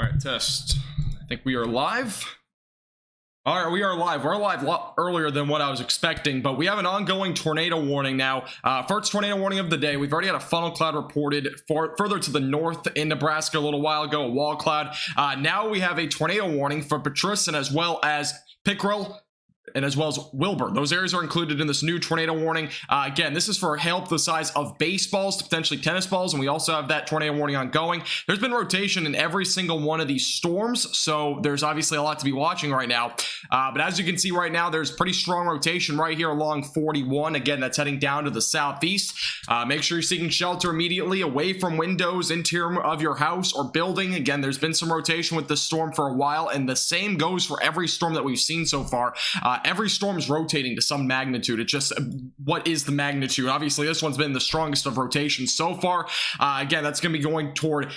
All right, test. I think we are live. All right, we are live. We're live a lot earlier than what I was expecting, but we have an ongoing tornado warning now. First tornado warning of the day. We've already had a funnel cloud reported further to the north in Nebraska a little while ago, a wall cloud. Now we have a tornado warning for Beatrice and as well as Pickrell, and as well as Wilbur. Those areas are included in this new tornado warning. Again, this is for hail the size of baseballs to potentially tennis balls, and we also have that tornado warning ongoing. There's been rotation in every single one of these storms, so there's obviously a lot to be watching right now. But as you can see right now, there's pretty strong rotation right here along 41. Again, that's heading down to the southeast. Make sure you're seeking shelter immediately away from windows, interior of your house or building. Again, there's been some rotation with this storm for a while, and the same goes for every storm that we've seen so far. Every storm is rotating to some magnitude. It's just what is the magnitude? Obviously, this one's been the strongest of rotations so far. Again, that's going to be going toward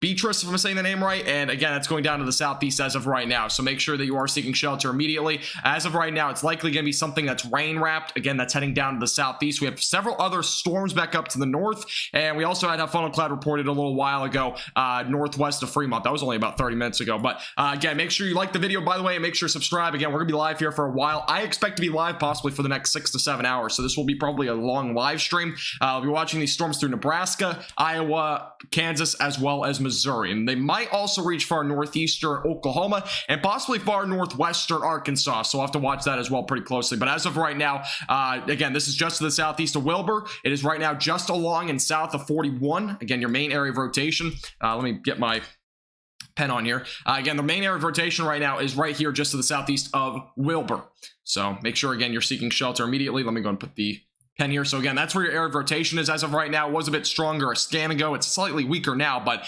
Beatrice, if I'm saying the name right, and again, it's going down to the southeast as of right now, so make sure that you are seeking shelter immediately. As of right now, it's likely going to be something that's rain-wrapped. Again, that's heading down to the southeast. We have several other storms back up to the north, and we also had a funnel cloud reported a little while ago northwest of Fremont. That was only about 30 minutes ago, but again, make sure you like the video, by the way, and make sure to subscribe. Again, we're going to be live here for a while. I expect to be live possibly for the next 6 to 7 hours, so this will be probably a long live stream. I'll be watching these storms through Nebraska, Iowa, Kansas, as well as Missouri, and they might also reach far northeastern Oklahoma and possibly far northwestern Arkansas, so I'll have to watch that as well pretty closely. But as of right now, again, this is just to the southeast of Wilbur. It is right now just along and south of 41. Again, your main area of rotation. Let me get my pen on here. Again, the main area of rotation right now is right here just to the southeast of Wilbur, so make sure again you're seeking shelter immediately. Let me go and put the pen here. So again, that's where your area of rotation is as of right now. It was a bit stronger a scan ago. It's slightly weaker now, but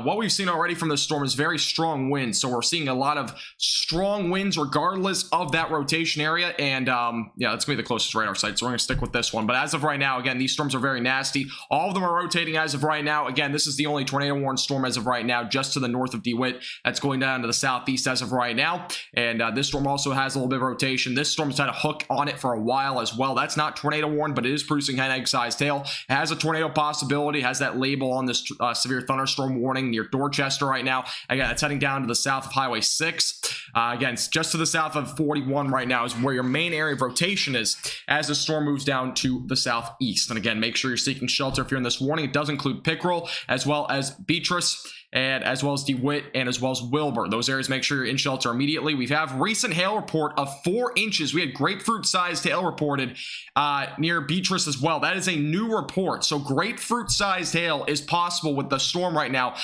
what we've seen already from this storm is very strong winds. So we're seeing a lot of strong winds regardless of that rotation area. And yeah, that's gonna be the closest radar site, so we're gonna stick with this one. But as of right now, again, these storms are very nasty. All of them are rotating as of right now. Again, this is the only tornado warned storm as of right now, just to the north of DeWitt. That's going down to the southeast as of right now. And this storm also has a little bit of rotation. This storm's had a hook on it for a while as well. That's not tornado warned, but it is producing hen egg sized hail. It has a tornado possibility, has that label on this severe thunderstorm warning near Dorchester right now. Again, it's heading down to the south of Highway 6. Again, it's just to the south of 41 right now is where your main area of rotation is as the storm moves down to the southeast. And again, make sure you're seeking shelter if you're in this warning. It does include Pickrell as well as Beatrice, and as well as DeWitt and as well as Wilbur. Those areas, make sure you're in shelter immediately. We have recent hail report of 4 inches. We had grapefruit-sized hail reported near Beatrice as well. That is a new report. So grapefruit-sized hail is possible with the storm right now,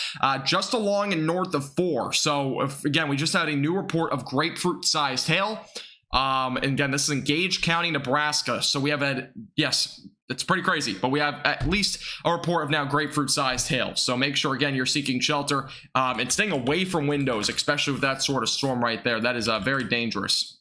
just along and north of 4. So again, we just had a new report of grapefruit-sized hail. And again, this is in Gage County, Nebraska. So we have had, yes, it's pretty crazy, but we have at least a report of now grapefruit-sized hail. So make sure, again, you're seeking shelter and staying away from windows, especially with that sort of storm right there. That is very dangerous.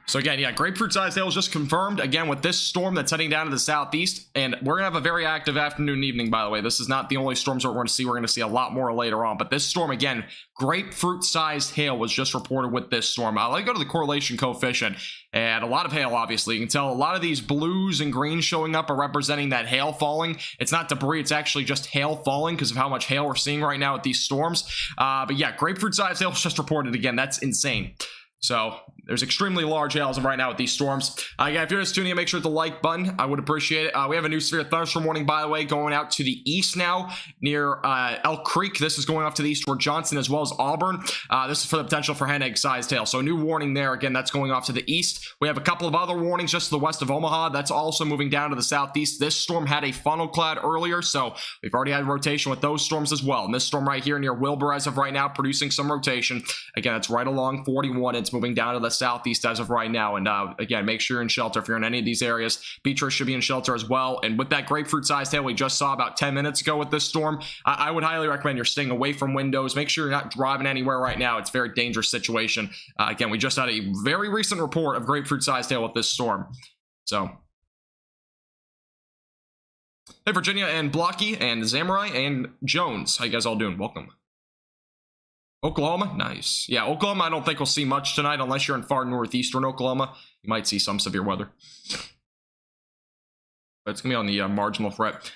So again, yeah, grapefruit-sized hail is just confirmed, again, with this storm that's heading down to the southeast, and we're going to have a very active afternoon and evening, by the way. This is not the only storms that we're going to see. We're going to see a lot more later on, but this storm, again, grapefruit-sized hail was just reported with this storm. I'll go to the correlation coefficient, and a lot of hail, obviously. You can tell a lot of these blues and greens showing up are representing that hail falling. It's not debris, it's actually just hail falling because of how much hail we're seeing right now with these storms. But yeah, grapefruit-sized hail was just reported again. That's insane. So there's extremely large hails right now with these storms. Again, if you're just tuning in, make sure to like button. I would appreciate it. We have a new severe thunderstorm warning, by the way, going out to the east now near Elk Creek. This is going off to the east toward Johnson as well as Auburn. This is for the potential for hen egg sized hail. So a new warning there. Again, that's going off to the east. We have a couple of other warnings just to the west of Omaha. That's also moving down to the southeast. This storm had a funnel cloud earlier, so we've already had rotation with those storms as well. And this storm right here near Wilbur as of right now producing some rotation. Again, it's right along 41. It's moving down to the southeast as of right now. And again, make sure you're in shelter if you're in any of these areas. Beatrice should be in shelter as well. And with that grapefruit-sized hail we just saw about 10 minutes ago with this storm, I would highly recommend you're staying away from windows. Make sure you're not driving anywhere right now. It's a very dangerous situation. Again, we just had a very recent report of grapefruit-sized hail with this storm. So, hey, Virginia and Blocky and Samurai and Jones. How you guys all doing? Welcome. Oklahoma, nice. Yeah, Oklahoma, I don't think we'll see much tonight unless you're in far northeastern Oklahoma. You might see some severe weather. but it's gonna be on the marginal threat.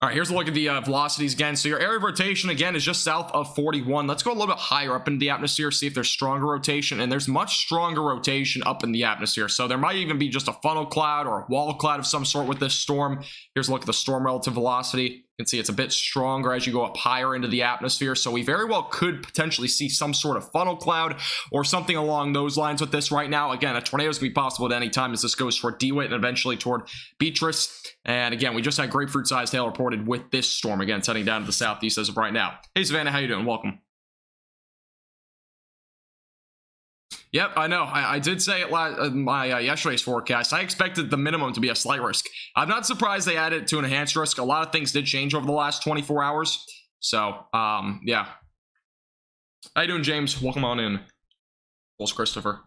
All right, here's a look at the velocities again. So your area of rotation, again, is just south of 41. Let's go a little bit higher up into the atmosphere, see if there's stronger rotation. And there's much stronger rotation up in the atmosphere. So there might even be just a funnel cloud or a wall cloud of some sort with this storm. Here's a look at the storm relative velocity. You can see it's a bit stronger as you go up higher into the atmosphere. So we very well could potentially see some sort of funnel cloud or something along those lines with this right now. Again, a tornado is going to be possible at any time as this goes toward DeWitt and eventually toward Beatrice. And again, we just had grapefruit-sized hail reported with this storm. Again, it's heading down to the southeast as of right now. Hey, Savannah, how you doing? Welcome. Yep, I know. I did say it my yesterday's forecast. I expected the minimum to be a slight risk. I'm not surprised they added it to an enhanced risk. A lot of things did change over the last 24 hours. So, yeah. How you doing, James? Welcome on in. What's Christopher?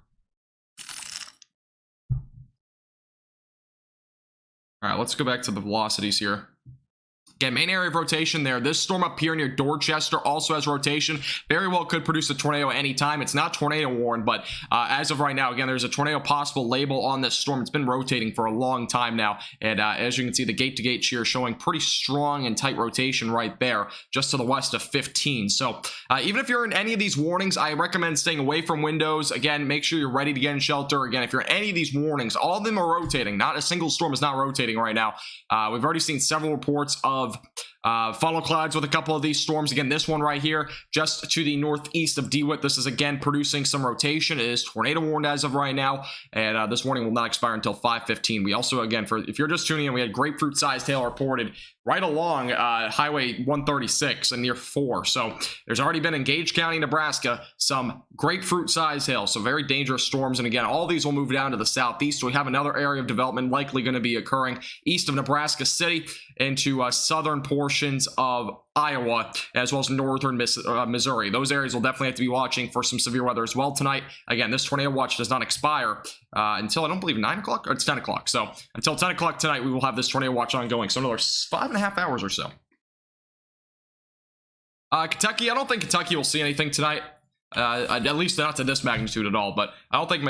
All right, let's go back to the velocities here. Again, main area of rotation there. This storm up here near Dorchester also has rotation. Very well could produce a tornado at any time. It's not tornado warned, but as of right now, again, there's a tornado possible label on this storm. It's been rotating for a long time now. And as you can see, the gate-to-gate shear showing pretty strong and tight rotation right there, just to the west of 15. So even if you're in any of these warnings, I recommend staying away from windows. Again, make sure you're ready to get in shelter. Again, if you're in any of these warnings, all of them are rotating. Not a single storm is not rotating right now. We've already seen several reports of funnel clouds with a couple of these storms. Again, this one right here, just to the northeast of DeWitt. This is again producing some rotation. It is tornado warned as of right now, and this warning will not expire until 5:15. We also, again, if you're just tuning in, we had grapefruit-sized hail reported right along Highway 136 and near 4. So there's already been in Gage County, Nebraska, some grapefruit-sized hail. So very dangerous storms. And again, all these will move down to the southeast. So we have another area of development likely going to be occurring east of Nebraska City into southern portions of Iowa, as well as northern Missouri. Those areas will definitely have to be watching for some severe weather as well tonight. Again, this tornado watch does not expire until, I don't believe, 9 o'clock, or it's 10 o'clock. So until 10 o'clock tonight, we will have this tornado watch ongoing. So another 5.5 hours or so. Kentucky, I don't think Kentucky will see anything tonight. At least not to this magnitude at all, but I don't think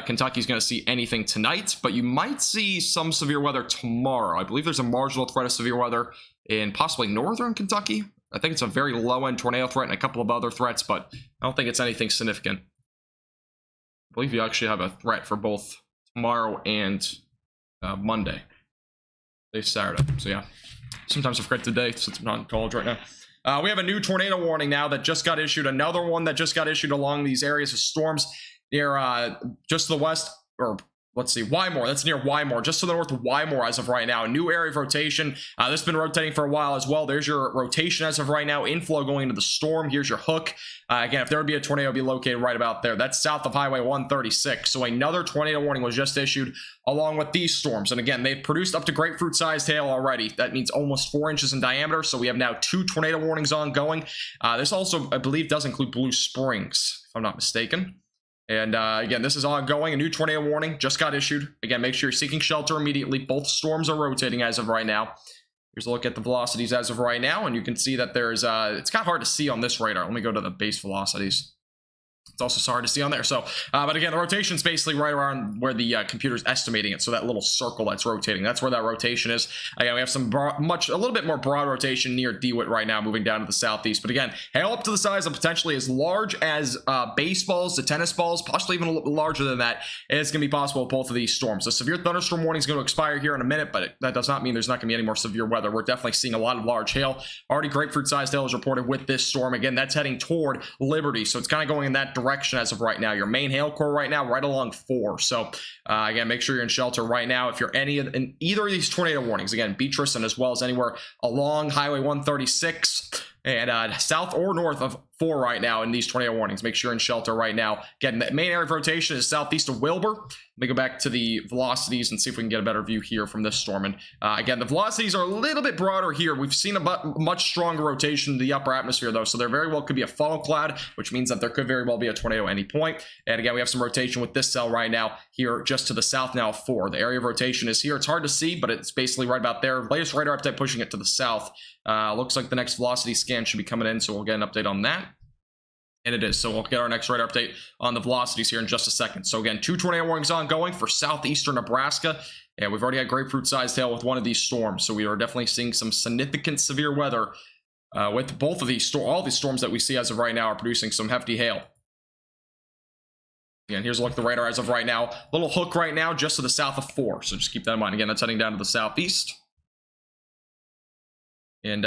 Kentucky's going to see anything tonight, but you might see some severe weather tomorrow. I believe there's a marginal threat of severe weather in possibly northern Kentucky. I think it's a very low-end tornado threat and a couple of other threats, but I don't think it's anything significant. I believe you actually have a threat for both tomorrow and Monday. Today's Saturday, so yeah. Sometimes I forget the day since I'm not in college right now. We have a new tornado warning now that just got issued. Another one that just got issued along these areas of storms near just to the west, or let's see, Wymore. That's near Wymore, just to the north of Wymore as of right now. A new area of rotation. This has been rotating for a while as well. There's your rotation as of right now. Inflow going into the storm. Here's your hook. Again, if there would be a tornado, it would be located right about there. That's south of Highway 136. So another tornado warning was just issued along with these storms. And again, they've produced up to grapefruit-sized hail already. That means almost 4 inches in diameter. So we have now 2 tornado warnings ongoing. This also, I believe, does include Blue Springs, if I'm not mistaken. And again, this is ongoing. A new tornado warning just got issued. Again, make sure you're seeking shelter immediately. Both storms are rotating as of right now. Here's a look at the velocities as of right now, and you can see that there's it's kind of hard to see on this radar. Let me go to the base velocities. It's also hard to see on there. So, but again, the rotation is basically right around where the computer's estimating it. So that little circle that's rotating, that's where that rotation is. Again, we have some a little bit more broad rotation near DeWitt right now, moving down to the southeast. But again, hail up to the size of potentially as large as baseballs to tennis balls, possibly even a little bit larger than that. It's going to be possible with both of these storms. The severe thunderstorm warning is going to expire here in a minute, but that does not mean there's not going to be any more severe weather. We're definitely seeing a lot of large hail. Already grapefruit-sized hail is reported with this storm. Again, that's heading toward Liberty, so it's kind of going in that direction as of right now. Your main hail core right now, right along 4. So again, make sure you're in shelter right now. If you're in either of these tornado warnings, again, Beatrice and as well as anywhere along Highway 136 and south or north of 4 right now in these tornado warnings, make sure you're in shelter right now. Again, the main area of rotation is southeast of Wilbur. Let me go back to the velocities and see if we can get a better view here from this storm. And again, the velocities are a little bit broader here. We've seen a much stronger rotation in the upper atmosphere, though, so there very well could be a funnel cloud, which means that there could very well be a tornado at any point. And again, we have some rotation with this cell right now here just to the south now of 4. The area of rotation is here. It's hard to see, but it's basically right about there. Latest radar update pushing it to the south. Looks like the next velocity scan should be coming in, so we'll get an update on that. And it is. So we'll get our next radar update on the velocities here in just a second. So again, 2 tornado warnings ongoing for southeastern Nebraska. And we've already had grapefruit-sized hail with one of these storms. So we are definitely seeing some significant severe weather with both of these. All these storms that we see as of right now are producing some hefty hail. Again, here's a look at the radar as of right now. Little hook right now just to the south of 4. So just keep that in mind. Again, that's heading down to the southeast. And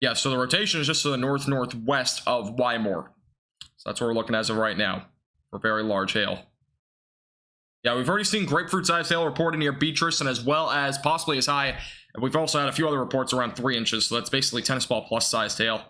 yeah, so the rotation is just to the northwest of Wymore. So that's where we're looking as of right now for very large hail. Yeah, we've already seen grapefruit-sized hail reported near Beatrice, and as well as possibly as high. We've also had a few other reports around 3 inches, so that's basically tennis ball plus sized hail.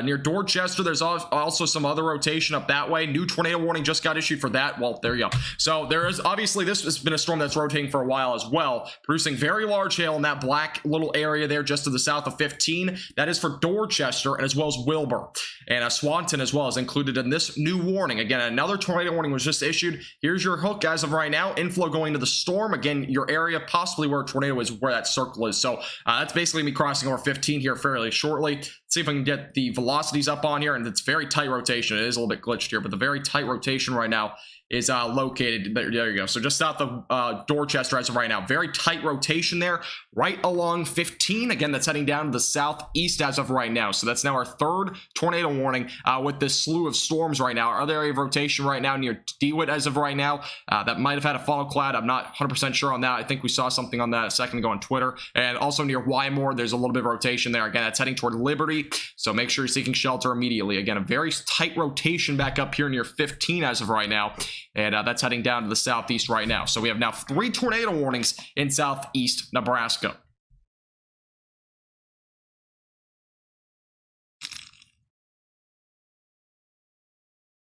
Near Dorchester, there's also some other rotation up that way. New tornado warning just got issued for that. Well, there you go. So there is obviously, this has been a storm that's rotating for a while as well, producing very large hail in that black little area there just to the south of 15. That is for Dorchester, and as well as Wilbur. And Swanton as well is included in this new warning. Again, another tornado warning was just issued. Here's your hook as of right now. Inflow going to the storm. Again, your area possibly where a tornado is, where that circle is. So that's basically me crossing over 15 here fairly shortly. Let's see if I can get the velocities up on here, and it's very tight rotation. It is a little bit glitched here, but the very tight rotation right now is located there you go. So just south of Dorchester as of right now, very tight rotation there right along 15. Again, that's heading down to the southeast as of right now. So that's now our 3rd tornado warning with this slew of storms right now. Our other area of rotation right now near DeWitt as of right now, that might have had a funnel cloud. I'm not 100% sure on that. I think we saw something on that a second ago on Twitter. And also near Wymore, there's a little bit of rotation there. Again, that's heading toward Liberty, so make sure you're seeking shelter immediately. Again, a very tight rotation back up here near 15 as of right now. And that's heading down to the southeast right now. So we have now 3 tornado warnings in southeast Nebraska.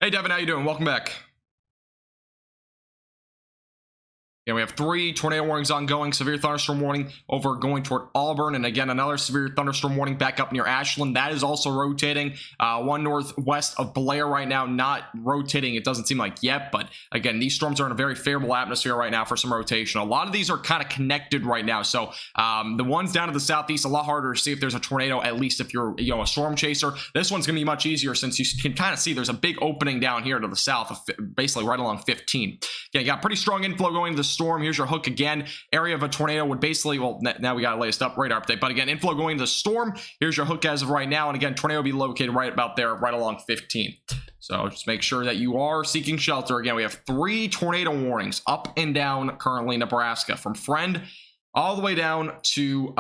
Hey, Devin, how you doing? Welcome back. Yeah, we have 3 tornado warnings ongoing. Severe thunderstorm warning over going toward Auburn. And again, another severe thunderstorm warning back up near Ashland. That is also rotating. One northwest of Blair right now, not rotating. It doesn't seem like yet. But again, these storms are in a very favorable atmosphere right now for some rotation. A lot of these are kind of connected right now. So the ones down to the southeast, a lot harder to see if there's a tornado, at least if you're a storm chaser. This one's going to be much easier since you can kind of see there's a big opening down here to the south, of basically right along 15. Yeah, you got pretty strong inflow going to the storm. Here's your hook again. Area of a tornado would basically, well, now we got a latest radar update, but again, inflow going to the storm. Here's your hook as of right now, and again, tornado will be located right about there, right along 15. So just make sure that you are seeking shelter. Again, we have 3 tornado warnings up and down currently in Nebraska, from Friend all the way down to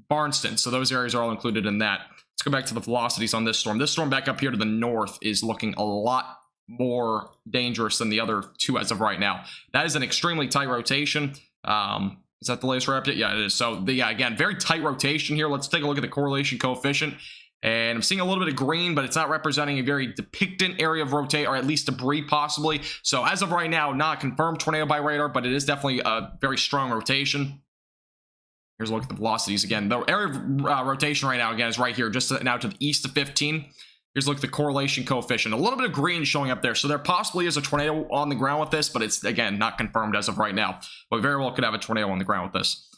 Barnston. So those areas are all included in that. Let's go back to the velocities on this storm. This storm back up here to the north is looking a lot more dangerous than the other 2 as of right now. That is an extremely tight rotation. Is that the latest radar update? Yeah, it is. So yeah, again, very tight rotation here. Let's take a look at the correlation coefficient. And I'm seeing a little bit of green, but it's not representing a very depictant area of rotate, or at least debris possibly. So as of right now, not confirmed tornado by radar, but it is definitely a very strong rotation. Here's a look at the velocities again. The area of rotation right now, again, is right here, just now to the east of 15. Here's a look at the correlation coefficient. A little bit of green showing up there. So there possibly is a tornado on the ground with this, but it's, again, not confirmed as of right now. But we very well could have a tornado on the ground with this.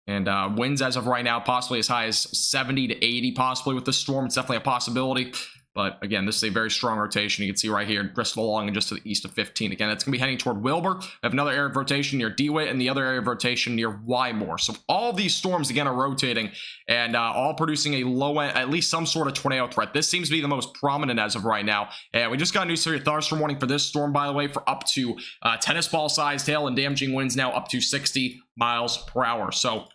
And winds as of right now, possibly as high as 70 to 80 possibly with this storm. It's definitely a possibility. But again, this is a very strong rotation. You can see right here, just along and just to the east of 15. Again, it's going to be heading toward Wilbur. We have another area of rotation near DeWitt, and the other area of rotation near Wymore. So all these storms, again, are rotating and all producing a low end, at least some sort of tornado threat. This seems to be the most prominent as of right now. And we just got a new severe thunderstorm warning for this storm, by the way, for up to tennis ball sized hail and damaging winds now up to 60 miles per hour. So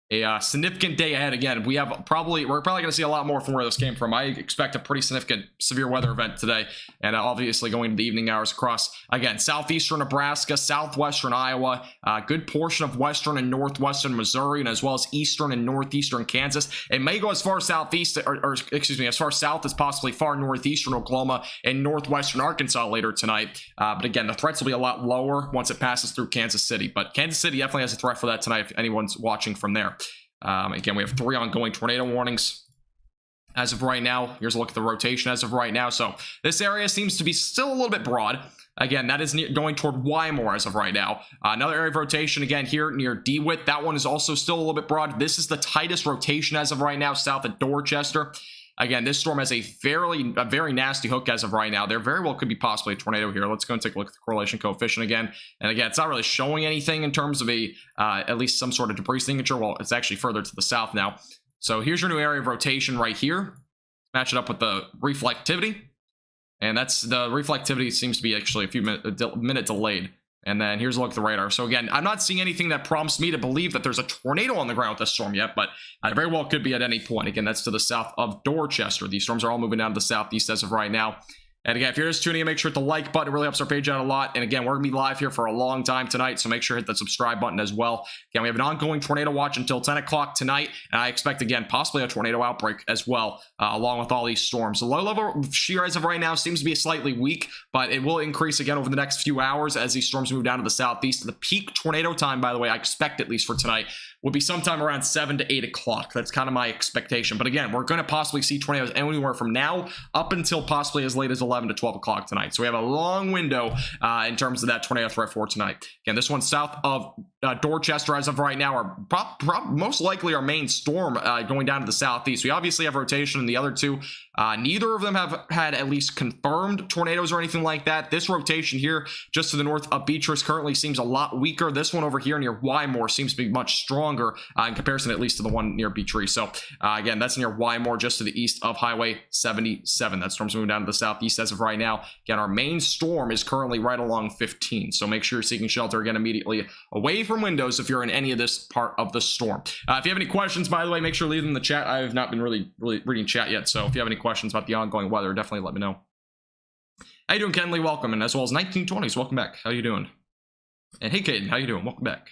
a significant day ahead. Again, we're probably going to see a lot more from where this came from. I expect a pretty significant severe weather event today, and obviously going into the evening hours across, again, southeastern Nebraska, southwestern Iowa, a good portion of western and northwestern Missouri, and as well as eastern and northeastern Kansas. It may go as far southeast, or excuse me, as far south as possibly far northeastern Oklahoma and northwestern Arkansas later tonight. But again, the threats will be a lot lower once it passes through Kansas City. But Kansas City definitely has a threat for that tonight if anyone's watching from there. Again, we have 3 ongoing tornado warnings as of right now. Here's a look at the rotation as of right now. So this area seems to be still a little bit broad. Again, that is going toward Wymore as of right now. Another area of rotation, again, here near DeWitt. That one is also still a little bit broad. This is the tightest rotation as of right now, south of Dorchester. again, this storm has a very nasty hook as of right now. There very well could be possibly a tornado here. Let's go and take a look at the correlation coefficient again. And again, it's not really showing anything in terms of a at least some sort of debris signature. Well, it's actually further to the south now. So here's your new area of rotation right here. Match it up with the reflectivity. And that's the reflectivity seems to be actually a minute delayed. And then here's a look at the radar. So again, I'm not seeing anything that prompts me to believe that there's a tornado on the ground with this storm yet, but it very well could be at any point. Again, that's to the south of Dorchester. These storms are all moving down to the southeast as of right now. And again, if you're just tuning in, make sure to hit the like button. It really helps our page out a lot. And again, we're going to be live here for a long time tonight, so make sure to hit that subscribe button as well. Again, we have an ongoing tornado watch until 10 o'clock tonight. And I expect, again, possibly a tornado outbreak as well, along with all these storms. The low-level shear as of right now seems to be slightly weak, but it will increase again over the next few hours as these storms move down to the southeast. The peak tornado time, by the way, I expect at least for tonight, will be sometime around 7 to 8 o'clock. That's kind of my expectation. But again, we're going to possibly see tornadoes anywhere from now up until possibly as late as 11 to 12 o'clock tonight. So we have a long window in terms of that tornado threat for tonight. Again, this one's south of Dorchester as of right now, are most likely our main storm going down to the southeast. We obviously have rotation in the other two. Neither of them have had at least confirmed tornadoes or anything like that. This rotation here just to the north of Beatrice currently seems a lot weaker. This one over here near Wymore seems to be much stronger in comparison at least to the one near Beatrice. So again, that's near Wymore just to the east of Highway 77. That storm's moving down to the southeast as of right now. Again, our main storm is currently right along 15. So make sure you're seeking shelter again immediately away from windows if you're in any of this part of the storm. If you have any questions, by the way, make sure to leave them in the chat. I have not been really reading chat yet. So if you have any questions about the ongoing weather, definitely let me know. How you doing, Kenley? Welcome. And as well as 1920s, welcome back. How you doing? And hey, Caden, how you doing? Welcome back.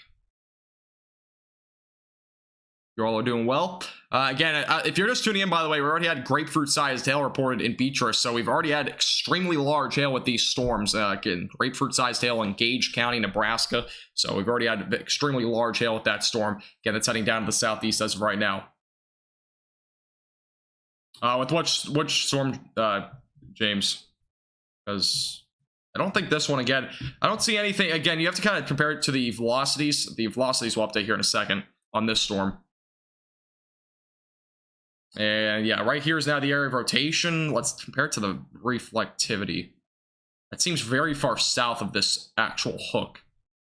You all are doing well. Again, if you're just tuning in, by the way, we already had grapefruit-sized hail reported in Beatrice, so we've already had extremely large hail with these storms. Again, grapefruit-sized hail in Gage County, Nebraska. So we've already had extremely large hail with that storm. Again, that's heading down to the southeast as of right now. With which storm, James? Because I don't think this one, again, I don't see anything. Again, you have to kind of compare it to the velocities. The velocities will update here in a second on this storm. And yeah, right here is now the area of rotation. Let's compare it to the reflectivity. That seems very far south of this actual hook.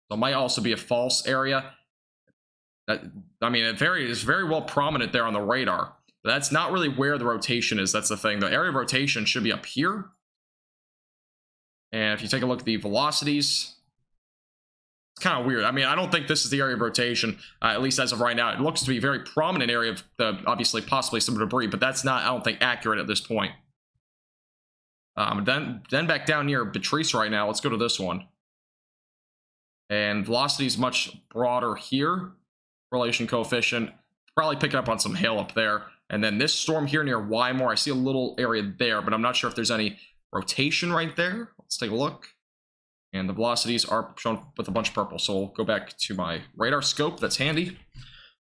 So it might also be a false area. I mean, it is very well prominent there on the radar. But that's not really where the rotation is. That's the thing. The area of rotation should be up here. And if you take a look at the velocities, it's kind of weird. I mean, I don't think this is the area of rotation, at least as of right now. It looks to be a very prominent area of the, obviously, possibly some debris, but that's not, I don't think, accurate at this point. Then back down near Beatrice right now, let's go to this one. And velocity is much broader here. Correlation coefficient, probably picking up on some hail up there. And then this storm here near Wymore, I see a little area there, but I'm not sure if there's any rotation right there. Let's take a look. And the velocities are shown with a bunch of purple. So we'll go back to my radar scope that's handy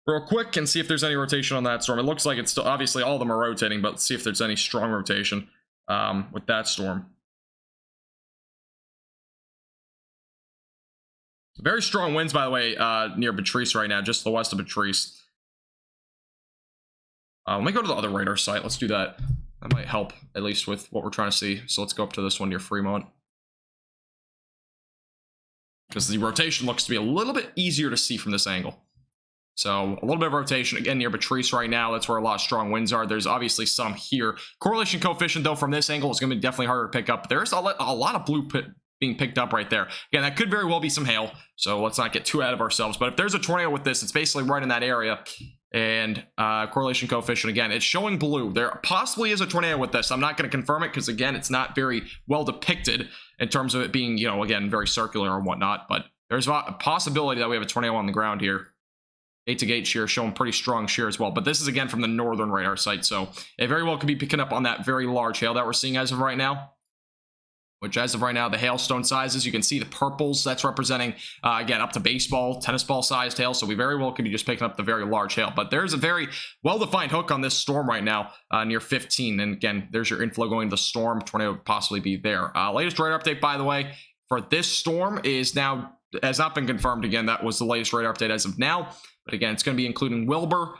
real quick and see if there's any rotation on that storm. It looks like it's still, obviously all of them are rotating, but let's see if there's any strong rotation with that storm. Very strong winds, by the way, near Beatrice right now, just to the west of Beatrice. Let me go to the other radar site. Let's do that. That might help, at least with what we're trying to see. So let's go up to this one near Fremont. Because the rotation looks to be a little bit easier to see from this angle. So a little bit of rotation, again, near Beatrice right now. That's where a lot of strong winds are. There's obviously some here. Correlation coefficient, though, from this angle is going to be definitely harder to pick up. There's a lot of blue being picked up right there. Again, that could very well be some hail, so let's not get too ahead of ourselves. But if there's a tornado with this, it's basically right in that area. And correlation coefficient, again, it's showing blue. There possibly is a tornado with this. I'm not going to confirm it because, again, it's not very well depicted in terms of it being, you know, again, very circular and whatnot. But there's a possibility that we have a tornado on the ground here. Gate to gate shear showing pretty strong shear as well. But this is, again, from the northern radar site. So it very well could be picking up on that very large hail that we're seeing as of right now. Which, as of right now, the hailstone sizes, you can see the purples. That's representing, again, up to baseball, tennis ball sized hail. So we very well could be just picking up the very large hail. But there's a very well-defined hook on this storm right now near 15. And again, there's your inflow going to the storm. Tornado would possibly be there. Latest radar update, by the way, for this storm is now, has not been confirmed. Again, that was the latest radar update as of now. But again, it's going to be including Wilbur,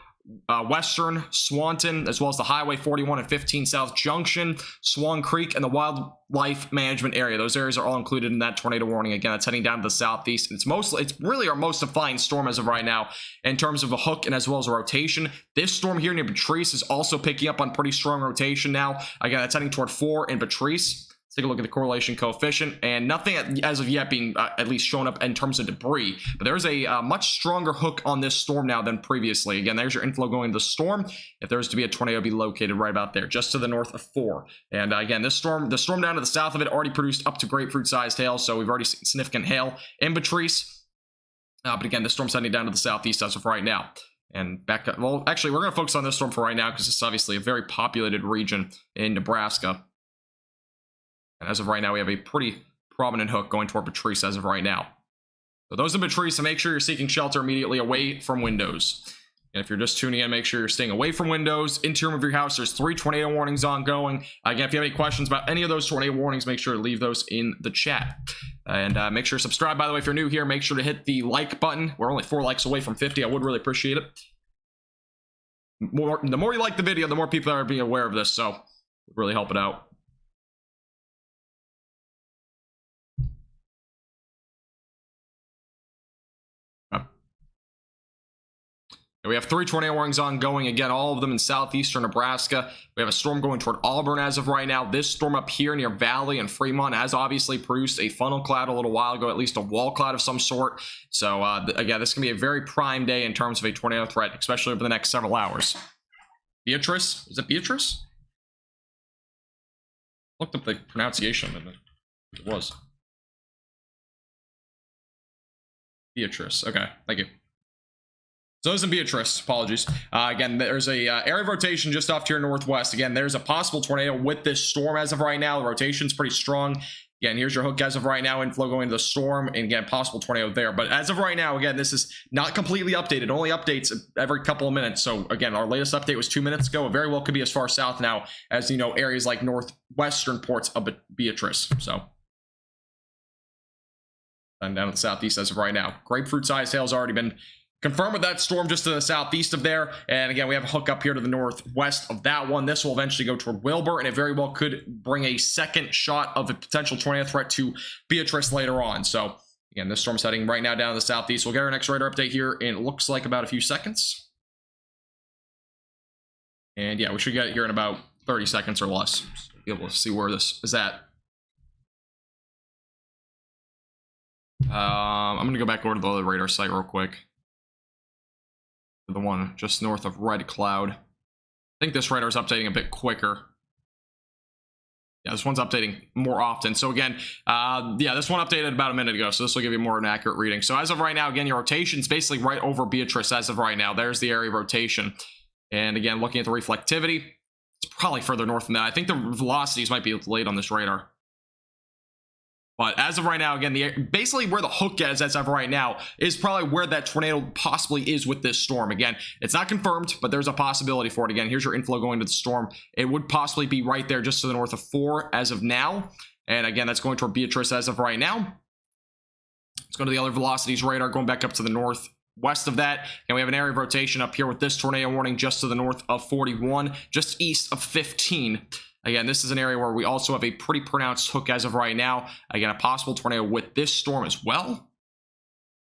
Western, Swanton, as well as the Highway 41 and 15 South Junction, Swan Creek, and the Wildlife Management Area. Those areas are all included in that tornado warning. Again, that's heading down to the southeast. It's really our most defined storm as of right now in terms of a hook and as well as a rotation. This storm here near Patrice is also picking up on pretty strong rotation now. Again, that's heading toward 4 in Patrice. Take a look at the correlation coefficient, and nothing as of yet being at least shown up in terms of debris. But there's a much stronger hook on this storm now than previously. Again, there's your inflow going to the storm. If there's to be a tornado, be located right about there, just to the north of 4. And again, the storm down to the south of it already produced up to grapefruit-sized hail, so we've already seen significant hail in Patrice. But again, the storm's heading down to the southeast as of right now. And back up. Well, actually, we're going to focus on this storm for right now because it's obviously a very populated region in Nebraska. And as of right now, we have a pretty prominent hook going toward Patrice as of right now. So those in Patrice, so make sure you're seeking shelter immediately away from windows. And if you're just tuning in, make sure you're staying away from windows. Interior of your house, there's 3 tornado warnings ongoing. Again, if you have any questions about any of those tornado warnings, make sure to leave those in the chat. And make sure to subscribe, by the way, if you're new here. Make sure to hit the like button. We're only 4 likes away from 50. I would really appreciate it. The more you like the video, the more people are being aware of this, so it would really help it out. We have 3 tornado warnings ongoing, again, all of them in southeastern Nebraska. We have a storm going toward Auburn as of right now. This storm up here near Valley and Fremont has obviously produced a funnel cloud a little while ago, at least a wall cloud of some sort. So, again, this can be a very prime day in terms of a tornado threat, especially over the next several hours. Beatrice? Is it Beatrice? Looked up the pronunciation of it. It was. Beatrice. Okay, thank you. So those in Beatrice, apologies. Again, there's a area of rotation just off to your northwest. Again, there's a possible tornado with this storm as of right now. The rotation's pretty strong. Again, here's your hook as of right now, inflow going to the storm, and again, possible tornado there. But as of right now, again, this is not completely updated. Only updates every couple of minutes. So again, our latest update was 2 minutes ago. It very well could be as far south now as, you know, areas like northwestern ports of Beatrice. So and down to the southeast as of right now. Grapefruit-sized hail has already been confirmed with that storm just to the southeast of there. And again, we have a hook up here to the northwest of that one. This will eventually go toward Wilbur, and it very well could bring a second shot of a potential tornado threat to Beatrice later on. So again, this storm's heading right now down to the southeast. We'll get our next radar update here in, it looks like, about a few seconds. And yeah, we should get it here in about 30 seconds or less. So be able to see where this is at. I'm going to go back over to the other radar site real quick. The one just north of Red Cloud. I think this radar is updating a bit quicker. Yeah, this one's updating more often. So again, yeah, this one updated about a minute ago, so this will give you more of an accurate reading. So as of right now, again, your rotation is basically right over Beatrice as of right now. There's the area of rotation. And again, looking at the reflectivity, it's probably further north than that. I think the velocities might be delayed on this radar. But as of right now, again, basically where the hook is as of right now is probably where that tornado possibly is with this storm. Again, it's not confirmed, but there's a possibility for it. Again, here's your inflow going to the storm. It would possibly be right there just to the north of 4 as of now. And again, that's going toward Beatrice as of right now. Let's go to the other velocities radar, going back up to the northwest of that. And we have an area of rotation up here with this tornado warning just to the north of 41, just east of 15. Again, this is an area where we also have a pretty pronounced hook as of right now. Again, a possible tornado with this storm as well.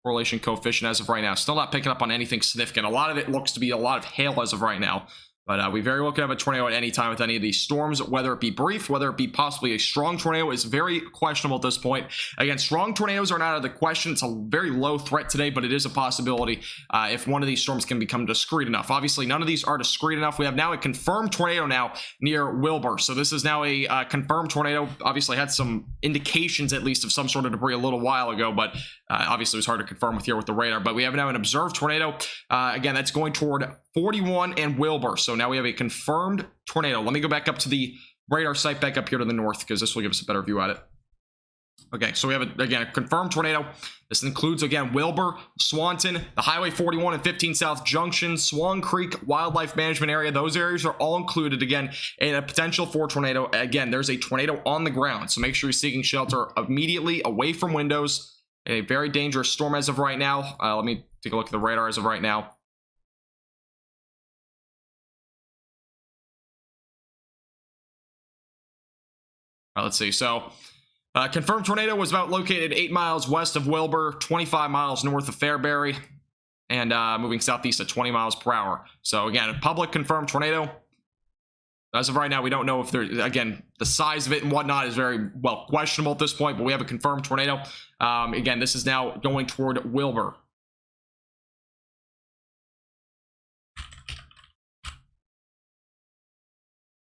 Correlation coefficient as of right now. Still not picking up on anything significant. A lot of it looks to be a lot of hail as of right now. But we very well could have a tornado at any time with any of these storms, whether it be brief, whether it be possibly a strong tornado is very questionable at this point. Again, strong tornadoes are not out of the question. It's a very low threat today, but it is a possibility if one of these storms can become discrete enough. Obviously, none of these are discrete enough. We have now a confirmed tornado now near Wilbur. So this is now a confirmed tornado. Obviously had some indications at least of some sort of debris a little while ago, but obviously it was hard to confirm with the radar. But we have now an observed tornado. Again, that's going toward 41 and Wilbur. So now we have a confirmed tornado. Let me go back up to the radar site back up here to the north because this will give us a better view at it. Okay, so we have, again, a confirmed tornado. This includes, again, Wilbur, Swanton, the Highway 41 and 15 South Junction, Swan Creek, Wildlife Management Area. Those areas are all included, again, in a potential for tornado. Again, there's a tornado on the ground, so make sure you're seeking shelter immediately away from windows. A very dangerous storm as of right now. Let me take a look at the radar as of right now. Let's see. So confirmed tornado was about located 8 miles west of Wilbur, 25 miles north of Fairbury, and moving southeast at 20 miles per hour. So again, a public confirmed tornado. As of right now, we don't know if there's, again, the size of it and whatnot is very, well, questionable at this point, but we have a confirmed tornado. Again, this is now going toward Wilbur.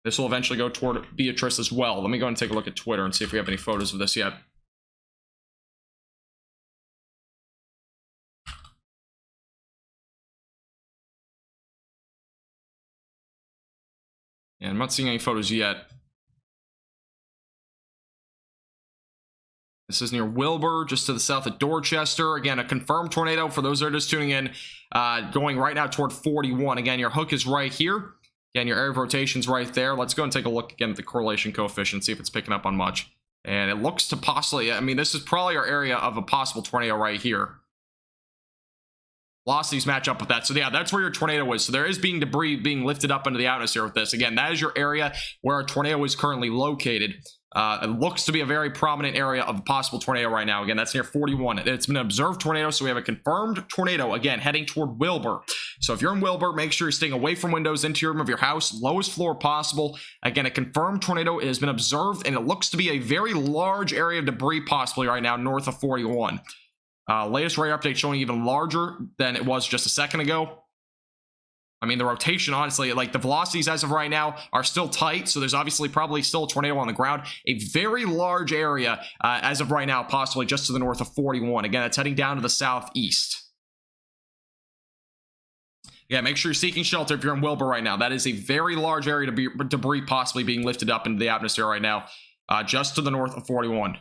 This will eventually go toward Beatrice as well. Let me go and take a look at Twitter and see if we have any photos of this yet. Yeah, I'm not seeing any photos yet. This is near Wilbur, just to the south of Dorchester. Again, a confirmed tornado for those that are just tuning in, going right now toward 41. Again, your hook is right here. Again, your area of rotation's right there. Let's go and take a look again at the correlation coefficient, see if it's picking up on much. And it looks to possibly, I mean, this is probably our area of a possible tornado right here. Velocities match up with that. So yeah, that's where your tornado is. So there is debris being lifted up into the atmosphere with this. Again, that is your area where a tornado is currently located. It looks to be a very prominent area of a possible tornado right now. Again, that's near 41. It's been an observed tornado, so we have a confirmed tornado, again, heading toward Wilbur. So if you're in Wilbur, make sure you're staying away from windows, interior of your house, lowest floor possible. Again, a confirmed tornado has been observed, and it looks to be a very large area of debris possibly right now north of 41. Latest radar update showing even larger than it was just a second ago. I mean, the rotation, honestly, like the velocities as of right now are still tight, so there's obviously probably still a tornado on the ground. A very large area as of right now, possibly just to the north of 41. Again, it's heading down to the southeast. Yeah, make sure you're seeking shelter if you're in Wilbur right now. That is a very large area of debris possibly being lifted up into the atmosphere right now, just to the north of 41.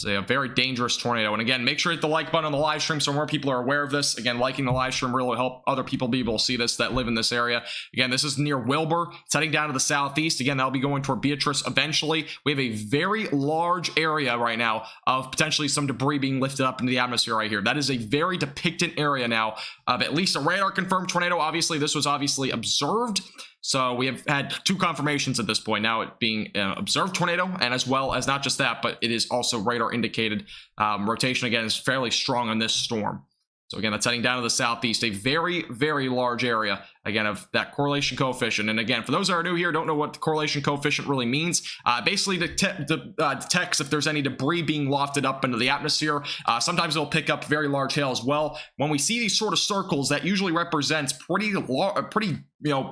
It's a very dangerous tornado. And again, make sure to hit the like button on the live stream so more people are aware of this. Again, liking the live stream really will help other people be able to see this that live in this area. Again, this is near Wilbur. It's heading down to the southeast. Again, that'll be going toward Beatrice eventually. We have a very large area right now of potentially some debris being lifted up into the atmosphere right here. That is a very depicted area now of at least a radar confirmed tornado. Obviously, this was obviously observed. So we have had 2 confirmations at this point now, it being an observed tornado, and as well as not just that, but it is also radar indicated. Rotation again is fairly strong on this storm. So again, that's heading down to the southeast, a very, very large area, again, of that correlation coefficient. And again, for those that are new here, don't know what the correlation coefficient really means, basically detects if there's any debris being lofted up into the atmosphere. Sometimes it'll pick up very large hail as well. When we see these sort of circles, that usually represents pretty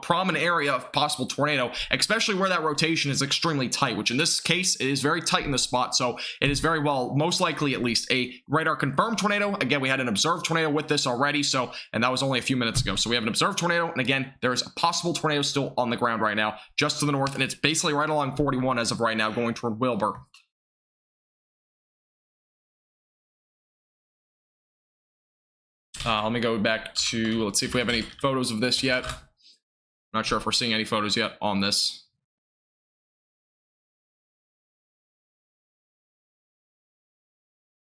prominent area of possible tornado, especially where that rotation is extremely tight, which in this case it is very tight in this spot. So it is very well, most likely at least, a radar confirmed tornado. Again, we had an observed tornado with this already, so, and that was only a few minutes ago. So we have an observed tornado, and again, there is a possible tornado still on the ground right now, just to the north, and it's basically right along 41 as of right now, going toward Wilbur. Let me go back to, let's see if we have any photos of this yet. Not sure if we're seeing any photos yet on this.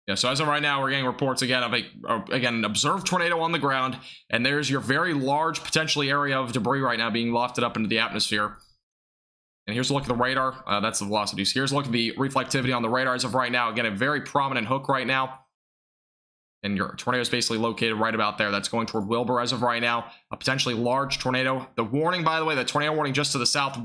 Yeah, so as of right now, we're getting reports again of an observed tornado on the ground, and there's your very large potentially area of debris right now being lofted up into the atmosphere. And here's a look at the radar. That's the velocities. Here's a look at the reflectivity on the radar as of right now. Again, a very prominent hook right now. And your tornado is basically located right about there. That's going toward Wilbur as of right now. A potentially large tornado. The warning, by the way, the tornado warning just to the south,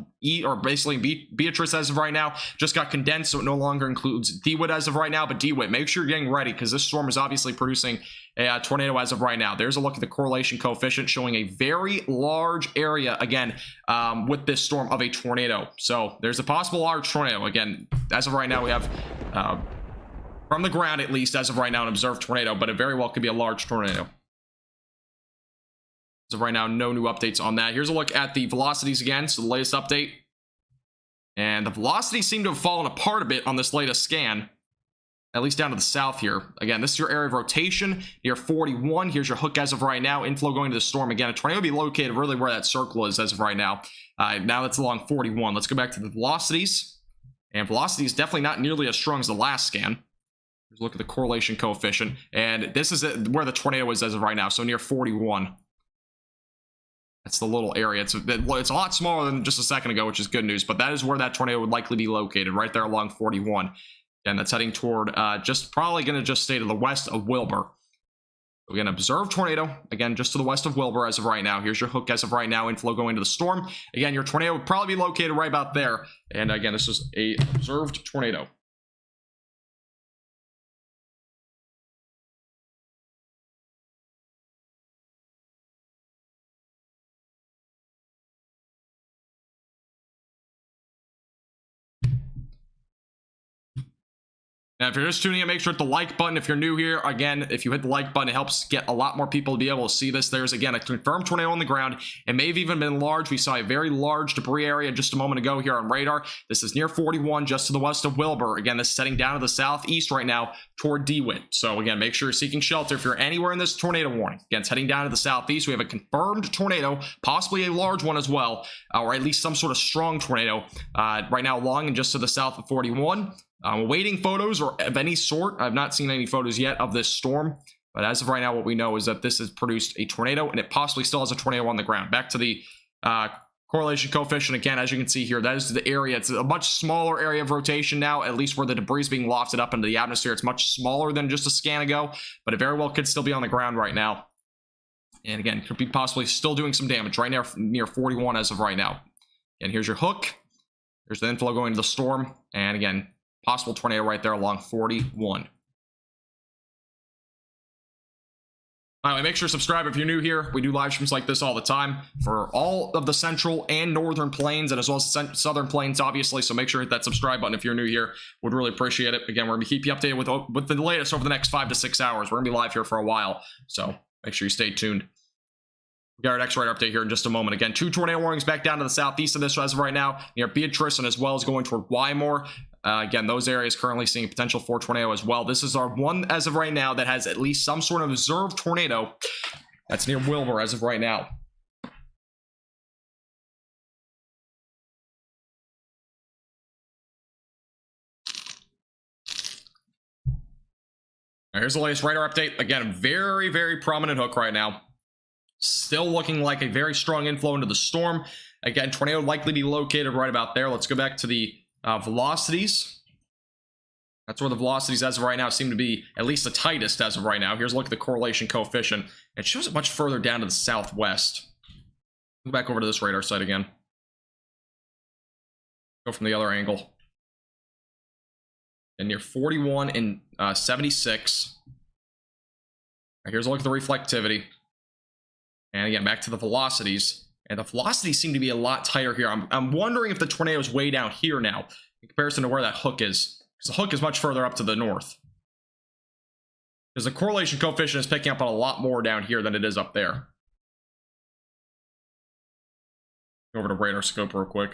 or basically Beatrice as of right now, just got condensed, so it no longer includes DeWitt as of right now. But DeWitt, make sure you're getting ready, because this storm is obviously producing a tornado as of right now. There's a look at the correlation coefficient showing a very large area, again, with this storm of a tornado. So there's a possible large tornado. Again, as of right now, we have... from the ground, at least, as of right now, an observed tornado, but it very well could be a large tornado. As of right now, no new updates on that. Here's a look at the velocities again, so the latest update. And the velocities seem to have fallen apart a bit on this latest scan, at least down to the south here. Again, this is your area of rotation near 41. Here's your hook as of right now. Inflow going to the storm. Again, a tornado will be located really where that circle is as of right now. Now that's along 41. Let's go back to the velocities. And velocity is definitely not nearly as strong as the last scan. Let's look at the correlation coefficient, and this is where the tornado is as of right now, so near 41. That's the little area. It's a lot smaller than just a second ago, which is good news. But that is where that tornado would likely be located, right there along 41. And that's heading toward just probably going to just stay to the west of Wilbur. We're going to observe tornado, again, just to the west of Wilbur as of right now. Here's your hook as of right now, inflow going to the storm. Again, your tornado would probably be located right about there. And again, this is a observed tornado. Now, if you're just tuning in, make sure to hit the like button. If you're new here, again, if you hit the like button, it helps get a lot more people to be able to see this. There's, again, a confirmed tornado on the ground. It may have even been large. We saw a very large debris area just a moment ago here on radar. This is near 41, just to the west of Wilbur. Again, this is heading down to the southeast right now toward DeWitt. So, again, make sure you're seeking shelter if you're anywhere in this tornado warning. Again, it's heading down to the southeast. We have a confirmed tornado, possibly a large one as well, or at least some sort of strong tornado right now along and just to the south of 41. I'm awaiting photos or of any sort. I've not seen any photos yet of this storm, but as of right now, what we know is that this has produced a tornado, and it possibly still has a tornado on the ground. Back to the correlation coefficient again, as you can see here, that is the area. It's a much smaller area of rotation now, at least where the debris is being lofted up into the atmosphere. It's much smaller than just a scan ago, but it very well could still be on the ground right now. And again, could be possibly still doing some damage right now near 41 as of right now. And here's your hook. Here's the inflow going to the storm, and again, possible tornado right there along 41. All right, make sure to subscribe if you're new here. We do live streams like this all the time for all of the central and northern plains, and as well as the southern plains, obviously. So make sure to hit that subscribe button if you're new here. Would really appreciate it. Again, we're going to keep you updated with the latest over the next 5 to 6 hours. We're going to be live here for a while, so make sure you stay tuned. We got our next radar update here in just a moment. Again, 2 tornado warnings back down to the southeast of this as of right now, near Beatrice, and as well as going toward Wymore. Again, those areas currently seeing a potential for tornado as well. This is our one as of right now that has at least some sort of observed tornado. That's near Wilbur as of right now. Here's the latest radar update. Again, very, very prominent hook right now. Still looking like a very strong inflow into the storm. Again, tornado likely be located right about there. Let's go back to the velocities. That's where the velocities as of right now seem to be at least the tightest as of right now. Here's a look at the correlation coefficient. It shows it much further down to the southwest. Go back over to this radar site again. Go from the other angle. And near 41 and 76. Right, here's a look at the reflectivity. And again, back to the velocities. And the velocities seem to be a lot tighter here. I'm wondering if the tornado is way down here now in comparison to where that hook is. Because the hook is much further up to the north. Because the correlation coefficient is picking up on a lot more down here than it is up there. Go over to radar scope real quick.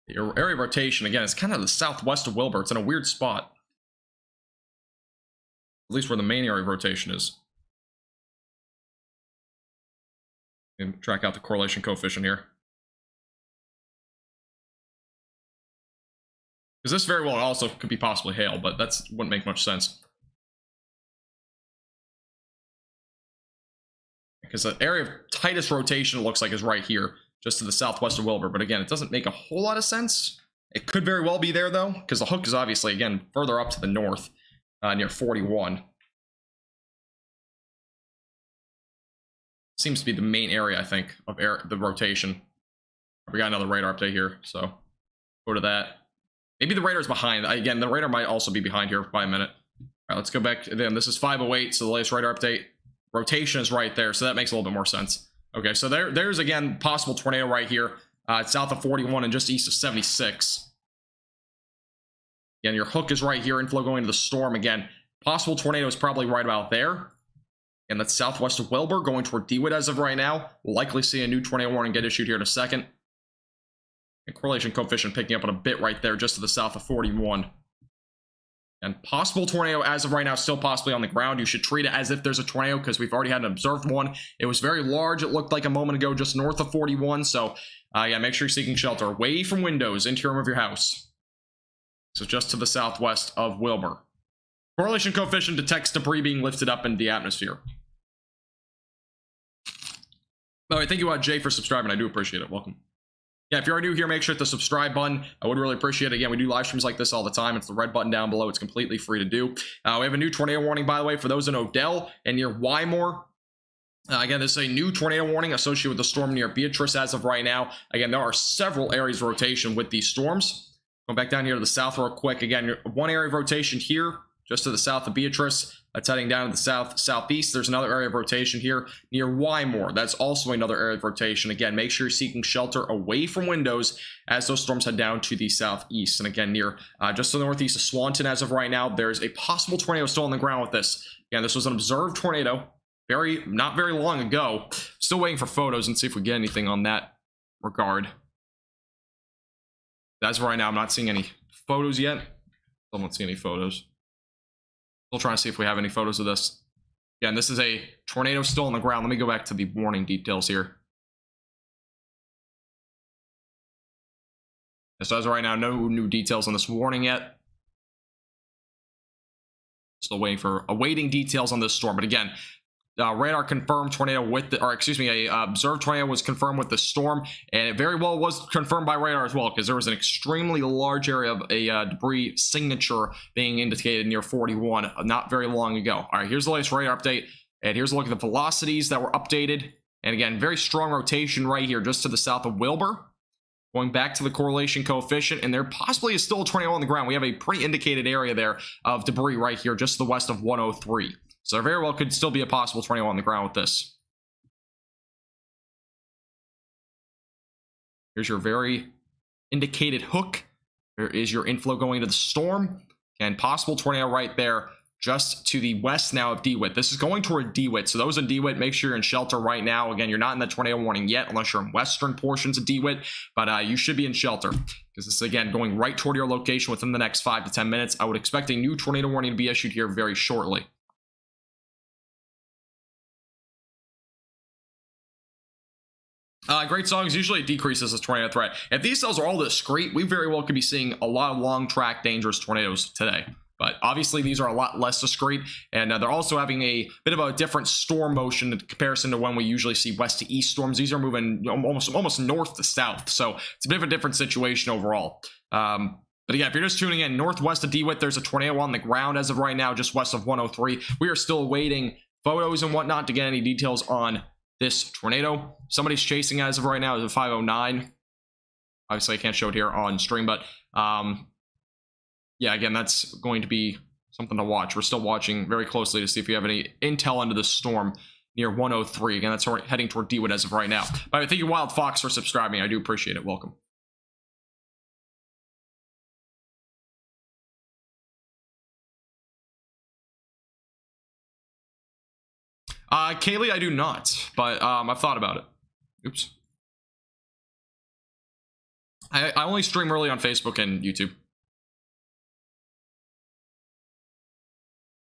Your area of rotation, again, is kind of the southwest of Wilbur. It's in a weird spot. At least where the main area of rotation is. And track out the correlation coefficient here. Because this very well also could be possibly hail, but that wouldn't make much sense. Because the area of tightest rotation, it looks like, is right here, just to the southwest of Wilbur. But again, it doesn't make a whole lot of sense. It could very well be there, though, because the hook is obviously, again, further up to the north, near 41. Seems to be the main area, I think, of the rotation. We got another radar update here, so go to that. Maybe the radar's behind. Again, the radar might also be behind here by a minute. All right, let's go back. Then this is 508, so the latest radar update. Rotation is right there, so that makes a little bit more sense. Okay, so there's, again, possible tornado right here. South of 41 and just east of 76. Again, your hook is right here. Inflow going to the storm. Again, possible tornado is probably right about there. And that's southwest of Wilbur, going toward DeWitt as of right now. We'll likely see a new tornado warning get issued here in a second. And correlation coefficient picking up on a bit right there, just to the south of 41. And possible tornado as of right now, still possibly on the ground. You should treat it as if there's a tornado because we've already had an observed one. It was very large. It looked like a moment ago just north of 41. So yeah, make sure you're seeking shelter away from windows, interior of your house. So just to the southwest of Wilbur. Correlation coefficient detects debris being lifted up into the atmosphere. All right, thank you, Jay, for subscribing. I do appreciate it. Welcome. Yeah, if you're new here, make sure to hit the subscribe button. I would really appreciate it. Again, we do live streams like this all the time. It's the red button down below. It's completely free to do. We have a new tornado warning, by the way, for those in Odell and near Wymore. Again, this is a new tornado warning associated with the storm near Beatrice as of right now. Again, there are several areas of rotation with these storms. Going back down here to the south real quick. Again, one area of rotation here, just to the south of Beatrice. That's heading down to the southeast. There's another area of rotation here near Wymore. That's also another area of rotation. Again, make sure you're seeking shelter away from windows as those storms head down to the southeast. And again, near just to the northeast of Swanton as of right now, there's a possible tornado still on the ground with this. Again, this was an observed tornado not very long ago. Still waiting for photos and see if we get anything on that regard. As of right now, I'm not seeing any photos yet. Still don't see any photos. Still trying to see if we have any photos of this. Again, this is a tornado still on the ground. Let me go back to the warning details here. So as of right now, no new details on this warning yet. Still awaiting details on this storm. But again, radar confirmed tornado with the, or excuse me, a observed tornado was confirmed with the storm, and it very well was confirmed by radar as well, because there was an extremely large area of a debris signature being indicated near 41 not very long ago. All right, here's the latest radar update, and here's a look at the velocities that were updated. And again, very strong rotation right here just to the south of Wilbur. Going back to the correlation coefficient, and there possibly is still a tornado on the ground. We have a pretty indicated area there of debris right here just to the west of 103. So there very well could still be a possible tornado on the ground with this. Here's your very indicated hook. There is your inflow going to the storm. And possible tornado right there just to the west now of DeWitt. This is going toward DeWitt. So those in DeWitt, make sure you're in shelter right now. Again, you're not in the tornado warning yet unless you're in western portions of DeWitt. But you should be in shelter, because this is, again, going right toward your location within the next 5 to 10 minutes. I would expect a new tornado warning to be issued here very shortly. Great songs usually decreases the tornado threat. If these cells are all discrete, we very well could be seeing a lot of long track dangerous tornadoes today. But obviously these are a lot less discreet, and they're also having a bit of a different storm motion in comparison to when we usually see west to east storms. These are moving almost north to south, so it's a bit of a different situation overall. But again, if you're just tuning in, northwest of DeWitt, there's a tornado on the ground as of right now, just west of 103. We are still awaiting photos and whatnot to get any details on this tornado. Somebody's chasing as of right now is a 509. Obviously I can't show it here on stream, but yeah, again, that's going to be something to watch. We're still watching very closely to see if you have any intel into the storm near 103. Again, that's heading toward DeWitt as of right now. By the way, thank you, Wild Fox, for subscribing. I do appreciate it. Welcome. Kaylee, I do not, but I've thought about it. Oops. I only stream early on Facebook and YouTube.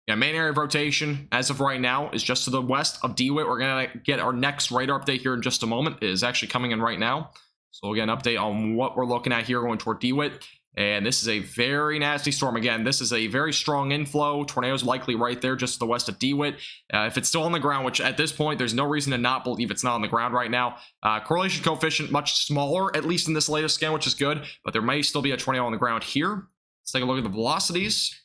Yeah, main area of rotation as of right now is just to the west of DeWitt. We're gonna get our next radar update here in just a moment. It is actually coming in right now, so we'll get an update on what we're looking at here going toward DeWitt. And this is a very nasty storm. Again, this is a very strong inflow. Tornadoes likely right there just to the west of DeWitt. If it's still on the ground, which at this point, there's no reason to not believe it's not on the ground right now. Correlation coefficient much smaller, at least in this latest scan, which is good. But there may still be a tornado on the ground here. Let's take a look at the velocities.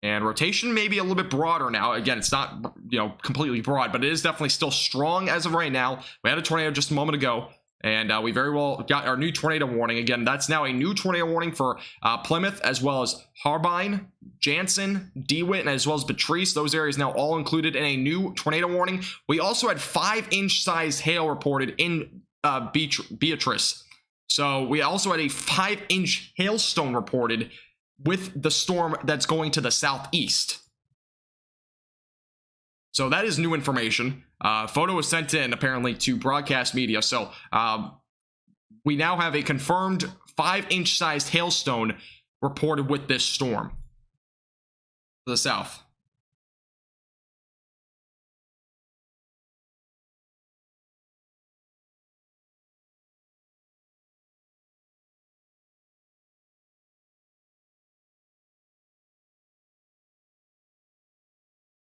And rotation may be a little bit broader now. Again, it's not, completely broad, but it is definitely still strong as of right now. We had a tornado just a moment ago. And we very well got our new tornado warning. Again, that's now a new tornado warning for Plymouth, as well as Harbine, Jansen, DeWitt, and as well as Beatrice. Those areas now all included in a new tornado warning. We also had 5-inch sized hail reported in Beatrice. So we also had a 5-inch hailstone reported with the storm that's going to the southeast. So that is new information. Photo was sent in apparently to broadcast media. So we now have a confirmed 5-inch sized hailstone reported with this storm to the south.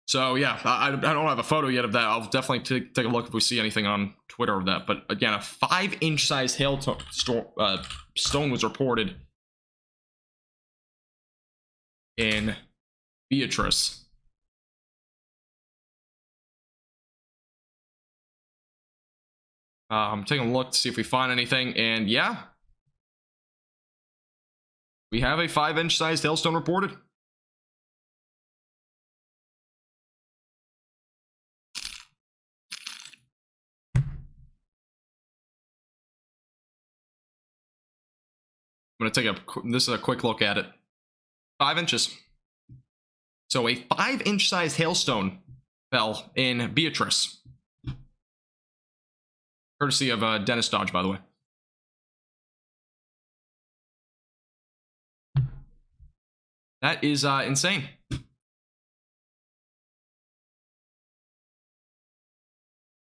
So yeah, I don't have a photo yet of that. I'll definitely take a look if we see anything on Twitter of that. But again, a 5-inch size stone was reported in Beatrice. I'm taking a look to see if we find anything, and yeah, we have a 5-inch sized hailstone reported. I'm going to take this is a quick look at it. 5 inches. So a 5-inch sized hailstone fell in Beatrice. Courtesy of Dennis Dodge, by the way. That is insane.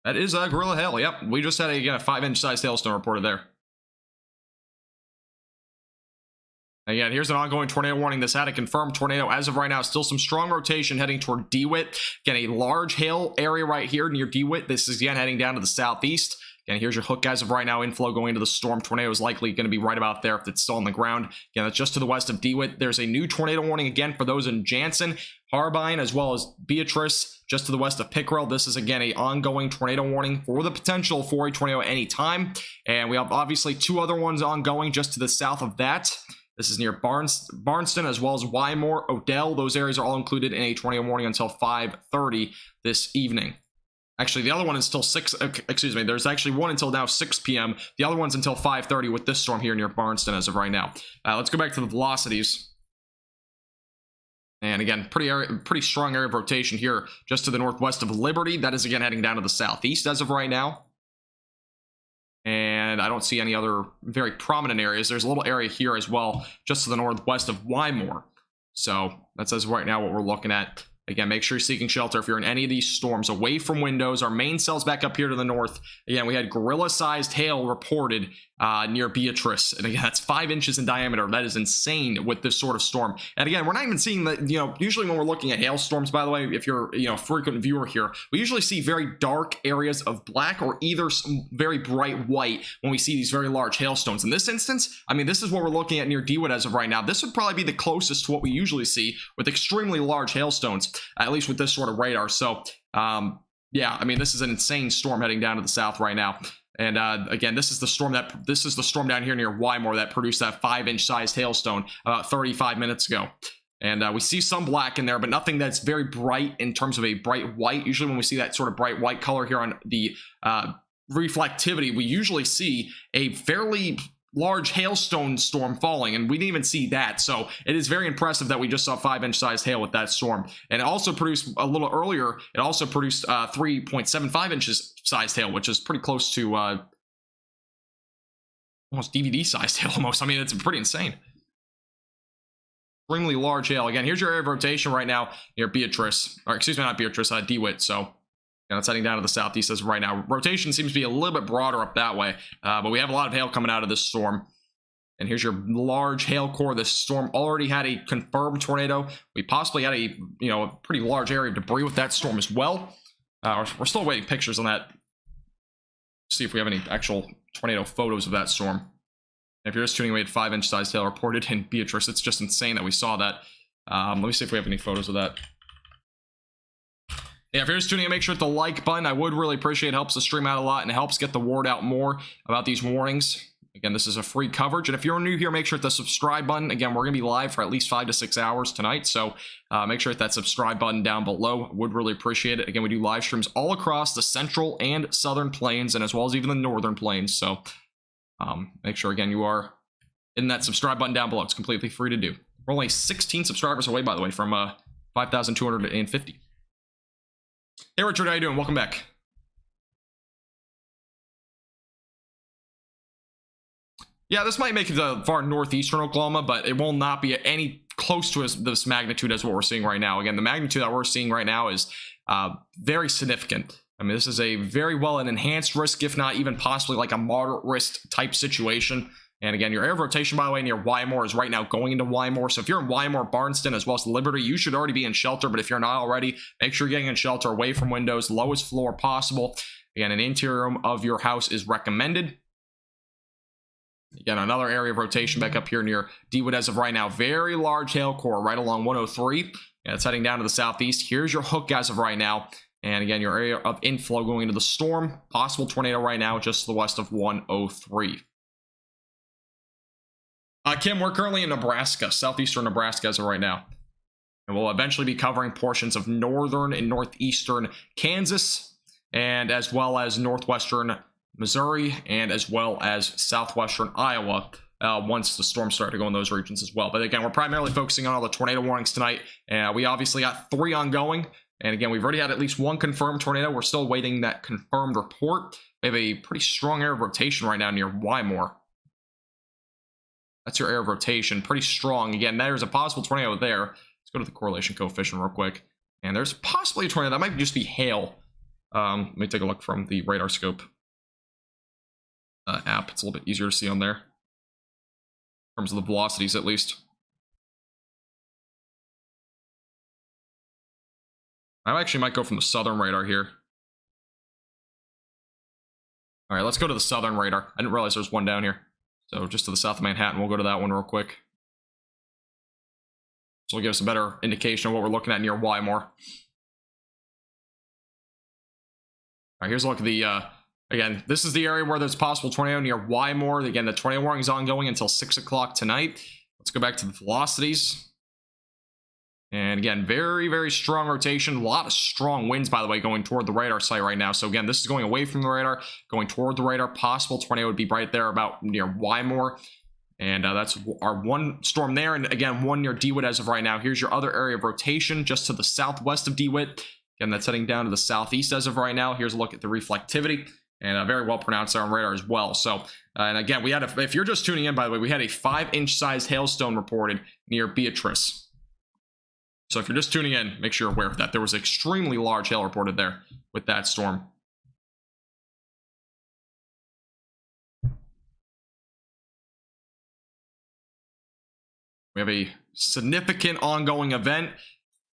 That is Gorilla Hail. Yep, we just had again a 5-inch sized hailstone reported there. Again, here's an ongoing tornado warning. This had a confirmed tornado as of right now. Still some strong rotation heading toward DeWitt. Again, a large hail area right here near DeWitt. This is again heading down to the southeast. Again, here's your hook as of right now. Inflow going into the storm. Tornado is likely going to be right about there if it's still on the ground. Again, that's just to the west of DeWitt. There's a new tornado warning again for those in Jansen, Harbine, as well as Beatrice, just to the west of Pickrell. This is again a ongoing tornado warning for the potential for a tornado at any time. And we have obviously 2 other ones ongoing just to the south of that. This is near Barnston, as well as Wymore, Odell. Those areas are all included in a tornado warning until 5:30 this evening. Actually, the other one is until 6, excuse me, there's actually one until now 6 p.m. The other one's until 5:30 with this storm here near Barnston as of right now. Let's go back to the velocities. And again, pretty strong area of rotation here just to the northwest of Liberty. That is again heading down to the southeast as of right now. And I don't see any other very prominent areas. There's a little area here as well, just to the northwest of Wymore. So that's as of right now what we're looking at. Again, make sure you're seeking shelter if you're in any of these storms, away from windows. Our main cell's back up here to the north. Again, we had gorilla-sized hail reported near Beatrice. And again, that's 5 inches in diameter. That is insane with this sort of storm. And again, we're not even seeing the, usually when we're looking at hailstorms, by the way, if you're, a frequent viewer here, we usually see very dark areas of black or either very bright white when we see these very large hailstones. In this instance, I mean, this is what we're looking at near DeWitt as of right now. This would probably be the closest to what we usually see with extremely large hailstones, at least with this sort of radar. So, yeah, I mean, this is an insane storm heading down to the south right now. And again, this is the storm down here near Wymore that produced that 5-inch sized hailstone about 35 minutes ago. And we see some black in there, but nothing that's very bright in terms of a bright white. Usually when we see that sort of bright white color here on the reflectivity, we usually see a fairly large hailstone storm falling, and we didn't even see that. So it is very impressive that we just saw 5-inch sized hail with that storm. And it also produced a little earlier, it also produced 3.75 inches sized hail, which is pretty close to almost DVD sized hail almost. I mean, it's pretty insane. Extremely large hail. Again, here's your area of rotation right now near Beatrice, or excuse me, not Beatrice, DeWitt. So yeah, it's heading down to the southeast as right now. Rotation seems to be a little bit broader up that way, but we have a lot of hail coming out of this storm. And here's your large hail core. This storm already had a confirmed tornado. We possibly had a pretty large area of debris with that storm as well. We're still waiting pictures on that. See if we have any actual tornado photos of that storm. And if you're just tuning in, we had 5-inch sized hail reported in Beatrice. It's just insane that we saw that. Let me see if we have any photos of that. Yeah, if you're just tuning in, make sure to hit the like button. I would really appreciate it. It helps the stream out a lot and it helps get the word out more about these warnings. Again, this is a free coverage. And if you're new here, make sure to hit the subscribe button. Again, we're going to be live for at least 5 to 6 hours tonight. So make sure to hit that subscribe button down below. Would really appreciate it. Again, we do live streams all across the central and southern plains, and as well as even the northern plains. So make sure, again, you are in that subscribe button down below. It's completely free to do. We're only 16 subscribers away, by the way, from 5,250. Hey Richard, how you doing? Welcome back. Yeah, this might make it to far northeastern Oklahoma, but it will not be any close to this magnitude as what we're seeing right now. Again, the magnitude that we're seeing right now is very significant. I mean, this is a very well an enhanced risk, if not even possibly like a moderate risk type situation. And again, your area of rotation, by the way, near Wymore is right now going into Wymore. So if you're in Wymore, Barnston, as well as Liberty, you should already be in shelter. But if you're not already, make sure you're getting in shelter away from windows, lowest floor possible. Again, an interior room of your house is recommended. Again, another area of rotation back up here near Dewood as of right now. Very large hail core right along 103. And it's heading down to the southeast. Here's your hook as of right now. And again, your area of inflow going into the storm. Possible tornado right now just to the west of 103. Kim, we're currently in Nebraska, southeastern Nebraska as of right now. And we'll eventually be covering portions of northern and northeastern Kansas, and as well as northwestern Missouri, and as well as southwestern Iowa, once the storms start to go in those regions as well. But again, we're primarily focusing on all the tornado warnings tonight. We obviously got 3 ongoing. And again, we've already had at least 1 confirmed tornado. We're still waiting that confirmed report. We have a pretty strong area of rotation right now near Wymore. That's your area of rotation, pretty strong. Again, there's a possible tornado there. Let's go to the correlation coefficient real quick. And there's possibly a tornado. That might just be hail. Let me take a look from the radar scope app. It's a little bit easier to see on there, in terms of the velocities at least. I actually might go from the southern radar here. All right, let's go to the southern radar. I didn't realize there was one down here. So just to the south of Manhattan, we'll go to that one real quick. So it'll give us a better indication of what we're looking at near Wymore. All right, here's a look at the, again, this is the area where there's possible tornado near Wymore. Again, the tornado warning is ongoing until 6 o'clock tonight. Let's go back to the velocities. And again, very, very strong rotation. A lot of strong winds, by the way, going toward the radar site right now. So again, this is going away from the radar, going toward the radar. Possible tornado would be right there about near Wymore. And that's our 1 storm there. And again, 1 near DeWitt as of right now. Here's your other area of rotation just to the southwest of DeWitt. Again, that's heading down to the southeast as of right now. Here's a look at the reflectivity. And very well pronounced there on radar as well. So, and again, we had, if you're just tuning in, by the way, we had a 5-inch sized hailstone reported near Beatrice. So if you're just tuning in, make sure you're aware of that. There was extremely large hail reported there with that storm. We have a significant ongoing event.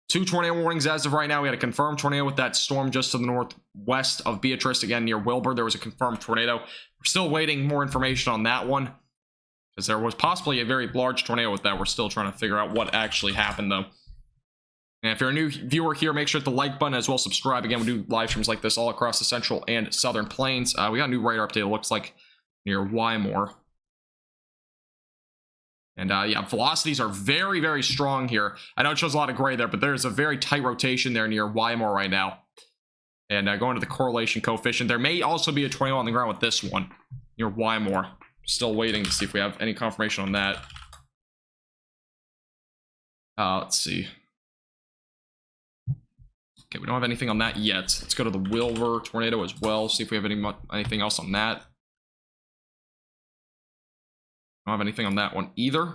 2 tornado warnings as of right now. We had a confirmed tornado with that storm just to the northwest of Beatrice, again near Wilbur. There was a confirmed tornado. We're still waiting more information on that one, because there was possibly a very large tornado with that. We're still trying to figure out what actually happened though. And if you're a new viewer here, make sure to hit the like button, as well as subscribe. Again, we do live streams like this all across the central and southern plains. We got a new radar update, it looks like, near Wymore. And yeah, velocities are very, very strong here. I know it shows a lot of gray there, but there's a very tight rotation there near Wymore right now. And going to the correlation coefficient, there may also be a tornado on the ground with this one near Wymore. Still waiting to see if we have any confirmation on that. Let's see. Okay, we don't have anything on that yet. Let's go to the Wilbur tornado as well, see if we have anything else on that. Don't have anything on that one either.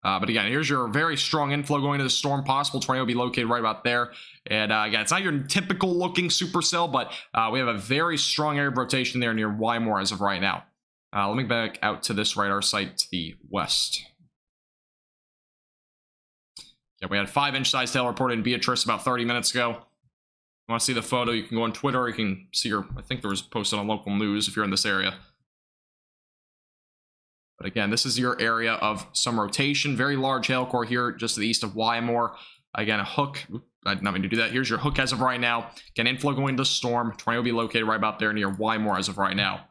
But again, here's your very strong inflow going into the storm. Possible tornado will be located right about there. And again, it's not your typical looking supercell, but we have a very strong area of rotation there near Wymore as of right now. Let me back out to this radar site to the west. Yeah, we had 5-inch sized hail reported in Beatrice about 30 minutes ago. If you want to see the photo, you can go on Twitter. You can see her. I think there was posted on local news if you're in this area. But again, this is your area of some rotation. Very large hail core here just to the east of Wymore. Again, a hook. I did not mean to do that. Here's your hook as of right now. Again, inflow going into the storm. Tornado will be located right about there near Wymore as of right now.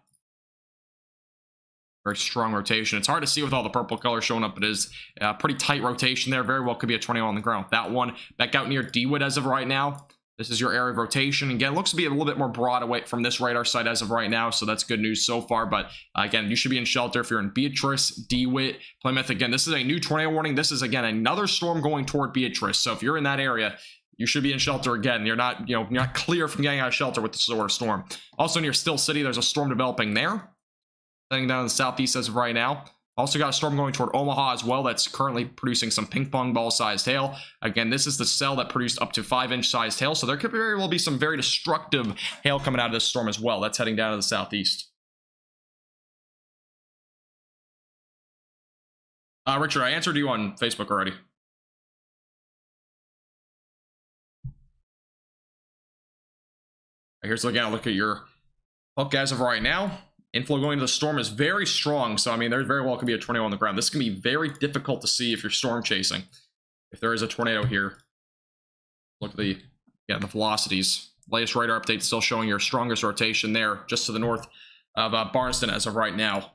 Very strong rotation. It's hard to see with all the purple color showing up. It is pretty tight rotation there. Very well could be a tornado on the ground. That one back out near DeWitt as of right now. This is your area of rotation. Again, it looks to be a little bit more broad away from this radar site as of right now, so that's good news so far. But again, you should be in shelter if you're in Beatrice, DeWitt, Plymouth. Again, this is a new tornado warning. This is, again, another storm going toward Beatrice. So if you're in that area, you should be in shelter again. You're not, you're not clear from getting out of shelter with this sort of storm. Also near Still City, there's a storm developing there. heading down to the southeast as of right now. Also got a storm going toward Omaha as well. That's currently producing some ping pong ball sized hail. Again, this is the cell that produced up to 5-inch sized hail. So there could very well be some very destructive hail coming out of this storm as well. That's heading down to the southeast. Richard, I answered you on Facebook already. Here's again a look at your hook as of right now. Inflow going to the storm is very strong, so I mean there very well could be a tornado on the ground. This can be very difficult to see if you're storm chasing. If there is a tornado here, look at the velocities. Latest radar update still showing your strongest rotation there, just to the north of Barneston as of right now.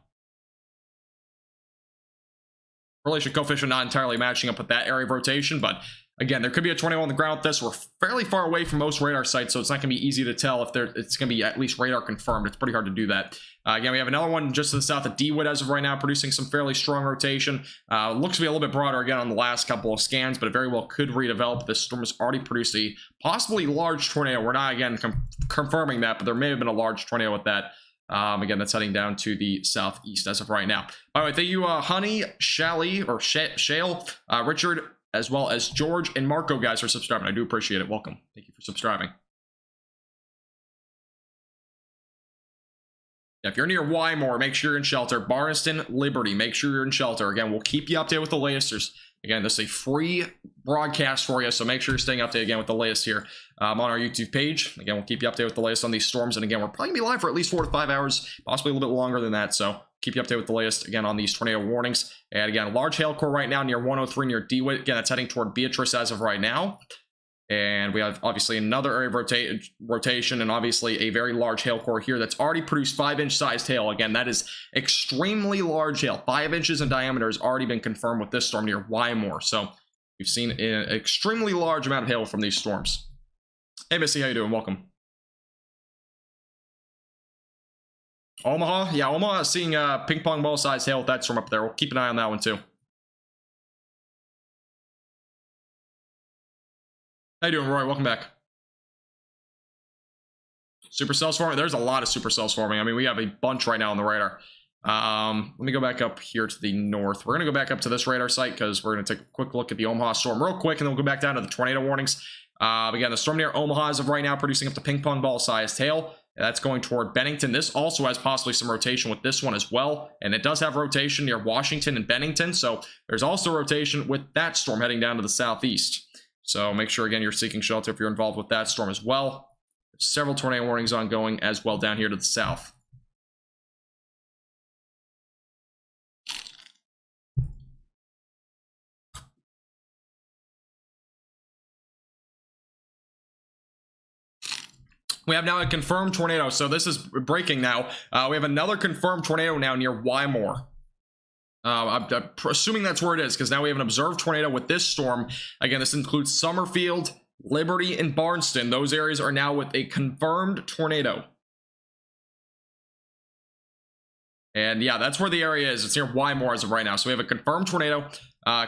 Correlation coefficient not entirely matching up with that area of rotation, but again, there could be a tornado on the ground with this. We're fairly far away from most radar sites, so it's not going to be easy to tell if it's going to be at least radar confirmed. It's pretty hard to do that. Again, we have another one just to the south of DeWitt as of right now, producing some fairly strong rotation. Looks to be a little bit broader again on the last couple of scans, but it very well could redevelop. This storm has already produced a possibly large tornado. We're not, again, confirming that, but there may have been a large tornado with that. Again, that's heading down to the southeast as of right now. By the way, thank you, Honey, Shally, or Shale, Richard, as well as George and Marco, guys, for subscribing. I do appreciate it. Welcome. Thank you for subscribing. Yeah, if you're near Wymore, make sure you're in shelter. Barneston, Liberty, make sure you're in shelter. Again, we'll keep you updated with the latest. Again, this is a free broadcast for you, so make sure you're staying updated again with the latest here on our YouTube page. Again, we'll keep you updated with the latest on these storms, and again, we're probably going to be live for at least 4 to 5 hours, possibly a little bit longer than that, so keep you updated with the latest, again, on these tornado warnings. And again, a large hail core right now near 103 near DeWitt. Again, that's heading toward Beatrice as of right now. And we have obviously another area of rotation and obviously a very large hail core here that's already produced 5-inch sized hail. Again, that is extremely large hail. 5 inches in diameter has already been confirmed with this storm near Wymore. So we've seen an extremely large amount of hail from these storms. Hey, Missy, how you doing? Welcome. Omaha? Yeah, Omaha is seeing ping pong ball sized hail with that storm up there. We'll keep an eye on that one too. How you doing, Roy? Welcome back. Supercells forming. There's a lot of supercells forming. I mean, we have a bunch right now on the radar. Let me go back up here to the north. We're going to go back up to this radar site because we're going to take a quick look at the Omaha storm real quick, and then we'll go back down to the tornado warnings. Again, the storm near Omaha is of right now producing up to ping pong ball sized hail. That's going toward Bennington. This also has possibly some rotation with this one as well. And it does have rotation near Washington and Bennington. So there's also rotation with that storm heading down to the southeast. So make sure, again, you're seeking shelter if you're involved with that storm as well. There's several tornado warnings ongoing as well down here to the south. We have now a confirmed tornado. So this is breaking now. We have another confirmed tornado now near Wymore. I'm assuming that's where it is because now we have an observed tornado with this storm. Again, this includes Summerfield, Liberty, and Barneston. Those areas are now with a confirmed tornado. And yeah, that's where the area is. It's near Wymore as of right now. So we have a confirmed tornado.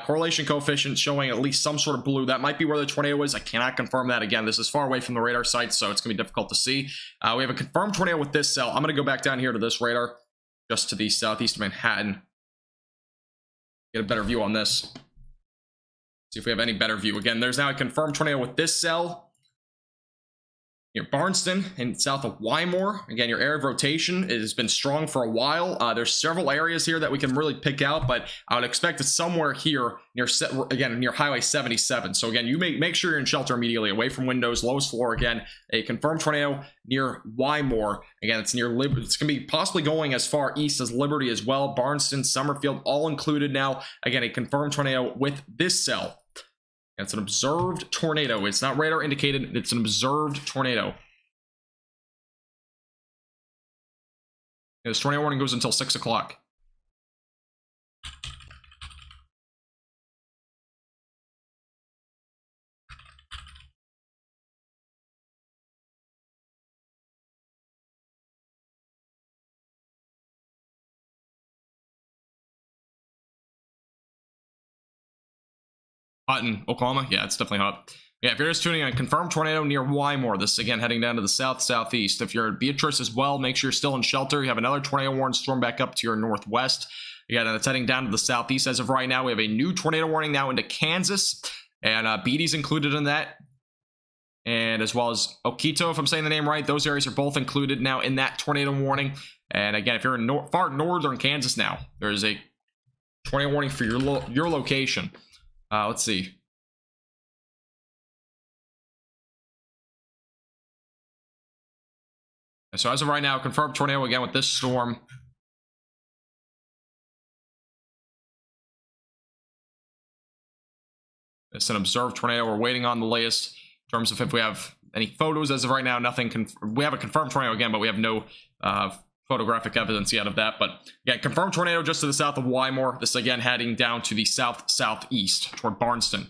Correlation coefficient showing at least some sort of blue. That might be where the tornado is. I cannot confirm that. Again, this is far away from the radar site, so it's going to be difficult to see. We have a confirmed tornado with this cell. I'm going to go back down here to this radar, just to the southeast of Manhattan. Get a better view on this. See if we have any better view. Again, there's now a confirmed tornado with this cell near Barneston and south of Wymore. Again, your area of rotation has been strong for a while. There's several areas here that we can really pick out, but I would expect it's somewhere here near, again, near Highway 77. So again, you make sure you're in shelter immediately, away from windows, lowest floor. Again, a confirmed tornado near Wymore. Again, it's near Liberty. It's going to be possibly going as far east as Liberty as well. Barneston, Summerfield, all included now. Again, a confirmed tornado with this cell. It's an observed tornado. It's not radar indicated. It's an observed tornado. And this tornado warning goes until 6 o'clock. Hot in Oklahoma? Yeah, it's definitely hot. Yeah, if you're just tuning in, confirmed tornado near Wymore. This is again heading down to the southeast. If you're at Beatrice as well, make sure you're still in shelter. You have another tornado warning storm back up to your northwest. Again, and it's heading down to the southeast as of right now. We have a new tornado warning now into Kansas, and Beatty's included in that, and as well as Oquito, if I'm saying the name right. Those areas are both included now in that tornado warning. And again, if you're in far northern Kansas now, there's a tornado warning for your location. Let's see. So as of right now, confirmed tornado again with this storm. It's an observed tornado. We're waiting on the latest in terms of if we have any photos. As of right now, nothing. We have a confirmed tornado again, but we have no photographic evidence yet of that. But again, confirmed tornado just to the south of Wymore. This again heading down to the southeast toward Barnston.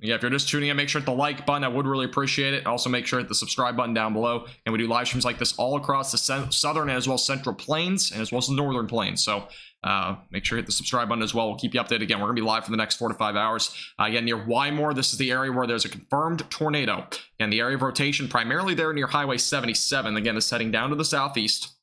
Yeah, if you're just tuning in, make sure to hit the like button. I would really appreciate it. Also, make sure to hit the subscribe button down below. And we do live streams like this all across the southern and as well as central plains and as well as the northern plains. So make sure to hit the subscribe button as well. We'll keep you updated. Again, we're going to be live for the next 4 to 5 hours. Again, near Wymore, this is the area where there's a confirmed tornado. And the area of rotation primarily there near Highway 77. Again, it's heading down to the southeast.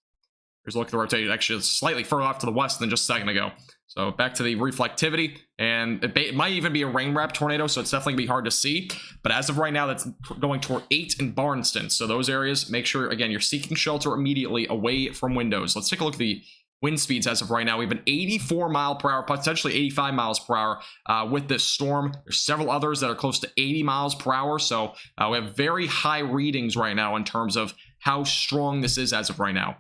Here's a look at the rotation. Actually, it's slightly further off to the west than just a second ago. So back to the reflectivity, and it might even be a rain wrap tornado, so it's definitely going to be hard to see. But as of right now, that's going toward 8 in Barnston. So those areas, make sure, again, you're seeking shelter immediately away from windows. Let's take a look at the wind speeds as of right now. We have an 84 mile per hour, potentially 85 miles per hour with this storm. There's several others that are close to 80 miles per hour. So we have very high readings right now in terms of how strong this is as of right now.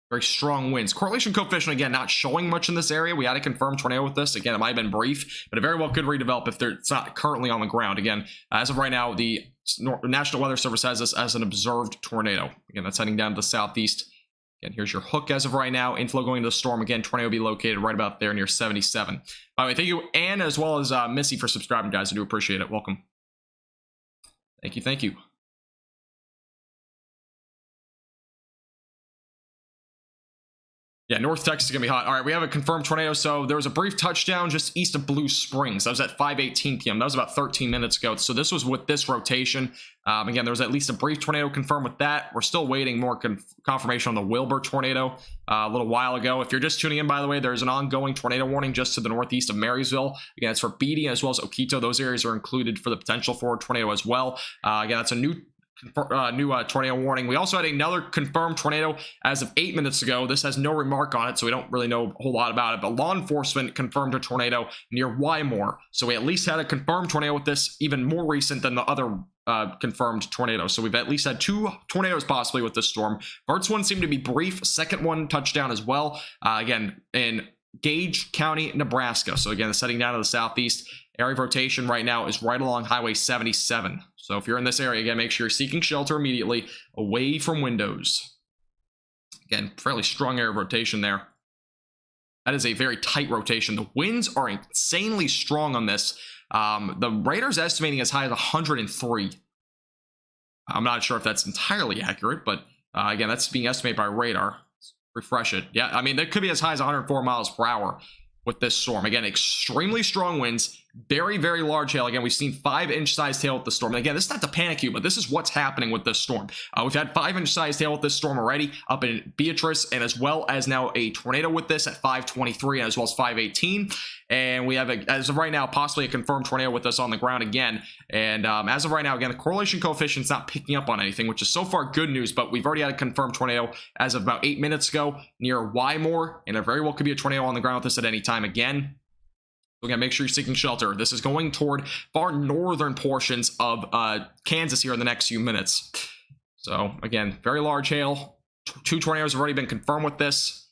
Very strong winds. Correlation coefficient, again, not showing much in this area. We had a confirmed tornado with this. Again, it might have been brief, but it very well could redevelop if it's not currently on the ground. Again, as of right now, the National Weather Service has this as an observed tornado. Again, that's heading down to the southeast. Again, here's your hook as of right now. Inflow going to the storm. Again, tornado will be located right about there near 77. By the way, thank you, Anne, as well as Missy, for subscribing, guys. I do appreciate it. Welcome. Thank you. Thank you. Yeah, North Texas is going to be hot. All right, we have a confirmed tornado. So there was a brief touchdown just east of Blue Springs. That was at 5:18 p.m. That was about 13 minutes ago. So this was with this rotation. Again, there was at least a brief tornado confirmed with that. We're still waiting more confirmation on the Wilbur tornado a little while ago. If you're just tuning in, by the way, there's an ongoing tornado warning just to the northeast of Marysville. Again, it's for Beatty as well as Oquito. Those areas are included for the potential for a tornado as well. Again, that's a new tornado warning. We also had another confirmed tornado as of 8 minutes ago. This has no remark on it, so we don't really know a whole lot about it, but law enforcement confirmed a tornado near Wymore. So we at least had a confirmed tornado with this, even more recent than the other confirmed tornado. So we've at least had 2 tornadoes possibly with this storm. First one seemed to be brief. Second one touchdown as well. Again, in Gage County, Nebraska. So again, it's heading down to the southeast. Area of rotation right now is right along Highway 77. So if you're in this area, again, make sure you're seeking shelter immediately away from windows. Again, fairly strong area of rotation there. That is a very tight rotation. The winds are insanely strong on this. The radar's estimating as high as 103. I'm not sure if that's entirely accurate, but again, that's being estimated by radar. Let's refresh it. Yeah, I mean, that could be as high as 104 miles per hour with this storm. Again, extremely strong winds. Very, very large hail. Again, we've seen 5-inch sized hail with the storm. And again, this is not to panic you, but this is what's happening with this storm. We've had 5-inch sized hail with this storm already up in Beatrice, and as well as now a tornado with this at 5:23 and as well as 5:18. And we have, as of right now, possibly a confirmed tornado with us on the ground again. And as of right now, again, the correlation coefficient is not picking up on anything, which is so far good news. But we've already had a confirmed tornado as of about 8 minutes ago near Wymore, and it very well could be a tornado on the ground with us at any time again. So again, make sure you're seeking shelter. This is going toward far northern portions of Kansas here in the next few minutes. So again, very large hail. 2 tornadoes have already been confirmed with this.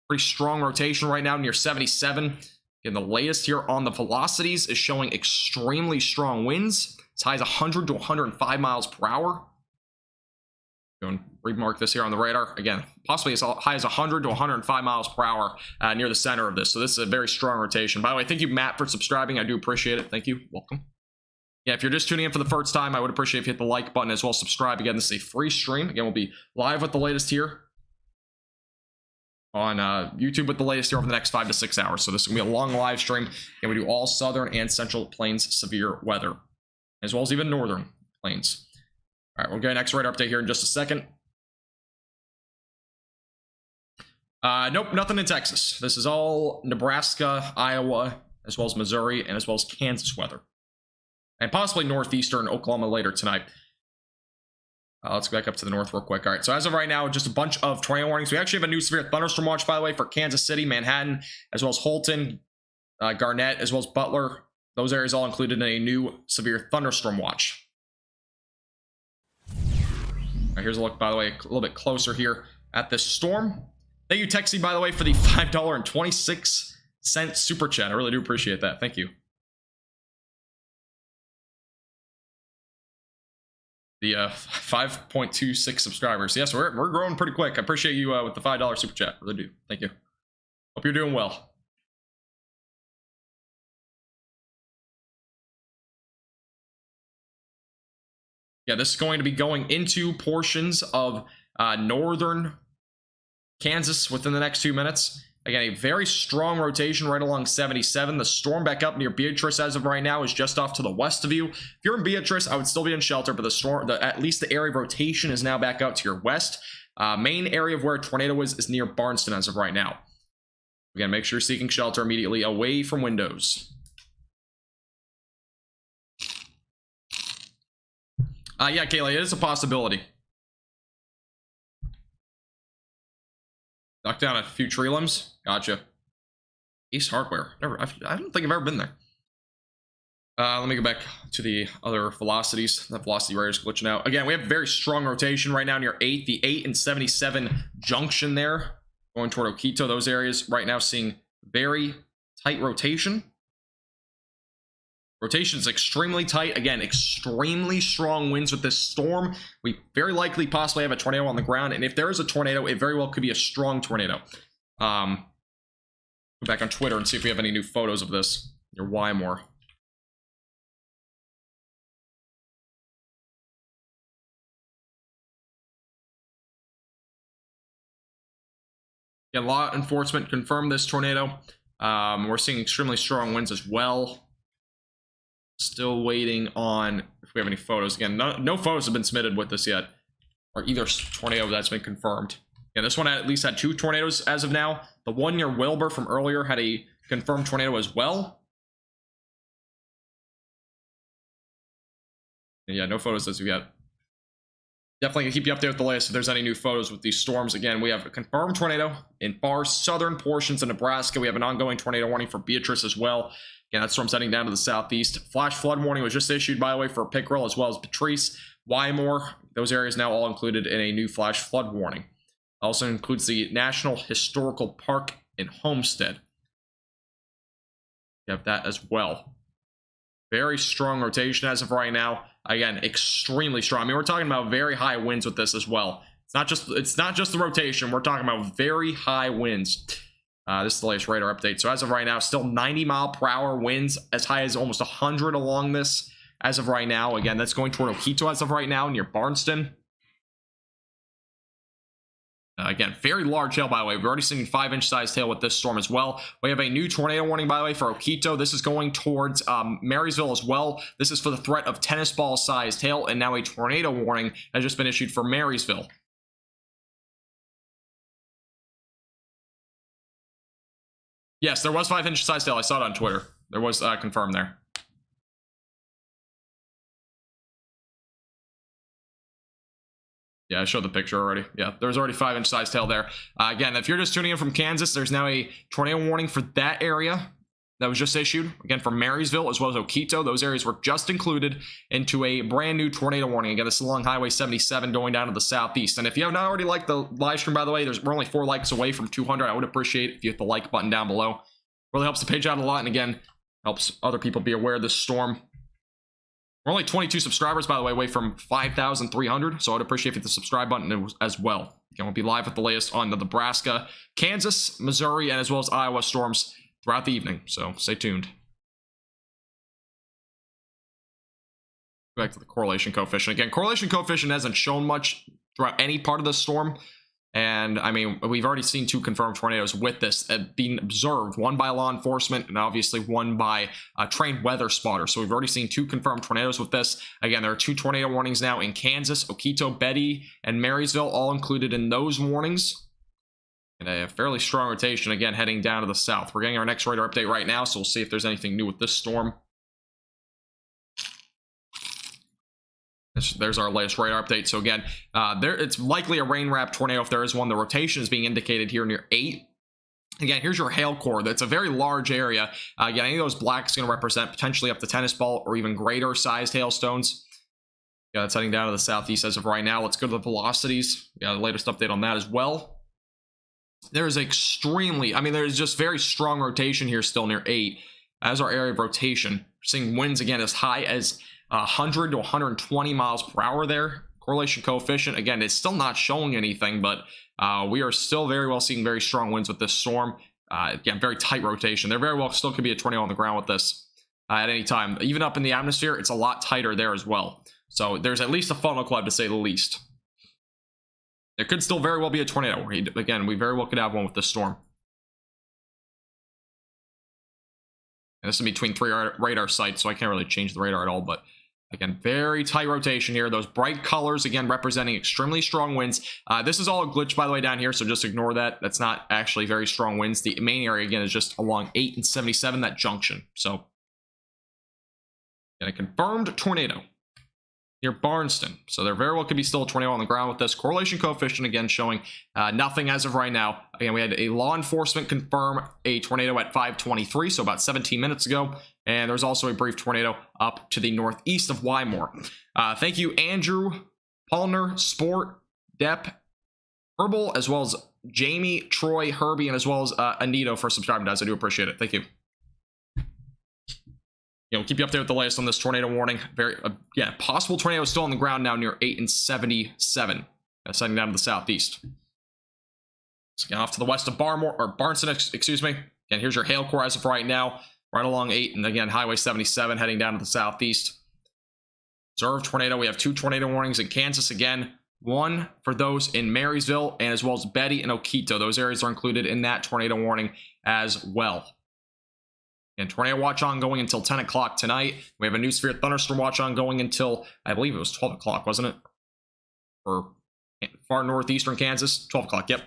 Pretty strong rotation right now near 77. Again, the latest here on the velocities is showing extremely strong winds, as high as 100 to 105 miles per hour. Go and remark this here on the radar. Again, possibly as high as 100 to 105 miles per hour near the center of this. So this is a very strong rotation. By the way, thank you, Matt, for subscribing. I do appreciate it. Thank you. Welcome. Yeah, if you're just tuning in for the first time, I would appreciate if you hit the like button as well as subscribe. Again, this is a free stream. Again, we'll be live with the latest here on YouTube with the latest here over the next 5 to 6 hours. So this is going to be a long live stream, and we do all southern and central plains severe weather, as well as even northern plains. All right, we'll get an X-ray update here in just a second. Nope, nothing in Texas. This is all Nebraska, Iowa, as well as Missouri, and as well as Kansas weather. And possibly northeastern Oklahoma later tonight. Let's go back up to the north real quick. All right, so as of right now, just a bunch of tornado warnings. We actually have a new severe thunderstorm watch, by the way, for Kansas City, Manhattan, as well as Holton, Garnett, as well as Butler. Those areas all included in a new severe thunderstorm watch. All right, here's a look, by the way, a little bit closer here at this storm. Thank you, Texie, by the way, for the $5.26 super chat. I really do appreciate that. Thank you. The 5.26 subscribers. Yes, we're growing pretty quick. I appreciate you with the $5 super chat. Really do. Thank you. Hope you're doing well. Yeah, this is going to be going into portions of northern Kansas within the next 2 minutes. Again, a very strong rotation right along 77. The storm back up near Beatrice as of right now is just off to the west of you. If you're in Beatrice, I would still be in shelter, but the storm, at least the area of rotation is now back out to your west. Main area of where a tornado is near Barnston as of right now. Again, make sure you're seeking shelter immediately away from windows. Yeah, Kayla, it is a possibility. Knock down a few tree limbs. Gotcha. Ace Hardware. I don't think I've ever been there. Let me go back to the other velocities. The velocity radar is glitching out. Again, we have very strong rotation right now near 8. The 8 and 77 junction there. Going toward Oquito. Those areas right now seeing very tight rotation. Rotation is extremely tight. Again, extremely strong winds with this storm. We very likely possibly have a tornado on the ground. And if there is a tornado, it very well could be a strong tornado. Go back on Twitter and see if we have any new photos of this. Near Wymore. Yeah, law enforcement confirmed this tornado. We're seeing extremely strong winds as well. Still waiting on if we have any photos. Again, no photos have been submitted with this yet, or either tornado that's been confirmed. Yeah, this one at least had 2 tornadoes as of now. The one near Wilbur from earlier had a confirmed tornado as well. And yeah, no photos as of yet. Definitely keep you updated with the latest if there's any new photos with these storms. Again, we have a confirmed tornado in far southern portions of Nebraska. We have an ongoing tornado warning for Beatrice as well. Again, that storm's heading down to the southeast. Flash flood warning was just issued, by the way, for Pickerel as well as Patrice, Wymore. Those areas now all included in a new flash flood warning. Also includes the National Historical Park in Homestead. You have that as well. Very strong rotation as of right now. Again, extremely strong. I mean, we're talking about very high winds with this as well. It's not just the rotation. We're talking about very high winds. This is the latest radar update. So as of right now, still 90-mile-per-hour winds, as high as almost 100 along this as of right now. Again, that's going toward Oquito as of right now, near Barnston. Again, very large hail, by the way. We're already seeing 5-inch sized hail with this storm as well. We have a new tornado warning, by the way, for Oquito. This is going towards Marysville as well. This is for the threat of tennis ball sized hail, and now a tornado warning has just been issued for Marysville. Yes, there was 5-inch sized hail. I saw it on Twitter. There was confirmed there. Yeah, I showed the picture already. Yeah, there's already 5-inch sized hail there. Again, if you're just tuning in from Kansas, there's now a tornado warning for that area that was just issued. Again, for Marysville as well as Oquito. Those areas were just included into a brand new tornado warning. Again, this is along Highway 77 going down to the southeast. And if you have not already liked the live stream, by the way, we're only 4 likes away from 200. I would appreciate it if you hit the like button down below. Really helps the page out a lot. And again, helps other people be aware of this storm. We're only 22 subscribers, by the way, away from 5,300, so I'd appreciate if the subscribe button as well. Again, we'll be live with the latest on the Nebraska, Kansas, Missouri, and as well as Iowa storms throughout the evening, so stay tuned. Back to the correlation coefficient. Again, correlation coefficient hasn't shown much throughout any part of the storm. And I mean, we've already seen 2 confirmed tornadoes with this being observed, one by law enforcement and obviously one by a trained weather spotter. So we've already seen 2 confirmed tornadoes with this. Again, there are 2 tornado warnings now in Kansas, Oquito, Betty, and Marysville, all included in those warnings. And a fairly strong rotation, again, heading down to the south. We're getting our next radar update right now, so we'll see if there's anything new with this storm. There's our latest radar update. So again, it's likely a rain-wrapped tornado if there is one. The rotation is being indicated here near 8. Again, here's your hail core. That's a very large area. Again, any of those blacks going to represent potentially up to tennis ball or even greater sized hailstones. Yeah, that's heading down to the southeast as of right now. Let's go to the velocities. Yeah, the latest update on that as well. There's extremely, I mean, there's just very strong rotation here still near 8. As our area of rotation, we're seeing winds again as high as 100 to 120 miles per hour there. Correlation coefficient, again, it's still not showing anything, but we are still very well seeing very strong winds with this storm. Again, very tight rotation. There very well still could be a tornado on the ground with this at any time. Even up in the atmosphere, it's a lot tighter there as well. So there's at least a funnel cloud to say the least. There could still very well be a tornado. Again, we very well could have one with this storm. And this is between 3 radar sites, so I can't really change the radar at all, but again, very tight rotation here. Those bright colors, again, representing extremely strong winds. This is all a glitch, by the way, down here, so just ignore that. That's not actually very strong winds. The main area, again, is just along 8 and 77, that junction. So, and a confirmed tornado near Barnston. So there very well could be still a tornado on the ground with this. Correlation coefficient, again, showing nothing as of right now. Again, we had a law enforcement confirm a tornado at 5:23, so about 17 minutes ago. And there's also a brief tornado up to the northeast of Wymore. Thank you, Andrew, Paulner, Sport, Depp, Herbal, as well as Jamie, Troy, Herbie, and as well as Anito for subscribing to us. I do appreciate it. Thank you. We'll keep you updated with the latest on this tornado warning. Very, yeah, possible tornado still on the ground now near 8 and 77. Heading down to the southeast. So again, off to the west of Barnston, excuse me. Again, here's your hail core as of right now. Right along 8, and again, Highway 77 heading down to the southeast. Observed tornado. We have 2 tornado warnings in Kansas again. 1 for those in Marysville, and as well as Betty and Oquito. Those areas are included in that tornado warning as well. And tornado watch ongoing until 10 o'clock tonight. We have a new severe thunderstorm watch ongoing until, I believe it was 12 o'clock, wasn't it? Or far northeastern Kansas. 12 o'clock, yep.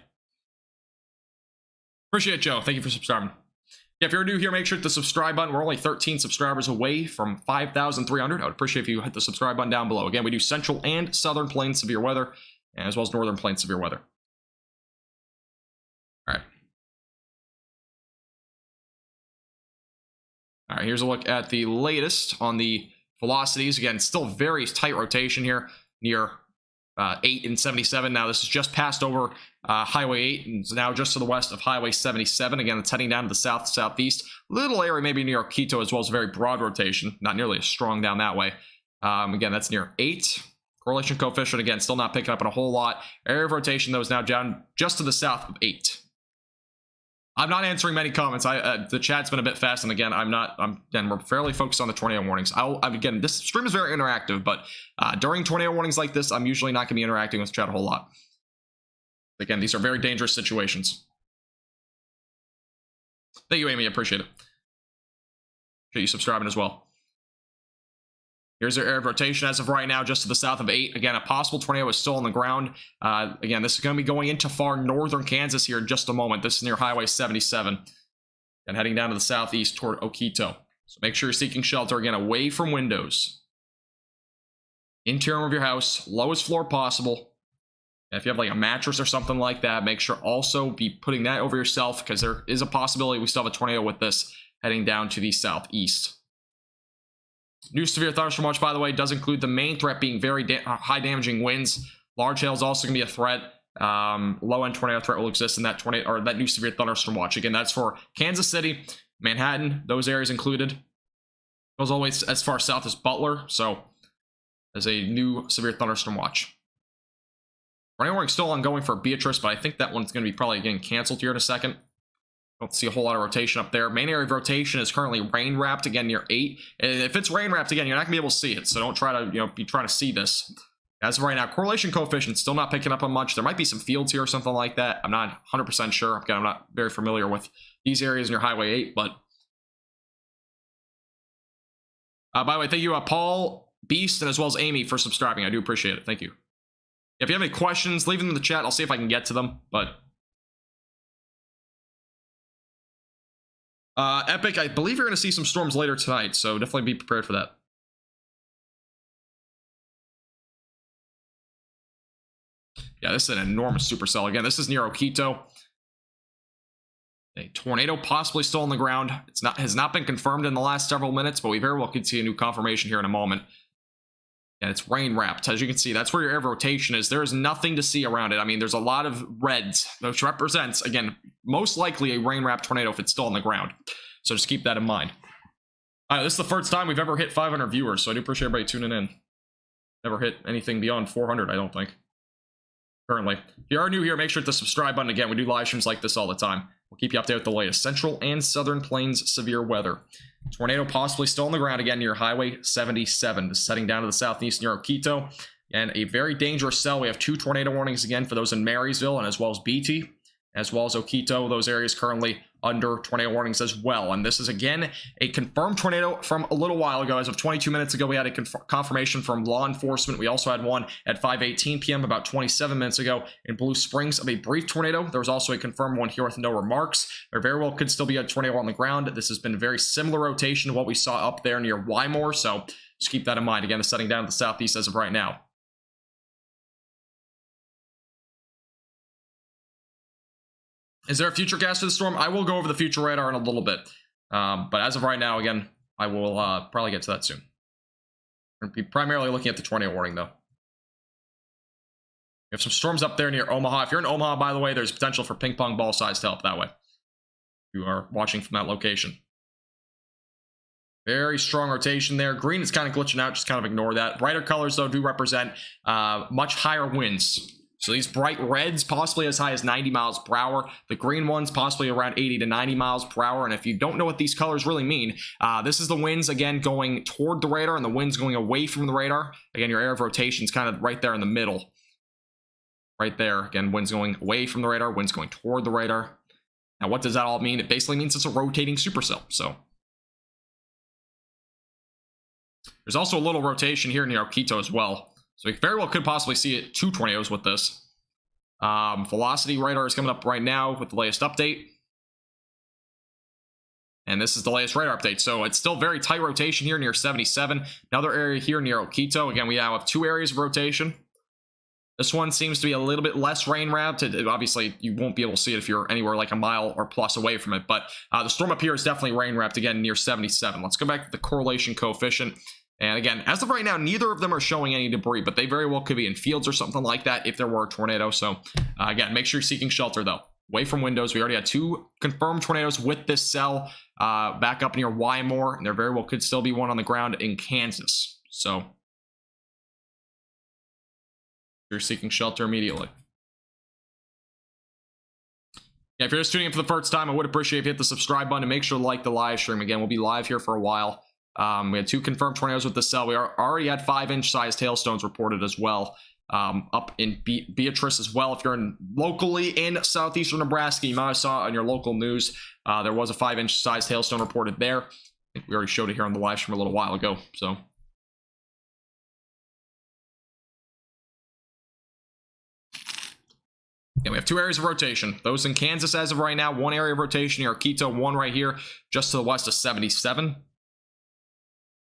Appreciate it, Joe. Thank you for subscribing. Yeah, if you're new here, make sure to hit the subscribe button. We're only 13 subscribers away from 5,300. I would appreciate if you hit the subscribe button down below. Again, we do central and southern plains severe weather, as well as northern plains severe weather. All right, here's a look at the latest on the velocities. Again, still very tight rotation here near 8 and 77. Now, this is just passed over Highway 8 and is now just to the west of Highway 77. Again, it's heading down to the southeast. Little area maybe near Quito as well as a very broad rotation. Not nearly as strong down that way. Again, that's near 8. Correlation coefficient, again, still not picking up in a whole lot. Area of rotation, though, is now down just to the south of 8. I'm not answering many comments. The chat's been a bit fast, and again, we're fairly focused on the tornado warnings. Again, this stream is very interactive, but during tornado warnings like this, I'm usually not going to be interacting with chat a whole lot. Again, these are very dangerous situations. Thank you, Amy. I appreciate it. Appreciate you subscribing as well. Here's our area of rotation as of right now, just to the south of 8. Again, a possible tornado is still on the ground. Again, this is going to be going into far northern Kansas here in just a moment. This is near Highway 77. And heading down to the southeast toward Oquito. So make sure you're seeking shelter, again, away from windows. Interior of your house, lowest floor possible. And if you have like a mattress or something like that, make sure also be putting that over yourself, because there is a possibility we still have a tornado with this heading down to the southeast. New severe thunderstorm watch, by the way, does include the main threat being very high damaging winds. Large hail is also going to be a threat. Low-end tornado threat will exist in that tornado or that new severe thunderstorm watch. Again, that's for Kansas City, Manhattan, those areas included. Goes all the way as far south as Butler, so there's a new severe thunderstorm watch. Tornado warning still ongoing for Beatrice, but I think that one's going to be probably getting canceled here in a second. Don't see a whole lot of rotation up there. Main area of rotation is currently rain wrapped again near 8. And if it's rain wrapped again, you're not gonna be able to see it. So don't try to, be trying to see this. As of right now, correlation coefficient still not picking up on much. There might be some fields here or something like that. I'm not 100% sure. Again, I'm not very familiar with these areas near Highway 8, but by the way, thank you, Paul, Beast, and as well as Amy for subscribing. I do appreciate it. Thank you. If you have any questions, leave them in the chat. I'll see if I can get to them, but Epic, I believe you're going to see some storms later tonight, so definitely be prepared for that. Yeah, this is an enormous supercell. Again, this is near Okito. A tornado possibly still on the ground. Has not been confirmed in the last several minutes, but we very well could see a new confirmation here in a moment. And it's rain wrapped. As you can see, that's where your air of rotation is. There is nothing to see around it. I mean, there's a lot of reds, which represents, again, most likely a rain wrapped tornado if it's still on the ground. So just keep that in mind. This is the first time we've ever hit 500 viewers, so I do appreciate everybody tuning in. Never hit anything beyond 400, I don't think. Currently. If you are new here, make sure to hit the subscribe button. Again, we do live streams like this all the time. We'll keep you updated with the latest Central and Southern Plains severe weather. Tornado possibly still on the ground again near Highway 77. This is heading down to the southeast near Okito. And a very dangerous cell. We have 2 tornado warnings again for those in Marysville and as well as BT, as well as Okito. Those areas currently under tornado warnings as well. And this is again a confirmed tornado from a little while ago. As of 22 minutes ago, we had a confirmation from law enforcement. We also had one at 5:18 p.m. about 27 minutes ago in Blue Springs of a brief tornado. There was also a confirmed one here with no remarks. There very well could still be a tornado on the ground. This has been a very similar rotation to what we saw up there near Wymore, so just keep that in mind. Again, it's setting down to the southeast as of right now. Is there a future cast for the storm? I will go over the future radar in a little bit. But as of right now, again, I will probably get to that soon. We're going to be primarily looking at the tornado warning, though. We have some storms up there near Omaha. If you're in Omaha, by the way, there's potential for ping pong ball size to help that way. You are watching from that location. Very strong rotation there. Green is kind of glitching out. Just kind of ignore that. Brighter colors, though, do represent much higher winds. So these bright reds possibly as high as 90 miles per hour. The green ones possibly around 80 to 90 miles per hour. And if you don't know what these colors really mean, this is the winds, again, going toward the radar and the winds going away from the radar. Again, your area of rotation is kind of right there in the middle. Right there. Again, winds going away from the radar, winds going toward the radar. Now, what does that all mean? It basically means it's a rotating supercell. So there's also a little rotation here near Okito as well. So we very well could possibly see 2 tornadoes with this. Velocity radar is coming up right now with the latest update. And this is the latest radar update. So it's still very tight rotation here near 77. Another area here near Okito. Again, we now have 2 areas of rotation. This one seems to be a little bit less rain wrapped. Obviously, you won't be able to see it if you're anywhere like a mile or plus away from it. But the storm up here is definitely rain wrapped again near 77. Let's go back to the correlation coefficient. And again, as of right now, neither of them are showing any debris, but they very well could be in fields or something like that if there were a tornado. So again, make sure you're seeking shelter though. Away from windows. We already had 2 confirmed tornadoes with this cell back up near Wymore, and there very well could still be one on the ground in Kansas. So you're seeking shelter immediately. Yeah, if you're just tuning in for the first time, I would appreciate if you hit the subscribe button and make sure to like the live stream. Again, we'll be live here for a while. We had 2 confirmed tornadoes with the cell. We already had 5-inch sized hailstones reported as well. Up in Beatrice as well. If you're locally in southeastern Nebraska, you might have saw on your local news, there was a 5-inch sized hailstone reported there. I think we already showed it here on the live stream a little while ago. So yeah, we have 2 areas of rotation. Those in Kansas as of right now, 1 area of rotation near Okito, 1 right here just to the west of 77.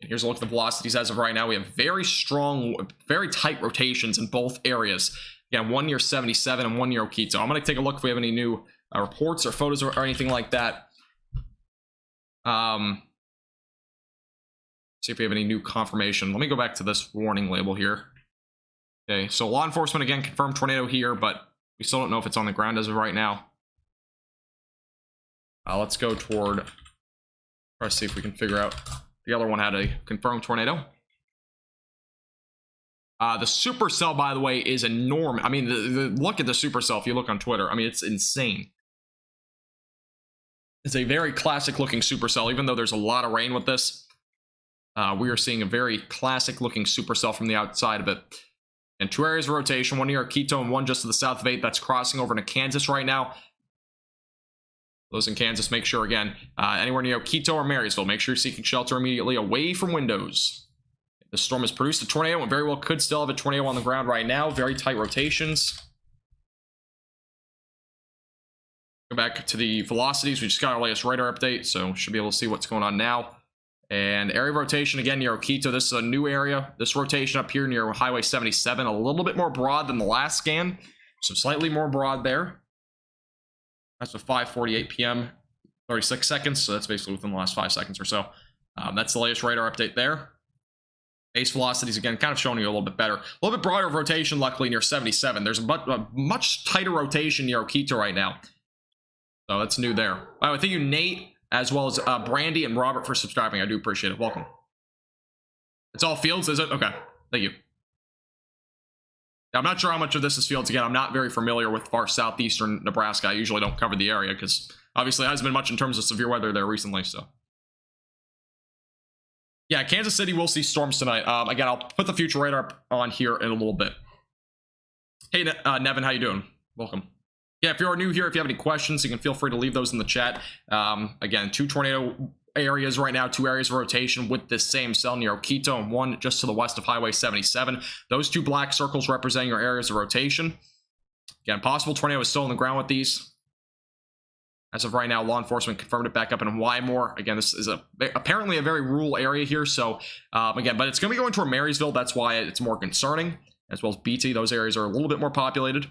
And here's a look at the velocities as of right now. We have very strong, very tight rotations in both areas. Again, 1 near 77 and 1 near Okito. I'm going to take a look if we have any new reports or photos or anything like that. See if we have any new confirmation. Let me go back to this warning label here. Okay, so law enforcement again confirmed tornado here, but we still don't know if it's on the ground as of right now. Let's go toward, try to see if we can figure out. The other one had a confirmed tornado. The supercell, by the way, is enormous. I mean, look at the supercell if you look on Twitter. I mean, it's insane. It's a very classic looking supercell, even though there's a lot of rain with this. We are seeing a very classic looking supercell from the outside of it. And 2 areas of rotation, 1 near Quito and 1 just to the south of 8. That's crossing over into Kansas right now. Those in Kansas, make sure, again, anywhere near Quito or Marysville, make sure you're seeking shelter immediately away from windows. The storm has produced a tornado and very well could still have a tornado on the ground right now. Very tight rotations. Go back to the velocities. We just got our latest radar update, so should be able to see what's going on now. And area of rotation, again, near Quito. This is a new area. This rotation up here near Highway 77, a little bit more broad than the last scan. So slightly more broad there. That's at 5:48 p.m., 36 seconds. So that's basically within the last 5 seconds or so. That's the latest radar update there. Base velocities, again, kind of showing you a little bit better. A little bit broader of rotation, luckily, near 77. There's a much tighter rotation near Quito right now. So that's new there. Thank you, Nate, as well as Brandy and Robert for subscribing. I do appreciate it. Welcome. It's all fields, is it? Okay. Thank you. Now, I'm not sure how much of this is fields. Again, I'm not very familiar with far southeastern Nebraska. I usually don't cover the area because obviously it hasn't been much in terms of severe weather there recently. So, yeah, Kansas City will see storms tonight. Again, I'll put the future radar on here in a little bit. Hey, Nevin, how you doing? Welcome. Yeah, if you're new here, if you have any questions, you can feel free to leave those in the chat. Again, 2 tornado areas right now, 2 areas of rotation with this same cell near Quito and 1 just to the west of Highway 77. Those 2 black circles representing your areas of rotation. Again, possible tornado is still on the ground with these. As of right now, law enforcement confirmed it back up in Wymore. Again, this is apparently a very rural area here. So, again, but it's going to be going toward Marysville. That's why it's more concerning, as well as BT. Those areas are a little bit more populated.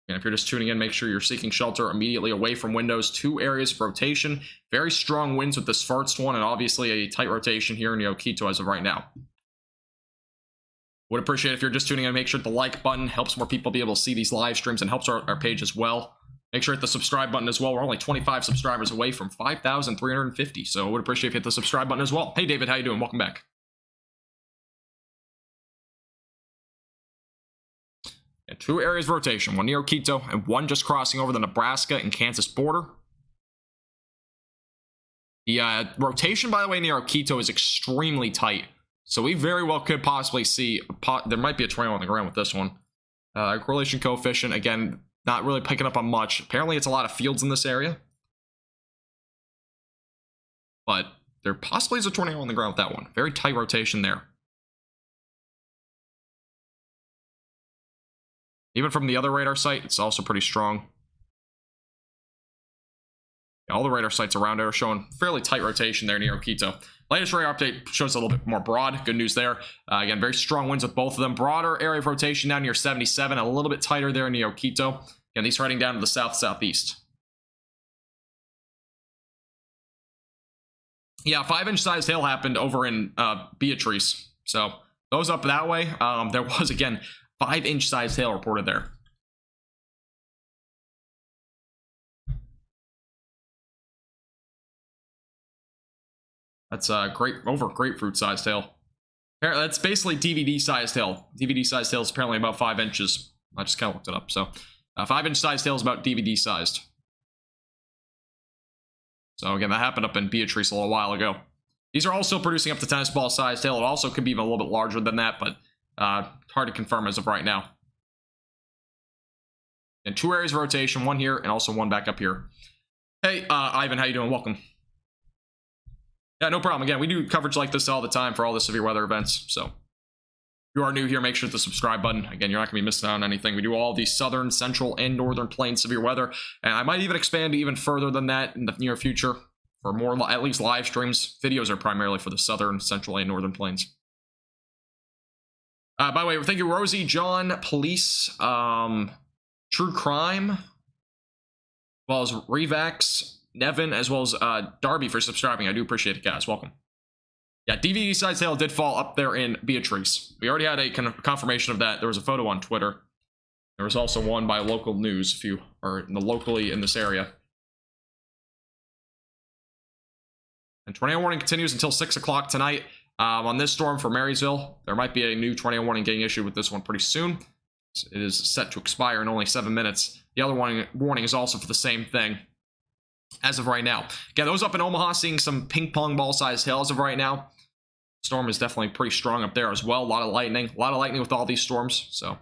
And if you're just tuning in, make sure you're seeking shelter immediately away from windows. 2 areas of rotation. Very strong winds with this first one, and obviously a tight rotation here in Quito as of right now. Would appreciate if you're just tuning in, make sure the like button helps more people be able to see these live streams and helps our page as well. Make sure to hit the subscribe button as well. We're only 25 subscribers away from 5,350, so would appreciate if you hit the subscribe button as well. Hey, David, how you doing? Welcome back. And 2 areas of rotation, 1 near Quito and 1 just crossing over the Nebraska and Kansas border. The rotation, by the way, near Quito is extremely tight. So we very well could possibly see, there might be a tornado on the ground with this one. Correlation coefficient, again, not really picking up on much. Apparently it's a lot of fields in this area. But there possibly is a tornado on the ground with that one. Very tight rotation there. Even from the other radar site, it's also pretty strong. Yeah, all the radar sites around it are showing fairly tight rotation there near Quito. Latest radar update shows a little bit more broad. Good news there. Again, very strong winds with both of them. Broader area of rotation down near 77, a little bit tighter there near Quito. Again, these are heading down to the south-southeast. Yeah, 5-inch sized hail happened over in Beatrice. So those up that way, there was, again, 5-inch sized hail reported there. That's grapefruit sized hail. That's basically DVD sized hail. DVD sized hail is apparently about 5 inches. I just kind of looked it up. So 5-inch sized hail is about DVD sized. So again, that happened up in Beatrice a little while ago. These are all still producing up to tennis ball sized hail. It also could be even a little bit larger than that, but hard to confirm as of right now. And 2 areas of rotation, 1 here and also 1 back up here. Hey, Ivan, how you doing? Welcome. Yeah, no problem. Again, we do coverage like this all the time for all the severe weather events. So if you are new here, make sure to hit the subscribe button. Again, you're not going to be missing out on anything. We do all the southern, central, and northern plains severe weather. And I might even expand even further than that in the near future for more, at least live streams. Videos are primarily for the southern, central, and northern plains. By the way, thank you, Rosie, John, Police, True Crime, as well as Revax, Nevin, as well as Darby for subscribing. I do appreciate it, guys. Welcome. Yeah, DVD size hail did fall up there in Beatrice. We already had a confirmation of that. There was a photo on Twitter. There was also one by local news if you are locally in this area. And tornado warning continues until 6 o'clock tonight. On this storm for Marysville, there might be a new tornado warning getting issued with this one pretty soon. It is set to expire in only 7 minutes. The other warning is also for the same thing as of right now. Again, those up in Omaha seeing some ping pong ball sized hail as of right now. Storm is definitely pretty strong up there as well. A lot of lightning with all these storms. So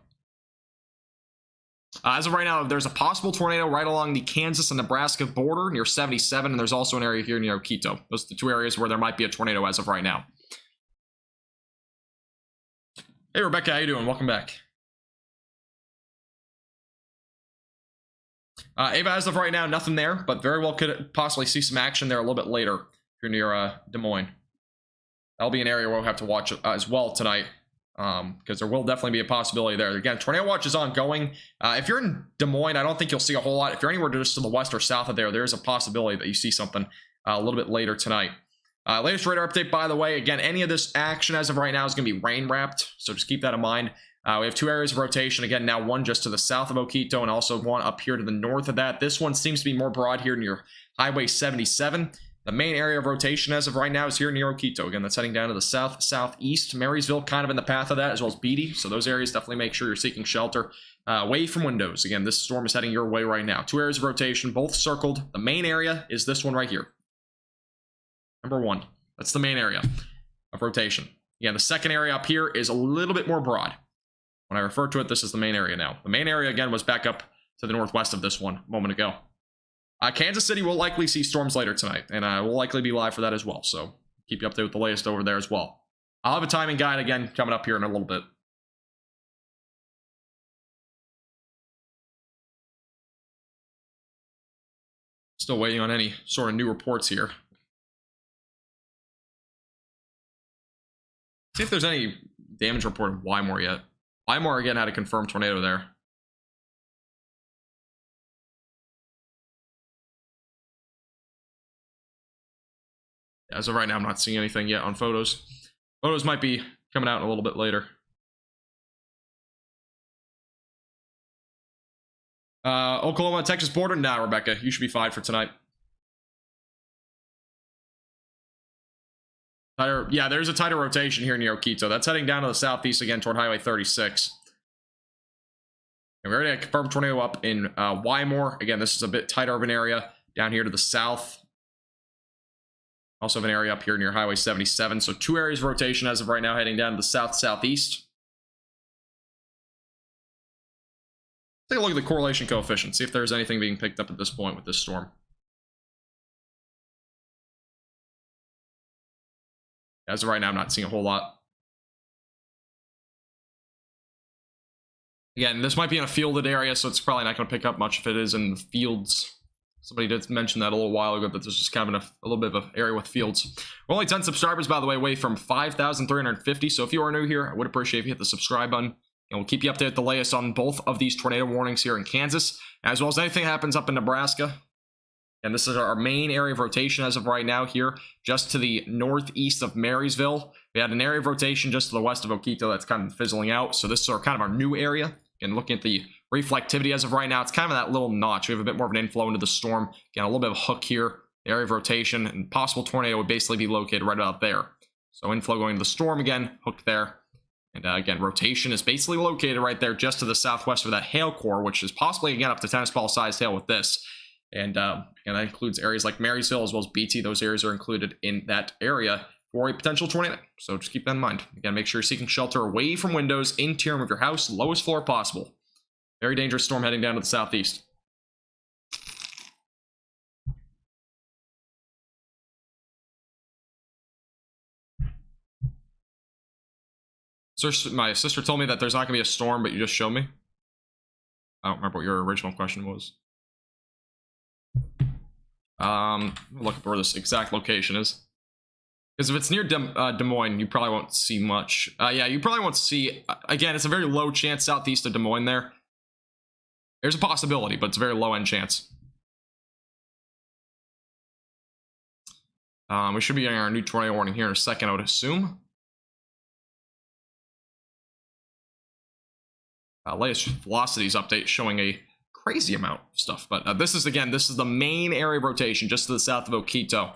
as of right now, there's a possible tornado right along the Kansas and Nebraska border near 77, and there's also an area here near Quito. Those are the two areas where there might be a tornado as of right now. Hey Rebecca, how you doing? Welcome back. Ava, as of right now, nothing there, but very well could possibly see some action there a little bit later if you're near Des Moines. That'll be an area where we'll have to watch as well tonight, because there will definitely be a possibility there. Again, tornado watch is ongoing. If you're in Des Moines, I don't think you'll see a whole lot. If you're anywhere just to the west or south of there's a possibility that you see something a little bit later tonight. Latest radar update, by the way, again, any of this action as of right now is going to be rain wrapped, so just keep that in mind. We have two areas of rotation, again, now one just to the south of Oquito and also one up here to the north of that. This one seems to be more broad here near Highway 77. The main area of rotation as of right now is here near Oquito. Again, that's heading down to the southeast. Marysville kind of in the path of that, as well as Beatty. So those areas, definitely make sure you're seeking shelter away from windows. Again, this storm is heading your way right now. Two areas of rotation, both circled. The main area is this one right here. Number one. That's the main area of rotation. Again, the second area up here is a little bit more broad. When I refer to it, this is the main area now. The main area, again, was back up to the northwest of this one a moment ago. Kansas City will likely see storms later tonight, and I will likely be live for that as well, so keep you updated with the latest over there as well. I'll have a timing guide, again, coming up here in a little bit. Still waiting on any sort of new reports here. See if there's any damage report of Wymore yet. Wymore, again, had a confirmed tornado there. As of right now, I'm not seeing anything yet on photos. Photos might be coming out a little bit later. Oklahoma, Texas border? Nah, Rebecca, you should be fine for tonight. Yeah, there's a tighter rotation here near Oquito. That's heading down to the southeast again toward Highway 36. And we already had a confirmed tornado up in Wymore. Again, this is a bit tighter of an area down here to the south. Also have an area up here near Highway 77. So two areas of rotation as of right now heading down to the southeast. Take a look at the correlation coefficient. See if there's anything being picked up at this point with this storm. As of right now, I'm not seeing a whole lot. Again, this might be in a fielded area, so it's probably not going to pick up much if it is in the fields. Somebody did mention that a little while ago, that this is kind of a little bit of an area with fields. We're only 10 subscribers, by the way, away from 5,350. So if you are new here, I would appreciate if you hit the subscribe button. And we'll keep you updated with the latest on both of these tornado warnings here in Kansas, as well as anything that happens up in Nebraska. And this is our main area of rotation as of right now here, just to the northeast of Marysville. We had an area of rotation just to the west of Oquito that's kind of fizzling out. So this is kind of our new area. And looking at the reflectivity as of right now, it's kind of that little notch. We have a bit more of an inflow into the storm. Again, a little bit of a hook here, the area of rotation, and possible tornado would basically be located right about there. So inflow going to the storm again, hook there. And again, rotation is basically located right there just to the southwest of that hail core, which is possibly, again, up to tennis ball sized hail with this. And that includes areas like Marysville as well as BT. Those areas are included in that area for a potential tornado. So just keep that in mind. Again, make sure you're seeking shelter away from windows, interior of your house, lowest floor possible. Very dangerous storm heading down to the southeast. My sister told me that there's not going to be a storm, but you just showed me. I don't remember what your original question was. Look up where this exact location is. Because if it's near Des Moines, you probably won't see much. Yeah, you probably won't see... Again, it's a very low chance southeast of Des Moines there. There's a possibility, but it's a very low-end chance. We should be getting our new tornado warning here in a second, I would assume. Latest velocities update showing a crazy amount of stuff. But this is the main area of rotation just to the south of Oquito.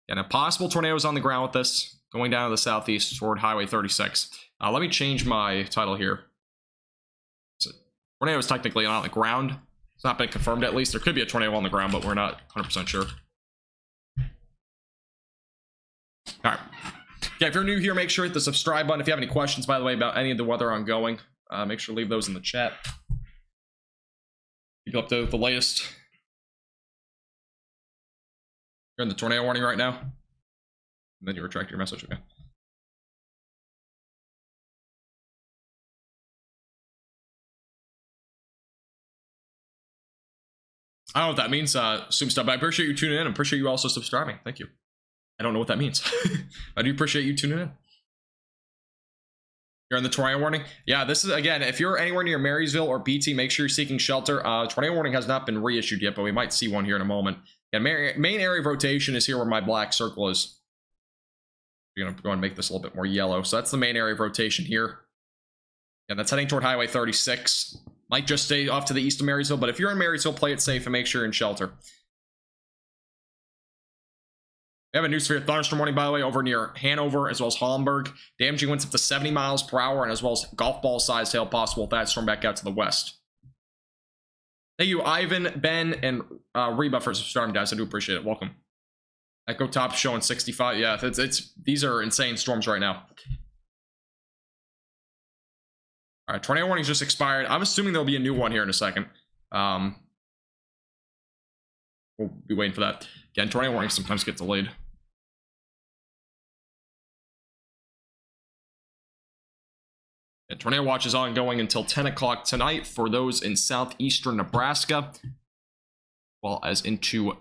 And a possible tornado is on the ground with this, going down to the southeast toward Highway 36. Let me change my title here. Tornado is technically not on the ground. It's not been confirmed, at least. There could be a tornado on the ground, but we're not 100% sure. All right. Yeah, if you're new here, make sure to hit the subscribe button. If you have any questions, by the way, about any of the weather ongoing, make sure to leave those in the chat. Keep up to the latest. You're in the tornado warning right now. And then you retract your message, okay? I don't know what that means, Soomstub, but I appreciate you tuning in. I appreciate you also subscribing. Thank you. I don't know what that means. I do appreciate you tuning in. You're in the tornado warning? Yeah, this is, again, if you're anywhere near Marysville or BT, make sure you're seeking shelter. Tornado warning has not been reissued yet, but we might see one here in a moment. Yeah, main area of rotation is here where my black circle is. We're going to go and make this a little bit more yellow. So that's the main area of rotation here. And that's heading toward Highway 36. Might just stay off to the east of Marysville, but if you're in Marysville, play it safe and make sure you're in shelter. We have a new severe thunderstorm warning, by the way, over near Hanover as well as Hollenberg. Damaging winds up to 70 miles per hour, and as well as golf ball sized hail possible with that storm back out to the west. Thank you, Ivan, Ben, and Reba for subscribing, guys. I do appreciate it. Welcome. Echo top showing 65. Yeah, these are insane storms right now. All right, tornado warning's just expired. I'm assuming there'll be a new one here in a second. We'll be waiting for that. Again, tornado warnings sometimes get delayed. Yeah, tornado watch is ongoing until 10 o'clock tonight for those in southeastern Nebraska, as well as into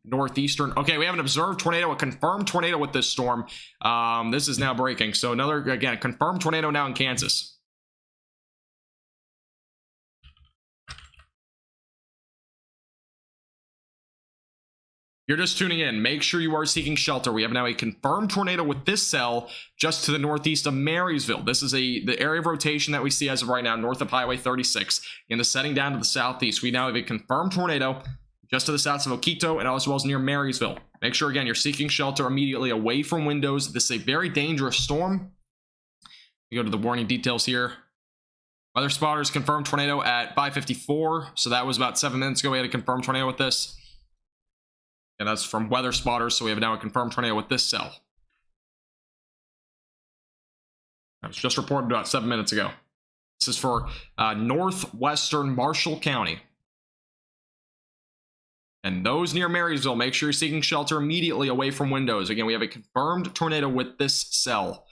northeastern. Okay, we have an observed tornado, a confirmed tornado with this storm. This is now breaking. So another, again, confirmed tornado now in Kansas. You're just tuning in, make sure you are seeking shelter. We have now a confirmed tornado with this cell just to the northeast of Marysville. This is the area of rotation that we see as of right now, north of Highway 36. In the setting down to the southeast, we now have a confirmed tornado just to the south of Oquito and as well as near Marysville. Make sure, again, you're seeking shelter immediately away from windows. This is a very dangerous storm. We go to the warning details here. Weather spotters confirmed tornado at 5:54. So that was about 7 minutes ago. We had a confirmed tornado with this. And that's from weather spotters, so we have now a confirmed tornado with this cell. That was just reported about 7 minutes ago. This is for northwestern Marshall County. And those near Marysville, make sure you're seeking shelter immediately away from windows. Again, we have a confirmed tornado with this cell.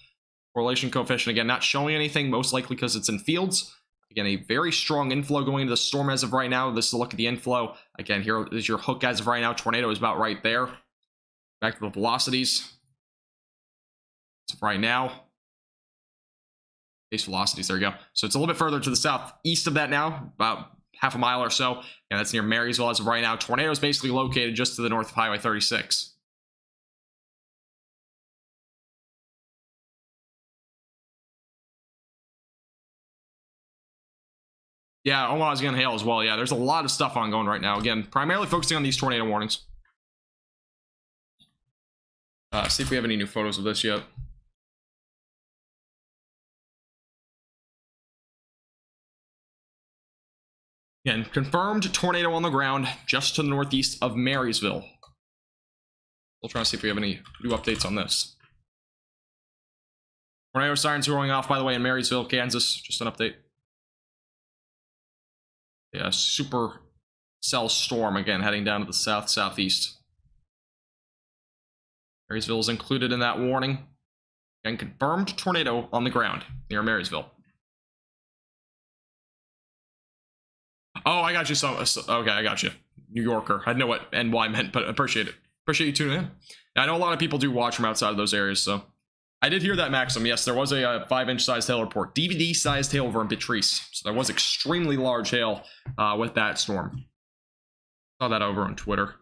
Correlation coefficient, again, not showing anything, most likely because it's in fields. Again, a very strong inflow going into the storm as of right now. This is a look at the inflow. Again, here is your hook as of right now. Tornado is about right there. Back to the velocities. So right now, base velocities, there you go. So it's a little bit further to the southeast of that now, about half a mile or so. And that's near Marysville as of right now. Tornado is basically located just to the north of Highway 36. Yeah, Omaha's getting hail as well. Yeah, there's a lot of stuff ongoing right now. Again, primarily focusing on these tornado warnings. See if we have any new photos of this yet. Again, confirmed tornado on the ground just to the northeast of Marysville. We'll try to see if we have any new updates on this. Tornado sirens going off, by the way, in Marysville, Kansas. Just an update. Yeah, super cell storm again heading down to the southeast. Marysville is included in that warning. And confirmed tornado on the ground near Marysville. Oh, I got you. Okay, I got you. New Yorker. I know what NY meant, but I appreciate it. Appreciate you tuning in. I know a lot of people do watch from outside of those areas, so. I did hear that, Maxim. Yes, there was a 5-inch sized hail report. DVD-sized hail over in Beatrice. So there was extremely large hail with that storm. Saw that over on Twitter.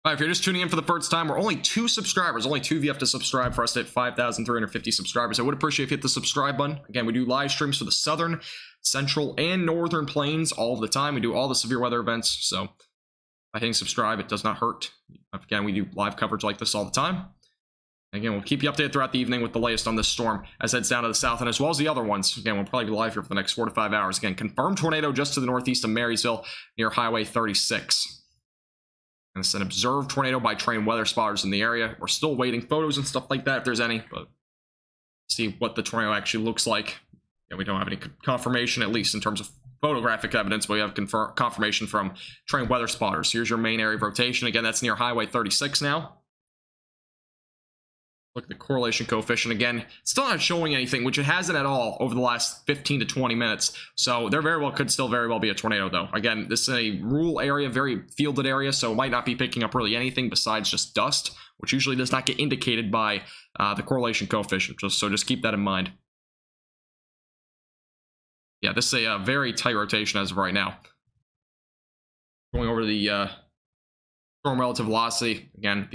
All right, if you're just tuning in for the first time, we're only 2 subscribers. Only 2 of you have to subscribe for us to hit 5,350 subscribers. I would appreciate if you hit the subscribe button. Again, we do live streams for the southern, central, and northern plains all the time. We do all the severe weather events, so by hitting subscribe, it does not hurt. Again, we do live coverage like this all the time. Again, we'll keep you updated throughout the evening with the latest on this storm as it heads down to the south and as well as the other ones. Again, we'll probably be live here for the next 4 to 5 hours. Again, confirmed tornado just to the northeast of Marysville near Highway 36. And it's an observed tornado by trained weather spotters in the area. We're still waiting photos and stuff like that if there's any, but see what the tornado actually looks like. Yeah, we don't have any confirmation, at least in terms of photographic evidence, but we have confirmation from trained weather spotters. Here's your main area of rotation. Again, that's near Highway 36 now. Look at the correlation coefficient again. Still not showing anything, which it hasn't at all over the last 15 to 20 minutes. So there could still very well be a tornado, though. Again, this is a rural area, very fielded area, so it might not be picking up really anything besides just dust, which usually does not get indicated by the correlation coefficient. So just keep that in mind. Yeah, this is a very tight rotation as of right now. Going over to the storm relative velocity. Again,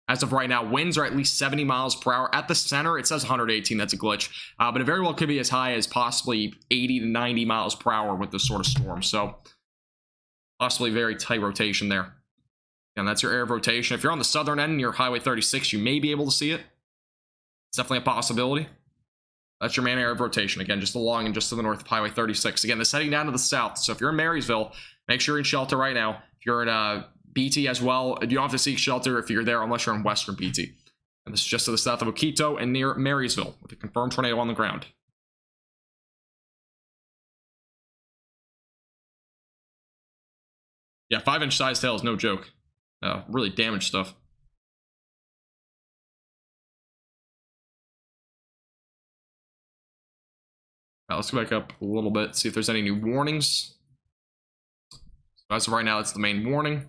as of right now, winds are at least 70 miles per hour. At the center, it says 118. That's a glitch. But it very well could be as high as possibly 80 to 90 miles per hour with this sort of storm. So possibly very tight rotation there. And that's your area of rotation. If you're on the southern end near Highway 36, you may be able to see it. It's definitely a possibility. That's your main area of rotation. Again, just along and just to the north of Highway 36. Again, this heading down to the south. So if you're in Marysville, make sure you're in shelter right now. If you're in BT as well, you don't have to seek shelter if you're there unless you're in western BT. And this is just to the south of Oquito and near Marysville with a confirmed tornado on the ground. Yeah, 5-inch size tail is no joke. Really damaged stuff. Let's go back up a little bit, see if there's any new warnings. So as of right now, that's the main warning.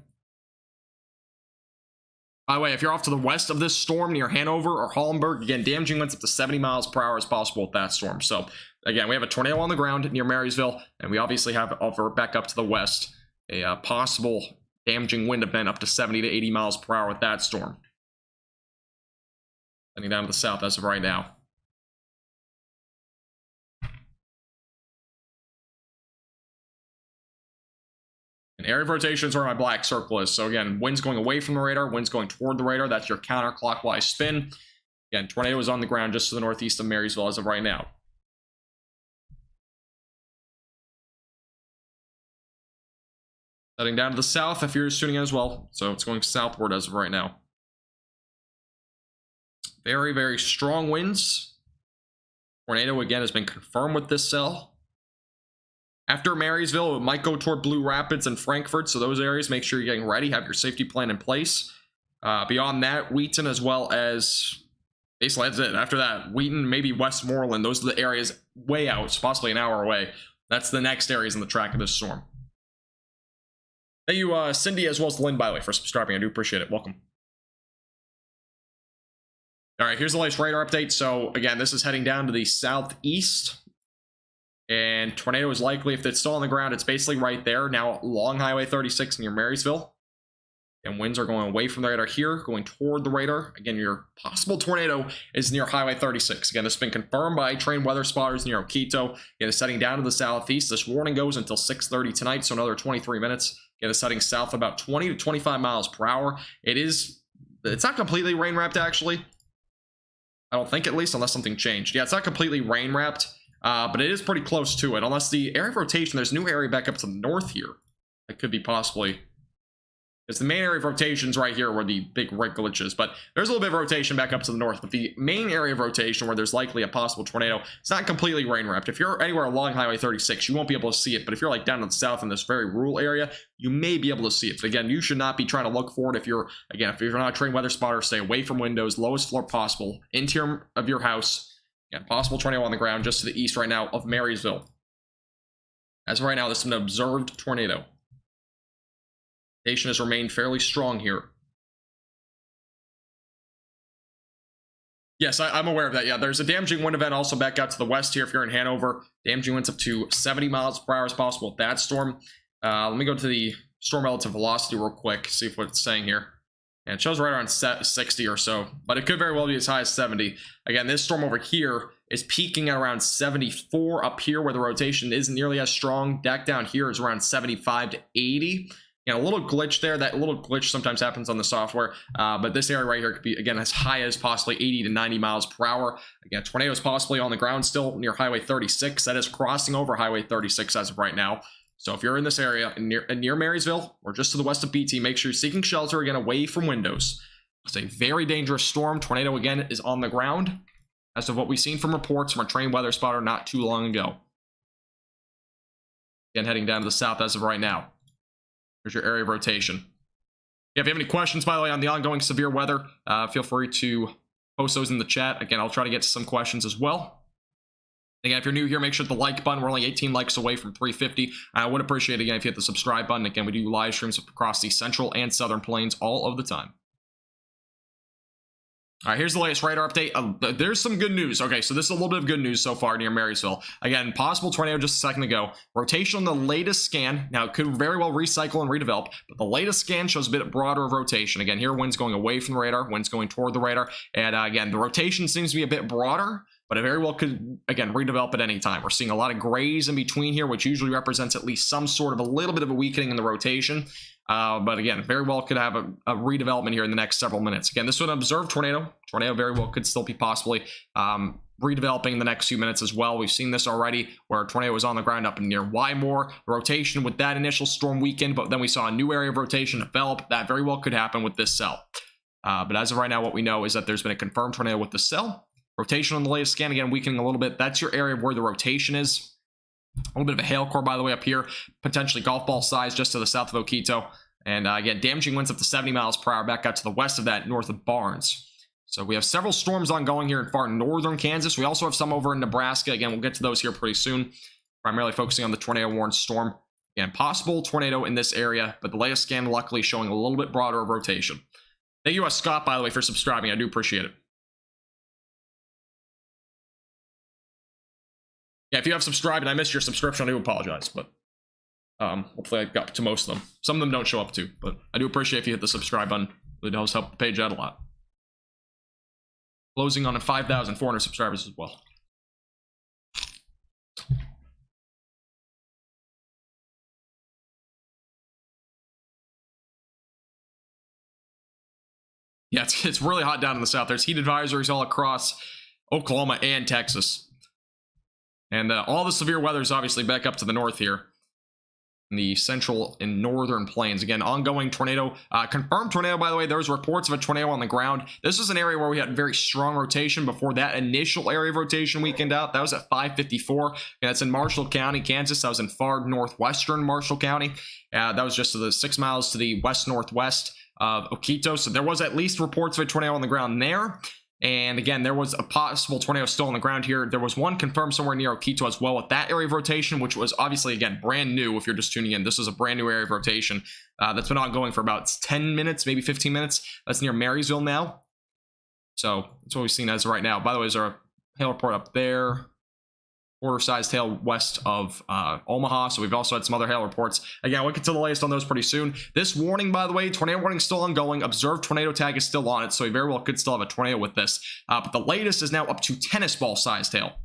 By the way, if you're off to the west of this storm near Hanover or Hollenberg, again, damaging winds up to 70 miles per hour is possible with that storm. So again, we have a tornado on the ground near Marysville, and we obviously have over back up to the west a possible damaging wind event up to 70 to 80 miles per hour with that storm. Heading down to the south as of right now. And area of rotation is where my black circle is. So again, winds going away from the radar, winds going toward the radar. That's your counterclockwise spin. Again, tornado is on the ground just to the northeast of Marysville as of right now. Heading down to the south if you're tuning in as well. So it's going southward as of right now. Very, very strong winds. Tornado again has been confirmed with this cell. After Marysville, it might go toward Blue Rapids and Frankfort, so those areas, make sure you're getting ready, have your safety plan in place. Beyond that, Wheaton as well as, basically that's it. After that, Wheaton, maybe Westmoreland, those are the areas way out, so possibly an hour away. That's the next areas in the track of this storm. Thank you, Cindy, as well as Lynn, by the way, for subscribing. I do appreciate it. Welcome. All right, here's the latest radar update. So again, this is heading down to the southeast. And tornado is likely, if it's still on the ground, it's basically right there now along Highway 36 near Marysville. And winds are going away from the radar here, going toward the radar. Again, your possible tornado is near Highway 36. Again, this has been confirmed by trained weather spotters near Oquito. Again, it's heading down to the southeast. This warning goes until 6:30 tonight, so another 23 minutes. Again, it's heading south about 20 to 25 miles per hour. It's not completely rain wrapped, actually. I don't think, at least, unless something changed. Yeah, it's not completely rain wrapped. But it is pretty close to it, unless the area of rotation, there's a new area back up to the north here. That could be possibly, it's the main area of rotations right here where the big red glitch is, but there's a little bit of rotation back up to the north. But the main area of rotation where there's likely a possible tornado, it's not completely rain wrapped. If you're anywhere along Highway 36, you won't be able to see it. But if you're like down to the south in this very rural area, you may be able to see it. But again, you should not be trying to look for it. If you're not a trained weather spotter, stay away from windows, lowest floor possible, interior of your house. Again, possible tornado on the ground just to the east right now of Marysville. As of right now, this is an observed tornado. Rotation has remained fairly strong here. Yes, I'm aware of that. Yeah, there's a damaging wind event also back out to the west here if you're in Hanover. Damaging winds up to 70 miles per hour is possible with that storm. Let me go to the storm relative velocity real quick, see what it's saying here. And it shows right around 60 or so, but it could very well be as high as 70. Again, this storm over here is peaking at around 74 up here where the rotation isn't nearly as strong. Back down here is around 75 to 80. A little glitch there. That little glitch sometimes happens on the software, but this area right here could be, again, as high as possibly 80 to 90 miles per hour. Again, tornado is possibly on the ground still near Highway 36. That is crossing over Highway 36 as of right now. So if you're in this area near Marysville or just to the west of BT, make sure you're seeking shelter again away from windows. It's a very dangerous storm. Tornado again is on the ground, as of what we've seen from reports from our trained weather spotter not too long ago. Again, heading down to the south as of right now. Here's your area of rotation. Yeah, if you have any questions, by the way, on the ongoing severe weather, feel free to post those in the chat. Again, I'll try to get to some questions as well. Again, if you're new here, make sure to the like button. We're only 18 likes away from 350. I would appreciate it, again, if you hit the subscribe button. Again, we do live streams across the central and southern plains all of the time. All right, here's the latest radar update. There's some good news. Okay, so this is a little bit of good news so far near Marysville. Again, possible tornado just a second ago. Rotation on the latest scan. Now, it could very well recycle and redevelop, but the latest scan shows a bit broader of rotation. Again, here, wind's going away from the radar, wind's going toward the radar. And again, the rotation seems to be a bit broader, but it very well could, again, redevelop at any time. We're seeing a lot of grays in between here, which usually represents at least some sort of a little bit of a weakening in the rotation. But again, very well could have a redevelopment here in the next several minutes. Again, this was an observed tornado. Tornado very well could still be possibly redeveloping in the next few minutes as well. We've seen this already where a tornado was on the ground up near Wymore. Rotation with that initial storm weakened, but then we saw a new area of rotation develop. That very well could happen with this cell. But as of right now, what we know is that there's been a confirmed tornado with the cell. Rotation on the latest scan, again, weakening a little bit. That's your area where the rotation is. A little bit of a hail core, by the way, up here. Potentially golf ball size just to the south of Oquito. And again, damaging winds up to 70 miles per hour back out to the west of that, north of Barnes. So we have several storms ongoing here in far northern Kansas. We also have some over in Nebraska. Again, we'll get to those here pretty soon. Primarily focusing on the tornado warned storm. Again, possible tornado in this area, but the latest scan luckily showing a little bit broader of rotation. Thank you, Scott, by the way, for subscribing. I do appreciate it. Yeah, if you have subscribed and I missed your subscription, I do apologize, but hopefully I got to most of them. Some of them don't show up too, but I do appreciate if you hit the subscribe button. It does help the page out a lot. Closing on 5,400 subscribers as well. Yeah, it's really hot down in the south. There's heat advisories all across Oklahoma and Texas. And all the severe weather is obviously back up to the north here in the central and northern plains. Again, ongoing tornado. Confirmed tornado, by the way. There was reports of a tornado on the ground. This is an area where we had very strong rotation before that initial area of rotation weakened out. That was at 554. And that's in Marshall County, Kansas. That was in far northwestern Marshall County. That was just to the 6 miles to the west-northwest of Oquito. So there was at least reports of a tornado on the ground there. And again, there was a possible tornado still on the ground here. There was one confirmed somewhere near Oquito as well with that area of rotation, which was obviously, again, brand new. If you're just tuning in, this is a brand new area of rotation that's been ongoing for about 10 minutes, maybe 15 minutes. That's near Marysville now. So that's what we've seen as of right now. By the way, there's a hail report up there. Quarter-sized hail west of Omaha. So we've also had some other hail reports. Again, we'll get to the latest on those pretty soon. This warning, by the way, tornado warning is still ongoing. Observed tornado tag is still on it, so we very well could still have a tornado with this. But the latest is now up to tennis ball-sized hail.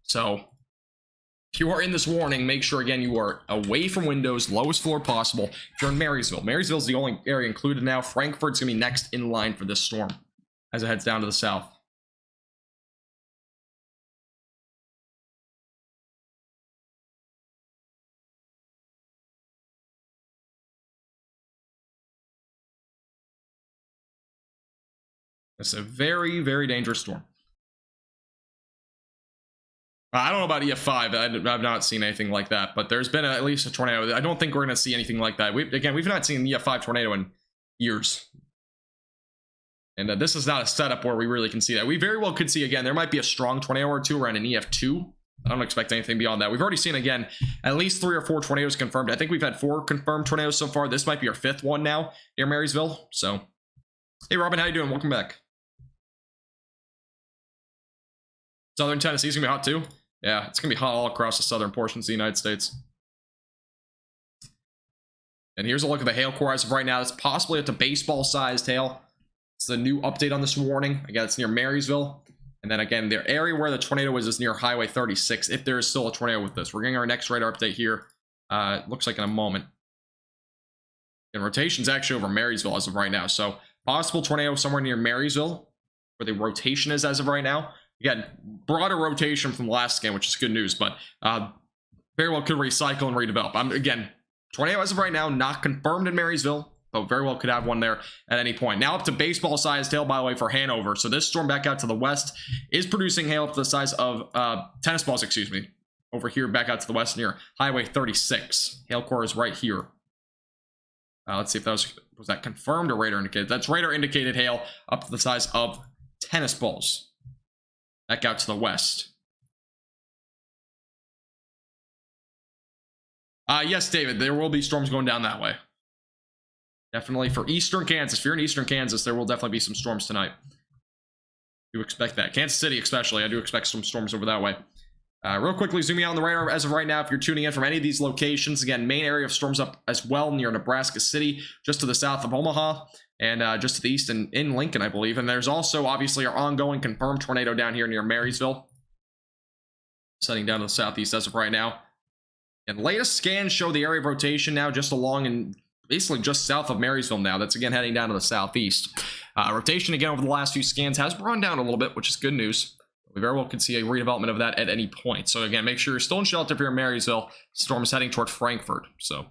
So if you are in this warning, make sure, again, you are away from windows, lowest floor possible. If you're in Marysville, Marysville is the only area included now. Frankfurt's going to be next in line for this storm as it heads down to the south. It's a very, very dangerous storm. I don't know about EF5. I've not seen anything like that, but there's been at least a tornado. I don't think we're going to see anything like that. We've not seen an EF5 tornado in years. And this is not a setup where we really can see that. We very well could see, again, there might be a strong tornado or two around an EF2. I don't expect anything beyond that. We've already seen, again, at least 3 or 4 tornadoes confirmed. I think we've had 4 confirmed tornadoes so far. This might be our 5th one now near Marysville. So, hey, Robin, how you doing? Welcome back. Southern Tennessee's gonna be hot too. Yeah, it's gonna be hot all across the southern portions of the United States. And here's a look at the hail core as of right now. It's possibly up to baseball-sized hail. It's the new update on this warning. Again, it's near Marysville. And then again, the area where the tornado is near Highway 36, if there is still a tornado with this. We're getting our next radar update here. Looks like in a moment. And rotation's actually over Marysville as of right now. So possible tornado somewhere near Marysville, where the rotation is as of right now. Again, broader rotation from the last scan, which is good news, but very well could recycle and redevelop. Again, tornado as of right now, not confirmed in Marysville, but very well could have one there at any point. Now up to baseball-sized hail, by the way, for Hanover. So this storm back out to the west is producing hail up to the size of tennis balls, excuse me, over here back out to the west near Highway 36. Hail core is right here. Let's see if that was that confirmed or radar indicated. That's radar indicated hail up to the size of tennis balls back out to the west. Yes, David, there will be storms going down that way. Definitely for eastern Kansas. If you're in eastern Kansas, there will definitely be some storms tonight. Do expect that. Kansas City especially, I do expect some storms over that way. Real quickly, zooming out on the radar as of right now, if you're tuning in from any of these locations, again, main area of storms up as well near Nebraska City, just to the south of Omaha, and just to the east in Lincoln, I believe. And there's also, obviously, our ongoing confirmed tornado down here near Marysville. Setting down to the southeast as of right now. And latest scans show the area of rotation now just along and basically just south of Marysville now. That's, again, heading down to the southeast. Rotation, again, over the last few scans has run down a little bit, which is good news. We very well could see a redevelopment of that at any point. So again, make sure you're still in shelter if you're in Marysville. Storm is heading toward Frankfort. So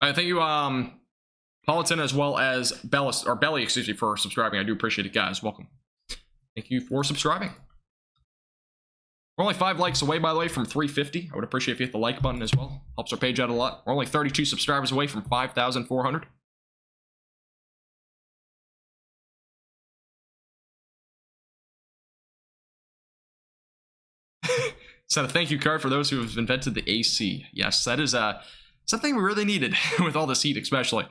I thank you, Politan, as well as Belly, excuse me, for subscribing. I do appreciate it, guys. Welcome. Thank you for subscribing. We're only 5 likes away, by the way, from 350. I would appreciate if you hit the like button as well. Helps our page out a lot. We're only 32 subscribers away from 5,400. Sent a thank you card for those who have invented the AC. Yes, that is something we really needed with all this heat, especially.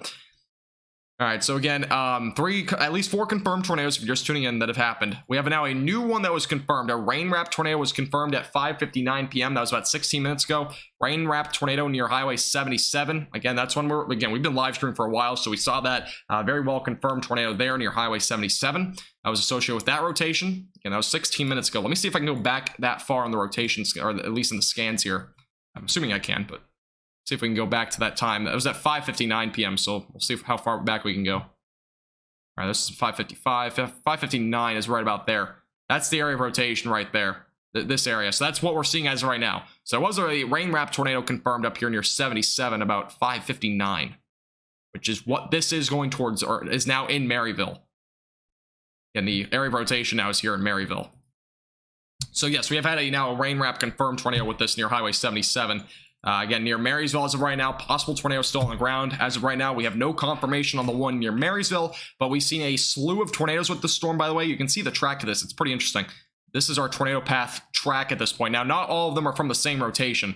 All right, so again, at least 4 confirmed tornadoes, if you're just tuning in, that have happened. We have now a new one that was confirmed. A rain-wrapped tornado was confirmed at 5:59 p.m. That was about 16 minutes ago. Rain-wrapped tornado near Highway 77. Again, that's when we've been live streaming for a while, so we saw that very well confirmed tornado there near Highway 77. That was associated with that rotation. Again, that was 16 minutes ago. Let me see if I can go back that far on the rotation, or at least in the scans here. I'm assuming I can, but see if we can go back to that time. That was at 5:59 p.m., so we'll see how far back we can go. All right, this is 5:55. 5:59 is right about there. That's the area of rotation right there, this area. So that's what we're seeing as of right now. So there was a rain-wrapped tornado confirmed up here near 77 about 5:59, which is what this is going towards, or is now in Maryville. And the area of rotation now is here in Maryville. So yes, we have had now a rain-wrapped confirmed tornado with this near Highway 77. Again, near Marysville as of right now. Possible tornado still on the ground. As of right now, we have no confirmation on the one near Marysville, but we've seen a slew of tornadoes with the storm, by the way. You can see the track of this. It's pretty interesting. This is our tornado path track at this point. Now, not all of them are from the same rotation.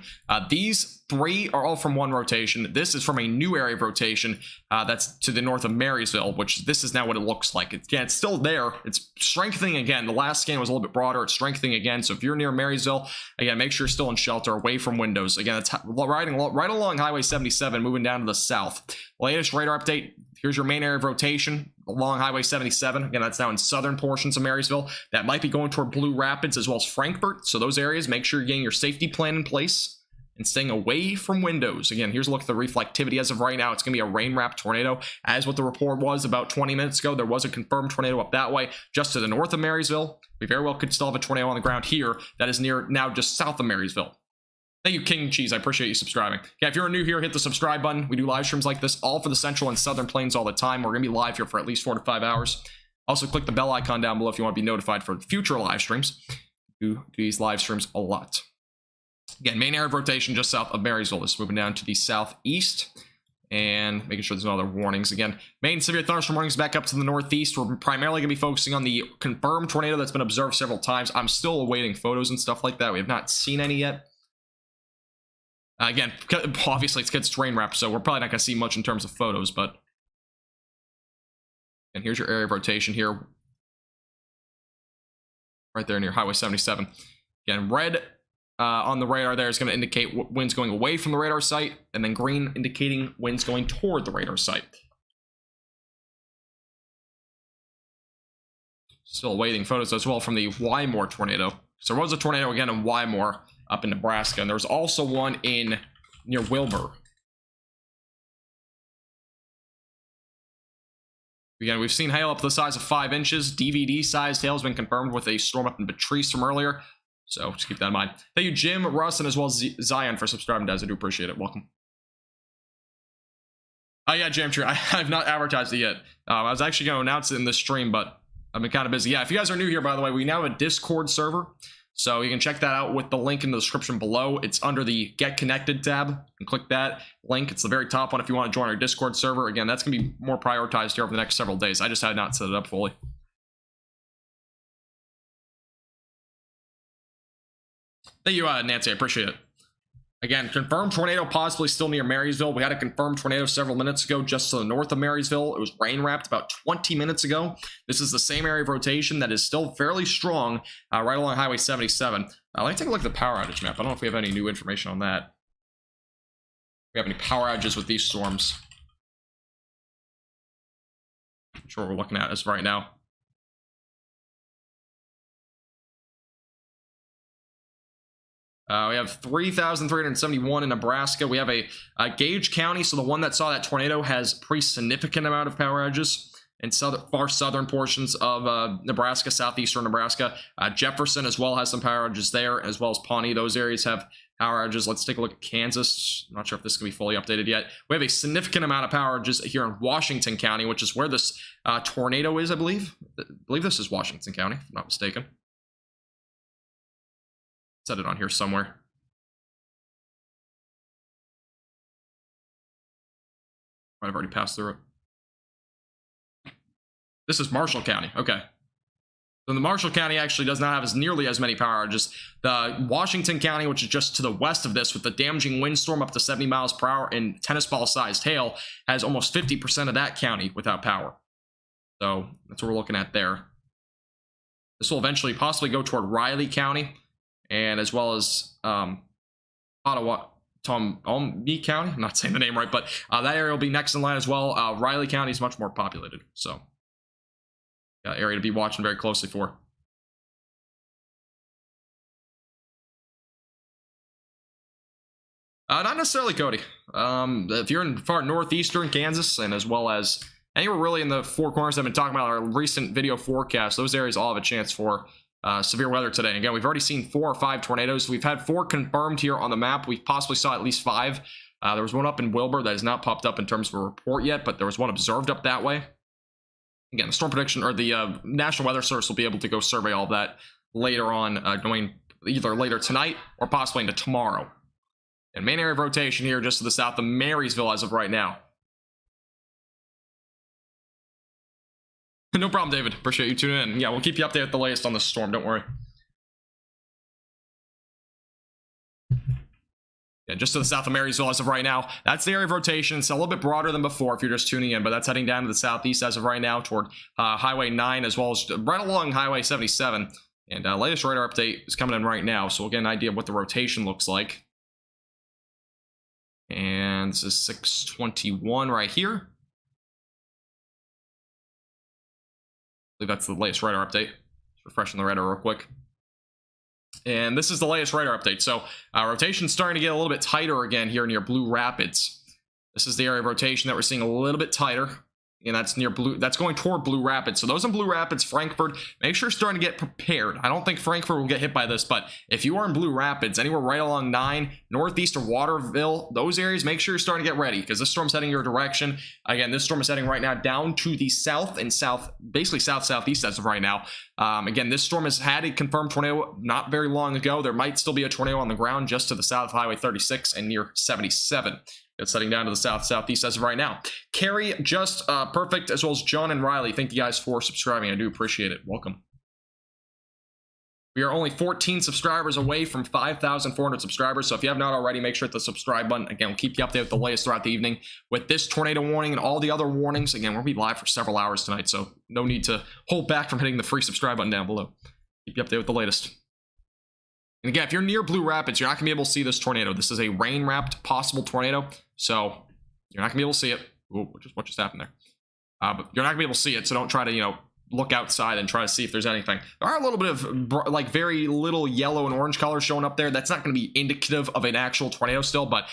These 3 are all from one rotation. This is from a new area of rotation that's to the north of Marysville, which this is now what it looks like. Again, it's still there. It's strengthening again. The last scan was a little bit broader. It's strengthening again. So if you're near Marysville, again, make sure you're still in shelter, away from windows. Again, it's riding right along Highway 77, moving down to the south. Latest radar update. Here's your main area of rotation along Highway 77. Again, that's now in southern portions of Marysville. That might be going toward Blue Rapids as well as Frankfort. So those areas, make sure you're getting your safety plan in place and staying away from windows. Again, here's a look at the reflectivity as of right now. It's going to be a rain-wrapped tornado. As what the report was about 20 minutes ago, there was a confirmed tornado up that way, just to the north of Marysville. We very well could still have a tornado on the ground here that is near now just south of Marysville. Thank you, King Cheese. I appreciate you subscribing. Yeah, if you're new here, hit the subscribe button. We do live streams like this all for the central and southern plains all the time. We're going to be live here for at least 4 to 5 hours. Also, click the bell icon down below if you want to be notified for future live streams. We do these live streams a lot. Again, main area of rotation just south of Marysville. This is moving down to the southeast and making sure there's no other warnings. Again, main severe thunderstorm warnings back up to the northeast. We're primarily going to be focusing on the confirmed tornado that's been observed several times. I'm still awaiting photos and stuff like that. We have not seen any yet. Again, obviously it's rain wrap, so we're probably not going to see much in terms of photos, but... And here's your area of rotation here. Right there near Highway 77. Again, red on the radar there is going to indicate winds going away from the radar site, and then green indicating winds going toward the radar site. Still awaiting photos as well from the Wymore tornado. So there was a tornado again in Wymore up in Nebraska, and there was also one in near Wilbur. Again, we've seen hail up to the size of 5 inches. DVD-sized hail has been confirmed with a storm up in Patrice from earlier. So just keep that in mind. Thank you, Jim, Russ, and as well as Zion for subscribing, guys. I do appreciate it. Welcome. Oh yeah, Jam Tree. I have not advertised it yet. I was actually going to announce it in this stream, but I've been kind of busy. Yeah, if you guys are new here, by the way, we now have a Discord server, so you can check that out with the link in the description below. It's under the Get Connected tab, and click that link. It's the very top one if you want to join our Discord server. Again, that's going to be more prioritized here over the next several days. I just had not set it up fully. Thank you, Nancy. I appreciate it. Again, confirmed tornado possibly still near Marysville. We had a confirmed tornado several minutes ago just to the north of Marysville. It was rain wrapped about 20 minutes ago. This is the same area of rotation that is still fairly strong right along Highway 77. Let me take a look at the power outage map. I don't know if we have any new information on that. We have any power outages with these storms. I'm sure what we're looking at as of right now. We have 3,371 in Nebraska. We have a Gage County, so the one that saw that tornado has pretty significant amount of power outages in far southern portions of Nebraska, southeastern Nebraska. Jefferson as well has some power outages there, as well as Pawnee. Those areas have power outages. Let's take a look at Kansas. I'm not sure if this can be fully updated yet. We have a significant amount of power outages here in Washington County, which is where this tornado is, I believe. I believe this is Washington County, if I'm not mistaken. Set it on here somewhere. Might have already passed through it. This is Marshall County. Okay. So the Marshall County actually does not have as nearly as many power outages. The Washington County, which is just to the west of this, with the damaging windstorm up to 70 miles per hour and tennis ball sized hail, has almost 50% of that county without power. So that's what we're looking at there. This will eventually possibly go toward Riley County, and as well as Ottawa, Tommy County. I'm not saying the name right, but that area will be next in line as well. Riley County is much more populated, so area to be watching very closely for. Not necessarily, Cody. If you're in far northeastern Kansas, and as well as anywhere really in the four corners I've been talking about, our recent video forecast, those areas all have a chance for severe weather today. Again, we've already seen 4 or 5 tornadoes. We've had 4 confirmed here on the map. We possibly saw at least 5. There was one up in Wilbur that has not popped up in terms of a report yet, but there was one observed up that way. Again, the storm prediction, or the National Weather Service, will be able to go survey all that later on, going either later tonight or possibly into tomorrow. And main area of rotation here just to the south of Marysville as of right now. No problem, David. Appreciate you tuning in. Yeah, we'll keep you updated with the latest on this storm. Don't worry. Yeah, just to the south of Marysville as of right now. That's the area of rotation. It's a little bit broader than before if you're just tuning in, but that's heading down to the southeast as of right now toward Highway 9, as well as right along Highway 77. And latest radar update is coming in right now, so we'll get an idea of what the rotation looks like. And this is 621 right here. That's the latest radar update. Just refreshing the radar real quick. And this is the latest radar update. So rotation's starting to get a little bit tighter again here near Blue Rapids. This is the area of rotation that we're seeing a little bit tighter. And that's near that's going toward Blue Rapids. So those in Blue Rapids, Frankfort, make sure you're starting to get prepared. I don't think Frankfort will get hit by this, but if you are in Blue Rapids, anywhere right along 9, northeast of Waterville, those areas, make sure you're starting to get ready because this storm's heading your direction. Again, this storm is heading right now down to the south and south, basically south-southeast as of right now. Again, this storm has had a confirmed tornado not very long ago. There might still be a tornado on the ground just to the south of Highway 36 and near 77. It's heading down to the south-southeast as of right now. Carrie, just perfect, as well as John and Riley. Thank you guys for subscribing. I do appreciate it. Welcome. We are only 14 subscribers away from 5,400 subscribers, so if you have not already, make sure to hit the subscribe button. Again, we'll keep you updated with the latest throughout the evening with this tornado warning and all the other warnings. Again, we'll be live for several hours tonight, so no need to hold back from hitting the free subscribe button down below. Keep you updated with the latest. And again, if you're near Blue Rapids, you're not going to be able to see this tornado. This is a rain-wrapped possible tornado, so you're not going to be able to see it. Ooh, what just happened there? But you're not going to be able to see it, so don't try to, look outside and try to see if there's anything. There are a little bit of, like, very little yellow and orange colors showing up there. That's not going to be indicative of an actual tornado still, but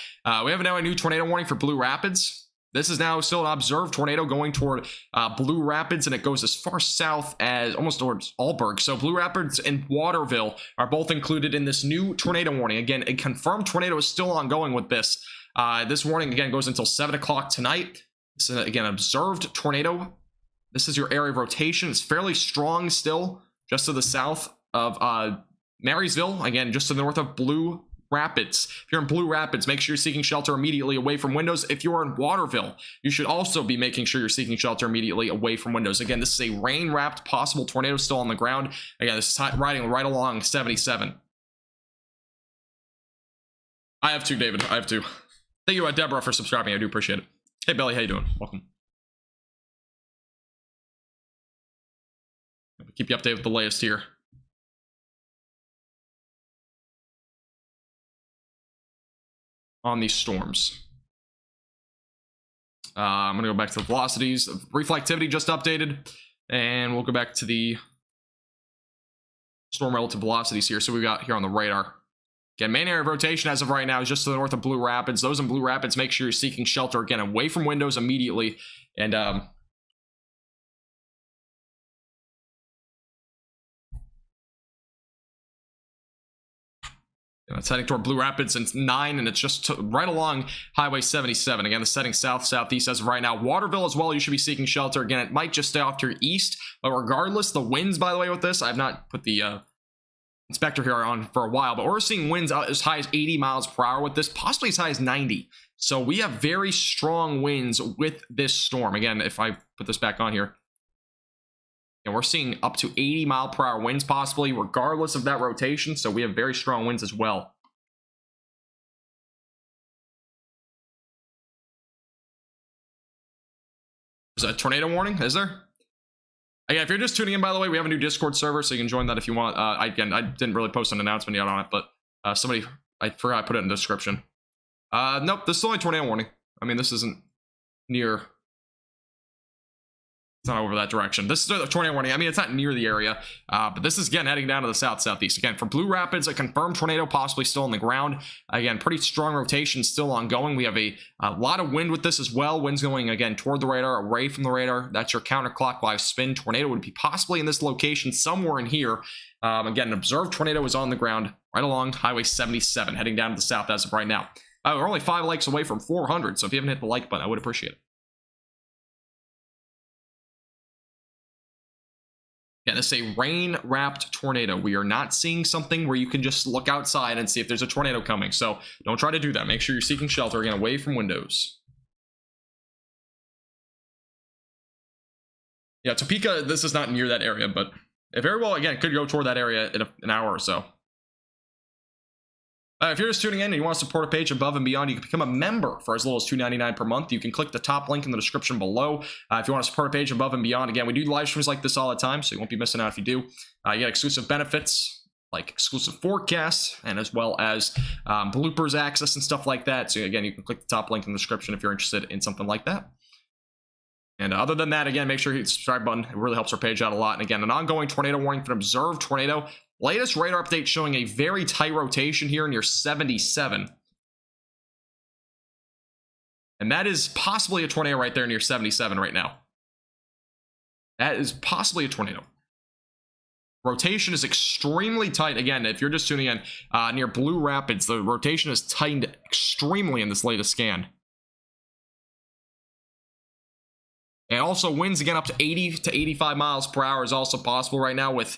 we have now a new tornado warning for Blue Rapids. This is now still an observed tornado going toward Blue Rapids, and it goes as far south as almost towards Outbreak. So Blue Rapids and Waterville are both included in this new tornado warning. Again, a confirmed tornado is still ongoing with this. This warning, again, goes until 7 o'clock tonight. This is, again, an observed tornado. This is your area of rotation. It's fairly strong still, just to the south of Marysville. Again, just to the north of Blue Rapids. If you're in Blue Rapids, make sure you're seeking shelter immediately away from windows. If you're in Waterville, you should also be making sure you're seeking shelter immediately away from windows. Again, this is a rain-wrapped possible tornado still on the ground. Again, this is riding right along 77. I have to, David. I have to. Thank you, Deborah, for subscribing. I do appreciate it. Hey, Belly, how you doing? Welcome. I'll keep you updated with the latest here. On these storms. I'm going to go back to the velocities. Reflectivity just updated. And we'll go back to the storm relative velocities here. So we've got here on the radar. Again, main area of rotation as of right now is just to the north of Blue Rapids. Those in Blue Rapids, make sure you're seeking shelter, again, away from windows immediately. And it's heading toward Blue Rapids and 9, and it's just right along Highway 77. Again, the setting south-southeast as of right now. Waterville as well, you should be seeking shelter. Again, it might just stay off to your east, but regardless, the winds, by the way, with this, I've not put the inspector here on for a while, but we're seeing winds out as high as 80 miles per hour with this, possibly as high as 90. So we have very strong winds with this storm. Again, if I put this back on here, and we're seeing up to 80 mile per hour winds possibly, regardless of that rotation. So we have very strong winds as well. There's a tornado warning, is there? Again, if you're just tuning in, by the way, we have a new Discord server, so you can join that if you want. Again, I didn't really post an announcement yet on it, but somebody, I forgot I put it in the description. Nope, this is only tornado warning. I mean, this isn't near... It's not over that direction. This is a tornado warning. I mean, it's not near the area, but this is, again, heading down to the south-southeast. Again, for Blue Rapids, a confirmed tornado possibly still on the ground. Again, pretty strong rotation still ongoing. We have a lot of wind with this as well. Winds going, again, toward the radar, away from the radar. That's your counterclockwise spin. Tornado would be possibly in this location somewhere in here. Again, an observed tornado is on the ground right along Highway 77, heading down to the south as of right now. We're only 5 likes away from 400, so if you haven't hit the like button, I would appreciate it. Yeah, this is a rain-wrapped tornado. We are not seeing something where you can just look outside and see if there's a tornado coming. So don't try to do that. Make sure you're seeking shelter, again, away from windows. Yeah, Topeka, this is not near that area, but it very well, again, could go toward that area in an hour or so. If you're just tuning in and you want to support a page above and beyond, you can become a member for as little as $2.99 per month. You can click the top link in the description below. If you want to support a page above and beyond, again, we do live streams like this all the time, so you won't be missing out if you do. You get exclusive benefits like exclusive forecasts and as well as bloopers access and stuff like that. So again, you can click the top link in the description if you're interested in something like that. And other than that, again, make sure you hit the subscribe button. It really helps our page out a lot. And again, an ongoing tornado warning for an observed tornado. Latest radar update showing a very tight rotation here near 77. And that is possibly a tornado right there near 77 right now. That is possibly a tornado. Rotation is extremely tight. Again, if you're just tuning in, near Blue Rapids, the rotation is tightened extremely in this latest scan. And also winds again up to 80 to 85 miles per hour is also possible right now with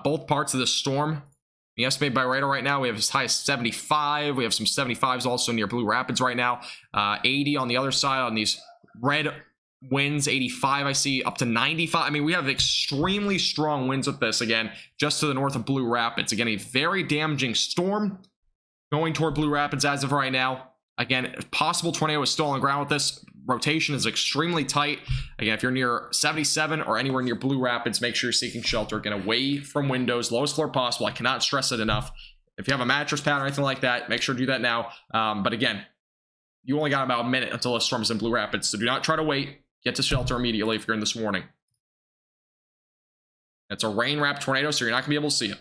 both parts of the storm. The estimate by radar right now, we have as high as 75. We have some 75s also near Blue Rapids right now. 80 on the other side on these red winds. 85 I see up to 95. I mean, we have extremely strong winds with this again, just to the north of Blue Rapids. Again, a very damaging storm going toward Blue Rapids as of right now. Again, possible tornado is still on the ground with this. Rotation is extremely tight. Again, if you're near 77 or anywhere near Blue Rapids, make sure you're seeking shelter. Again, away from windows, lowest floor possible. I cannot stress it enough. If you have a mattress pad or anything like that, make sure to do that now. But again, you only got about a minute until the storm is in Blue Rapids, so do not try to wait. Get to shelter immediately if you're in this warning. It's a rain-wrapped tornado, so you're not going to be able to see it.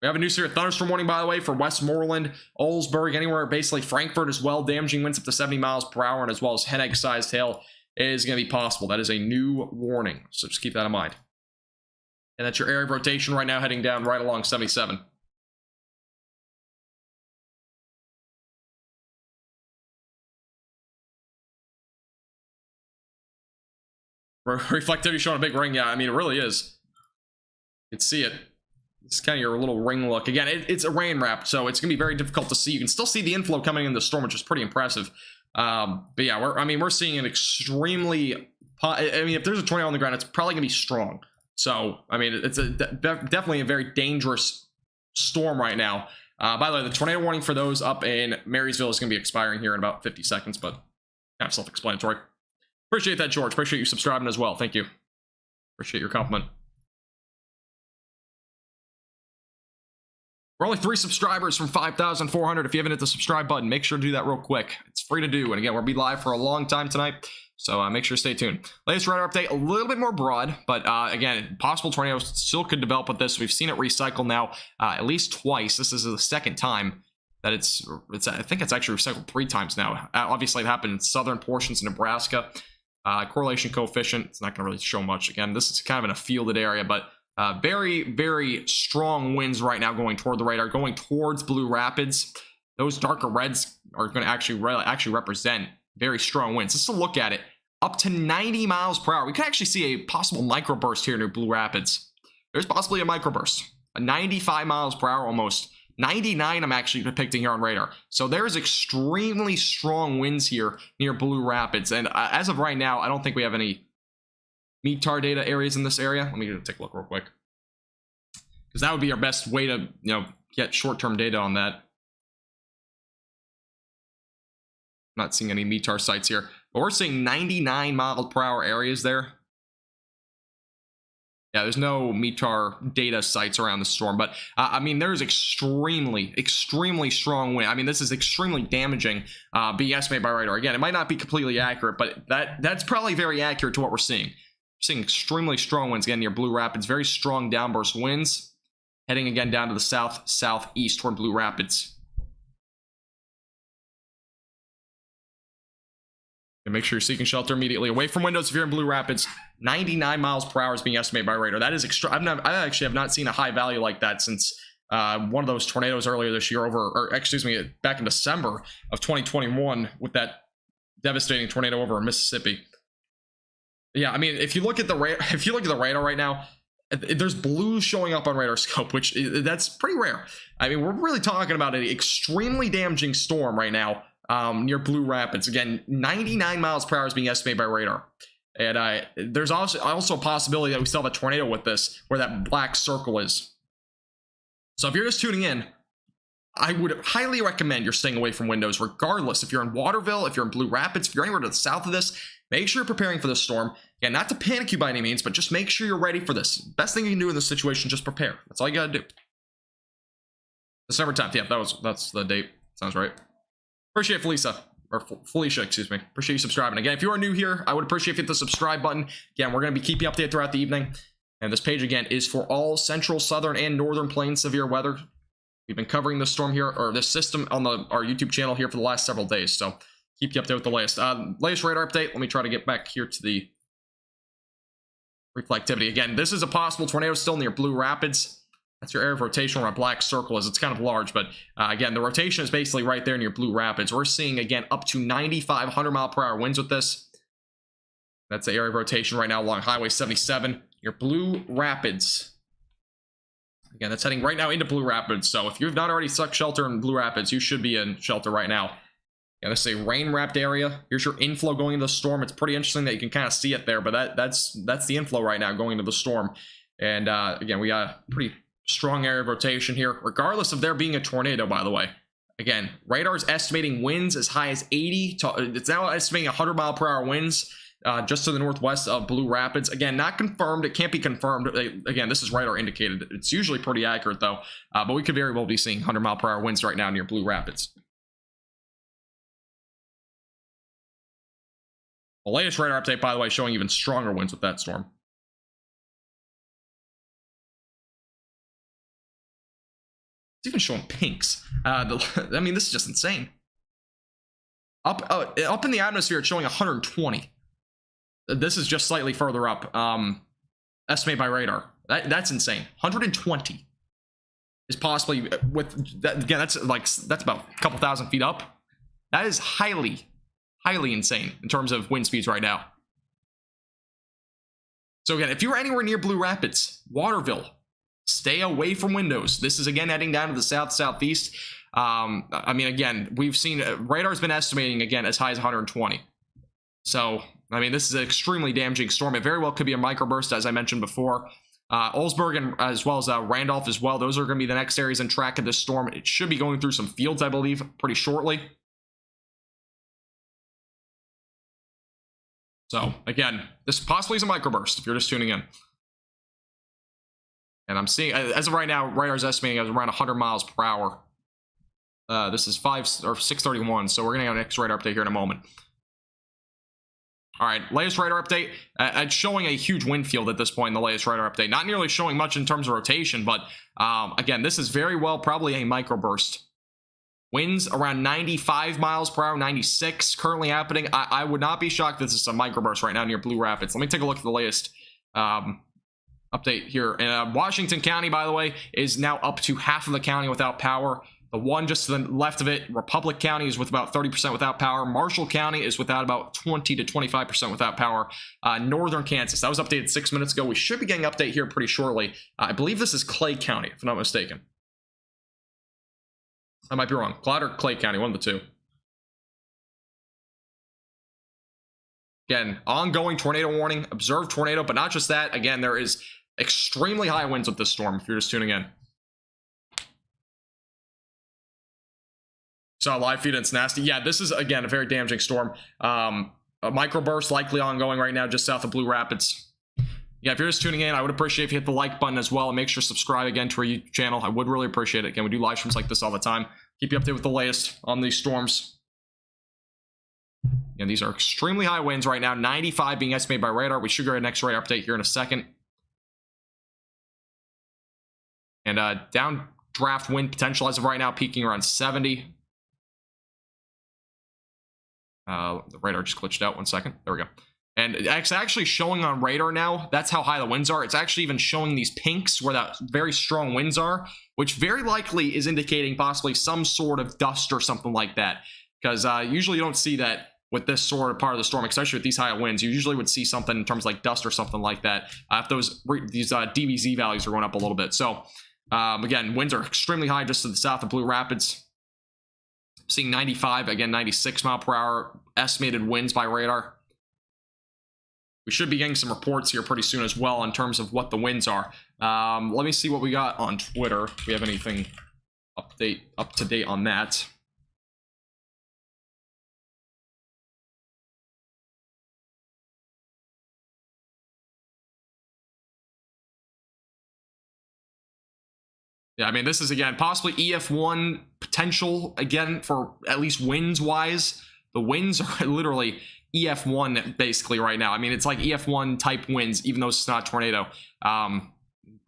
We have a new severe thunderstorm warning, by the way, for Westmoreland, Olsburg, anywhere, basically Frankfurt as well. Damaging winds up to 70 miles per hour, and as well as hen egg-sized hail is going to be possible. That is a new warning, so just keep that in mind. And that's your area of rotation right now, heading down right along 77. Reflectivity showing a big ring. Yeah, I mean, it really is. You can see it. It's kind of your little ring look. Again, it's a rain wrap, so it's going to be very difficult to see. You can still see the inflow coming in the storm, which is pretty impressive. But yeah, we're seeing an extremely... I mean, if there's a tornado on the ground, it's probably going to be strong. So, I mean, it's definitely a very dangerous storm right now. By the way, the tornado warning for those up in Marysville is going to be expiring here in about 50 seconds, but kind of self-explanatory. Appreciate that, George. Appreciate you subscribing as well. Thank you. Appreciate your compliment. We're only 3 subscribers from 5,400. If you haven't hit the subscribe button, make sure to do that real quick. It's free to do. And again, we'll be live for a long time tonight, so make sure to stay tuned. Latest radar update, a little bit more broad, but again, possible tornadoes still could develop with this. We've seen it recycle now at least twice. This is the second time that it's I think it's actually recycled 3 times now. Obviously, it happened in southern portions of Nebraska. Correlation coefficient, it's not going to really show much. Again, this is kind of in a fielded area, but very, very strong winds right now going toward the radar, going towards Blue Rapids. Those darker reds are going to actually represent very strong winds. Just to look at it, up to 90 miles per hour. We could actually see a possible microburst here near Blue Rapids. There's possibly a microburst. 95 miles per hour almost. 99 I'm actually depicting here on radar. So there's extremely strong winds here near Blue Rapids. And as of right now, I don't think we have any METAR data areas in this area. Let me take a look real quick, because that would be our best way to get short-term data on that. I'm not seeing any METAR sites here, but we're seeing 99 mile per hour areas there. Yeah, there's no METAR data sites around the storm, but I mean, there's extremely strong wind. I mean, this is extremely damaging, being estimated by radar. Again, it might not be completely accurate, but that's probably very accurate to what we're seeing. We're seeing extremely strong winds again near Blue Rapids, very strong downburst winds, heading again down to the southeast toward Blue Rapids. And make sure you're seeking shelter immediately away from windows if you're in Blue Rapids. 99 miles per hour is being estimated by radar. That is extra. I actually have not seen a high value like that since one of those tornadoes earlier this year, back in December of 2021, with that devastating tornado over in Mississippi. Yeah, I mean, if you look at the radar right now, there's blue showing up on radar scope, which that's pretty rare. I mean, we're really talking about an extremely damaging storm right now. Near Blue Rapids. Again, 99 miles per hour is being estimated by radar. And there's also a possibility that we still have a tornado with this, where that black circle is. So if you're just tuning in, I would highly recommend you're staying away from windows, regardless. If you're in Waterville, if you're in Blue Rapids, if you're anywhere to the south of this, make sure you're preparing for this storm. Again, not to panic you by any means, but just make sure you're ready for this. Best thing you can do in this situation, just prepare. That's all you gotta do. December 10th. Yeah, that's the date. Sounds right. Appreciate Felicia, excuse me. Appreciate you subscribing. Again, if you are new here, I would appreciate if you hit the subscribe button. Again, we're going to be keeping you updated throughout the evening. And this page, again, is for all central, southern, and northern plains severe weather. We've been covering this storm here, or this system on our YouTube channel here for the last several days. So keep you updated with the latest. Latest radar update. Let me try to get back here to the reflectivity. Again, this is a possible tornado still near Blue Rapids. That's your area of rotation where a black circle is. It's kind of large, but again, the rotation is basically right there near Blue Rapids. We're seeing, again, up to 95, 100 mile per hour winds with this. That's the area of rotation right now along Highway 77 near Blue Rapids. Again, that's heading right now into Blue Rapids. So if you've not already sought shelter in Blue Rapids, you should be in shelter right now. Yeah, this is a rain-wrapped area. Here's your inflow going into the storm. It's pretty interesting that you can kind of see it there, but that's the inflow right now going into the storm. And again, we got a pretty strong area of rotation here, regardless of there being a tornado, by the way. Again, radar is estimating winds as high as 80 to, it's now estimating 100 mile per hour winds just to the northwest of Blue Rapids. Again, not confirmed. It can't be confirmed. Again, this is radar indicated. It's usually pretty accurate, though, but we could very well be seeing 100 mile per hour winds right now near Blue Rapids. The latest radar update, by the way, showing even stronger winds with that storm. It's even showing pinks. I mean, this is just insane. Up in the atmosphere, it's showing 120. This is just slightly further up. Estimated by radar. That's insane. 120 is possibly with that. Again, that's about a couple thousand feet up. That is highly insane in terms of wind speeds right now. So again, if you're anywhere near Blue Rapids, Waterville, stay away from windows. This is again heading down to the southeast. I mean, again, we've seen radar's been estimating again as high as 120. So I mean, this is an extremely damaging storm. It very well could be a microburst, as I mentioned before. Oldsburg and as well as Randolph as well. Those are going to be the next areas in track of this storm. It should be going through some fields, I believe, pretty shortly. So again, this possibly is a microburst if you're just tuning in. And I'm seeing, as of right now, radar's estimating as around 100 miles per hour. This is 6:31, so we're going to get an next radar update here in a moment. All right, latest radar update. It's showing a huge wind field at this point in the latest radar update. Not nearly showing much in terms of rotation, but again, this is very well probably a microburst. Winds around 95 miles per hour, 96 currently happening. I would not be shocked if this is a microburst right now near Blue Rapids. Let me take a look at the latest update here. And Washington County, by the way, is now up to half of the county without power. The one just to the left of it, Republic County, is with about 30% without power. Marshall County is without about 20 to 25% without power. Northern Kansas, that was updated 6 minutes ago. We should be getting an update here pretty shortly. I believe this is Clay County, if I'm not mistaken. I might be wrong. Clyde or Clay County, one of the two. Again, ongoing tornado warning, observed tornado, but not just that. Again, there is extremely high winds with this storm if you're just tuning in. So live feed, it's nasty. Yeah, this is, again, a very damaging storm. A microburst likely ongoing right now just south of Blue Rapids. Yeah, if you're just tuning in, I would appreciate if you hit the like button as well and make sure to subscribe again to our YouTube channel. I would really appreciate it. Again, we do live streams like this all the time. Keep you updated with the latest on these storms. And these are extremely high winds right now. 95 being estimated by radar. We should go to the next radar update here in a second. And downdraft wind potential as of right now peaking around 70. The radar just glitched out. 1 second. There we go. And it's actually showing on radar now. That's how high the winds are. It's actually even showing these pinks where that very strong winds are, which very likely is indicating possibly some sort of dust or something like that. Because usually you don't see that with this sort of part of the storm, especially with these high winds. You usually would see something in terms of like dust or something like that if these DVZ values are going up a little bit. So again, winds are extremely high just to the south of Blue Rapids. Seeing 95, again 96 mile per hour estimated winds by radar. We should be getting some reports here pretty soon as well in terms of what the winds are. Let me see what we got on Twitter. If we have anything up to date on that. Yeah, I mean, this is, again, possibly EF1 potential, again, for at least winds-wise. The winds are literally EF1, basically, right now. I mean, it's like EF1 type winds, even though it's not a tornado.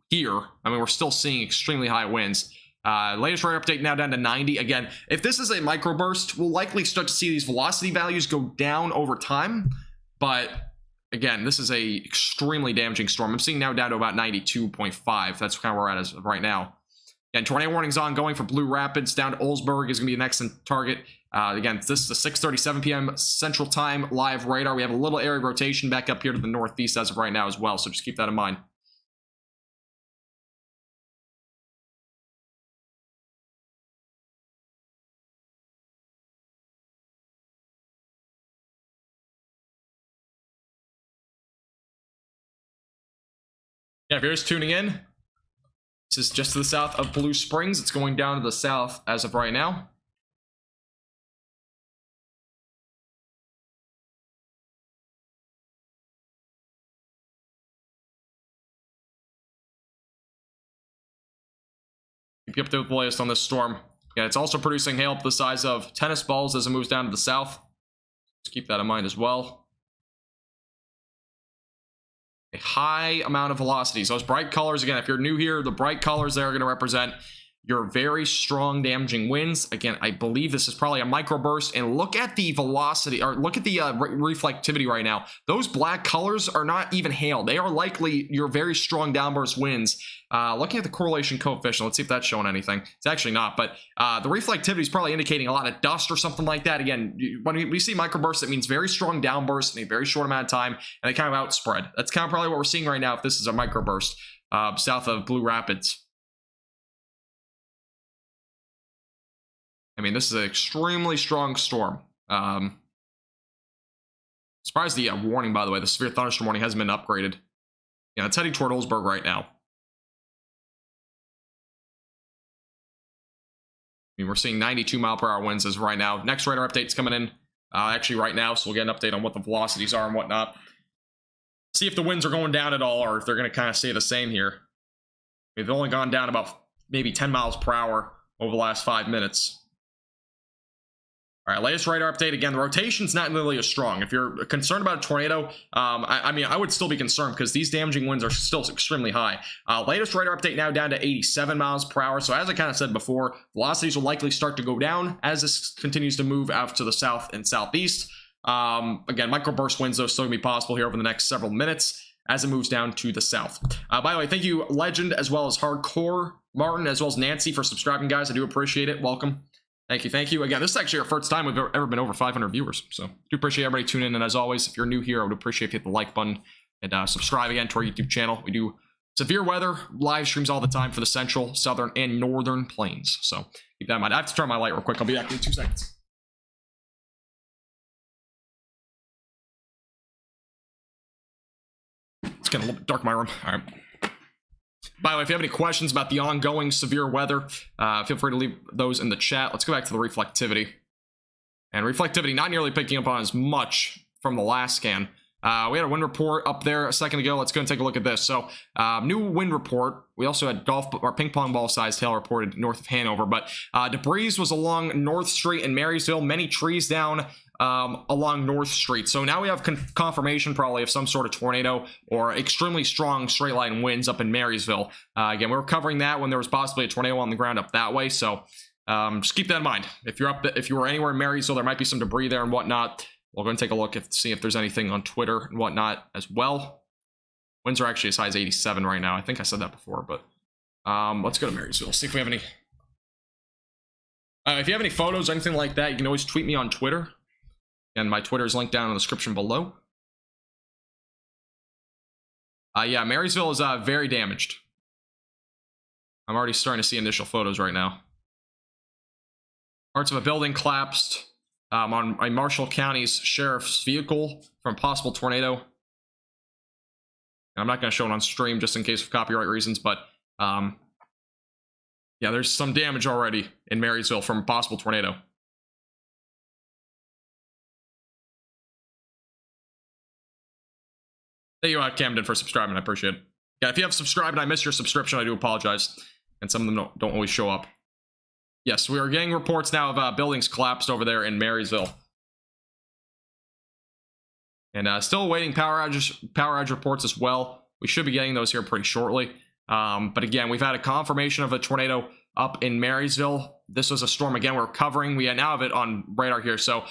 Here, I mean, we're still seeing extremely high winds. Latest radar update now down to 90. Again, if this is a microburst, we'll likely start to see these velocity values go down over time. But again, this is a extremely damaging storm. I'm seeing now down to about 92.5. That's kind of where we're at as of right now. And tornado warnings ongoing for Blue Rapids down to Oldsburg is going to be the next target. Again, this is a 6:37 p.m. Central Time live radar. We have a little area rotation back up here to the northeast as of right now as well, so just keep that in mind. Yeah, if you're just tuning in, this is just to the south of Blue Springs. It's going down to the south as of right now. Keep you up to the latest on this storm. Yeah, it's also producing hail up the size of tennis balls as it moves down to the south. Just keep that in mind as well. A high amount of velocities. Those bright colors, again, if you're new here, the bright colors there are going to represent your very strong damaging winds. Again, I believe this is probably a microburst, and look at the velocity, or look at the reflectivity right now. Those black colors are not even hail. They are likely your very strong downburst winds. Looking at the correlation coefficient, let's see if that's showing anything. It's actually not, but the reflectivity is probably indicating a lot of dust or something like that. Again, when we see microbursts, it means very strong downbursts in a very short amount of time, and they kind of outspread. That's kind of probably what we're seeing right now if this is a microburst south of Blue Rapids. I mean, this is an extremely strong storm. Surprised the warning, by the way, the severe thunderstorm warning hasn't been upgraded. Yeah, it's heading toward Hillsburg right now. I mean, we're seeing 92-mile-per-hour winds as right now. Next radar update's coming in actually right now, so we'll get an update on what the velocities are and whatnot. See if the winds are going down at all, or if they're going to kind of stay the same here. They've only gone down about maybe 10 miles per hour over the last 5 minutes. All right, latest radar update. Again, the rotation's not nearly as strong. If you're concerned about a tornado, I mean, I would still be concerned because these damaging winds are still extremely high. Latest radar update now down to 87 miles per hour. So as I kind of said before, velocities will likely start to go down as this continues to move out to the south and southeast. Again, microburst winds, though, still going to be possible here over the next several minutes as it moves down to the south. By the way, thank you, Legend, as well as Hardcore, Martin, as well as Nancy for subscribing, guys. I do appreciate it. Welcome. Thank you, thank you. Again, this is actually our first time we've ever been over 500 viewers, so do appreciate everybody tuning in. And as always, if you're new here, I would appreciate if you hit the like button and subscribe again to our YouTube channel. We do severe weather live streams all the time for the central, southern, and northern plains, so keep that in mind. I have to turn my light real quick. I'll be back in 2 seconds. It's getting a little bit dark in my room. All right. By the way, if you have any questions about the ongoing severe weather, feel free to leave those in the chat. Let's go back to the reflectivity. And reflectivity not nearly picking up on as much from the last scan. We had a wind report up there a second ago. Let's go and take a look at this. So, new wind report. We also had golf or ping pong ball sized hail reported north of Hanover. But debris was along North Street in Marysville. Many trees down along North Street. So now we have confirmation probably of some sort of tornado or extremely strong straight line winds up in Marysville. Again, we were covering that when there was possibly a tornado on the ground up that way. So just keep that in mind. If you were anywhere in Marysville, there might be some debris there and whatnot. We'll go and take a look and see if there's anything on Twitter and whatnot as well. Winds are actually as high as 87 right now. I think I said that before, but let's go to Marysville. See if we have any. If you have any photos or anything like that, you can always tweet me on Twitter. And my Twitter is linked down in the description below. Yeah, Marysville is very damaged. I'm already starting to see initial photos right now. Parts of a building collapsed on a Marshall County's sheriff's vehicle from possible tornado. And I'm not going to show it on stream just in case of copyright reasons, but yeah, there's some damage already in Marysville from a possible tornado. Thank you, Camden, for subscribing. I appreciate it. Yeah, if you have subscribed and I missed your subscription, I do apologize. And some of them don't always show up. Yes, we are getting reports now of buildings collapsed over there in Marysville. And still awaiting power outage reports as well. We should be getting those here pretty shortly. But again, we've had a confirmation of a tornado up in Marysville. This was a storm, again, we're covering. We now have it on radar here. So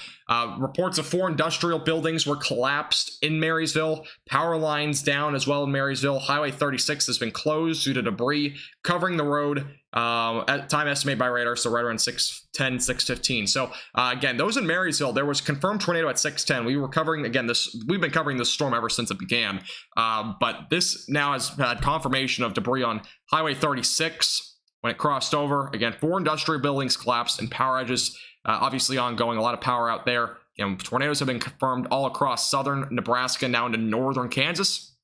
reports of 4 industrial buildings were collapsed in Marysville. Power lines down as well in Marysville. Highway 36 has been closed due to debris covering the road. At time estimated by radar, so right around 6:10, 6:15. So again, those in Marysville, there was confirmed tornado at 6:10. We were covering, again, we've been covering this storm ever since it began. But this now has had confirmation of debris on Highway 36. When it crossed over, again, 4 industrial buildings collapsed and power outages obviously ongoing. A lot of power out there. You know, tornadoes have been confirmed all across southern Nebraska, now into northern Kansas.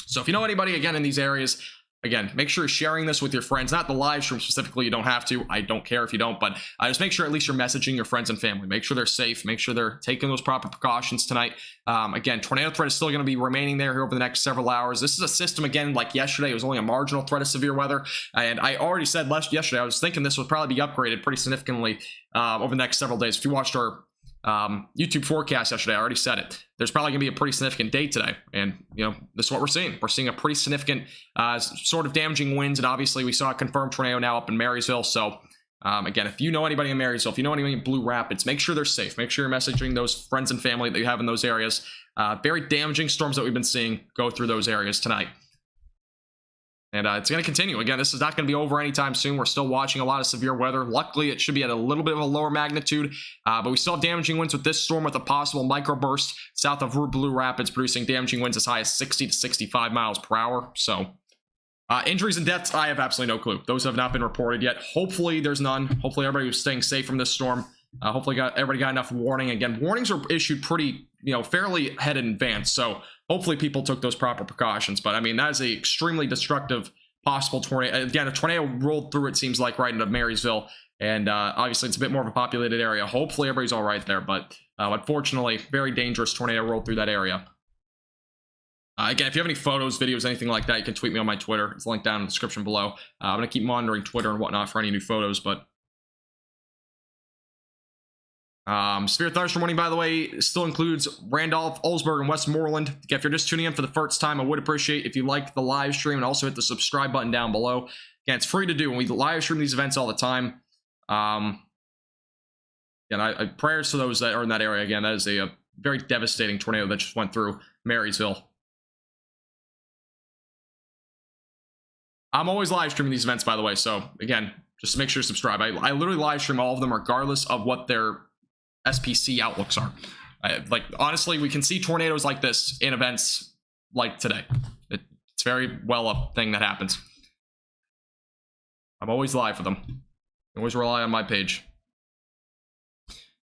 So if you know anybody, again, in these areas, again, make sure you're sharing this with your friends. Not the live stream specifically. You don't have to. I don't care if you don't. But just make sure at least you're messaging your friends and family. Make sure they're safe. Make sure they're taking those proper precautions tonight. Again, tornado threat is still going to be remaining there here over the next several hours. This is a system, again, like yesterday. It was only a marginal threat of severe weather. And I already said yesterday, I was thinking this would probably be upgraded pretty significantly over the next several days. If you watched our YouTube forecast yesterday. I already said it. There's probably going to be a pretty significant day today. And, this is what we're seeing. We're seeing a pretty significant sort of damaging winds. And obviously, we saw a confirmed tornado now up in Marysville. So, again, if you know anybody in Marysville, if you know anybody in Blue Rapids, make sure they're safe. Make sure you're messaging those friends and family that you have in those areas. Very damaging storms that we've been seeing go through those areas tonight. And it's going to continue. Again, this is not going to be over anytime soon. We're still watching a lot of severe weather. Luckily, it should be at a little bit of a lower magnitude, but we still have damaging winds with this storm with a possible microburst south of Blue Rapids, producing damaging winds as high as 60 to 65 miles per hour. So, injuries and deaths, I have absolutely no clue. Those have not been reported yet. Hopefully, there's none. Hopefully, everybody was staying safe from this storm. Hopefully, everybody got enough warning. Again, warnings are issued pretty, fairly ahead in advance. So, hopefully people took those proper precautions. But I mean, that is a extremely destructive possible tornado. Again, a tornado rolled through, it seems like, right into Marysville. And obviously it's a bit more of a populated area. Hopefully everybody's all right there. But unfortunately, very dangerous tornado rolled through that area. Again, if you have any photos, videos, anything like that, you can tweet me on my Twitter. It's linked down in the description below. I'm going to keep monitoring Twitter and whatnot for any new photos. But severe thunderstorm warning, by the way, still includes Randolph, Oldsburg, and Westmoreland. If you're just tuning in for the first time, I would appreciate if you like the live stream and also hit the subscribe button down below. Again, it's free to do, and we live stream these events all the time. Prayers to those that are in that area. Again, that is a very devastating tornado that just went through Marysville. I'm always live streaming these events, by the way, so again, just make sure to subscribe. I literally live stream all of them regardless of what their SPC outlooks are. Like, honestly, we can see tornadoes like this in events like today. It's very well a thing that happens. I'm always live for them. Always rely on my page.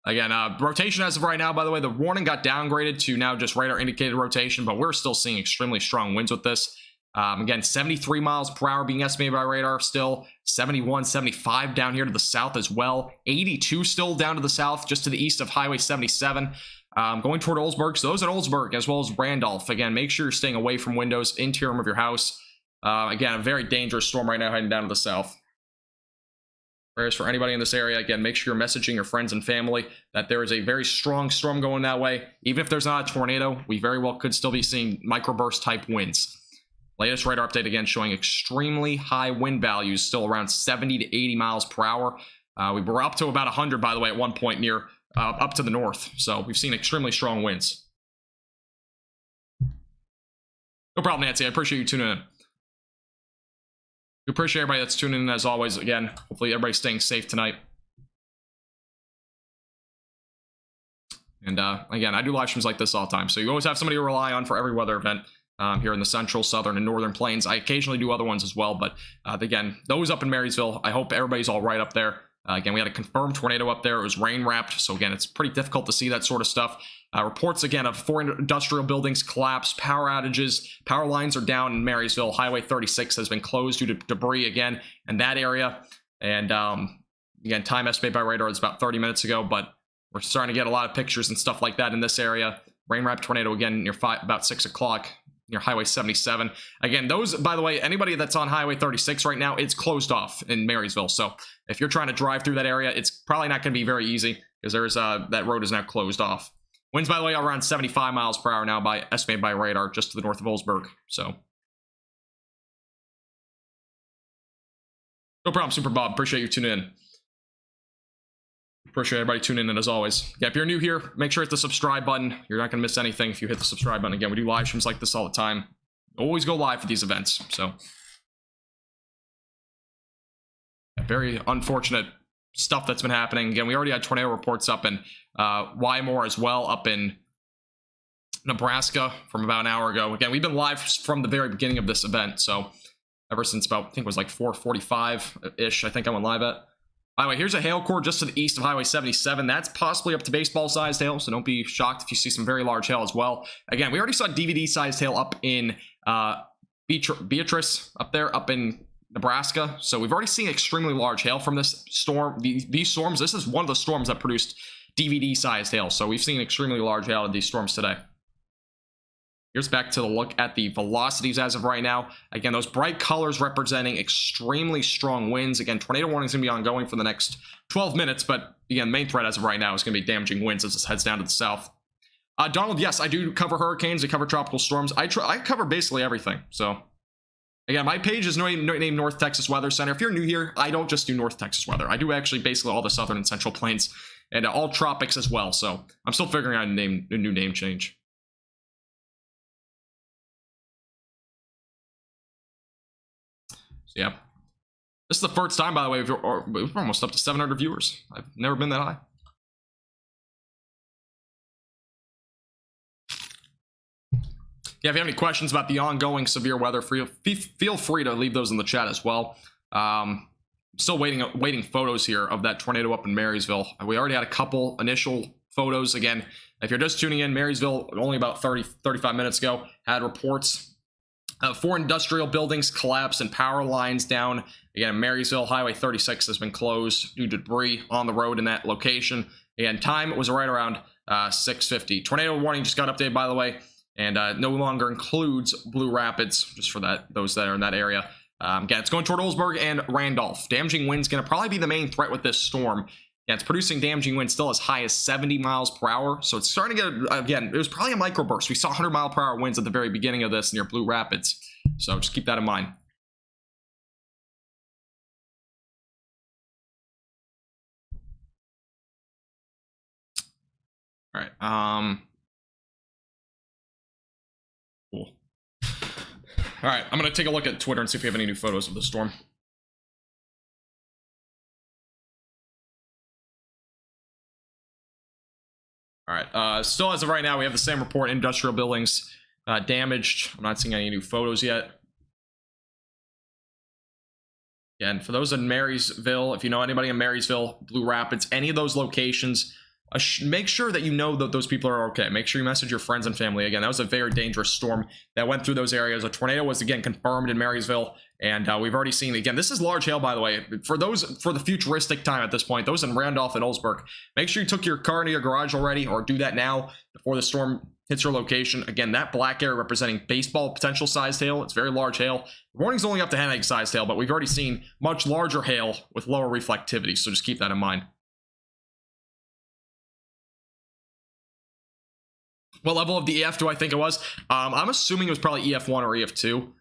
Again, rotation as of right now, by the way, the warning got downgraded to now just radar indicated rotation, but we're still seeing extremely strong winds with this. Again, 73 miles per hour being estimated by radar still, 71, 75 down here to the south as well, 82 still down to the south, just to the east of Highway 77, going toward Oldsburg. So those at Oldsburg as well as Randolph, again, make sure you're staying away from windows, interior of your house. Again, a very dangerous storm right now heading down to the south. Prayers for anybody in this area. Again, make sure you're messaging your friends and family that there is a very strong storm going that way. Even if there's not a tornado, we very well could still be seeing microburst type winds. Latest radar update again showing extremely high wind values, still around 70 to 80 miles per hour. We were up to about 100, by the way, at one point near up to the north. So we've seen extremely strong winds. No problem, Nancy. I appreciate you tuning in. We appreciate everybody that's tuning in as always. Again, hopefully everybody's staying safe tonight. And again, I do live streams like this all the time. So you always have somebody to rely on for every weather event. Here in the central, southern, and northern plains. I occasionally do other ones as well, but again, those up in Marysville, I hope everybody's all right up there. Again, we had a confirmed tornado up there. It was rain wrapped, so again, it's pretty difficult to see that sort of stuff. Reports again of 4 industrial buildings collapsed, power outages, power lines are down in Marysville. Highway 36 has been closed due to debris again in that area. And again, time estimated by radar is about 30 minutes ago, but we're starting to get a lot of pictures and stuff like that in this area. Rain wrapped tornado again near about 6 o'clock. Near Highway 77. Again, those, by the way, anybody that's on Highway 36 right now, it's closed off in Marysville. So if you're trying to drive through that area, it's probably not going to be very easy because there's that road is now closed off. Winds, by the way, are around 75 miles per hour now by estimated by radar just to the north of Oldsburg. So no problem, Super Bob. Appreciate you tuning in. Appreciate everybody tuning in as always. Yeah, if you're new here, make sure to hit the subscribe button. You're not going to miss anything if you hit the subscribe button. Again, we do live streams like this all the time. Always go live for these events. So, yeah, very unfortunate stuff that's been happening. Again, we already had tornado reports up in Wymore as well, up in Nebraska from about an hour ago. Again, we've been live from the very beginning of this event. So, ever since about, I think it was like 4:45-ish, I think I went live at. By the way, here's a hail core just to the east of Highway 77. That's possibly up to baseball-sized hail, so don't be shocked if you see some very large hail as well. Again, we already saw DVD-sized hail up in Beatrice, up there, up in Nebraska. So we've already seen extremely large hail from this storm. These storms, this is one of the storms that produced DVD-sized hail. So we've seen extremely large hail in these storms today. Here's back to the look at the velocities as of right now. Again, those bright colors representing extremely strong winds. Again, tornado warning is going to be ongoing for the next 12 minutes, but again, main threat as of right now is going to be damaging winds as this heads down to the south. Donald, yes, I do cover hurricanes. I cover tropical storms. I cover basically everything. So, again, my page is named North Texas Weather Center. If you're new here, I don't just do North Texas weather. I do actually basically all the southern and central plains and all tropics as well. So, I'm still figuring out a new name change. Yeah, this is the first time, by the way, we're almost up to 700 viewers. I've never been that high. Yeah, if you have any questions about the ongoing severe weather, feel free to leave those in the chat as well. Still waiting photos here of that tornado up in Marysville. We already had a couple initial photos. Again, if you're just tuning in, Marysville, only about 35 minutes ago, had reports 4 industrial buildings collapsed and power lines down. Again, Marysville, Highway 36 has been closed due to debris on the road in that location. And time was right around 6:50. Tornado warning just got updated, by the way, and no longer includes Blue Rapids, just for those that are in that area. Again, it's going toward Oldsburg and Randolph. Damaging winds going to probably be the main threat with this storm. Yeah, it's producing damaging winds still as high as 70 miles per hour. So it's starting to get, again, it was probably a microburst. We saw 100 mile per hour winds at the very beginning of this near Blue Rapids. So just keep that in mind. All right. Cool. All right. I'm going to take a look at Twitter and see if we have any new photos of the storm. All right, still as of right now, we have the same report, industrial buildings damaged. I'm not seeing any new photos yet. Again, for those in Marysville, if you know anybody in Marysville, Blue Rapids, any of those locations, make sure that you know that those people are okay. Make sure you message your friends and family. Again, that was a very dangerous storm that went through those areas. A tornado was, again, confirmed in Marysville. And we've already seen, again, this is large hail, by the way. For the futuristic time at this point, those in Randolph and Oldsburg, make sure you took your car into your garage already, or do that now before the storm hits your location. Again, that black area representing baseball potential sized hail. It's very large hail. The warning's only up to hand egg sized hail, but we've already seen much larger hail with lower reflectivity. So just keep that in mind. What level of the EF do I think it was? I'm assuming it was probably EF1 or EF2.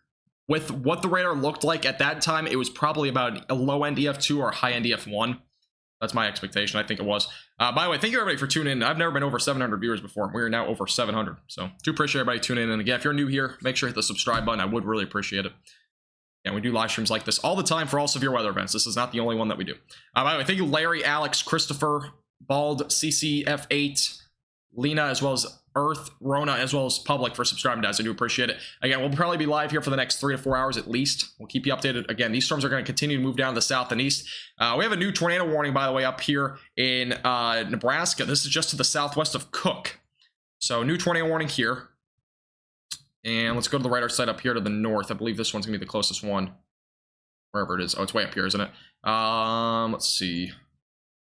With what the radar looked like at that time, it was probably about a low-end EF2 or high-end EF1. That's my expectation. I think it was. By the way, thank you everybody for tuning in. I've never been over 700 viewers before. We are now over 700. So do appreciate everybody tuning in. And again, if you're new here, make sure to hit the subscribe button. I would really appreciate it. And we do live streams like this all the time for all severe weather events. This is not the only one that we do. By the way, thank you Larry, Alex, Christopher, Bald, CCF8, Lena, as well as Earth, Rona, as well as Public for subscribing to us. I do appreciate it. Again, we'll probably be live here for the next 3 to 4 hours at least. We'll keep you updated. Again, these storms are going to continue to move down to the south and east. We have a new tornado warning, by the way, up here in Nebraska. This is just to the southwest of Cook. So new tornado warning here. And let's go to the radar site up here to the north. I believe this one's going to be the closest one. Wherever it is. Oh, it's way up here, isn't it? Let's see.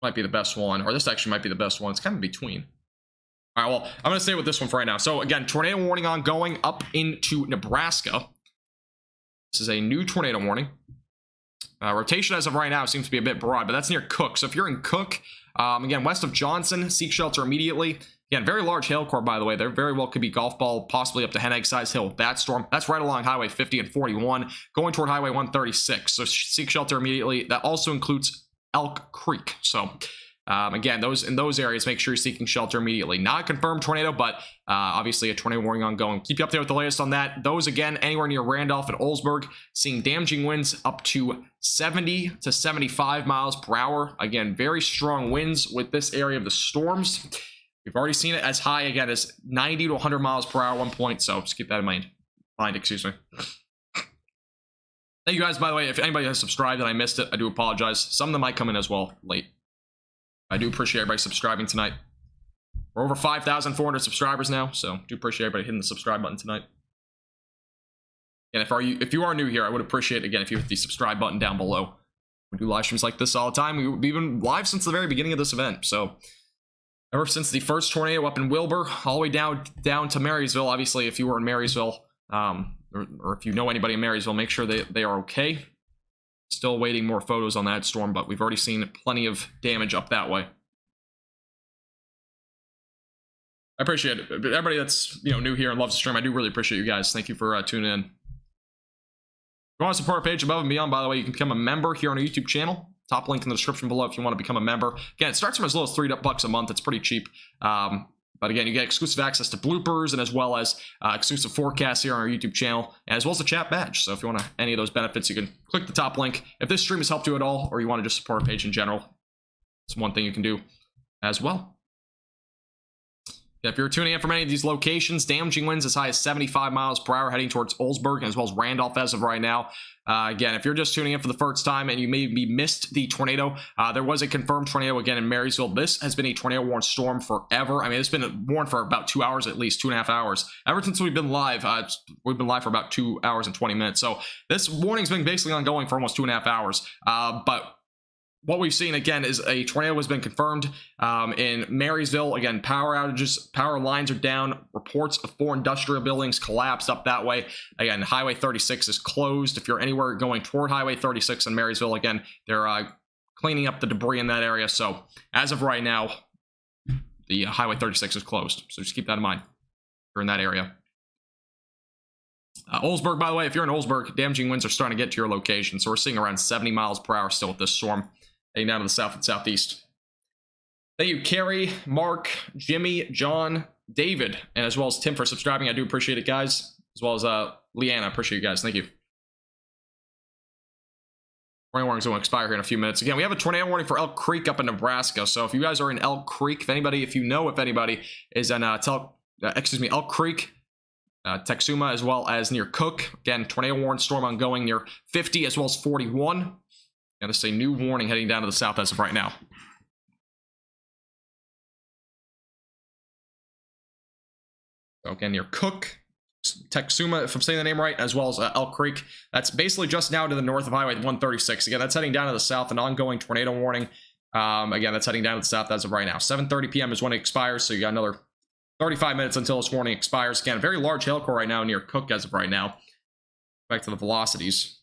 Might be the best one. Or this actually might be the best one. It's kind of in between. All right, well, I'm going to stay with this one for right now. So, again, tornado warning ongoing up into Nebraska. This is a new tornado warning. Rotation as of right now seems to be a bit broad, but that's near Cook. So, if you're in Cook, again, west of Johnson, seek shelter immediately. Again, very large hail core, by the way. There very well could be golf ball, possibly up to hen egg size hail with that storm. That's right along Highway 50 and 41, going toward Highway 136. So, seek shelter immediately. That also includes Elk Creek. So, again, in those areas, make sure you're seeking shelter immediately. Not a confirmed tornado, but obviously a tornado warning ongoing. Keep you up there with the latest on that. Those, again, anywhere near Randolph and Oldsburg, seeing damaging winds up to 70 to 75 miles per hour. Again, very strong winds with this area of the storms. We've already seen it as high, again, as 90 to 100 miles per hour at one point, so just keep that in mind. Excuse me. Thank you guys, by the way. If anybody has subscribed and I missed it, I do apologize. Some of them might come in as well late. I do appreciate everybody subscribing tonight. We're over 5,400 subscribers now, so do appreciate everybody hitting the subscribe button tonight. And if you are new here, I would appreciate, again, if you hit the subscribe button down below. We do live streams like this all the time. We've been live since the very beginning of this event, so ever since the first tornado up in Wilbur, all the way down to Marysville. Obviously, if you were in Marysville, or if you know anybody in Marysville, make sure they are okay. Still waiting more photos on that storm, but we've already seen plenty of damage up that way. I appreciate it. Everybody that's new here and loves the stream, I do really appreciate you guys. Thank you for tuning in. If you want to support our page above and beyond, by the way, you can become a member here on our YouTube channel. Top link in the description below if you want to become a member. Again, it starts from as low as $3 a month. It's pretty cheap. But again, you get exclusive access to bloopers and as well as exclusive forecasts here on our YouTube channel, as well as a chat badge. So if you want any of those benefits, you can click the top link. If this stream has helped you at all, or you want to just support our page in general, it's one thing you can do as well. If you're tuning in from any of these locations, damaging winds as high as 75 miles per hour heading towards Oldsburg as well as Randolph as of right now. Again, if you're just tuning in for the first time and you maybe missed the tornado, there was a confirmed tornado again in Marysville. This has been a tornado warned storm forever. I mean, it's been warned for about 2 hours, at least 2.5 hours. Ever since we've been live, for about 2 hours and 20 minutes. So this warning's been basically ongoing for almost 2.5 hours. But what we've seen again is a tornado has been confirmed in Marysville. Again, power outages, power lines are down. Reports of 4 industrial buildings collapsed up that way. Again, Highway 36 is closed. If you're anywhere going toward Highway 36 in Marysville, again, they're cleaning up the debris in that area. So as of right now, the Highway 36 is closed. So just keep that in mind. If you're in that area. Oldsburg, by the way, if you're in Oldsburg, damaging winds are starting to get to your location. So we're seeing around 70 miles per hour still with this storm. Heading down to the south and southeast. Thank you, Carrie, Mark, Jimmy, John, David, and as well as Tim for subscribing. I do appreciate it, guys. As well as Leanna. I appreciate you guys. Thank you. Tornado warning's going to expire here in a few minutes. Again, we have a tornado warning for Elk Creek up in Nebraska. So if you guys are in Elk Creek, if anybody is in Elk Creek, Texuma, as well as near Cook. Again, tornado warning storm ongoing near 50 as well as 41. And this is a new warning heading down to the south as of right now. So again, near Cook, Texuma, if I'm saying the name right, as well as Elk Creek. That's basically just now to the north of Highway 136. Again, that's heading down to the south, an ongoing tornado warning. Again, that's heading down to the south as of right now. 7:30 p.m. is when it expires, so you got another 35 minutes until this warning expires. Again, a very large hail core right now near Cook as of right now. Back to the velocities.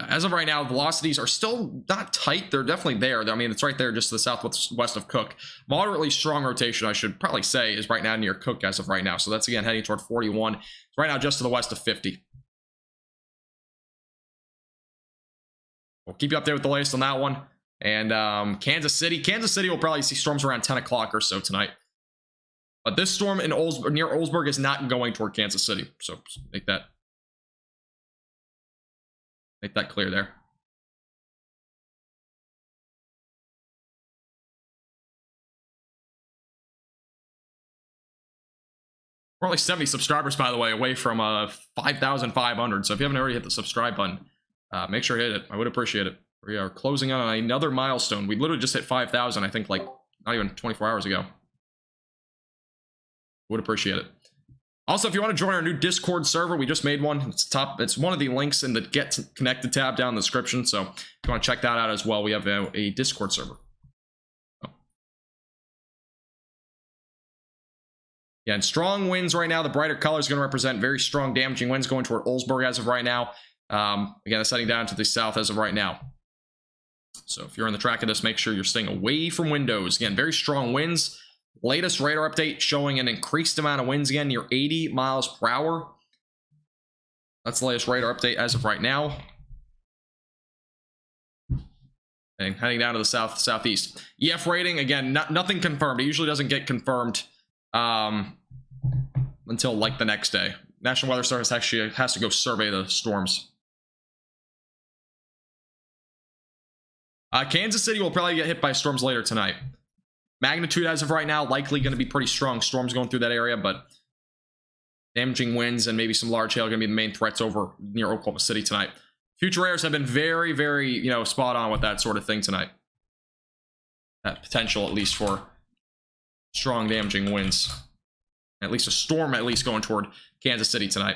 As of right now, velocities are still not tight. They're definitely there. I mean, it's right there just to the southwest of Cook. Moderately strong rotation, I should probably say, is right now near Cook as of right now. So that's, again, heading toward 41. It's right now just to the west of 50. We'll keep you updated with the latest on that one. And Kansas City will probably see storms around 10 o'clock or so tonight. But this storm in near Oldsburg is not going toward Kansas City. So make that clear there. We're only 70 subscribers, by the way, away from 5,500. So if you haven't already hit the subscribe button, make sure to hit it. I would appreciate it. We are closing on another milestone. We literally just hit 5,000, I think, like not even 24 hours ago. Would appreciate it. Also, if you want to join our new Discord server, we just made one. It's one of the links in the Get Connected tab down in the description. So if you want to check that out as well, we have a Discord server. Yeah, and strong winds right now. The brighter color is going to represent very strong damaging winds going toward Oldsburg as of right now. Again, it's heading down to the south as of right now. So if you're on the track of this, make sure you're staying away from windows. Again, very strong winds. Latest radar update showing an increased amount of winds again near 80 miles per hour. That's the latest radar update as of right now. And heading down to the southeast. EF rating, again, nothing confirmed. It usually doesn't get confirmed until like the next day. National Weather Service actually has to go survey the storms. Kansas City will probably get hit by storms later tonight. Magnitude as of right now, likely going to be pretty strong storms going through that area, but damaging winds and maybe some large hail are going to be the main threats over near Oklahoma City tonight. Future airs have been very, very, spot on with that sort of thing tonight. That potential, at least, for strong damaging winds. At least a storm, at least, going toward Kansas City tonight.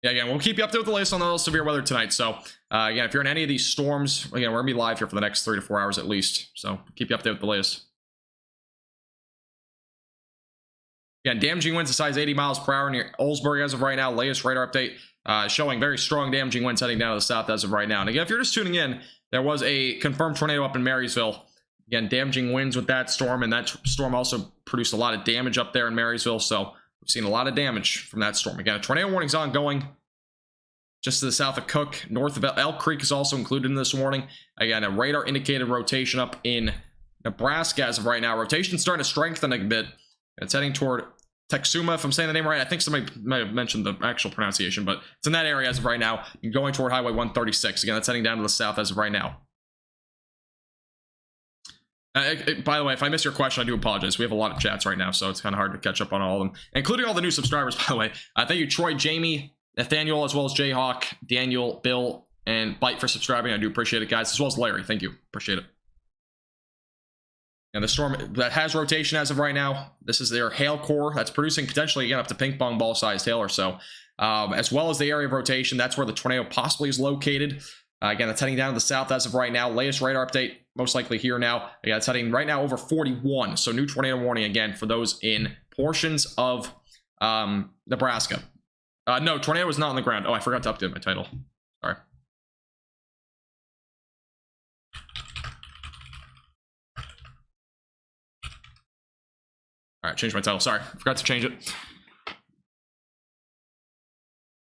Yeah, again, we'll keep you up to date with the latest on the severe weather tonight. So, again, if you're in any of these storms, again, we're going to be live here for the next 3 to 4 hours at least. So, keep you up to date with the latest. Again, damaging winds as high as 80 miles per hour near Oldsburg as of right now. Latest radar update showing very strong damaging winds heading down to the south as of right now. And again, if you're just tuning in, there was a confirmed tornado up in Marysville. Again, damaging winds with that storm, and that storm also produced a lot of damage up there in Marysville. So, we've seen a lot of damage from that storm. Again, a tornado warning is ongoing just to the south of Cook. North of Elk Creek is also included in this warning. Again, a radar indicated rotation up in Nebraska as of right now. Rotation's starting to strengthen a bit. It's heading toward Texuma, if I'm saying the name right. I think somebody might have mentioned the actual pronunciation, but it's in that area as of right now. You're going toward Highway 136. Again, that's heading down to the south as of right now. By the way, if I miss your question, I do apologize. We have a lot of chats right now, so it's kind of hard to catch up on all of them, including all the new subscribers, by the way. Thank you, Troy, Jamie, Nathaniel, as well as Jayhawk, Daniel, Bill, and Bite for subscribing. I do appreciate it, guys, as well as Larry. Thank you. Appreciate it. And the storm that has rotation as of right now, this is their hail core that's producing potentially, again, up to ping pong ball sized hail or so, as well as the area of rotation. That's where the tornado possibly is located. Again, that's heading down to the south as of right now. Latest radar update, most likely here now. Yeah, it's heading right now over 41. So new tornado warning again for those in portions of Nebraska. No, tornado is not on the ground. Oh, I forgot to update my title. Sorry. All right, change my title. Sorry, forgot to change it.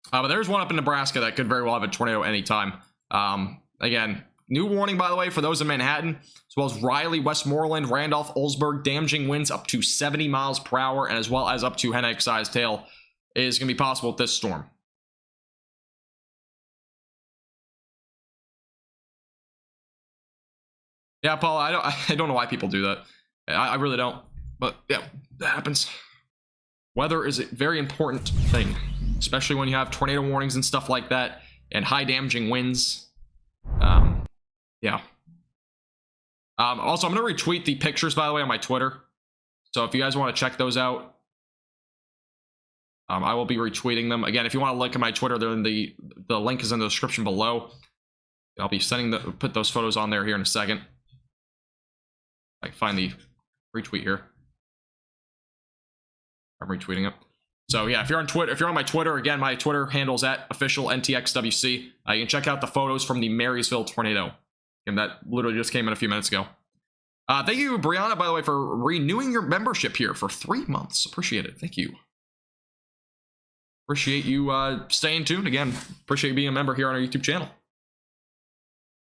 But there's one up in Nebraska that could very well have a tornado anytime. Again, new warning, by the way, for those in Manhattan, as well as Riley, Westmoreland, Randolph, Oldsburg, damaging winds up to 70 miles per hour, and as well as up to Hennig-sized hail is going to be possible with this storm. Yeah, Paul, I don't know why people do that. I really don't. But yeah, that happens. Weather is a very important thing, especially when you have tornado warnings and stuff like that, and high damaging winds. Yeah. Also, I'm going to retweet the pictures, by the way, on my Twitter. So if you guys want to check those out, I will be retweeting them. Again, if you want to look at my Twitter, the link is in the description below. I'll be put those photos on there here in a second. I can find the retweet here. I'm retweeting it. So yeah, if you're on Twitter, if you're on my Twitter, again, my Twitter handle is at official NTXWC. You can check out the photos from the Marysville tornado. And that literally just came in a few minutes ago. Thank you, Brianna, by the way, for renewing your membership here for 3 months. Appreciate it. Thank you. Appreciate you staying tuned. Again, appreciate you being a member here on our YouTube channel.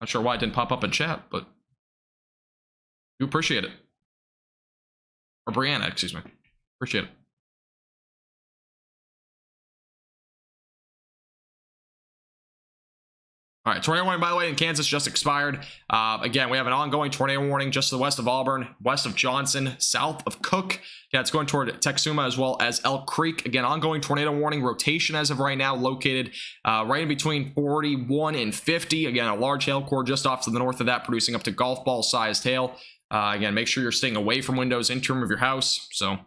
Not sure why it didn't pop up in chat, but do appreciate it. Or Brianna, excuse me. Appreciate it. All right, tornado warning, by the way, in Kansas just expired. Again, we have an ongoing tornado warning just to the west of Auburn, west of Johnson, south of Cook. Yeah, it's going toward Texuma as well as Elk Creek. Again, ongoing tornado warning, rotation as of right now, located right in between 41 and 50. Again, a large hail core just off to the north of that, producing up to golf ball sized hail. Again, make sure you're staying away from windows, interior of your house. So,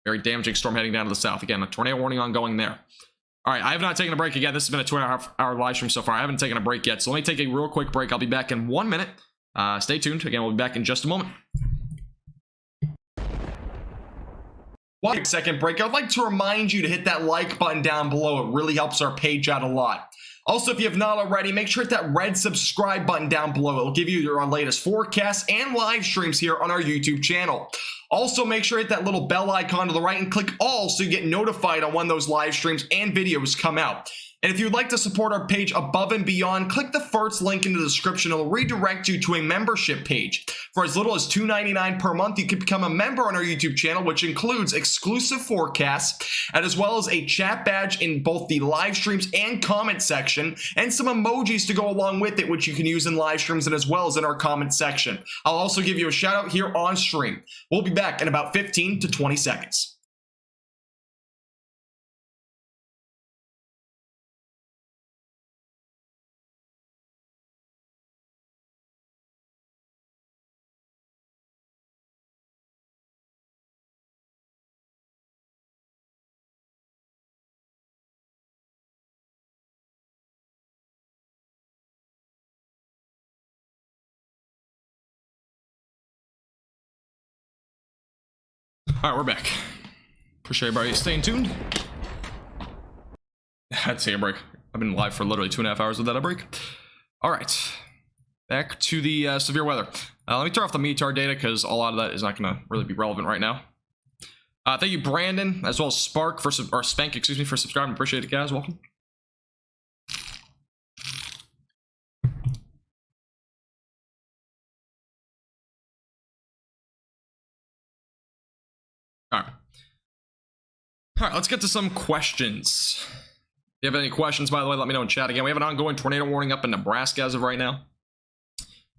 very damaging storm heading down to the south. Again, a tornado warning ongoing there. All right, I have not taken a break again. This has been a 2.5-hour live stream so far. I haven't taken a break yet, so let me take a real quick break. I'll be back in 1 minute. Stay tuned. Again, we'll be back in just a moment. 1 second break. I'd like to remind you to hit that like button down below. It really helps our page out a lot. Also, if you have not already, make sure to hit that red subscribe button down below. It will give you our latest forecasts and live streams here on our YouTube channel. Also, make sure to hit that little bell icon to the right and click all so you get notified on when those live streams and videos come out. And if you'd like to support our page above and beyond, click the first link in the description. It'll redirect you to a membership page. For as little as $2.99 per month, you can become a member on our YouTube channel, which includes exclusive forecasts, and as well as a chat badge in both the live streams and comment section, and some emojis to go along with it, which you can use in live streams and as well as in our comment section. I'll also give you a shout out here on stream. We'll be back in about 15 to 20 seconds. All right, we're back. Appreciate everybody staying tuned. I'd say a break. I've been live for literally 2.5 hours without a break. All right, back to the severe weather. Let me turn off the METAR data because a lot of that is not going to really be relevant right now. Thank you, Brandon, as well as Spark for Spank, excuse me, for subscribing. Appreciate it, guys. Welcome. All right, let's get to some questions. If you have any questions, by the way, let me know in chat. Again, we have an ongoing tornado warning up in Nebraska as of right now.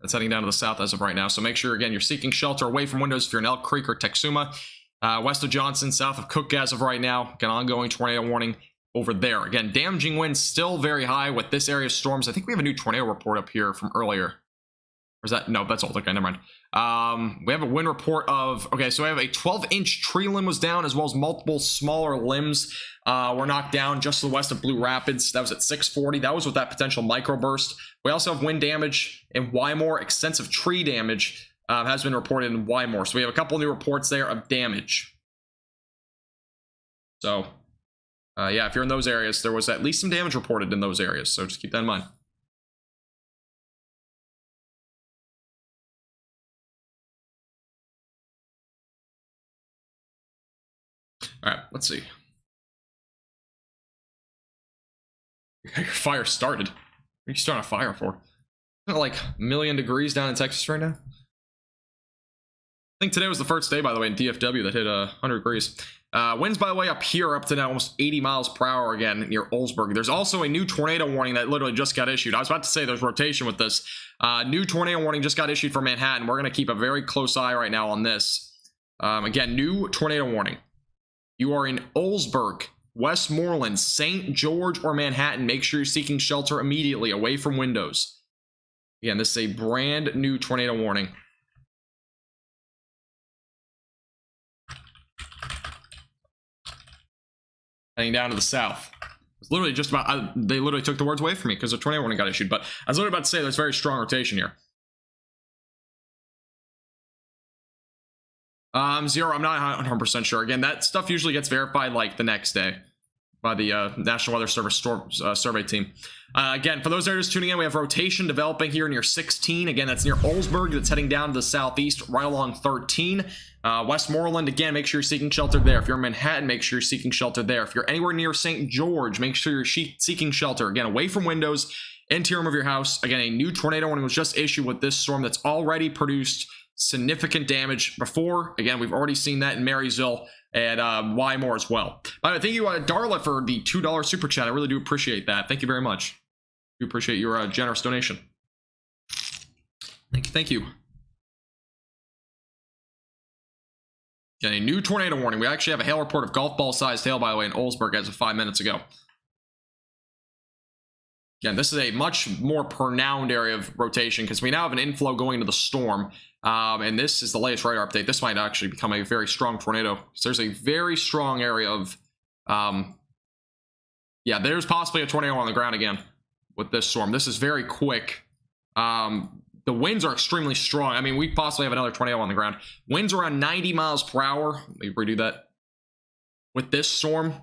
It's heading down to the south as of right now. So make sure, again, you're seeking shelter away from windows if you're in Elk Creek or Texuma. West of Johnson, south of Cook as of right now. Again, ongoing tornado warning over there. Again, damaging winds still very high with this area of storms. I think we have a new tornado report up here from earlier. Or is that? No, that's old. Okay, never mind. We have a wind report of, okay, so we have a 12-inch tree limb was down, as well as multiple smaller limbs were knocked down just to the west of Blue Rapids. That was at 640. That was with that potential microburst. We also have wind damage in Wymore. Extensive tree damage has been reported in Wymore. So we have a couple new reports there of damage. So, yeah, if you're in those areas, there was at least some damage reported in those areas. So just keep that in mind. All right, let's see. Your fire started. What are you starting a fire for? Isn't it like a million degrees down in Texas right now? I think today was the first day, by the way, in DFW that hit 100 degrees. Winds, by the way, up here up to now almost 80 miles per hour again near Oldsburg. There's also a new tornado warning that literally just got issued. I was about to say there's rotation with this. New tornado warning just got issued for Manhattan. We're going to keep a very close eye right now on this. Again, new tornado warning. You are in Oldsburg, Westmoreland, St. George, or Manhattan. Make sure you're seeking shelter immediately away from windows. Again, this is a brand new tornado warning. Heading down to the south. It's literally just about, they literally took the words away from me because the tornado warning got issued. But I was literally about to say there's very strong rotation here. Zero, I'm not 100% sure. Again, that stuff usually gets verified like the next day by the National Weather Service survey team. Again, for those areas tuning in, we have rotation developing here near 16. Again, that's near Oldsburg. That's heading down to the southeast right along 13. Westmoreland, again, make sure you're seeking shelter there. If you're in Manhattan, make sure you're seeking shelter there. If you're anywhere near St. George, make sure you're seeking shelter. Again, away from windows, interior of your house. Again, a new tornado warning was just issued with this storm that's already produced significant damage before. Again, we've already seen that in Marysville and Wymore as well. By the way, thank you, Darla, for the $2 super chat. I really do appreciate that. Thank you very much. We appreciate your generous donation. Thank you. Again, a new tornado warning. We actually have a hail report of golf ball sized hail, by the way, in Oldsburg as of 5 minutes ago. Again, this is a much more pronounced area of rotation because we now have an inflow going into the storm. And this is the latest radar update. This might actually become a very strong tornado. So there's a very strong area of, yeah, there's possibly a tornado on the ground again with this storm. This is very quick. The winds are extremely strong. I mean, we possibly have another tornado on the ground. Winds around 90 miles per hour. Let me redo that. With this storm,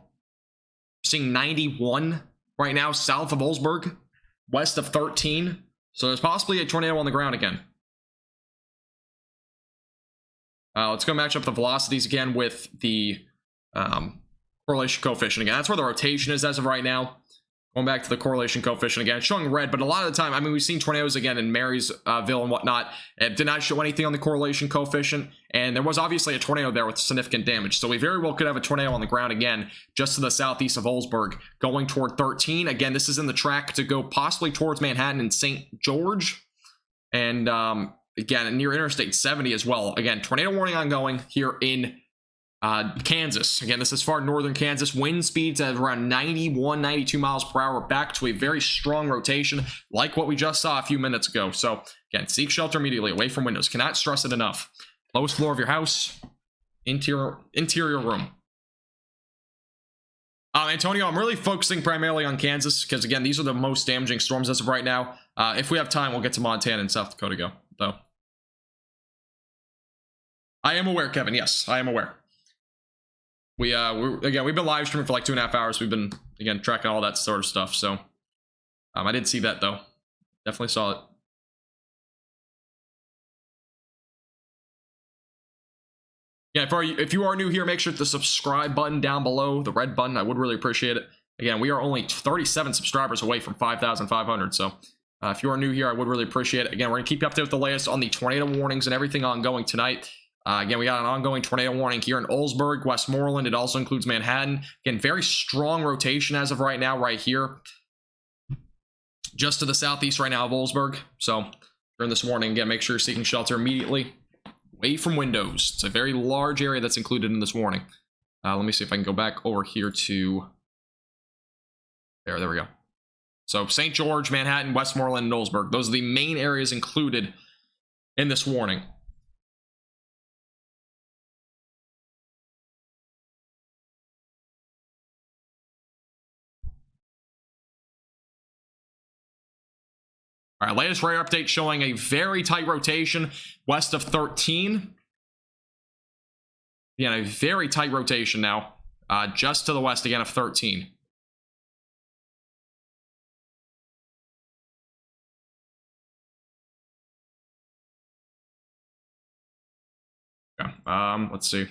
seeing 91 right now south of Oldsburg, west of 13. So there's possibly a tornado on the ground again. Let's go match up the velocities again with the correlation coefficient again. That's where the rotation is as of right now. Going back to the correlation coefficient again, it's showing red, but a lot of the time, I mean, we've seen tornadoes again in Marysville and whatnot. It did not show anything on the correlation coefficient, and there was obviously a tornado there with significant damage. So we very well could have a tornado on the ground again, just to the southeast of Oldsburg, going toward 13. Again, this is in the track to go possibly towards Manhattan and St. George. And again, near Interstate 70 as well. Again, tornado warning ongoing here in Kansas. Again, this is far northern Kansas. Wind speeds at around 91, 92 miles per hour. Back to a very strong rotation, like what we just saw a few minutes ago. So, again, seek shelter immediately, away from windows. Cannot stress it enough. Lowest floor of your house, interior room. Antonio, I'm really focusing primarily on Kansas because, again, these are the most damaging storms as of right now. If we have time, we'll get to Montana and South Dakota though. I am aware, Kevin. Yes, I am aware. Again, we've been live streaming for like 2.5 hours. We've been, again, tracking all that sort of stuff. So I did see that though. Definitely saw it. Yeah, if you are new here, make sure to subscribe button down below, the red button. I would really appreciate it. Again, we are only 37 subscribers away from 5,500. So if you are new here, I would really appreciate it. Again, we're going to keep you updated with the latest on the tornado warnings and everything ongoing tonight. Again, we got an ongoing tornado warning here in Oldsburg, Westmoreland. It also includes Manhattan. Again, very strong rotation as of right now, right here. Just to the southeast right now of Oldsburg. So during this warning, again, make sure you're seeking shelter immediately. Away from windows. It's a very large area that's included in this warning. Let me see if I can go back over here to... There we go. So St. George, Manhattan, Westmoreland, and Oldsburg. Those are the main areas included in this warning. All right, latest radar update showing a very tight rotation west of 13. Again, a very tight rotation now, just to the west again of 13. Yeah, let's see.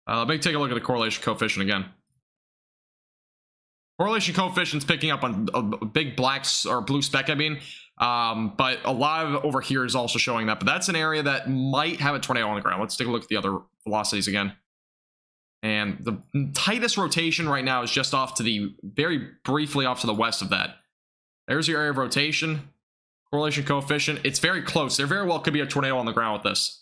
Let me take a look at the correlation coefficient again. Correlation coefficient's picking up on a big black or blue speck, I mean. But a lot of over here is also showing that. But that's an area that might have a tornado on the ground. Let's take a look at the other velocities again. And the tightest rotation right now is just off to the, very briefly off to the west of that. There's your area of rotation. Correlation coefficient. It's very close. There very well could be a tornado on the ground with this.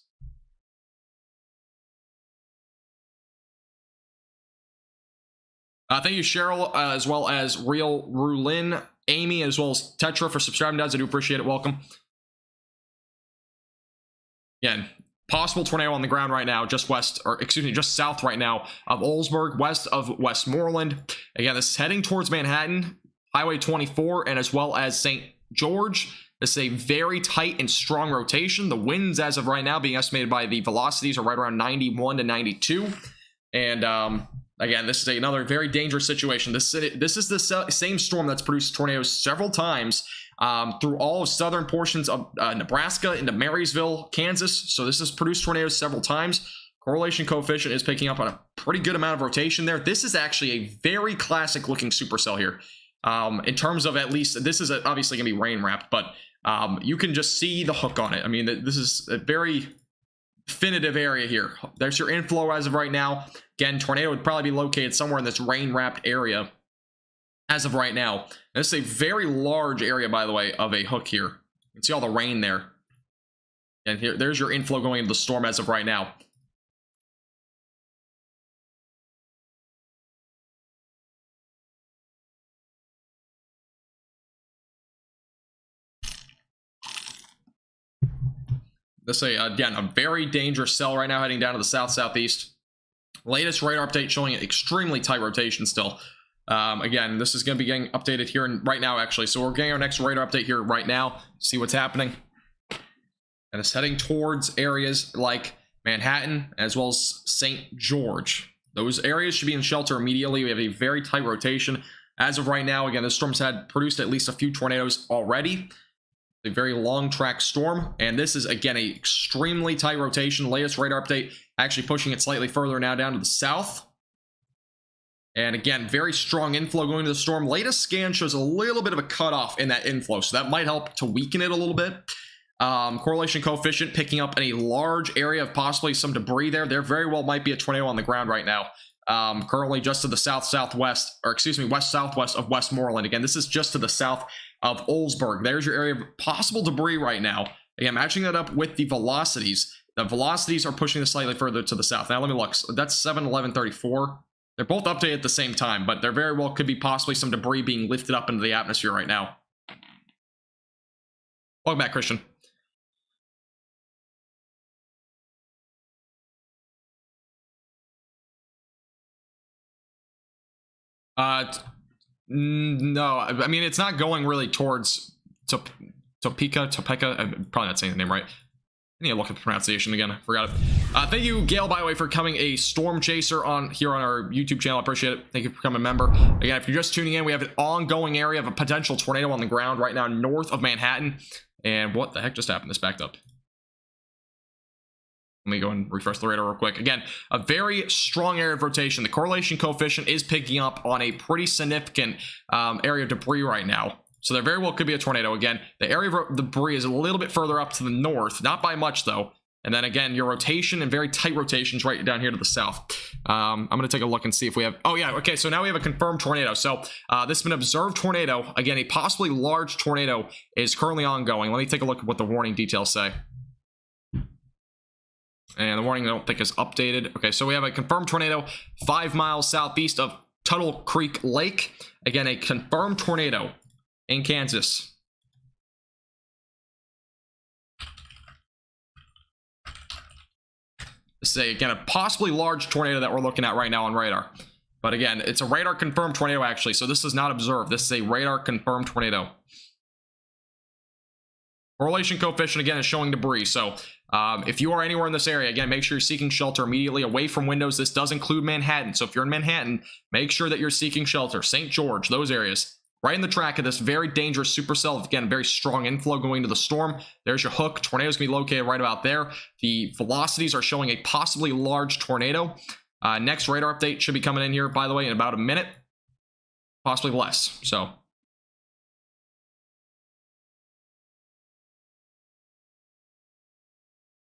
Thank you, Cheryl, as well as Real Rulin, Amy, as well as Tetra for subscribing, guys. I do appreciate it. Welcome. Again, possible tornado on the ground right now, just west, or excuse me, just south right now of Oldsburg, west of Westmoreland. Again, this is heading towards Manhattan, Highway 24, and as well as St. George. This is a very tight and strong rotation. The winds, as of right now, being estimated by the velocities, are right around 91 to 92. And, again, this is another very dangerous situation. This is the same storm that's produced tornadoes several times through all of southern portions of Nebraska into Marysville, Kansas. So this has produced tornadoes several times. Correlation coefficient is picking up on a pretty good amount of rotation there. This is actually a very classic looking supercell here. In terms of, at least, this is obviously going to be rain wrapped, but you can just see the hook on it. I mean, this is a very definitive area here. There's your inflow as of right now. Again, tornado would probably be located somewhere in this rain-wrapped area as of right now. This is a very large area, by the way, of a hook here. You can see all the rain there. And there's your inflow going into the storm as of right now. This is, again, a very dangerous cell right now heading down to the south-southeast. Latest radar update showing extremely tight rotation still. Again, this is going to be getting updated here right now, actually. So we're getting our next radar update here right now. See what's happening. And it's heading towards areas like Manhattan as well as St. George. Those areas should be in shelter immediately. We have a very tight rotation. As of right now, again, this storm's had produced at least a few tornadoes already. A very long track storm, and this is again a extremely tight rotation. Latest radar update actually pushing it slightly further now down to the south, and again very strong inflow going to the storm. Latest scan shows a little bit of a cutoff in that inflow, so that might help to weaken it a little bit. Correlation coefficient picking up in a large area of possibly some debris there. There very well might be a tornado on the ground right now. Currently just to the south-southwest, or excuse me, west-southwest of Westmoreland. Again, this is just to the south of Oldsburg. There's your area of possible debris right now. Again, matching that up with the velocities. The velocities are pushing this slightly further to the south. Now, let me look. So that's 7/11/34. They're both updated at the same time, but there very well could be possibly some debris being lifted up into the atmosphere right now. Welcome back, Christian. No, I mean, it's not going really towards Topeka, I'm probably not saying the name right. I need to look at the pronunciation again. I forgot it. Thank you, Gail, by the way, for becoming a storm chaser on our YouTube channel. I appreciate it. Thank you for becoming a member. Again, if you're just tuning in, we have an ongoing area of a potential tornado on the ground right now north of Manhattan. And what the heck just happened? This backed up. Let me go and refresh the radar real quick. Again, a very strong area of rotation. The correlation coefficient is picking up on a pretty significant area of debris right now. So there very well could be a tornado. Again, the area of debris is a little bit further up to the north, not by much though. And then again, your rotation and very tight rotations right down here to the south. I'm going to take a look and see if we have... Oh yeah, okay, so now we have a confirmed tornado. So this has been an observed tornado. Again, a possibly large tornado is currently ongoing. Let me take a look at what the warning details say. And the warning I don't think is updated. Okay, so we have a confirmed tornado 5 miles southeast of Tuttle Creek Lake. Again, a confirmed tornado in Kansas. This is again a possibly large tornado that we're looking at right now on radar. But again, it's a radar confirmed tornado actually, so this is not observed. This is a radar confirmed tornado. Correlation coefficient again is showing debris. So if you are anywhere in this area, again, make sure you're seeking shelter immediately away from windows. This does include Manhattan. So if you're in Manhattan, make sure that you're seeking shelter. St. George, those areas. Right in the track of this very dangerous supercell. Again, very strong inflow going into the storm. There's your hook. Tornado's going to be located right about there. The velocities are showing a possibly large tornado. Next radar update should be coming in here, by the way, in about a minute. Possibly less. So...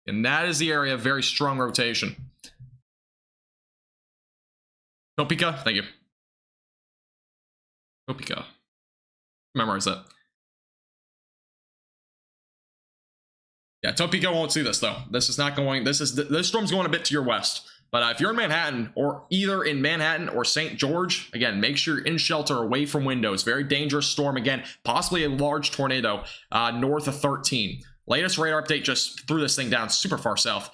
and that is the area of very strong rotation. Topeka, thank you. Topeka. Memorize that. Yeah, Topeka won't see this though. This is not going, this storm's going a bit to your west. But if you're in Manhattan, or either in Manhattan or St. George, again, make sure you're in shelter away from windows. Very dangerous storm. Again, possibly a large tornado north of 13. Latest radar update just threw this thing down super far south.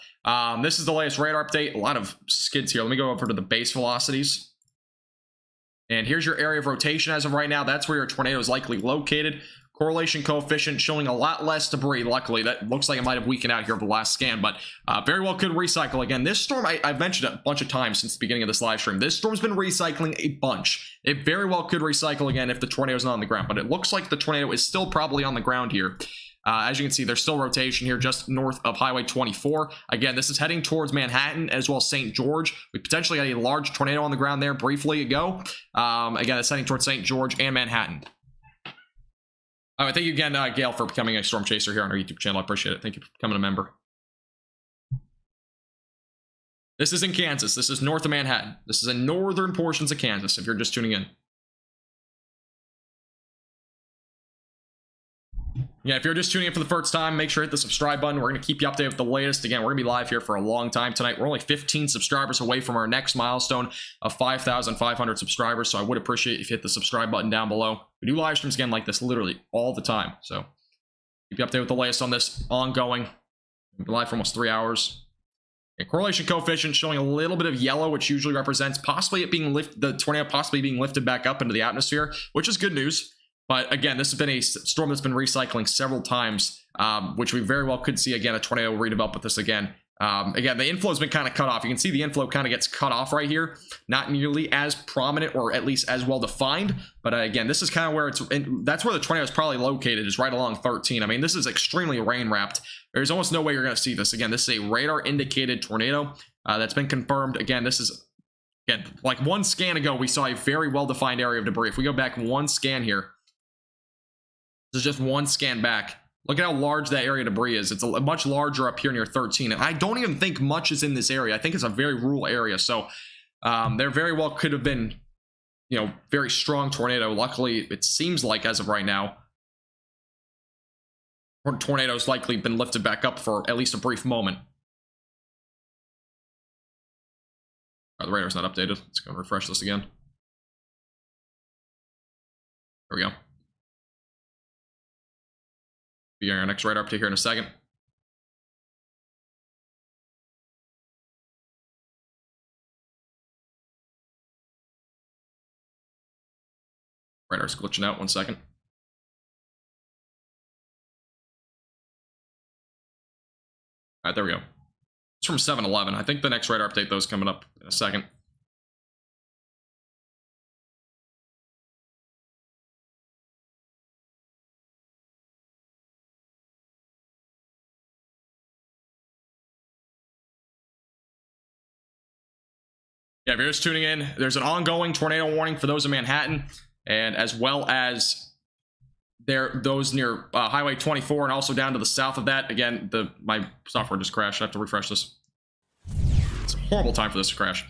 This is the latest radar update. A lot of skids here. Let me go over to the base velocities. And here's your area of rotation as of right now. That's where your tornado is likely located. Correlation coefficient showing a lot less debris. Luckily, that looks like it might have weakened out here over the last scan, but very well could recycle. Again, this storm, I've mentioned it a bunch of times since the beginning of this live stream. This storm's been recycling a bunch. It very well could recycle again if the tornado's not on the ground, but it looks like the tornado is still probably on the ground here. As you can see, there's still rotation here just north of Highway 24. Again, this is heading towards Manhattan as well as St. George. We potentially had a large tornado on the ground there briefly ago. Again, it's heading towards St. George and Manhattan. All right, thank you again, Gail, for becoming a storm chaser here on our YouTube channel. I appreciate it. Thank you for becoming a member. This is in Kansas. This is north of Manhattan. This is in northern portions of Kansas, if you're just tuning in. Yeah, if you're just tuning in for the first time, make sure to hit the subscribe button. We're going to keep you updated with the latest. Again, we're going to be live here for a long time tonight. We're only 15 subscribers away from our next milestone of 5,500 subscribers, so I would appreciate if you hit the subscribe button down below. We do live streams again like this literally all the time, so keep you updated with the latest on this ongoing. We've been live for almost 3 hours. And correlation coefficient showing a little bit of yellow, which usually represents possibly it being the tornado possibly being lifted back up into the atmosphere, which is good news. But again, this has been a storm that's been recycling several times, which we very well could see again a tornado redevelop with this again. Again, the inflow has been kind of cut off. You can see the inflow kind of gets cut off right here. Not nearly as prominent or at least as well defined. But again, this is kind of where that's where the tornado is probably located, is right along 13. I mean, this is extremely rain wrapped. There's almost no way you're going to see this. Again, this is a radar indicated tornado that's been confirmed. Again, this is, again, like one scan ago, we saw a very well defined area of debris. If we go back one scan here, this is just one scan back. Look at how large that area of debris is. It's a much larger up here near 13. And I don't even think much is in this area. I think it's a very rural area. So there very well could have been, you know, very strong tornado. Luckily, it seems like as of right now, tornado's likely been lifted back up for at least a brief moment. Oh, the radar's not updated. Let's go and refresh this again. There we go. Be our next radar update here in a second. Radar's glitching out, 1 second. All right, there we go. It's from 7-Eleven. I think the next radar update, though, is coming up in a second. Yeah, if you're just tuning in, there's an ongoing tornado warning for those in Manhattan, and as well as those near Highway 24 and also down to the south of that. Again, my software just crashed. I have to refresh this. It's a horrible time for this to crash.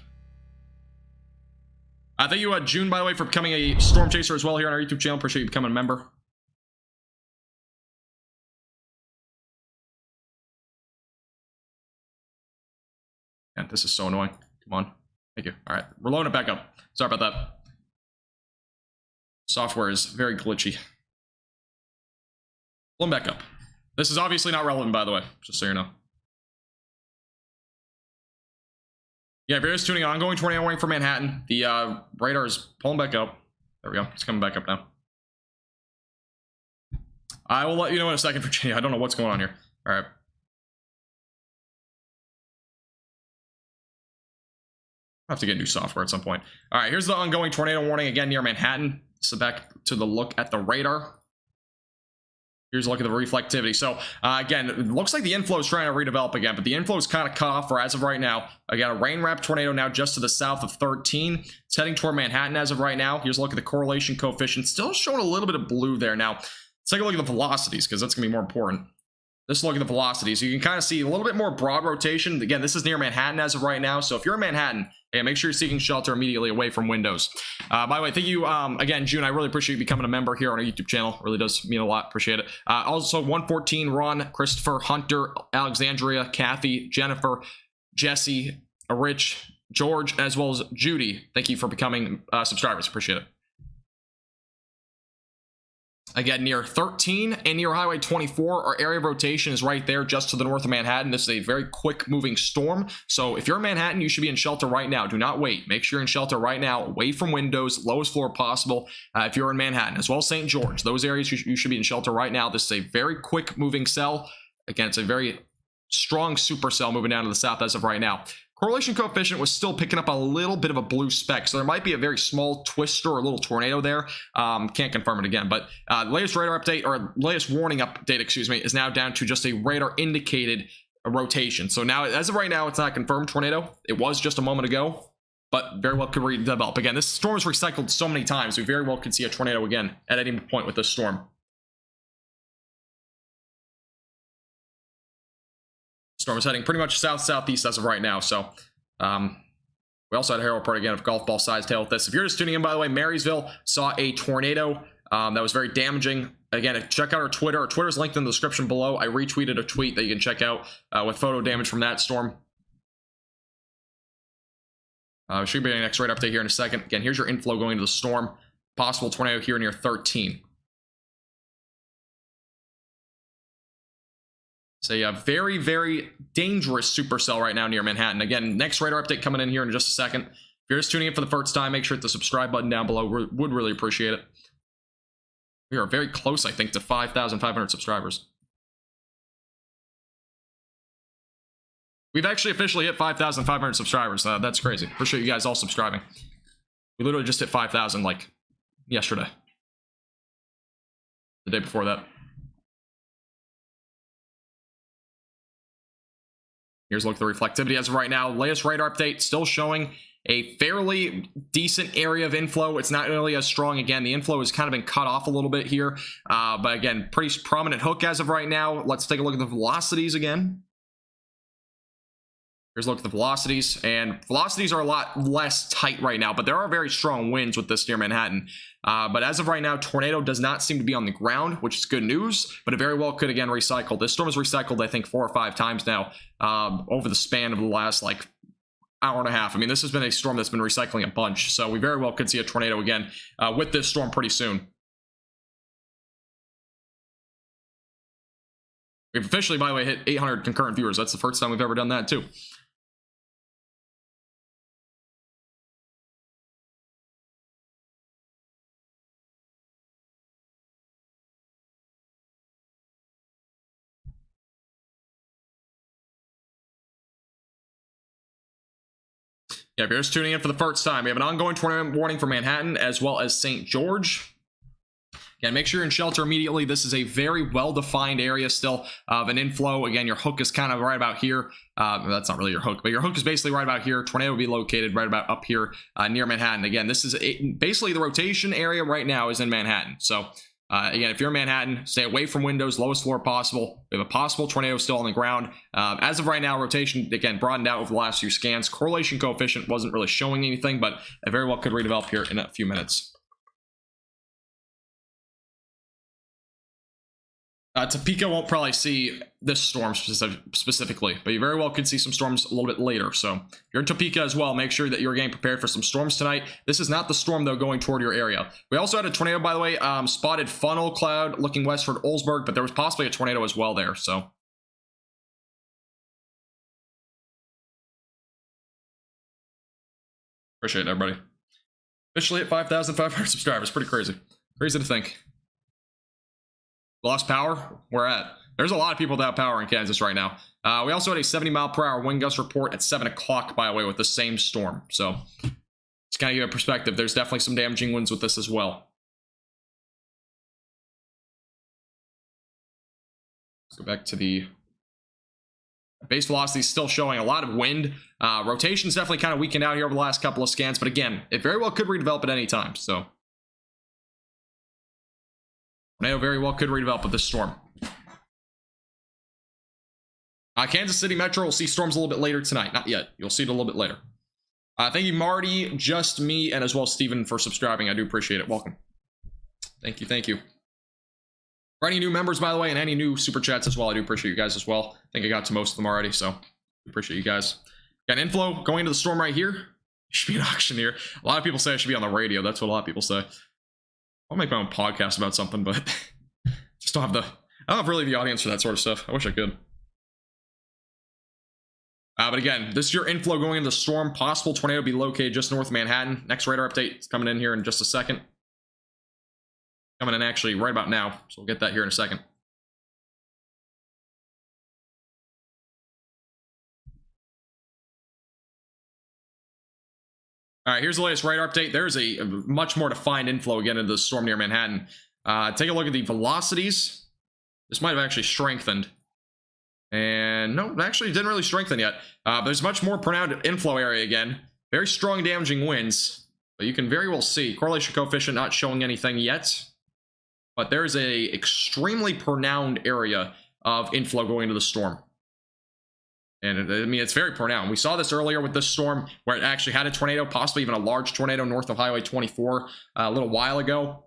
Thank you, June, by the way, for becoming a storm chaser as well here on our YouTube channel. Appreciate you becoming a member. And this is so annoying. Come on. Thank you. All right, we're loading it back up. Sorry about that. Software is very glitchy. Load back up. This is obviously not relevant, by the way, just so you know. Yeah, if you're just tuning in, ongoing tornado warning for Manhattan. The radar is pulling back up. There we go. It's coming back up now. I will let you know in a second, Virginia. I don't know what's going on here. All right. I have to get new software at some point. All right, here's the ongoing tornado warning again near Manhattan. So back to the look at the radar. Here's a look at the reflectivity. So again, it looks like the inflow is trying to redevelop again, but the inflow is kind of cut off for as of right now. Again, a rain wrap tornado now just to the south of 13. It's heading toward Manhattan as of right now. Here's a look at the correlation coefficient. Still showing a little bit of blue there. Now, let's take a look at the velocities because that's going to be more important. Let's look at the velocities. You can kind of see a little bit more broad rotation. Again, this is near Manhattan as of right now. So if you're in Manhattan, hey, make sure you're seeking shelter immediately away from windows. By the way, thank you again, June. I really appreciate you becoming a member here on our YouTube channel. Really does mean a lot. Appreciate it. Also, 114, Ron, Christopher, Hunter, Alexandria, Kathy, Jennifer, Jesse, Rich, George, as well as Judy. Thank you for becoming subscribers. Appreciate it. Again, near 13 and near Highway 24, our area of rotation is right there just to the north of Manhattan. This is a very quick moving storm. So if you're in Manhattan, you should be in shelter right now. Do not wait. Make sure you're in shelter right now, away from windows, lowest floor possible. If you're in Manhattan, as well as St. George, those areas you should be in shelter right now. This is a very quick moving cell. Again, it's a very strong supercell moving down to the south as of right now. Correlation coefficient was still picking up a little bit of a blue speck, so there might be a very small twister or a little tornado there. Can't confirm it again, but latest radar update, or latest warning update, excuse me, is now down to just a radar indicated rotation. So now, as of right now, it's not a confirmed tornado. It was just a moment ago, but very well could redevelop. Again, this storm is recycled so many times, we very well could see a tornado again at any point with this storm. Storm is heading pretty much south-southeast as of right now. So we also had a herald report again of golf ball sized hail with this. If you're just tuning in, by the way, Marysville saw a tornado that was very damaging. Again, check out our Twitter. Our Twitter is linked in the description below. I retweeted a tweet that you can check out with photo damage from that storm. Should be an next radar update here in a second. Again, here's your inflow going into the storm. Possible tornado here near 13. It's a very, very dangerous supercell right now near Manhattan. Again, next radar update coming in here in just a second. If you're just tuning in for the first time, make sure to hit the subscribe button down below. We would really appreciate it. We are very close, I think, to 5,500 subscribers. We've actually officially hit 5,500 subscribers. That's crazy. Appreciate you guys all subscribing. We literally just hit 5,000 like yesterday. The day before that. Here's a look at the reflectivity as of right now. Latest radar update still showing a fairly decent area of inflow. It's not really as strong. Again, the inflow has kind of been cut off a little bit here. But again, pretty prominent hook as of right now. Let's take a look at the velocities again. Here's a look at the velocities, and velocities are a lot less tight right now, but there are very strong winds with this near Manhattan. But as of right now, tornado does not seem to be on the ground, which is good news, but it very well could again recycle. This storm has recycled, I think, 4 or 5 times now over the span of the last like hour and a half. I mean, this has been a storm that's been recycling a bunch, so we very well could see a tornado again with this storm pretty soon. We've officially, by the way, hit 800 concurrent viewers. That's the first time we've ever done that too. Yeah, if you're just tuning in for the first time, we have an ongoing tornado warning for Manhattan as well as St. George. Again, make sure you're in shelter immediately. This is a very well-defined area still of an inflow. Again, your hook is kind of right about here. That's not really your hook, but your hook is basically right about here. Tornado will be located right about up here near Manhattan. Again, this is basically the rotation area right now is in Manhattan. So again, if you're in Manhattan, stay away from windows, lowest floor possible. We have a possible tornado still on the ground. As of right now, rotation, again, broadened out over the last few scans. Correlation coefficient wasn't really showing anything, but it very well could redevelop here in a few minutes. Topeka won't probably see this storm specifically, but you very well could see some storms a little bit later. So if you're in Topeka as well, make sure that you're getting prepared for some storms tonight. This is not the storm, though, going toward your area. We also had a tornado, by the way, spotted funnel cloud looking westward Oldsburg, but there was possibly a tornado as well there. So appreciate it, everybody. Officially at 5,500 subscribers. Pretty crazy. Crazy to think. Lost power? Where at? There's a lot of people without power in Kansas right now. We also had a 70-mile-per-hour wind gust report at 7 o'clock, by the way, with the same storm. So, just kind of give a perspective. There's definitely some damaging winds with this as well. Let's go back to the base velocity. Still showing a lot of wind. Rotation's definitely kind of weakened out here over the last couple of scans. But again, it very well could redevelop at any time. So, tornado very well could redevelop with this storm. Kansas City Metro will see storms a little bit later tonight. Not yet. You'll see it a little bit later. Thank you, Marty, Just Me, and as well Steven for subscribing. I do appreciate it. Welcome. Thank you. Thank you. For any new members, by the way, and any new super chats as well, I do appreciate you guys as well. I think I got to most of them already, so appreciate you guys. Got an inflow going into the storm right here. Should be an auctioneer. A lot of people say I should be on the radio. That's what a lot of people say. I'll make my own podcast about something, but just don't have really the audience for that sort of stuff. I wish I could. But again, this is your inflow going into the storm. Possible tornado be located just north of Manhattan. Next radar update is coming in here in just a second. Coming in actually right about now, so we'll get that here in a second. All right, here's the latest radar update. There's a much more defined inflow again into the storm near Manhattan. Take a look at the velocities. This might have actually strengthened. And no, actually didn't really strengthen yet. There's much more pronounced inflow area again. Very strong damaging winds. But you can very well see. Correlation coefficient not showing anything yet. But there's a extremely pronounced area of inflow going into the storm. And I mean, it's very pronounced. We saw this earlier with this storm where it actually had a tornado, possibly even a large tornado north of Highway 24 a little while ago.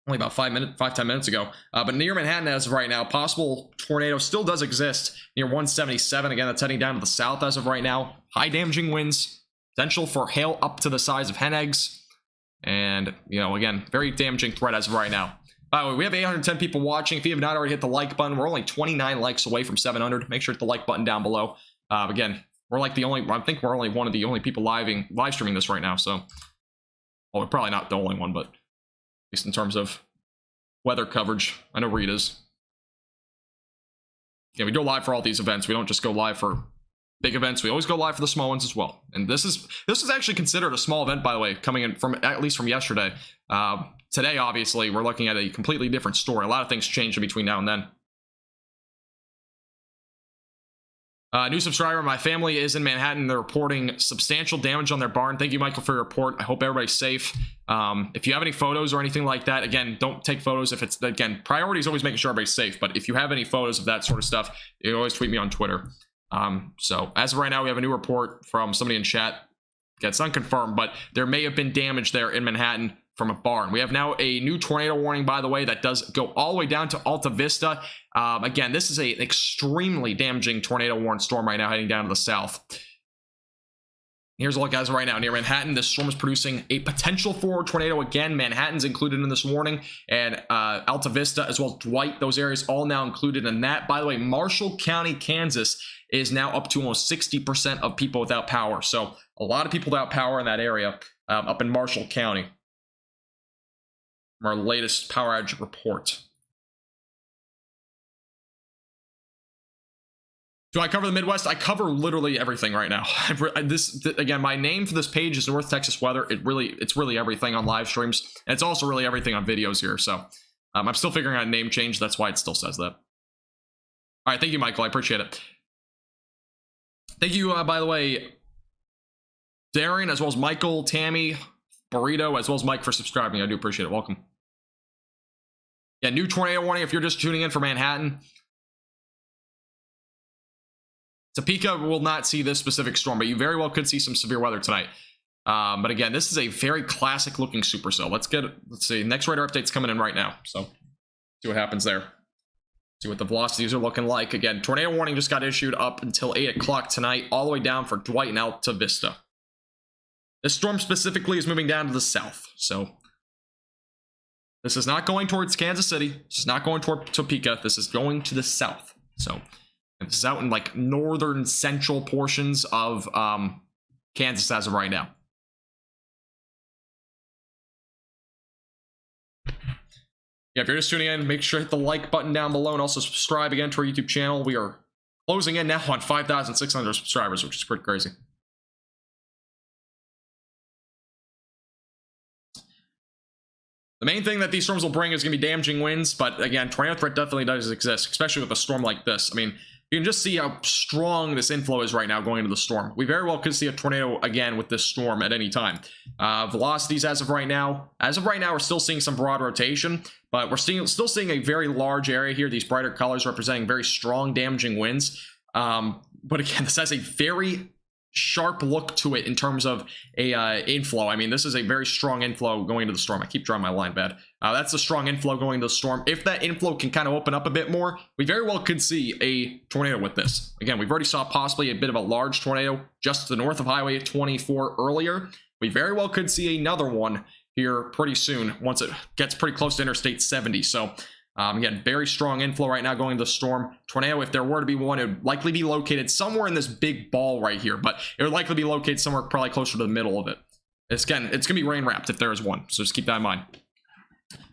Only about 5-10 minutes ago. But near Manhattan as of right now, possible tornado still does exist near 177. Again, that's heading down to the south as of right now. High damaging winds. Potential for hail up to the size of hen eggs. And, you know, again, very damaging threat as of right now. By the way, we have 810 people watching. If you have not already hit the like button, we're only 29 likes away from 700. Make sure to hit the like button down below. Again, we're like the only, I think we're only one of the only people live streaming this right now. So, well, we're probably not the only one, but at least in terms of weather coverage, I know Reed is. Yeah, we go live for all these events. We don't just go live for big events. We always go live for the small ones as well. And this is actually considered a small event, by the way, coming in from at least from yesterday. Today, obviously, we're looking at a completely different story. A lot of things change in between now and then. New subscriber, my family is in Manhattan. They're reporting substantial damage on their barn. Thank you, Michael, for your report. I hope everybody's safe. If you have any photos or anything like that, again, don't take photos if it's, again, priority is always making sure everybody's safe. But if you have any photos of that sort of stuff, you can always tweet me on Twitter. So as of right now, we have a new report from somebody in chat. Okay, it's unconfirmed, but there may have been damage there in Manhattan from a barn. We have now a new tornado warning, by the way, that does go all the way down to Alta Vista. Again, this is an extremely damaging tornado warned storm right now heading down to the south. Here's a look, guys, right now near Manhattan. This storm is producing a potential for tornado again. Manhattan's included in this warning, and Alta Vista as well as Dwight. Those areas all now included in that. By the way, Marshall County, Kansas is now up to almost 60% of people without power. So a lot of people without power in that area up in Marshall County. From our latest power outage report. Do I cover the Midwest? I cover literally everything right now. Again, my name for this page is North Texas Weather. It's really everything on live streams, and it's also really everything on videos here. So I'm still figuring out a name change. That's why it still says that. All right, thank you, Michael. I appreciate it. Thank you, by the way, Darren, as well as Michael, Tammy, Burrito, as well as Mike for subscribing. I do appreciate it. Welcome. Yeah, new tornado warning if you're just tuning in for Manhattan. Topeka will not see this specific storm, but you very well could see some severe weather tonight. But again, this is a very classic looking supercell. Let's see. Next radar update's coming in right now. So see what happens there. See what the velocities are looking like. Again, tornado warning just got issued up until 8 o'clock tonight, all the way down for Dwight and Alta Vista. This storm specifically is moving down to the south. So this is not going towards Kansas City. This is not going toward Topeka. This is going to the south. So this is out in like northern central portions of Kansas as of right now. Yeah, if you're just tuning in, make sure to hit the like button down below and also subscribe again to our YouTube channel. We are closing in now on 5,600 subscribers, which is pretty crazy. The main thing that these storms will bring is going to be damaging winds, but again, tornado threat definitely does exist, especially with a storm like this. I mean, you can just see how strong this inflow is right now going into the storm. We very well could see a tornado again with this storm at any time. Velocities as of right now, we're still seeing some broad rotation, but we're still seeing a very large area here. These brighter colors representing very strong damaging winds. But again, this has a very sharp look to it in terms of a inflow. I mean, this is a very strong inflow going into the storm. I keep drawing my line bad. That's a strong inflow going into the storm. If that inflow can kind of open up a bit more, we very well could see a tornado with this. Again, we've already saw possibly a bit of a large tornado just to the north of Highway 24 earlier. We very well could see another one here pretty soon once it gets pretty close to Interstate 70. So again, very strong inflow right now going into the storm. Tornado, if there were to be one, it would likely be located somewhere in this big ball right here, but it would likely be located somewhere probably closer to the middle of it. It's going to be rain wrapped if there is one, so just keep that in mind.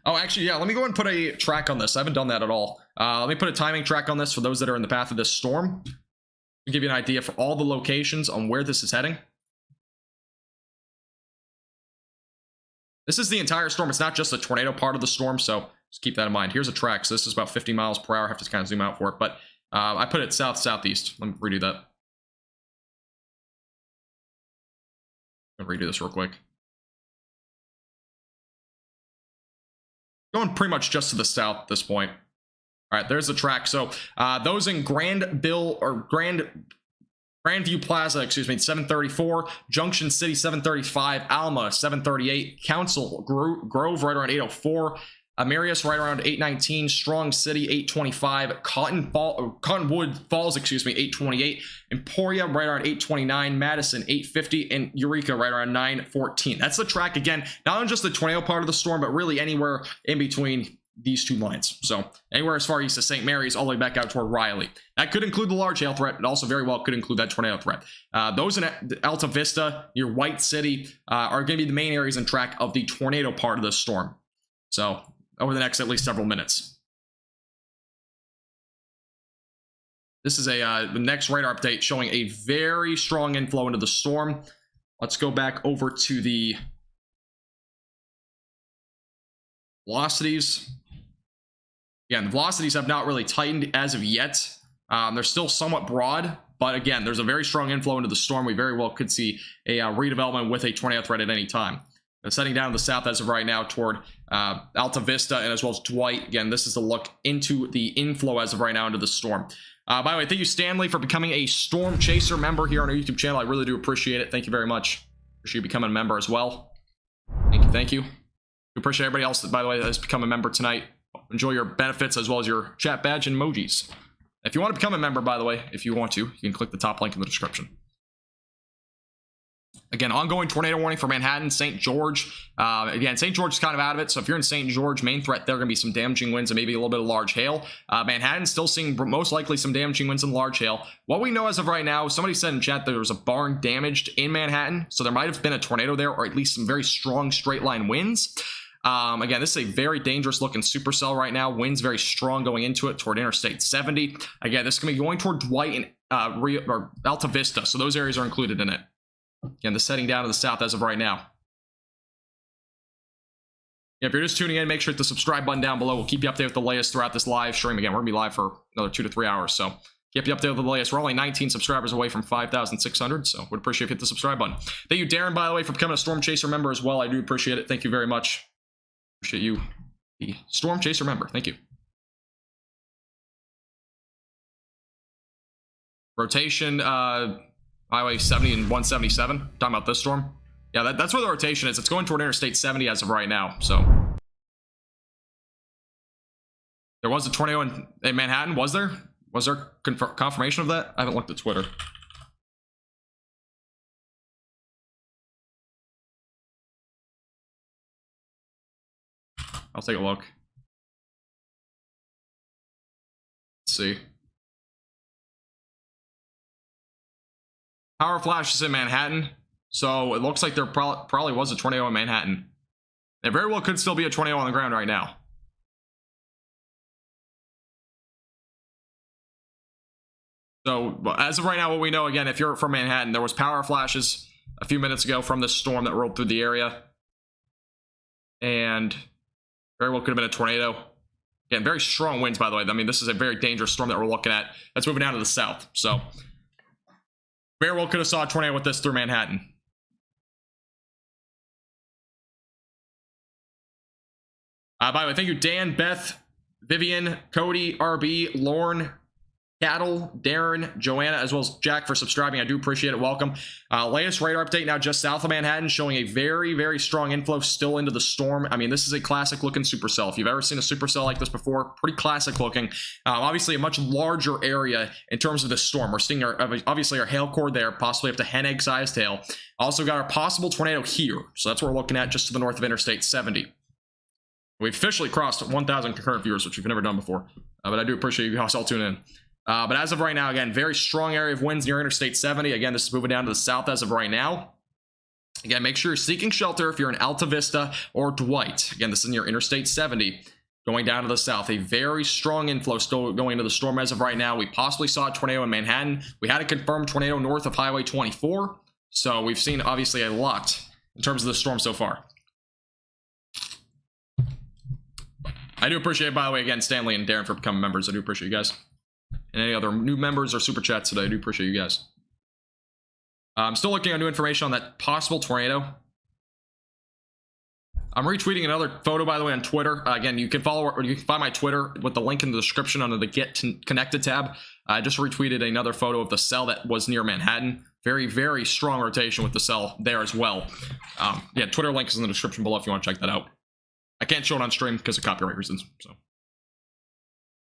Oh, actually, yeah, let me go ahead and put a track on this. I haven't done that at all. Let me put a timing track on this for those that are in the path of this storm. To give you an idea for all the locations on where this is heading. This is the entire storm. It's not just the tornado part of the storm, so just keep that in mind. Here's a track. So this is about 50 miles per hour. I have to kind of zoom out for it, but I put it south-southeast. Let me redo that. I'll redo this real quick. Going pretty much just to the south at this point. All right, there's the track. So those in Grandview Plaza, excuse me, 734, Junction City 735, Alma 738, Council Grove right around 804, Marius right around 819, Strong City 825, Cottonwood Falls, excuse me, 828, Emporia right around 829, Madison 850, and Eureka right around 914. That's the track again, not on just the tornado part of the storm, but really anywhere in between these two lines. So anywhere as far east as St. Mary's all the way back out toward Riley. That could include the large hail threat, but also very well could include that tornado threat. Those in Alta Vista near White City are going to be the main areas in track of the tornado part of the storm. So over the next at least several minutes. This is the next radar update showing a very strong inflow into the storm. Let's go back over to the velocities. Again, the velocities have not really tightened as of yet. They're still somewhat broad, but again, there's a very strong inflow into the storm. We very well could see a redevelopment with a tornado threat at any time. It's heading down to the south as of right now toward Alta Vista and as well as Dwight. Again, this is the look into the inflow as of right now into the storm. By the way, thank you, Stanley, for becoming a Storm Chaser member here on our YouTube channel. I really do appreciate it. Thank you very much. Appreciate you becoming a member as well. Thank you. Thank you. We appreciate everybody else that, by the way, that has become a member tonight. Enjoy your benefits as well as your chat badge and emojis. If you want to become a member, by the way, if you want to, you can click the top link in the description. Again, ongoing tornado warning for Manhattan, St. George. Again, St. George is kind of out of it. So if you're in St. George, main threat, there are going to be some damaging winds and maybe a little bit of large hail. Manhattan still seeing most likely some damaging winds and large hail. What we know as of right now, somebody said in chat that there was a barn damaged in Manhattan. So there might have been a tornado there, or at least some very strong straight line winds. Again, this is a very dangerous looking supercell right now. Winds very strong going into it toward Interstate 70. Again, this is going to be going toward Dwight and or Alta Vista. So those areas are included in it. Again, the setting down to the south as of right now. If you're just tuning in, make sure to hit the subscribe button down below. We'll keep you updated with the latest throughout this live stream. Again, we're going to be live for another 2 to 3 hours, so keep you updated with the latest. We're only 19 subscribers away from 5,600, so would appreciate if you hit the subscribe button. Thank you, Darren, by the way, for becoming a Storm Chaser member as well. I do appreciate it. Thank you very much. Appreciate you, the Storm Chaser member. Thank you. Rotation, Highway 70 and 177. Talking about this storm. Yeah, that's where the rotation is. It's going toward Interstate 70 as of right now, so. There was a tornado in Manhattan, was there? Was there confirmation of that? I haven't looked at Twitter. I'll take a look. Let's see. Power flashes in Manhattan. So it looks like there probably was a tornado in Manhattan. There very well could still be a tornado on the ground right now. So as of right now, what we know, again, if you're from Manhattan, there was power flashes a few minutes ago from this storm that rolled through the area. And very well could have been a tornado. Again, very strong winds, by the way. I mean, this is a very dangerous storm that we're looking at. That's moving down to the south. So very well could have saw a tornado with this through Manhattan. By the way, thank you, Dan, Beth, Vivian, Cody, RB, Lauren, Cattle, Darren, Joanna, as well as Jack for subscribing. I do appreciate it. Welcome. Latest radar update now just south of Manhattan, showing a very, very strong inflow still into the storm. I mean, this is a classic looking supercell. If you've ever seen a supercell like this before, pretty classic looking. Obviously a much larger area in terms of the storm. We're seeing obviously our hail core there, possibly up to hen egg sized hail. Also got our possible tornado here. So that's what we're looking at just to the north of Interstate 70. We've officially crossed 1,000 concurrent viewers, which we've never done before. But I do appreciate you guys all tuning in. But as of right now, again, very strong area of winds near Interstate 70. Again, this is moving down to the south as of right now. Again, make sure you're seeking shelter if you're in Alta Vista or Dwight. Again, this is near Interstate 70. Going down to the south, a very strong inflow still going into the storm as of right now. We possibly saw a tornado in Manhattan. We had a confirmed tornado north of Highway 24. So we've seen, obviously, a lot in terms of the storm so far. I do appreciate, by the way, again, Stanley and Darren for becoming members. I do appreciate you guys. And any other new members or super chats today, I do appreciate you guys. I'm still looking at new information on that possible tornado. I'm retweeting another photo, by the way, on Twitter. Again, you can follow, or you can find my Twitter with the link in the description under the Get Connected tab. I just retweeted another photo of the cell that was near Manhattan. Very, very strong rotation with the cell there as well. Yeah, Twitter link is in the description below if you want to check that out. I can't show it on stream because of copyright reasons, so.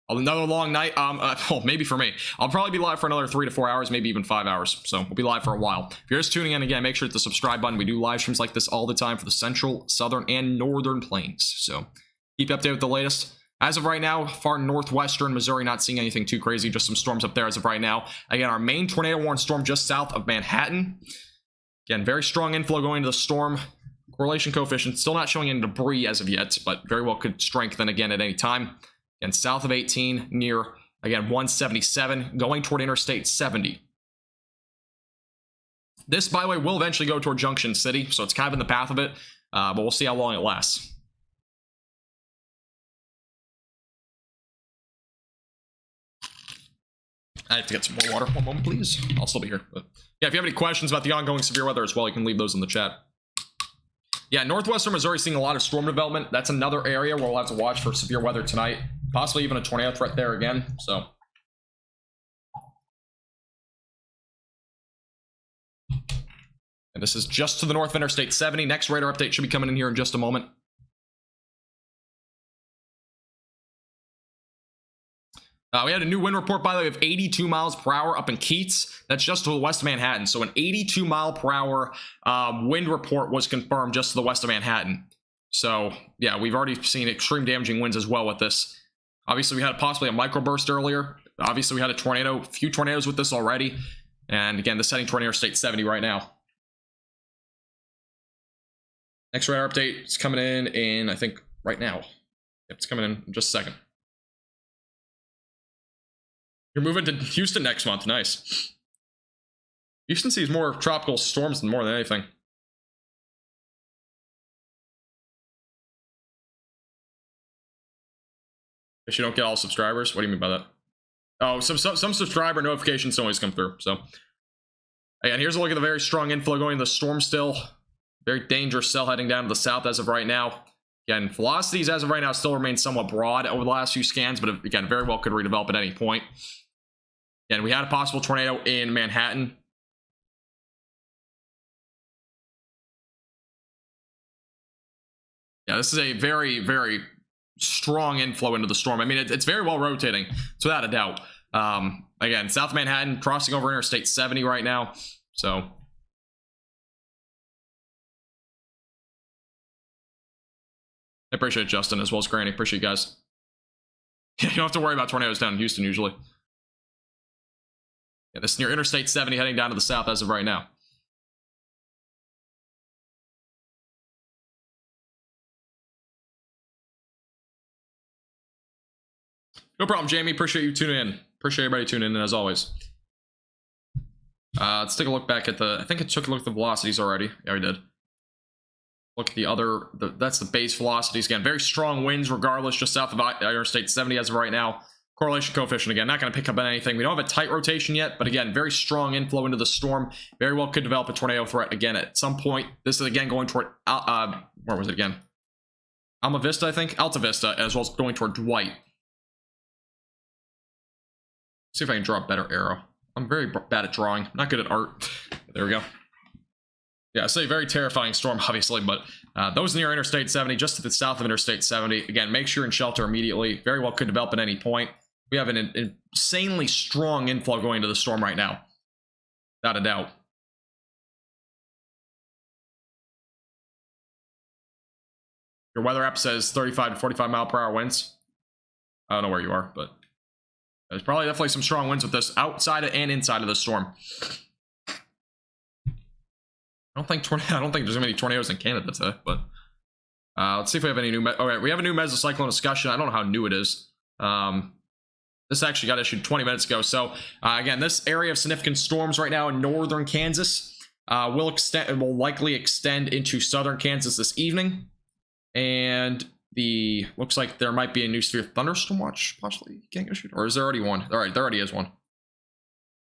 Another long night, well, maybe for me. I'll probably be live for another 3 to 4 hours, maybe even 5 hours. So we'll be live for a while. If you're just tuning in, again, make sure to hit the subscribe button. We do live streams like this all the time for the central, southern, and northern plains. So keep updated with the latest. As of right now, far northwestern Missouri, not seeing anything too crazy, just some storms up there as of right now. Again, our main tornado warning storm just south of Manhattan. Again, very strong inflow going into the storm. Correlation coefficient still not showing any debris as of yet, but very well could strengthen again at any time. Again, south of 18 near, again, 177, going toward Interstate 70. This, by the way, will eventually go toward Junction City, so it's kind of in the path of it, but we'll see how long it lasts. I have to get some more water. One moment, please. I'll still be here. But yeah, if you have any questions about the ongoing severe weather as well, you can leave those in the chat. Yeah, northwestern Missouri seeing a lot of storm development. That's another area where we'll have to watch for severe weather tonight. Possibly even a tornado threat there again, so. And this is just to the north of Interstate 70. Next radar update should be coming in here in just a moment. We had a new wind report, by the way, of 82 miles per hour up in Keats. That's just to the west of Manhattan. So an 82 mile per hour wind report was confirmed just to the west of Manhattan. So yeah, we've already seen extreme damaging winds as well with this. Obviously, we had possibly a microburst earlier. Obviously, we had a tornado, a few tornadoes with this already. And again, the setting toward Interstate 70 right now. Next radar update is coming in, I think, right now. Yep, it's coming in just a second. You're moving to Houston next month. Nice. Houston sees more tropical storms than more than anything. Guess you don't get all subscribers. What do you mean by that? Oh, some subscriber notifications always come through. So, again, here's a look at the very strong inflow going to the storm still. Very dangerous cell heading down to the south as of right now. Again, velocities as of right now still remain somewhat broad over the last few scans, but again, very well could redevelop at any point. Again, we had a possible tornado in Manhattan. Yeah, this is a very, very strong inflow into the storm. I mean, it's very well rotating, it's without a doubt. Again, South Manhattan crossing over Interstate 70 right now. So I appreciate it, Justin, as well as Granny. Appreciate you guys. You don't have to worry about tornadoes down in Houston usually. Yeah, this is near Interstate 70 heading down to the south as of right now. No problem, Jamie. Appreciate you tuning in. Appreciate everybody tuning in as always. Let's take a look back at the... I think I took a look at the velocities already. Yeah, we did. Look at the other... that's the base velocities. Again, very strong winds regardless, just south of Interstate 70 as of right now. Correlation coefficient, again, not going to pick up on anything. We don't have a tight rotation yet, but again, very strong inflow into the storm. Very well could develop a tornado threat again at some point. This is again going toward... where was it again? Alma Vista, I think? Alta Vista, as well as going toward Dwight. See if I can draw a better arrow. I'm very bad at drawing. I'm not good at art. There we go. Yeah, I say very terrifying storm, obviously, but those near Interstate 70, just to the south of Interstate 70. Again, make sure you're in shelter immediately. Very well could develop at any point. We have an insanely strong inflow going into the storm right now. Without a doubt. Your weather app says 35 to 45 mile per hour winds. I don't know where you are, but... there's probably definitely some strong winds with this outside and inside of the storm. I don't think there's many tornadoes in Canada today, but let's see if we have any new... all right, we have a new mesocyclone discussion. I don't know how new it is. This actually got issued 20 minutes ago. So again, this area of significant storms right now in northern Kansas will likely extend into southern Kansas this evening, and looks like there might be a new severe thunderstorm watch possibly getting issued, or is there already one? All right, there already is one.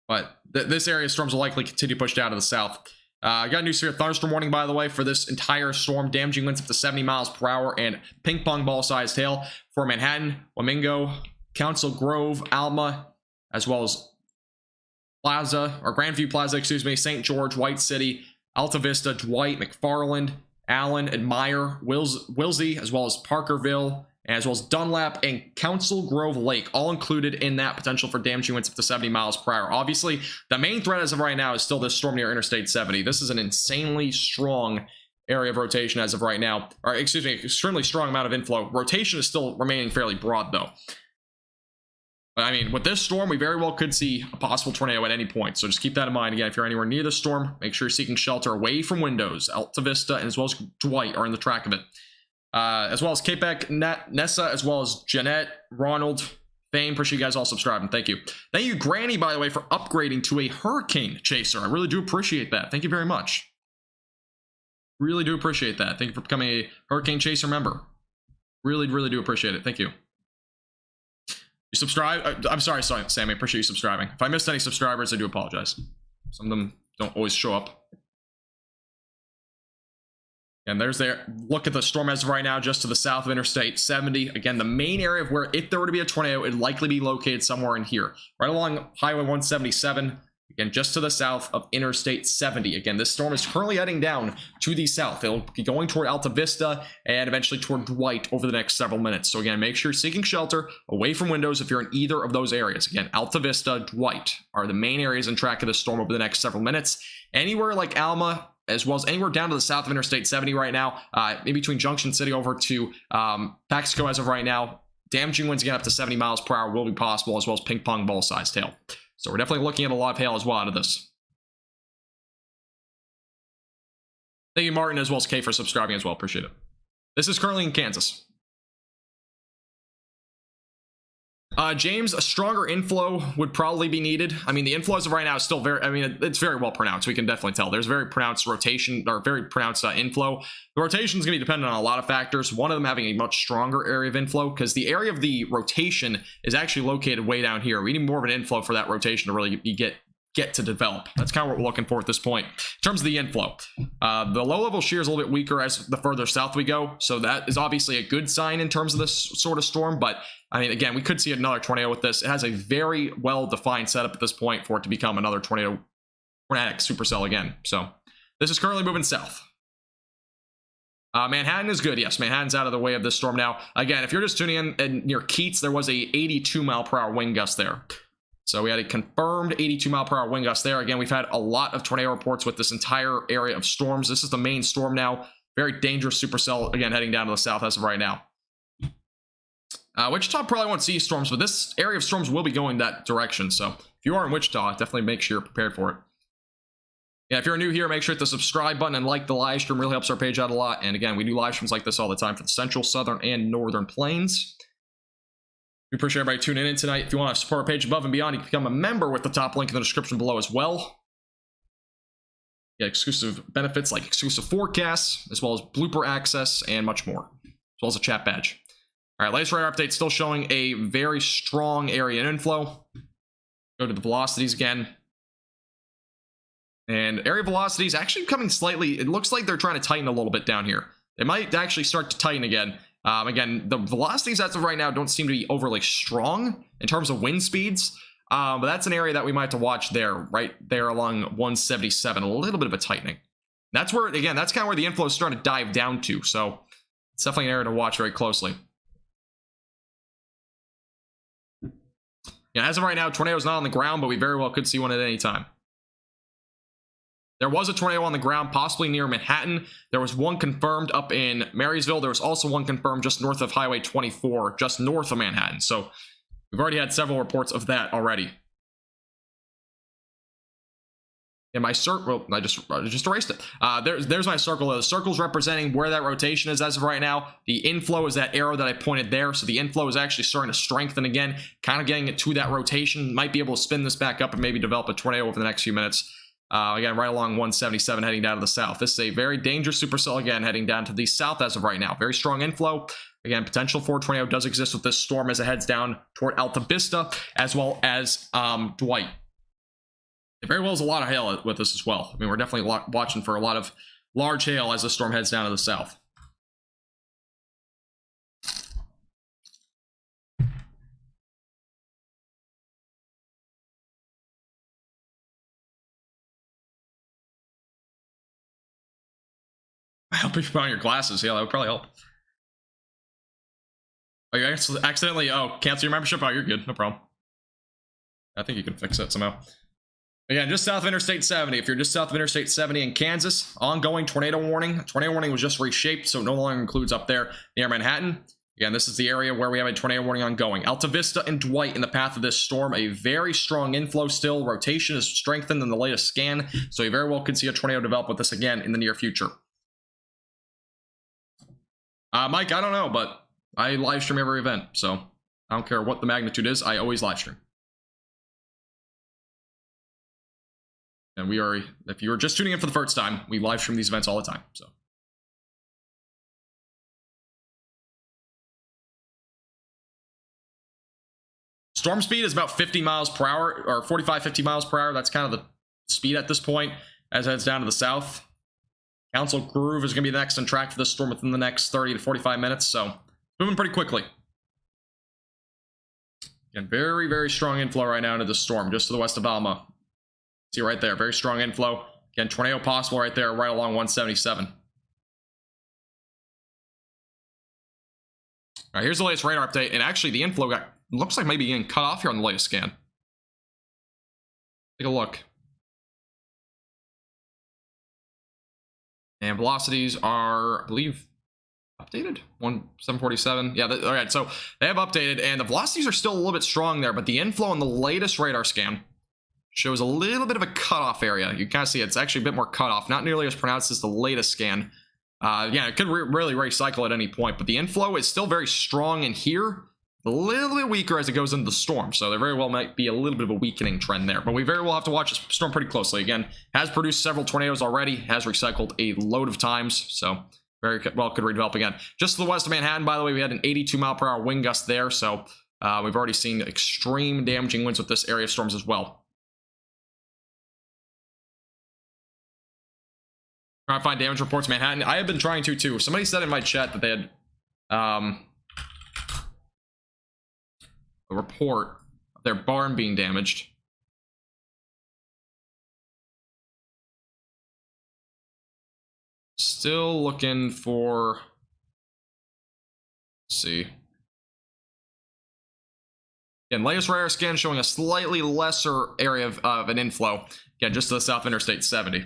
But this area of storms will likely continue to push down to the south. I got a new severe thunderstorm warning, by the way, for this entire storm. Damaging winds up to 70 miles per hour and ping pong ball sized hail for Manhattan, Wamingo, Council Grove, Alma, as well as Grandview Plaza, excuse me, St. George, White City, Alta Vista, Dwight, McFarland, Allen and Meyer, Wilsey, as well as Parkerville, as well as Dunlap and Council Grove Lake, all included in that potential for damaging winds up to 70 miles per hour. Obviously, the main threat as of right now is still this storm near Interstate 70. This is an insanely strong area of rotation as of right now, or excuse me, extremely strong amount of inflow. Rotation is still remaining fairly broad, though. I mean, with this storm, we very well could see a possible tornado at any point. So just keep that in mind. Again, if you're anywhere near the storm, make sure you're seeking shelter away from windows. Alta Vista, and as well as Dwight are in the track of it. As well as Quebec, Nessa, as well as Jeanette, Ronald, Fame. Appreciate you guys all subscribing. Thank you. Thank you, Granny, by the way, for upgrading to a Hurricane Chaser. I really do appreciate that. Thank you very much. Really do appreciate that. Thank you for becoming a Hurricane Chaser member. Really, really do appreciate it. Thank you. You subscribe? I'm sorry, Sammy. I appreciate you subscribing. If I missed any subscribers, I do apologize. Some of them don't always show up. And there's their look at the storm as of right now, just to the south of Interstate 70. Again, the main area of where, if there were to be a tornado, it'd likely be located somewhere in here, right along Highway 177. Again, just to the south of Interstate 70. Again, this storm is currently heading down to the south. It'll be going toward Alta Vista and eventually toward Dwight over the next several minutes. So again, make sure you're seeking shelter away from windows if you're in either of those areas. Again, Alta Vista, Dwight are the main areas in track of the storm over the next several minutes. Anywhere like Alma, as well as anywhere down to the south of Interstate 70 right now, in between Junction City over to Paxico as of right now, damaging winds again up to 70 miles per hour will be possible, as well as ping pong ball sized hail. So we're definitely looking at a lot of hail as well out of this. Thank you, Martin, as well as Kay, for subscribing as well. Appreciate it. This is currently in Kansas. James, a stronger inflow would probably be needed. I mean, the inflow as of right now is still very, I mean, it's very well pronounced. We can definitely tell there's very pronounced rotation, or very pronounced inflow. The rotation is going to be dependent on a lot of factors. One of them having a much stronger area of inflow, because the area of the rotation is actually located way down here. We need more of an inflow for that rotation to really get to develop. That's kind of what we're looking for at this point. In terms of the inflow, the low level shear is a little bit weaker as the further south we go, so that is obviously a good sign in terms of this sort of storm. But I mean, again, we could see another tornado with this. It has a very well defined setup at this point for it to become another tornatic supercell again. So this is currently moving south. Manhattan is good. Yes, Manhattan's out of the way of this storm now. Again, if you're just tuning in and near Keats, there was a 82-mile-per-hour wind gust there. So we had a confirmed 82-mile-per-hour wind gust there. Again, we've had a lot of tornado reports with this entire area of storms. This is the main storm now. Very dangerous supercell, again, heading down to the south as of right now. Wichita probably won't see storms, but this area of storms will be going that direction. So if you are in Wichita, definitely make sure you're prepared for it. Yeah, if you're new here, make sure to hit the subscribe button and like the live stream. Really helps our page out a lot. And again, we do live streams like this all the time for the central, southern, and northern plains. We appreciate everybody tuning in tonight. If you want to support our page above and beyond, you can become a member with the top link in the description below as well. Get exclusive benefits like exclusive forecasts, as well as blooper access, and much more, as well as a chat badge. All right, latest radar update still showing a very strong area in inflow. Go to the velocities again. And area velocities actually coming slightly, it looks like they're trying to tighten a little bit down here. They might actually start to tighten again. Again, the velocities as of right now don't seem to be overly strong in terms of wind speeds. But that's an area that we might have to watch there, right there along 177, a little bit of a tightening. That's where, again, that's kind of where the inflow is starting to dive down to. So it's definitely an area to watch very closely. Yeah, as of right now, tornado's not on the ground, but we very well could see one at any time. There was a tornado on the ground, possibly near Manhattan. There was one confirmed up in Marysville. There was also one confirmed just north of Highway 24, just north of Manhattan. So we've already had several reports of that already. And my circle, I just erased it. There's my circle. The circle's representing where that rotation is as of right now. The inflow is that arrow that I pointed there. So the inflow is actually starting to strengthen again, kind of getting it to that rotation. Might be able to spin this back up and maybe develop a tornado over the next few minutes. Again, right along 177 heading down to the south. This is a very dangerous supercell, again, heading down to the south as of right now. Very strong inflow. Again, potential for a tornado does exist with this storm as it heads down toward Alta Vista, as well as Dwight. There very well is a lot of hail with this as well. I mean, we're definitely watching for a lot of large hail as the storm heads down to the south. I hope you put on your glasses. Yeah, that would probably help. Oh, you accidentally, cancel your membership? Oh, you're good. No problem. I think you can fix it somehow. Again, just south of Interstate 70. If you're just south of Interstate 70 in Kansas, ongoing tornado warning. Tornado warning was just reshaped, so it no longer includes up there near Manhattan. Again, this is the area where we have a tornado warning ongoing. Alta Vista and Dwight in the path of this storm. A very strong inflow still. Rotation is strengthened in the latest scan, so you very well could see a tornado develop with this again in the near future. Mike, I don't know, but I live stream every event, so I don't care what the magnitude is. I always live stream. And we are, if you're just tuning in for the first time, we live stream these events all the time, so. Storm speed is about 50 miles per hour, or 45, 50 miles per hour. That's kind of the speed at this point as it heads down to the south. Council Groove is going to be the next on track for this storm within the next 30 to 45 minutes, so moving pretty quickly. And very, very strong inflow right now into the storm, just to the west of Alma. See right there, very strong inflow. Again, tornado possible right there, right along 177. All right, here's the latest radar update, and actually the inflow looks like maybe getting cut off here on the latest scan. Take a look. And velocities are, I believe, updated. 747. Yeah, all right, so they have updated, and the velocities are still a little bit strong there, but the inflow in the latest radar scan shows a little bit of a cutoff area. You can kind of see it's actually a bit more cutoff, not nearly as pronounced as the latest scan. Yeah, it could really recycle at any point, but the inflow is still very strong in here. a little bit weaker as it goes into the storm, so there very well might be a little bit of a weakening trend there, but we very well have to watch the storm pretty closely. Again, has produced several tornadoes already, has recycled a load of times, so very well could redevelop again. Just to the west of Manhattan, by the way, we had an 82-mile-per-hour wind gust there, so we've already seen extreme damaging winds with this area of storms as well. Trying to find damage reports in Manhattan. I have been trying to too. Somebody said in my chat that they had a report of their barn being damaged. Still looking for, let's see. Again, latest radar scan showing a slightly lesser area of an inflow. Again, just to the south of Interstate 70.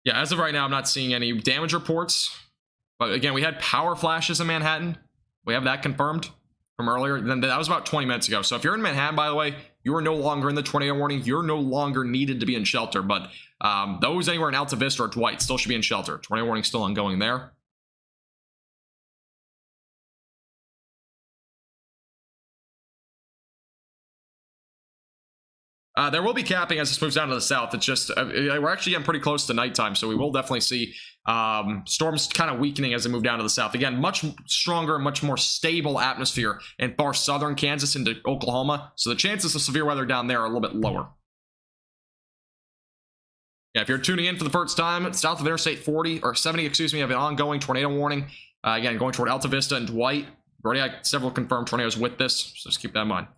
Yeah, as of right now, I'm not seeing any damage reports. But again, we had power flashes in Manhattan. We have that confirmed from earlier. Then that was about 20 minutes ago. So if you're in Manhattan, by the way, you are no longer in the tornado warning. You're no longer needed to be in shelter. But those anywhere in Alta Vista or Dwight still should be in shelter. Tornado warning still ongoing there. There will be capping as this moves down to the south. It's just, we're actually getting pretty close to nighttime, so we will definitely see storms kind of weakening as they move down to the south. Again, much stronger, much more stable atmosphere in far southern Kansas into Oklahoma, so the chances of severe weather down there are a little bit lower. Yeah, if you're tuning in for the first time, south of Interstate 40, or 70, excuse me, have an ongoing tornado warning. Again, going toward Alta Vista and Dwight. We already had several confirmed tornadoes with this, so just keep that in mind.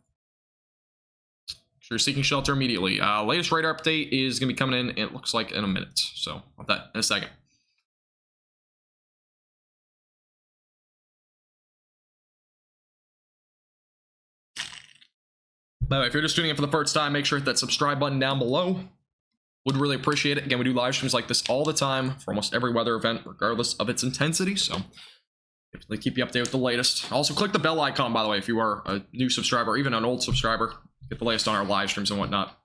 So you're seeking shelter immediately. Latest radar update is going to be coming in, it looks like, in a minute. So, I'll have that in a second. By the way, if you're just tuning in for the first time, make sure to hit that subscribe button down below. Would really appreciate it. Again, we do live streams like this all the time for almost every weather event, regardless of its intensity. So, definitely keep you updated with the latest. Also, click the bell icon, by the way, if you are a new subscriber, or even an old subscriber. Get the latest on our live streams and whatnot.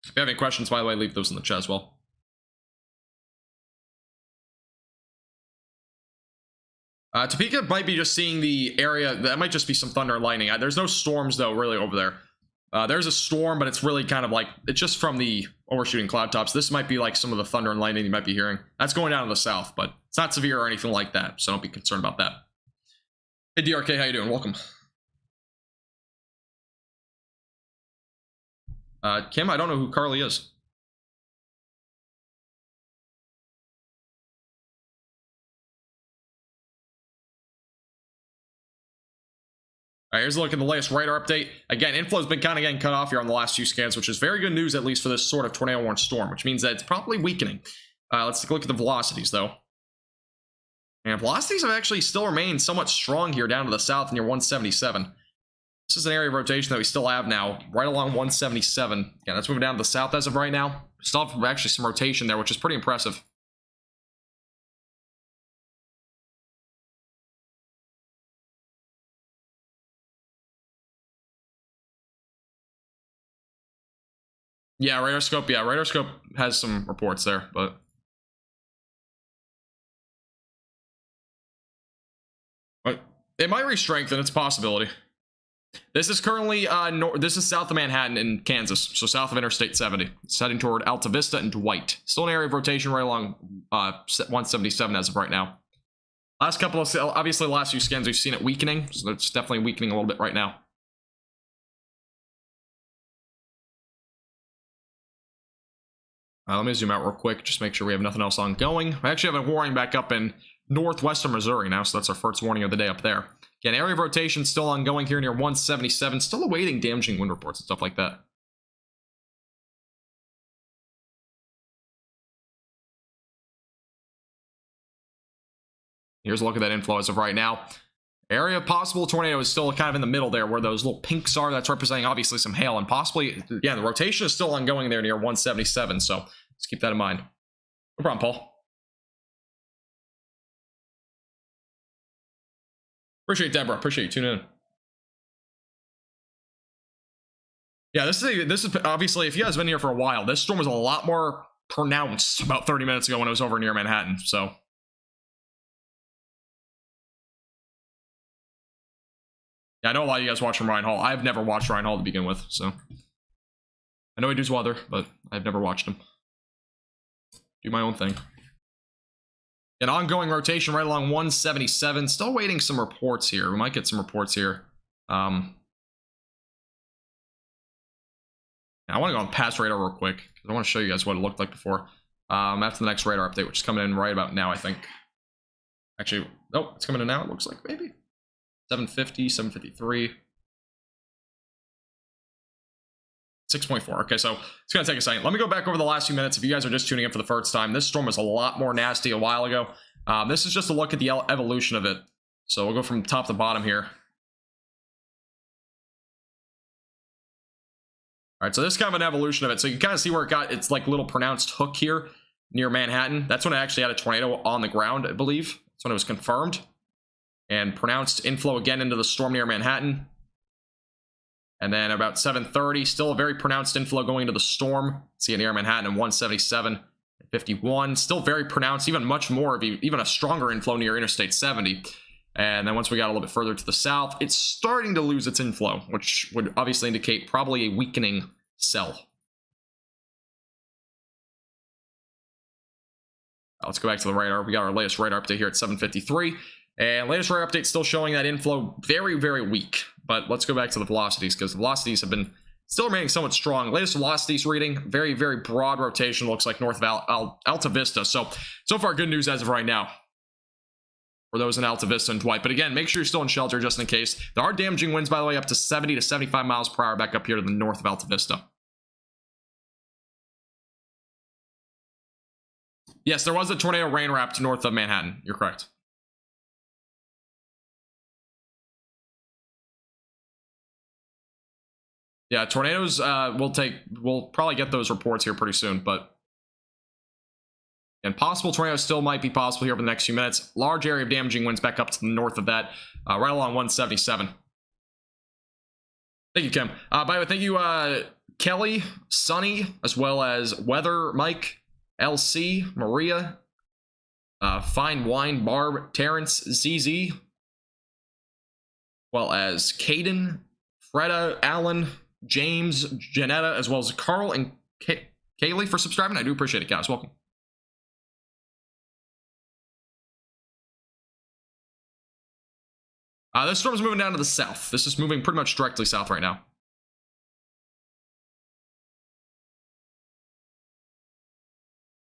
If you have any questions, by the way, leave those in the chat as well. Topeka might be just seeing the area. That might just be some thunder and lightning. There's no storms, though, really over there. There's a storm, but it's really kind of like, it's just from the overshooting cloud tops. This might be like some of the thunder and lightning you might be hearing. That's going down to the south, but it's not severe or anything like that, so don't be concerned about that. Hey, DRK, how you doing? Welcome. Kim, I don't know who Carly is. All right, here's a look at the latest radar update. Again, inflow's been kind of getting cut off here on the last few scans, which is very good news, at least for this sort of tornado-warned storm, which means that it's probably weakening. Let's take a look at the velocities, though. And velocities have actually still remained somewhat strong here down to the south near 177. This is an area of rotation that we still have now, right along 177. Again, that's moving down to the south as of right now. We still have actually some rotation there, which is pretty impressive. Yeah, radar scope has some reports there, but it might re-strengthen. It's a possibility. This is currently this is south of Manhattan in Kansas, so south of Interstate 70. It's heading toward Alta Vista and Dwight. Still an area of rotation right along 177 as of right now. Last couple of, obviously the last few scans we've seen it weakening, so it's definitely weakening a little bit right now. Let me zoom out real quick, just make sure we have nothing else ongoing. We actually have a warning back up in northwestern Missouri now, so that's our first warning of the day up there. Again, area of rotation still ongoing here near 177, still awaiting damaging wind reports and stuff like that. Here's a look at that inflow as of right now. Area of possible tornado is still kind of in the middle there where those little pinks are. That's representing obviously some hail and possibly, yeah, the rotation is still ongoing there near 177. So let's keep that in mind. No problem, Paul. Appreciate Deborah. Appreciate you tuning in. Yeah, this is obviously, if you guys have been here for a while, this storm was a lot more pronounced about 30 minutes ago when it was over near Manhattan. So Yeah, I know a lot of you guys watch from Ryan Hall. I've never watched Ryan Hall to begin with, so I know he does weather, but I've never watched him. Do my own thing. An ongoing rotation right along 177. Still waiting some reports here. We might get some reports here. I want to go on past radar real quick, because I want to show you guys what it looked like before. After the next radar update, which is coming in right about now, I think. Actually, oh, it's coming in now, it looks like, maybe. 750, 753. 6.4. Okay, so it's going to take a second. Let me go back over the last few minutes. If you guys are just tuning in for the first time, this storm was a lot more nasty a while ago. This is just a look at the evolution of it. So we'll go from top to bottom here. All right, so this is kind of an evolution of it. So you can kind of see where it got its like little pronounced hook here near Manhattan. That's when it actually had a tornado on the ground, I believe. That's when it was confirmed. And pronounced inflow again into the storm near Manhattan. And then about 7:30, still a very pronounced inflow going into the storm. See it near Manhattan and 177, 51. Still very pronounced, even much more of even a stronger inflow near Interstate 70. And then once we got a little bit further to the south, it's starting to lose its inflow, which would obviously indicate probably a weakening cell. Let's go back to the radar. We got our latest radar update here at 7:53. And latest radar update still showing that inflow very, very weak. But let's go back to the velocities, because the velocities have been still remaining somewhat strong. Latest velocities reading, very, very broad rotation, looks like north of Alta Vista. So far, good news as of right now for those in Alta Vista and Dwight. But again, make sure you're still in shelter just in case. There are damaging winds, by the way, up to 70 to 75 miles per hour back up here to the north of Alta Vista. Yes, there was a tornado rain wrapped north of Manhattan. You're correct. Yeah, tornadoes, we'll probably get those reports here pretty soon, but and possible tornadoes still might be possible here over the next few minutes. Large area of damaging winds back up to the north of that, right along 177. Thank you, Kim. By the way, thank you, Kelly, Sonny, as well as Weather, Mike, LC, Maria, Fine Wine, Barb, Terrence, ZZ, well as Caden, Freda, Allen, James, Janetta, as well as Carl and Kaylee for subscribing. I do appreciate it, guys. Welcome. This storm's moving down to the south. This is moving pretty much directly south right now.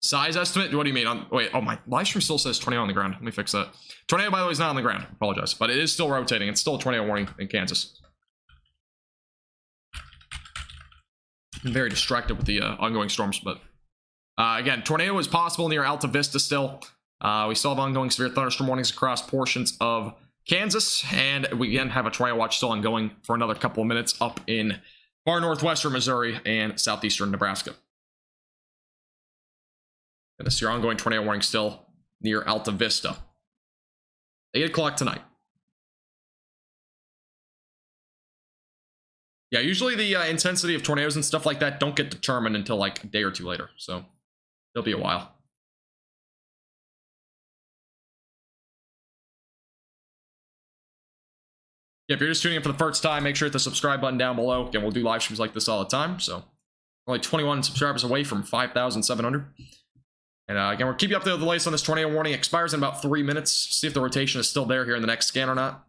Size estimate? What do you mean? Wait, oh, my live stream still says tornado on the ground. Let me fix that. Tornado, by the way, is not on the ground. I apologize. But it is still rotating. It's still a tornado warning in Kansas. I'm very distracted with the ongoing storms, but again, tornado is possible near Alta Vista still. We still have ongoing severe thunderstorm warnings across portions of Kansas, and we again have a tornado watch still ongoing for another couple of minutes up in far northwestern Missouri and southeastern Nebraska. And this is your ongoing tornado warning still near Alta Vista. 8 o'clock tonight. Yeah, usually the intensity of tornadoes and stuff like that don't get determined until like a day or two later, so it'll be a while. Yeah, if you're just tuning in for the first time, make sure to hit the subscribe button down below. Again, we'll do live streams like this all the time, so only 21 subscribers away from 5,700. And again, we'll keep you up to the latest on this tornado warning. It expires in about 3 minutes. See if the rotation is still there here in the next scan or not.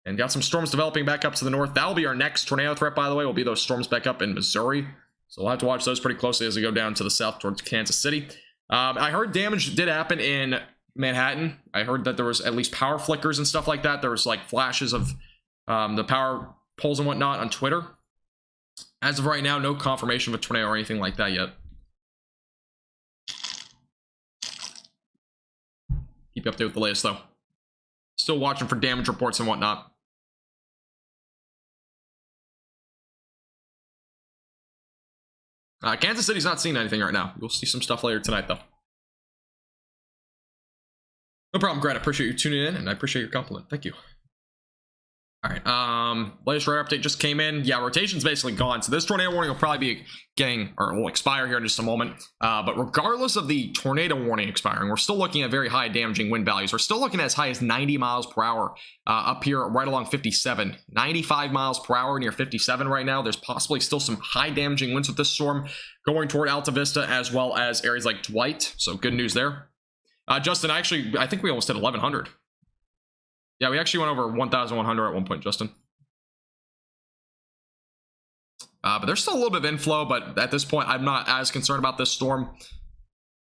And got some storms developing back up to the north. That'll be our next tornado threat, by the way. Will be those storms back up in Missouri. So we'll have to watch those pretty closely as we go down to the south towards Kansas City. I heard damage did happen in Manhattan. I heard that there was at least power flickers and stuff like that. There was like flashes of the power poles and whatnot on Twitter. As of right now, no confirmation of a tornado or anything like that yet. Keep you updated with the latest, though. Still watching for damage reports and whatnot. Kansas City's not seeing anything right now. You'll see some stuff later tonight, though. No problem, Greta. I appreciate you tuning in, and I appreciate your compliment. Thank you. All right, latest radar update just came in. Yeah, rotation's basically gone, so this tornado warning will probably be getting, or will expire here in just a moment. But regardless of the tornado warning expiring, we're still looking at very high damaging wind values. We're still looking at as high as 90 miles per hour up here right along 57. 95 miles per hour near 57 right now. There's possibly still some high damaging winds with this storm going toward Alta Vista as well as areas like Dwight, so good news there. Justin, I think we almost hit 1100. Yeah, we actually went over 1,100 at one point, Justin. But there's still a little bit of inflow, but at this point, I'm not as concerned about this storm.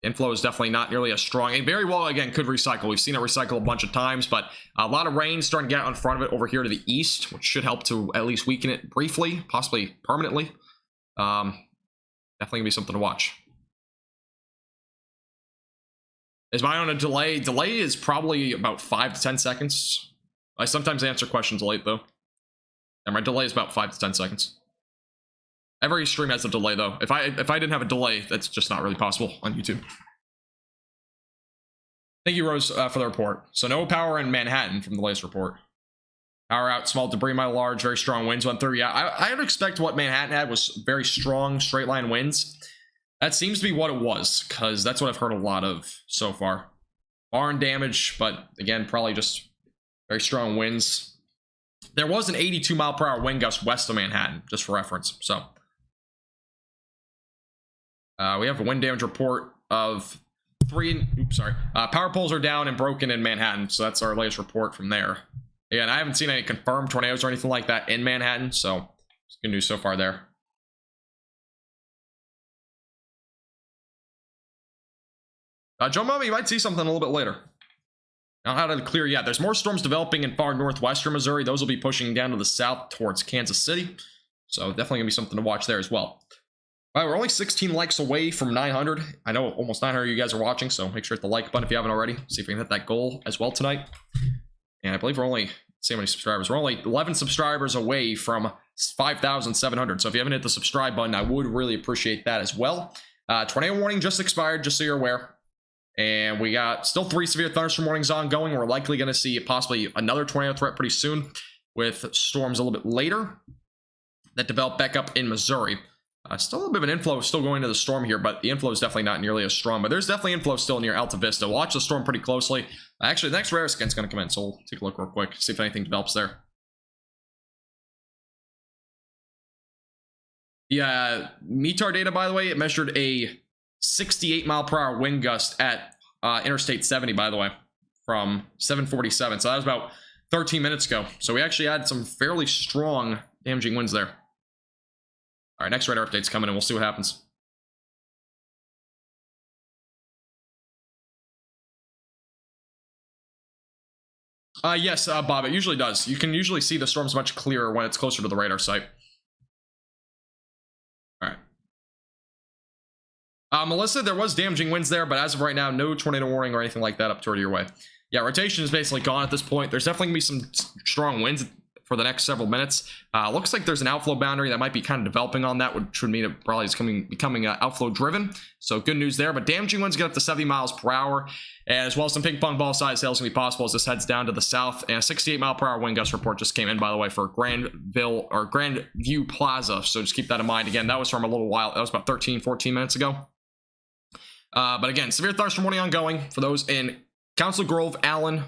Inflow is definitely not nearly as strong. It very well, again, could recycle. We've seen it recycle a bunch of times, but a lot of rain starting to get out in front of it over here to the east, which should help to at least weaken it briefly, possibly permanently. Definitely gonna be something to watch. Is mine on a delay? Delay is probably about 5 to 10 seconds. I sometimes answer questions late, though. And my delay is about 5 to 10 seconds. Every stream has a delay, though. If I didn't have a delay, that's just not really possible on YouTube. Thank you, Rose, for the report. So no power in Manhattan from the latest report. Power out, small debris mile large, very strong winds went through. Yeah, I would expect what Manhattan had was very strong straight line winds. That seems to be what it was, because that's what I've heard a lot of so far. Barn damage, but again, probably just very strong winds. There was an 82 mile per hour wind gust west of Manhattan, just for reference. So we have a wind damage report of power poles are down and broken in Manhattan. So that's our latest report from there. Again, I haven't seen any confirmed tornadoes or anything like that in Manhattan, so it's good news so far there. Joe Mama, you might see something a little bit later. Now, how to clear? Yeah, there's more storms developing in far northwestern Missouri. Those will be pushing down to the south towards Kansas City. So definitely gonna be something to watch there as well. All right, we're only 16 likes away from 900. I know almost 900 of you guys are watching, so make sure to hit the like button if you haven't already. See if we can hit that goal as well tonight. And I believe we're only, see how many subscribers. We're only 11 subscribers away from 5,700. So if you haven't hit the subscribe button, I would really appreciate that as well. Tornado warning just expired, just so you're aware. And we got still 3 severe thunderstorm warnings ongoing. We're likely going to see possibly another tornado threat pretty soon with storms a little bit later that develop back up in Missouri. Still a little bit of an inflow still going into the storm here, but the inflow is definitely not nearly as strong. But there's definitely inflow still near Alta Vista. Watch the storm pretty closely. Actually, the next radar scan is going to come in, so we'll take a look real quick, see if anything develops there. Yeah, METAR data, by the way, it measured a 68 mile per hour wind gust at Interstate 70, by the way, from 7:47. So that was about 13 minutes ago. So we actually had some fairly strong damaging winds there. All right, next radar update's coming in. We'll see what happens. Yes, Bob, it usually does. You can usually see the storms much clearer when it's closer to the radar site. All right. Melissa, there was damaging winds there, but as of right now, no tornado warning or anything like that up toward your way. Yeah, rotation is basically gone at this point. There's definitely gonna be some strong winds for the next several minutes. Looks like there's an outflow boundary that might be kind of developing on that, which would mean it probably is becoming outflow driven. So good news there, but damaging winds get up to 70 miles per hour, and as well as some ping pong ball size hail is gonna be possible as this heads down to the south. And a 68 mile per hour wind gust report just came in, by the way, for Grandview Plaza. So just keep that in mind. Again, that was from a little while. That was about 13-14 minutes ago. But again, severe thunderstorm warning ongoing for those in Council Grove, Allen,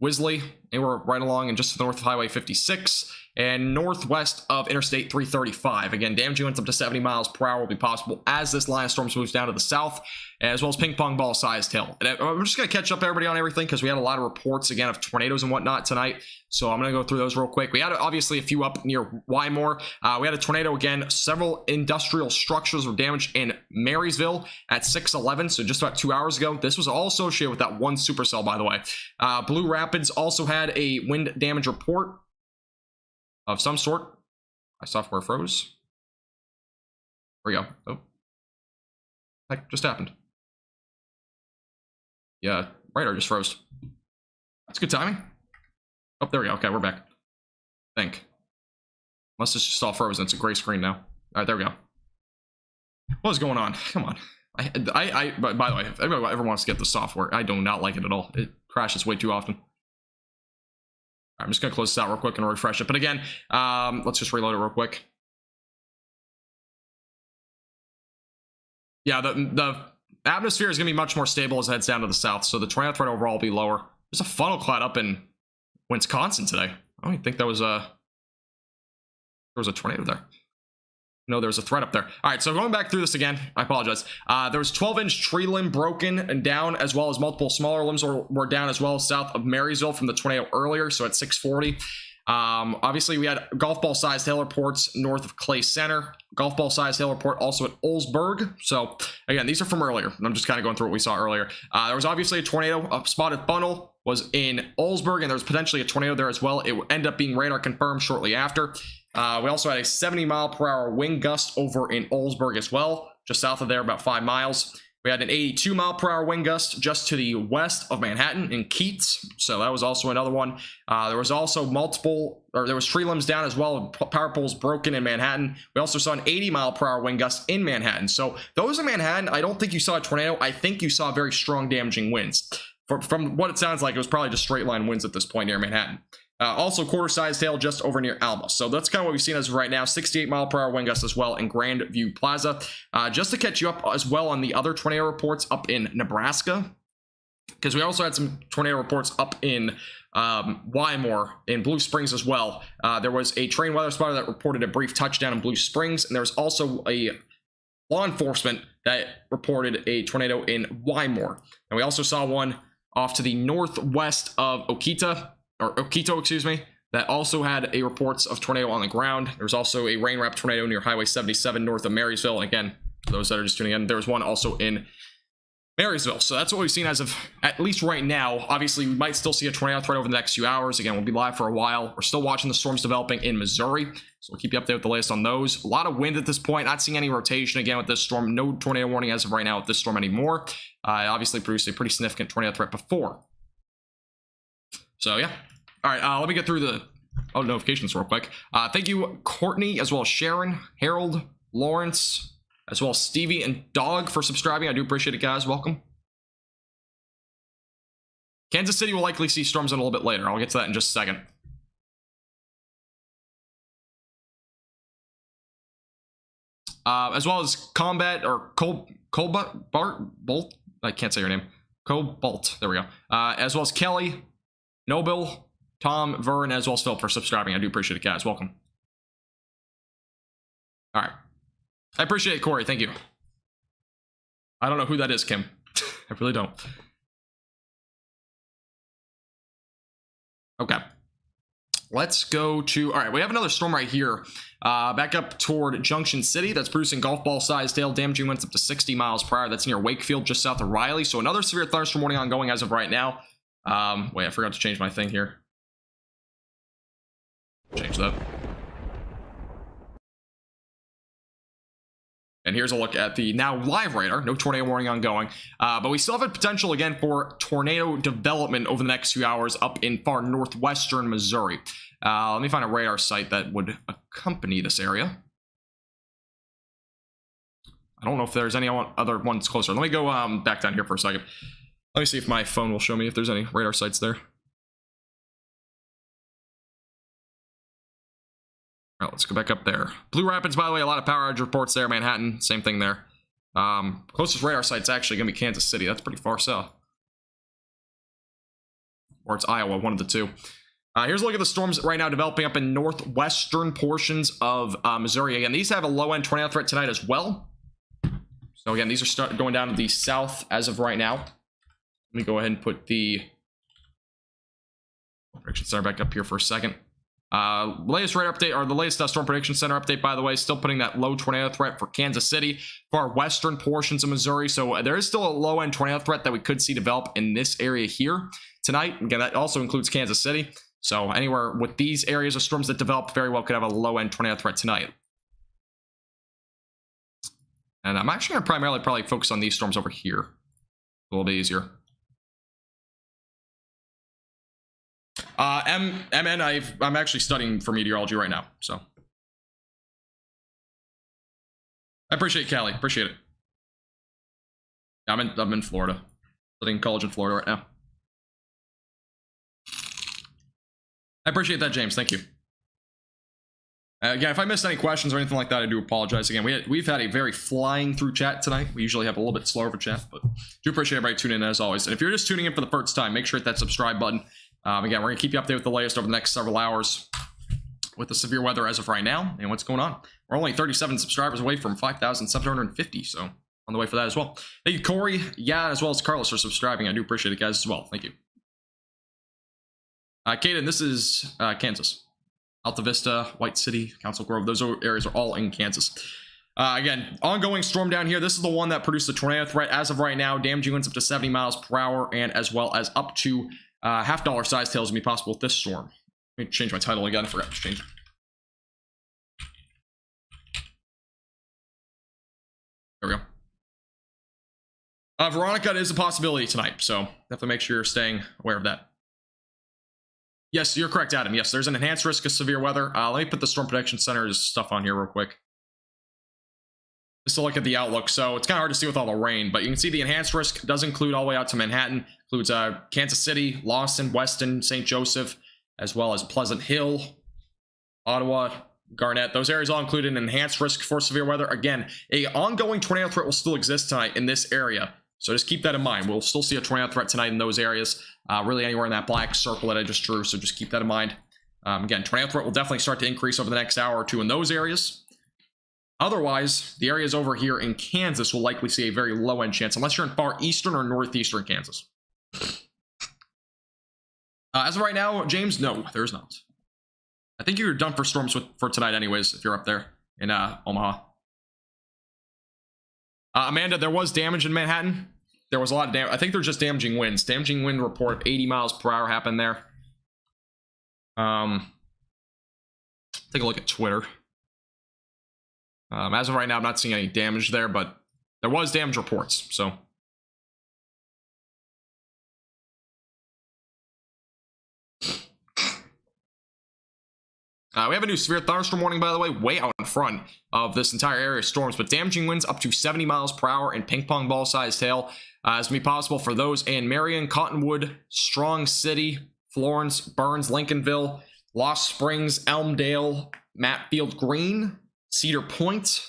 Wisley. They were right along and just to the north of Highway 56 and northwest of Interstate 335. Again, damaging winds up to 70 miles per hour will be possible as this line of storms moves down to the south, as well as ping pong ball sized hail. And I'm just going to catch up everybody on everything because we had a lot of reports again of tornadoes and whatnot tonight. So I'm going to go through those real quick. We had obviously a few up near Wymore. We had a tornado again. Several industrial structures were damaged in Marysville at 6:11, so just about 2 hours ago. This was all associated with that one supercell, by the way. Blue Rapids also had a wind damage report of some sort. My software froze. There we go. Oh, heck just happened. Yeah, radar just froze. That's good timing. Oh, there we go. Okay, we're back. I think. Unless it's just all frozen. It's a gray screen now. All right, there we go. What is going on? Come on. By the way, if anybody ever wants to get the software, I do not like it at all. It crashes way too often. I'm just gonna close this out real quick and refresh it. But again, let's just reload it real quick. Yeah, the atmosphere is gonna be much more stable as it heads down to the south, so the tornado threat overall will be lower. There's a funnel cloud up in Wisconsin today. I don't even think that was there was a tornado there. No, there's a threat up there. All right, so going back through this again, I apologize. There was 12-inch tree limb broken and down, as well as multiple smaller limbs were down as well south of Marysville from the tornado earlier, so at 6:40. Obviously, we had golf ball-sized hail reports north of Clay Center. Golf ball-sized hail report also at Olsberg. So, again, these are from earlier. I'm just kind of going through what we saw earlier. There was obviously a tornado. A spotted funnel was in Olsberg, and there was potentially a tornado there as well. It would end up being radar confirmed shortly after. We also had a 70-mile-per-hour wind gust over in Olsberg as well, just south of there, about 5 miles. We had an 82-mile-per-hour wind gust just to the west of Manhattan in Keats, so that was also another one. There was also there was tree limbs down as well, power poles broken in Manhattan. We also saw an 80-mile-per-hour wind gust in Manhattan. So those in Manhattan, I don't think you saw a tornado. I think you saw very strong damaging winds. From what it sounds like, it was probably just straight line winds at this point near Manhattan. Also quarter-sized hail just over near Alma. So that's kind of what we've seen as of right now. 68-mile-per-hour wind gusts as well in Grandview Plaza. Just to catch you up as well on the other tornado reports up in Nebraska, because we also had some tornado reports up in Wymore in Blue Springs as well. There was a train weather spotter that reported a brief touchdown in Blue Springs, and there was also a law enforcement that reported a tornado in Wymore. And we also saw one off to the northwest of Oquito, excuse me, that also had a reports of tornado on the ground. There's also a rain wrap tornado near Highway 77 north of Marysville. Again, for those that are just tuning in, there was one also in Marysville. So that's what we've seen as of at least right now. Obviously, we might still see a tornado threat over the next few hours. Again, we'll be live for a while. We're still watching the storms developing in Missouri, so we'll keep you updated with the latest on those. A lot of wind at this point. Not seeing any rotation again with this storm. No tornado warning as of right now with this storm anymore. Obviously produced a pretty significant tornado threat before. So yeah. All right, let me get through the notifications real quick. Thank you, Courtney, as well as Sharon, Harold, Lawrence, as well as Stevie and Dog for subscribing. I do appreciate it, guys. Welcome. Kansas City will likely see storms in a little bit later. I'll get to that in just a second. As well as Combat or Bolt. I can't say your name. Cobalt. There we go. As well as Kelly, Noble, Tom, Vern, as well as Phil for subscribing. I do appreciate it, guys. Welcome. All right. I appreciate it, Corey. Thank you. I don't know who that is, Kim. I really don't. Okay. Let's go to... All right, we have another storm right here. Back up toward Junction City. That's producing golf ball-sized hail, damaging winds up to 60 miles per hour. That's near Wakefield, just south of Riley. So another severe thunderstorm warning ongoing as of right now. Wait, I forgot to change my thing here. Change that. And here's a look at the now live radar. No tornado warning ongoing. But we still have a potential again for tornado development over the next few hours up in far northwestern Missouri. Let me find a radar site that would accompany this area. I don't know if there's any other ones closer. Let me go back down here for a second. Let me see if my phone will show me if there's any radar sites there. All right, let's go back up there. Blue Rapids, by the way, a lot of power outage reports there. Manhattan, same thing there. Closest radar site's actually going to be Kansas City. That's pretty far south. Or it's Iowa, one of the two. Here's a look at the storms right now developing up in northwestern portions of Missouri. Again, these have a low-end tornado threat tonight as well. So again, these are going down to the south as of right now. Let me go ahead and put the prediction center back up here for a second. Latest radar update, or the latest Storm Prediction Center update, by the way, still putting that low tornado threat for Kansas City, for our western portions of Missouri. So there is still a low-end tornado threat that we could see develop in this area here tonight. Again, that also includes Kansas City. So anywhere with these areas of storms that develop very well could have a low-end tornado threat tonight. And I'm actually going to primarily probably focus on these storms over here. A little bit easier. MN, I'm actually studying for meteorology right now, so. I appreciate it, Callie. Appreciate it. I'm in Florida. Studying college in Florida right now. I appreciate that, James. Thank you. Again, if I missed any questions or anything like that, I do apologize. Again, we've had a very flying through chat tonight. We usually have a little bit slower of a chat, but do appreciate everybody tuning in as always. And if you're just tuning in for the first time, make sure to hit that subscribe button. Again, we're going to keep you updated with the latest over the next several hours with the severe weather as of right now and what's going on. We're only 37 subscribers away from 5,750, so on the way for that as well. Thank you, Corey, as well as Carlos for subscribing. I do appreciate it, guys, as well. Thank you. Caden, this is Kansas. Alta Vista, White City, Council Grove, those areas are all in Kansas. Again, ongoing storm down here. This is the one that produced a tornado threat as of right now. Damaging winds up to 70 miles per hour and as well as up to half-dollar size tails may be possible with this storm. Let me change my title again. I forgot to change it. There we go. Veronica is a possibility tonight, so definitely make sure you're staying aware of that. Yes, you're correct, Adam. Yes, there's an enhanced risk of severe weather. Let me put the Storm Protection Center's stuff on here real quick. Just to look at the outlook. So it's kind of hard to see with all the rain, but you can see the enhanced risk does include all the way out to Manhattan. Includes Kansas City, Lawson, Weston, St. Joseph, as well as Pleasant Hill, Ottawa, Garnett. Those areas all include an enhanced risk for severe weather. Again, a ongoing tornado threat will still exist tonight in this area. So just keep that in mind. We'll still see a tornado threat tonight in those areas. Really anywhere in that black circle that I just drew. So just keep that in mind. Again, tornado threat will definitely start to increase over the next hour or two in those areas. Otherwise, the areas over here in Kansas will likely see a very low end chance, unless you're in far eastern or northeastern Kansas. As of right now, James, no, there's not. I think you're done for storms for tonight anyways, if you're up there in Omaha. Amanda, there was damage in Manhattan. There was a lot of damage. I think they're just damaging winds. Damaging wind report of 80 miles per hour happened there. Take a look at Twitter. As of right now, I'm not seeing any damage there, but there was damage reports, so. We have a new severe thunderstorm warning, by the way, way out in front of this entire area of storms, but damaging winds up to 70 miles per hour and ping pong ball sized hail is going to be possible for those in Marion, Cottonwood, Strong City, Florence, Burns, Lincolnville, Lost Springs, Elmdale, Matfield Green, Cedar Point,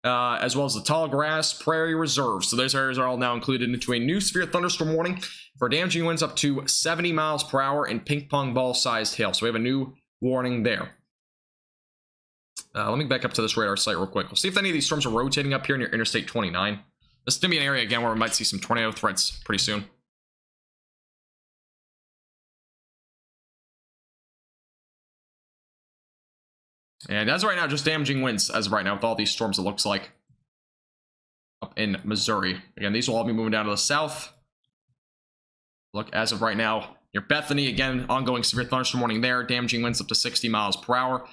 as well as the Tall Grass, Prairie Reserve. So those areas are all now included into a new severe thunderstorm warning for damaging winds up to 70 miles per hour and ping pong ball sized hail. So we have a new warning there. Let me back up to this radar site real quick. We'll see if any of these storms are rotating up here near Interstate 29. This is going to be an area, again, where we might see some tornado threats pretty soon. And as of right now, just damaging winds as of right now with all these storms, it looks like. Up in Missouri. Again, these will all be moving down to the south. Look, as of right now, near Bethany, again, ongoing severe thunderstorm warning there. Damaging winds up to 60 miles per hour.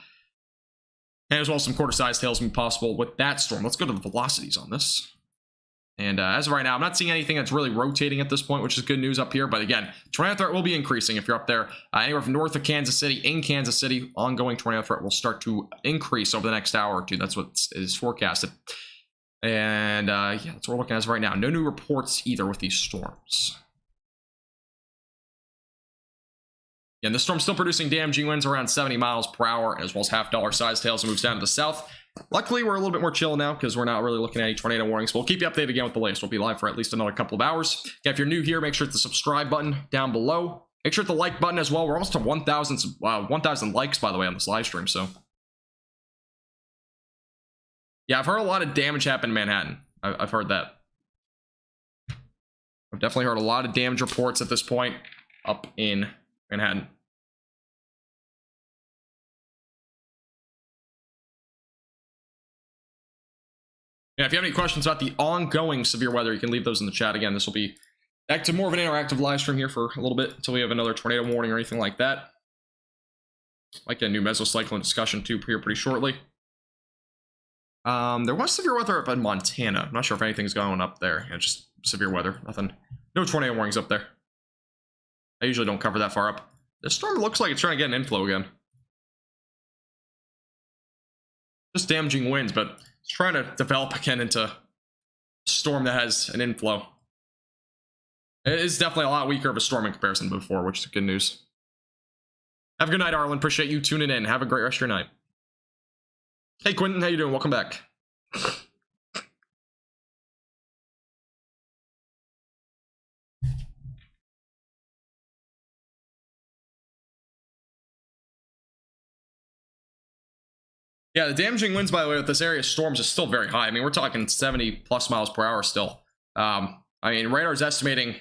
And as well as some quarter-sized hails can be possible with that storm. Let's go to the velocities on this. And as of right now, I'm not seeing anything that's really rotating at this point, which is good news up here. But again, tornado threat will be increasing if you're up there. Anywhere from north of Kansas City, in Kansas City, ongoing tornado threat will start to increase over the next hour or two. That's what is forecasted. And yeah, that's what we're looking at as of right now. No new reports either with these storms. And the storm's still producing damaging winds around 70 miles per hour, as well as half-dollar sized hails, and moves down to the south. Luckily, we're a little bit more chill now because we're not really looking at any tornado warnings. We'll keep you updated again with the latest. We'll be live for at least another couple of hours. If you're new here, make sure to hit the subscribe button down below. Make sure to hit the like button as well. We're almost to 1,000 likes, by the way, on this live stream. So, yeah, I've heard a lot of damage happen in Manhattan. I've heard that. I've definitely heard a lot of damage reports at this point up in Manhattan. And if you have any questions about the ongoing severe weather, you can leave those in the chat. Again, this will be back to more of an interactive live stream here for a little bit until we have another tornado warning or anything like that. Might get a new mesocyclone discussion too here pretty shortly. There was severe weather up in Montana. I'm not sure if anything's going up there. Yeah, just severe weather. Nothing. No tornado warnings up there. I usually don't cover that far up. This storm looks like it's trying to get an inflow again. Just damaging winds, but it's trying to develop again into a storm that has an inflow. It is definitely a lot weaker of a storm in comparison to before, which is good news. Have a good night, Arlen. Appreciate you tuning in. Have a great rest of your night. Hey, Quentin, how you doing? Welcome back. Yeah, the damaging winds, by the way, with this area of storms is still very high. I mean, we're talking 70 plus miles per hour still. I mean, radar's estimating.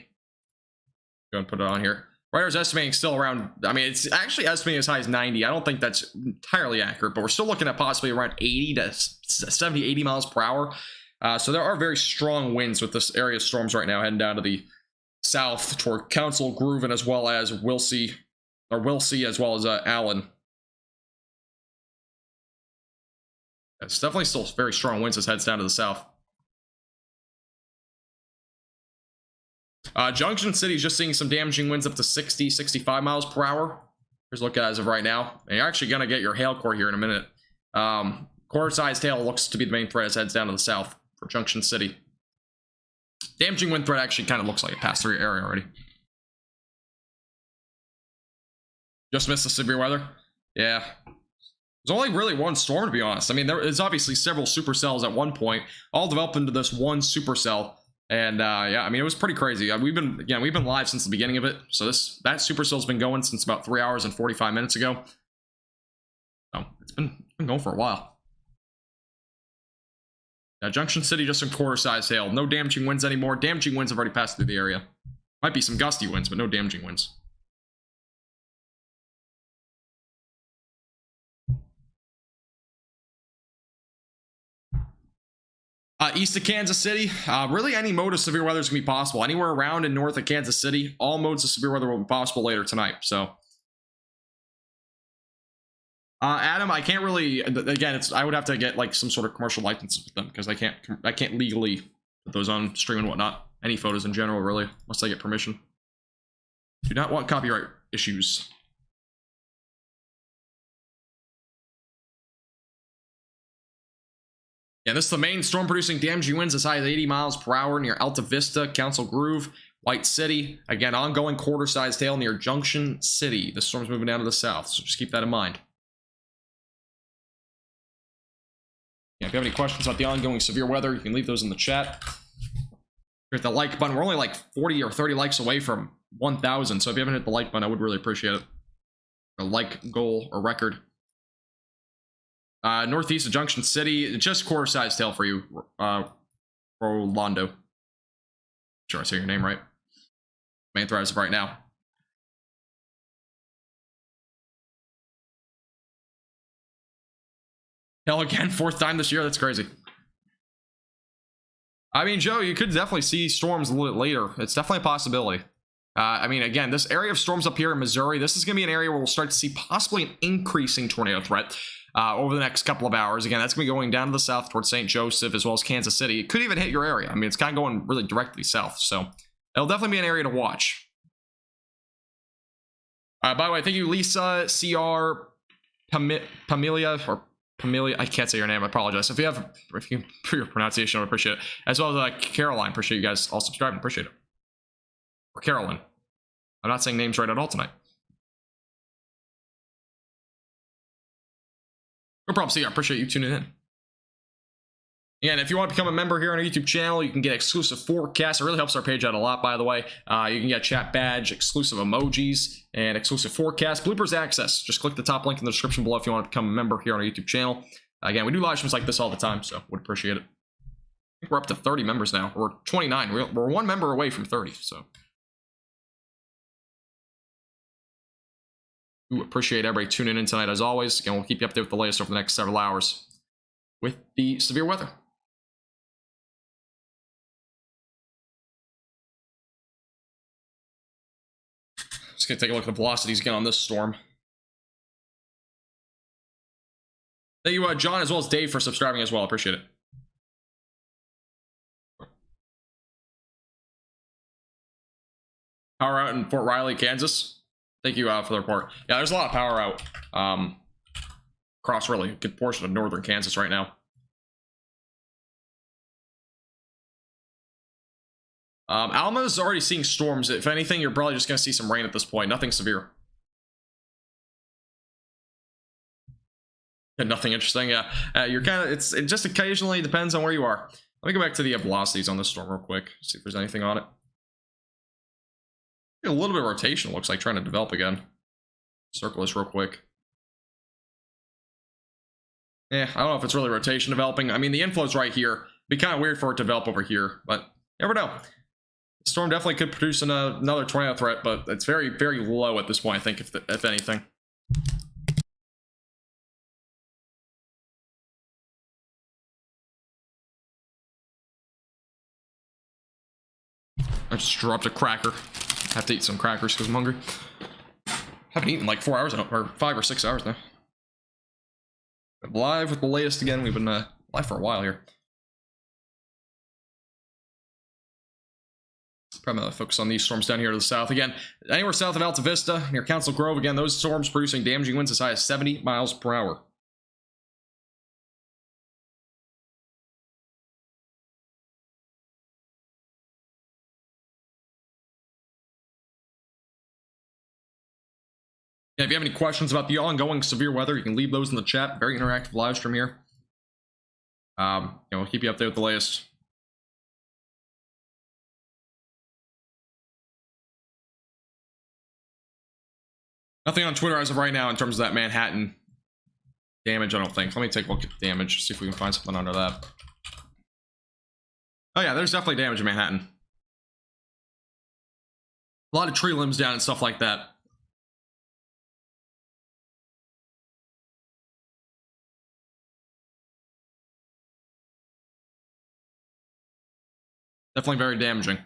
Go and put it on here. Radar's estimating still around. I mean, it's actually estimating as high as 90. I don't think that's entirely accurate, but we're still looking at possibly around 80 to 70, 80 miles per hour. So there are very strong winds with this area of storms right now, heading down to the south toward Council Grove and as well as Wilsey, as well as Allen. It's definitely still very strong winds as it heads down to the south. Junction City is just seeing some damaging winds up to 60, 65 miles per hour. Here's a look as of right now. And you're actually going to get your hail core here in a minute. Quarter-sized hail looks to be the main threat as it heads down to the south for Junction City. Damaging wind threat actually kind of looks like it passed through your area already. Just missed the severe weather? Yeah. There's only really one storm, to be honest. I mean, there is obviously several supercells at one point, all developed into this one supercell. And yeah, I mean, it was pretty crazy. We've been live since the beginning of it. So that supercell's been going since about 3 hours and 45 minutes ago. So it's been going for a while. Now, Junction City, just some quarter-sized hail. No damaging winds anymore. Damaging winds have already passed through the area. Might be some gusty winds, but no damaging winds. East of Kansas City, really any mode of severe weather is going to be possible. Anywhere around and north of Kansas City, all modes of severe weather will be possible later tonight. So, Adam, I can't really, again, I would have to get like some sort of commercial license with them because I can't legally put those on stream and whatnot. Any photos in general, really, unless I get permission. Do not want copyright issues. Yeah, this is the main storm producing damaging winds as high as 80 miles per hour near Alta Vista, Council Grove, White City. Again, ongoing quarter-sized hail near Junction City. The storm's moving down to the south, so just keep that in mind. Yeah, if you have any questions about the ongoing severe weather, you can leave those in the chat. Hit the like button. We're only like 40 or 30 likes away from 1,000, so if you haven't hit the like button, I would really appreciate it. A like goal or record. Northeast of Junction City, just quarter-sized hail for you, Rolando. Sure, I say your name right. Main threat as of right now. Hell again, 4th time this year. That's crazy. I mean, Joe, you could definitely see storms a little bit later. It's definitely a possibility. I mean, again, this area of storms up here in Missouri, this is going to be an area where we'll start to see possibly an increasing tornado threat. Over the next couple of hours. Again, that's going to be going down to the south towards St. Joseph as well as Kansas City. It could even hit your area. I mean, it's kind of going really directly south, so it'll definitely be an area to watch. By the way, thank you, Lisa, CR, Pamelia, I can't say your name, I apologize. If you for your pronunciation, I would appreciate it. As well as Caroline, appreciate you guys all subscribing, appreciate it. Or Carolyn. I'm not saying names right at all tonight. No problem, see, I appreciate you tuning in. And if you want to become a member here on our YouTube channel, you can get exclusive forecasts. It really helps our page out a lot, by the way. You can get chat badge, exclusive emojis, and exclusive forecasts. Bloopers access. Just click the top link in the description below if you want to become a member here on our YouTube channel. Again, we do live streams like this all the time, so would appreciate it. I think we're up to 30 members now. We're 29. We're one member away from 30, so. We appreciate everybody tuning in tonight as always. Again, we'll keep you updated with the latest over the next several hours with the severe weather. Just gonna take a look at the velocities again on this storm. Thank you, John, as well as Dave, for subscribing as well. Appreciate it. Power out in Fort Riley, Kansas. Thank you for the report. Yeah, there's a lot of power out across really a good portion of northern Kansas right now. Alma's already seeing storms. If anything, you're probably just going to see some rain at this point. Nothing severe. Nothing interesting. Yeah, you're kind of. It just occasionally depends on where you are. Let me go back to the velocities on this storm real quick. See if there's anything on it. A little bit of rotation. Looks like trying to develop again. Circle this real quick. Yeah, I don't know if it's really rotation developing. I mean, the inflow's right here. It'd be kind of weird for it to develop over here, but you never know. The storm definitely could produce another tornado threat, but it's very, very low at this point, I think, if anything. I just dropped a cracker. I have to eat some crackers because I'm hungry. Haven't eaten in like 4 hours now, or 5 or 6 hours now. Live with the latest again. We've been live for a while here. Primarily focus on these storms down here to the south. Again, anywhere south of Alta Vista, near Council Grove, again, those storms producing damaging winds as high as 70 miles per hour. Yeah, if you have any questions about the ongoing severe weather, you can leave those in the chat. Very interactive live stream here. We'll keep you updated with the latest. Nothing on Twitter as of right now in terms of that Manhattan damage, I don't think. Let me take a look at the damage, see if we can find something under that. Oh yeah, there's definitely damage in Manhattan. A lot of tree limbs down and stuff like that. Definitely very damaging.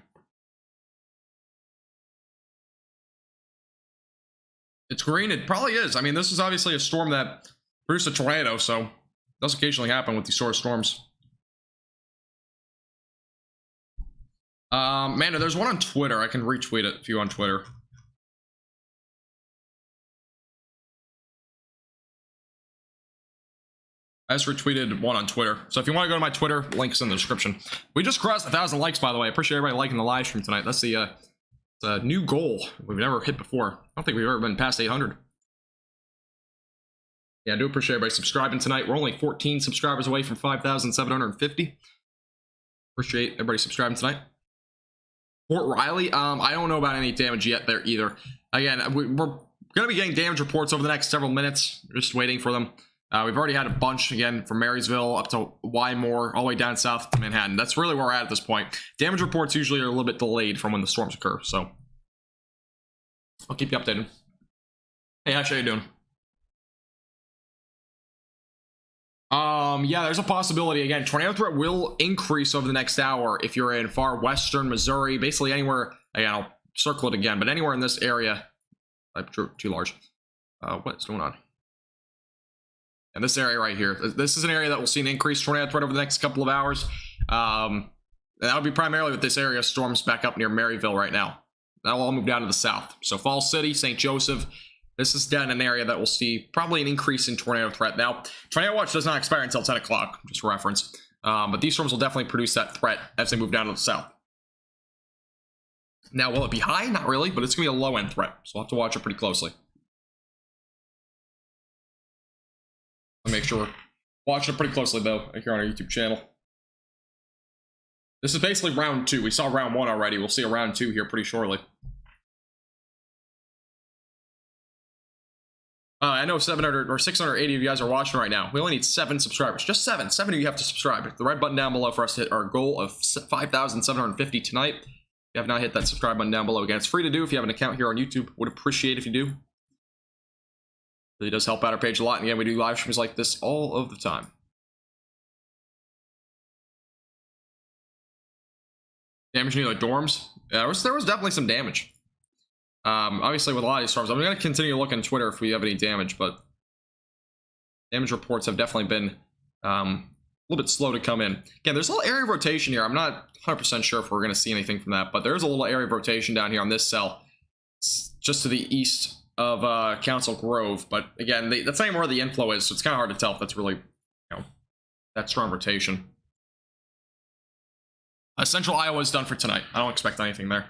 It's green. It probably is. I mean, this is obviously a storm that produced a tornado, so it does occasionally happen with these sort of storms. Man, there's one on Twitter. I can retweet it if you on Twitter. I just retweeted one on Twitter. So if you want to go to my Twitter, link's in the description. We just crossed 1,000 likes, by the way. I appreciate everybody liking the live stream tonight. That's the it's a new goal we've never hit before. I don't think we've ever been past 800. Yeah, I do appreciate everybody subscribing tonight. We're only 14 subscribers away from 5,750. Appreciate everybody subscribing tonight. Fort Riley, I don't know about any damage yet there either. Again, we're going to be getting damage reports over the next several minutes. We're just waiting for them. We've already had a bunch, again, from Marysville up to Wymore, all the way down south to Manhattan. That's really where we're at this point. Damage reports usually are a little bit delayed from when the storms occur, so I'll keep you updated. Hey, Ash, how you doing? Yeah, there's a possibility. Again, tornado threat will increase over the next hour if you're in far western Missouri, basically anywhere. Again, I'll circle it again, but anywhere in this area. Too large. What's going on? And this area right here, this is an area that will see an increased tornado threat over the next couple of hours. And that would be primarily with this area of storms back up near Maryville right now. That'll all move down to the south. So Falls City, St. Joseph, this is down an area that will see probably an increase in tornado threat. Now, tornado watch does not expire until 10 o'clock, just for reference. But these storms will definitely produce that threat as they move down to the south. Now, will it be high? Not really, but it's going to be a low-end threat. So we'll have to watch it pretty closely. I'll make sure we're watching it pretty closely, though, here on our YouTube channel. This is basically round 2. We saw round 1 already. We'll see a round 2 here pretty shortly. I know 700 or 680 of you guys are watching right now. We only need 7 subscribers. Just 7. 7 of you have to subscribe. Hit the red button down below for us to hit our goal of 5,750 tonight. If you have not hit that subscribe button down below, again, it's free to do if you have an account here on YouTube. Would appreciate if you do. Really does help out our page a lot. And again, we do live streams like this all of the time. Damage near the dorms. There was definitely some damage. Obviously, with a lot of these storms, I'm going to continue to look on Twitter if we have any damage, but damage reports have definitely been a little bit slow to come in. Again, there's a little area of rotation here. I'm not 100% sure if we're going to see anything from that, but there's a little area of rotation down here on this cell, just to the east of Council Grove. But again, that's not even where the inflow is, so it's kind of hard to tell if that's really, that strong rotation. Central Iowa is done for tonight. I don't expect anything there.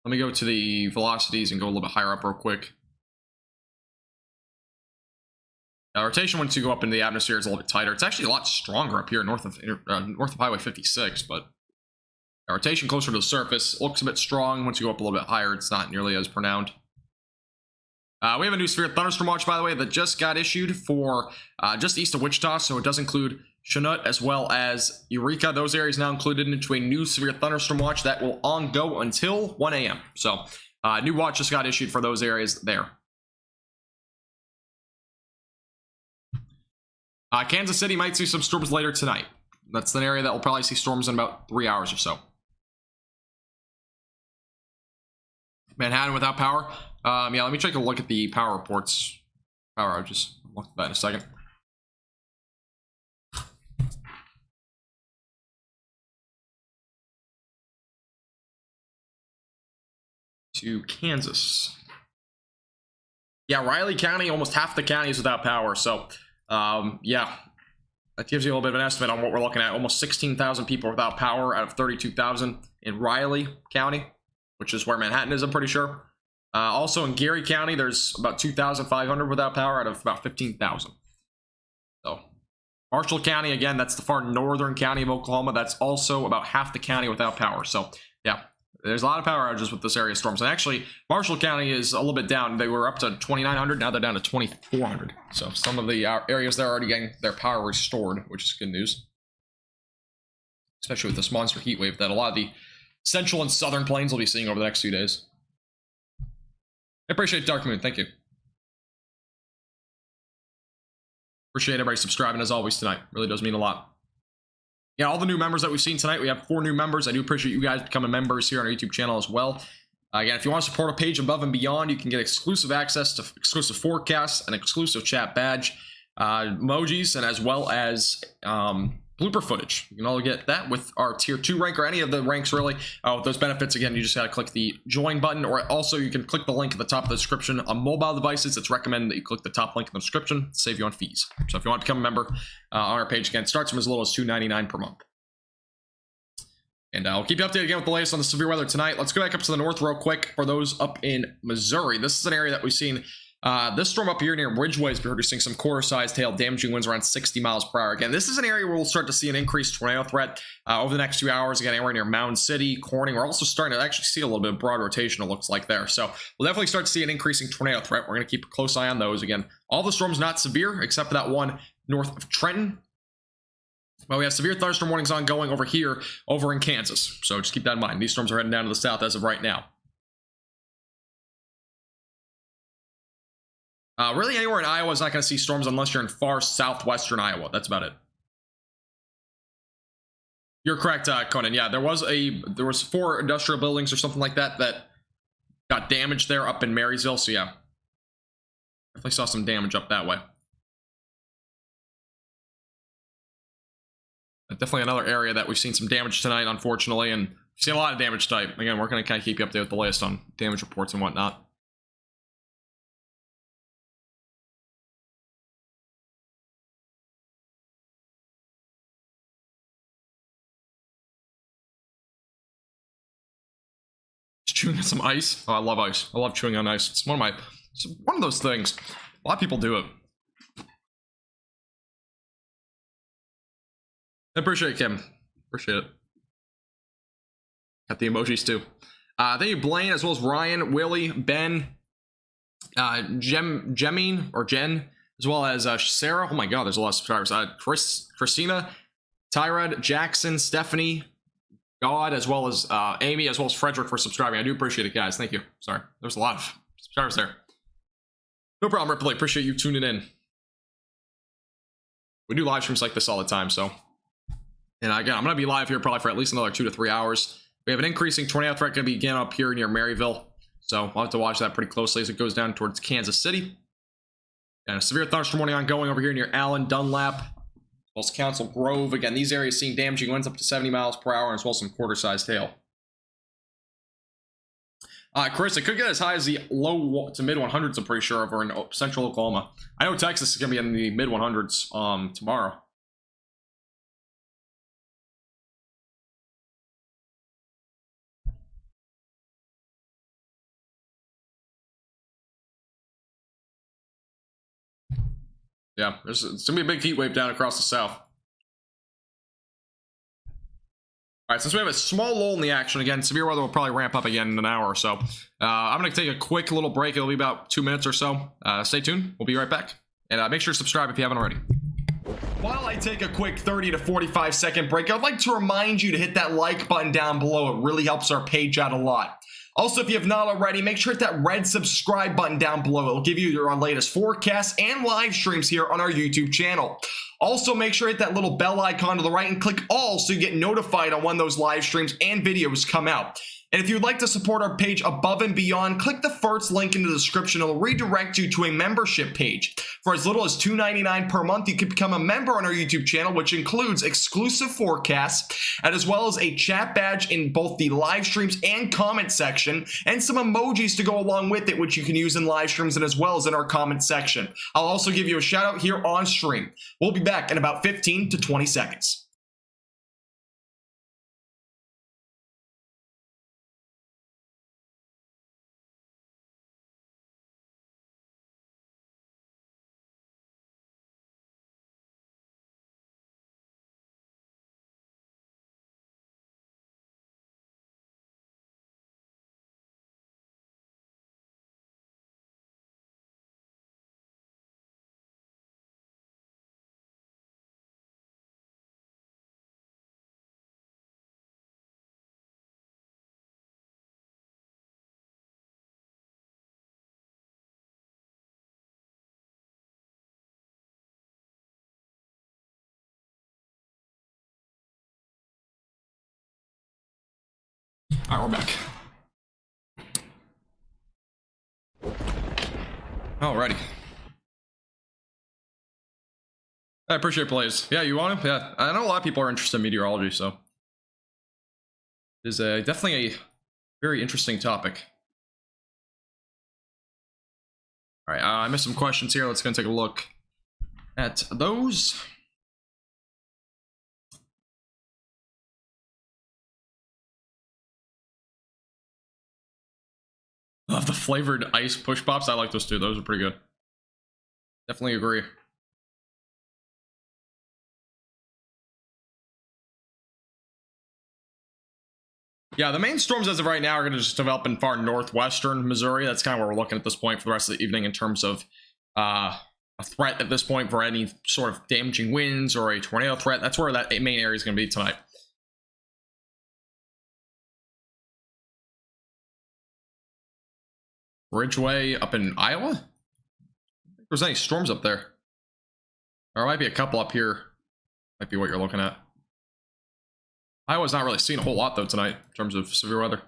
Let me go to the velocities and go a little bit higher up real quick. Rotation once you go up into the atmosphere is a little bit tighter. It's actually a lot stronger up here north of Highway 56, but rotation closer to the surface looks a bit strong. Once you go up a little bit higher, it's not nearly as pronounced. We have a new severe thunderstorm watch, by the way, that just got issued for just east of Wichita, so it does include Chinook as well as Eureka. Those areas now included into a new severe thunderstorm watch that will go until 1 a.m. So new watch just got issued for those areas there. Kansas City might see some storms later tonight. That's an area that will probably see storms in about 3 hours or so. Manhattan without power. Yeah, let me take a look at the power reports. Power outages. I'll look at that in a second. To Kansas. Yeah, Riley County, almost half the county is without power. So, yeah, that gives you a little bit of an estimate on what we're looking at. Almost 16,000 people without power out of 32,000 in Riley County, which is where Manhattan is, I'm pretty sure. Also in Geary County, there's about 2,500 without power out of about 15,000. So, Marshall County, again, that's the far northern county of Oklahoma. That's also about half the county without power. So, yeah, there's a lot of power outages with this area of storms. And actually, Marshall County is a little bit down. They were up to 2,900. Now they're down to 2,400. So, some of the areas there are already getting their power restored, which is good news. Especially with this monster heat wave that a lot of the central and southern plains will be seeing over the next few days. I appreciate Dark Moon. Thank you. Appreciate everybody subscribing as always tonight. Really does mean a lot. Yeah, all the new members that we've seen tonight. We have 4 new members. I do appreciate you guys becoming members here on our YouTube channel as well. Again, if you want to support a page above and beyond, you can get exclusive access to exclusive forecasts, an exclusive chat badge, emojis, and as well as blooper footage. You can all get that with our tier 2 rank, or any of the ranks really. With those benefits, again, you just got to click the join button, or also you can click the link at the top of the description. On mobile devices, it's recommended that you click the top link in the description to save you on fees. So if you want to become a member on our page, again, it starts from as little as $2.99 per month. And I'll keep you updated again with the latest on the severe weather tonight. Let's go back up to the north real quick for those up in Missouri. This is an area that we've seen. This storm up here near Ridgeway is producing some quarter-sized hail, damaging winds around 60 miles per hour. Again, this is an area where we'll start to see an increased tornado threat over the next few hours. Again, anywhere near Mound City, Corning. We're also starting to actually see a little bit of broad rotation, it looks like there. So we'll definitely start to see an increasing tornado threat. We're going to keep a close eye on those. Again, all the storms not severe, except for that one north of Trenton. But we have severe thunderstorm warnings ongoing over here, over in Kansas. So just keep that in mind. These storms are heading down to the south as of right now. Really, anywhere in Iowa is not going to see storms unless you're in far southwestern Iowa. That's about it. You're correct, Conan. Yeah, there was 4 industrial buildings or something like that that got damaged there up in Marysville. So yeah, definitely saw some damage up that way. Definitely another area that we've seen some damage tonight, unfortunately, and we've seen a lot of damage tonight. Again, we're going to kind of keep you updated with the latest on damage reports and whatnot. Chewing on some ice. Oh, I love ice. I love chewing on ice. It's one of those things. A lot of people do it. I appreciate it, Kim. Appreciate it. Got the emojis too. Thank you, Blaine, as well as Ryan, Willie, Ben, Jemine or Jen, as well as Sarah. Oh my God, there's a lot of subscribers. Christina, Tyrod, Jackson, Stephanie, God, as well as Amy, as well as Frederick for subscribing. I do appreciate it, guys. Thank you. Sorry, there's a lot of subscribers there. No problem, Ripley. Appreciate you tuning in. We do live streams like this all the time, so. And again, I'm going to be live here probably for at least another 2 to 3 hours. We have an increasing tornado threat going to be again up here near Maryville. So we'll have to watch that pretty closely as it goes down towards Kansas City. And a severe thunderstorm warning ongoing over here near Allen, Dunlap, as well as Council Grove. Again, these areas seeing damaging winds up to 70 miles per hour, as well as some quarter-sized hail. Chris, it could get as high as the low to mid 100s, I'm pretty sure, over in central Oklahoma. I know Texas is going to be in the mid 100s tomorrow. Yeah, it's gonna be a big heat wave down across the south. All right, since we have a small lull in the action, again, severe weather will probably ramp up again in an hour or so. I'm going to take a quick little break. It'll be about 2 minutes or so. Stay tuned. We'll be right back. And make sure to subscribe if you haven't already. While I take a quick 30 to 45 second break, I'd like to remind you to hit that like button down below. It really helps our page out a lot. Also, if you have not already, make sure to hit that red subscribe button down below. It'll give you our latest forecasts and live streams here on our YouTube channel. Also, make sure to hit that little bell icon to the right and click all so you get notified on when those live streams and videos come out. And if you'd like to support our page above and beyond, click the first link in the description. It'll redirect you to a membership page. For as little as $2.99 per month, you can become a member on our YouTube channel, which includes exclusive forecasts, and as well as a chat badge in both the live streams and comment section, and some emojis to go along with it, which you can use in live streams and as well as in our comment section. I'll also give you a shout out here on stream. We'll be back in about 15 to 20 seconds. All right, we're back. Alrighty. I appreciate plays. Yeah, you want him? Yeah, I know a lot of people are interested in meteorology, so it is definitely a very interesting topic. All right, I missed some questions here. Let's go and take a look at those. Love the flavored ice push pops. I like those too. Those are pretty good. Definitely agree. Yeah, the main storms as of right now are going to just develop in far northwestern Missouri. That's kind of where we're looking at this point for the rest of the evening in terms of a threat at this point for any sort of damaging winds or a tornado threat. That's where that main area is going to be tonight. Ridgeway up in Iowa? I don't think there's any storms up there. There might be a couple up here. Might be what you're looking at. Iowa's not really seeing a whole lot though tonight in terms of severe weather.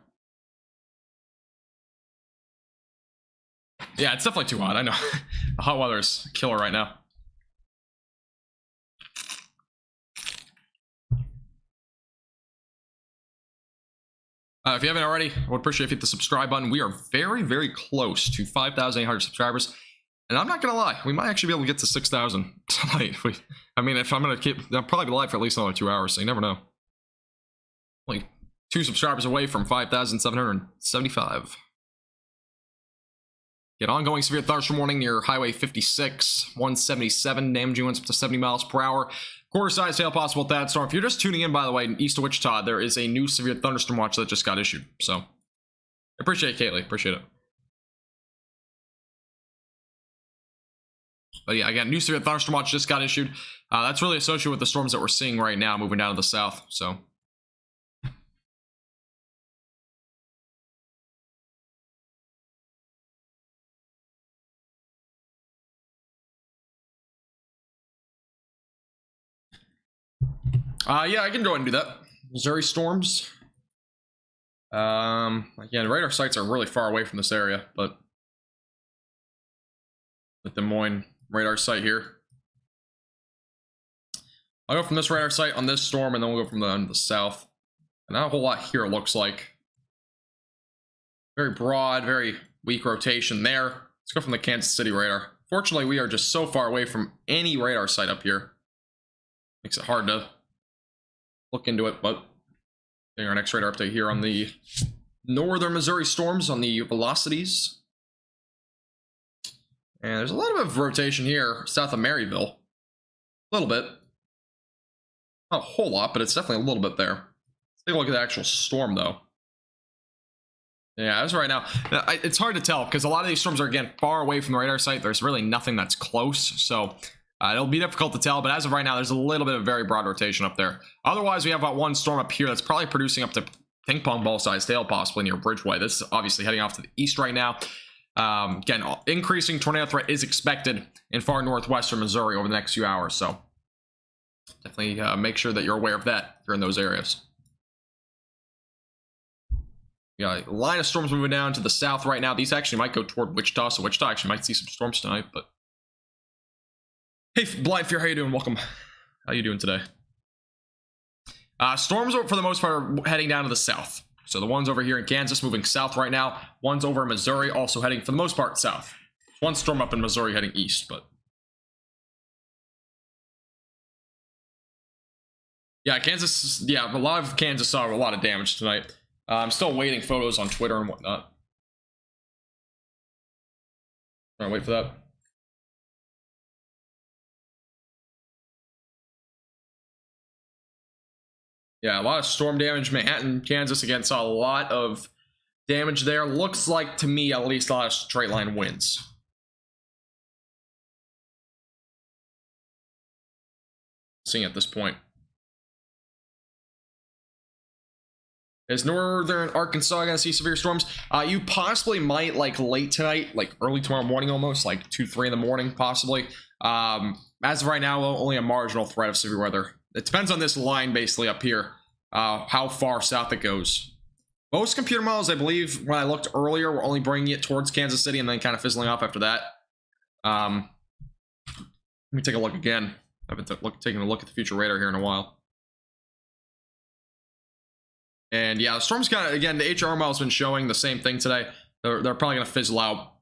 Yeah, it's definitely too hot. I know. The hot weather is killer right now. If you haven't already, I would appreciate if you hit the subscribe button. We are very, very close to 5,800 subscribers. And I'm not going to lie, we might actually be able to get to 6,000 tonight. I mean, if I'm going to keep, I'll probably be live for at least another 2 hours, so you never know. Only 2 subscribers away from 5,775. Get ongoing severe thunderstorm warning near Highway 56, 177, damaging winds up to 70 miles per hour. Quarter-size hail possible with that storm. If you're just tuning in, by the way, east of Wichita, there is a new severe thunderstorm watch that just got issued. So, I appreciate it, Kaylee. Appreciate it. But yeah, again, new severe thunderstorm watch just got issued. That's really associated with the storms that we're seeing right now moving down to the south. So, yeah, I can go ahead and do that. Missouri storms. Again, radar sites are really far away from this area, but the Des Moines radar site here. I'll go from this radar site on this storm, and then we'll go from the south. And not a whole lot here, it looks like. Very broad, very weak rotation there. Let's go from the Kansas City radar. Fortunately, we are just so far away from any radar site up here. Makes it hard to look into it, but getting our next radar update here on the northern Missouri storms on the velocities. And there's a little bit of rotation here south of Maryville. A little bit. Not a whole lot, but it's definitely a little bit there. Let's take a look at the actual storm, though. Yeah, as of right now, it's hard to tell because a lot of these storms are, again, far away from the radar site. There's really nothing that's close, so it'll be difficult to tell. But as of right now, there's a little bit of very broad rotation up there. Otherwise, we have about one storm up here that's probably producing up to ping pong ball-sized hail, possibly near Bridgeway. This is obviously heading off to the east right now. Again, increasing tornado threat is expected in far northwestern Missouri over the next few hours, so definitely make sure that you're aware of that if you're in those areas. Yeah, a line of storms moving down to the south right now. These actually might go toward Wichita, so Wichita actually might see some storms tonight. But hey, Blind Fear, how you doing? Welcome. How you doing today? Storms are, for the most part, are heading down to the south. So the ones over here in Kansas moving south right now. Ones over in Missouri also heading, for the most part, south. One storm up in Missouri heading east, but yeah, Kansas. Yeah, a lot of Kansas saw a lot of damage tonight. I'm still waiting photos on Twitter and whatnot. All right, wait for that. Yeah, a lot of storm damage. Manhattan, Kansas, again, saw a lot of damage there. Looks like, to me, at least, a lot of straight line winds. Seeing at this point. Is northern Arkansas gonna see severe storms? You possibly might, like, late tonight, like early tomorrow morning almost, like 2, 3 in the morning, possibly. As of right now, only a marginal threat of severe weather. It depends on this line, basically, up here, how far south it goes. Most computer models, I believe, when I looked earlier, were only bringing it towards Kansas City and then kind of fizzling off after that. Let me take a look again. I've been taking a look at the future radar here in a while. And yeah, the storm's kind of, again, the HR model's been showing the same thing today. They're probably going to fizzle out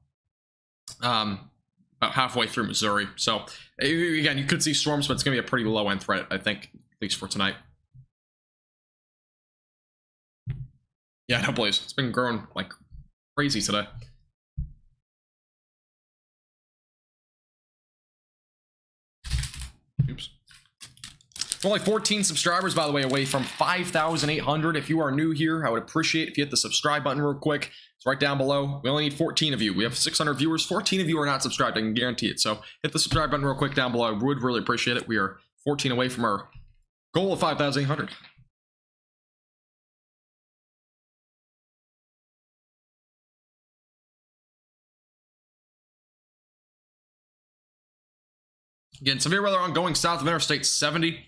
about halfway through Missouri. So, again, you could see storms, but it's going to be a pretty low-end threat, I think, at least for tonight. Yeah, no, Blaze. It's been growing like crazy today. Oops. We're only 14 subscribers, by the way, away from 5,800. If you are new here, I would appreciate if you hit the subscribe button real quick. It's right down below. We only need 14 of you. We have 600 viewers. 14 of you are not subscribed. I can guarantee it. So hit the subscribe button real quick down below. I would really appreciate it. We are 14 away from our goal of 5,800. Again, severe weather ongoing south of Interstate 70.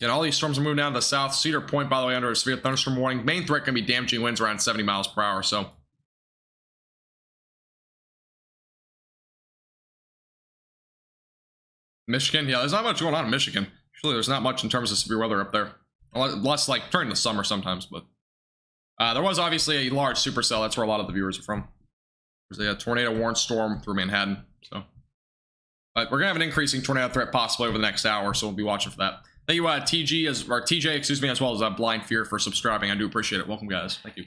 Again, all these storms are moving down to the south. Cedar Point, by the way, under a severe thunderstorm warning. Main threat going to be damaging winds around 70 miles per hour. So, Michigan, yeah, there's not much going on in Michigan. Actually, there's not much in terms of severe weather up there. Less like during the summer sometimes, but there was obviously a large supercell. That's where a lot of the viewers are from. There's a tornado warned storm through Manhattan. So, but we're gonna have an increasing tornado threat possibly over the next hour, so we'll be watching for that. Thank you, TJ, excuse me, as well as Blind Fear for subscribing. I do appreciate it. Welcome, guys. Thank you.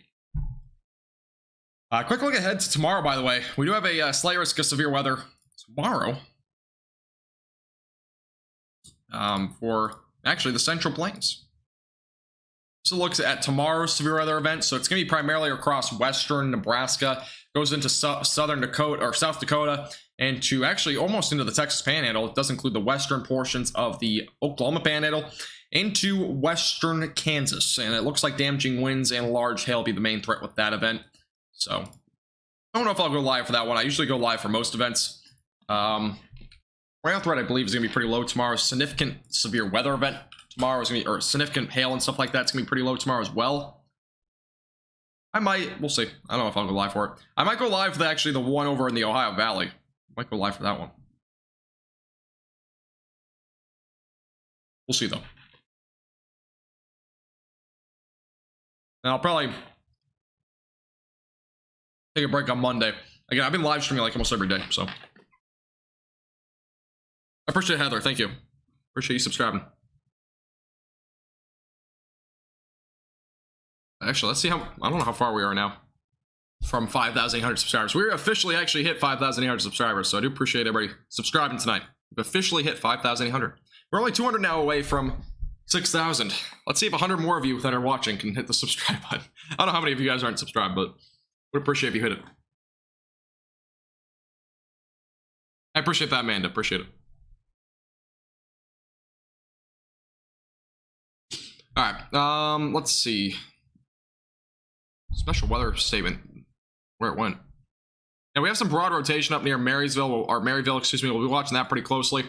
Quick look ahead to tomorrow, by the way. We do have a slight risk of severe weather tomorrow for actually the Central Plains. So looks at tomorrow's severe weather event. So it's going to be primarily across western Nebraska, goes into southern Dakota or South Dakota, and to actually almost into the Texas Panhandle. It does include the western portions of the Oklahoma Panhandle, into western Kansas. And it looks like damaging winds and large hail will be the main threat with that event. So I don't know if I'll go live for that one. I usually go live for most events. Tornado threat, I believe, is going to be pretty low tomorrow. Significant severe weather event tomorrow is going to be, or significant hail and stuff like that's going to be pretty low tomorrow as well. I might, we'll see. I don't know if I'll go live for it. I might go live for actually the one over in the Ohio Valley. Might go live for that one. We'll see though. And I'll probably take a break on Monday. Again, I've been live streaming like almost every day, so. I appreciate it, Heather. Thank you. Appreciate you subscribing. Actually, let's see how, I don't know how far we are now. from 5,800 subscribers. We officially actually hit 5,800 subscribers, so I do appreciate everybody subscribing tonight. We've officially hit 5,800. We're only 200 now away from 6,000. Let's see if 100 more of you that are watching can hit the subscribe button. I don't know how many of you guys aren't subscribed, but would appreciate if you hit it. I appreciate that, Amanda. Appreciate it. All right, let's see. Special weather statement, where it went. Now we have some broad rotation up near Marysville, or Maryville, excuse me. We'll be watching that pretty closely.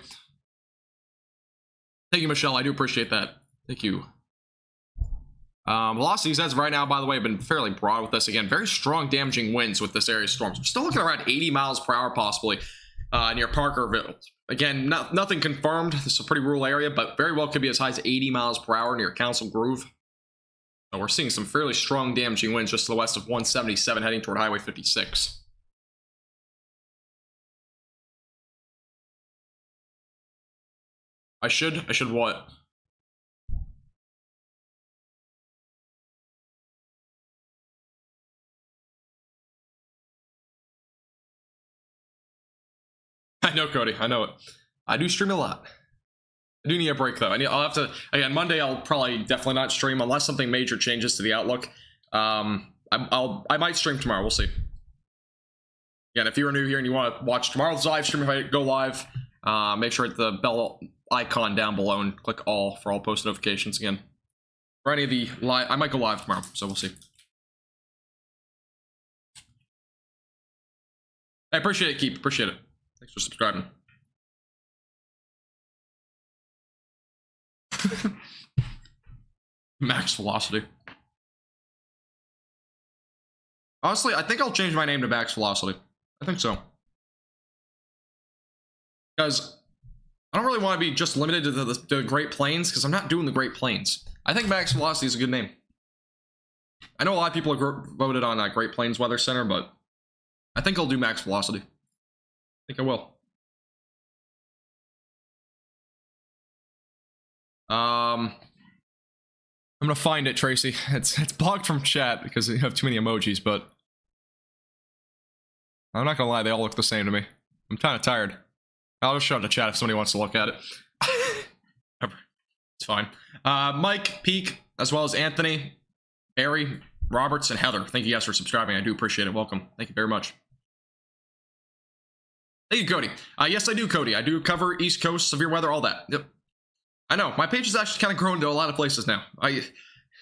Thank you, Michelle. I do appreciate that. Thank you. Velocities as of right now, by the way, have been fairly broad with this. Again, very strong damaging winds with this area of storms. We're still looking around 80 miles per hour possibly near Parkerville. Again, nothing confirmed. This is a pretty rural area, but very well could be as high as 80 miles per hour near Council Grove. So we're seeing some fairly strong damaging winds just to the west of 177 heading toward Highway 56. I should what? I know, Cody. I know it. I do stream a lot. I do need a break though. I'll have to, again, Monday I'll probably definitely not stream unless something major changes to the outlook. I might stream tomorrow. We'll see. Again, if you're new here and you want to watch tomorrow's live stream, if I go live, make sure to hit the bell icon down below and click all for all post notifications. Again, for any of the live, I might go live tomorrow, so we'll see. I appreciate it, Keep. Appreciate it. Thanks for subscribing. Max velocity. Honestly, I think I'll change my name to Max Velocity. I think so. Because I don't really want to be just limited to the Great Plains, because I'm not doing the Great Plains. I think Max Velocity is a good name. I know a lot of people have voted on Great Plains Weather Center, but I think I'll do Max Velocity. I think I will. I'm gonna find it, Tracy. It's blocked from chat because you have too many emojis, but I'm not gonna lie, they all look the same to me. I'm kind of tired. I'll just show it in the chat if somebody wants to look at it. It's fine. Mike, Peak, as well as Anthony, Barry, Roberts, and Heather. Thank you guys for subscribing. I do appreciate it. Welcome. Thank you very much. Thank you, Cody. Yes, I do, Cody. I do cover East Coast, severe weather, all that. Yep. I know. My page has actually kind of grown to a lot of places now.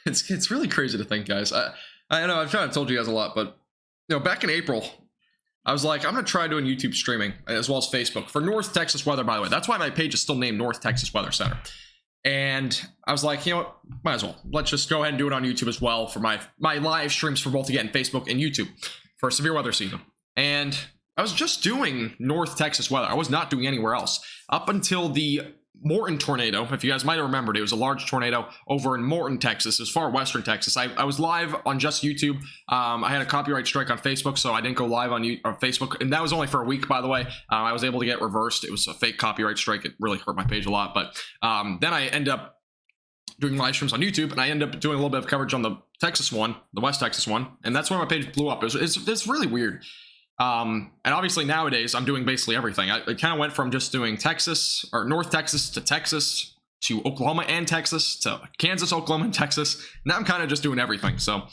It's really crazy to think, guys. I know I've kind of told you guys a lot, but you know, back in April, I was like, I'm gonna try doing YouTube streaming as well as Facebook for North Texas weather. By the way, that's why my page is still named North Texas Weather Center. And I was like, you know what? Might as well. Let's just go ahead and do it on YouTube as well for my live streams for both again Facebook and YouTube for severe weather season. And I was just doing North Texas weather. I was not doing anywhere else up until the Morton tornado. If you guys might have remembered, it was a large tornado over in Morton, Texas. It was far western Texas. I was live on just YouTube. I had a copyright strike on Facebook, so I didn't go live on Facebook, and that was only for a week, by the way. I was able to get reversed. It was a fake copyright strike. It really hurt my page a lot, but then I end up doing live streams on YouTube, and I end up doing a little bit of coverage on the Texas one, the West Texas one, and that's where my page blew up. It's really weird. And obviously nowadays I'm doing basically everything. I kind of went from just doing Texas or North Texas to Oklahoma and Texas to Kansas, Oklahoma, and Texas. Now I'm kind of just doing everything. So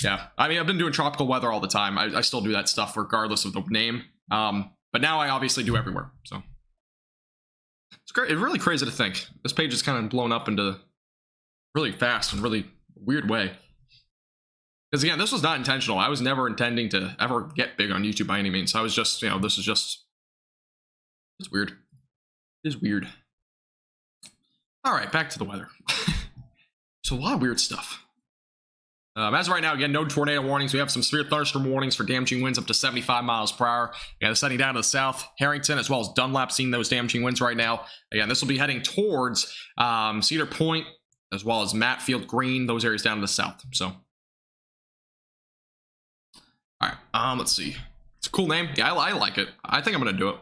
yeah, I mean, I've been doing tropical weather all the time. I still do that stuff regardless of the name. But now I obviously do everywhere. So it's great. It's really crazy to think this page is kind of blown up into really fast and really weird way. Because again, this was not intentional. I was never intending to ever get big on YouTube by any means. I was just, you know, this is just, it's weird. It is weird. All right, back to the weather. So a lot of weird stuff. As of right now, again, no tornado warnings. We have some severe thunderstorm warnings for damaging winds up to 75 miles per hour. Again, it's heading down to the south. Harrington as well as Dunlap seeing those damaging winds right now. Again, this will be heading towards Cedar Point as well as Matfield, Green, those areas down to the south. So. All right, let's see. It's a cool name. Yeah, I like it. I think I'm gonna do it.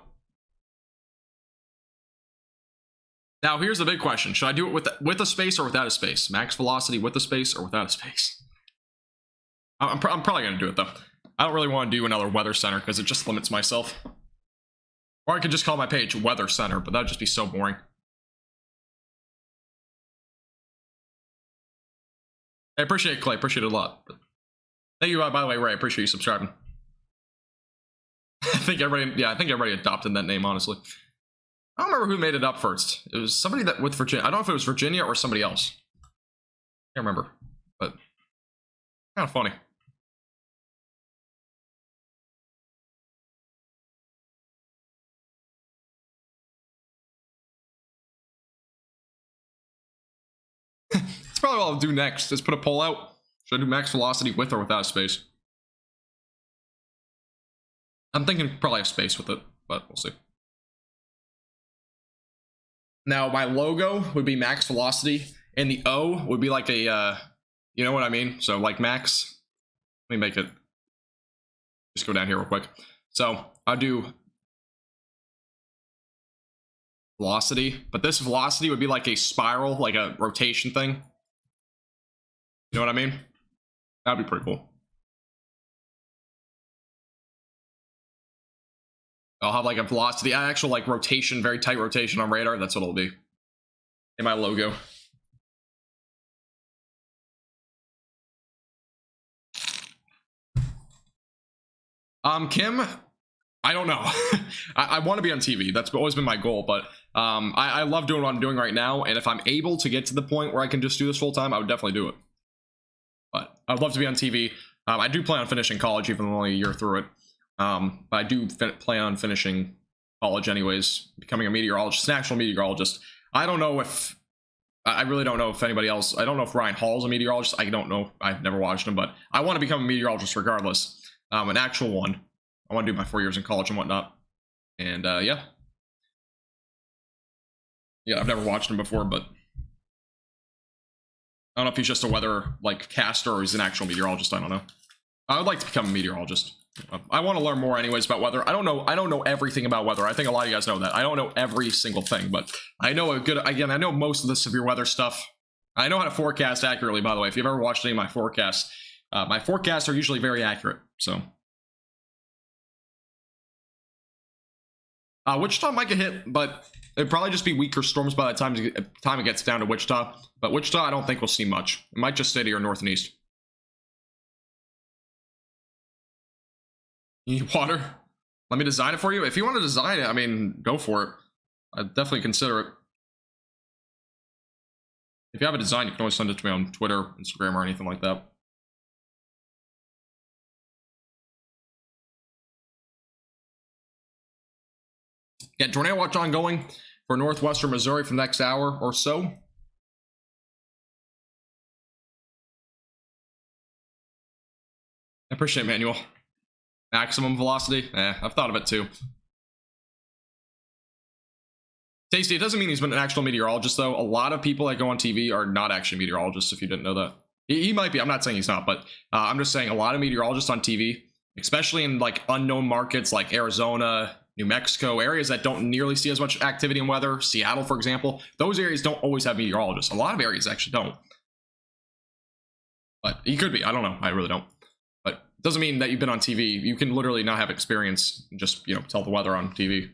Now, here's the big question. Should I do it with a space or without a space? Max velocity with a space or without a space? I'm probably gonna do it though. I don't really want to do another weather center because it just limits myself. Or I could just call my page weather center, but that'd just be so boring. I appreciate it, Clay. Appreciate it a lot. But thank you, by the way, Ray. I appreciate you subscribing. I think everybody adopted that name, honestly. I don't remember who made it up first. It was somebody that with Virginia. I don't know if it was Virginia or somebody else. Can't remember, but kind of funny. That's probably what I'll do next. Is put a poll out. Should I do max velocity with or without space? I'm thinking probably a space with it, but we'll see. Now, my logo would be max velocity, and the O would be like a, you know what I mean? So, like max. Let me make it. Just go down here real quick. So, I'll do velocity, but this velocity would be like a spiral, like a rotation thing. You know what I mean? That'd be pretty cool. I'll have like a velocity, actual like rotation, very tight rotation on radar. That's what it'll be in my logo. Kim, I don't know. I want to be on TV. That's always been my goal, but I love doing what I'm doing right now, and if I'm able to get to the point where I can just do this full time, I would definitely do it. But I'd love to be on TV. I do plan on finishing college, even though I'm only a year through it. But I do plan on finishing college anyways, becoming a meteorologist, an actual meteorologist. I don't know if, I really don't know if anybody else, I don't know if Ryan Hall's a meteorologist. I don't know. I've never watched him, but I want to become a meteorologist regardless. An actual one. I want to do my 4 years in college and whatnot. And yeah. Yeah, I've never watched him before, but I don't know if he's just a weather like caster or he's an actual meteorologist. I don't know. I would like to become a meteorologist. I want to learn more anyways about weather. I don't know everything about weather. I think a lot of you guys know that. I don't know every single thing, but I know I know most of the severe weather stuff. I know how to forecast accurately, by the way. If you've ever watched any of my forecasts are usually very accurate, so. Wichita might get hit, but it'd probably just be weaker storms by the time it gets down to Wichita. But Wichita, I don't think we'll see much. It might just stay to your north and east. You need water? Let me design it for you. If you want to design it, I mean, go for it. I'd definitely consider it. If you have a design, you can always send it to me on Twitter, Instagram, or anything like that. Get tornado watch ongoing for northwestern Missouri for the next hour or so. I appreciate it, Manuel. Maximum velocity? I've thought of it too. Tasty, it doesn't mean he's been an actual meteorologist, though. A lot of people that go on TV are not actually meteorologists, if you didn't know that. He might be. I'm not saying he's not, but I'm just saying a lot of meteorologists on TV, especially in like unknown markets like Arizona, New Mexico, areas that don't nearly see as much activity in weather, Seattle, for example, those areas don't always have meteorologists. A lot of areas actually don't. But he could be. I don't know. I really don't. But it doesn't mean that you've been on TV. You can literally not have experience and just, you know, tell the weather on TV.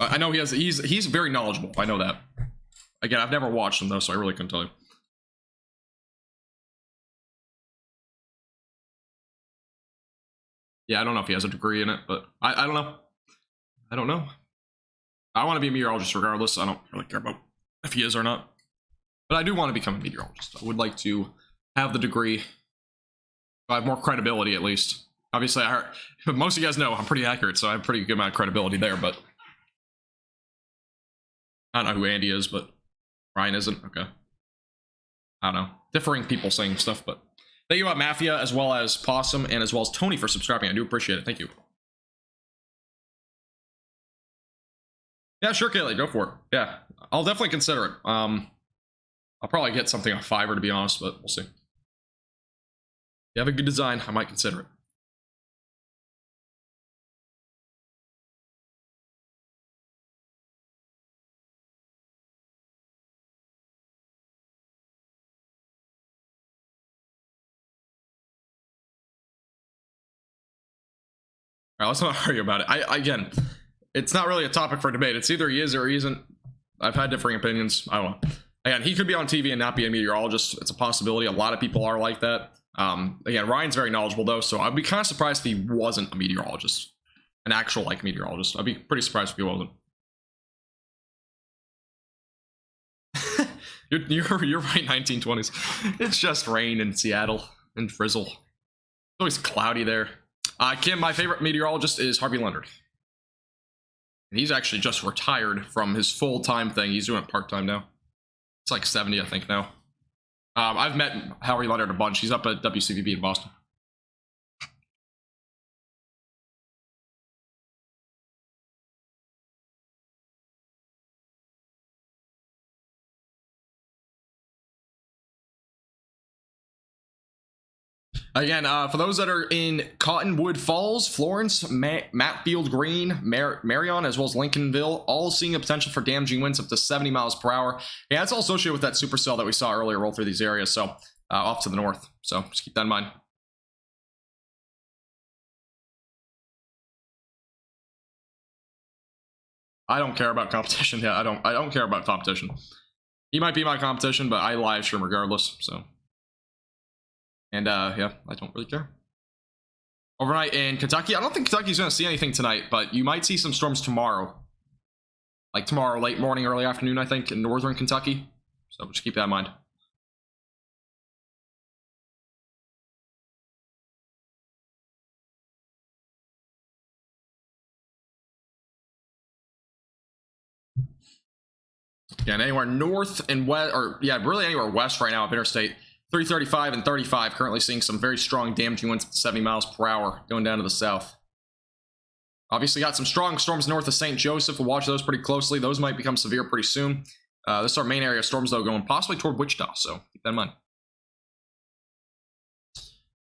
I know he's very knowledgeable. I know that. Again, I've never watched him though, so I really couldn't tell you. Yeah, I don't know if he has a degree in it, but I don't know. I don't know. I want to be a meteorologist regardless. I don't really care about if he is or not. But I do want to become a meteorologist. I would like to have the degree. I have more credibility, at least. Obviously, most of you guys know I'm pretty accurate, so I have a pretty good amount of credibility there, but I don't know who Andy is, but Ryan isn't. Okay. I don't know. Differing people saying stuff, but thank you about Mafia, as well as Possum, and as well as Tony for subscribing. I do appreciate it. Thank you. Yeah, sure, Kaylee. Go for it. Yeah, I'll definitely consider it. I'll probably get something on Fiverr, to be honest, but we'll see. If you have a good design, I might consider it. All right, let's not argue about it. Again, it's not really a topic for debate. It's either he is or he isn't. I've had differing opinions. I don't know. Again, he could be on TV and not be a meteorologist. It's a possibility. A lot of people are like that. Again, Ryan's very knowledgeable though, so I'd be kind of surprised if he wasn't a meteorologist, an actual like meteorologist. I'd be pretty surprised if he wasn't. you're right. 1920s. It's just rain in Seattle and drizzle. It's always cloudy there. Kim, my favorite meteorologist is Harvey Leonard. He's actually just retired from his full-time thing. He's doing it part-time now. It's like 70, I think, now. I've met Harvey Leonard a bunch. He's up at WCVB in Boston. Again, for those that are in Cottonwood Falls, Florence, Matfield Green, Marion, as well as Lincolnville, all seeing a potential for damaging winds up to 70 miles per hour. Yeah, it's all associated with that supercell that we saw earlier roll through these areas, so off to the north. So just keep that in mind. I don't care about competition. Yeah, I don't care about competition. He might be my competition, but I live stream regardless, so. And yeah, I don't really care. Overnight in Kentucky, I don't think Kentucky's going to see anything tonight, but you might see some storms tomorrow. Like tomorrow, late morning, early afternoon, I think, in northern Kentucky. So just keep that in mind. Again, anywhere north and west, or yeah, really anywhere west right now of Interstate 335 and 35, currently seeing some very strong damaging winds at 70 miles per hour going down to the south. Obviously got some strong storms north of St. Joseph. We'll watch those pretty closely. Those might become severe pretty soon. This is our main area of storms, though, going possibly toward Wichita, so keep that in mind.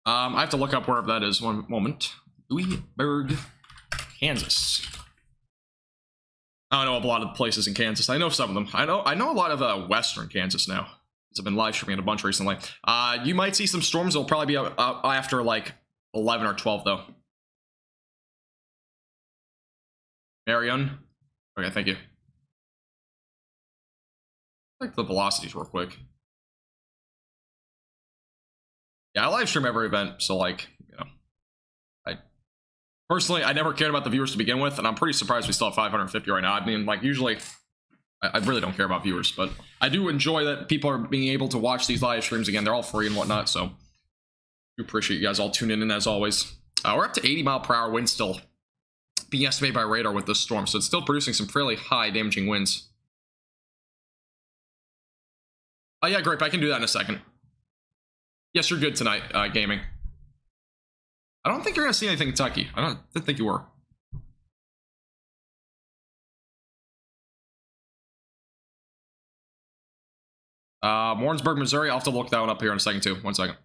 I have to look up where that is. One moment. Louisburg, Kansas. I don't know a lot of the places in Kansas. I know some of them. I know a lot of western Kansas now. I've been live streaming a bunch recently. You might see some storms. They'll probably be after like 11 or 12 though. Marion. Okay, thank you. Like the velocities real quick. Yeah, I live stream every event, so like, you know, personally, I never cared about the viewers to begin with, and I'm pretty surprised we still have 550 right now. I mean, like, usually, I really don't care about viewers, but I do enjoy that people are being able to watch these live streams again. They're all free and whatnot, so I appreciate you guys all tuning in as always. We're up to 80 mile per hour winds still being estimated by radar with this storm, so it's still producing some fairly high damaging winds. Oh yeah, Grape, I can do that in a second. Yes, you're good tonight, gaming. I don't think you're gonna see anything in Kentucky. I didn't think you were. Warrensburg, Missouri. I'll have to look that one up here in a second too. 1 second.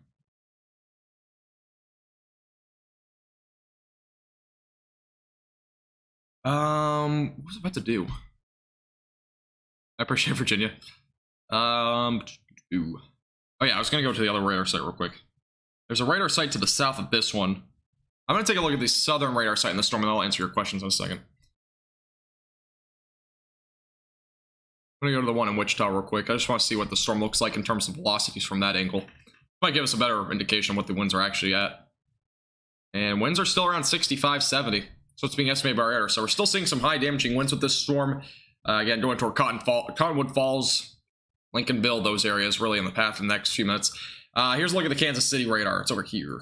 What was I about to do? I appreciate Virginia. Oh yeah, I was gonna go to the other radar site real quick. There's a radar site to the south of this one. I'm gonna take a look at the southern radar site in the storm, and I'll answer your questions in a second. I'm gonna go to the one in Wichita real quick. I just want to see what the storm looks like in terms of velocities from that angle. Might give us a better indication of what the winds are actually at. And winds are still around 65, 70. So it's being estimated by radar. So we're still seeing some high damaging winds with this storm. Again, going toward Cottonwood Falls, Lincolnville, those areas really in the path in the next few minutes. Here's a look at the Kansas City radar. It's over here.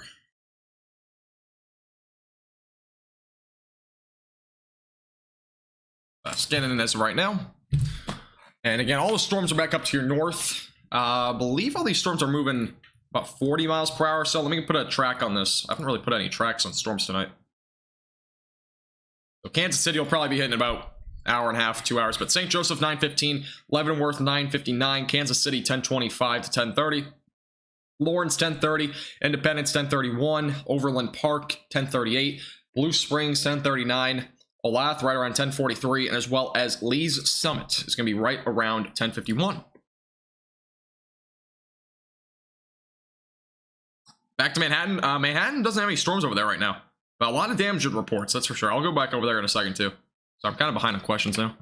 Scanning in as of right now. And again, all the storms are back up to your north. I believe all these storms are moving about 40 miles per hour. So let me put a track on this. I haven't really put any tracks on storms tonight. So Kansas City will probably be hitting about an hour and a half, 2 hours. But St. Joseph, 9:15. Leavenworth, 9:59. Kansas City, 10:25 to 10:30. Lawrence, 10:30. Independence, 10:31. Overland Park, 10:38. Blue Springs, 10:39. Olathe, right around 10:43. And as well as Lee's Summit is going to be right around 10:51. Back to Manhattan. Manhattan doesn't have any storms over there right now. But a lot of damage reports, that's for sure. I'll go back over there in a second too. So I'm kind of behind on questions now.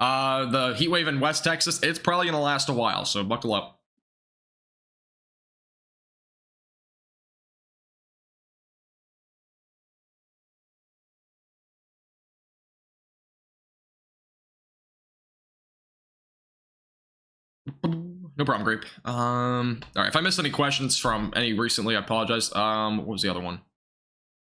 The heat wave in West Texas, it's probably going to last a while, so buckle up. No problem, Grape. All right, if I missed any questions from any recently, I apologize. What was the other one?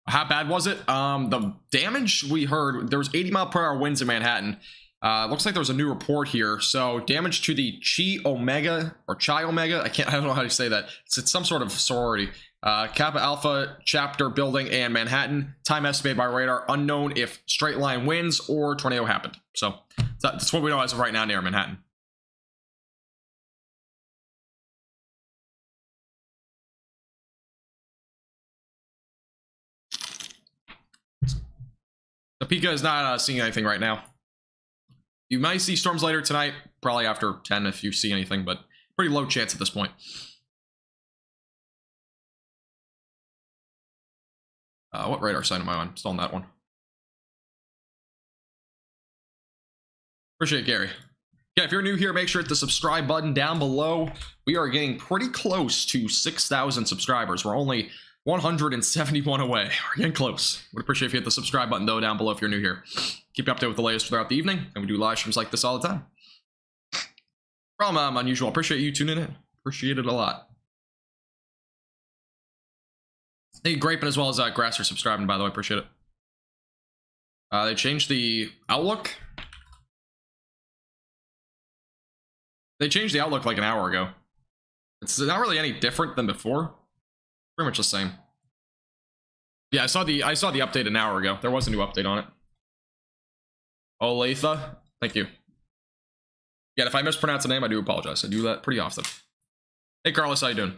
How bad was it? The damage we heard, there was 80-mile-per-hour winds in Manhattan. Looks like there was a new report here. So damage to the Chi Omega or Chi Omega. I don't know how to say that. It's some sort of sorority. Kappa Alpha chapter building and Manhattan. Time estimated by radar. Unknown if straight line winds or tornado happened. So that's what we know as of right now near Manhattan. Topeka is not seeing anything right now. You might see storms later tonight, probably after 10 if you see anything, but pretty low chance at this point. What radar sign am I on? Still on that one. Appreciate it, Gary. Yeah, if you're new here, make sure to hit the subscribe button down below. We are getting pretty close to 6,000 subscribers. We're only 171 away. We're getting close. Would appreciate if you hit the subscribe button though down below if you're new here. Keep you updated with the latest throughout the evening, and we do live streams like this all the time. Problem unusual. Appreciate you tuning in. Appreciate it a lot. Thank you, Grapin, as well as Grass for subscribing, by the way. Appreciate it. They changed the outlook. They changed the outlook like an hour ago. It's not really any different than before. Pretty much the same. Yeah, I saw the update an hour ago. There was a new update on it. Olathe, thank you. Yeah, if I mispronounce the name, I do apologize. I do that pretty often. Hey, Carlos, how you doing?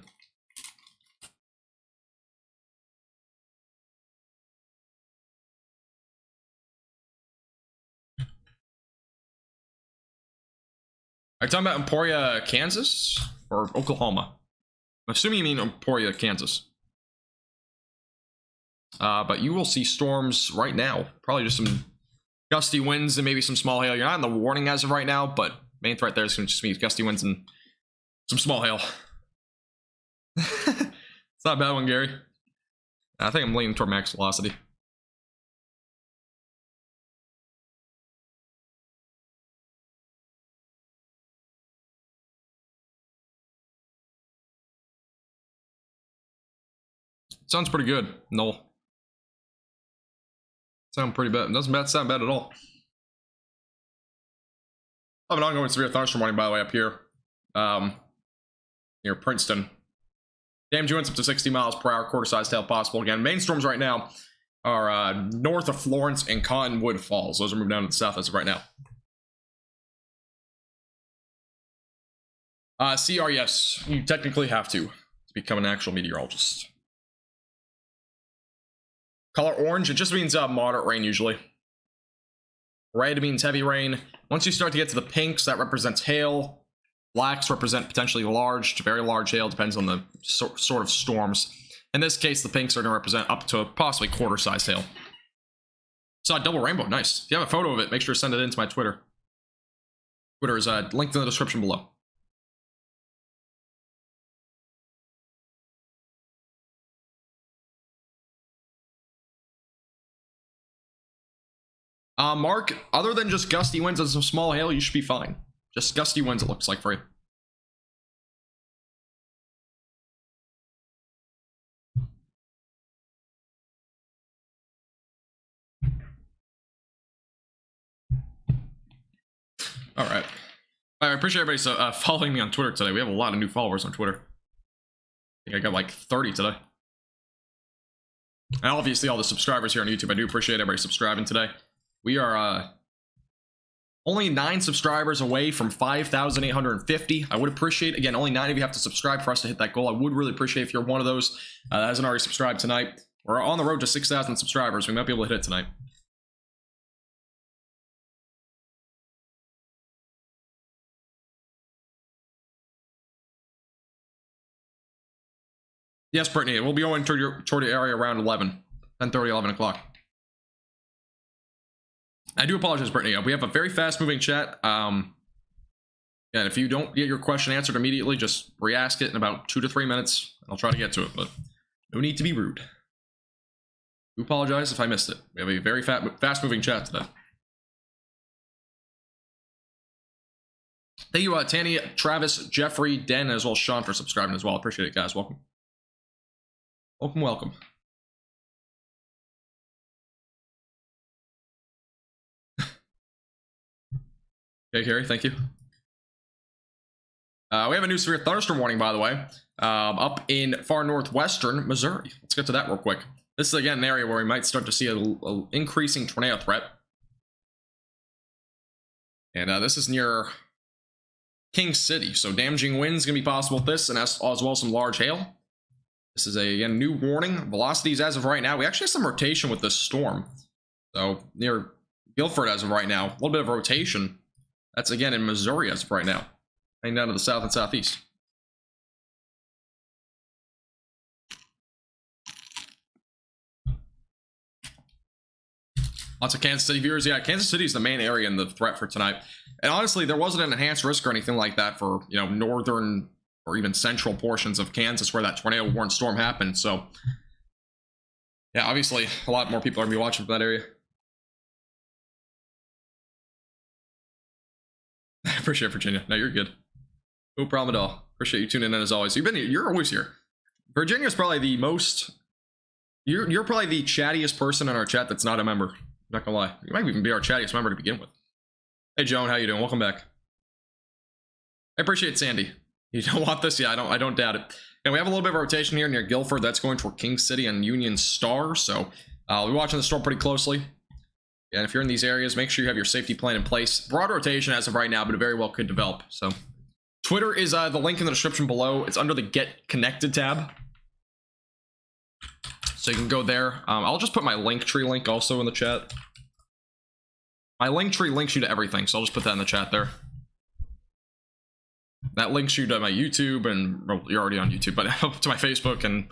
Are you talking about Emporia, Kansas? Or Oklahoma? I'm assuming you mean Emporia, Kansas. But you will see storms right now. Probably just some gusty winds and maybe some small hail. You're not in the warning as of right now, but main threat there is going to just be gusty winds and some small hail. It's not a bad one, Gary. I think I'm leaning toward max velocity. Sounds pretty good, Noel. Sound pretty bad. Doesn't sound bad at all. I have an ongoing severe thunderstorm warning, by the way, up here. Near Princeton. Damage winds up to 60 miles per hour, quarter-sized hail possible. Again, main storms right now are north of Florence and Cottonwood Falls. Those are moving down to the south as of right now. CR, yes. You technically have to become an actual meteorologist. Color orange, it just means moderate rain usually. Red means heavy rain. Once you start to get to the pinks, that represents hail. Blacks represent potentially large to very large hail, depends on the sort of storms. In this case, the pinks are going to represent up to possibly quarter-sized hail. Saw a double rainbow, nice. If you have a photo of it, make sure to send it into my Twitter. Twitter is linked in the description below. Mark, other than just gusty winds and some small hail, you should be fine. Just gusty winds, it looks like, for you. All right. I appreciate everybody following me on Twitter today. We have a lot of new followers on Twitter. I think I got like 30 today. And obviously all the subscribers here on YouTube. I do appreciate everybody subscribing today. We are only 9 subscribers away from 5,850. I would appreciate, again, only 9 of you have to subscribe for us to hit that goal. I would really appreciate if you're one of those that hasn't already subscribed tonight. We're on the road to 6,000 subscribers. We might be able to hit it tonight. Yes, Brittany, we'll be going toward your area around 11. 10:30, 11 o'clock. I do apologize, Brittany. We have a very fast-moving chat. And if you don't get your question answered immediately, just re-ask it in about 2 to 3 minutes. I'll try to get to it, but no need to be rude. I do apologize if I missed it. We have a very fast-moving chat today. Thank you, Tanny, Travis, Jeffrey, Den, as well as Sean for subscribing as well. Appreciate it, guys. Welcome. Welcome, welcome. Okay, Carrie, thank you. We have a new severe thunderstorm warning, by the way, up in far northwestern Missouri. Let's get to that real quick. This is, again, an area where we might start to see an increasing tornado threat. And this is near King City, so damaging winds going to be possible with this, and as well as some large hail. This is a new warning. Velocities as of right now. We actually have some rotation with this storm. So near Guilford as of right now. A little bit of rotation. That's, again, in Missouri as of right now. Heading down to the south and southeast. Lots of Kansas City viewers. Yeah, Kansas City is the main area in the threat for tonight. And honestly, there wasn't an enhanced risk or anything like that for, you know, northern or even central portions of Kansas where that tornado warned storm happened. So, yeah, obviously, a lot more people are going to be watching from that area. I appreciate it, Virginia. No, you're good. No problem at all. Appreciate you tuning in as always. You're always here. Virginia's probably the most... You're probably the chattiest person in our chat that's not a member. I'm not gonna lie. You might even be our chattiest member to begin with. Hey, Joan, how you doing? Welcome back. I appreciate Sandy. You don't want this? Yeah, I don't doubt it. And we have a little bit of rotation here near Guilford. That's going toward King City and Union Star. So we'll be watching the storm pretty closely. And if you're in these areas, make sure you have your safety plan in place. Broad rotation as of right now, but it very well could develop. So Twitter is the link in the description below. It's under the Get Connected tab. So you can go there. I'll just put my Linktree link also in the chat. My Linktree links you to everything, so I'll just put that in the chat there. That links you to my YouTube, and well, you're already on YouTube, but to my Facebook and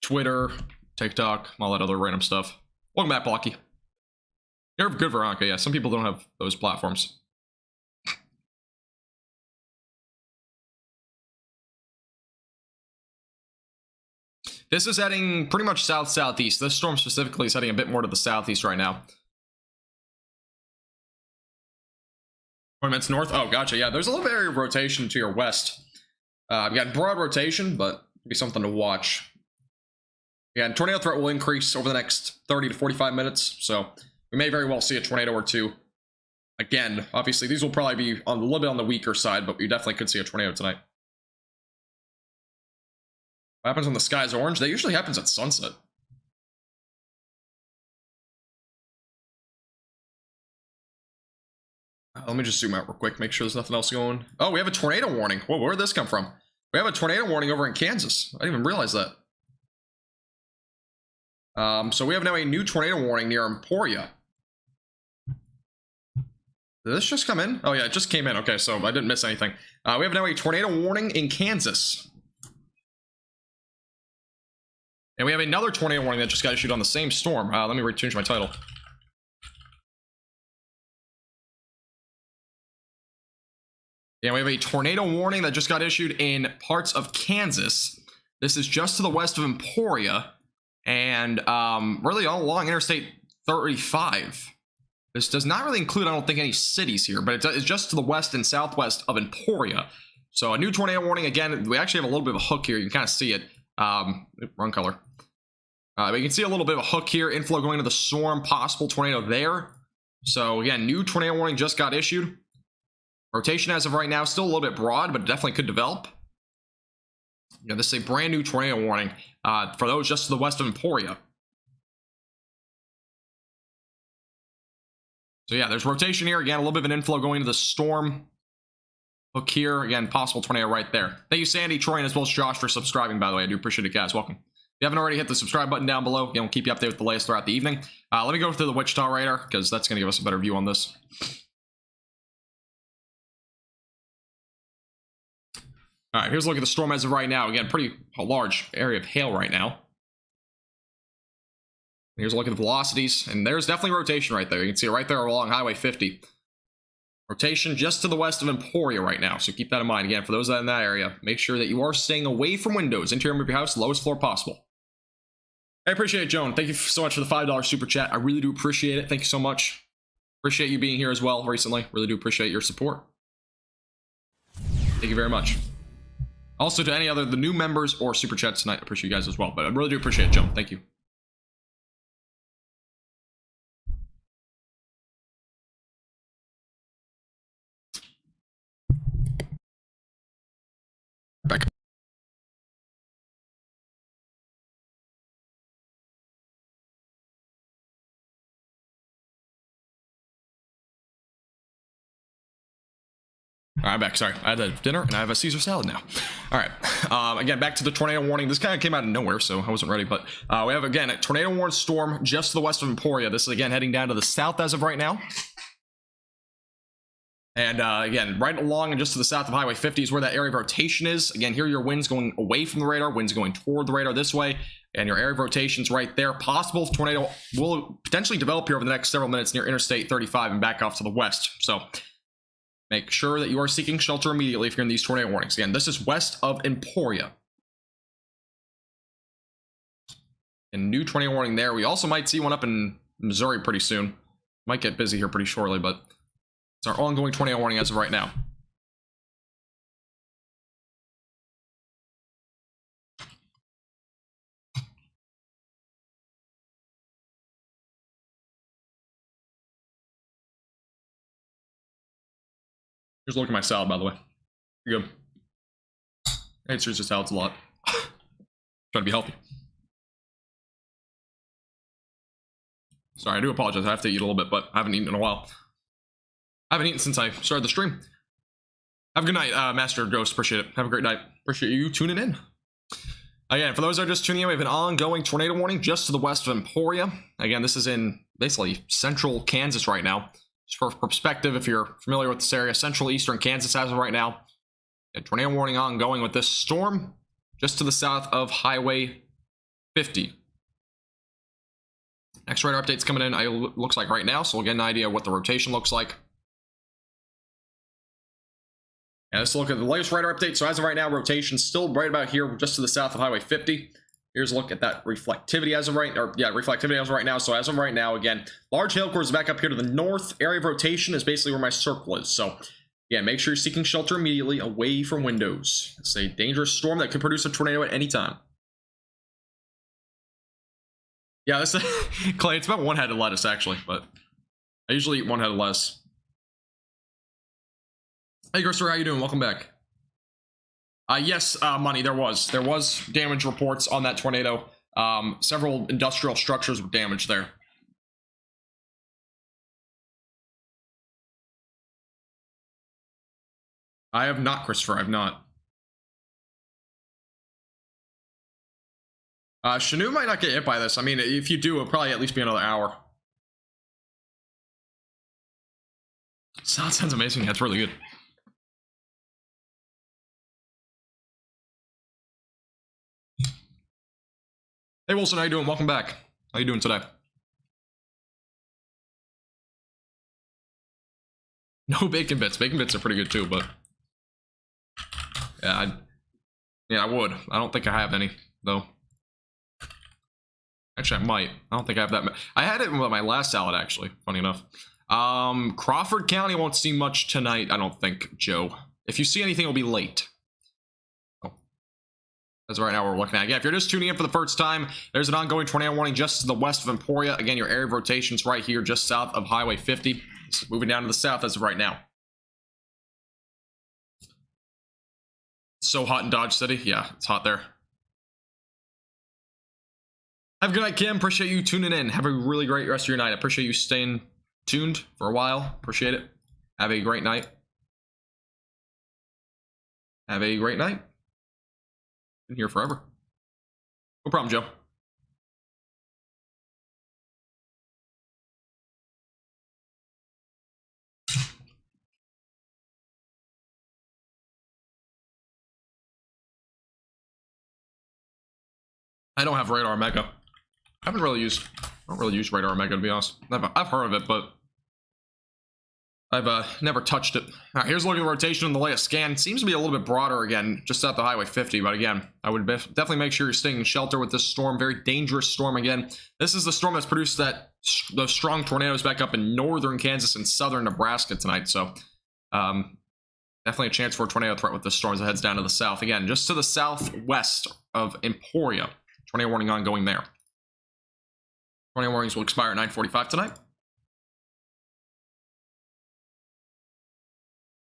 Twitter, TikTok, all that other random stuff. Welcome back, Blocky. You're good, Veronica. Yeah, some people don't have those platforms. This is heading pretty much south-southeast. This storm specifically is heading a bit more to the southeast right now. 20 minutes north? Oh, gotcha. Yeah, there's a little bit of rotation to your west. I've got broad rotation, but it'll be something to watch. Yeah, and tornado threat will increase over the next 30 to 45 minutes, so we may very well see a tornado or two. Again, obviously, these will probably be a little bit on the weaker side, but we definitely could see a tornado tonight. What happens when the sky is orange? That usually happens at sunset. Let me just zoom out real quick, make sure there's nothing else going. Oh, we have a tornado warning. Whoa, where did this come from? We have a tornado warning over in Kansas. I didn't even realize that. So we have now a new tornado warning near Emporia. Did this just come in? Oh yeah, it just came in. Okay, so I didn't miss anything. We have now a tornado warning in Kansas. And we have another tornado warning that just got issued on the same storm. Let me change my title. Yeah, we have a tornado warning that just got issued in parts of Kansas. This is just to the west of Emporia and really all along Interstate 35. This does not really include, I don't think, any cities here, but it's just to the west and southwest of Emporia. So a new tornado warning. Again, we actually have a little bit of a hook here. You can kind of see it. Wrong color. But you can see a little bit of a hook here. Inflow going to the storm. Possible tornado there. So again, new tornado warning just got issued. Rotation as of right now, still a little bit broad, but it definitely could develop. You know, this is a brand new tornado warning for those just to the west of Emporia. So yeah, there's rotation here. Again, a little bit of an inflow going to the storm. Hook here. Again, possible tornado right there. Thank you, Sandy, Troy, and as well as Josh for subscribing, by the way. I do appreciate it, guys. Welcome. If you haven't already, hit the subscribe button down below. We'll keep you updated with the latest throughout the evening. Let me go through the Wichita radar, because that's going to give us a better view on this. All right, here's a look at the storm as of right now. Again, pretty large area of hail right now. Here's a look at the velocities, and there's definitely rotation right there. You can see it right there along Highway 50. Rotation just to the west of Emporia right now, so keep that in mind. Again, for those that are in that area, make sure that you are staying away from windows. Interior of your house, lowest floor possible. I appreciate it, Joan. Thank you so much for the $5 super chat. I really do appreciate it. Thank you so much. Appreciate you being here as well recently. Really do appreciate your support. Thank you very much. Also, to any other the new members or super chats tonight, I appreciate you guys as well. But I really do appreciate it, Joan. Thank you. Back. All right, I'm back. Sorry, I had a dinner and I have a Caesar salad now. All right, again, back to the tornado warning. This kind of came out of nowhere, so I wasn't ready. But we have, again, a tornado warned storm just to the west of Emporia. This is, again, heading down to the south as of right now. And again, right along and just to the south of Highway 50 is where that area of rotation is. Again, here are your winds going away from the radar, winds going toward the radar this way, and your area of rotation's right there. Possible tornado will potentially develop here over the next several minutes near Interstate 35 and back off to the west. So make sure that you are seeking shelter immediately if you're in these tornado warnings. Again, this is west of Emporia. And new tornado warning there. We also might see one up in Missouri pretty soon. Might get busy here pretty shortly, but it's our ongoing tornado warning as of right now. Here's a look at my salad, by the way. Pretty good. I hate Caesar salads a lot. Trying to be healthy. Sorry, I do apologize. I have to eat a little bit, but I haven't eaten in a while. I haven't eaten since I started the stream. Have a good night, Master Ghost. Appreciate it. Have a great night. Appreciate you tuning in. Again, for those that are just tuning in, we have an ongoing tornado warning just to the west of Emporia. Again, this is in basically central Kansas right now. Just for perspective, if you're familiar with this area, central eastern Kansas as of right now. A tornado warning ongoing with this storm just to the south of Highway 50. Next radar update's coming in, looks like right now, so we'll get an idea of what the rotation looks like. And let's look at the latest radar update. So as of right now, rotation's still right about here, just to the south of Highway 50. Here's a look at that reflectivity as of right, reflectivity as of right now. So as of right now, again, large hail cores back up here to the north. Area of rotation is basically where my circle is. So yeah, make sure you're seeking shelter immediately away from windows. It's a dangerous storm that could produce a tornado at any time. Yeah, this Clay, it's about one-headed lettuce actually, but I usually eat one-headed lettuce. Hey, Christopher, how you doing? Welcome back. Yes, Money, there was damage reports on that tornado. Several industrial structures were damaged there. I have not, Christopher, I have not. Shanu might not get hit by this. I mean, if you do, it'll probably at least be another hour. Sounds amazing. That's really good. Hey, Wilson, how you doing? Welcome back. How you doing today? No bacon bits. Bacon bits are pretty good too, but yeah, I would. I don't think I have any though. Actually, I might. I don't think I have that. I had it with my last salad, actually. Funny enough. Crawford County won't see much tonight, I don't think, Joe. If you see anything, it'll be late. Oh. As of right now, we're looking at. Yeah, if you're just tuning in for the first time, there's an ongoing tornado warning just to the west of Emporia. Again, your area of rotation's right here, just south of Highway 50. It's moving down to the south as of right now. It's so hot in Dodge City. Yeah, it's hot there. Have a good night, Kim. Appreciate you tuning in. Have a really great rest of your night. I appreciate you staying tuned for a while. Appreciate it. Have a great night. Have a great night. Been here forever. No problem, Joe. I don't have radar mega. I haven't really used I don't really use Radar Omega, to be honest. I've heard of it, but I've never touched it. All right, here's a look at the rotation in the latest scan. Seems to be a little bit broader again, just out the Highway 50. But again, I would definitely make sure you're staying in shelter with this storm. Very dangerous storm again. This is the storm that's produced those strong tornadoes back up in northern Kansas and southern Nebraska tonight. So definitely a chance for a tornado threat with this storm as it heads down to the south. Again, just to the southwest of Emporia. Tornado warning ongoing there. Tornado warnings will expire at 9:45 tonight.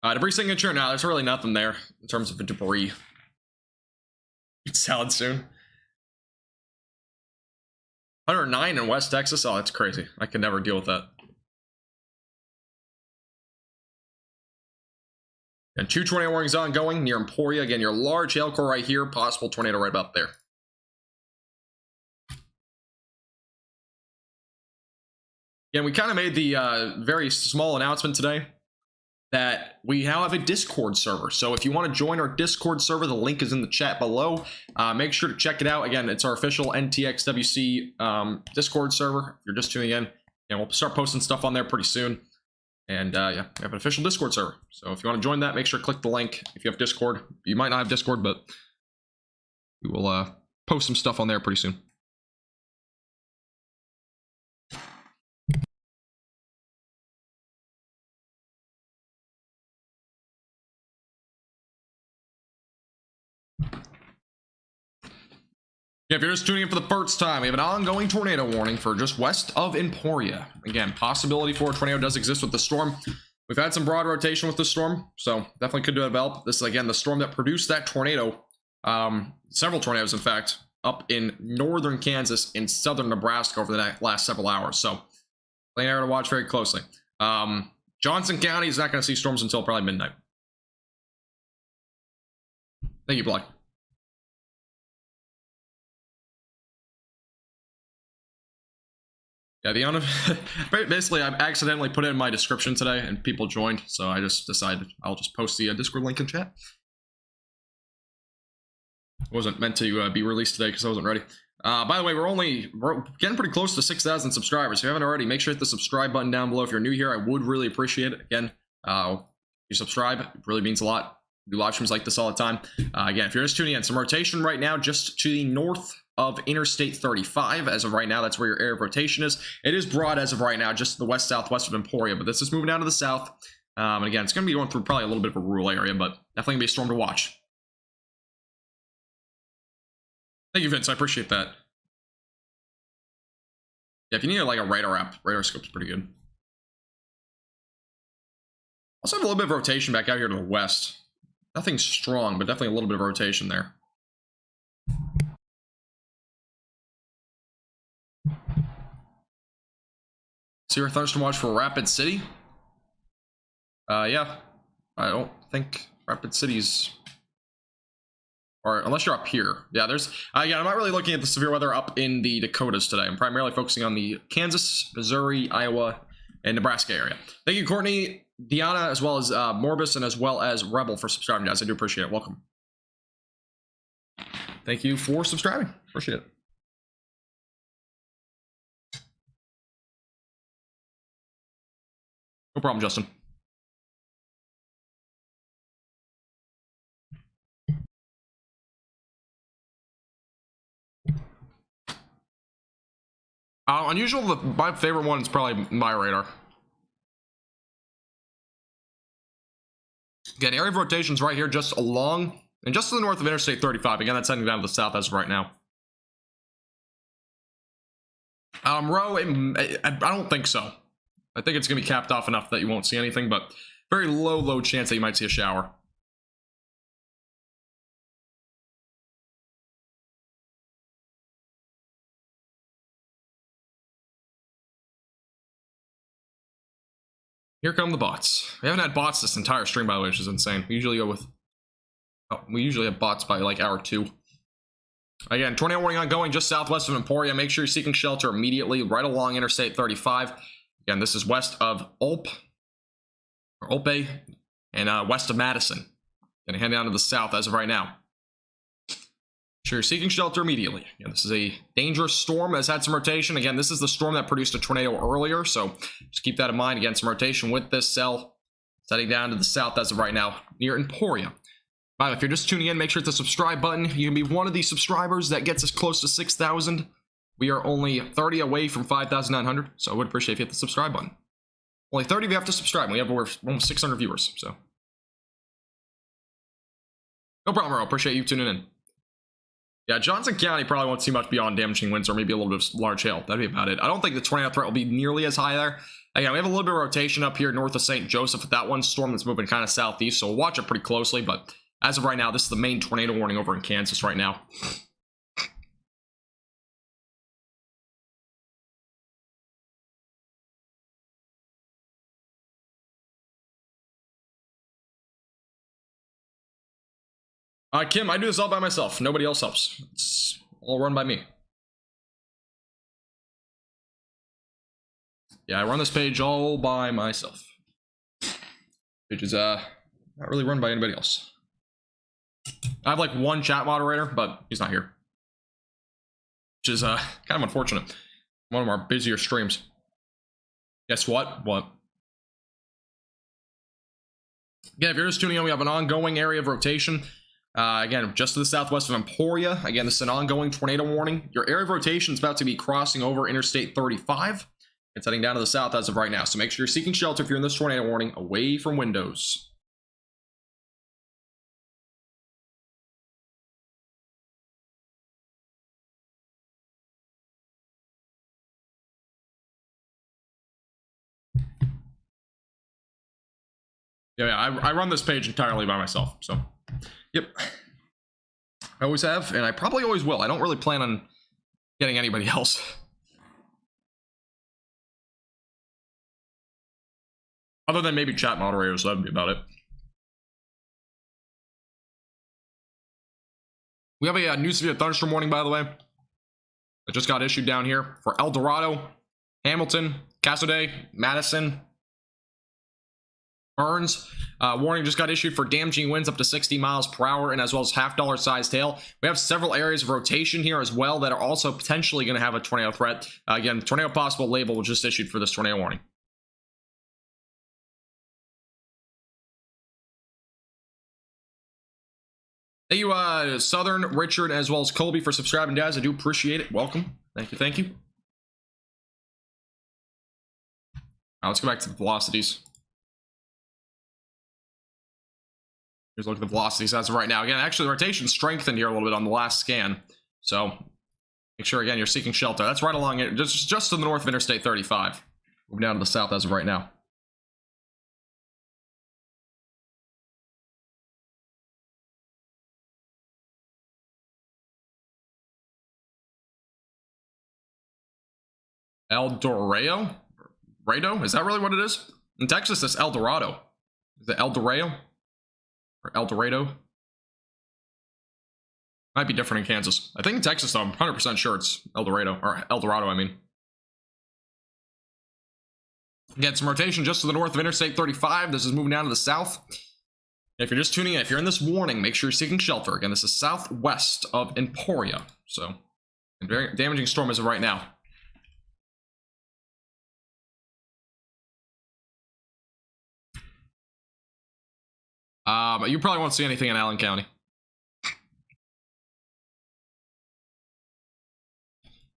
Debris signature, now there's really nothing there in terms of the debris. It's salad soon. 109 in West Texas. Oh, that's crazy. I could never deal with that. And 2 tornado warnings ongoing near Emporia. Again, your large hail core right here. Possible tornado right about there. Again, we kind of made the very small announcement today that we now have a Discord server. So if you want to join our Discord server, the link is in the chat below. Make sure to check it out. Again, it's our official NTXWC Discord server. If you're just tuning in, and we'll start posting stuff on there pretty soon. And yeah, we have an official Discord server. So if you want to join that, make sure to click the link. If you have Discord, you might not have Discord, but we will post some stuff on there pretty soon. Yeah, if you're just tuning in for the first time, we have an ongoing tornado warning for just west of Emporia. Again, possibility for a tornado does exist with the storm. We've had some broad rotation with the storm, so definitely could develop. This is, again, the storm that produced that tornado. Several tornadoes, in fact, up in northern Kansas and southern Nebraska over the last several hours. So, plain area to watch very closely. Johnson County is not going to see storms until probably midnight. Thank you, Black. Yeah, basically, I accidentally put it in my description today, and people joined, so I just decided I'll just post the Discord link in chat. It wasn't meant to be released today because I wasn't ready. By the way, we're getting pretty close to 6,000 subscribers. If you haven't already, make sure to hit the subscribe button down below. If you're new here, I would really appreciate it. Again, you subscribe, it really means a lot. We do live streams like this all the time. Again, if you're just tuning in, some rotation right now just to the north of Interstate 35. As of right now, that's where your area of rotation is. It is broad as of right now, just the west-southwest of Emporia, but this is moving down to the south. And again, it's going to be going through probably a little bit of a rural area, but definitely going to be a storm to watch. Thank you, Vince. I appreciate that. Yeah, if you need like a radar app, radar scope's pretty good. Also have a little bit of rotation back out here to the west. Nothing strong, but definitely a little bit of rotation there. See your thunderstorm watch for Rapid City? Yeah. I don't think Rapid City's... Or unless you're up here. Yeah, there's... yeah, I'm not really looking at the severe weather up in the Dakotas today. I'm primarily focusing on the Kansas, Missouri, Iowa, and Nebraska area. Thank you, Courtney, Deanna, as well as Morbus, and as well as Rebel for subscribing, guys. I do appreciate it. Welcome. Thank you for subscribing. Appreciate it. No problem, Justin. Unusual, my favorite one is probably my radar. Again, area of rotation's right here, just along and just to the north of Interstate 35. Again, that's heading down to the south as of right now. Row, I don't think so. I think it's going to be capped off enough that you won't see anything, but very low chance that you might see a shower. Here come the bots. We haven't had bots this entire stream, by the way, which is insane. We usually go with... Oh, we usually have bots by like hour 2. Again, tornado warning ongoing just southwest of Emporia. Make sure you're seeking shelter immediately right along Interstate 35. Again, this is west of Ulp, or Ulpe, and west of Madison. Gonna head down to the south as of right now. Sure, you're seeking shelter immediately. Yeah, this is a dangerous storm that's had some rotation. Again, this is the storm that produced a tornado earlier, so just keep that in mind. Again, some rotation with this cell. Heading down to the south as of right now, near Emporia. Wow, if you're just tuning in, make sure to hit the subscribe button. You can be one of these subscribers that gets us close to 6,000. We are only 30 away from 5,900, so I would appreciate if you hit the subscribe button. Only 30 of you have to subscribe, and we have over almost 600 viewers, so. No problem, bro. Appreciate you tuning in. Yeah, Johnson County probably won't see much beyond damaging winds or maybe a little bit of large hail. That'd be about it. I don't think the tornado threat will be nearly as high there. Again, we have a little bit of rotation up here north of St. Joseph with that one storm that's moving kind of southeast, so we'll watch it pretty closely. But as of right now, this is the main tornado warning over in Kansas right now. Kim, I do this all by myself. Nobody else helps. It's all run by me. Yeah, I run this page all by myself. Which is not really run by anybody else. I have like one chat moderator, but he's not here. Which is kind of unfortunate. One of our busier streams. Guess what? What? Again, if you're just tuning in, we have an ongoing area of rotation. Again, just to the southwest of Emporia. Again, this is an ongoing tornado warning. Your area of rotation is about to be crossing over Interstate 35. It's heading down to the south as of right now. So make sure you're seeking shelter if you're in this tornado warning, away from windows. Yeah, I run this page entirely by myself. So, yep. I always have, and I probably always will. I don't really plan on getting anybody else. Other than maybe chat moderators, that'd be about it. We have a new severe thunderstorm warning, by the way. It just got issued down here for El Dorado, Hamilton, Cassoday, Madison, Burns. Warning just got issued for damaging winds up to 60 miles per hour and as well as $half sized hail. We have several areas of rotation here as well that are also potentially going to have a tornado threat. Again, tornado possible label was just issued for this tornado warning. Thank you, Southern, Richard, as well as Colby for subscribing, guys. I do appreciate it. Welcome. Thank you. Thank you. All right, let's go back to the velocities. Here's a look at the velocities as of right now. Again, actually, the rotation strengthened here a little bit on the last scan. So make sure, again, you're seeking shelter. That's right along it, just to the north of Interstate 35. Moving down to the south as of right now. El Dorado? Rado? Is that really what it is? In Texas, it's El Dorado. Is it El Dorado? Or El Dorado? Might be different in Kansas. I think in Texas, though, I'm 100% sure it's El Dorado. Or El Dorado, I mean. Again, some rotation just to the north of Interstate 35. This is moving down to the south. If you're just tuning in, if you're in this warning, make sure you're seeking shelter. Again, this is southwest of Emporia. So, a very damaging storm as of right now. You probably won't see anything in Allen County.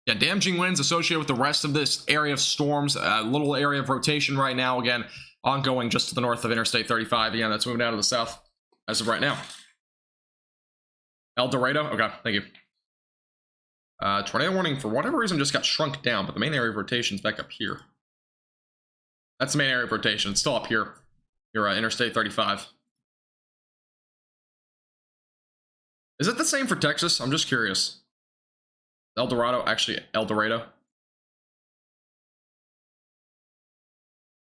Yeah, damaging winds associated with the rest of this area of storms. A little area of rotation right now. Again, ongoing just to the north of Interstate 35. Again, that's moving down to the south as of right now. El Dorado? Okay, thank you. Tornado warning, for whatever reason, just got shrunk down, but the main area of rotation is back up here. That's the main area of rotation. It's still up here. You're Interstate 35. Is it the same for Texas? I'm just curious. El Dorado, actually El Dorado.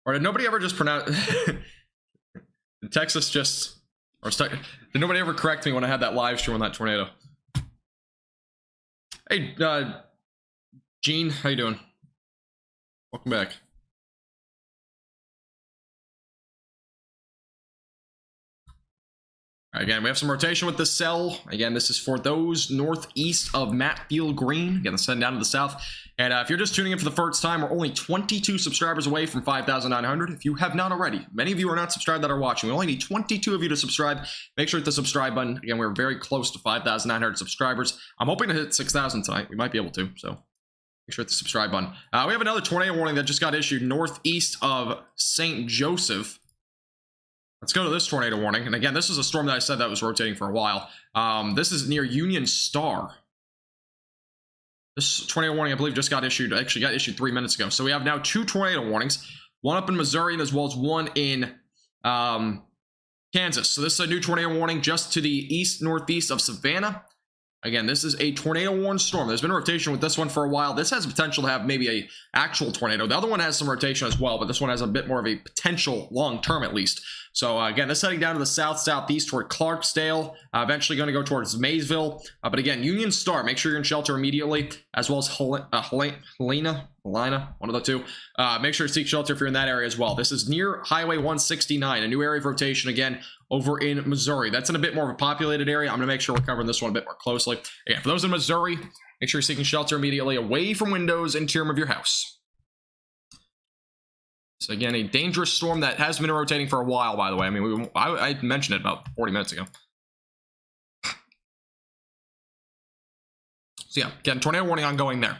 Or did nobody ever just pronounce Texas just, or did nobody ever correct me when I had that live stream on that tornado? Hey, Gene, how you doing? Welcome back. Again, we have some rotation with this cell. Again, this is for those northeast of Matfield Green. Again, let's send down to the south. And if you're just tuning in for the first time, we're only 22 subscribers away from 5,900. If you have not already, many of you are not subscribed that are watching. We only need 22 of you to subscribe. Make sure to hit the subscribe button. Again, we're very close to 5,900 subscribers. I'm hoping to hit 6,000 tonight. We might be able to, so make sure to hit the subscribe button. We have another tornado warning that just got issued northeast of St. Joseph. Let's go to this tornado warning. And again, this is a storm that I said that was rotating for a while. This is near Union Star. This tornado warning, I believe, just got issued. Actually got issued 3 minutes ago. So we have now 2 tornado warnings. One up in Missouri as well as one in Kansas. So this is a new tornado warning just to the east-northeast of Savannah. Again, this is a tornado warned storm. There's been rotation with this one for a while. This has potential to have maybe a actual tornado. The other one has some rotation as well, but this one has a bit more of a potential long-term at least. So again, this heading down to the south-southeast toward Clarksdale, eventually going to go towards Marysville. But again, Union Star, make sure you're in shelter immediately, as well as Helena, one of the two. Make sure to seek shelter if you're in that area as well. This is near Highway 169, a new area of rotation again over in Missouri. That's in a bit more of a populated area. I'm going to make sure we're covering this one a bit more closely. Again, for those in Missouri, make sure you're seeking shelter immediately away from windows, interior of your house. So again, a dangerous storm that has been rotating for a while, by the way. I mean, I mentioned it about 40 minutes ago. So yeah, again, tornado warning ongoing there.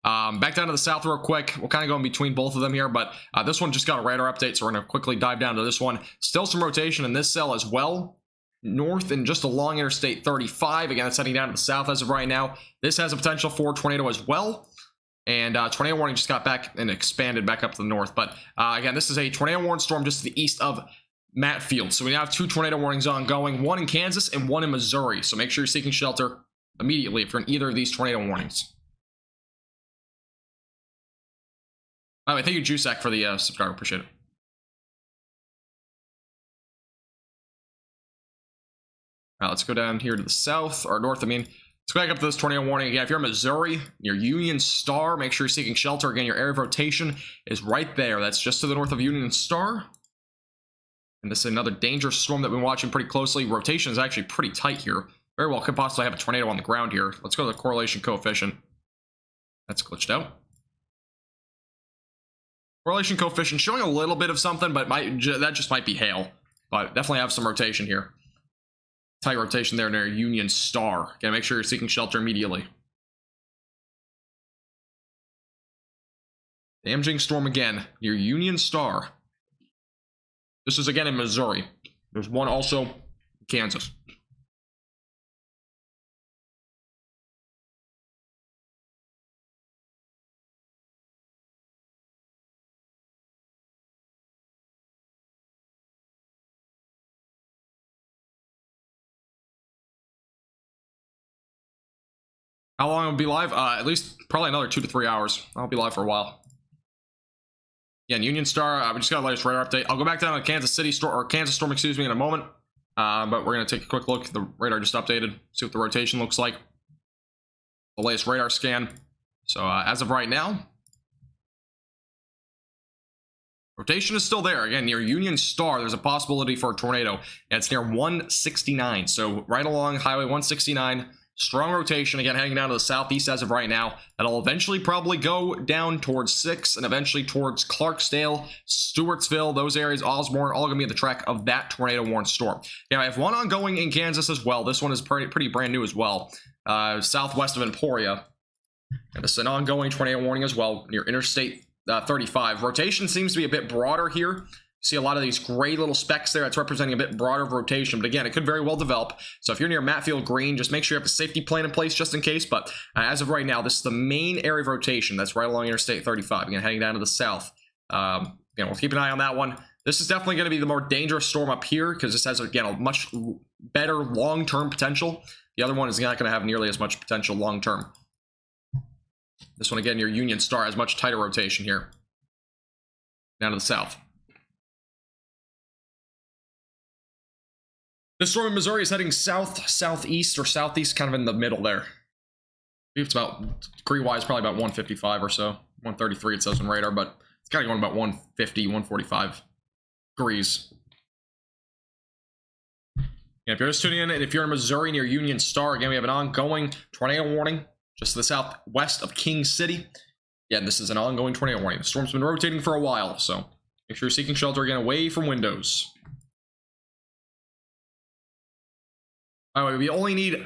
Back down to the south real quick. We'll kind of go in between both of them here, but this one just got a radar update, so we're going to quickly dive down to this one. Still some rotation in this cell as well. North and just along Interstate 35. Again, it's heading down to the south as of right now. This has a potential for tornado as well. And tornado warning just got back and expanded back up to the north. But again, this is a tornado warning storm just to the east of Matfield. So we now have 2 tornado warnings ongoing, one in Kansas and one in Missouri. So make sure you're seeking shelter immediately if you're in either of these tornado warnings. By the way, thank you, Jusek, for the subscriber. Appreciate it. All right, let's go down here to the south, or north, I mean. Let's go back up to this tornado warning again. If you're in Missouri, near Union Star, make sure you're seeking shelter. Again, your area of rotation is right there. That's just to the north of Union Star. And this is another dangerous storm that we've been watching pretty closely. Rotation is actually pretty tight here. Very well could possibly have a tornado on the ground here. Let's go to the correlation coefficient. That's glitched out. Correlation coefficient showing a little bit of something, but that just might be hail. But definitely have some rotation here. Tight rotation there near Union Star. Gotta make sure you're seeking shelter immediately. Damaging storm again near Union Star. This is again in Missouri. There's one also in Kansas. How long will be live? At least probably another 2 to 3 hours. I'll be live for a while. Yeah, Union Star. We just got a latest radar update. I'll go back down to Kansas City storm, or Kansas storm, excuse me, in a moment. But we're gonna take a quick look. The radar just updated. See what the rotation looks like. The latest radar scan. So as of right now, rotation is still there. Again, near Union Star, there's a possibility for a tornado. And it's near 169. So right along Highway 169. Strong rotation, again, heading down to the southeast as of right now. That'll eventually probably go down towards 6 and eventually towards Clarksdale, Stewartsville, those areas, Osborne, all going to be at the track of that tornado warned storm. Yeah, I have one ongoing in Kansas as well. This one is pretty brand new as well. Southwest of Emporia. And this is an ongoing tornado warning as well near Interstate 35. Rotation seems to be a bit broader here. See a lot of these gray little specks there. That's representing a bit broader rotation, but again, it could very well develop. So if you're near Matfield Green, just make sure you have a safety plan in place just in case. But as of right now, this is the main area of rotation that's right along Interstate 35. Again, heading down to the south. We'll keep an eye on that one. This is definitely going to be the more dangerous storm up here because this has, again, a much better long-term potential. The other one is not going to have nearly as much potential long-term. This one, again, near Union Star, has much tighter rotation here. Down to the south. This storm in Missouri is heading south, southeast, or southeast, kind of in the middle there. It's about, degree-wise, probably about 155 or so. 133 it says on radar, but it's kind of going about 150, 145 degrees. Yeah, if you're just tuning in, and if you're in Missouri near Union Star, again, we have an ongoing tornado warning just to the southwest of King City. Yeah, this is an ongoing tornado warning. The storm's been rotating for a while, so make sure you're seeking shelter again away from windows. By the way, we only need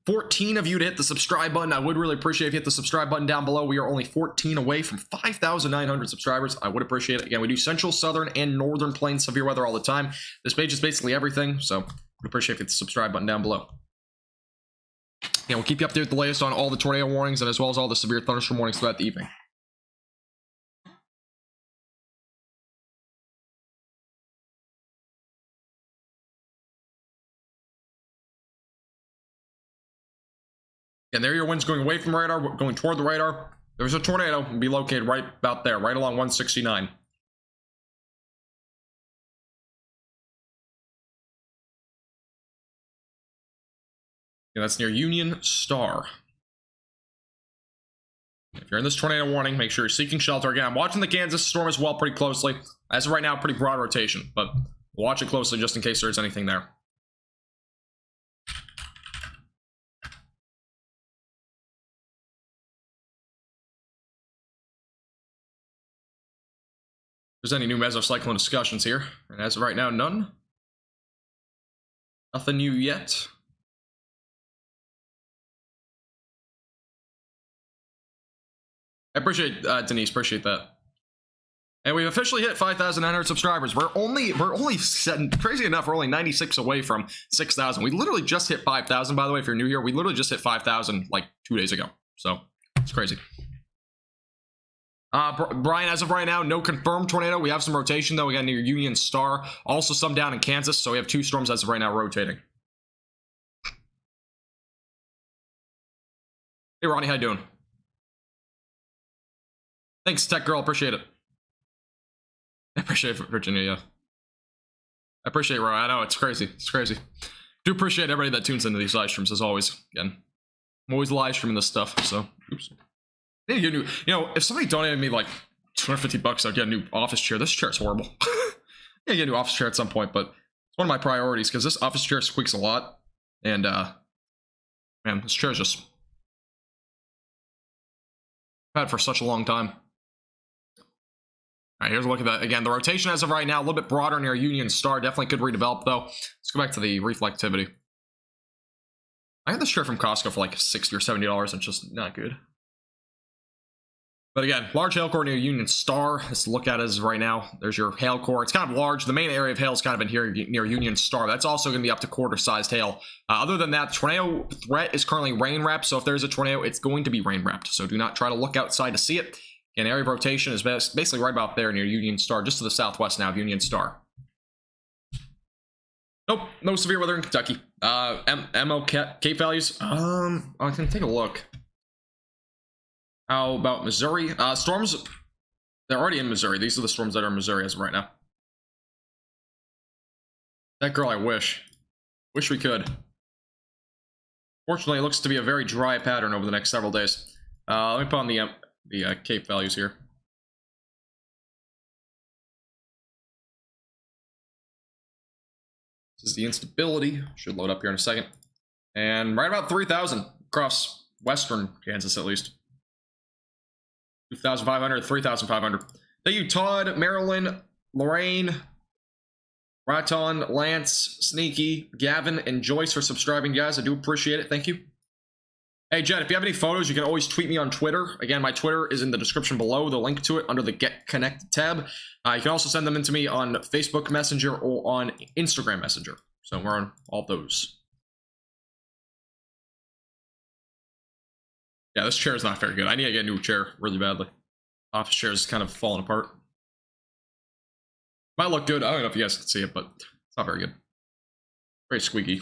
14 of you to hit the subscribe button. I would really appreciate if you hit the subscribe button down below. We are only 14 away from 5,900 subscribers. I would appreciate it. Again, we do central, southern, and northern plains severe weather all the time. This page is basically everything, so we appreciate if you hit the subscribe button down below. Yeah, we'll keep you updated with the latest on all the tornado warnings and as well as all the severe thunderstorm warnings throughout the evening. And there your winds going away from radar, going toward the radar. There's a tornado, and be located right about there, right along 169. Yeah, that's near Union Star. If you're in this tornado warning, make sure you're seeking shelter. Again, I'm watching the Kansas storm as well pretty closely. As of right now, pretty broad rotation, but we'll watch it closely just in case there's anything there. If there's any new mesocyclone discussions here, and as of right now, none. Nothing new yet. I appreciate Denise, appreciate that. And we've officially hit 5,900 subscribers. We're only crazy enough, we're only 96 away from 6,000. We literally just hit 5,000, by the way. If you're new here, we literally just hit 5,000 like 2 days ago. So it's crazy. Brian, as of right now, no confirmed tornado. We have some rotation though, again near Union Star. Also some down in Kansas, so we have 2 storms as of right now rotating. Hey Ronnie, how you doing? Thanks, Tech Girl, appreciate it. I appreciate it, Virginia, yeah. I appreciate it, Roy. I know, it's crazy. It's crazy. Do appreciate everybody that tunes into these live streams, as always. Again, I'm always live streaming this stuff, so. Oops. I need to get a new, you know, if somebody donated me like 250 bucks, I'd get a new office chair. This chair is horrible. I gotta get a new office chair at some point, but it's one of my priorities because this office chair squeaks a lot. And, man, this chair is just had for such a long time. All right, here's a look at that. Again, the rotation as of right now, a little bit broader near Union Star. Definitely could redevelop, though. Let's go back to the reflectivity. I had this shirt from Costco for like $60 or $70. It's just not good. But again, large hail core near Union Star. Let's look at it as of right now. There's your hail core. It's kind of large. The main area of hail is kind of in here near Union Star. That's also going to be up to quarter-sized hail. Other than that, tornado threat is currently rain-wrapped. So if there's a tornado, it's going to be rain-wrapped. So do not try to look outside to see it. And area of rotation is basically right about there near Union Star, just to the southwest now of Union Star. Nope, no severe weather in Kentucky. Cape values. I can take a look. How about Missouri? Storms, they're already in Missouri. These are the storms that are in Missouri as of right now. That girl, I wish. Wish we could. Fortunately, it looks to be a very dry pattern over the next several days. Let me put on the Cape values here. This is the instability. Should load up here in a second. And right about 3,000 across western Kansas, at least. 2,500, 3,500. Thank you, Todd, Marilyn, Lorraine, Raton, Lance, Sneaky, Gavin, and Joyce for subscribing, guys. I do appreciate it. Thank you. Hey, Jed, if you have any photos, you can always tweet me on Twitter. Again, my Twitter is in the description below, the link to it under the Get Connected tab. You can also send them in to me on Facebook Messenger or on Instagram Messenger. So we're on all those. Yeah, this chair is not very good. I need to get a new chair really badly. Office chair is kind of falling apart. Might look good. I don't know if you guys can see it, but it's not very good. Very squeaky.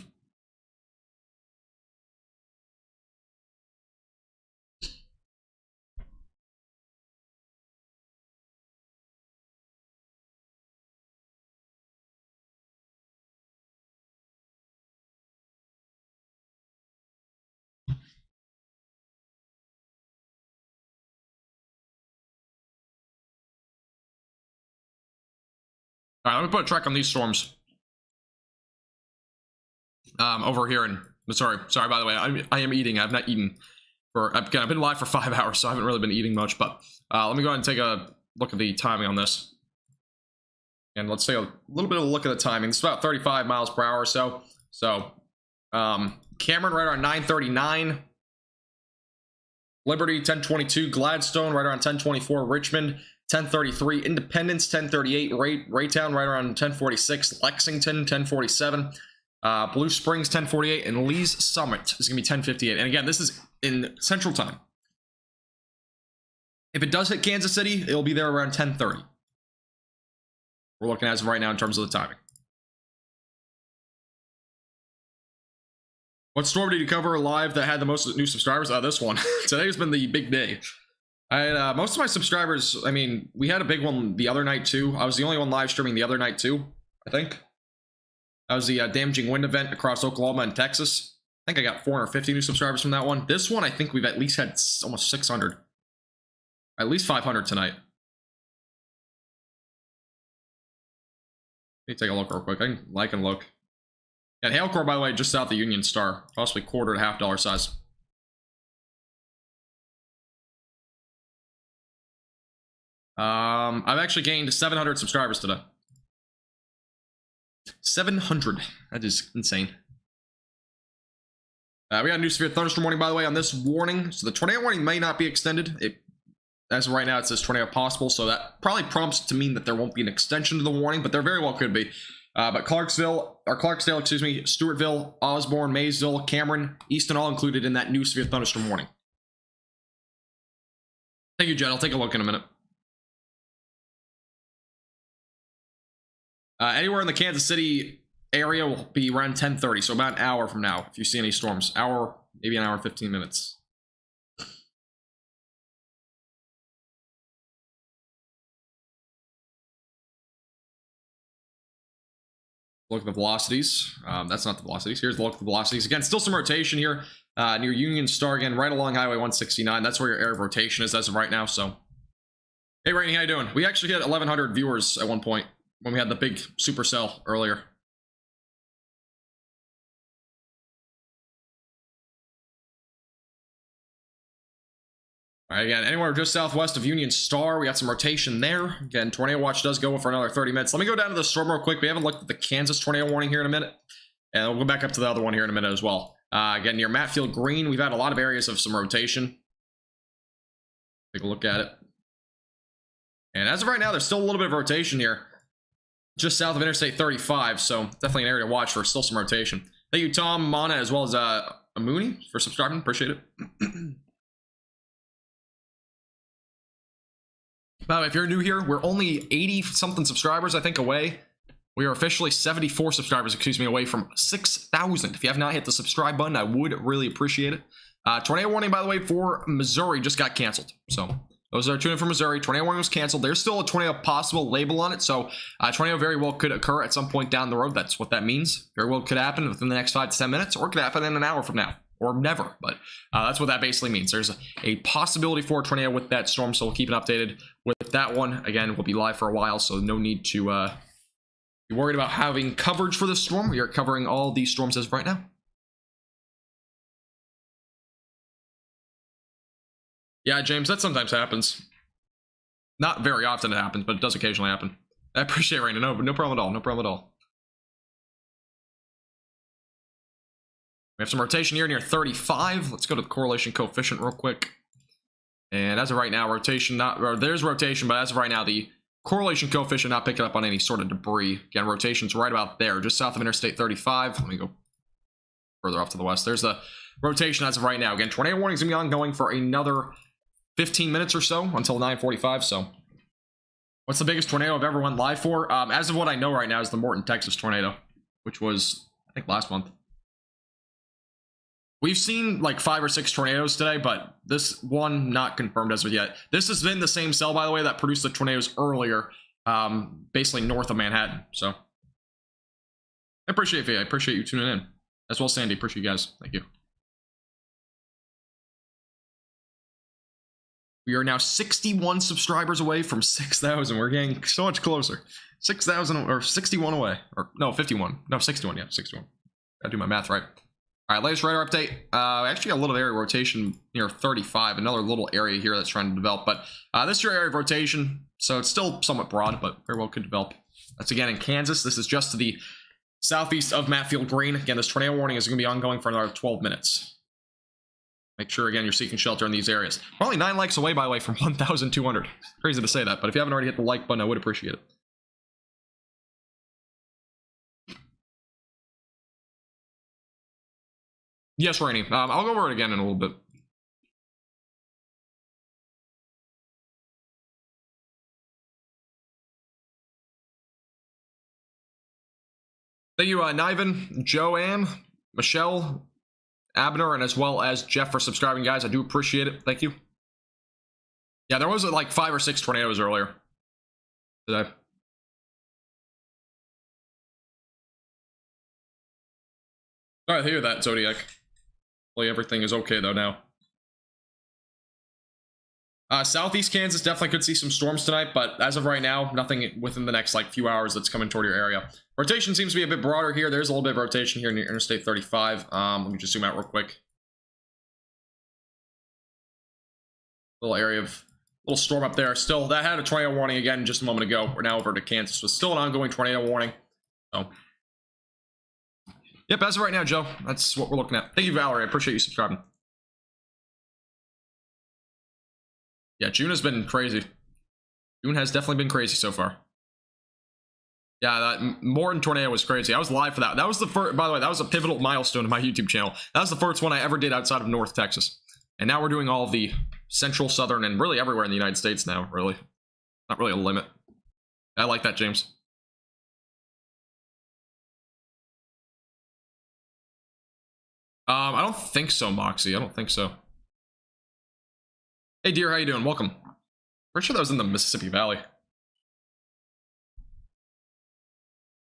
All right, let me put a track on these storms. over here. And sorry, by the way, I am eating. I've not eaten for, again, I've been live for 5 hours, so I haven't really been eating much, but let me go ahead and take a look at the timing on this. And let's take a little bit of a look at the timing. It's about 35 miles per hour or so. So, Cameron right around 9:39. Liberty 10:22. Gladstone right around 10:24. Richmond 10:33. Independence 10:38. Raytown right around 10:46. Lexington 10:47. Blue Springs 10:48. And Lee's Summit is going to be 10:58. And again, this is in Central Time. If it does hit Kansas City, it'll be there around 10:30. We're looking as of right now in terms of the timing. What storm did you cover live that had the most new subscribers? This one. Today's been the big day. I had most of my subscribers. I mean, we had a big one the other night too. I was the only one live streaming the other night too, I think. That was the damaging wind event across Oklahoma and Texas. I think I got 450 new subscribers from that one. This one, I think we've at least had almost 600. At least 500 tonight. Let me take a look real quick. I can look. And Hailcore, by the way, just south of Union Star. Possibly $quarter to $half size. I've actually gained 700 subscribers today. 700. That is insane. We got a new severe thunderstorm warning, by the way, on this warning. So the tornado warning may not be extended. As of right now, it says tornado possible. So that probably prompts to mean that there won't be an extension to the warning, but there very well could be. But Clarksdale, excuse me, Stewartville, Osborne, Maysville, Cameron, Easton, all included in that new severe thunderstorm warning. Thank you, Jen. I'll take a look in a minute. Anywhere in the Kansas City area will be around 10:30, so about an hour from now, if you see any storms. Maybe an hour and 15 minutes. Look at the velocities. That's not the velocities. Here's the look at the velocities. Again, still some rotation here near Union Star, again, right along Highway 169. That's where your area of rotation is as of right now. So, hey, Rainey, how you doing? We actually had 1,100 viewers at one point when we had the big supercell earlier. All right, again, anywhere just southwest of Union Star, we got some rotation there. Again, tornado watch does go for another 30 minutes. Let me go down to the storm real quick. We haven't looked at the Kansas tornado warning here in a minute, and we'll go back up to the other one here in a minute as well. Again, near Matfield Green, we've had a lot of areas of some rotation. Take a look at it. And as of right now, there's still a little bit of rotation here, just south of Interstate 35, so definitely an area to watch for still some rotation. Thank you, Tom, Mana, as well as Amuni for subscribing. Appreciate it. By the way, if you're new here, we're only 80-something subscribers, I think, away. We are officially 74 subscribers, excuse me, away from 6,000. If you have not hit the subscribe button, I would really appreciate it. Tornado warning, by the way, for Missouri just got canceled. So those that are tuning in for Missouri, tornado warning was canceled. There's still a tornado possible label on it, so tornado very well could occur at some point down the road. That's what that means. Very well could happen within the next 5 to 10 minutes, or it could happen in an hour from now. Or never, but that's what that basically means. There's a possibility for a tornado with that storm, so we'll keep it updated with that one. Again, we'll be live for a while, so no need to be worried about having coverage for this storm. We are covering all these storms as of right now. Yeah, James, that sometimes happens. Not very often it happens, but it does occasionally happen. I appreciate it, Raina. No problem at all. No problem at all. We have some rotation here near 35. Let's go to the correlation coefficient real quick. And as of right now, there's rotation, but as of right now, the correlation coefficient not picking up on any sort of debris. Again, rotation's right about there, just south of Interstate 35. Let me go further off to the west. There's the rotation as of right now. Again, tornado warning is going to be ongoing for another 15 minutes or so until 9:45. So, what's the biggest tornado I've ever went live for? As of what I know right now is the Morton, Texas tornado, which was, I think, last month. We've seen like 5 or 6 tornadoes today, but this one not confirmed as of yet. This has been the same cell, by the way, that produced the tornadoes earlier, basically north of Manhattan. So I appreciate you. I appreciate you tuning in. As well, Sandy. Appreciate you guys. Thank you. We are now 61 subscribers away from 6,000. We're getting so much closer. 6,000 or 61 away. Or no, 51. No, 61. Yeah, 61. Gotta do my math right. All right, latest radar update. Actually got a little area rotation near 35. Another little area here that's trying to develop. But this is your area of rotation. So it's still somewhat broad, but very well could develop. That's again in Kansas. This is just to the southeast of Matfield Green. Again, this tornado warning is going to be ongoing for another 12 minutes. Make sure, again, you're seeking shelter in these areas. We're only 9 likes away, by the way, from 1,200. Crazy to say that, but if you haven't already hit the like button, I would appreciate it. Yes, Rainy. I'll go over it again in a little bit. Thank you, Niven, Joanne, Michelle, Abner, and as well as Jeff for subscribing, guys. I do appreciate it. Thank you. Yeah, there was like 5 or 6 tornadoes earlier today. All right, I hear that, Zodiac. Hopefully everything is okay, though, now. Southeast Kansas definitely could see some storms tonight, but as of right now, nothing within the next, like, few hours that's coming toward your area. Rotation seems to be a bit broader here. There's a little bit of rotation here near Interstate 35. Let me just zoom out real quick. Little area of little storm up there. Still, that had a tornado warning again just a moment ago. We're now over to Kansas, so still an ongoing tornado warning. So, yep, as of right now, Joe, that's what we're looking at. Thank you, Valerie. I appreciate you subscribing. Yeah, June has been crazy. June has definitely been crazy so far. Yeah, that Morton tornado was crazy. I was live for that. That was the first, by the way, that was a pivotal milestone in my YouTube channel. That was the first one I ever did outside of North Texas. And now we're doing all of the central, southern, and really everywhere in the United States now, really. Not really a limit. I like that, James. I don't think so, Moxie. I don't think so. Hey, dear, how you doing? Welcome. Pretty sure that was in the Mississippi Valley.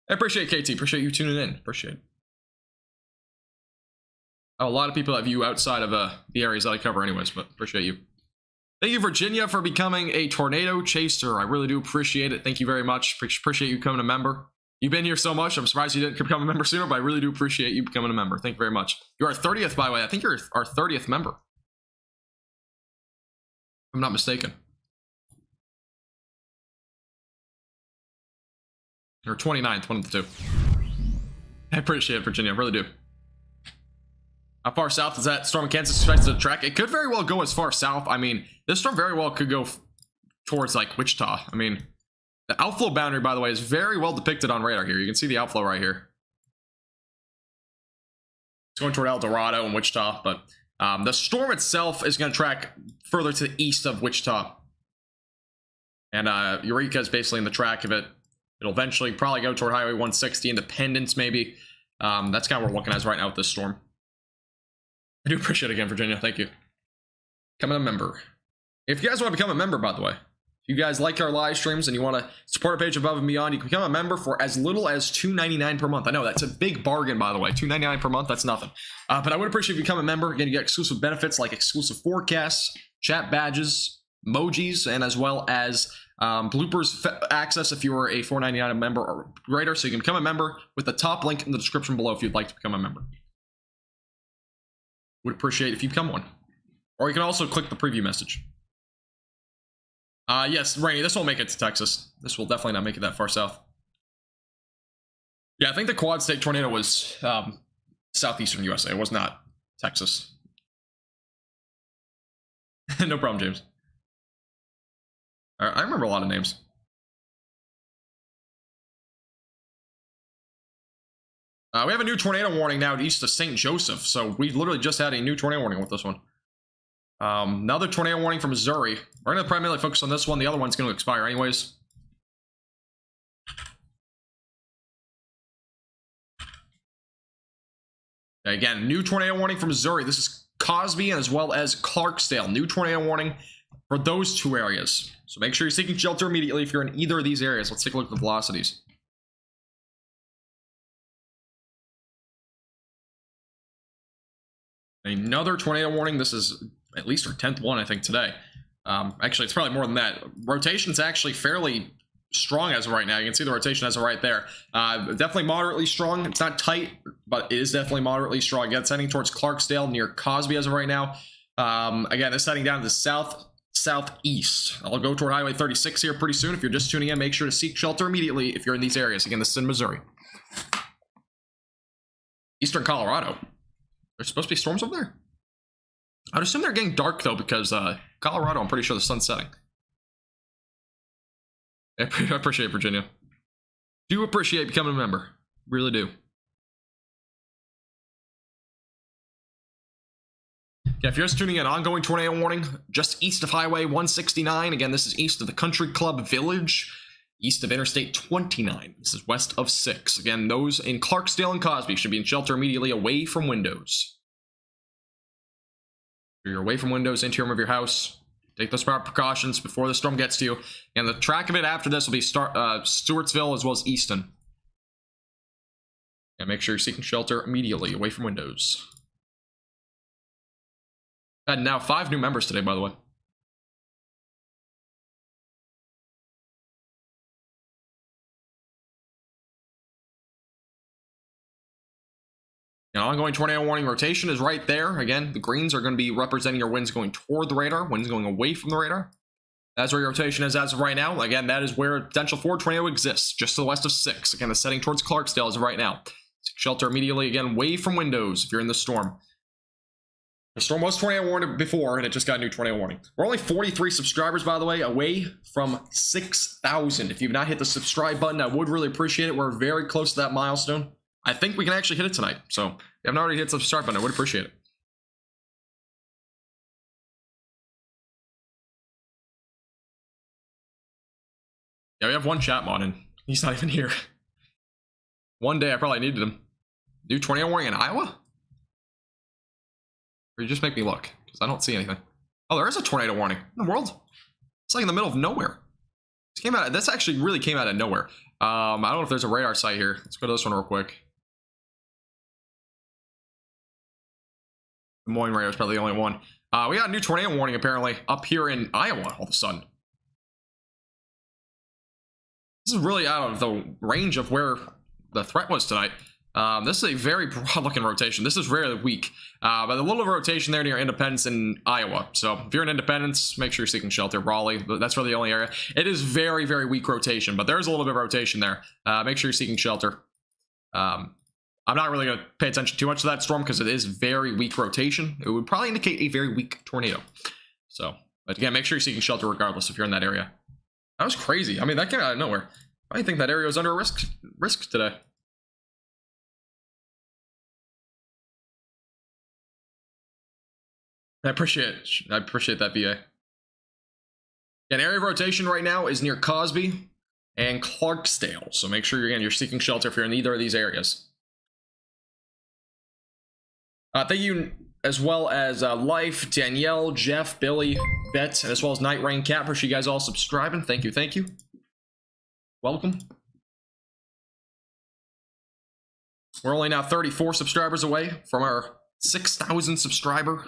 I appreciate KT. Appreciate you tuning in. Appreciate it. I have a lot of people that view outside of the areas that I cover anyways, but appreciate you. Thank you, Virginia, for becoming a tornado chaser. I really do appreciate it. Thank you very much. Appreciate you becoming a member. You've been here so much. I'm surprised you didn't become a member sooner, but I really do appreciate you becoming a member. Thank you very much. You're our 30th, by the way. I think you're our 30th member. If I'm not mistaken. Or 29th, one of the two. I appreciate it, Virginia. I really do. How far south is that storm in Kansas expected to track? It could very well go as far south. I mean, this storm very well could go towards, like, Wichita. I mean, the outflow boundary, by the way, is very well depicted on radar here. You can see the outflow right here. It's going toward El Dorado and Wichita, but the storm itself is going to track further to the east of Wichita. And Eureka is basically in the track of it. It'll eventually probably go toward Highway 160, Independence, maybe. That's kind of what we're looking at right now with this storm. I do appreciate it again, Virginia. Thank you. Becoming a member. If you guys want to become a member, by the way, if you guys like our live streams and you want to support our page above and beyond, you can become a member for as little as $2.99 per month. I know that's a big bargain, by the way. $2.99 per month, that's nothing. But I would appreciate if you become a member. Again, you get exclusive benefits like exclusive forecasts, chat badges, emojis, and as well as bloopers access if you are a $4.99 member or greater. So you can become a member with the top link in the description below if you'd like to become a member. Would appreciate if you become one. Or you can also click the preview message. Yes, Rainy, this won't make it to Texas. This will definitely not make it that far south. Yeah, I think the Quad State tornado was southeastern USA. It was not Texas. No problem, James. I remember a lot of names. We have a new tornado warning now east of St. Joseph. So we literally just had a new tornado warning with this one. Another tornado warning from Missouri. We're going to primarily focus on this one. The other one's going to expire anyways. Again, new tornado warning from Missouri. This is Cosby and as well as Clarksdale. New tornado warning for those two areas. So make sure you're seeking shelter immediately if you're in either of these areas. Let's take a look at the velocities. Another tornado warning. This is at least our 10th one, I think, today. Actually, it's probably more than that. Rotation's actually fairly strong as of right now. You can see the rotation as of right there. Definitely moderately strong. It's not tight, but it is definitely moderately strong. Again, it's heading towards Clarksdale near Cosby as of right now. Again, it's heading down to the southeast. I'll go toward Highway 36 here pretty soon. If you're just tuning in, make sure to seek shelter immediately if you're in these areas. Again, this is in Missouri. Eastern Colorado. There's supposed to be storms over there? I'd assume they're getting dark, though, because Colorado, I'm pretty sure the sun's setting. I appreciate it, Virginia. Do appreciate becoming a member. Really do. Yeah, if you're just tuning in, ongoing tornado warning just east of Highway 169. Again, this is east of the Country Club Village, east of Interstate 29. This is west of 6. Again, those in Clarksdale and Cosby should be in shelter immediately away from windows. If you're away from windows, interior of your house, take those proper precautions before the storm gets to you. And the track of it after this will be Stewartsville as well as Easton. And make sure you're seeking shelter immediately away from windows. And now 5 new members today, by the way. Now, ongoing tornado warning rotation is right there. Again, the greens are going to be representing your winds going toward the radar, winds going away from the radar. That's where your rotation is as of right now. Again, that is where potential for tornado exists, just to the west of 6. Again, it's heading towards Clarksdale as of right now. Seek shelter immediately, again, away from windows if you're in the storm. The storm was tornado warned before, and it just got a new tornado warning. We're only 43 subscribers, by the way, away from 6,000. If you've not hit the subscribe button, I would really appreciate it. We're very close to that milestone. I think we can actually hit it tonight. So if you haven't already hit the subscribe button, I would appreciate it. Yeah, we have one chat mod, and he's not even here. One day I probably needed him. New tornado warning in Iowa? Or you just make me look, because I don't see anything. Oh, there is a tornado warning in the world. It's like in the middle of nowhere. This actually really came out of nowhere. I don't know if there's a radar site here. Let's go to this one real quick. Des Moines radar is probably the only one. We got a new tornado warning apparently up here in Iowa all of a sudden. This is really out of the range of where the threat was tonight. This is a very broad looking rotation. This is rarely weak. But a little rotation there near Independence in Iowa. So if you're in Independence, make sure you're seeking shelter. Raleigh, that's really the only area. It is very, very weak rotation, but there's a little bit of rotation there. Make sure you're seeking shelter. I'm not really going to pay attention too much to that storm because it is very weak rotation. It would probably indicate a very weak tornado. So, but again, make sure you're seeking shelter regardless if you're in that area. That was crazy. I mean, that came out of nowhere. I didn't think that area was under risk today. I appreciate that, VA. An area of rotation right now is near Cosby and Clarksdale. So make sure you're seeking shelter if you're in either of these areas. Thank you as well as Life, Danielle, Jeff, Billy, Bet, and as well as Night Rain Cat. Appreciate you guys all subscribing. Thank you, thank you. Welcome. We're only now 34 subscribers away from our 6,000 subscriber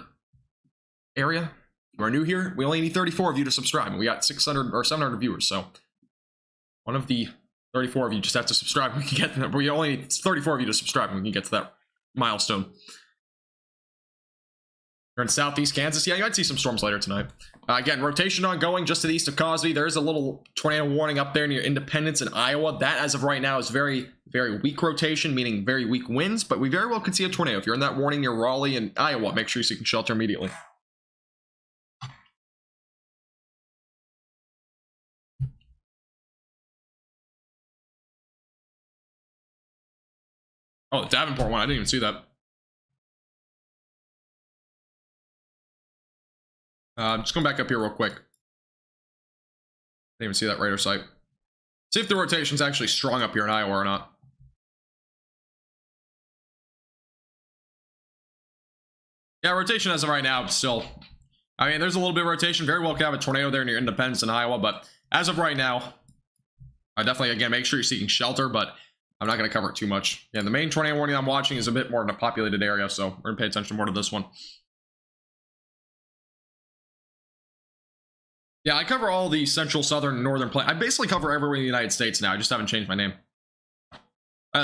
area. If you are new here, we only need 34 of you to subscribe, and we got 600 or 700 viewers. So one of the 34 of you just have to subscribe. We can get. We only need 34 of you to subscribe, and we can get to that milestone. You're in southeast Kansas. Yeah, you might see some storms later tonight. Again, rotation ongoing just to the east of Cosby. There is a little tornado warning up there near Independence in Iowa. That, as of right now, is very, very weak rotation, meaning very weak winds, but we very well could see a tornado. If you're in that warning near Raleigh and Iowa, make sure you seek shelter immediately. Oh, the Davenport one. I didn't even see that. Just going back up here real quick. Didn't even see that radar site. See if the rotation's actually strong up here in Iowa or not. Yeah, rotation as of right now, still. I mean, there's a little bit of rotation. Very well could have a tornado there near Independence in Iowa, but as of right now, I definitely, again, make sure you're seeking shelter, but I'm not going to cover it too much. Yeah, the main tornado warning I'm watching is a bit more in a populated area, so we're going to pay attention more to this one. Yeah, I cover all the central, southern, and northern plains. I basically cover everywhere in the United States now. I just haven't changed my name.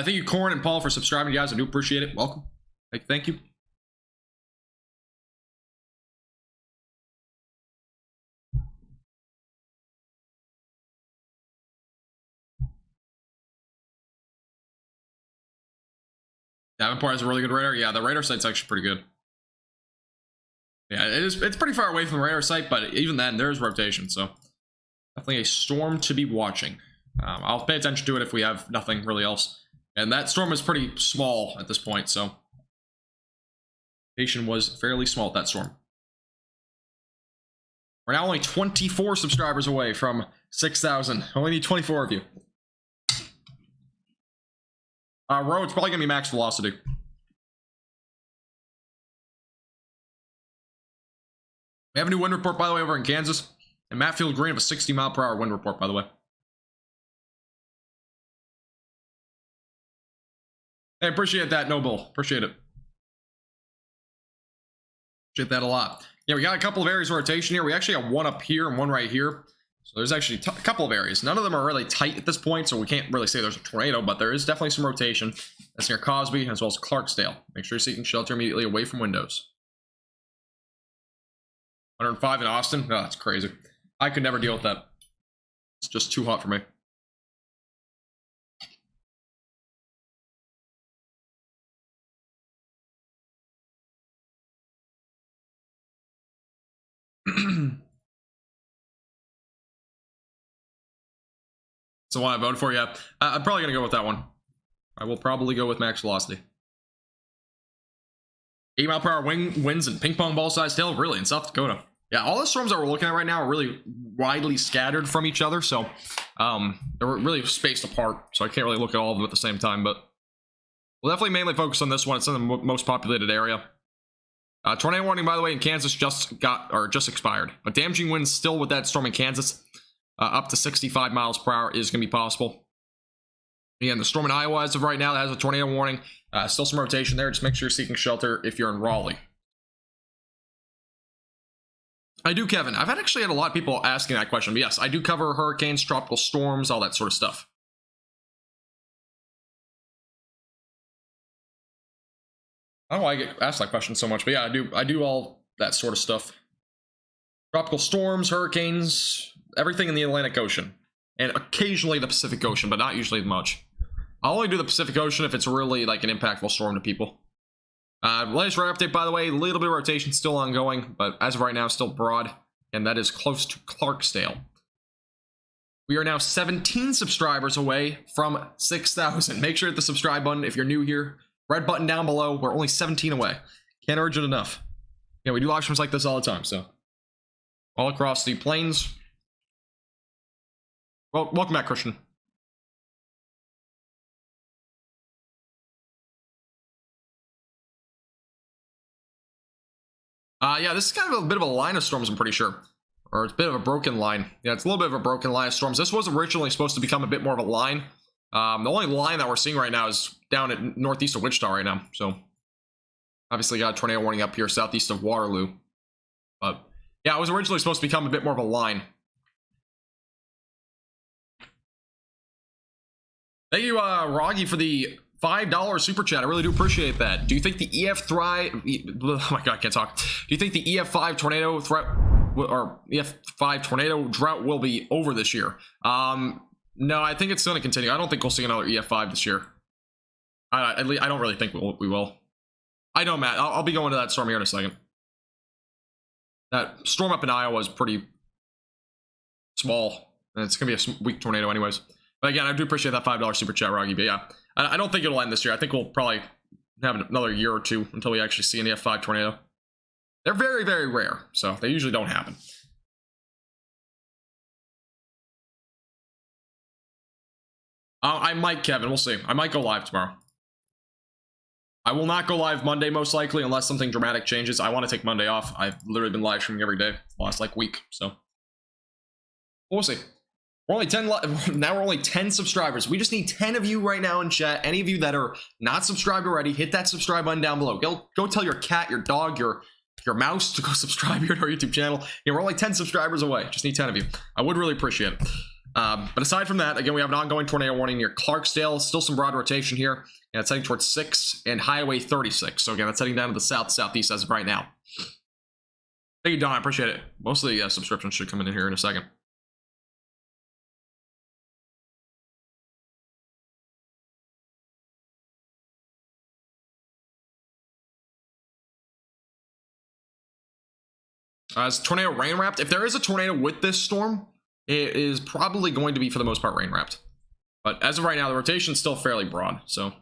Thank you, Corn and Paul, for subscribing, guys. I do appreciate it. Welcome. Thank you. Davenport has a really good radar. Yeah, the radar site's actually pretty good. Yeah, it's pretty far away from the radar site, but even then, there's rotation, so definitely a storm to be watching. I'll pay attention to it if we have nothing really else. And that storm is pretty small at this point, so rotation was fairly small at that storm. We're now only 24 subscribers away from 6,000. Only need 24 of you. Row, it's probably gonna be max velocity. We have a new wind report, by the way, over in Kansas. And Matfield Green have a 60-mile-per-hour wind report, by the way. Hey, appreciate that, Noble. Appreciate it. Appreciate that a lot. Yeah, we got a couple of areas of rotation here. We actually have one up here and one right here. So there's actually a couple of areas. None of them are really tight at this point, so we can't really say there's a tornado, but there is definitely some rotation. That's near Cosby as well as Clarksdale. Make sure you're seeking shelter immediately away from windows. 105 in Austin? Oh, that's crazy. I could never deal with that. It's just too hot for me. So one I voted for, yeah. I'm probably going to go with that one. I will probably go with max velocity. 8-mile-per-hour winds and ping pong ball size hail, really, in South Dakota. Yeah, all the storms that we're looking at right now are really widely scattered from each other, so they're really spaced apart, so I can't really look at all of them at the same time, but we'll definitely mainly focus on this one. It's in the most populated area. Tornado warning, by the way, in Kansas just expired. But damaging winds still with that storm in Kansas, up to 65 miles per hour is going to be possible. Again, the storm in Iowa as of right now that has a tornado warning. Still some rotation there. Just make sure you're seeking shelter if you're in Raleigh. I do, Kevin. I've actually had a lot of people asking that question. But yes, I do cover hurricanes, tropical storms, all that sort of stuff. I don't know why I get asked that question so much, but yeah, I do all that sort of stuff. Tropical storms, hurricanes, everything in the Atlantic Ocean. And occasionally the Pacific Ocean, but not usually much. I'll only do the Pacific Ocean if it's really like an impactful storm to people. Latest radar update, by the way, a little bit of rotation still ongoing, but as of right now, still broad, and that is close to Clarksdale. We are now 17 subscribers away from 6,000. Make sure to hit the subscribe button if you're new here. Red button down below. We're only 17 away. Can't urge it enough. Yeah, we do live streams like this all the time, so. All across the plains. Well, welcome back, Christian. Yeah, this is kind of a bit of a line of storms, I'm pretty sure. Or it's a bit of a broken line. Yeah, it's a little bit of a broken line of storms. This was originally supposed to become a bit more of a line. The only line that we're seeing right now is down at northeast of Wichita right now. So, obviously got a tornado warning up here southeast of Waterloo. But, yeah, it was originally supposed to become a bit more of a line. Thank you, Roggy, for the $5 super chat. I really do appreciate that. Do you think the oh my god, I can't talk. Do you think the EF5 tornado threat or EF5 tornado drought will be over this year? No, I think it's going to continue. I don't think we'll see another EF5 this year. I don't really think we will. I know, Matt. I'll be going to that storm here in a second. That storm up in Iowa is pretty small, and it's going to be a weak tornado anyways. But again, I do appreciate that $5 super chat, Roggy. But yeah, I don't think it'll end this year. I think we'll probably have another year or two until we actually see an EF5 tornado. They're very, very rare, so they usually don't happen. I might, Kevin. We'll see. I might go live tomorrow. I will not go live Monday, most likely, unless something dramatic changes. I want to take Monday off. I've literally been live streaming every day the last, week, so. We'll see. We're only 10 now we're only 10 subscribers. We just need 10 of you right now in chat. Any of you that are not subscribed already, hit that subscribe button down below. Go tell your cat, your dog, your mouse to go subscribe here to our YouTube channel. Yeah, we're only 10 subscribers away. Just need 10 of you. I would really appreciate it. But aside from that, again, we have an ongoing tornado warning near Clarksdale. Still some broad rotation here, and it's heading towards 6 and Highway 36. So again, that's heading down to the southeast as of right now. Thank you, Don. I appreciate it. Most of the subscriptions should come in here in a second. As tornado rain wrapped, if there is a tornado with this storm, it is probably going to be for the most part rain wrapped. But as of right now, the rotation is still fairly broad. So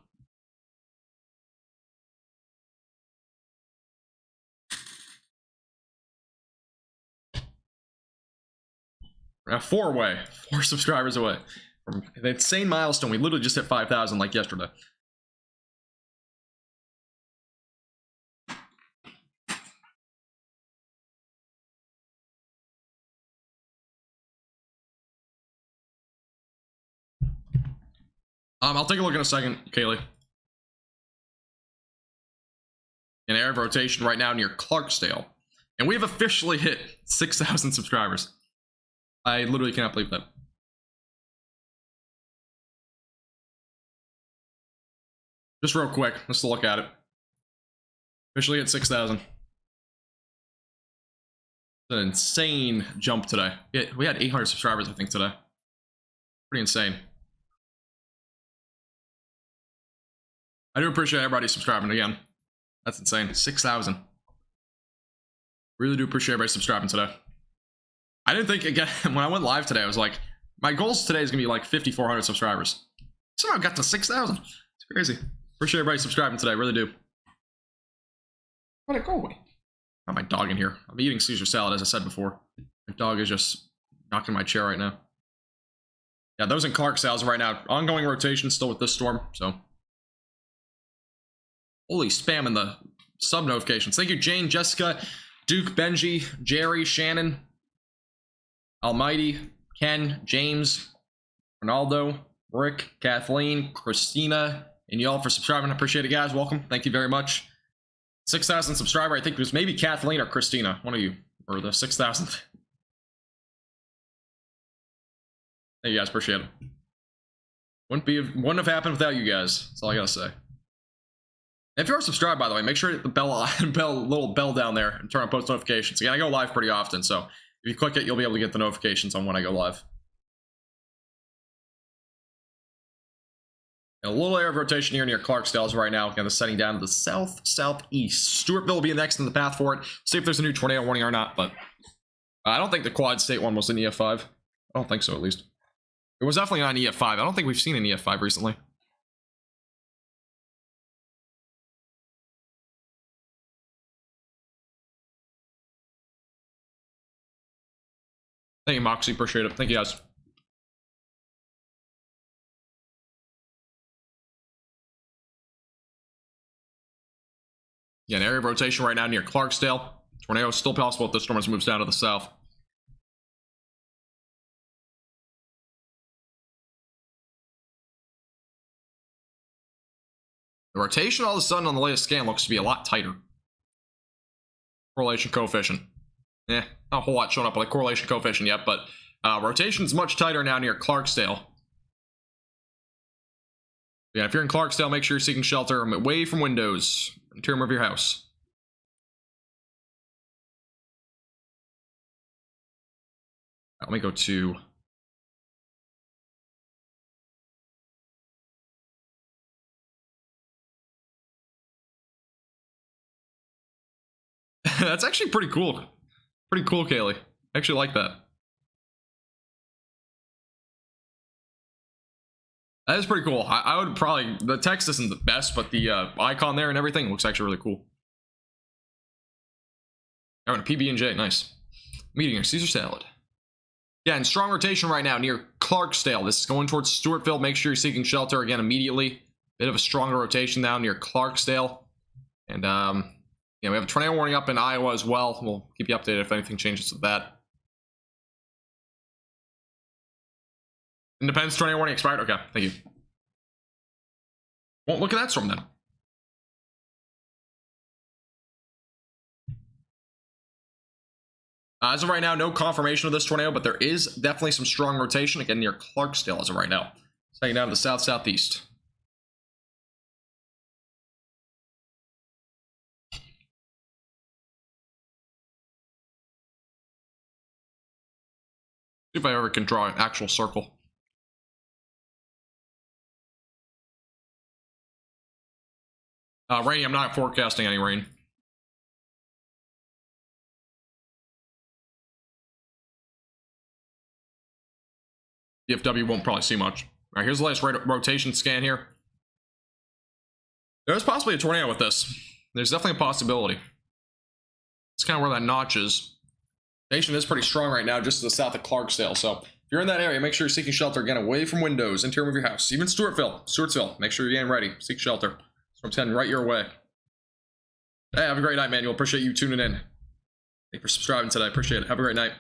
we're now 4 subscribers away from the insane milestone. We literally just hit 5,000 like yesterday. I'll take a look in a second, Kaylee. An area of rotation right now near Clarksdale. And we have officially hit 6,000 subscribers. I literally cannot believe that. Just real quick, let's look at it. Officially hit 6,000. An insane jump today. We had 800 subscribers, I think, today. Pretty insane. I do appreciate everybody subscribing again. That's insane. 6,000. Really do appreciate everybody subscribing today. I didn't think, again, when I went live today, I was like, my goals today is going to be like 5,400 subscribers. Somehow I got to 6,000. It's crazy. Appreciate everybody subscribing today. Really do. Where'd it go away? Got my dog in here. I'm eating Caesar salad, as I said before. My dog is just knocking my chair right now. Yeah, those in Clarksdale right now. Ongoing rotation still with this storm, so. Holy spam in the sub notifications. Thank you, Jane, Jessica, Duke, Benji, Jerry, Shannon, Almighty, Ken, James, Ronaldo, Rick, Kathleen, Christina, and y'all for subscribing. I appreciate it, guys. Welcome. Thank you very much. 6,000 subscriber. I think it was maybe Kathleen or Christina. One of you. Or the 6,000th. Thank you, guys. Appreciate it. Wouldn't have happened without you guys. That's all I gotta say. If you are subscribed, by the way, make sure to hit the little bell down there and turn on post notifications. Again, I go live pretty often, so if you click it, you'll be able to get the notifications on when I go live. And a little area of rotation here near Clarksdale right now. Again, the setting down to the southeast. Stewartville will be next in the path for it. See if there's a new tornado warning or not, but I don't think the Quad State one was an EF5. I don't think so, at least. It was definitely not an EF5. I don't think we've seen an EF5 recently. Thank you, Moxie. Appreciate it. Thank you, guys. Yeah, an area of rotation right now near Clarksdale. Tornado is still possible if the storm moves down to the south. The rotation all of a sudden on the latest scan looks to be a lot tighter. Correlation coefficient. Not a whole lot showing up with a correlation coefficient yet, but rotation's much tighter now near Clarksdale. Yeah, if you're in Clarksdale, make sure you're seeking shelter away from windows, interior of your house. Let me go to... That's actually pretty cool. Pretty cool, Kaylee. I actually like that. That is pretty cool. I would probably... The text isn't the best, but the icon there and everything looks actually really cool. Oh, and a PB&J. Nice. Meeting your Caesar salad. Yeah, in strong rotation right now near Clarksdale. This is going towards Stewartville. Make sure you're seeking shelter again immediately. Bit of a stronger rotation now near Clarksdale. And, yeah, we have a tornado warning up in Iowa as well. We'll keep you updated if anything changes with that. Independence tornado warning expired? Okay, thank you. Won't look at that storm then. As of right now, no confirmation of this tornado, but there is definitely some strong rotation, again, near Clarksdale as of right now. It's heading down to the south-southeast. See if I ever can draw an actual circle. Rain, I'm not forecasting any rain. DFW won't probably see much. All right, here's the latest rotation scan here. There's possibly a tornado with this. There's definitely a possibility. It's kind of where that notch is. Rotation is pretty strong right now, just to the south of Clarksdale. So if you're in that area, make sure you're seeking shelter again away from windows, interior of your house. Even Stewartsville, make sure you're getting ready. Seek shelter. So I'm heading right your way. Hey, have a great night, Manuel. Appreciate you tuning in. Thank you for subscribing today. Appreciate it. Have a great night.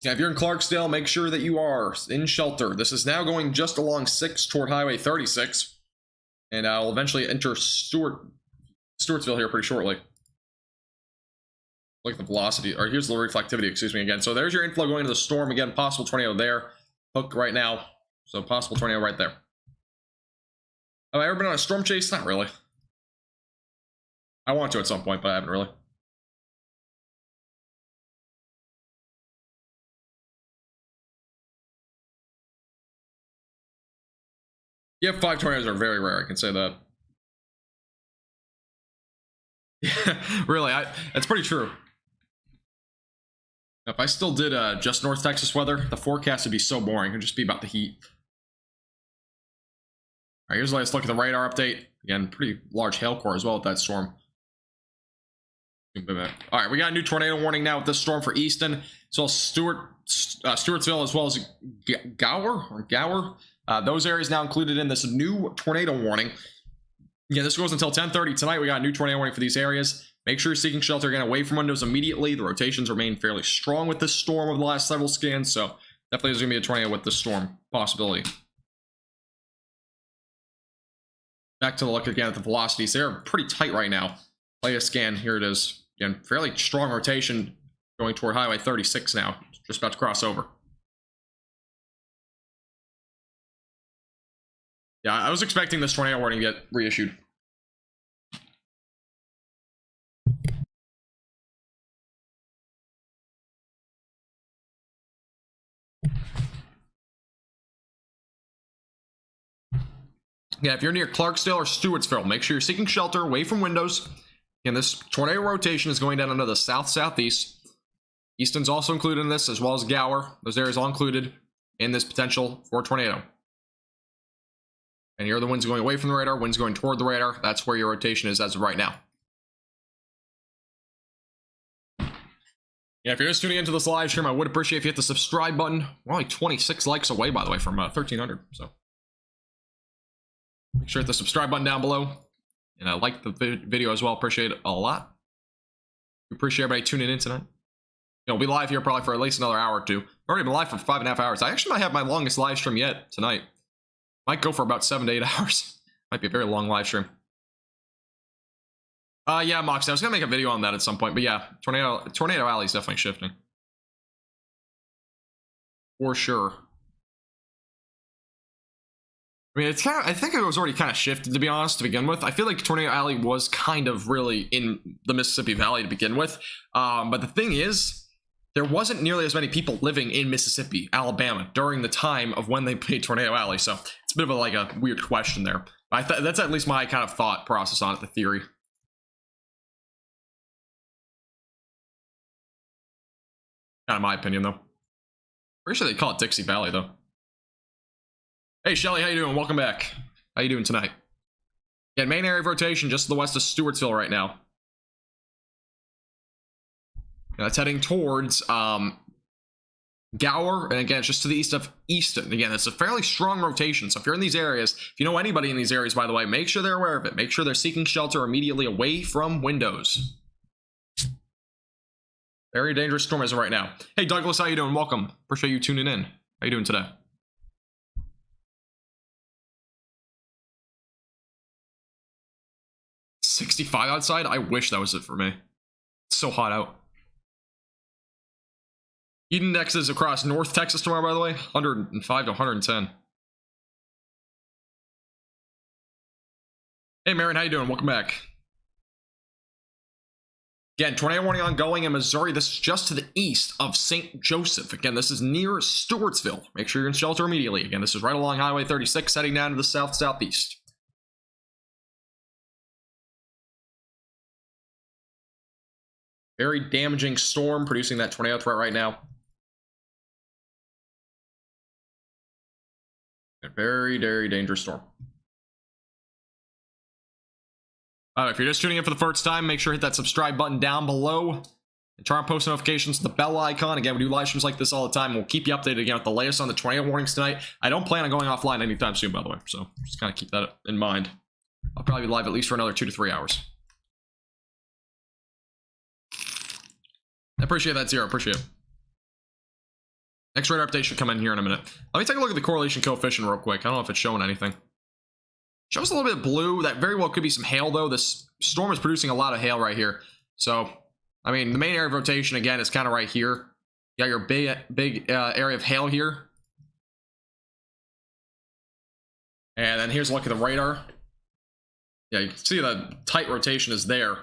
Yeah, if you're in Clarksdale, make sure that you are in shelter. This is now going just along 6 toward Highway 36. And I'll eventually enter Stewartsville here pretty shortly. Look at the velocity, or here's the reflectivity, excuse me, again. So there's your inflow going to the storm. Again, possible tornado there. Hook right now. So possible tornado right there. Have I ever been on a storm chase? Not really. I want to at some point, but I haven't really. Yeah, 5 tornadoes are very rare, I can say that. Yeah, really, that's pretty true. If I still did just North Texas weather, the forecast would be so boring. It would just be about the heat. All right, here's the latest look at the radar update. Again, pretty large hail core as well with that storm. All right, we got a new tornado warning now with this storm for Easton. So Stewartsville as well as Gower. Those areas now included in this new tornado warning. Yeah, this goes until 10:30 tonight. We got a new tornado warning for these areas. Make sure you're seeking shelter again away from windows immediately. The rotations remain fairly strong with this storm over the last several scans, so definitely there's going to be a tornado with this storm possibility. Back to the look again at the velocities. They're pretty tight right now. Latest scan, here it is. Again, fairly strong rotation going toward Highway 36 now. Just about to cross over. Yeah, I was expecting this tornado warning to get reissued. Yeah, if you're near Clarksdale or Stewartsville, make sure you're seeking shelter away from windows. And this tornado rotation is going down into the south-southeast. Easton's also included in this, as well as Gower. Those areas all included in this potential for a tornado. And here are the winds going away from the radar, winds going toward the radar. That's where your rotation is as of right now. Yeah, if you're just tuning into this live stream, I would appreciate if you hit the subscribe button. We're only 26 likes away, by the way, from 1,300. So make sure to hit the subscribe button down below. And I like the video as well. Appreciate it a lot. We appreciate everybody tuning in tonight. You know, we'll be live here probably for at least another hour or two. I've already been live for 5.5 hours. I actually might have my longest live stream yet tonight. Might go for about 7 to 8 hours. Might be a very long live stream. Yeah, Mox, I was gonna make a video on that at some point, but yeah, Tornado Alley is definitely shifting. For sure. I mean, it's kind of, I think it was already kind of shifted, to be honest, to begin with. I feel like Tornado Alley was kind of really in the Mississippi Valley to begin with. But the thing is, there wasn't nearly as many people living in Mississippi, Alabama, during the time of when they made Tornado Alley. So it's a bit of a weird question there. That's at least my kind of thought process on it, the theory. Kind of my opinion, though. Pretty sure they call it Dixie Valley, though. Hey, Shelly, how you doing? Welcome back. How you doing tonight? Yeah, main area of rotation just to the west of Stewartsville right now. And that's heading towards Gower, and again, it's just to the east of Easton. Again, it's a fairly strong rotation, so if you're in these areas, if you know anybody in these areas, by the way, make sure they're aware of it. Make sure they're seeking shelter immediately away from windows. Very dangerous storm as of right now. Hey, Douglas, how you doing? Welcome. Appreciate you tuning in. How you doing today? $65 outside? I wish that was it for me. It's so hot out. Heat indexes across North Texas tomorrow, by the way, 105 to 110. Hey, Marion, how you doing? Welcome back. Again, tornado warning ongoing in Missouri. This is just to the east of St. Joseph. Again, this is near Stewartsville. Make sure you're in shelter immediately. Again, this is right along Highway 36, heading down to the south-southeast. Very damaging storm producing that tornado threat right now. A very, very dangerous storm. If you're just tuning in for the first time, make sure to hit that subscribe button down below. And turn on post notifications, the bell icon. Again, we do live streams like this all the time. We'll keep you updated again with the latest on the tornado warnings tonight. I don't plan on going offline anytime soon, by the way. So just kind of keep that in mind. I'll probably be live at least for another 2 to 3 hours. I appreciate that, Zero. Appreciate it. Next radar update should come in here in a minute. Let me take a look at the correlation coefficient real quick. I don't know if it's showing anything. Shows a little bit of blue. That very well could be some hail, though. This storm is producing a lot of hail right here. So, I mean, the main area of rotation, again, is kind of right here. You got your big area of hail here. And then here's a look at the radar. Yeah, you can see the tight rotation is there.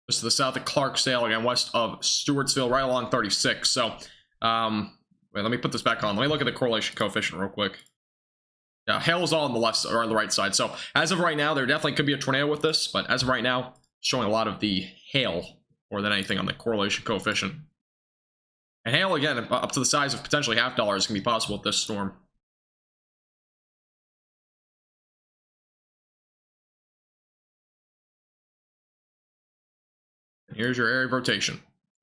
Just to the south of Clarksdale, again, west of Stewartsville, right along 36. So, wait, let me put this back on. Let me look at the correlation coefficient real quick. Yeah, hail is all on the left or on the right side. So as of right now, there definitely could be a tornado with this, but as of right now, showing a lot of the hail more than anything on the correlation coefficient. And hail, again, up to the size of potentially $half can be possible with this storm. And here's your area of rotation.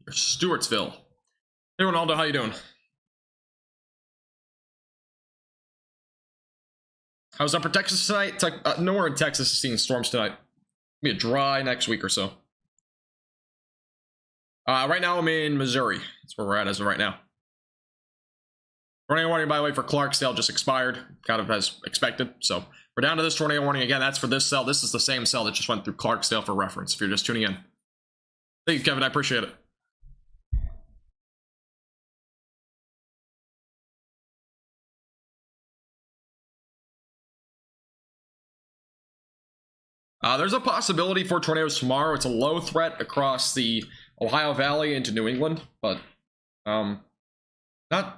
Your Stewartsville. Hey, Ronaldo, how you doing? How's Upper Texas tonight? Nowhere in Texas is seeing storms tonight. It'll be a dry next week or so. Right now I'm in Missouri. That's where we're at as of right now. Tornado warning, by the way, for Clarksdale just expired, kind of as expected. So we're down to this tornado warning again. That's for this cell. This is the same cell that just went through Clarksdale for reference, if you're just tuning in. Thank you, Kevin. I appreciate it. There's a possibility for tornadoes tomorrow. It's a low threat across the Ohio Valley into New England, but not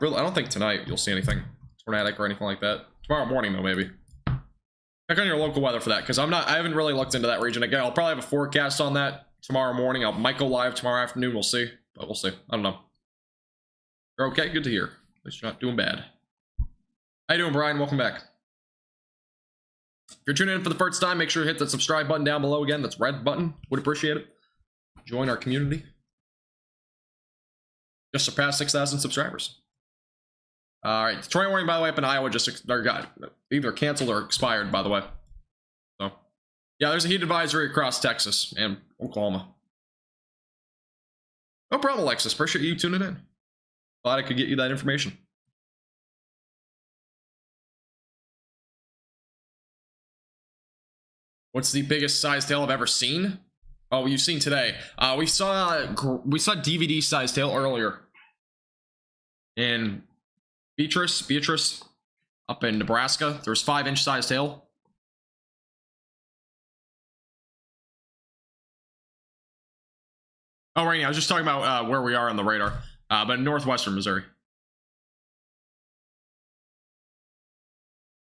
really. I don't think tonight you'll see anything tornadic or anything like that. Tomorrow morning, though, maybe. Check on your local weather for that, because I haven't really looked into that region. Again, I'll probably have a forecast on that tomorrow morning. I might go live tomorrow afternoon. We'll see, but we'll see. I don't know. You're okay? Good to hear. At least you're not doing bad. How you doing, Brian? Welcome back. If you're tuning in for the first time, make sure to hit the subscribe button down below again. That's red button. Would appreciate it. Join our community. Just surpassed 6,000 subscribers. All right. The tornado warning, by the way, up in Iowa just got either canceled or expired, by the way. So, yeah, there's a heat advisory across Texas and Oklahoma. No problem, Alexis. Appreciate you tuning in. Glad I could get you that information. What's the biggest sized hail I've ever seen? Oh, you've seen today. We saw DVD sized hail earlier in Beatrice, up in Nebraska. There was 5-inch sized hail. Oh, right. I was just talking about where we are on the radar, but in northwestern Missouri.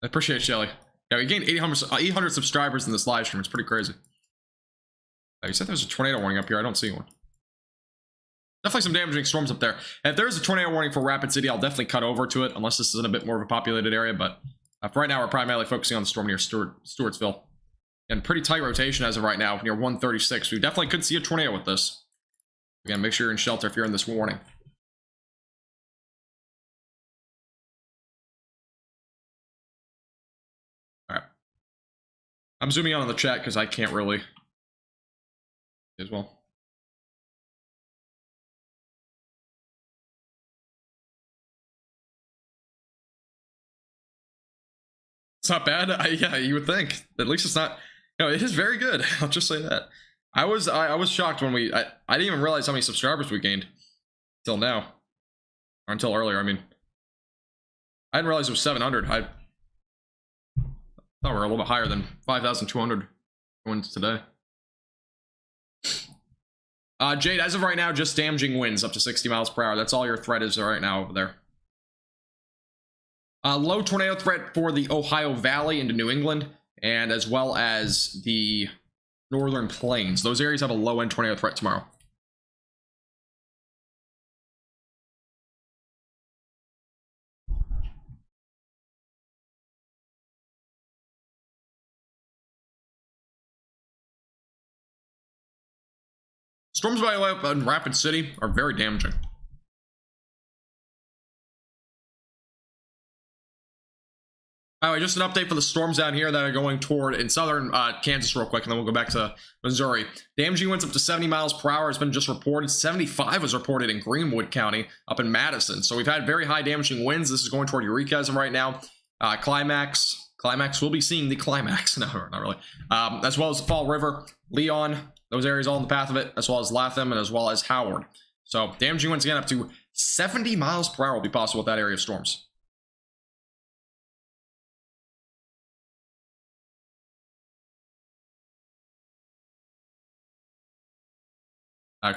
I appreciate it, Shelly. Yeah, we gained 800 subscribers in this live stream. It's pretty crazy. You said there's a tornado warning up here. I don't see one. Definitely some damaging storms up there. And if there's a tornado warning for Rapid City, I'll definitely cut over to it, unless this is in a bit more of a populated area. But for right now, we're primarily focusing on the storm near Stewartsville. And pretty tight rotation as of right now, near 136. We definitely could see a tornado with this. Again, make sure you're in shelter if you're in this warning. I'm zooming out on the chat because I can't really as well. not bad. Yeah, you would think. At least it's not. No, it is very good. I'll just say that. I was shocked when I didn't even realize how many subscribers we gained till now, or until earlier. I mean, I didn't realize it was 700. I thought we were a little bit higher than 5,200 wins today. Jade, as of right now, just damaging winds up to 60 miles per hour. That's all your threat is right now over there. Low tornado threat for the Ohio Valley into New England, and as well as the Northern Plains. Those areas have a low-end tornado threat tomorrow. Storms, by the way, in Rapid City are very damaging. All right, just an update for the storms down here that are going toward in southern Kansas real quick, and then we'll go back to Missouri. Damaging winds up to 70 miles per hour has been just reported. 75 was reported in Greenwood County up in Madison. So we've had very high damaging winds. This is going toward Eureka as of right now. Climax, we'll be seeing the climax. No, not really. As well as the Fall River, Leon, those areas all in the path of it, as well as Latham and as well as Howard. So damaging winds again up to 70 miles per hour will be possible with that area of storms.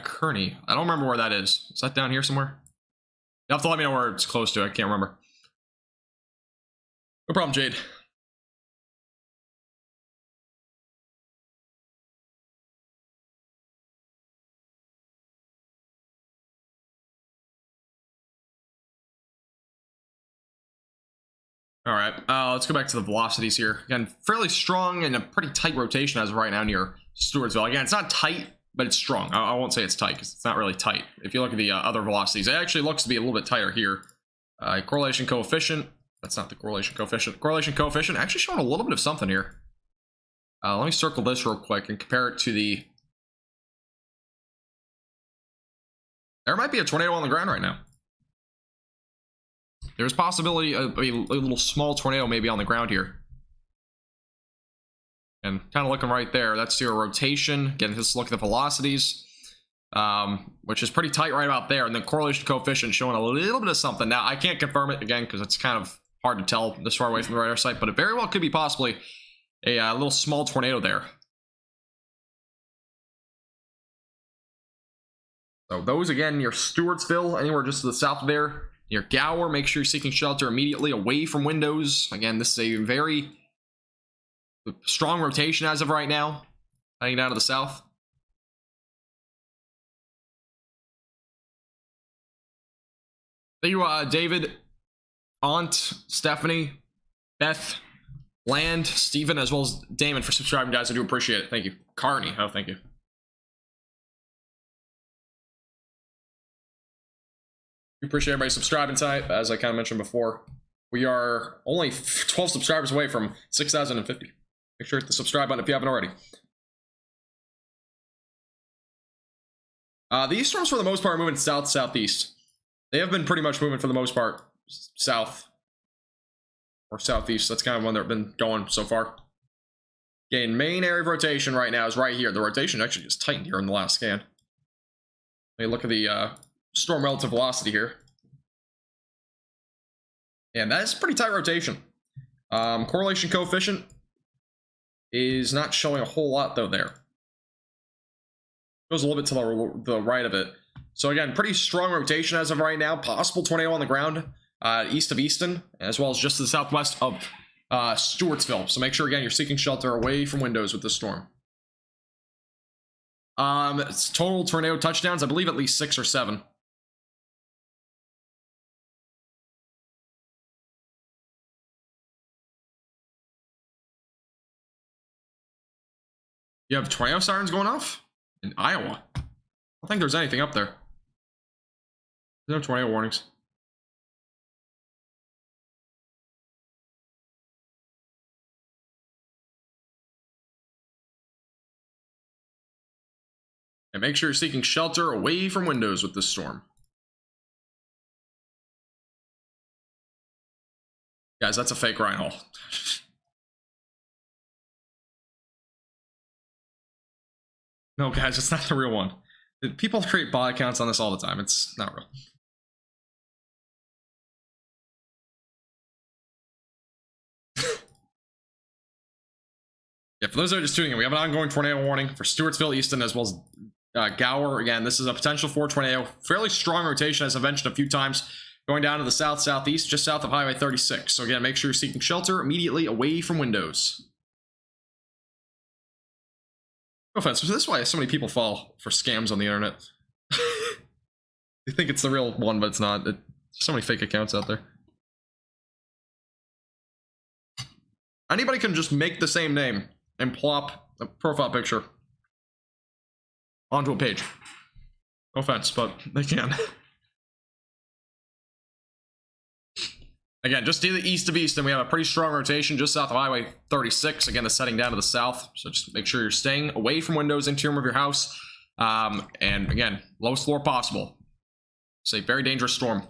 Kearney. I don't remember where that is. Is that down here somewhere? You'll have to let me know where it's close to. I can't remember. No problem, Jade. All right, let's go back to the velocities here. Again, fairly strong and a pretty tight rotation as of right now near Stewartsville. Again, it's not tight, but it's strong. I won't say it's tight because it's not really tight. If you look at the other velocities, it actually looks to be a little bit tighter here. Correlation coefficient. That's not the correlation coefficient. Correlation coefficient actually showing a little bit of something here. Let me circle this real quick and compare it to the... There might be a tornado on the ground right now. There's possibility of a little small tornado maybe on the ground here. And kind of looking right there, that's your rotation. Again, just look at the velocities, which is pretty tight right about there. And then correlation coefficient showing a little bit of something. Now, I can't confirm it, again, because it's kind of hard to tell this far away from the radar site, but it very well could be possibly a little small tornado there. So those, again, near Stewartsville, anywhere just to the south of there. Near Gower, make sure you're seeking shelter immediately away from windows. Again, this is a very strong rotation as of right now, heading down to the south. Thank you, David, Aunt, Stephanie, Beth, Land, Stephen, as well as Damon for subscribing, guys. I do appreciate it. Thank you. Carney, oh, thank you. Appreciate everybody subscribing tonight. As I kind of mentioned before, we are only 12 subscribers away from 6,050. Make sure to hit the subscribe button if you haven't already. These storms, for the most part, are moving south-southeast. They have been pretty much moving, for the most part, south or southeast. That's kind of when they've been going so far. Again, main area of rotation right now is right here. The rotation actually just tightened here in the last scan. Let me look at the storm relative velocity here. And that is a pretty tight rotation. Correlation coefficient is not showing a whole lot though there. Goes a little bit to the right of it. So again, pretty strong rotation as of right now. Possible tornado on the ground east of Easton, as well as just to the southwest of Stewartsville. So make sure, again, you're seeking shelter away from windows with this storm. It's total tornado touchdowns, I believe at least 6 or 7. You have tornado sirens going off in Iowa. I don't think there's anything up there. There's no tornado warnings. And make sure you're seeking shelter away from windows with this storm. Guys, that's a fake Ryan Hall. No, guys, it's not the real one. People create bot accounts on this all the time. It's not real. Yeah, for those that are just tuning in, we have an ongoing tornado warning for Stewartsville, Easton, as well as Gower. Again, this is a potential for tornado. Fairly strong rotation, as I mentioned a few times, going down to the south-southeast, just south of Highway 36. So again, make sure you're seeking shelter immediately away from windows. No offense, so this is why so many people fall for scams on the internet. They think it's the real one, but it's not. There's so many fake accounts out there. Anybody can just make the same name and plop a profile picture onto a page. No offense, but they can. Again, just to the east of Easton, we have a pretty strong rotation just south of Highway 36. Again, it's setting down to the south, so just make sure you're staying away from windows, interior of your house. And again, lowest floor possible. It's a very dangerous storm.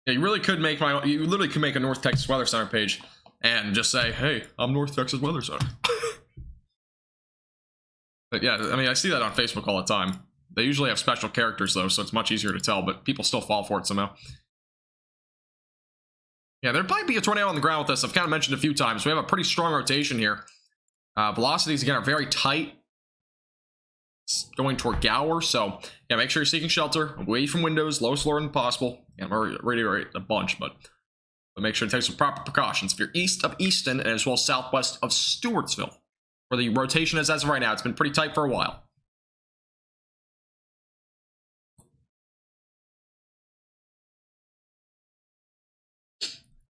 Yeah, you really could make you literally could make a North Texas Weather Center page and just say, hey, I'm North Texas Weather Center. But yeah, I mean, I see that on Facebook all the time. They usually have special characters though, so it's much easier to tell, but people still fall for it somehow. Yeah, there might be a tornado on the ground with this. I've kind of mentioned a few times. We have a pretty strong rotation here. Velocities, again, are very tight. It's going toward Gower, so yeah, make sure you're seeking shelter away from windows, lowest floor than possible. Yeah, I'm already reiterate a bunch, but make sure to take some proper precautions. If you're east of Easton and as well as southwest of Stewartsville, where the rotation is as of right now, it's been pretty tight for a while.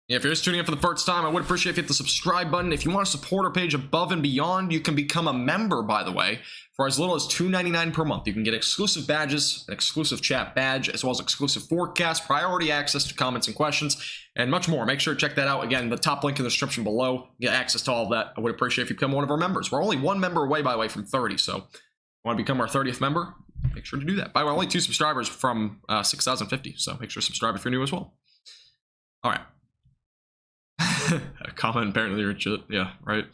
If you're just tuning in for the first time, I would appreciate if you hit the subscribe button. If you want to support our page above and beyond, you can become a member, by the way, for as little as $2.99 per month. You can get exclusive badges, an exclusive chat badge, as well as exclusive forecasts, priority access to comments and questions, and much more. Make sure to check that out. Again, the top link in the description below. Get access to all of that. I would appreciate if you become one of our members. We're only one member away, by the way, from 30, so if you want to become our 30th member, make sure to do that. By the way, only 2 subscribers from 6,050, so make sure to subscribe if you're new as well. All right. A comment apparently Richard. Yeah, right.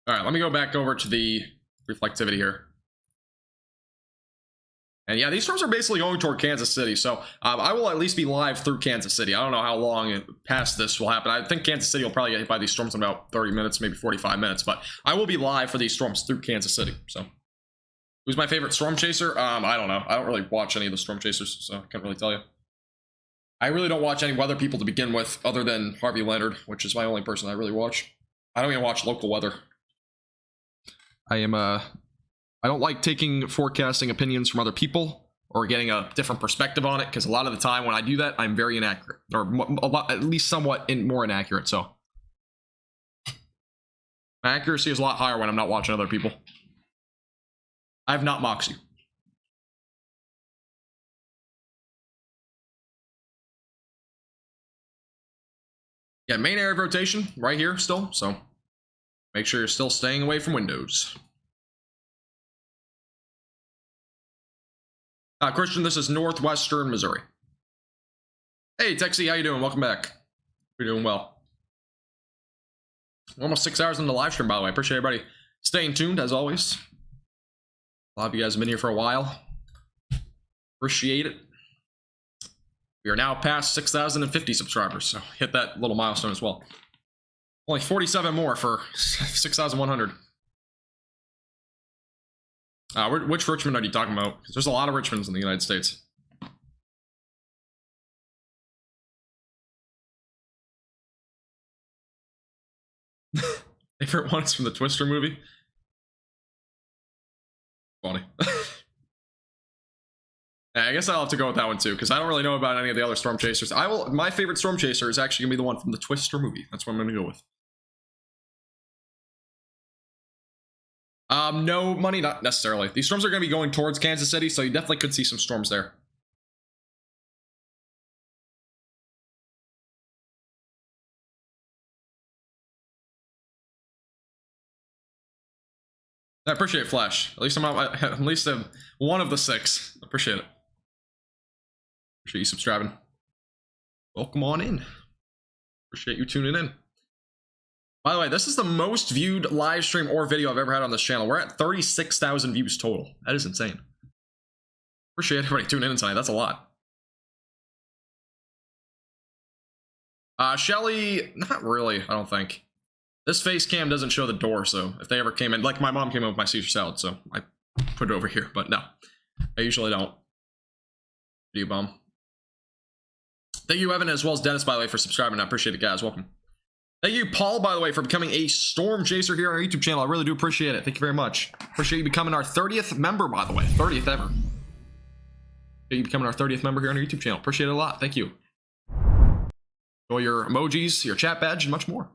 All right, let me go back over to the reflectivity here. And yeah, these storms are basically going toward Kansas City, so I will at least be live through Kansas City. I don't know how long past this will happen. I think Kansas City will probably get hit by these storms in about 30 minutes, maybe 45 minutes, but I will be live for these storms through Kansas City, so. Who's my favorite storm chaser? I don't know. I don't really watch any of the storm chasers, so I can't really tell you. I really don't watch any weather people to begin with, other than Harvey Leonard, which is my only person I really watch. I don't even watch local weather. I don't like taking forecasting opinions from other people or getting a different perspective on it, because a lot of the time when I do that, I'm very inaccurate, or at least somewhat more inaccurate, so. My accuracy is a lot higher when I'm not watching other people. I have not Moxie. Yeah, main area of rotation right here still, so make sure you're still staying away from windows. Christian, this is northwestern Missouri. Hey, Texie, how you doing? Welcome back. You're doing well. Almost 6 hours in the live stream, by the way. I appreciate everybody staying tuned, as always. A lot of you guys have been here for a while. Appreciate it. We are now past 6,050 subscribers, so hit that little milestone as well. Only 47 more for 6,100. Which Richmond are you talking about? Because there's a lot of Richmonds in the United States. Favorite one is from the Twister movie. Funny. I guess I'll have to go with that one too, because I don't really know about any of the other storm chasers. My favorite storm chaser is actually gonna be the one from the Twister movie. That's what I'm gonna go with. No money, not necessarily. These storms are gonna be going towards Kansas City, so you definitely could see some storms there. I appreciate Flash. At least I'm not, at least I'm one of the 6. Appreciate it. Appreciate you subscribing. Welcome on in. Appreciate you tuning in. By the way, this is the most viewed live stream or video I've ever had on this channel. We're at 36,000 views total. That is insane. Appreciate everybody tuning in tonight. That's a lot. Shelly, not really, I don't think. This face cam doesn't show the door, so if they ever came in, like my mom came in with my Caesar salad, so I put it over here, but no, I usually don't. Video bomb. Thank you, Evan, as well as Dennis, by the way, for subscribing. I appreciate it, guys. Welcome. Thank you, Paul, by the way, for becoming a Storm Chaser here on our YouTube channel. I really do appreciate it. Thank you very much. Appreciate you becoming our 30th member, by the way. 30th ever. Appreciate you becoming our 30th member here on our YouTube channel. Appreciate it a lot. Thank you. Enjoy your emojis, your chat badge, and much more.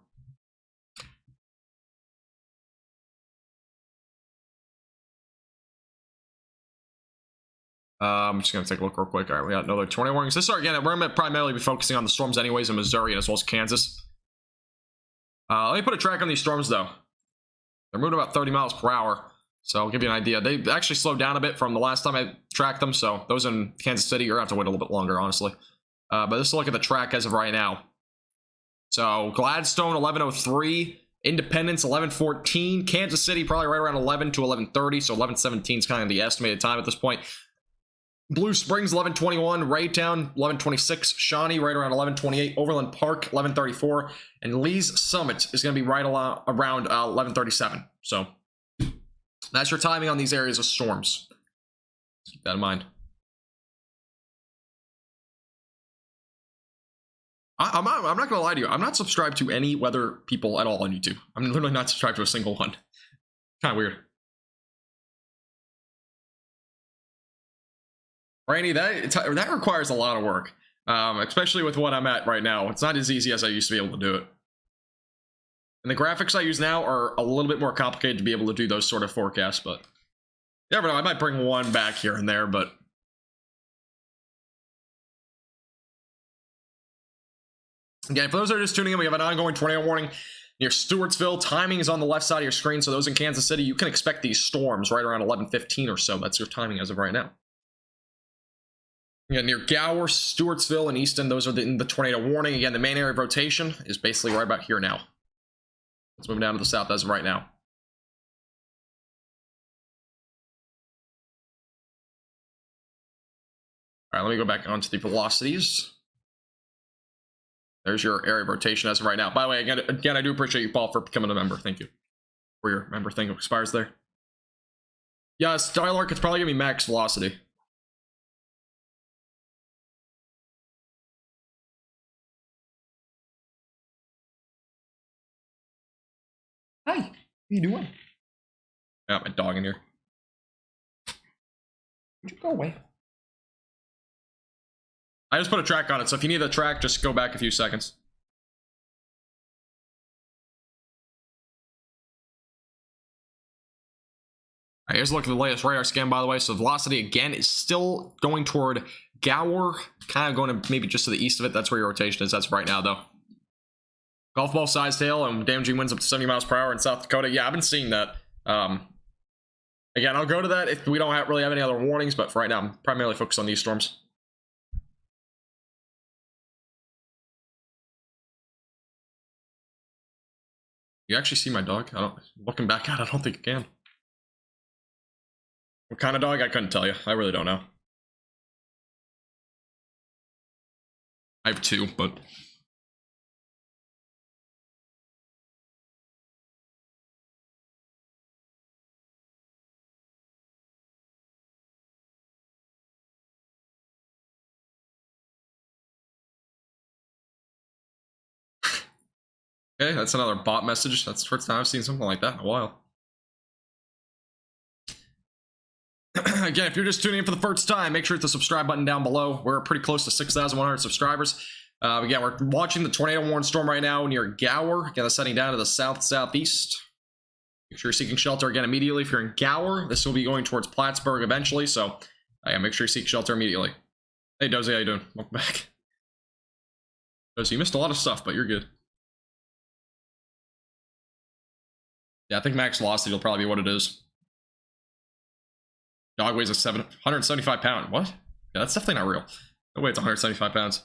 I'm just going to take a look real quick. All right, we got another tornado warnings. This are, again, we're going to primarily be focusing on the storms anyways in Missouri as well as Kansas. Let me put a track on these storms, though. They're moving about 30 miles per hour, so I'll give you an idea. They actually slowed down a bit from the last time I tracked them, so those in Kansas City, you're going to have to wait a little bit longer, honestly. But let's look at the track as of right now. So Gladstone, 11:03. Independence, 11:14. Kansas City, probably right around 11 to 11:30, so 11:17 is kind of the estimated time at this point. Blue Springs, 11:21. Raytown, 11:26. Shawnee, right around 11:28. Overland Park, 11:34. And Lee's Summit is going to be right around 11:37. So that's your timing on these areas of storms. Keep that in mind. I'm not going to lie to you. I'm not subscribed to any weather people at all on YouTube. I'm literally not subscribed to a single one. Kind of weird. Rainy, that requires a lot of work, especially with what I'm at right now. It's not as easy as I used to be able to do it. And the graphics I use now are a little bit more complicated to be able to do those sort of forecasts, but you never know. I might bring one back here and there, but again, for those that are just tuning in, we have an ongoing tornado warning near Stewartsville. Timing is on the left side of your screen, so those in Kansas City, you can expect these storms right around 11:15 or so. That's your timing as of right now. Yeah, near Gower, Stewartsville, and Easton, those are in the tornado warning. Again, the main area of rotation is basically right about here now. Let's move down to the south as of right now. All right, let me go back onto the velocities. There's your area of rotation as of right now. By the way, again, I do appreciate you, Paul, for becoming a member. Thank you for your member thing expires there. Yeah, Skylark, it's probably going to be max velocity. Hi, how you doing? I got my dog in here. Would you go away? I just put a track on it, so if you need the track, just go back a few seconds. All right, here's a look at the latest radar scan, by the way. So velocity, again, is still going toward Gower, kind of going to maybe just to the east of it. That's where your rotation is. That's right now, though. Golf ball sized hail and damaging winds up to 70 miles per hour in South Dakota. Yeah, I've been seeing that. Again, I'll go to that if we don't really have any other warnings, but for right now, I'm primarily focused on these storms. You actually see my dog? Looking back at it, I don't think you can. What kind of dog? I couldn't tell you. I really don't know. I have 2, but okay, that's another bot message. That's the first time I've seen something like that in a while. Again, if you're just tuning in for the first time, make sure to hit the subscribe button down below. We're pretty close to 6,100 subscribers. Again, we're watching the tornado warning storm right now near Gower. Again, that's heading down to the southeast. Make sure you're seeking shelter again immediately. If you're in Gower, this will be going towards Plattsburgh eventually. So, yeah, make sure you seek shelter immediately. Hey, Dozy, how you doing? Welcome back. Dozy, you missed a lot of stuff, but you're good. Yeah, I think max velocity will probably be what it is. Dog weighs 175 pounds. What? Yeah, that's definitely not real. No way it's 175 pounds.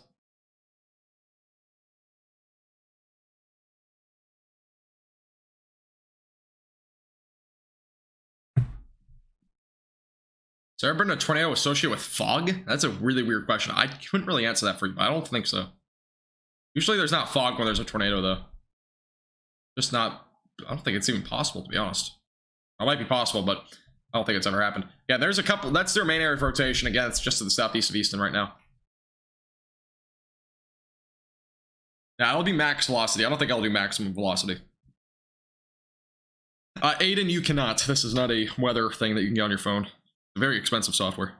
Has there ever been a tornado associated with fog? That's a really weird question. I couldn't really answer that for you, but I don't think so. Usually there's not fog when there's a tornado, though. Just not... I don't think it's even possible, to be honest. It might be possible, but I don't think it's ever happened. Yeah, there's a couple... That's their main area of rotation. Again, it's just to the southeast of Easton right now. Yeah, it'll be max velocity. I don't think I'll do maximum velocity. Aiden, you cannot. This is not a weather thing that you can get on your phone. Very expensive software.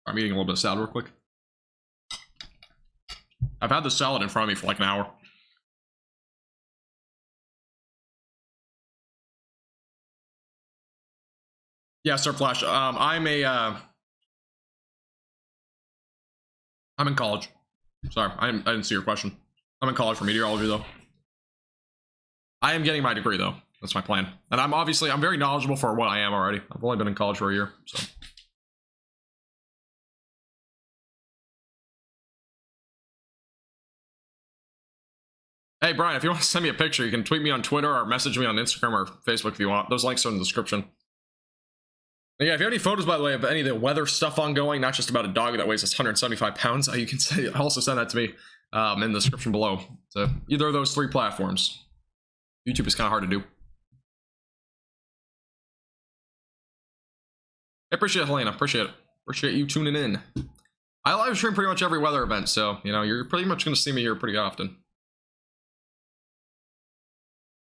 I'm eating a little bit of salad real quick. I've had the salad in front of me for like an hour. Yeah, Sir Flash. I'm in college. Sorry, I didn't see your question. I'm in college for meteorology, though. I am getting my degree, though. That's my plan. And I'm very knowledgeable for what I am already. I've only been in college for a year, so. Hey, Brian, if you want to send me a picture, you can tweet me on Twitter or message me on Instagram or Facebook if you want. Those links are in the description. Yeah, if you have any photos, by the way, of any of the weather stuff ongoing, not just about a dog that weighs 175 pounds, you can also send that to me in the description below. So either of those 3 platforms. YouTube is kind of hard to do. I appreciate it, Helena. Appreciate it. Appreciate you tuning in. I live stream pretty much every weather event, so, you know, you're pretty much going to see me here pretty often.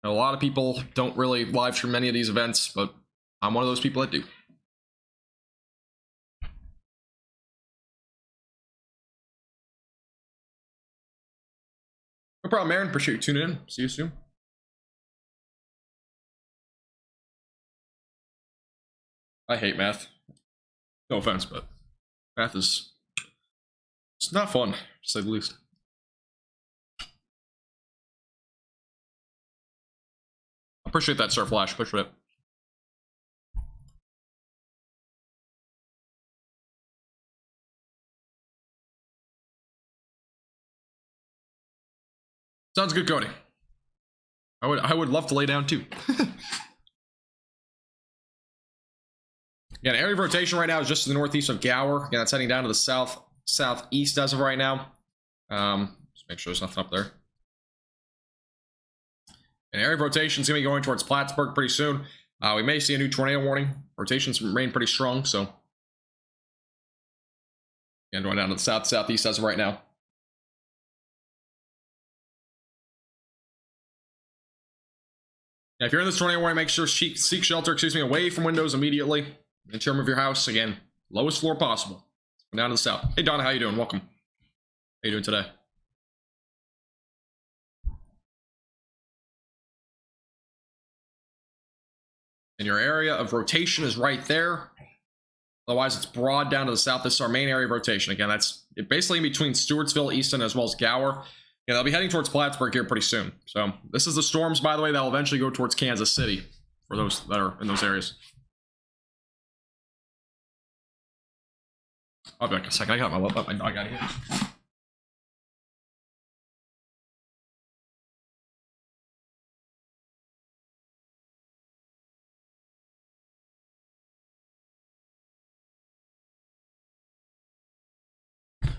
A lot of people don't really live stream many of these events, but I'm one of those people that do. No problem, Aaron. Appreciate you tuning in. See you soon. I hate math. No offense, but math is... it's not fun, to say the least. Appreciate that, Sir Flash. Appreciate it. Sounds good, Cody. I would love to lay down too. Yeah, area of rotation right now is just to the northeast of Gower. Again, that's heading down to the southeast as of right now. Just make sure there's nothing up there. And area of rotation is going to be going towards Plattsburgh pretty soon. We may see a new tornado warning. Rotations remain pretty strong, so again, going down to the southeast as of right now. Yeah, if you're in this tornado warning, make sure seek shelter, away from windows immediately. In terms of your house, again, lowest floor possible. Down to the south. Hey, Donna, how you doing? Welcome. How you doing today? And your area of rotation is right there. Otherwise, it's broad down to the south. This is our main area of rotation. Again, that's basically in between Stewartsville, Easton, as well as Gower. Yeah, they'll be heading towards Plattsburgh here pretty soon. So this is the storms, by the way, that will eventually go towards Kansas City for those that are in those areas. I'll be back in a second. I got my dog out of here.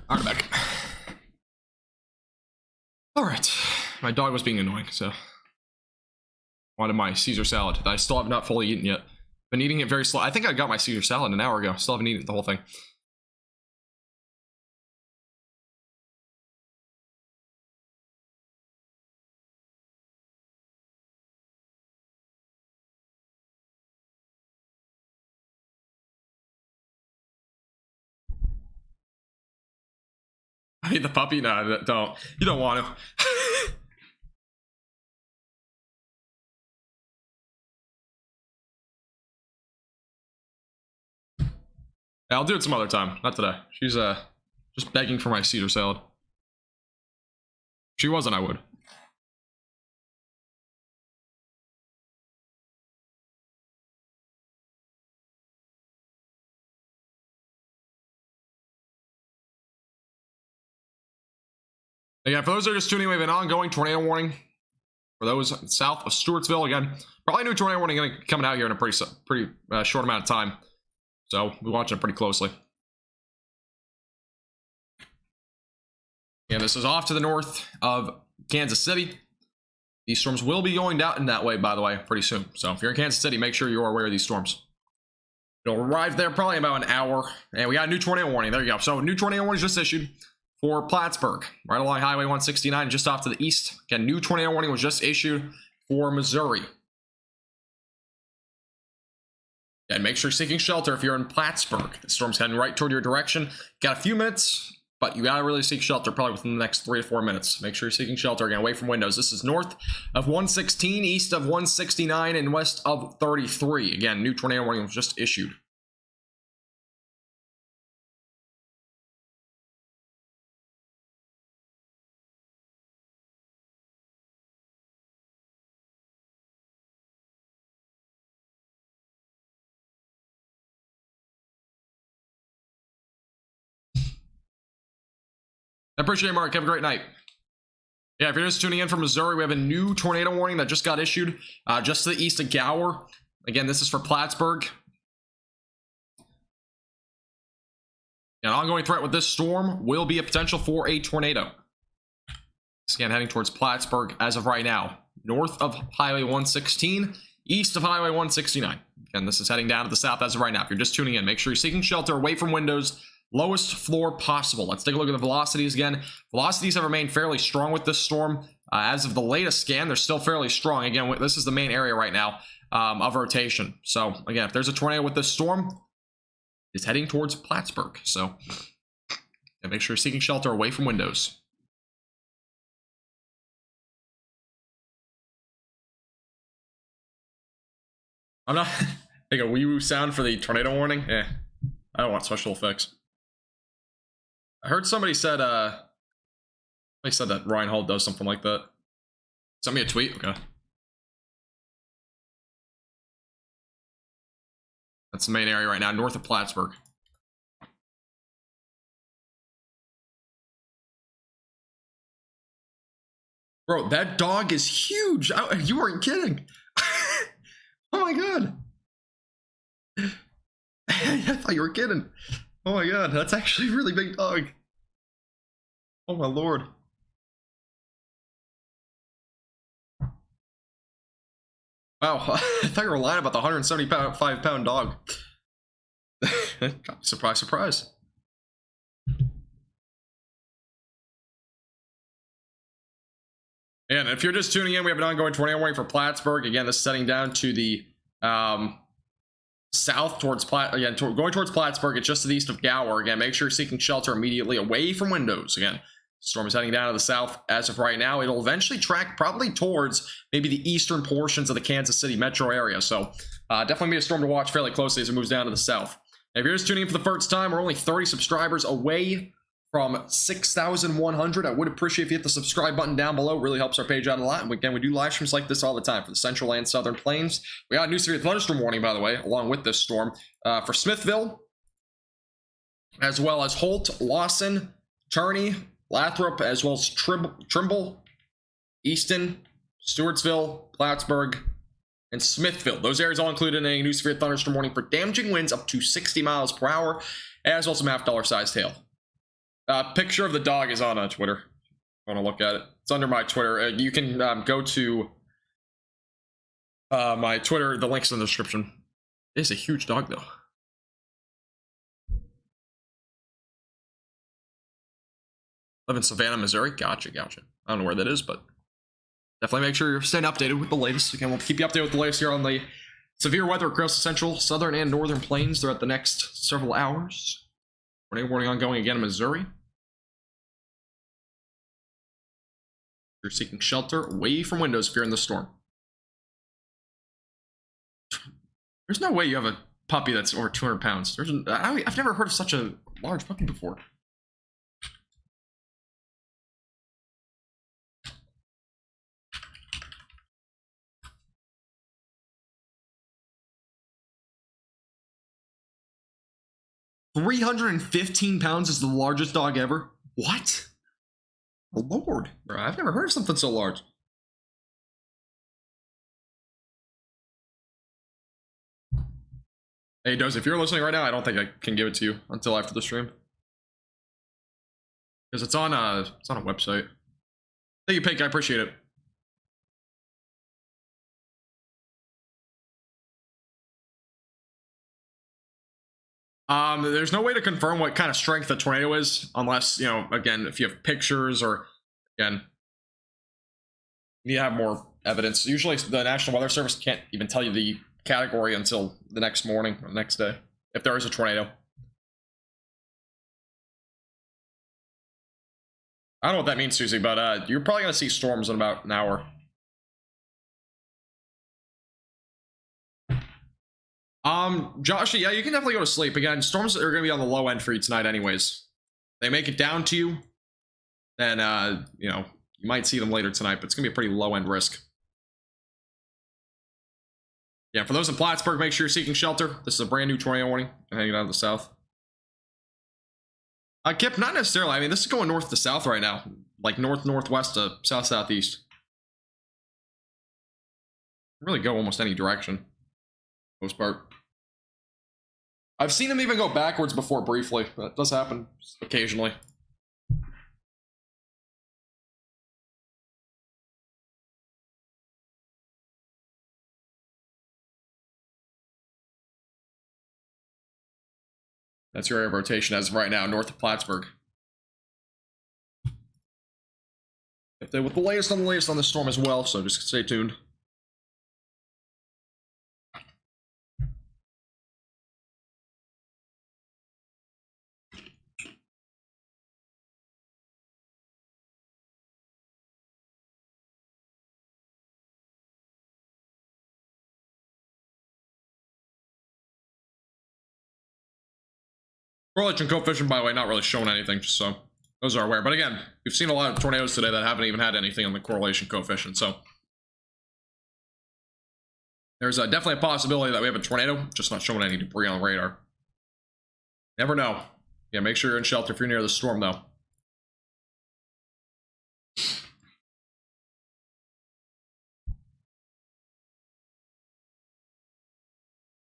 I'm back. All right, my dog was being annoying, so wanted my Caesar salad that I still have not fully eaten yet. Been eating it very slow. I think I got my Caesar salad an hour ago. Still haven't eaten the whole thing. Feed the puppy? No, don't. You don't want to. I'll do it some other time, not today. She's just begging for my Caesar salad. If she wasn't, I would. Again, for those that are just tuning in, we have an ongoing tornado warning for those south of Stewartsville. Again, probably a new tornado warning coming out here in a pretty short amount of time. So we're watching it pretty closely. And this is off to the north of Kansas City. These storms will be going down in that way, by the way, pretty soon. So if you're in Kansas City, make sure you're aware of these storms. It'll arrive there probably in about an hour. And we got a new tornado warning. There you go. So new tornado warning just issued for Plattsburgh, right along Highway 169, just off to the east. Again, new tornado warning was just issued for Missouri. And make sure you're seeking shelter if you're in Plattsburgh. The storm's heading right toward your direction. Got a few minutes, but you gotta really seek shelter probably within the next 3 to 4 minutes. Make sure you're seeking shelter again, away from windows. This is north of 116, east of 169, and west of 33. Again, new tornado warning was just issued. I appreciate it, Mark. Have a great night. Yeah, if you're just tuning in from Missouri, we have a new tornado warning that just got issued just to the east of Gower. Again, this is for Plattsburgh. An ongoing threat with this storm will be a potential for a tornado. Again, heading towards Plattsburgh as of right now. North of Highway 116, east of Highway 169. Again, this is heading down to the south as of right now. If you're just tuning in, make sure you're seeking shelter away from windows. Lowest floor possible. Let's take a look at the velocities again. Velocities have remained fairly strong with this storm. As of the latest scan, they're still fairly strong. Again, this is the main area right now of rotation. So, again, if there's a tornado with this storm, it's heading towards Plattsburgh. So, make sure you're seeking shelter away from windows. I'm not like a wee-woo sound for the tornado warning. I don't want special effects. I heard somebody said that Reinhold does something like that. Send me a tweet. Okay. That's the main area right now, north of Plattsburgh. Bro, that dog is huge. You weren't kidding. Oh my god. I thought you were kidding. Oh my god, that's actually a really big dog. Oh my lord. Wow, I thought you were lying about the 175-pound dog. Surprise, surprise. And if you're just tuning in, we have an ongoing tornado warning for Plattsburgh. Again, this is setting down to the south towards going towards Plattsburgh. It's just to the east of Gower. Again, make sure you're seeking shelter immediately away from windows. Again, storm is heading down to the south as of right now. It'll eventually track probably towards maybe the eastern portions of the Kansas City metro area. So definitely be a storm to watch fairly closely as it moves down to the south. If you're just tuning in for the first time, we're only 30 subscribers away from 6,100. I would appreciate if you hit the subscribe button down below. It really helps our page out a lot. And again, we do live streams like this all the time for the central and southern plains. We got a new severe thunderstorm warning, by the way, along with this storm for Smithville, as well as Holt, Lawson, Turney, Lathrop, as well as Trimble, Easton, Stewartsville, Plattsburgh, and Smithville. Those areas all included in a new severe thunderstorm warning for damaging winds up to 60 miles per hour, as well as some $half sized hail. Picture of the dog is on Twitter. I want to look at it. It's under my Twitter. You can go to my Twitter. The link's in the description. It's a huge dog, though. Live in Savannah, Missouri. Gotcha. I don't know where that is, but definitely make sure you're staying updated with the latest. Again, we'll keep you updated with the latest here on the severe weather across the central, southern, and northern plains throughout the next several hours. Tornado warning ongoing again in Missouri. You're seeking shelter away from windows if you're in the storm. There's no way you have a puppy that's over 200 pounds. I've never heard of such a large puppy before. £315 is the largest dog ever? What? Oh, Lord. Bro, I've never heard of something so large. Hey, Doze, if you're listening right now, I don't think I can give it to you until after the stream. Because it's on a website. Thank you, Pink. I appreciate it. There's no way to confirm what kind of strength the tornado is, unless, you know, again, if you have pictures or, again, you need to have more evidence. Usually the National Weather Service can't even tell you the category until the next morning or the next day, if there is a tornado. I don't know what that means, Susie, but you're probably going to see storms in about an hour. Josh, yeah, you can definitely go to sleep. Again, storms are going to be on the low end for you tonight anyways. They make it down to you, then, you know, you might see them later tonight, but it's going to be a pretty low end risk. Yeah, for those in Plattsburgh, make sure you're seeking shelter. This is a brand new tornado warning. I'm hanging out of the south. Kip, not necessarily. I mean, this is going north to south right now. Like north-northwest to south-southeast. Really go almost any direction. Most part. I've seen them even go backwards before briefly. That does happen occasionally. That's your area of rotation as of right now, north of Plattsburgh. With the latest on the storm as well, so just stay tuned. Correlation coefficient, by the way, not really showing anything, just so those are aware. But again, we've seen a lot of tornadoes today that haven't even had anything on the correlation coefficient, so there's definitely a possibility that we have a tornado, just not showing any debris on the radar. Never know. Yeah, make sure you're in shelter if you're near the storm, though.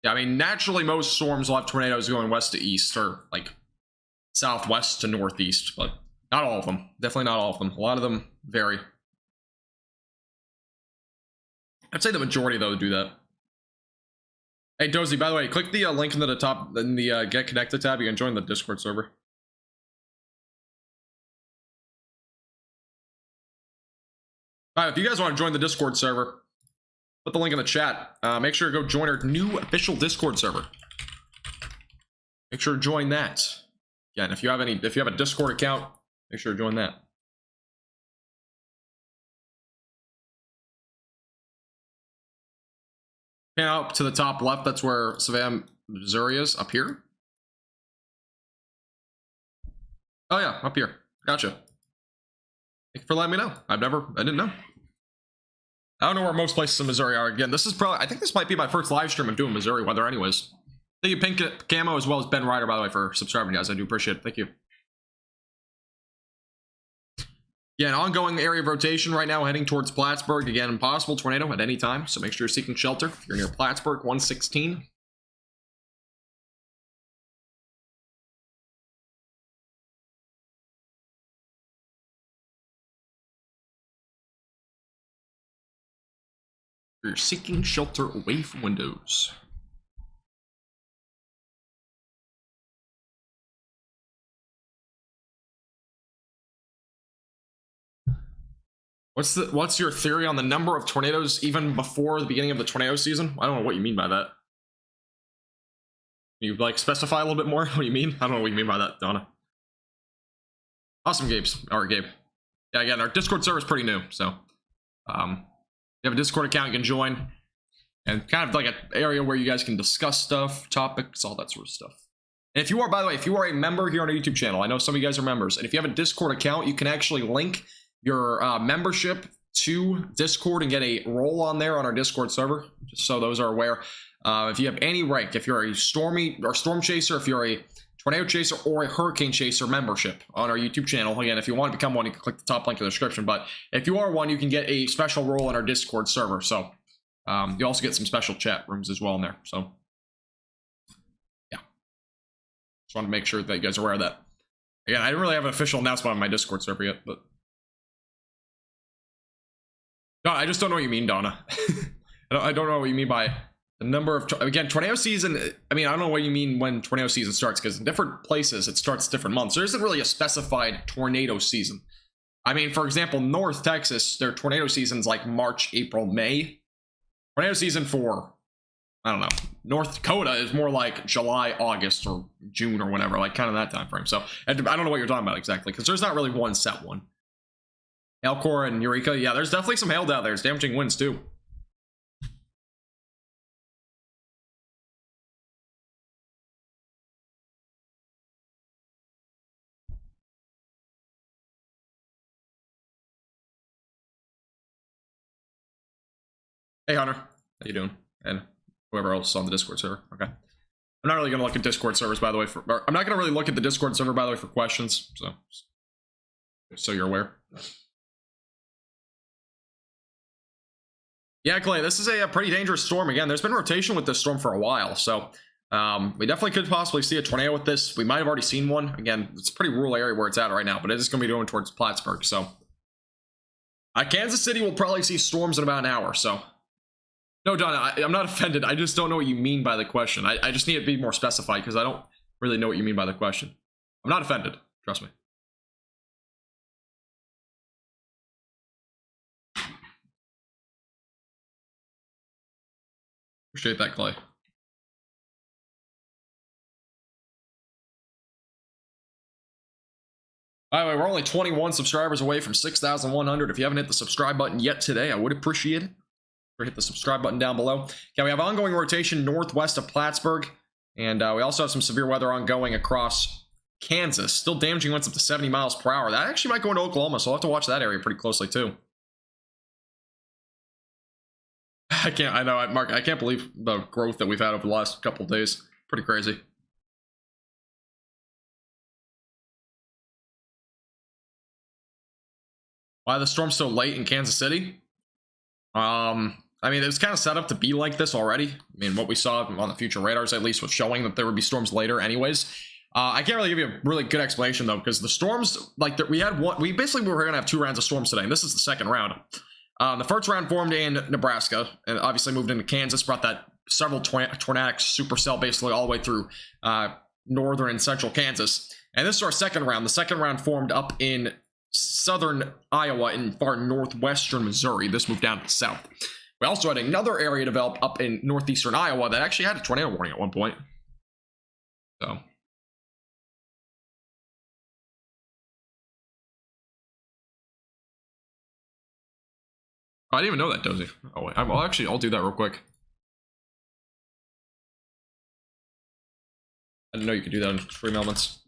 Yeah, I mean, naturally, most storms will have tornadoes going west to east, or, like, southwest to northeast, but not all of them. Definitely not all of them. A lot of them vary. I'd say the majority, though, do that. Hey, Dozy, by the way, click the link in the top, in the Get Connected tab. You can join the Discord server. All right, if you guys want to join the Discord server, put the link in the chat. Make sure to go join our new official Discord server. Make sure to join that. Again, if you have a Discord account, make sure to join that. Pan out to the top left, that's where Savannah, Missouri is, up here. Oh yeah, up here. Gotcha. Thank you for letting me know. I didn't know. I don't know where most places in Missouri are. Again, this is probably, I think this might be my first live stream of doing Missouri weather anyways. Thank you, Pink Camo, as well as Ben Ryder, by the way, for subscribing, guys. I do appreciate it. Thank you. Yeah, an ongoing area of rotation right now heading towards Plattsburgh. Again, possible tornado at any time, so make sure you're seeking shelter. If you're near Plattsburgh, 116. You're seeking shelter away from windows. What's your theory on the number of tornadoes even before the beginning of the tornado season? I don't know what you mean by that. Can you like specify a little bit more what you mean? I don't know what you mean by that, Donna. Awesome, Gabe. yeah, again, our Discord server is pretty new, so you have a Discord account you can join, and kind of like an area where you guys can discuss stuff, topics, all that sort of stuff. And if you are, by the way, if you are a member here on our YouTube channel, I know some of you guys are members, and if you have a Discord account, you can actually link your membership to Discord and get a role on there on our Discord server, just so those are aware. If you have any rank, if you're a storm chaser, if you're a tornado chaser or a hurricane chaser membership on our YouTube channel, again, if you want to become one, you can click the top link in the description. But if you are one, you can get a special role in our Discord server. So you also get some special chat rooms as well in there. So yeah, just want to make sure that you guys are aware of that. Again, I didn't really have an official announcement on my Discord server yet, but no, I just don't know what you mean, Donna. I don't know what you mean by the number of, again, tornado season. I mean, I don't know what you mean when tornado season starts, because in different places it starts different months. There isn't really a specified tornado season. I mean, for example, North Texas, their tornado season's like March, April, May. Tornado season for, I don't know, North Dakota is more like July, August, or June, or whatever, like kind of that time frame. So I don't know what you're talking about exactly, because there's not really one set one. Elcor and Eureka, yeah, there's definitely some hail down there. It's damaging winds too. Hey Hunter, how you doing? And whoever else on the Discord server. Okay. I'm not really gonna look at Discord servers, by the way. I'm not gonna really look at the Discord server, by the way, for questions. So you're aware. Yeah, Clay, this is a pretty dangerous storm. Again, there's been rotation with this storm for a while, so we definitely could possibly see a tornado with this. We might have already seen one. Again, it's a pretty rural area where it's at right now, but it is going to be going towards Plattsburgh. So Kansas City will probably see storms in about an hour. So no, John, I'm not offended. I just don't know what you mean by the question. I just need it to be more specified, because I don't really know what you mean by the question. I'm not offended. Trust me. Appreciate that, Clay. By the way, we're only 21 subscribers away from 6,100. If you haven't hit the subscribe button yet today, I would appreciate it. Or hit the subscribe button down below. Okay, we have ongoing rotation northwest of Plattsburgh, and we also have some severe weather ongoing across Kansas. Still damaging winds up to 70 miles per hour. That actually might go into Oklahoma, so I'll have to watch that area pretty closely too. I know, Mark, I can't believe the growth that we've had over the last couple of days. Pretty crazy. Why the storm so late in Kansas City? I mean, it was kind of set up to be like this already. I mean, what we saw on the future radars, at least, was showing that there would be storms later anyways. I can't really give you a really good explanation, though, because the storms, like, we basically were going to have 2 rounds of storms today, and this is the second round. The first round formed in Nebraska, and obviously moved into Kansas, brought that several tornadic supercell basically all the way through northern and central Kansas. And this is our second round. The second round formed up in southern Iowa and far northwestern Missouri. This moved down to the south. We also had another area develop up in northeastern Iowa that actually had a tornado warning at one point. So I didn't even know that, Dozy. Oh, wait. I'll do that real quick. I didn't know you could do that in stream elements.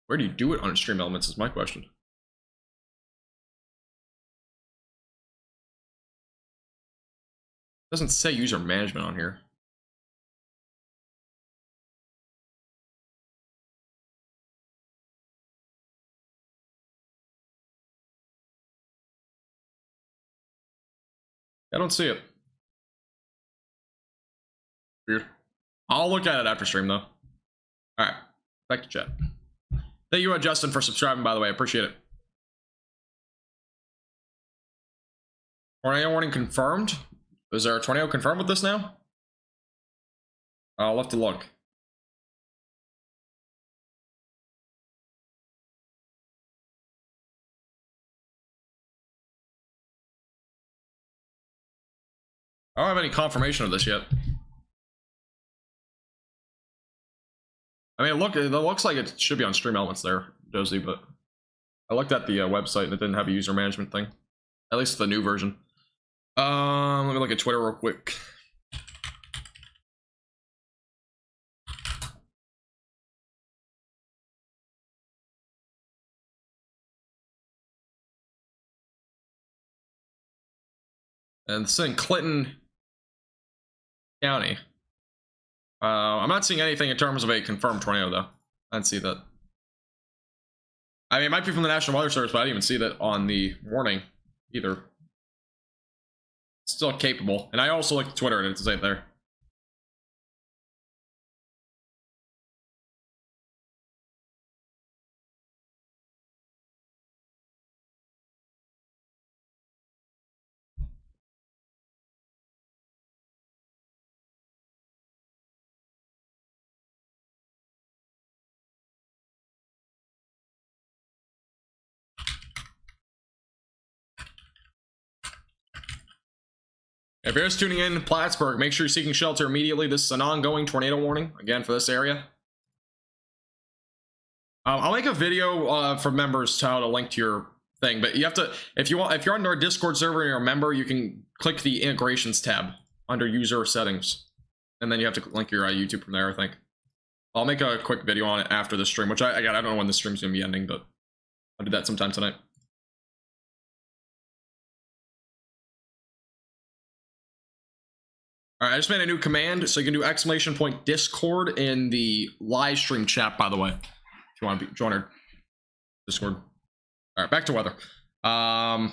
Where do you do it on stream elements is my question. Doesn't say user management on here. I don't see it. Weird. I'll look at it after stream, though. All right, back to chat. Thank you, Justin, for subscribing, by the way. I appreciate it. Tornado warning confirmed. Is there a tornado confirmed with this now? I'll have to look. I don't have any confirmation of this yet. I mean, look, it looks like it should be on Stream Elements there, Josie, but I looked at the website and it didn't have a user management thing. At least the new version. Let me look at Twitter real quick. And it's in Clinton County. I'm not seeing anything in terms of a confirmed tornado, though. I didn't see that. I mean, it might be from the National Weather Service, but I didn't even see that on the warning either. It's still capable. And I also looked at Twitter and it's right there. If you're just tuning in, Plattsburgh, make sure you're seeking shelter immediately. This is an ongoing tornado warning, again, for this area. I'll make a video for members to how to link to your thing, but you have to, if you're on our Discord server and you're a member, you can click the integrations tab under user settings, and then you have to link your YouTube from there, I think. I'll make a quick video on it after the stream, which I don't know when the stream's gonna be ending, but I'll do that sometime tonight. All right, I just made a new command, so you can do ! Discord in the live stream chat, by the way, if you want to join our Discord. All right, back to weather. Just gonna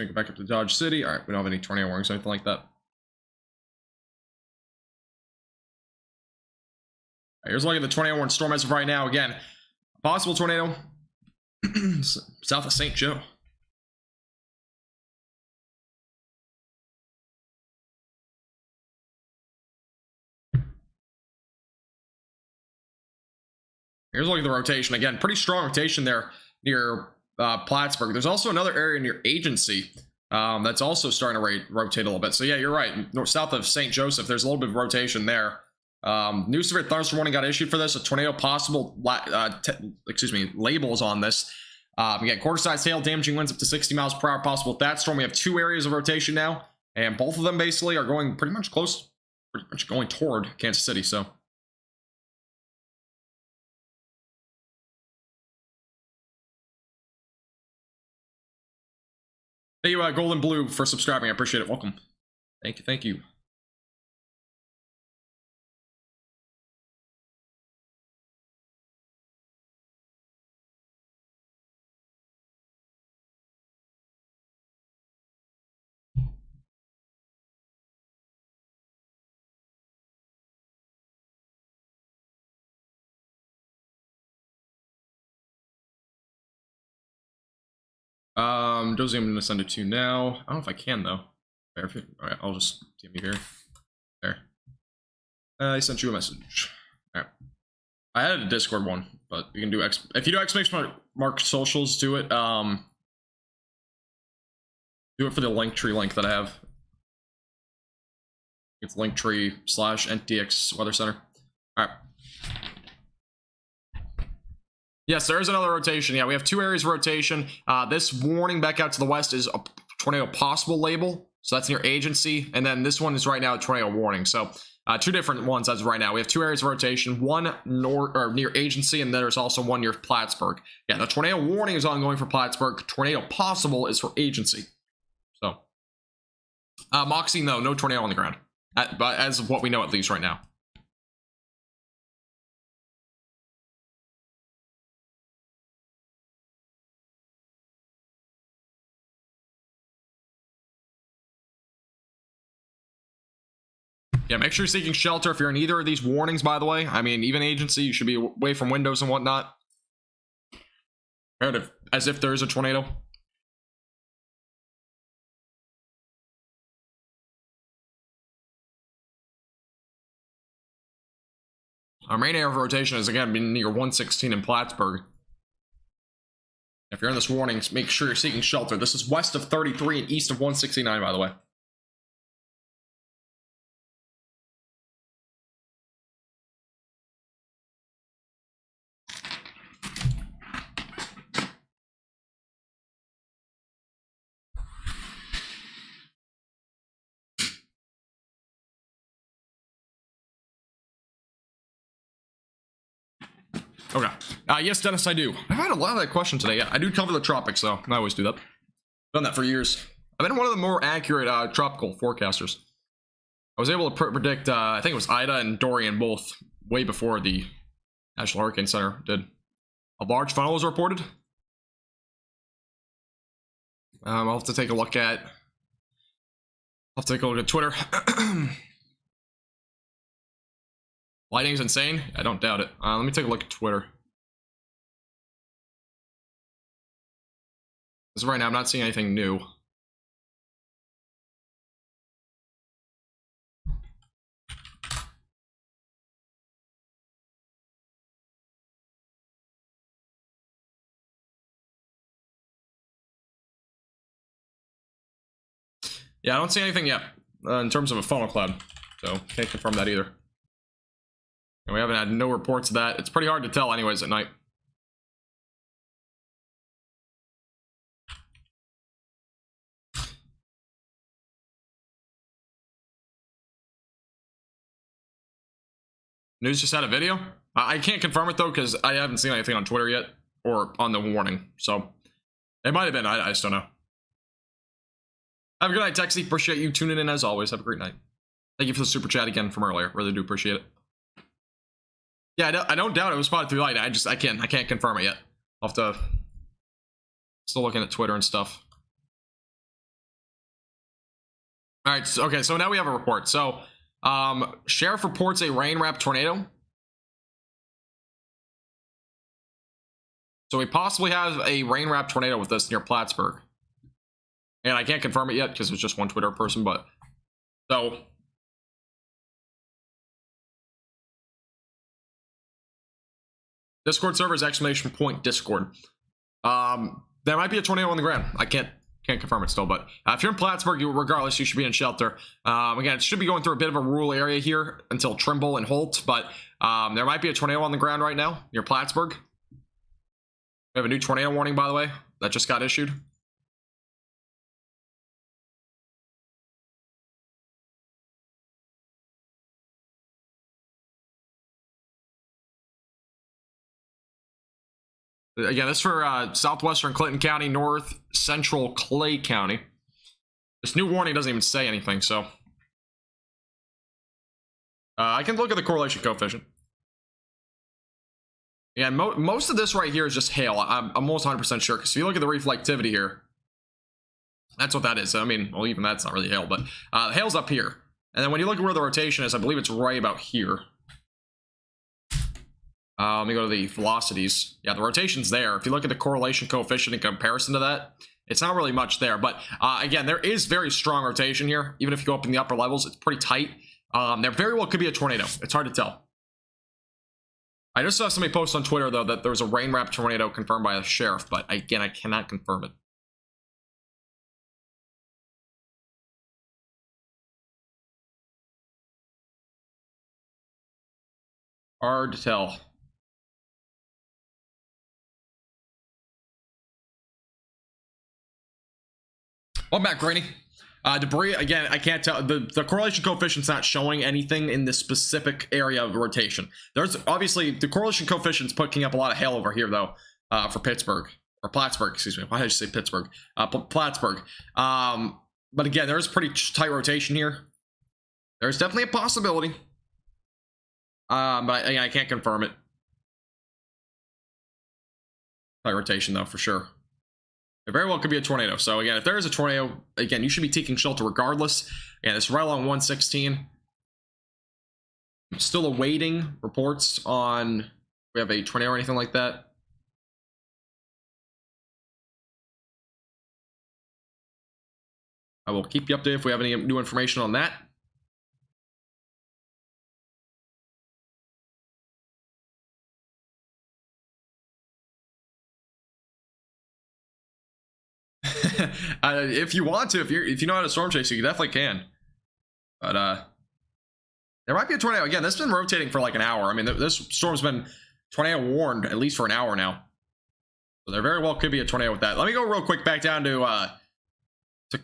go back up to Dodge City. All right, we don't have any tornado warnings or anything like that. All right, here's a look at the tornado warning storm as of right now. Again, possible tornado south of St. Joe. Here's a look at the rotation. Again, pretty strong rotation there near Plattsburgh. There's also another area near Agency that's also starting to rotate a little bit. So yeah, you're right. South of St. Joseph, there's a little bit of rotation there. New severe thunderstorm warning got issued for this. A tornado possible, labels on this. Again, quarter-sized hail, damaging winds up to 60 miles per hour possible with that storm. We have two areas of rotation now, and both of them basically are going pretty much going toward Kansas City. So. Hey, you, Golden Blue, for subscribing. I appreciate it. Welcome. Thank you. Thank you. Josie, I'm going to send it to you now. I don't know if I can, though. All right, I'll just give you here. There. I sent you a message. All right. I added a Discord one, but you can do if you do ! Socials, do it. Do it for the Linktree link that I have. It's Linktree/NTX Weather Center. All right. Yes, there is another rotation. Yeah, we have two areas of rotation. This warning back out to the west is a tornado possible label. So that's near Agency. And then this one is right now a tornado warning. So two different ones as of right now. We have two areas of rotation, one near Agency, and then there's also one near Plattsburgh. Yeah, the tornado warning is ongoing for Plattsburgh. Tornado possible is for Agency. So Moxie, no tornado on the ground. But as of what we know, at least right now. Yeah, make sure you're seeking shelter if you're in either of these warnings, by the way. I mean, even Agency, you should be away from windows and whatnot. As if there is a tornado. Our main area of rotation is, again, near 116 in Plattsburgh. If you're in this warning, make sure you're seeking shelter. This is west of 33 and east of 169, by the way. Okay. Yes, Dennis, I do. I've had a lot of that question today. Yeah, I do cover the tropics, so I always do that. Done that for years. I've been one of the more accurate tropical forecasters. I was able to predict, I think it was Ida and Dorian both way before the National Hurricane Center did. A large funnel was reported. I'll have to take a look at. I'll take a look at Twitter. Lightning's insane. I don't doubt it. Let me take a look at Twitter. As of right now, I'm not seeing anything new. Yeah, I don't see anything yet in terms of a funnel cloud, so can't confirm that either. And we haven't had no reports of that. It's pretty hard to tell anyways at night. News just had a video. I can't confirm it though because I haven't seen anything on Twitter yet or on the warning, so it might have been. I just don't know. Have a good night, Texie. Appreciate you tuning in as always. Have a great night. Thank you for the super chat again from earlier. Really do appreciate it. Yeah, I don't doubt it was spotted through light. I can't confirm it yet. I'll have to still looking at Twitter and stuff. All right, so, okay, so now we have a report. So sheriff reports a rain wrapped tornado. So we possibly have a rain wrapped tornado with us near Plattsburgh. And I can't confirm it yet because it's just one Twitter person, but so Discord server is ! Discord. There might be a tornado on the ground. I can't confirm it still, but if you're in Plattsburgh, regardless, you should be in shelter. Again, it should be going through a bit of a rural area here until Trimble and Holt, but there might be a tornado on the ground right now near Plattsburgh. We have a new tornado warning, by the way, that just got issued. Again, this is for southwestern Clinton County, north central Clay County. This new warning doesn't even say anything, so I can look at the correlation coefficient. Yeah, most of this right here is just hail. I'm almost 100% sure, because if you look at the reflectivity here, that's what that is. I mean, well, even that's not really hail, but hail's up here. And then when you look at where the rotation is, I believe it's right about here. Let me go to the velocities. Yeah, the rotation's there. If you look at the correlation coefficient in comparison to that, it's not really much there. But again, there is very strong rotation here. Even if you go up in the upper levels, it's pretty tight. There very well could be a tornado. It's hard to tell. I just saw somebody post on Twitter, though, that there was a rain-wrapped tornado confirmed by the sheriff. But again, I cannot confirm it. Hard to tell. Welcome back, Granny. Debris, again, I can't tell. The correlation coefficient's not showing anything in this specific area of rotation. There's obviously the correlation coefficient's picking up a lot of hail over here, though, for Pittsburgh. Or Plattsburgh, excuse me. Why did I say Pittsburgh? Plattsburgh. But again, there's pretty tight rotation here. There's definitely a possibility. But again, I can't confirm it. Tight rotation, though, for sure. It very well could be a tornado. So again, if there is a tornado, again, you should be taking shelter regardless. Again, it's right along 116. I'm still awaiting reports on if we have a tornado or anything like that. I will keep you updated if we have any new information on that. If you want to, if you know how to storm chase, you definitely can. But there might be a tornado. Again, this has been rotating for like an hour. I mean, this storm's been tornado warned at least for an hour now. So there very well could be a tornado with that. Let me go real quick back down to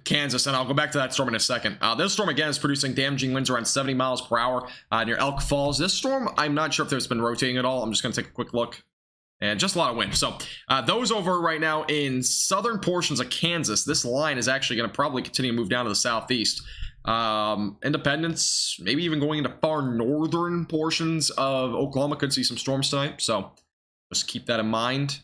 Kansas, and I'll go back to that storm in a second. This storm again is producing damaging winds around 70 miles per hour near Elk Falls. This storm, I'm not sure if there's been rotating at all. I'm just going to take a quick look. and just a lot of wind. So those over right now in southern portions of Kansas, this line is actually going to probably continue to move down to the southeast. Independence, maybe even going into far northern portions of Oklahoma could see some storms tonight. So just keep that in mind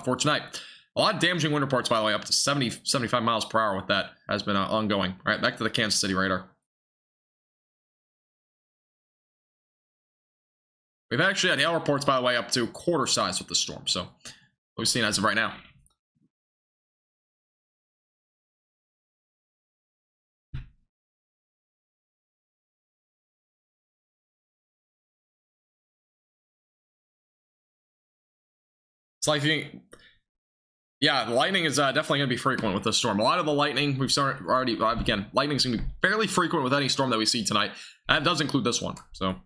for tonight. A lot of damaging wind reports, by the way, up to 70, 75 miles per hour with that has been ongoing. All right, back to the Kansas City radar. We've actually had hail reports, by the way, up to quarter size with the storm. So what we've seen as of right now. It's like, yeah, the lightning is definitely going to be frequent with this storm. A lot of the lightning we've already, again, lightning is going to be fairly frequent with any storm that we see tonight. That does include this one. So,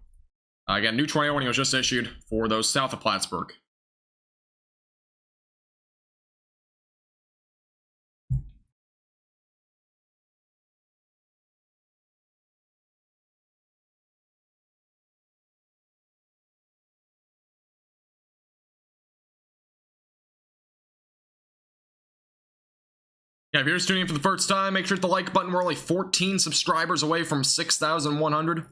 again, new tornado warning was just issued for those south of Plattsburgh. Yeah, if you're just tuning in for the first time, make sure to hit the like button. We're only 14 subscribers away from 6,100. And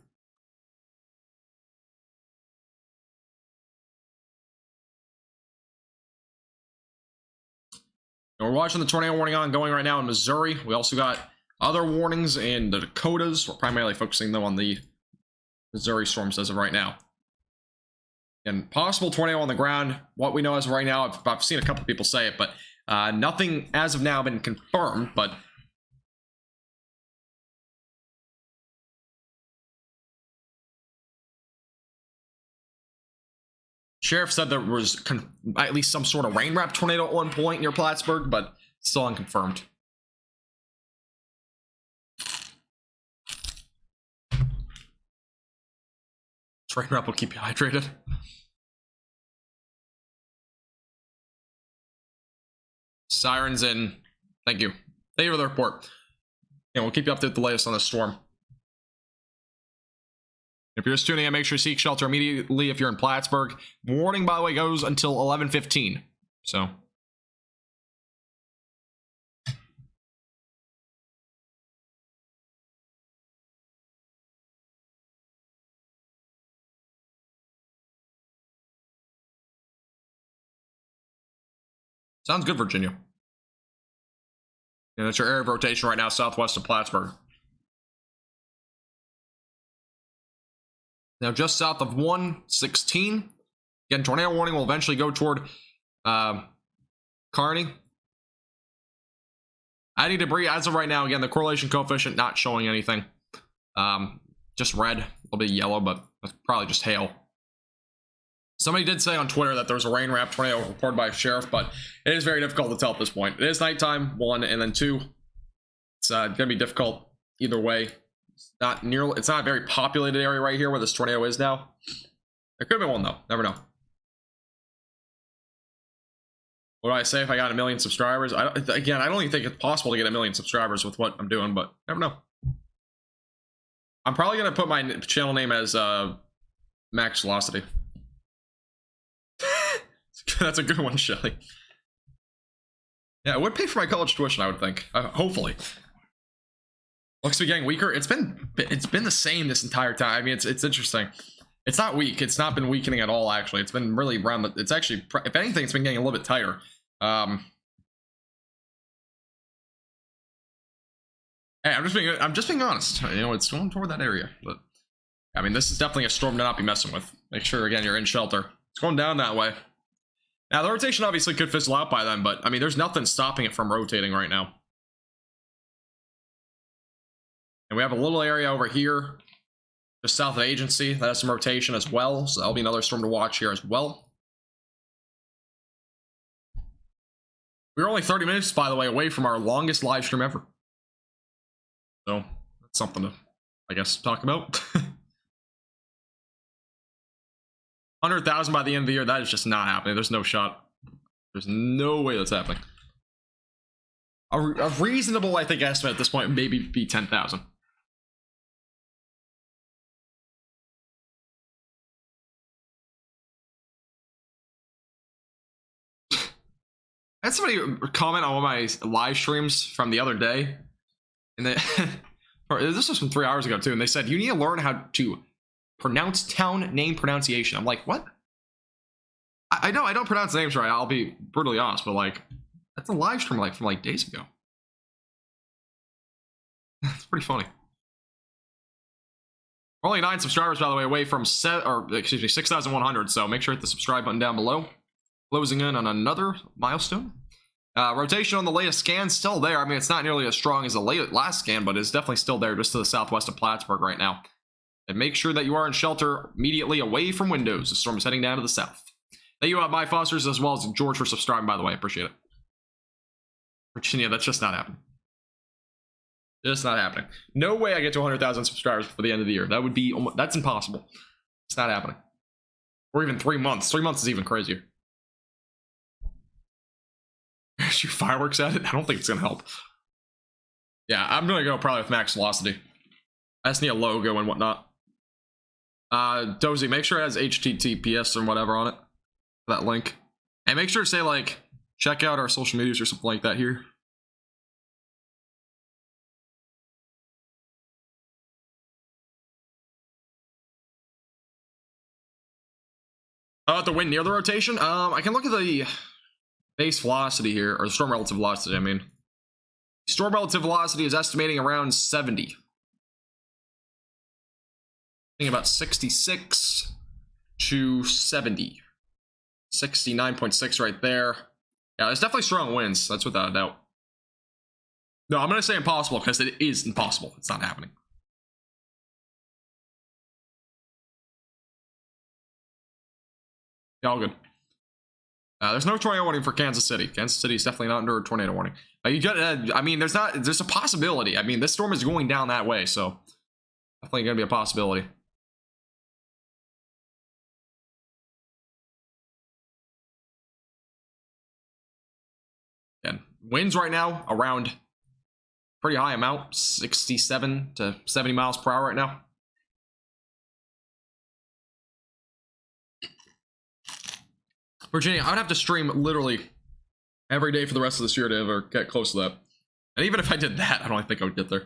we're watching the tornado warning ongoing right now in Missouri. We also got other warnings in the Dakotas. We're primarily focusing though on the Missouri storms as of right now. And possible tornado on the ground. What we know as of right now, I've seen a couple people say it, but nothing as of now been confirmed, but sheriff said there was at least some sort of rain wrap tornado at one point near Plattsburgh, but still unconfirmed. This rain wrap will keep you hydrated. Sirens in. Thank you. Thank you for the report. And we'll keep you updated with the latest on this storm. If you're just tuning in, make sure you seek shelter immediately if you're in Plattsburgh. Warning, by the way, goes until 11:15. So. Sounds good, Virginia. And that's your area of rotation right now, southwest of Plattsburgh. Now, just south of 116. Again, tornado warning will eventually go toward Kearney. Adding debris as of right now. Again, the correlation coefficient not showing anything. Just red, a little bit yellow, but that's probably just hail. Somebody did say on Twitter that there was a rain wrap tornado reported by a sheriff, but it is very difficult to tell at this point. It is nighttime, one, and then two, it's going to be difficult either way. It's not a very populated area right here where this tornado is now. There could have been one though, never know. What do I say if I got 1 million subscribers? Again, I don't even think it's possible to get 1 million subscribers with what I'm doing, but never know. I'm probably going to put my channel name as Max Velocity. That's a good one, Shelly. Yeah, it would pay for my college tuition, I would think. Hopefully. Looks to be getting weaker. It's been the same this entire time. I mean, it's interesting. It's not weak. It's not been weakening at all, actually. It's been really around the... It's actually... If anything, it's been getting a little bit tighter. Hey, I'm just being honest. You know, it's going toward that area. But, I mean, this is definitely a storm to not be messing with. Make sure, again, you're in shelter. It's going down that way. Now, the rotation obviously could fizzle out by then, but, I mean, there's nothing stopping it from rotating right now. And we have a little area over here, just south of the agency, that has some rotation as well, so that'll be another storm to watch here as well. We're only 30 minutes, by the way, away from our longest live stream ever. So, that's something to, I guess, talk about. 100,000 by the end of the year, that is just not happening. There's no shot. There's no way that's happening. A reasonable, I think, estimate at this point maybe be 10,000. I had somebody comment on one of my live streams from the other day, and they, this was from 3 hours ago too, and they said, you need to learn how to pronounce town name pronunciation. I'm like, what? I know I don't pronounce names right, I'll be brutally honest, but like, that's a live stream like from like days ago. It's pretty funny. We're only 9 subscribers, by the way, away from 6,100, so make sure to hit the subscribe button down below. Closing in on another milestone. Rotation on the latest scan still there. I mean, it's not nearly as strong as the last scan, but it's definitely still there just to the southwest of Plattsburgh right now. And make sure that you are in shelter immediately away from windows. The storm is heading down to the south. Thank you, my Fosters, as well as George for subscribing, by the way. I appreciate it. Virginia, that's just not happening. Just not happening. No way I get to 100,000 subscribers before the end of the year. That would be, that's impossible. It's not happening. Or even 3 months. 3 months is even crazier. Shoot fireworks at it? I don't think it's gonna help. Yeah, I'm gonna go probably with max velocity. I just need a logo and whatnot. Dozy, make sure it has HTTPS or whatever on it. That link. And make sure to say, like, check out our social medias or something like that here. The wind near the rotation? I can look at the base velocity here, or the storm relative velocity, I mean. Storm relative velocity is estimating around 70. I think about 66 to 70. 69.6 right there. Yeah, there's definitely strong winds, that's without a doubt. No, I'm going to say impossible, because it is impossible. It's not happening. Yeah, all good. There's no tornado warning for Kansas City. Kansas City is definitely not under a tornado warning. I mean, there's a possibility. I mean, this storm is going down that way, so definitely going to be a possibility. And winds right now around pretty high amount, 67 to 70 miles per hour right now. Virginia, I would have to stream literally every day for the rest of this year to ever get close to that. And even if I did that, I don't think I would get there.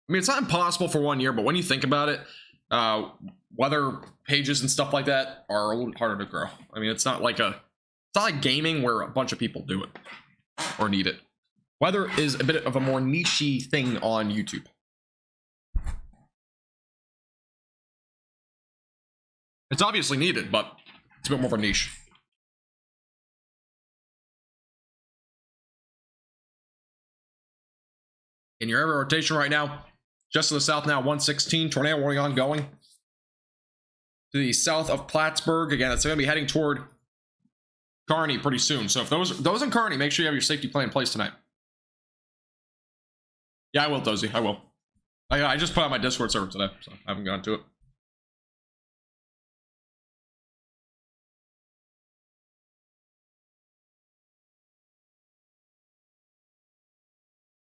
I mean, it's not impossible for 1 year, but when you think about it, weather pages and stuff like that are a little harder to grow. I mean, it's not like gaming where a bunch of people do it or need it. Weather is a bit of a more niche-y thing on YouTube. It's obviously needed, but it's a bit more of a niche. In your area rotation right now, just to the south now, 116, tornado warning ongoing. To the south of Plattsburgh, again, it's going to be heading toward Kearney pretty soon. So if those in Kearney, make sure you have your safety plan in place tonight. Yeah, I will, Dozy, I will. I just put out my Discord server today, so I haven't gone to it.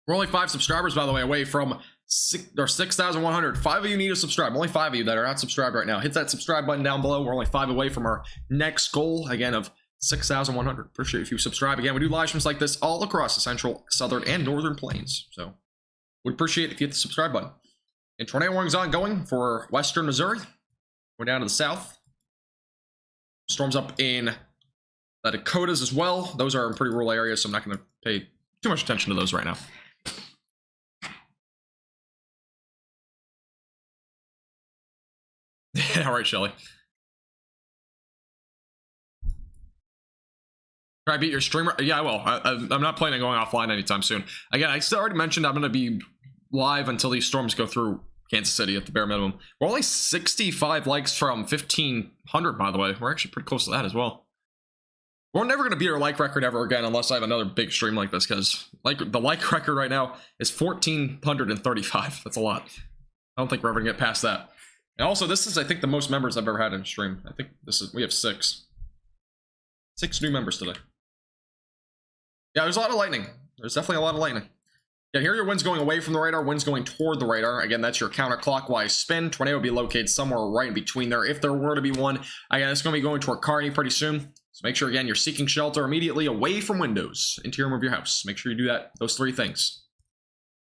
We're only 5 subscribers, by the way, away from 6,100. 5 of you need to subscribe. Only 5 of you that are not subscribed right now. Hit that subscribe button down below. We're only 5 away from our next goal, again, of 6,100. Appreciate if you subscribe. Again, we do live streams like this all across the central, southern, and northern plains. So, would appreciate if you hit the subscribe button. And tornado warnings ongoing for western Missouri. We're down to the south. Storms up in the Dakotas as well. Those are in pretty rural areas, so I'm not going to pay too much attention to those right now. Yeah, all right, Shelly. Try to beat your streamer? Yeah, I will. I'm not planning on going offline anytime soon. Again, I already mentioned I'm going to be live until these storms go through Kansas City at the bare minimum. We're only 65 likes from 1,500, by the way. We're actually pretty close to that as well. We're never going to beat our like record ever again unless I have another big stream like this, because the like record right now is 1,435. That's a lot. I don't think we're ever going to get past that. And also, this is, I think, the most members I've ever had in a stream. I think we have 6. 6 new members today. Yeah, there's a lot of lightning. There's definitely a lot of lightning. Yeah, here are your winds going away from the radar, winds going toward the radar. Again, that's your counterclockwise spin. Tornado will be located somewhere right in between there, if there were to be one. Again, it's going to be going toward Kearney pretty soon. So make sure, again, you're seeking shelter immediately away from windows, interior of your house. Make sure you do that, those 3 things.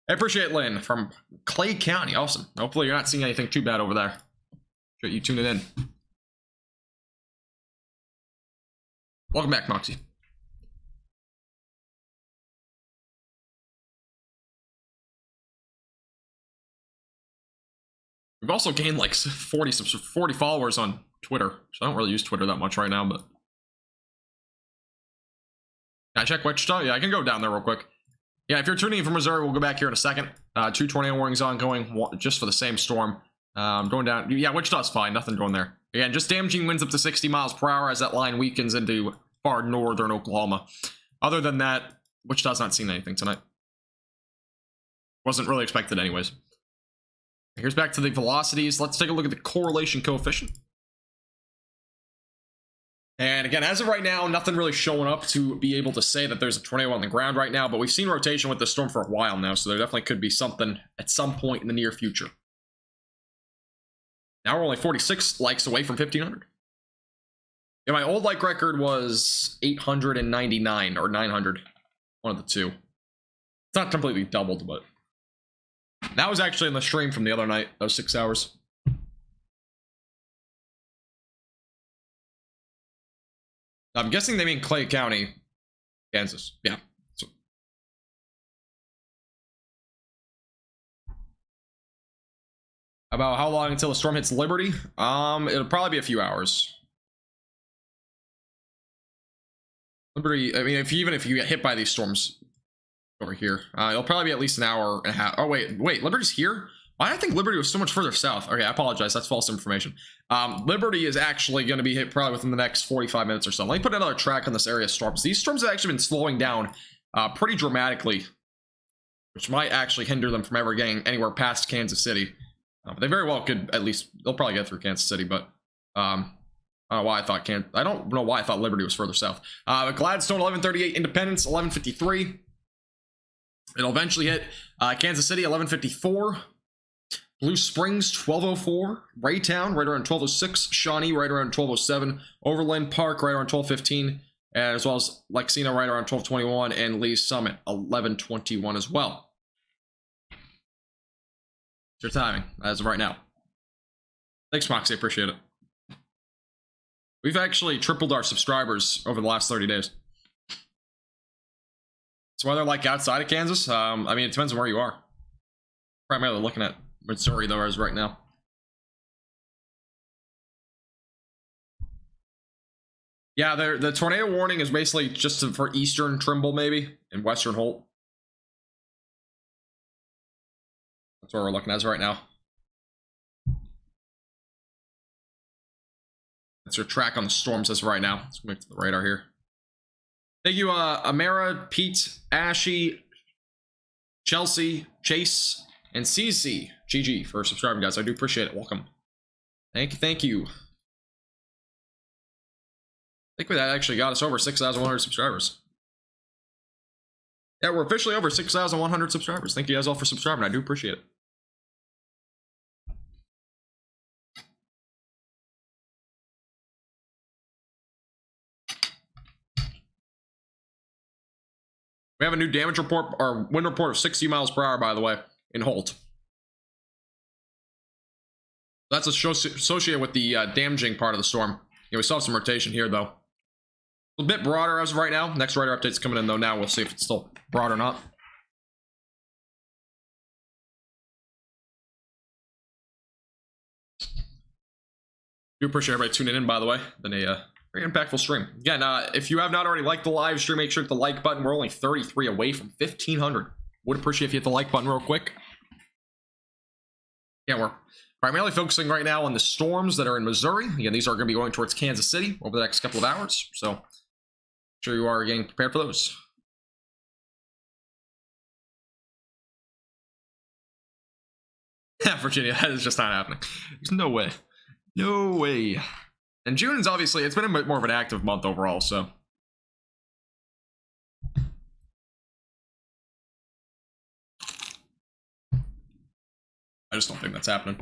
I appreciate Lynn from Clay County. Awesome. Hopefully you're not seeing anything too bad over there. Appreciate you tuning in. Welcome back, Moxie. We've also gained like 40 followers on Twitter. So I don't really use Twitter that much right now, but can I check Wichita? Yeah, I can go down there real quick. Yeah, if you're tuning in from Missouri, we'll go back here in a second. 2 tornado warnings ongoing, just for the same storm. Going down. Yeah, Wichita's fine. Nothing going there. Again, just damaging winds up to 60 miles per hour as that line weakens into far northern Oklahoma. Other than that, Wichita's not seen anything tonight. Wasn't really expected anyways. Here's back to the velocities. Let's take a look at the correlation coefficient. And again, as of right now, nothing really showing up to be able to say that there's a tornado on the ground right now, but we've seen rotation with the storm for a while now, so there definitely could be something at some point in the near future. Now we're only 46 likes away from 1,500. Yeah, my old like record was 899 or 900. One of the two. It's not completely doubled, but that was actually in the stream from the other night. That was 6 hours. I'm guessing they mean Clay County, Kansas. Yeah. So, about how long until the storm hits Liberty? It'll probably be a few hours. Liberty, I mean, even if you get hit by these storms over here, it'll probably be at least an hour and a half. Oh, wait, Liberty's here? Why did I think Liberty was so much further south? Okay, I apologize. That's false information. Liberty is actually going to be hit probably within the next 45 minutes or so. Let me put another track on this area of storms. These storms have actually been slowing down pretty dramatically, which might actually hinder them from ever getting anywhere past Kansas City. But they very well could, at least, they'll probably get through Kansas City, but I don't know why I thought Liberty was further south. But Gladstone, 1138, Independence, 1153. It'll eventually hit Kansas City, 1154. Blue Springs, 1204. Raytown, right around 1206. Shawnee, right around 1207. Overland Park, right around 1215. And as well as Lexina, right around 1221. And Lee's Summit, 1121 as well. It's your timing, as of right now. Thanks, Moxie. Appreciate it. We've actually tripled our subscribers over the last 30 days. So whether like outside of Kansas, I mean, it depends on where you are. Primarily looking at Missouri, though, as right now. Yeah, the tornado warning is basically just for eastern Trimble, maybe, and western Holt. That's where we're looking at right now. That's your track on the storms as of right now. Let's move to the radar here. Thank you, Amara, Pete, Ashy, Chelsea, Chase, and CC. GG for subscribing, guys. I do appreciate it. Welcome. Thank you. I think that actually got us over 6,100 subscribers. Yeah, we're officially over 6,100 subscribers. Thank you guys all for subscribing. I do appreciate it. We have a new damage report, or wind report of 60 miles per hour, by the way, in Holt. That's associated with the damaging part of the storm. Yeah, we still have some rotation here, though. A bit broader as of right now. Next radar update's coming in, though. Now we'll see if it's still broad or not. Do appreciate everybody tuning in, by the way. Been a very impactful stream. Again, if you have not already liked the live stream, make sure to hit the like button. We're only 33 away from 1,500. Would appreciate if you hit the like button real quick. Yeah, we're primarily focusing right now on the storms that are in Missouri. Again, these are going to be going towards Kansas City over the next couple of hours. So, make sure you are getting prepared for those. Virginia, that is just not happening. There's no way. No way. And June is obviously, it's been a bit more of an active month overall, so. I just don't think that's happening.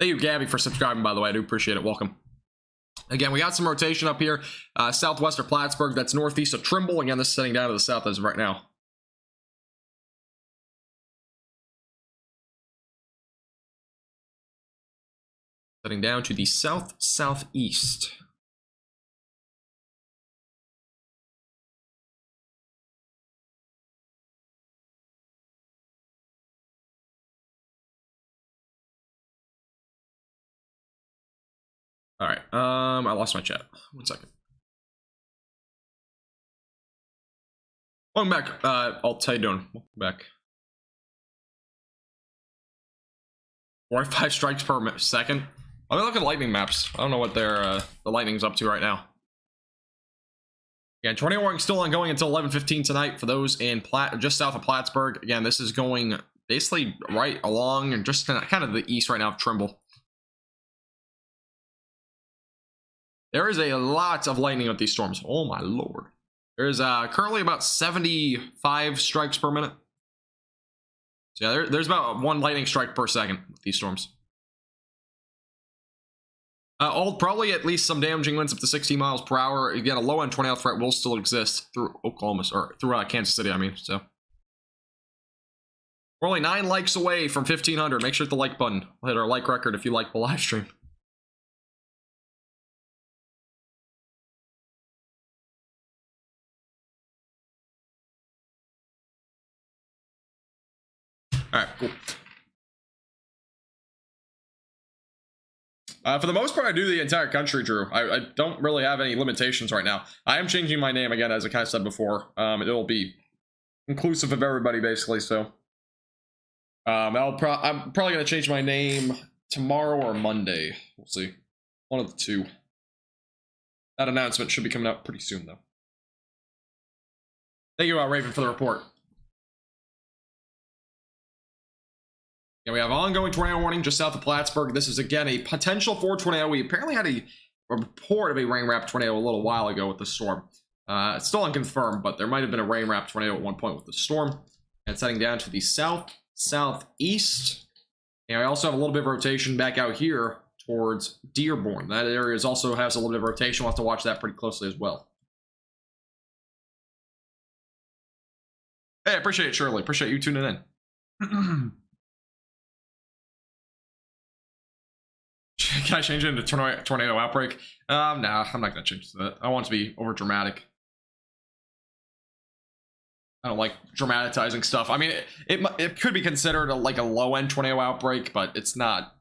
Thank you, Gabby, for subscribing, by the way. I do appreciate it. Welcome. Again, we got some rotation up here. Southwest of Plattsburgh, that's northeast of Trimble. Again, this is setting down to the south as of right now. Setting down to the south-southeast. All right, I lost my chat. 1 second. Welcome back. Alt, how you doing? Welcome back. 45 strikes per second. Let me look at lightning maps. I don't know what the lightning's up to right now. Yeah, tornado warning still ongoing until 11:15 tonight for those in just south of Plattsburgh. Again, this is going basically right along and just kind of the east right now of Trimble. There is a lot of lightning with these storms. Oh my lord. There's currently about 75 strikes per minute. So yeah, there's about 1 lightning strike per second with these storms. Probably at least some damaging winds up to 60 miles per hour. Again, a low-end tornado threat will still exist through Oklahoma, or through Kansas City, I mean. So we're only 9 likes away from 1,500. Make sure to hit the like button. We'll hit our like record if you like the live stream. All right, cool. For the most part, I do the entire country, Drew. I don't really have any limitations right now. I am changing my name again, as I kind of said before. It'll be inclusive of everybody, basically. So, I'm probably gonna change my name tomorrow or Monday. We'll see. One of the two. That announcement should be coming out pretty soon, though. Thank you, Raven, for the report. Yeah, we have ongoing tornado warning just south of Plattsburgh. This is, again, a potential for tornado. We apparently had a report of a rain-wrapped tornado a little while ago with the storm. It's still unconfirmed, but there might have been a rain-wrapped tornado at one point with the storm. And it's heading down to the south-southeast. And I also have a little bit of rotation back out here towards Dearborn. That area also has a little bit of rotation. We'll have to watch that pretty closely as well. Hey, I appreciate it, Shirley. Appreciate you tuning in. Can I change it into tornado outbreak? Nah, I'm not gonna change that. I want it to be over dramatic. I don't like dramatizing stuff. I mean, it could be considered like a low-end tornado outbreak, but it's not.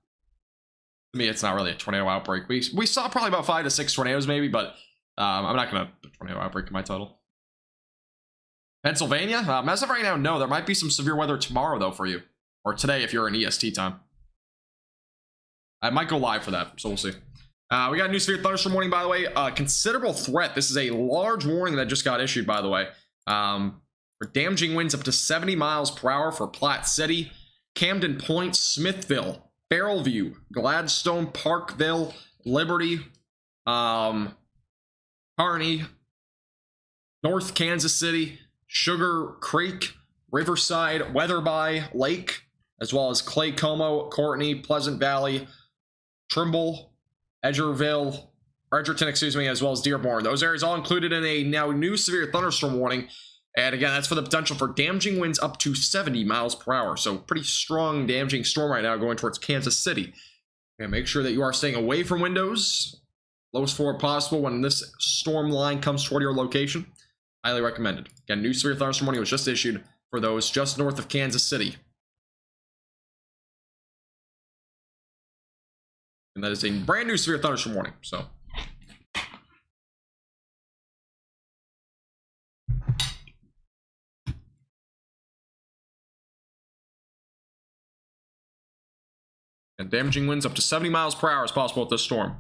To me, it's not really a tornado outbreak. We saw probably about 5 to 6 tornadoes, maybe, but I'm not gonna put tornado outbreak in my title. Pennsylvania? As of right now, no. There might be some severe weather tomorrow, though, for you, or today if you're in EST time. I might go live for that, so we'll see. We got a new severe thunderstorm warning, by the way. Considerable threat. This is a large warning that just got issued, by the way. For damaging winds up to 70 miles per hour for Platte City, Camden Point, Smithville, Barrelview, Gladstone, Parkville, Liberty, Kearney, North Kansas City, Sugar Creek, Riverside, Weatherby, Lake, as well as Clay Como, Courtney, Pleasant Valley, Trimble, Edgerton, as well as Dearborn. Those areas all included in a now new severe thunderstorm warning. And again, that's for the potential for damaging winds up to 70 miles per hour. So pretty strong damaging storm right now going towards Kansas City. And make sure that you are staying away from windows, lowest forward possible when this storm line comes toward your location. Highly recommended. Again, new severe thunderstorm warning was just issued for those just north of Kansas City. And that is a brand new severe thunderstorm warning. So, and damaging winds up to 70 miles per hour is possible with this storm.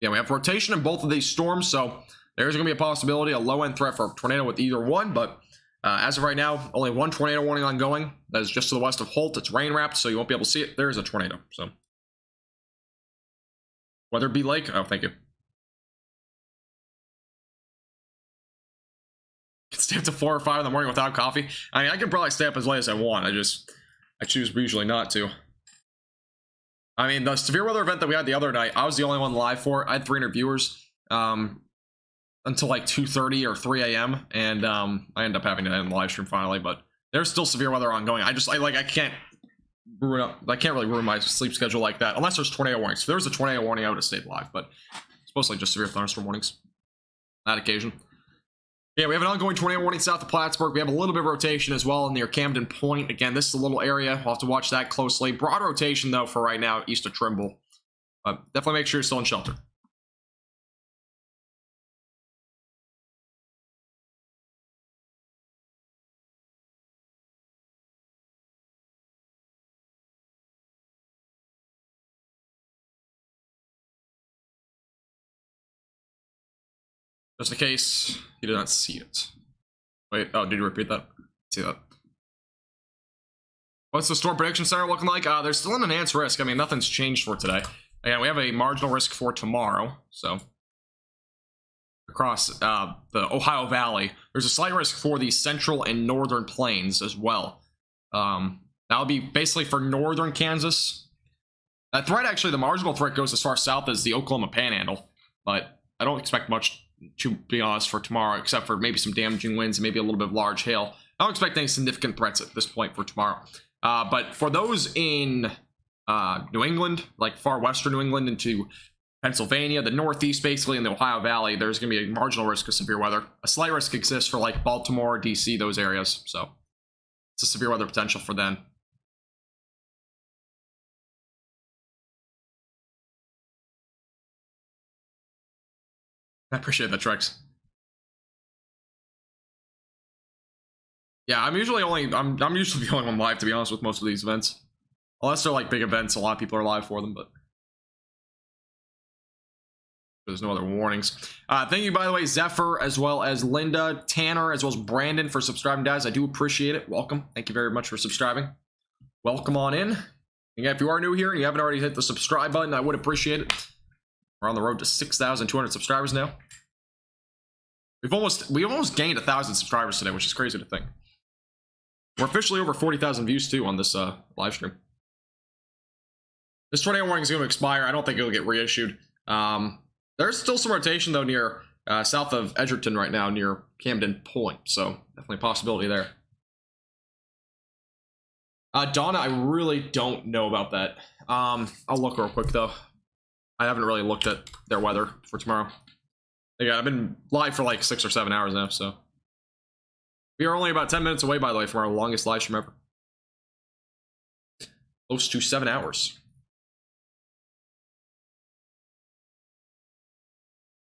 Yeah, we have rotation in both of these storms, so there's going to be a possibility, a low-end threat for a tornado with either one, but as of right now, only one tornado warning ongoing. That is just to the west of Holt. It's rain-wrapped, so you won't be able to see it. There is a tornado, so. Weatherby Lake. Oh, thank you. Can stay up to 4 or 5 in the morning without coffee. I mean, I can probably stay up as late as I want. I choose usually not to. I mean, the severe weather event that we had the other night, I was the only one live for it. I had 300 viewers until like 2:30 or 3 a.m. and I ended up having to end the live stream finally. But there's still severe weather ongoing. I can't really ruin my sleep schedule like that unless there's tornado warnings. If there was a tornado warning, I would have stayed live. But it's mostly just severe thunderstorm warnings on that occasion. Yeah, we have an ongoing tornado warning south of Plattsburgh. We have a little bit of rotation as well near Camden Point. Again, this is a little area. We'll have to watch that closely. Broad rotation, though, for right now, east of Trimble. But definitely make sure you're still in shelter. Just in case you did not see it. Wait, oh, did you repeat that? See that. What's the storm prediction center looking like? There's still an enhanced risk. I mean, nothing's changed for today. Again, we have a marginal risk for tomorrow. So across the Ohio Valley, there's a slight risk for the central and northern plains as well. That'll be basically for northern Kansas. That threat, actually, the marginal threat goes as far south as the Oklahoma Panhandle, but I don't expect much, to be honest, for tomorrow, except for maybe some damaging winds and maybe a little bit of large hail. I don't expect any significant threats at this point for tomorrow. But for those in New England, like far western New England into Pennsylvania, the Northeast, basically in the Ohio Valley, there's going to be a marginal risk of severe weather. A slight risk exists for like Baltimore, DC, those areas. So it's a severe weather potential for them. I appreciate that, Trex. Yeah, I'm usually the only one live, to be honest, with most of these events. Unless they're like big events, a lot of people are live for them, but there's no other warnings. Thank you, by the way, Zephyr, as well as Linda, Tanner, as well as Brandon for subscribing, guys. I do appreciate it. Welcome. Thank you very much for subscribing. Welcome on in. Again, if you are new here and you haven't already hit the subscribe button, I would appreciate it. We're on the road to 6,200 subscribers now. We almost gained 1,000 subscribers today, which is crazy to think. We're officially over 40,000 views too on this live stream. This tornado warning is going to expire. I don't think it'll get reissued. There's still some rotation though near south of Edgerton right now, near Camden Point. So definitely a possibility there. Donna, I really don't know about that. I'll look real quick though. I haven't really looked at their weather for tomorrow. Yeah, I've been live for like 6 or 7 hours now, so. We are only about 10 minutes away, by the way, from our longest live stream ever. Close to 7 hours.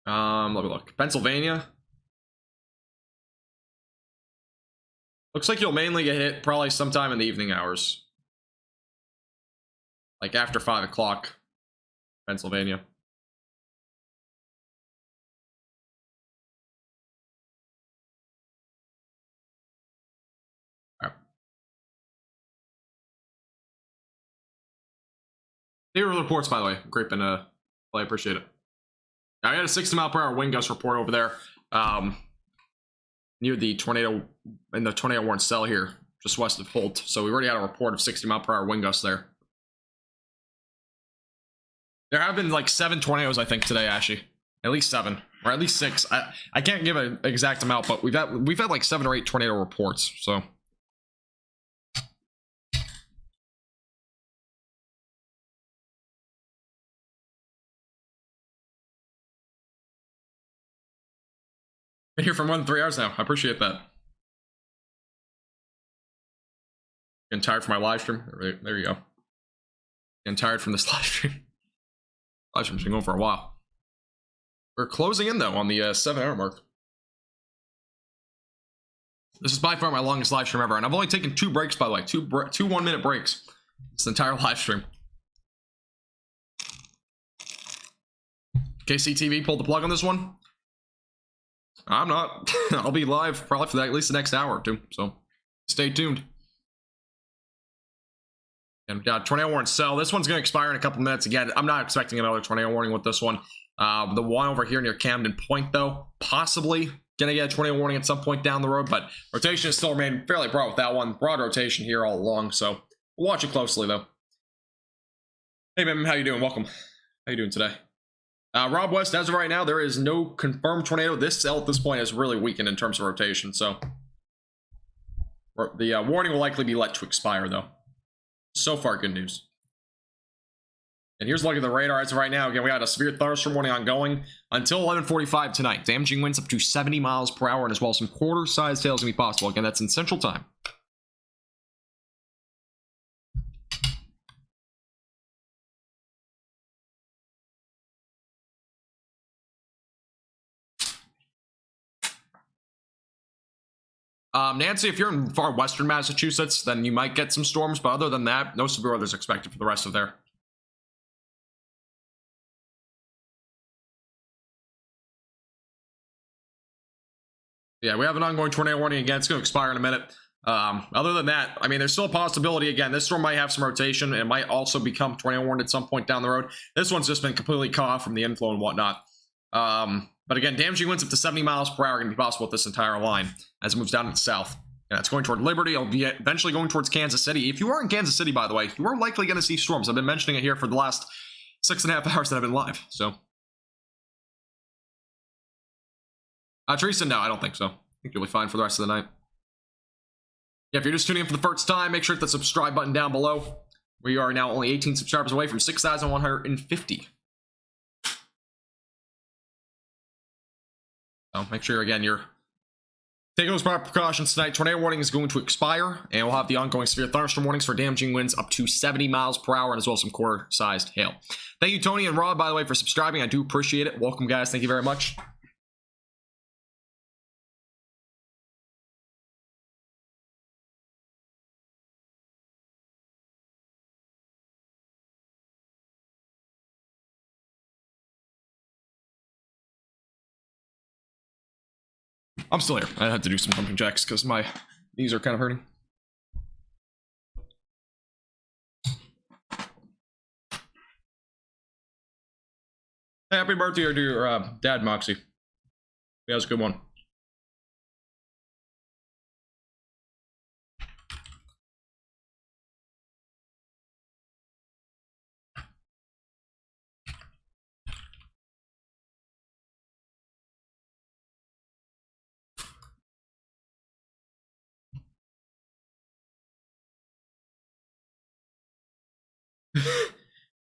Let me look. Pennsylvania. Looks like you'll mainly get hit probably sometime in the evening hours. Like after 5 o'clock, Pennsylvania. Favorite reports, by the way. Great, and I appreciate it. I had a 60-mile-per-hour wind gust report over there near the tornado, in the tornado warning cell here, just west of Holt. So we already had a report of 60-mile-per-hour wind gusts there. There have been like 7 tornadoes, I think, today, Ashy. At least 7, or at least 6. I can't give an exact amount, but we've had like 7 or 8 tornado reports. So. Been here for more than 3 hours now. I appreciate that. Getting tired from my live stream. There you go. Getting tired from this live stream. Live stream's been going for a while. We're closing in though on the 7-hour mark. This is by far my longest live stream ever, and I've only taken 2 breaks, by the way. 2 1-minute breaks. This entire live stream. KCTV pulled the plug on this one. I'm not. I'll be live probably for at least the next hour or 2, so stay tuned. And tornado warning cell. This one's going to expire in a couple minutes. Again, I'm not expecting another tornado warning with this one. The one over here near Camden Point, though, possibly going to get a tornado warning at some point down the road, but rotation is still remaining fairly broad with that one. Broad rotation here all along, so we'll watch it closely, though. Hey, man, how you doing? Welcome. How you doing today? Rob West, as of right now, there is no confirmed tornado. This cell at this point is really weakened in terms of rotation, so the warning will likely be let to expire, though. So far, good news. And here's a look at the radar as of right now. Again, we had a severe thunderstorm warning ongoing until 11:45 tonight. Damaging winds up to 70 miles per hour, and as well as some quarter-sized hail is going to be possible. Again, that's in Central Time. Nancy, if you're in far western Massachusetts, then you might get some storms, but other than that, no severe weather is expected for the rest of there. Yeah, we have an ongoing tornado warning again. It's going to expire in a minute. Other than that, I mean, there's still a possibility. Again, this storm might have some rotation. It might also become tornado warned at some point down the road. This one's just been completely cut off from the inflow and whatnot. But again, damaging winds up to 70 miles per hour are going to be possible with this entire line as it moves down to the south. And it's going toward Liberty. It'll be eventually going towards Kansas City. If you are in Kansas City, by the way, you are likely going to see storms. I've been mentioning it here for the last 6.5 hours that I've been live. So, Teresa, no, I don't think so. I think you'll be fine for the rest of the night. Yeah, if you're just tuning in for the first time, make sure to hit the subscribe button down below. We are now only 18 subscribers away from 6,150. So make sure, again, you're taking those proper precautions tonight. Tornado warning is going to expire, and we'll have the ongoing severe thunderstorm warnings for damaging winds up to 70 miles per hour, and as well as some quarter-sized hail. Thank you, Tony and Rob, by the way, for subscribing. I do appreciate it. Welcome, guys. Thank you very much. I'm still here. I had to do some jumping jacks because my knees are kind of hurting. Hey, happy birthday to your dad, Moxie. Yeah, it was a good one.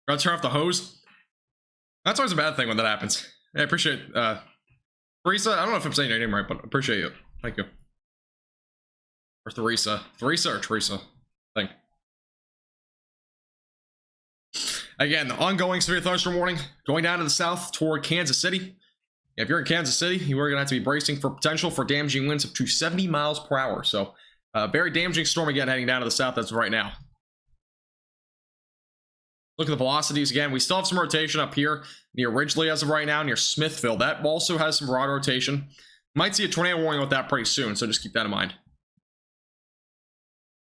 Gotta turn off the hose. That's always a bad thing when that happens. I appreciate Teresa. I don't know if I'm saying your name right, but I appreciate you. Thank you. Or Teresa. Teresa or Teresa? I think. Again, the ongoing severe thunderstorm warning going down to the south toward Kansas City. If you're in Kansas City, you are going to have to be bracing for potential for damaging winds up to 70 miles per hour. So, very damaging storm again heading down to the south as of right now. Look at the velocities again. We still have some rotation up here near Ridgely as of right now, near Smithville. That also has some broad rotation. Might see a tornado warning with that pretty soon, so just keep that in mind.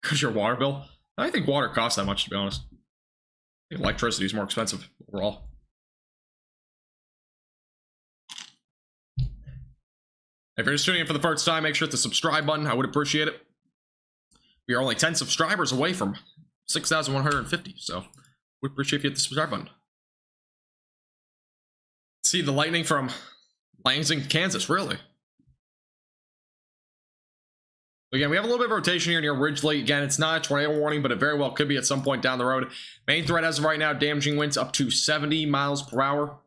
Because your water bill? I don't think water costs that much, to be honest. I think electricity is more expensive overall. If you're just tuning in for the first time, make sure to hit the subscribe button. I would appreciate it. We are only 10 subscribers away from 6,150, so we appreciate if you hit the subscribe button. See the lightning from Lansing, Kansas, really. Again, we have a little bit of rotation here near Ridgely. Again, it's not a tornado warning, but it very well could be at some point down the road. Main threat as of right now, damaging winds up to 70 miles per hour.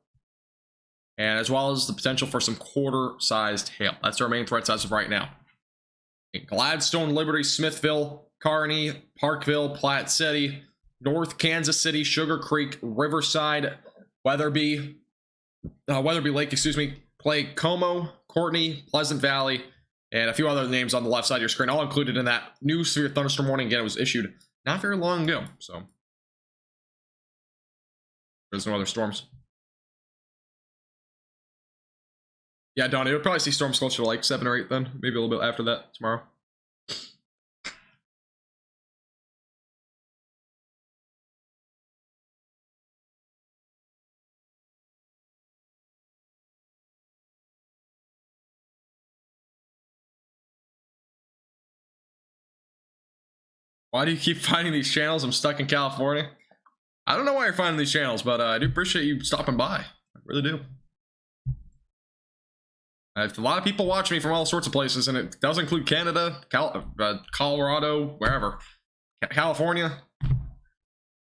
And as well as the potential for some quarter-sized hail. That's our main threats as of right now. Gladstone, Liberty, Smithville, Kearney, Parkville, Platte City, North Kansas City, Sugar Creek, Riverside, Weatherby Lake, Clay, Como, Courtney, Pleasant Valley, and a few other names on the left side of your screen, all included in that new severe thunderstorm warning. Again, it was issued not very long ago, so there's no other storms. Yeah, Donnie, you'll probably see storms closer to like 7 or 8 then, maybe a little bit after that tomorrow. Why do you keep finding these channels? I'm stuck in California. I don't know why you're finding these channels, but I do appreciate you stopping by. I really do. I have a lot of people watch me from all sorts of places, and it does include Canada, Colorado, wherever. California.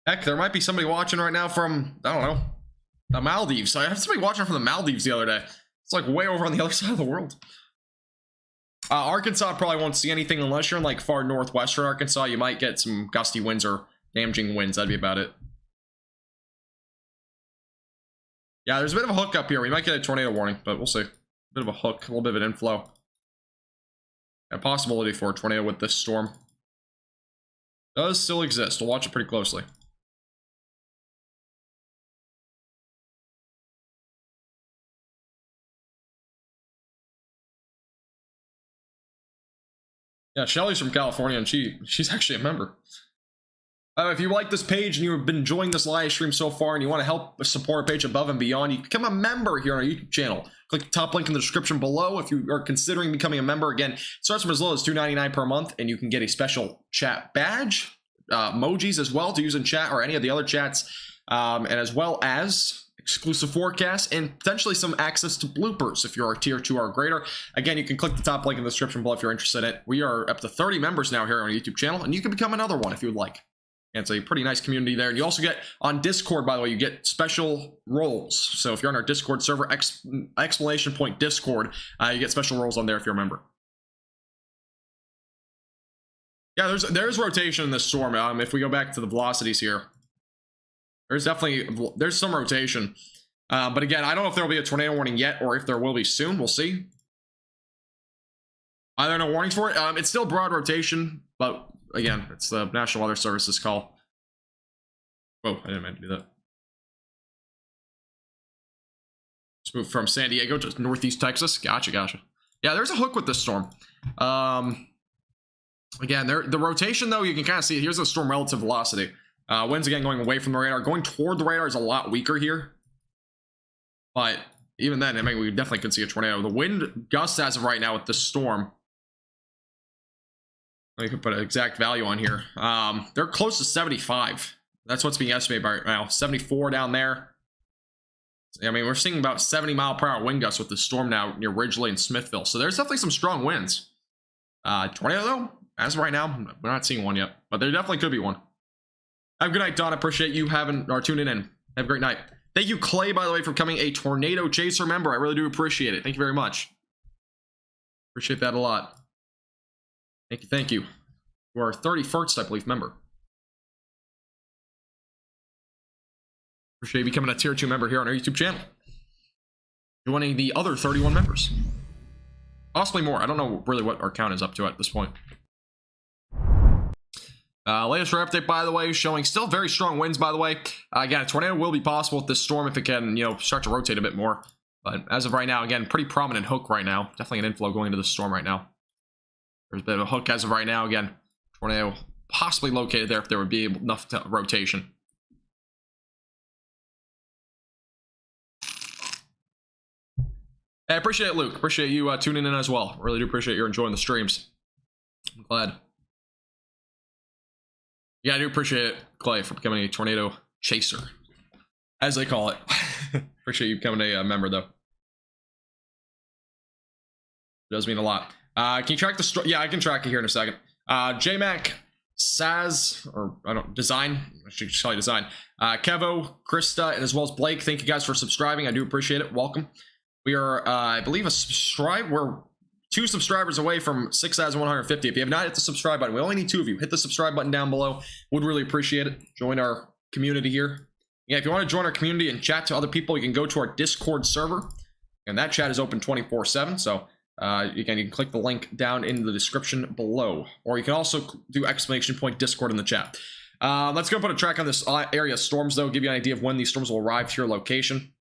Heck, there might be somebody watching right now from, I don't know, the Maldives. I had somebody watching from the Maldives the other day. It's like way over on the other side of the world. Arkansas probably won't see anything unless you're in like far northwestern Arkansas. You might get some gusty winds or damaging winds. That'd be about it. Yeah, there's a bit of a hook up here. We might get a tornado warning, but we'll see. A bit of a hook, a little bit of an inflow. A possibility for a tornado with this storm does still exist. We'll watch it pretty closely. Yeah, Shelly's from California, and she's actually a member. If you like this page and you've been enjoying this live stream so far and you want to help support our page above and beyond, you can become a member here on our YouTube channel. Click the top link in the description below if you are considering becoming a member. Again, it starts from as low as $2.99 per month, and you can get a special chat badge, emojis as well to use in chat or any of the other chats, and as well as exclusive forecasts and potentially some access to bloopers if you're a tier 2 or greater. Again, you can click the top link in the description below if you're interested in it. We are up to 30 members now here on our YouTube channel, and you can become another one if you would like. And it's a pretty nice community there. And you also get on Discord, by the way, you get special roles. So if you're on our Discord server, exclamation point Discord, you get special roles on there if you're a member. Yeah, there's rotation in this storm. If we go back to the velocities here, there's some rotation. But again, I don't know if there will be a tornado warning yet or if there will be soon. We'll see. Are there no warnings for it? It's still broad rotation, but again, it's the National Weather Service's call. Whoa, I didn't mean to do that. Let's move from San Diego to northeast Texas. Gotcha. Yeah, there's a hook with this storm. Again, the rotation, though, you can kind of see it. Here's the storm relative velocity. Winds, again, going away from the radar. Going toward the radar is a lot weaker here. But even then, I mean, we definitely could see a tornado. The wind gusts as of right now with this storm, I can put an exact value on here. They're close to 75. That's what's being estimated by right now. 74 down there. I mean, we're seeing about 70-mile-per-hour wind gusts with the storm now near Ridgely and Smithville. So there's definitely some strong winds. Tornado, though, as of right now, we're not seeing one yet. But there definitely could be one. Have a good night, Don. I appreciate you tuning in. Have a great night. Thank you, Clay, by the way, for becoming a Tornado Chaser member. I really do appreciate it. Thank you very much. Appreciate that a lot. Thank you. You are 31st, I believe, member. Appreciate you becoming a tier 2 member here on our YouTube channel. Joining the other 31 members. Possibly more. I don't know really what our count is up to at this point. Latest radar update, by the way, showing still very strong winds, by the way. Again, a tornado will be possible with this storm if it can, start to rotate a bit more. But as of right now, again, pretty prominent hook right now. Definitely an inflow going into the storm right now. There's a bit of a hook as of right now. Again, tornado possibly located there if there would be enough rotation. Hey, I appreciate it, Luke. Appreciate you tuning in as well. Really do appreciate you enjoying the streams. I'm glad. Yeah, I do appreciate it, Clay, for becoming a Tornado Chaser, as they call it. Appreciate you becoming a member, though. It does mean a lot. Can you track the yeah, I can track it here in a second. JMac, Saz, or I don't Design. I should just call you Design. Kevo, Krista, and as well as Blake. Thank you guys for subscribing. I do appreciate it. Welcome. We are, I believe, we're 2 subscribers away from 6,150. If you have not hit the subscribe button, we only need 2 of you. Hit the subscribe button down below. Would really appreciate it. Join our community here. Yeah, if you want to join our community and chat to other people, you can go to our Discord server, and that chat is open 24/7. So you can click the link down in the description below, or you can also do exclamation point Discord in the chat. Let's go put a track on this area of storms, though. Give you an idea of when these storms will arrive to your location.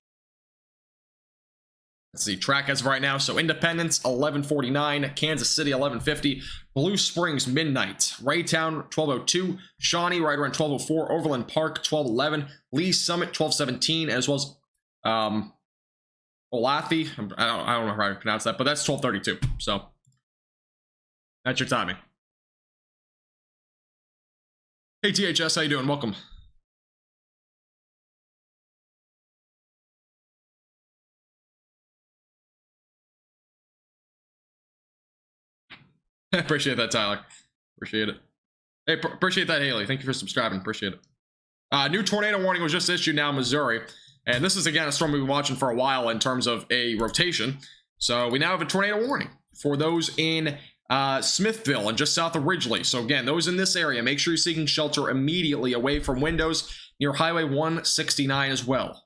Let's see, track as of right now. So Independence, 11:49. Kansas City, 11:50. Blue Springs, midnight. Raytown, 12:02. Shawnee, right around 12:04. Overland Park, 12:11. Lee Summit, 12:17. As well as Olathe. I don't know how to pronounce that, but that's 12:32. So that's your timing. Hey, THS, how you doing? Welcome. Appreciate that, Tyler. Appreciate it. Hey, appreciate that, Haley. Thank you for subscribing. Appreciate it. New tornado warning was just issued now in Missouri. And this is, again, a storm we've been watching for a while in terms of a rotation. So we now have a tornado warning for those in Smithville and just south of Ridgely. So again, those in this area, make sure you're seeking shelter immediately away from windows near Highway 169 as well.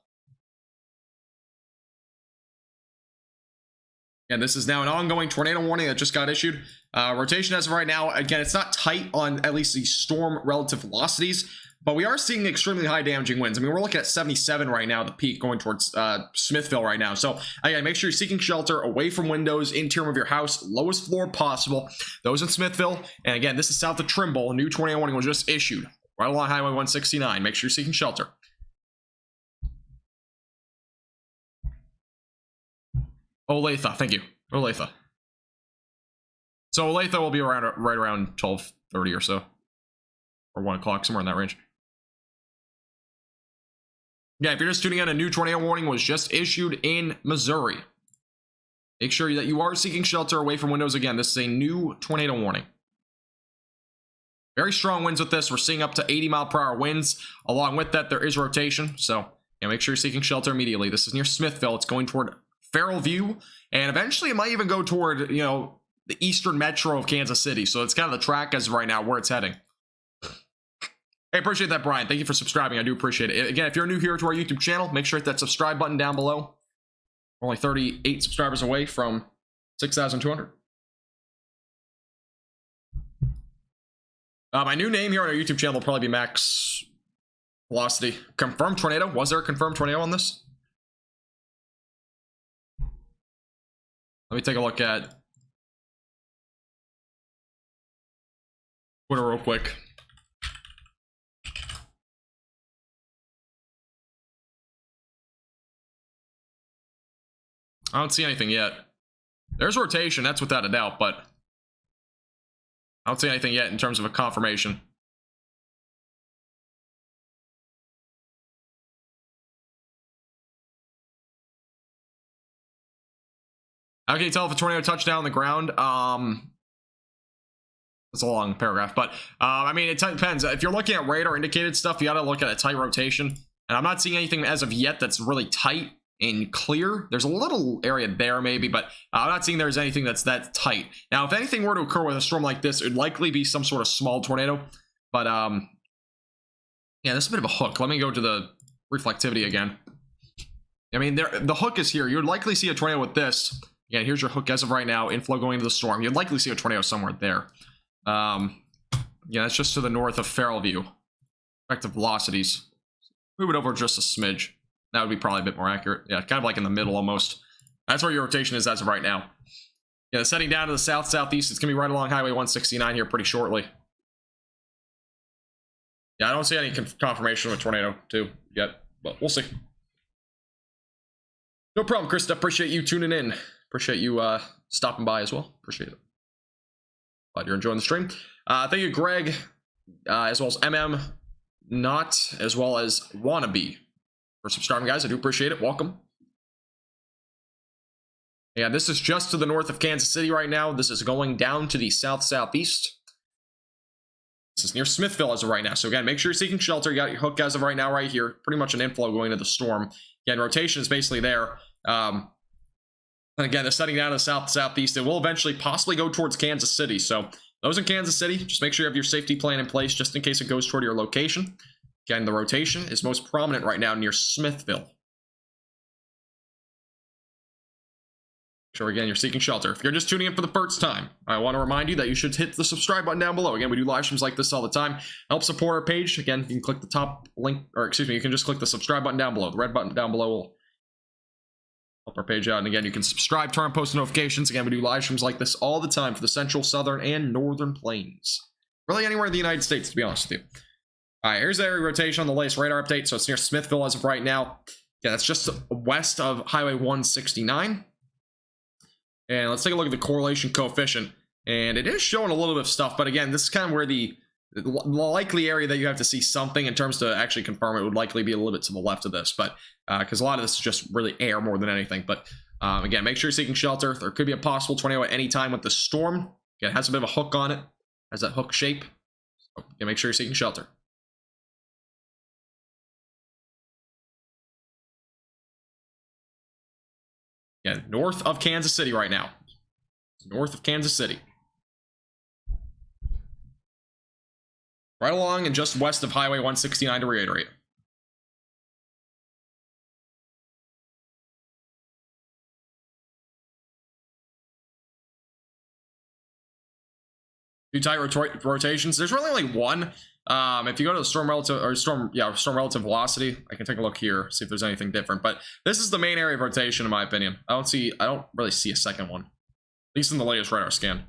And this is now an ongoing tornado warning that just got issued. Rotation as of right now, again, it's not tight on at least the storm relative velocities, but we are seeing extremely high damaging winds. I mean, we're looking at 77 right now, the peak going towards Smithville right now. So again, make sure you're seeking shelter away from windows, interior of your house, lowest floor possible. Those in Smithville, and again, this is south of Trimble. A new tornado warning was just issued right along Highway 169. Make sure you're seeking shelter. Olathe, thank you. Olathe. So Olathe will be around right around 12:30 or so, or 1 o'clock, somewhere in that range. Yeah, if you're just tuning in, a new tornado warning was just issued in Missouri. Make sure that you are seeking shelter away from windows. Again, this is a new tornado warning. Very strong winds with this. We're seeing up to 80-mile-per-hour winds. Along with that, there is rotation. So yeah, make sure you're seeking shelter immediately. This is near Smithville. It's going toward Farrell View, and eventually it might even go toward, you know, the eastern metro of Kansas City. So it's kind of the track as of right now where it's heading. Hey, appreciate that, Brian. Thank you for subscribing. I do appreciate it. Again, if you're new here to our YouTube channel, make sure to hit that subscribe button down below. We're only 38 subscribers away from 6,200. My new name here on our YouTube channel will probably be Max Velocity. Confirmed tornado. Was there a confirmed tornado on this? Let me take a look at Twitter real quick. I don't see anything yet. There's rotation, that's without a doubt, but I don't see anything yet in terms of a confirmation. How can you tell if a tornado touched down on the ground? It's a long paragraph, but I mean, it depends. If you're looking at radar indicated stuff, you got to look at a tight rotation. And I'm not seeing anything as of yet that's really tight and clear. There's a little area there maybe, but I'm not seeing there's anything that's that tight. Now, if anything were to occur with a storm like this, it would likely be some sort of small tornado. But yeah, this is a bit of a hook. Let me go to the reflectivity again. I mean, the hook is here. You would likely see a tornado with this. Again, here's your hook as of right now. Inflow going into the storm. You'd likely see a tornado somewhere there. Yeah, that's just to the north of Farrell View. Effective velocities. Move it over just a smidge. That would be probably a bit more accurate. Yeah, kind of like in the middle almost. That's where your rotation is as of right now. Yeah, setting down to the south-southeast. It's going to be right along Highway 169 here pretty shortly. Yeah, I don't see any confirmation of a tornado too yet, but we'll see. No problem, Krista. Appreciate you tuning in. Appreciate you stopping by as well. Appreciate it. Glad you're enjoying the stream. Thank you, Greg, as well as MM, Not, as well as Wannabe for subscribing, guys. I do appreciate it. Welcome. Yeah, this is just to the north of Kansas City right now. This is going down to the south-southeast. This is near Smithville as of right now. So again, make sure you're seeking shelter. You got your hook as of right now right here. Pretty much an inflow going to the storm. Again, rotation is basically there. And again, it's setting down to the south-southeast. It will eventually possibly go towards Kansas City. So those in Kansas City, just make sure you have your safety plan in place just in case it goes toward your location. Again, the rotation is most prominent right now near Smithville. Sure, again, you're seeking shelter. If you're just tuning in for the first time, I want to remind you that you should hit the subscribe button down below. Again, we do live streams like this all the time. Help support our page. Again, you can click the top link, or excuse me, you can just click the subscribe button down below. The red button down below will help our page out. And again, you can subscribe, turn on post notifications. Again, we do live streams like this all the time for the central, southern, and northern plains. Really anywhere in the United States, to be honest with you. All right, here's the area rotation on the latest radar update. So it's near Smithville as of right now. Yeah, that's just west of Highway 169. And let's take a look at the correlation coefficient. And it is showing a little bit of stuff, but again, this is kind of where the likely area that you have to see something in terms to actually confirm it would likely be a little bit to the left of this, but because a lot of this is just really air more than anything. But again, make sure you're seeking shelter. There could be a possible tornado at any time with the storm. Again, it has a bit of a hook on it. Has that hook shape. So you make sure you're seeking shelter. Again, north of Kansas City right now. North of Kansas City. Right along and just west of Highway 169 to reiterate. Two tight rotations. There's really only one. If you go to the storm relative velocity, I can take a look here, see if there's anything different. But this is the main area of rotation, in my opinion. I don't really see a second one, at least in the latest radar scan.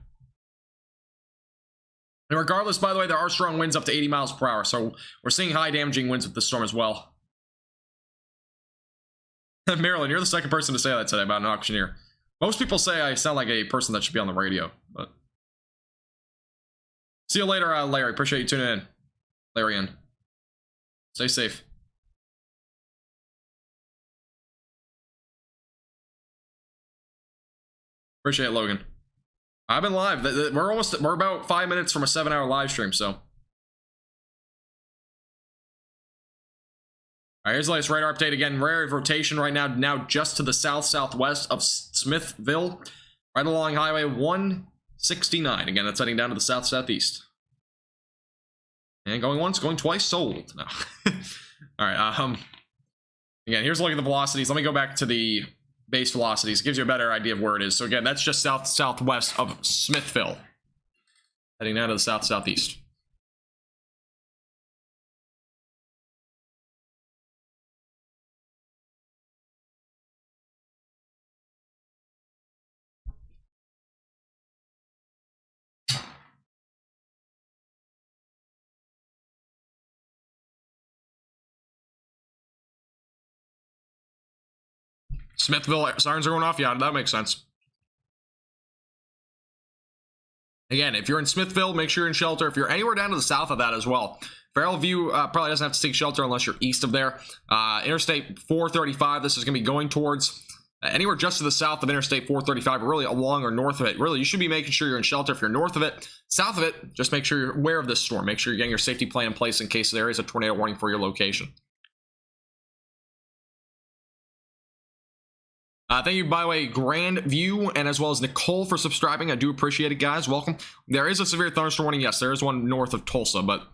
And regardless, by the way, there are strong winds up to 80 miles per hour, so we're seeing high damaging winds with the storm as well. Marilyn, you're the second person to say that today about an auctioneer. Most people say I sound like a person that should be on the radio, but see you later, Larry. Appreciate you tuning in. Larry in. Stay safe. Appreciate it, Logan. I've been live. We're about 5 minutes from a 7-hour live stream, so. All right, here's the latest radar update again. Rare of rotation right now just to the southwest of Smithville, right along Highway 169. Again, that's heading down to the southeast. And going once, going twice, sold. No. All right. Again, here's a look at the velocities. Let me go back to the base velocities. It gives you a better idea of where it is. So again, that's just southwest of Smithville, heading down to the southeast. Smithville sirens are going off. Yeah, that makes sense. Again, if you're in Smithville, make sure you're in shelter. If you're anywhere down to the south of that as well, Farrell View probably doesn't have to take shelter unless you're east of there. Interstate 435, this is going to be going towards anywhere just to the south of Interstate 435, really along or north of it. Really, you should be making sure you're in shelter if you're north of it. South of it, just make sure you're aware of this storm. Make sure you're getting your safety plan in place in case there is a tornado warning for your location. Thank you, by the way, Grand View, and as well as Nicole for subscribing. I do appreciate it, guys. Welcome. There is a severe thunderstorm warning. Yes, there is one north of Tulsa, but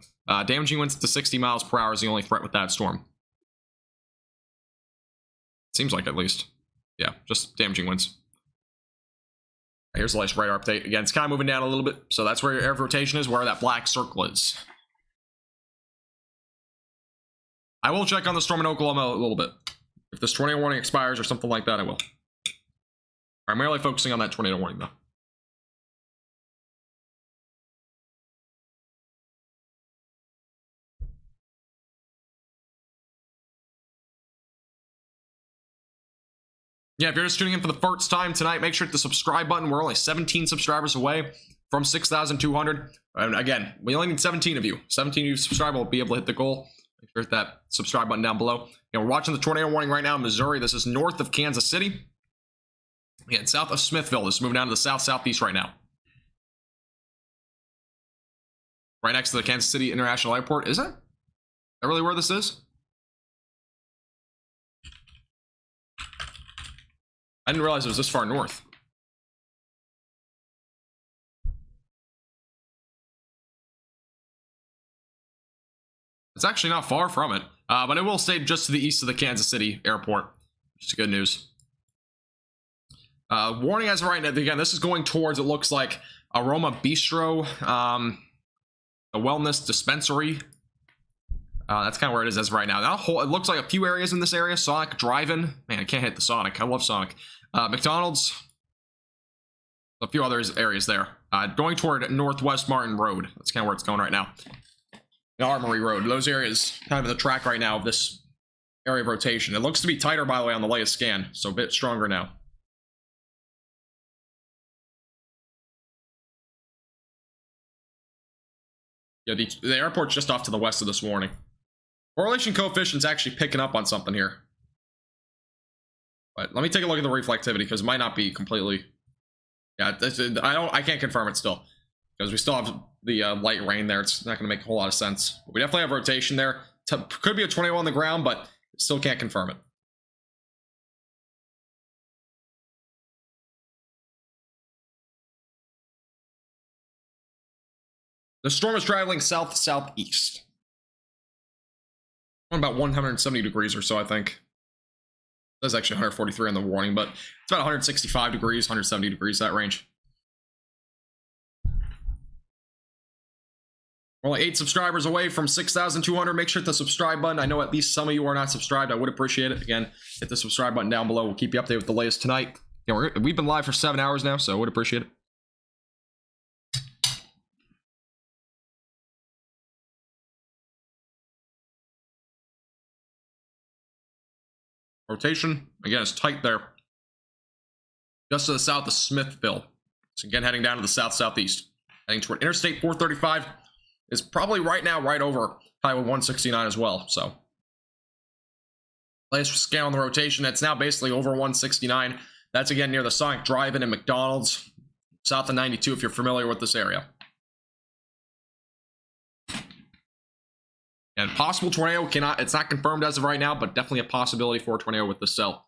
damaging winds to 60 miles per hour is the only threat with that storm. Seems like, at least. Yeah, just damaging winds. Here's the latest radar update. Again, it's kind of moving down a little bit, so that's where your air of rotation is, where that black circle is. I will check on the storm in Oklahoma a little bit. If this tornado warning expires or something like that, I will. Primarily focusing on that tornado warning, though. Yeah, if you're just tuning in for the first time tonight, make sure to hit the subscribe button. We're only 17 subscribers away from 6,200. And again, we only need 17 of you. 17 of you subscribe will be able to hit the goal. Make sure to hit that subscribe button down below. We're watching the tornado warning right now in Missouri. This is north of Kansas City. Again, south of Smithville. This is moving down to the southeast right now. Right next to the Kansas City International Airport. Is it? Is that really where this is? I didn't realize it was this far north. It's actually not far from it, but it will stay just to the east of the Kansas City airport, which is good news. Warning as of right now, again, this is going towards, it looks like, Aroma Bistro, a wellness dispensary. That's kind of where it is as of right now. It looks like a few areas in this area. Sonic Drive-In. Man, I can't hit the Sonic. I love Sonic. McDonald's. A few other areas there. Going toward Northwest Martin Road. That's kind of where it's going right now. Armory Road. Those areas kind of the track right now of this area of rotation. It looks to be tighter, by the way, on the latest scan. So a bit stronger now. Yeah, the airport's just off to the west of this warning. Correlation coefficient's actually picking up on something here. But let me take a look at the reflectivity, because it might not be completely Yeah, I can't confirm it still because we still have the light rain there. It's not going to make a whole lot of sense. We definitely have rotation there. Could be a tornado on the ground, but still can't confirm it. The storm is traveling south-southeast. About 170 degrees or so, I think. That's actually 143 on the warning, but it's about 165 degrees, 170 degrees, that range. We're only 8 subscribers away from 6,200. Make sure to hit the subscribe button. I know at least some of you are not subscribed. I would appreciate it. Again, hit the subscribe button down below. We'll keep you updated with the latest tonight. Yeah, we've been live for 7 hours now, so I would appreciate it. Rotation, again, is tight there. Just to the south of Smithville. So again, heading down to the south-southeast. Heading toward Interstate 435 is probably right now right over Highway 169 as well. So, latest scan on the rotation, it's now basically over 169. That's again near the Sonic Drive-In and McDonald's, south of 92 if you're familiar with this area. And possible tornado, it's not confirmed as of right now, but definitely a possibility for a tornado with the cell.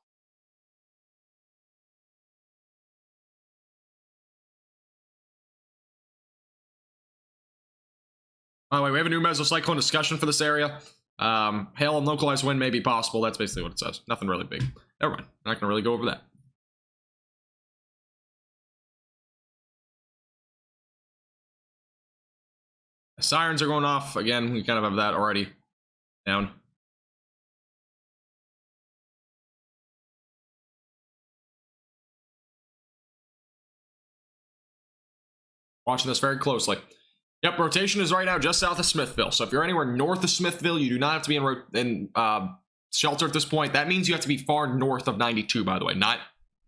By the way, we have a new mesocyclone discussion for this area. Hail and localized wind may be possible. That's basically what it says. Nothing really big. Never mind. I'm not going to really go over that. The sirens are going off. Again, we kind of have that already down. Watching this very closely. Yep, rotation is right now just south of Smithville. So if you're anywhere north of Smithville, you do not have to be in shelter at this point. That means you have to be far north of 92, by the way. Not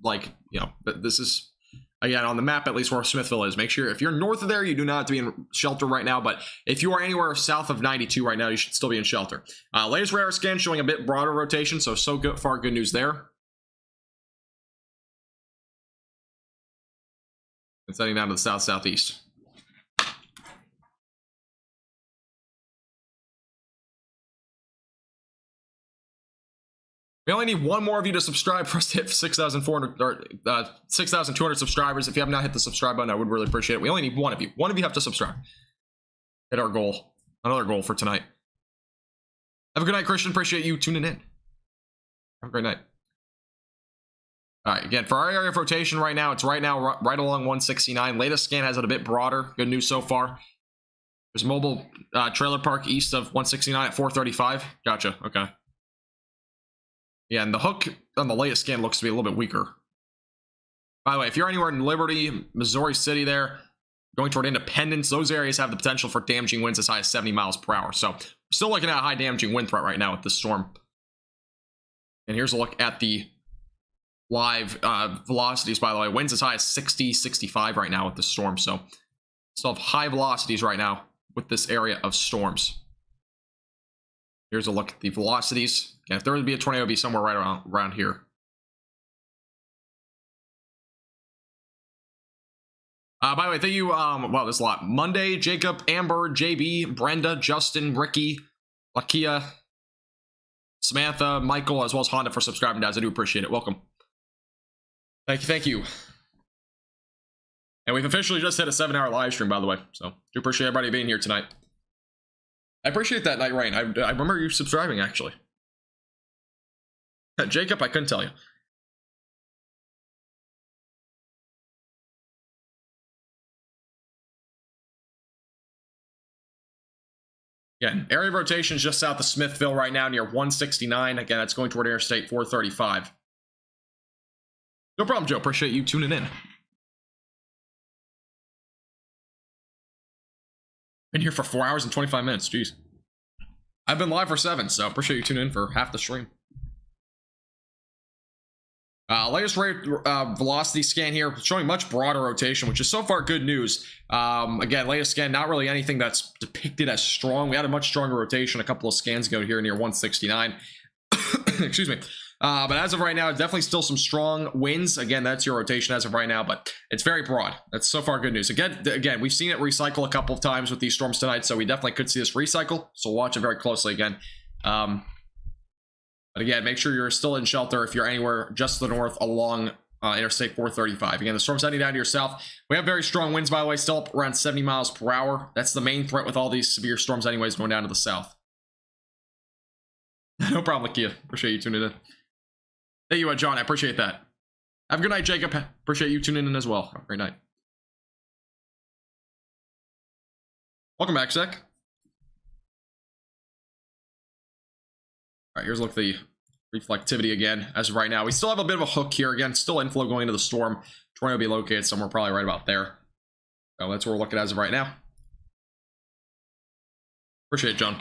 like, you know, this is, again, on the map at least where Smithville is. Make sure if you're north of there, you do not have to be in shelter right now. But if you are anywhere south of 92 right now, you should still be in shelter. Latest radar scan showing a bit broader rotation. So far, good news there. It's heading down to the south-southeast. We only need one more of you to subscribe for us to hit 6,400 or 6,200 subscribers. If you have not hit the subscribe button, I would really appreciate it. We only need one of you. One of you have to subscribe. Hit our goal. Another goal for tonight. Have a good night, Christian. Appreciate you tuning in. Have a great night. All right, again, for our area of rotation right now, it's right along 169. Latest scan has it a bit broader. Good news so far. There's a mobile trailer park east of 169 at 435. Gotcha. Okay. Yeah, and the hook on the latest scan looks to be a little bit weaker. By the way, if you're anywhere in Liberty, Missouri City there, going toward Independence, those areas have the potential for damaging winds as high as 70 miles per hour. So, we're still looking at a high damaging wind threat right now with this storm. And here's a look at the live velocities, by the way. Winds as high as 60, 65 right now with this storm. So, still have high velocities right now with this area of storms. Here's a look at the velocities. And if there would be a tornado, it would be somewhere right around here. By the way, thank you. Wow, there's a lot. Monday, Jacob, Amber, JB, Brenda, Justin, Ricky, Lakia, Samantha, Michael, as well as Honda for subscribing, guys. I do appreciate it. Welcome. Thank you. Thank you. And we've officially just hit a 7-hour live stream, by the way. So, do appreciate everybody being here tonight. I appreciate that, Night Rain. I remember you subscribing, actually. Jacob, I couldn't tell you. Again, area of rotation is just south of Smithville right now near 169. Again, that's going toward Interstate 435. No problem, Joe. Appreciate you tuning in. Been here for 4 hours and 25 minutes. Jeez. I've been live for 7, so appreciate you tuning in for half the stream. Latest rate velocity scan here showing much broader rotation, which is so far good news. Again, latest scan, not really anything that's depicted as strong. We had a much stronger rotation a couple of scans ago here near 169. Excuse me. But as of right now, definitely still some strong winds. Again, that's your rotation as of right now, but it's very broad. That's so far good news. Again, we've seen it recycle a couple of times with these storms tonight, so we definitely could see this recycle. So watch it very closely again. But again, make sure you're still in shelter if you're anywhere just to the north along Interstate 435. Again, the storm's heading down to your south. We have very strong winds, by the way, still up around 70 miles per hour. That's the main threat with all these severe storms anyways, going down to the south. No problem, Lakia. Appreciate you tuning in. Thank you, John. I appreciate that. Have a good night, Jacob. Appreciate you tuning in as well. Have a great night. Welcome back, Zach. All right, here's a look at the reflectivity again. As of right now, we still have a bit of a hook here. Again, still inflow going into the storm. Tornado will be located somewhere probably right about there. So that's what we're looking at as of right now. Appreciate it, John.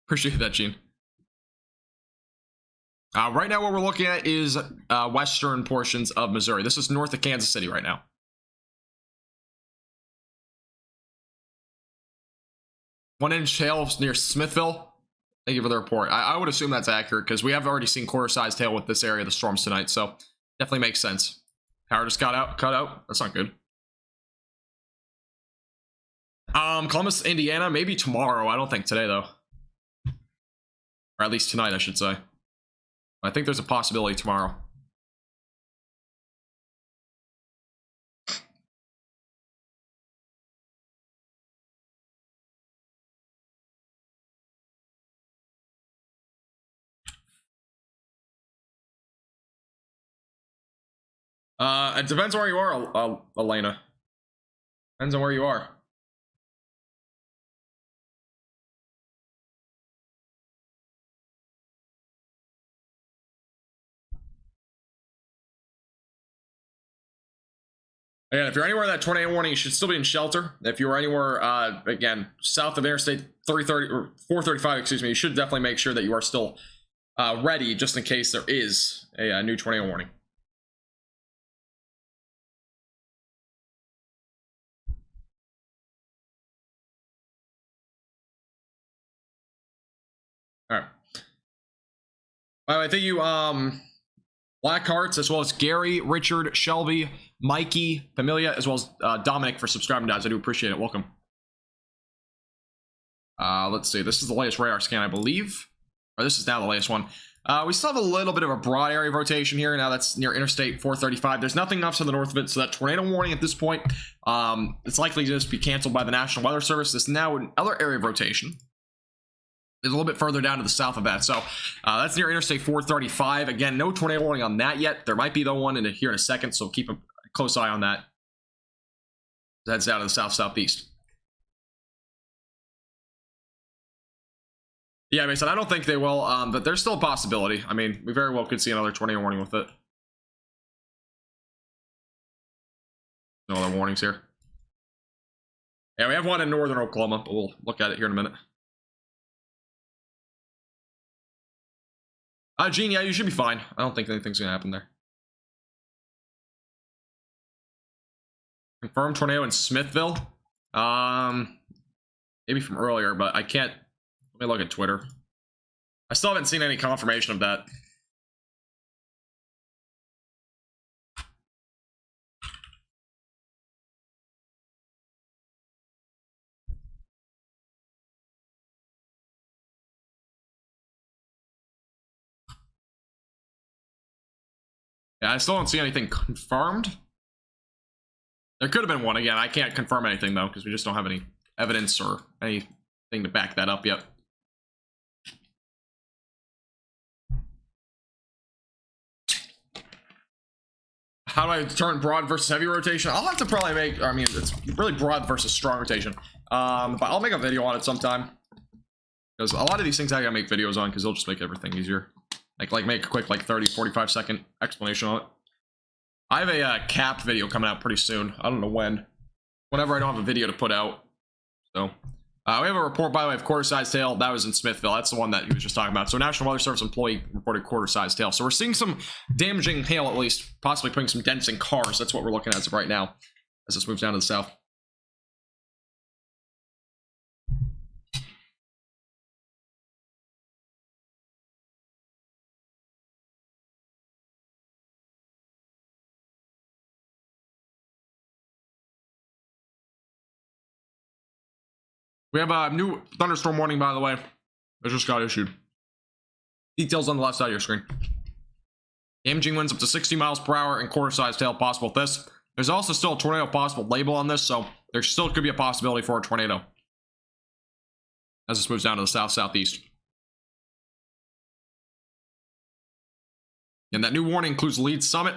Appreciate that, Gene. Right now, what we're looking at is western portions of Missouri. This is north of Kansas City right now. One-inch hail near Smithville. Thank you for the report. I would assume that's accurate because we have already seen quarter-sized hail with this area of the storms tonight, so definitely makes sense. Power just cut out. That's not good. Columbus, Indiana, maybe tomorrow. I don't think today, though. Or at least tonight, I should say. I think there's a possibility tomorrow. It depends on where you are, Elena. Depends on where you are. Again, if you're anywhere in that tornado warning, you should still be in shelter. If you're anywhere, again, south of Interstate 330 or 435, excuse me, you should definitely make sure that you are still ready just in case there is a new tornado warning. All right. I thank you, Black Hearts, as well as Gary, Richard, Shelby, Mikey, Familia, as well as Dominic for subscribing, guys. I do appreciate it. Welcome. Let's see. This is the latest radar scan, I believe. Or this is now the latest one. We still have a little bit of a broad area of rotation here. Now that's near Interstate 435. There's nothing else to the north of it, so that tornado warning at this point, it's likely to just be canceled by the National Weather Service. This is now another area of rotation. It's a little bit further down to the south of that. So that's near Interstate 435. Again, no tornado warning on that yet. There might be the one here in a second, so keep a close eye on that. That's down to the south-southeast. Yeah, Mason, I don't think they will, but there's still a possibility. I mean, we very well could see another tornado warning with it. No other warnings here. Yeah, we have one in northern Oklahoma, but we'll look at it here in a minute. Gene, yeah, you should be fine. I don't think anything's gonna happen there. Confirmed tornado in Smithville. Maybe from earlier, but I can't. Let me look at Twitter. I still haven't seen any confirmation of that. Yeah, I still don't see anything confirmed. There could have been one. Again, I can't confirm anything, though, because we just don't have any evidence or anything to back that up yet. How do I determine broad versus heavy rotation? I'll have to probably make, I mean, it's really broad versus strong rotation. But I'll make a video on it sometime. Because a lot of these things I gotta make videos on because they'll just make everything easier. Like make a quick, 30, 45 second explanation on it. I have a cap video coming out pretty soon. I don't know when. Whenever I don't have a video to put out. So, we have a report, by the way, of quarter-sized hail. That was in Smithville. That's the one that he was just talking about. So, National Weather Service employee reported quarter-sized hail. So, we're seeing some damaging hail, at least. Possibly putting some dents in cars. That's what we're looking at as of right now. As this moves down to the south. We have a new thunderstorm warning, by the way. It just got issued. Details on the left side of your screen. Damaging winds up to 60 miles per hour and quarter-sized hail possible with this. There's also still a tornado possible label on this, so there still could be a possibility for a tornado as this moves down to the south-southeast. And that new warning includes Leeds Summit,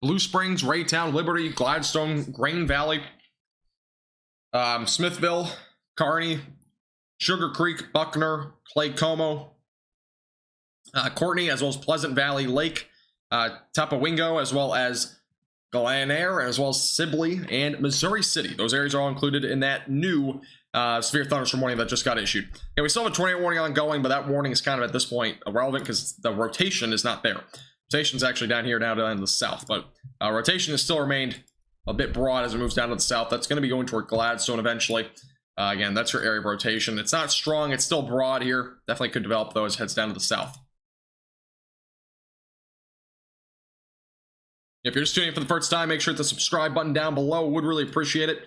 Blue Springs, Raytown, Liberty, Gladstone, Grain Valley, Smithville, Kearney, Sugar Creek, Buckner, Clay Como, Courtney, as well as Pleasant Valley, Lake, Tapawingo, as well as Glanair, as well as Sibley and Missouri City. Those areas are all included in that new severe thunderstorm warning that just got issued. Yeah, we still have a tornado warning ongoing, but that warning is kind of at this point irrelevant because the rotation is not there. Rotation is actually down here, down to the south, but rotation has still remained a bit broad as it moves down to the south. That's going to be going toward Gladstone eventually. Again, that's your area of rotation. It's not strong. It's still broad here. Definitely could develop, though, as it heads down to the south. If you're just tuning in for the first time, make sure to hit the subscribe button down below. Would really appreciate it.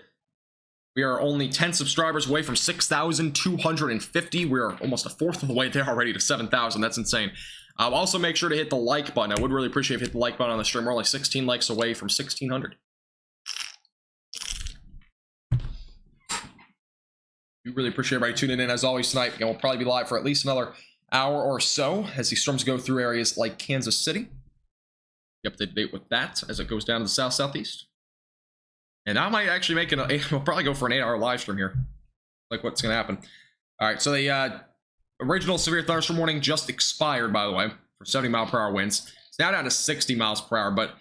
We are only 10 subscribers away from 6,250. We're almost a fourth of the way there already to 7,000. That's insane. Also, make sure to hit the like button. I would really appreciate if you hit the like button on the stream. We're only 16 likes away from 1,600. We really appreciate everybody tuning in as always tonight. And we'll probably be live for at least another hour or so as these storms go through areas like Kansas City. Be up to date with that as it goes down to the south-southeast. And I might actually make we'll probably go for an 8-hour live stream here. Like what's going to happen. All right, so the original severe thunderstorm warning just expired, by the way, for 70-mile-per-hour winds. It's now down to 60 miles per hour, but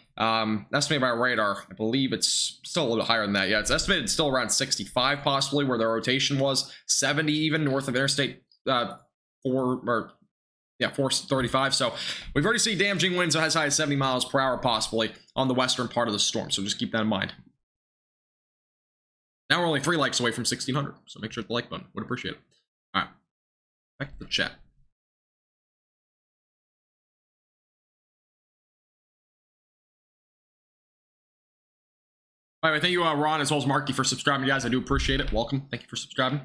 estimated by radar, I believe it's still a little higher than that. Yeah, it's estimated still around 65 possibly, where the rotation was 70 even north of Interstate 435. So we've already seen damaging winds as high as 70 miles per hour possibly on the western part of the storm. So just keep that in mind. Now we're only 3 likes away from 1,600. So make sure to hit the like button. Would appreciate it. All right. Back to the chat. All right, thank you, Ron, as well as Marky, for subscribing, guys. I do appreciate it. Welcome. Thank you for subscribing.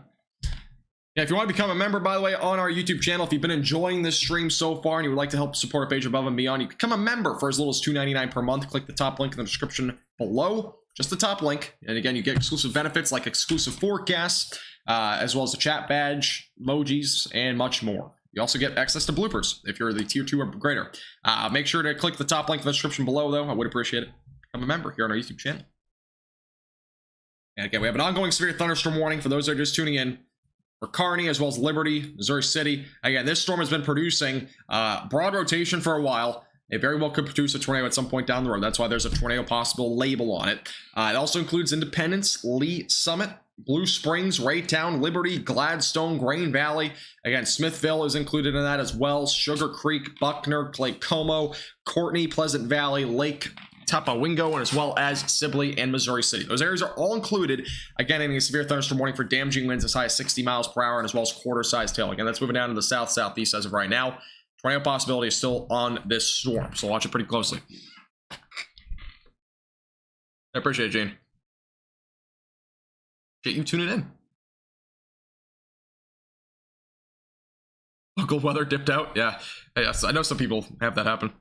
Yeah, if you want to become a member, by the way, on our YouTube channel, if you've been enjoying this stream so far and you would like to help support our page above and beyond, you can become a member for as little as $2.99 per month. Click the top link in the description below. Just the top link. And again, you get exclusive benefits like exclusive forecasts, as well as a chat badge, emojis, and much more. You also get access to bloopers if you're the tier 2 or greater. Make sure to click the top link in the description below, though. I would appreciate it. Become a member here on our YouTube channel. And again, we have an ongoing severe thunderstorm warning for those that are just tuning in for Kearney, as well as Liberty, Missouri City. Again, this storm has been producing broad rotation for a while. It very well could produce a tornado at some point down the road. That's why there's a tornado possible label on it. It also includes Independence, Lee Summit, Blue Springs, Raytown, Liberty, Gladstone, Grain Valley. Again, Smithville is included in that as well. Sugar Creek, Buckner, Clay Como, Courtney, Pleasant Valley, Lake, Tapawingo, and as well as Sibley and Missouri City. Those areas are all included, again, in a severe thunderstorm warning for damaging winds as high as 60 miles per hour and as well as quarter-sized hail. Again, that's moving down to the south-southeast as of right now. Tornado possibility is still on this storm, so watch it pretty closely. I appreciate it, Gene. Get you tuning in. Local weather dipped out. Yeah, yes, I know some people have that happen.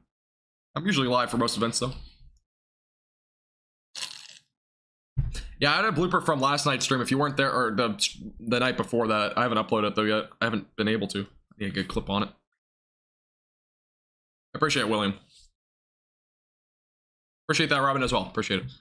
I'm usually live for most events, though. Yeah, I had a blooper from last night's stream. If you weren't there, or the night before that, I haven't uploaded it though yet. I haven't been able to. I need a good clip on it. I appreciate it, William. Appreciate that, Robin, as well. Appreciate it.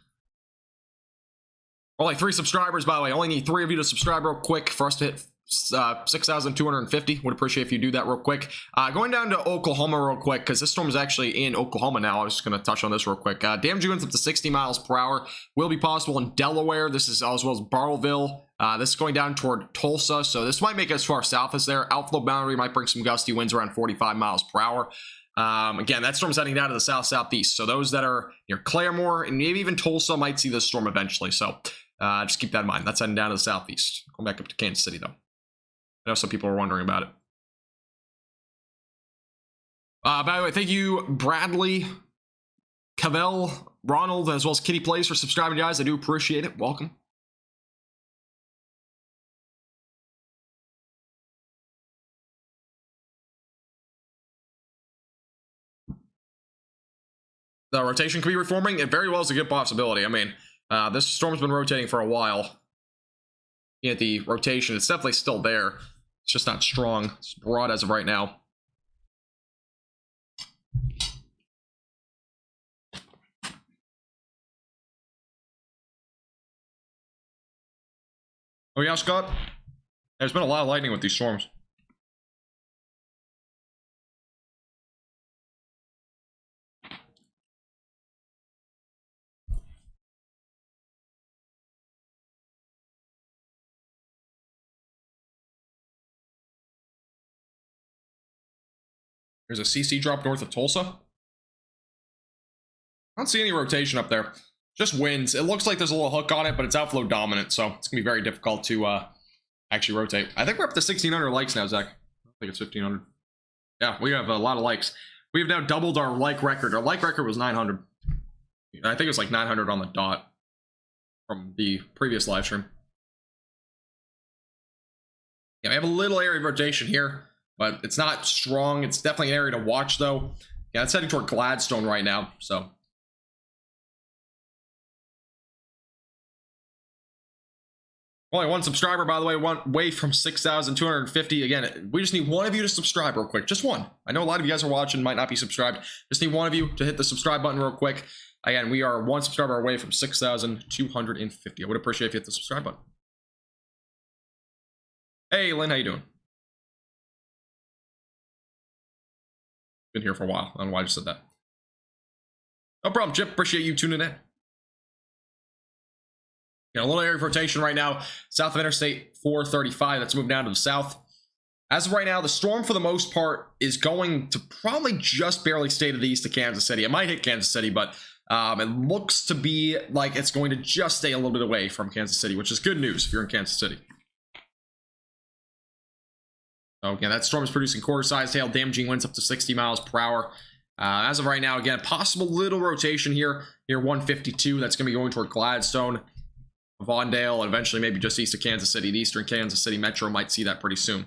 Only 3 subscribers, by the way. Only need 3 of you to subscribe real quick for us to hit 6,250. Would appreciate if you do that real quick. Going down to Oklahoma real quick, because this storm is actually in Oklahoma now. I was just going to touch on this real quick. Damaging winds up to 60 miles per hour will be possible in Delaware. This is as well as Bartleville. This is going down toward Tulsa, so this might make it as far south as there. Outflow boundary might bring some gusty winds around 45 miles per hour. Again, that storm's heading down to the south-southeast, so those that are near Claremore and maybe even Tulsa might see this storm eventually, so just keep that in mind. That's heading down to the southeast. Going back up to Kansas City, though. I know some people are wondering about it. By the way, thank you, Bradley, Cavell, Ronald, as well as Kitty Plays for subscribing, guys. I do appreciate it. Welcome. the rotation could be reforming. It very well is a good possibility. I mean, this storm's been rotating for a while. At the rotation, it's definitely still there. It's just not strong. It's broad as of right now. Oh yeah, Scott? There's been a lot of lightning with these storms. There's a CC drop north of Tulsa. I don't see any rotation up there. Just winds. It looks like there's a little hook on it, but it's outflow dominant, so it's gonna be very difficult to actually rotate. I think we're up to 1,600 likes now, Zach. I think it's 1,500. Yeah, we have a lot of likes. We have now doubled our like record. Our like record was 900. I think it was like 900 on the dot from the previous live stream. Yeah, we have a little area of rotation here, but it's not strong. It's definitely an area to watch, though. Yeah, it's heading toward Gladstone right now, so. Only one subscriber, by the way, one way from 6,250. Again, we just need one of you to subscribe real quick. Just one. I know a lot of you guys are watching, might not be subscribed. Just need one of you to hit the subscribe button real quick. Again, we are one subscriber away from 6,250. I would appreciate if you hit the subscribe button. Hey, Lynn, how you doing? Been here for a while. I don't know why I just said that. No problem, Chip. Appreciate you tuning in. A little area of rotation right now, south of Interstate 435. That's moved down to the south. As of right now, the storm, for the most part, is going to probably just barely stay to the east of Kansas City. It might hit Kansas City, but it looks to be like it's going to just stay a little bit away from Kansas City, which is good news if you're in Kansas City. So, again, that storm is producing quarter-sized hail, damaging winds up to 60 miles per hour. As of right now, again, possible little rotation here, near 152. That's going to be going toward Gladstone, Vondale, and eventually maybe just east of Kansas City. The eastern Kansas City Metro might see that pretty soon.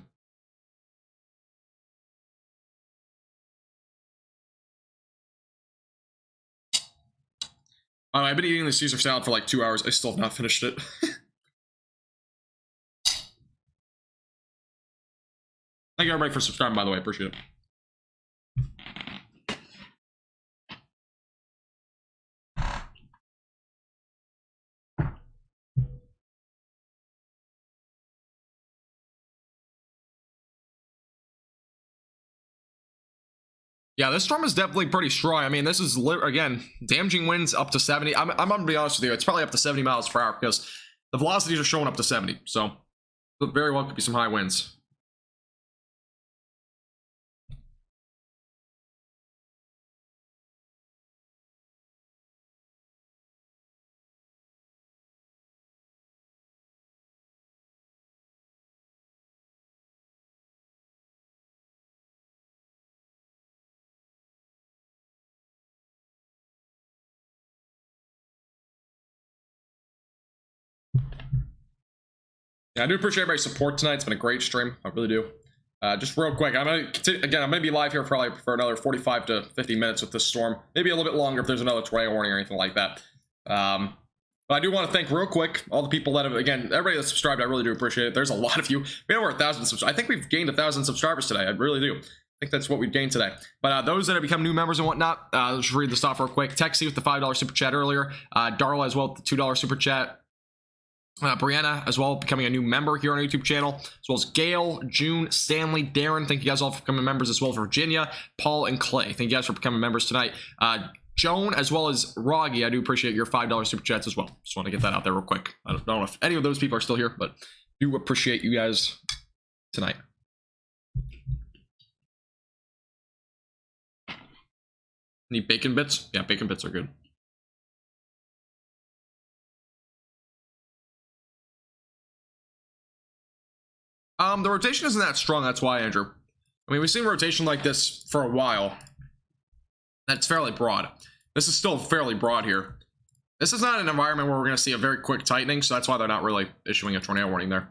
I've been eating the Caesar salad for like 2 hours. I still have not finished it. Thank you everybody for subscribing, by the way. Appreciate it. Yeah, this storm is definitely pretty strong. I mean, this is, again, damaging winds up to 70. I'm gonna be honest with you, it's probably up to 70 miles per hour because the velocities are showing up to 70. So, very well could be some high winds. Yeah, I do appreciate everybody's support tonight. It's been a great stream. I really do. Just real quick, I'm gonna be live here probably for another 45 to 50 minutes with this storm. Maybe a little bit longer if there's another tornado warning or anything like that. But I do want to thank real quick all the people that have, again, everybody that's subscribed. I really do appreciate it. There's a lot of you. We have over 1,000 subscribers. I think we've gained 1,000 subscribers today. I really do. I think that's what we've gained today. But those that have become new members and whatnot, let's read this off real quick. Texie with the $5 super chat earlier. Darla as well with the $2 super chat. Brianna as well, becoming a new member here on our YouTube channel, as well as Gail, June, Stanley, Darren. Thank you guys all for becoming members, as well as Virginia, Paul, and Clay. Thank you guys for becoming members tonight. Joan, as well as Roggy, I do appreciate your $5 super chats as well. Just want to get that out there real quick. I don't know if any of those people are still here, but do appreciate you guys tonight. Any bacon bits? Yeah, bacon bits are good. The rotation isn't that strong, that's why, Andrew. I mean, we've seen rotation like this for a while. That's fairly broad. This is still fairly broad here. This is not an environment where we're going to see a very quick tightening, so that's why they're not really issuing a tornado warning there.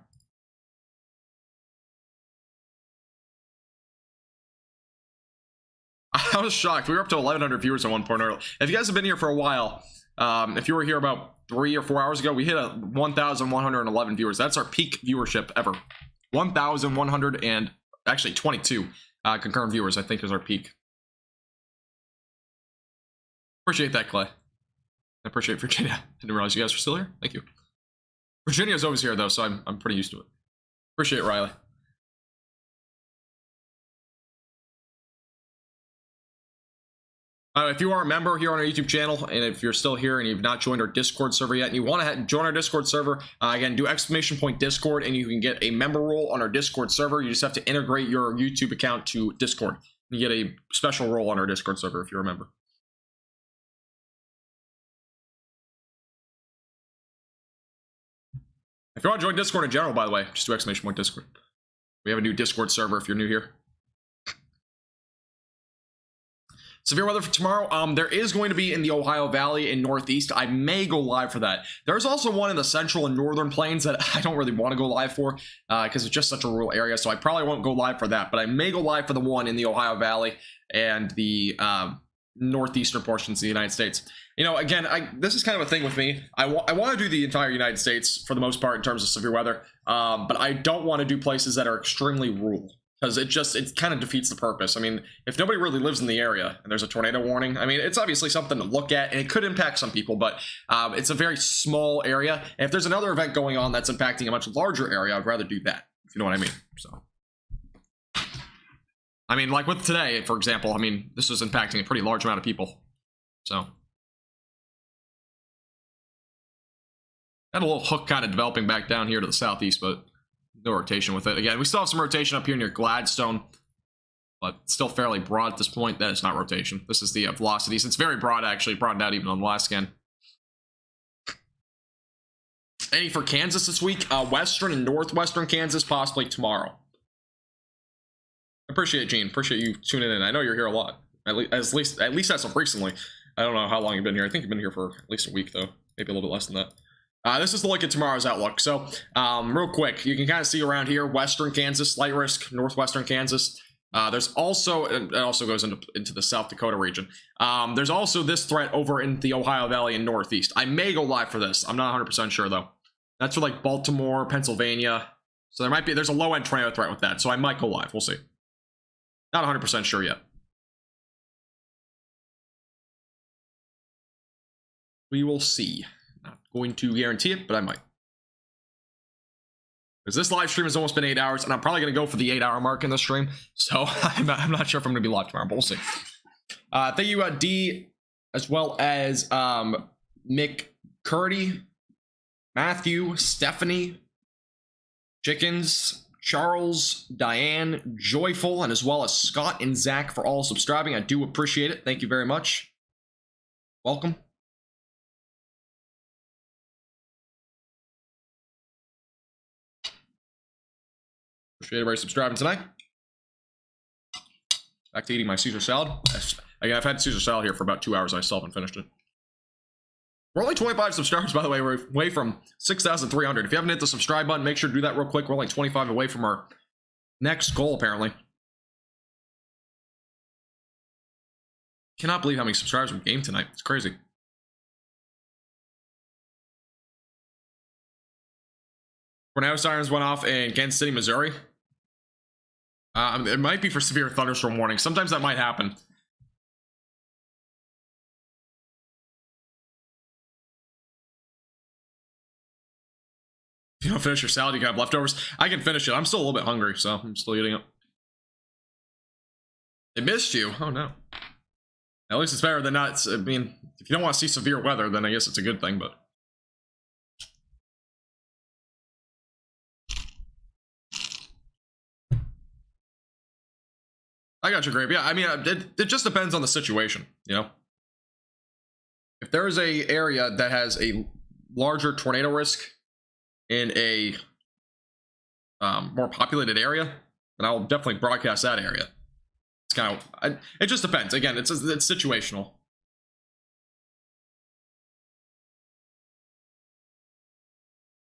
I was shocked. We were up to 1,100 viewers at one point earlier. If you guys have been here for a while, if you were here about 3 or 4 hours ago, we hit a 1,111 viewers. That's our peak viewership ever. 1,100 and actually 22 concurrent viewers, I think, is our peak. Appreciate that, Clay. I appreciate Virginia. I didn't realize you guys were still here. Thank you. Virginia's always here though, so I'm pretty used to it. Appreciate it, Riley. If you are a member here on our YouTube channel, and if you're still here and you've not joined our Discord server yet, and you want to join our Discord server, again, do !Discord, and you can get a member role on our Discord server. You just have to integrate your YouTube account to Discord. You get a special role on our Discord server if you're a member. If you want to join Discord in general, by the way, just do !Discord. We have a new Discord server if you're new here. Severe weather for tomorrow. There is going to be in the Ohio Valley and Northeast. I may go live for that. There's also one in the Central and Northern Plains that I don't really want to go live for because it's just such a rural area. So I probably won't go live for that. But I may go live for the one in the Ohio Valley and the northeastern portions of the United States. You know, again, this is kind of a thing with me. I want to do the entire United States for the most part in terms of severe weather. But I don't want to do places that are extremely rural. Because it kind of defeats the purpose. I mean, if nobody really lives in the area and there's a tornado warning, I mean, it's obviously something to look at and it could impact some people, but it's a very small area. And if there's another event going on that's impacting a much larger area, I'd rather do that, if you know what I mean. So, I mean, like with today, for example, I mean, this is impacting a pretty large amount of people. So, got a little hook kind of developing back down here to the southeast, but no rotation with it. Again, we still have some rotation up here near Gladstone, but still fairly broad at this point. That is not rotation. This is the velocities. It's very broad, actually. Broadened out even on the last scan. Any for Kansas this week? Western and northwestern Kansas, possibly tomorrow. Appreciate it, Gene. Appreciate you tuning in. I know you're here a lot. At least as of recently. I don't know how long you've been here. I think you've been here for at least a week, though. Maybe a little bit less than that. This is the look at tomorrow's outlook. So, real quick, you can kind of see around here, western Kansas, slight risk, northwestern Kansas. There's also, it also goes into the South Dakota region. There's also this threat over in the Ohio Valley and Northeast. I may go live for this. I'm not 100% sure, though. That's for like Baltimore, Pennsylvania. So there's a low-end tornado threat with that. So I might go live. We'll see. Not 100% sure yet. We will see. Not going to guarantee it, but I might. Because this live stream has almost been 8 hours, and I'm probably going to go for the 8-hour mark in this stream. So I'm not sure if I'm going to be live tomorrow, but we'll see. Thank you, D, as well as Mick Curdy, Matthew, Stephanie, Chickens, Charles, Diane, Joyful, and as well as Scott and Zach for all subscribing. I do appreciate it. Thank you very much. Welcome. Appreciate everybody subscribing tonight. Back to eating my Caesar salad. Again, I've had Caesar salad here for about 2 hours. I still haven't finished it. We're only 25 subscribers, by the way. We're away from 6,300. If you haven't hit the subscribe button, make sure to do that real quick. We're only 25 away from our next goal, apparently. Cannot believe how many subscribers we gained tonight. It's crazy. Tornado sirens went off in Kansas City, Missouri. It might be for severe thunderstorm warning. Sometimes that might happen. If you don't finish your salad, you can have leftovers. I can finish it. I'm still a little bit hungry, so I'm still eating it. It missed you. Oh, no. At least it's better than not. I mean, if you don't want to see severe weather, then I guess it's a good thing, but... I got you, Grape. Yeah, I mean, it just depends on the situation, you know? If there is a area that has a larger tornado risk in a more populated area, then I'll definitely broadcast that area. It's kind of, it just depends. Again, it's situational.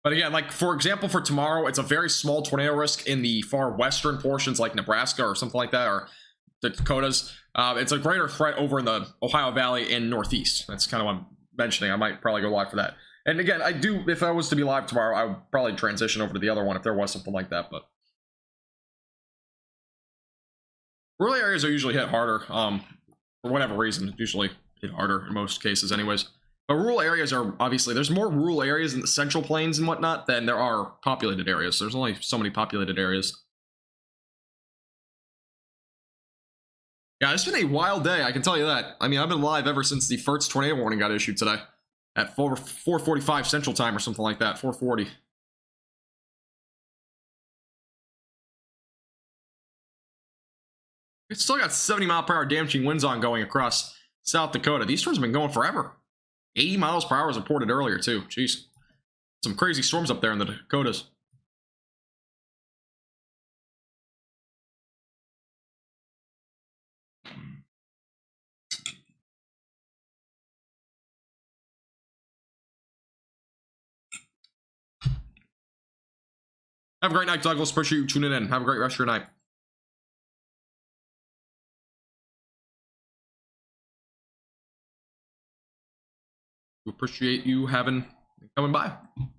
But again, like, for example, for tomorrow, it's a very small tornado risk in the far western portions like Nebraska or something like that, or Dakotas. It's a greater threat over in the Ohio Valley and Northeast. That's kind of what I'm mentioning. I might probably go live for that. And again, I do, if I was to be live tomorrow, I would probably transition over to the other one if there was something like that. But rural areas are usually hit harder, for whatever reason. Usually hit harder in most cases, anyways. But rural areas are obviously, there's more rural areas in the Central Plains and whatnot than there are populated areas. There's only so many populated areas. Yeah, it's been a wild day, I can tell you that. I mean, I've been live ever since the first tornado warning got issued today at 4:45 Central Time or something like that, 4:40. It's still got 70-mile-per-hour damaging winds ongoing across South Dakota. These storms have been going forever. 80 miles per hour was reported earlier, too. Jeez. Some crazy storms up there in the Dakotas. Have a great night, Douglas. Appreciate you tuning in. Have a great rest of your night. We appreciate you coming by. That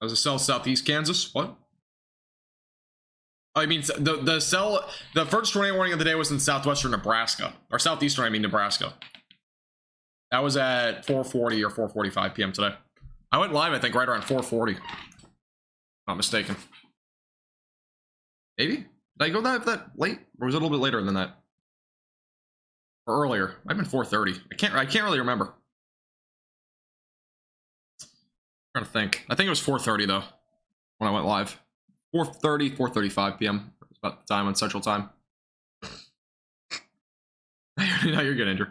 was a cell southeast Kansas. What? I mean, the first tornado warning of the day was in southwestern Nebraska, or southeastern, I mean, Nebraska. That was at 4:40 or 4:45 p.m. today. I went live, I think, right around 4:40. Not mistaken. Maybe? Did I go that late? Or was it a little bit later than that? Or earlier? I've been 4:30. I can't really remember. I'm trying to think. I think it was 4:30 though when I went live. 4:30, 4:35 p.m. It was about the time on Central Time. No, you're good, Andrew.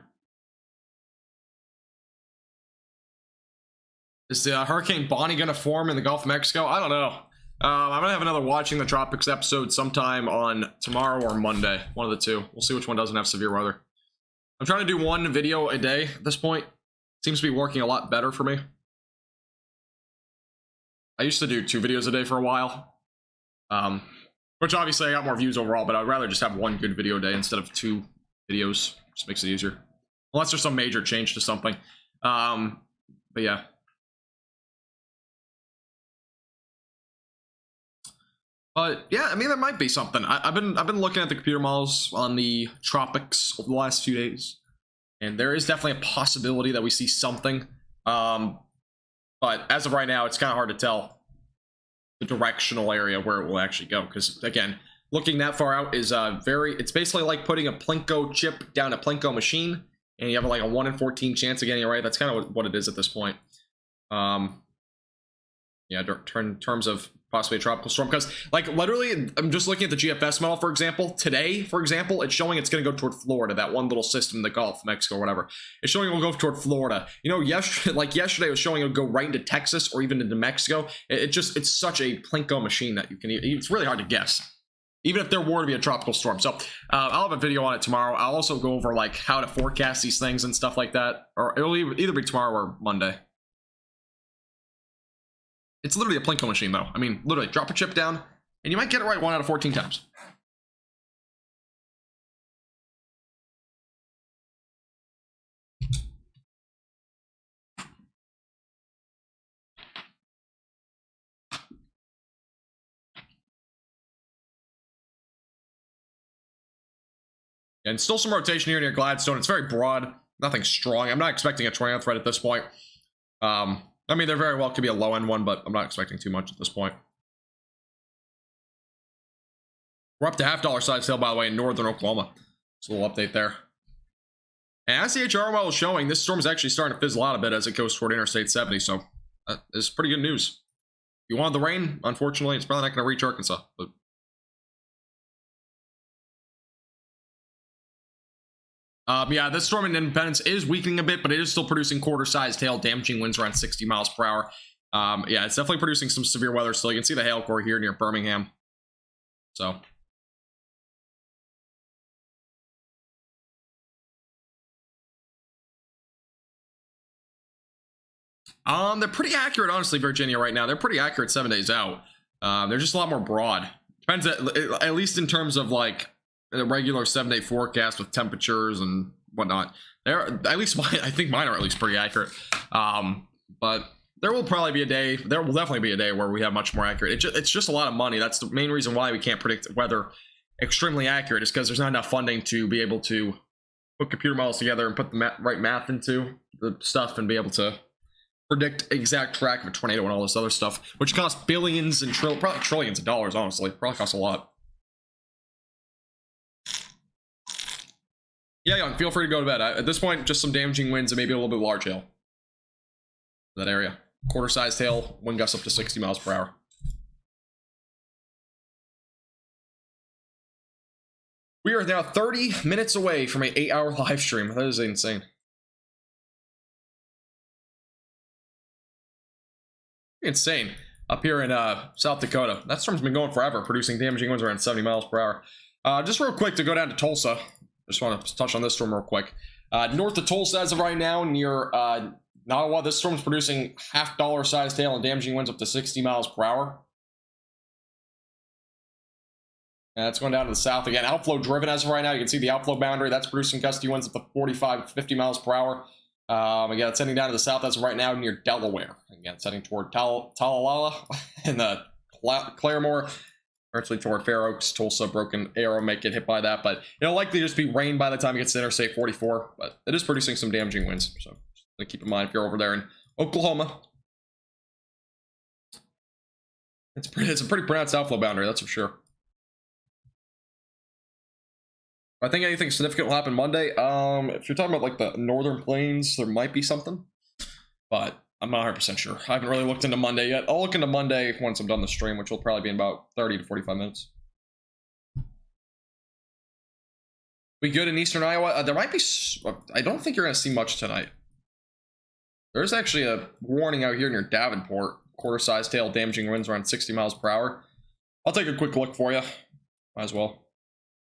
Is the Hurricane Bonnie gonna form in the Gulf of Mexico? I don't know. I'm gonna have another Watching the Tropics episode sometime on tomorrow or Monday. One of the two. We'll see which one doesn't have severe weather. I'm trying to do one video a day at this point. Seems to be working a lot better for me. I used to do 2 videos a day for a while. Which obviously I got more views overall, but I'd rather just have 1 good video a day instead of 2 videos. Just makes it easier. Unless there's some major change to something. But yeah. But yeah, I mean, there might be something. I've been looking at the computer models on the tropics over the last few days, and there is definitely a possibility that we see something. But as of right now, it's kind of hard to tell the directional area where it will actually go, because again, looking that far out is it's basically like putting a Plinko chip down a Plinko machine, and you have like a 1 in 14 chance of getting it right. That's kind of what it is at this point. Yeah, in terms of possibly a tropical storm, because like literally I'm just looking at the GFS model, for example. Today, for example, it's showing it's going to go toward Florida, that one little system in the Gulf of Mexico or whatever. It's showing it will go toward Florida. You know, yesterday it was showing it would go right into Texas or even into Mexico. It's such a Plinko machine that it's really hard to guess, even if there were to be a tropical storm. So I'll have a video on it tomorrow. I'll also go over like how to forecast these things and stuff like that, or it'll either be tomorrow or Monday. It's literally a Plinko machine, though. I mean, literally, drop a chip down, and you might get it right 1 out of 14 times. And still some rotation here near Gladstone. It's very broad, nothing strong. I'm not expecting a tornado threat at this point. I mean, there very well could be a low-end one, but I'm not expecting too much at this point. We're up to $half size hail, by the way, in northern Oklahoma. Just a little update there. And as the HRO model is showing, this storm is actually starting to fizzle out a bit as it goes toward Interstate 70, so that is pretty good news. If you wanted the rain, unfortunately, it's probably not going to reach Arkansas, but yeah, this storm in Independence is weakening a bit, but it is still producing quarter-sized hail, damaging winds around 60 miles per hour. Yeah, it's definitely producing some severe weather still. You can see the hail core here near Birmingham. So They're pretty accurate, honestly, Virginia, right now. They're pretty accurate 7 days out. They're just a lot more broad. Depends, at least in terms of, like, the regular 7-day forecast with temperatures and whatnot. They're, at least mine, I think mine are at least pretty accurate. But there will probably be a day, there will definitely be a day where we have much more accurate. It's just a lot of money. That's the main reason why we can't predict weather extremely accurate, is because there's not enough funding to be able to put computer models together and put the right math into the stuff and be able to predict exact track of a tornado and all this other stuff, which costs billions and probably trillions of dollars, honestly. Probably costs a lot. Yeah, Young, feel free to go to bed. At this point, just some damaging winds and maybe a little bit large hail. That area. Quarter-sized hail, wind gusts up to 60 miles per hour. We are now 30 minutes away from an 8-hour live stream. That is insane. Insane. Up here in South Dakota. That storm's been going forever, producing damaging winds around 70 miles per hour. Just real quick to go down to Tulsa. Just want to touch on this storm real quick. North of Tulsa as of right now, near Nottawa, this storm's producing half-dollar sized hail and damaging winds up to 60 miles per hour. And that's going down to the south again. Outflow driven as of right now. You can see the outflow boundary. That's producing gusty winds up to 45, 50 miles per hour. Again, it's heading down to the south as of right now near Delaware. Again, it's heading toward Talala and the Claremore. Eventually toward Fair Oaks, Tulsa, Broken Arrow may get hit by that, but it'll likely just be rain by the time it gets to Interstate 44. But it is producing some damaging winds, so just keep in mind if you're over there in Oklahoma. It's a pretty pronounced outflow boundary, that's for sure. I think anything significant will happen Monday. If you're talking about like the northern plains, there might be something, but I'm not 100% sure. I haven't really looked into Monday yet. I'll look into Monday once I'm done the stream, which will probably be in about 30 to 45 minutes. We good in eastern Iowa? There might be... I don't think you're going to see much tonight. There's actually a warning out here near Davenport. Quarter-sized hail, damaging winds around 60 miles per hour. I'll take a quick look for you. Might as well.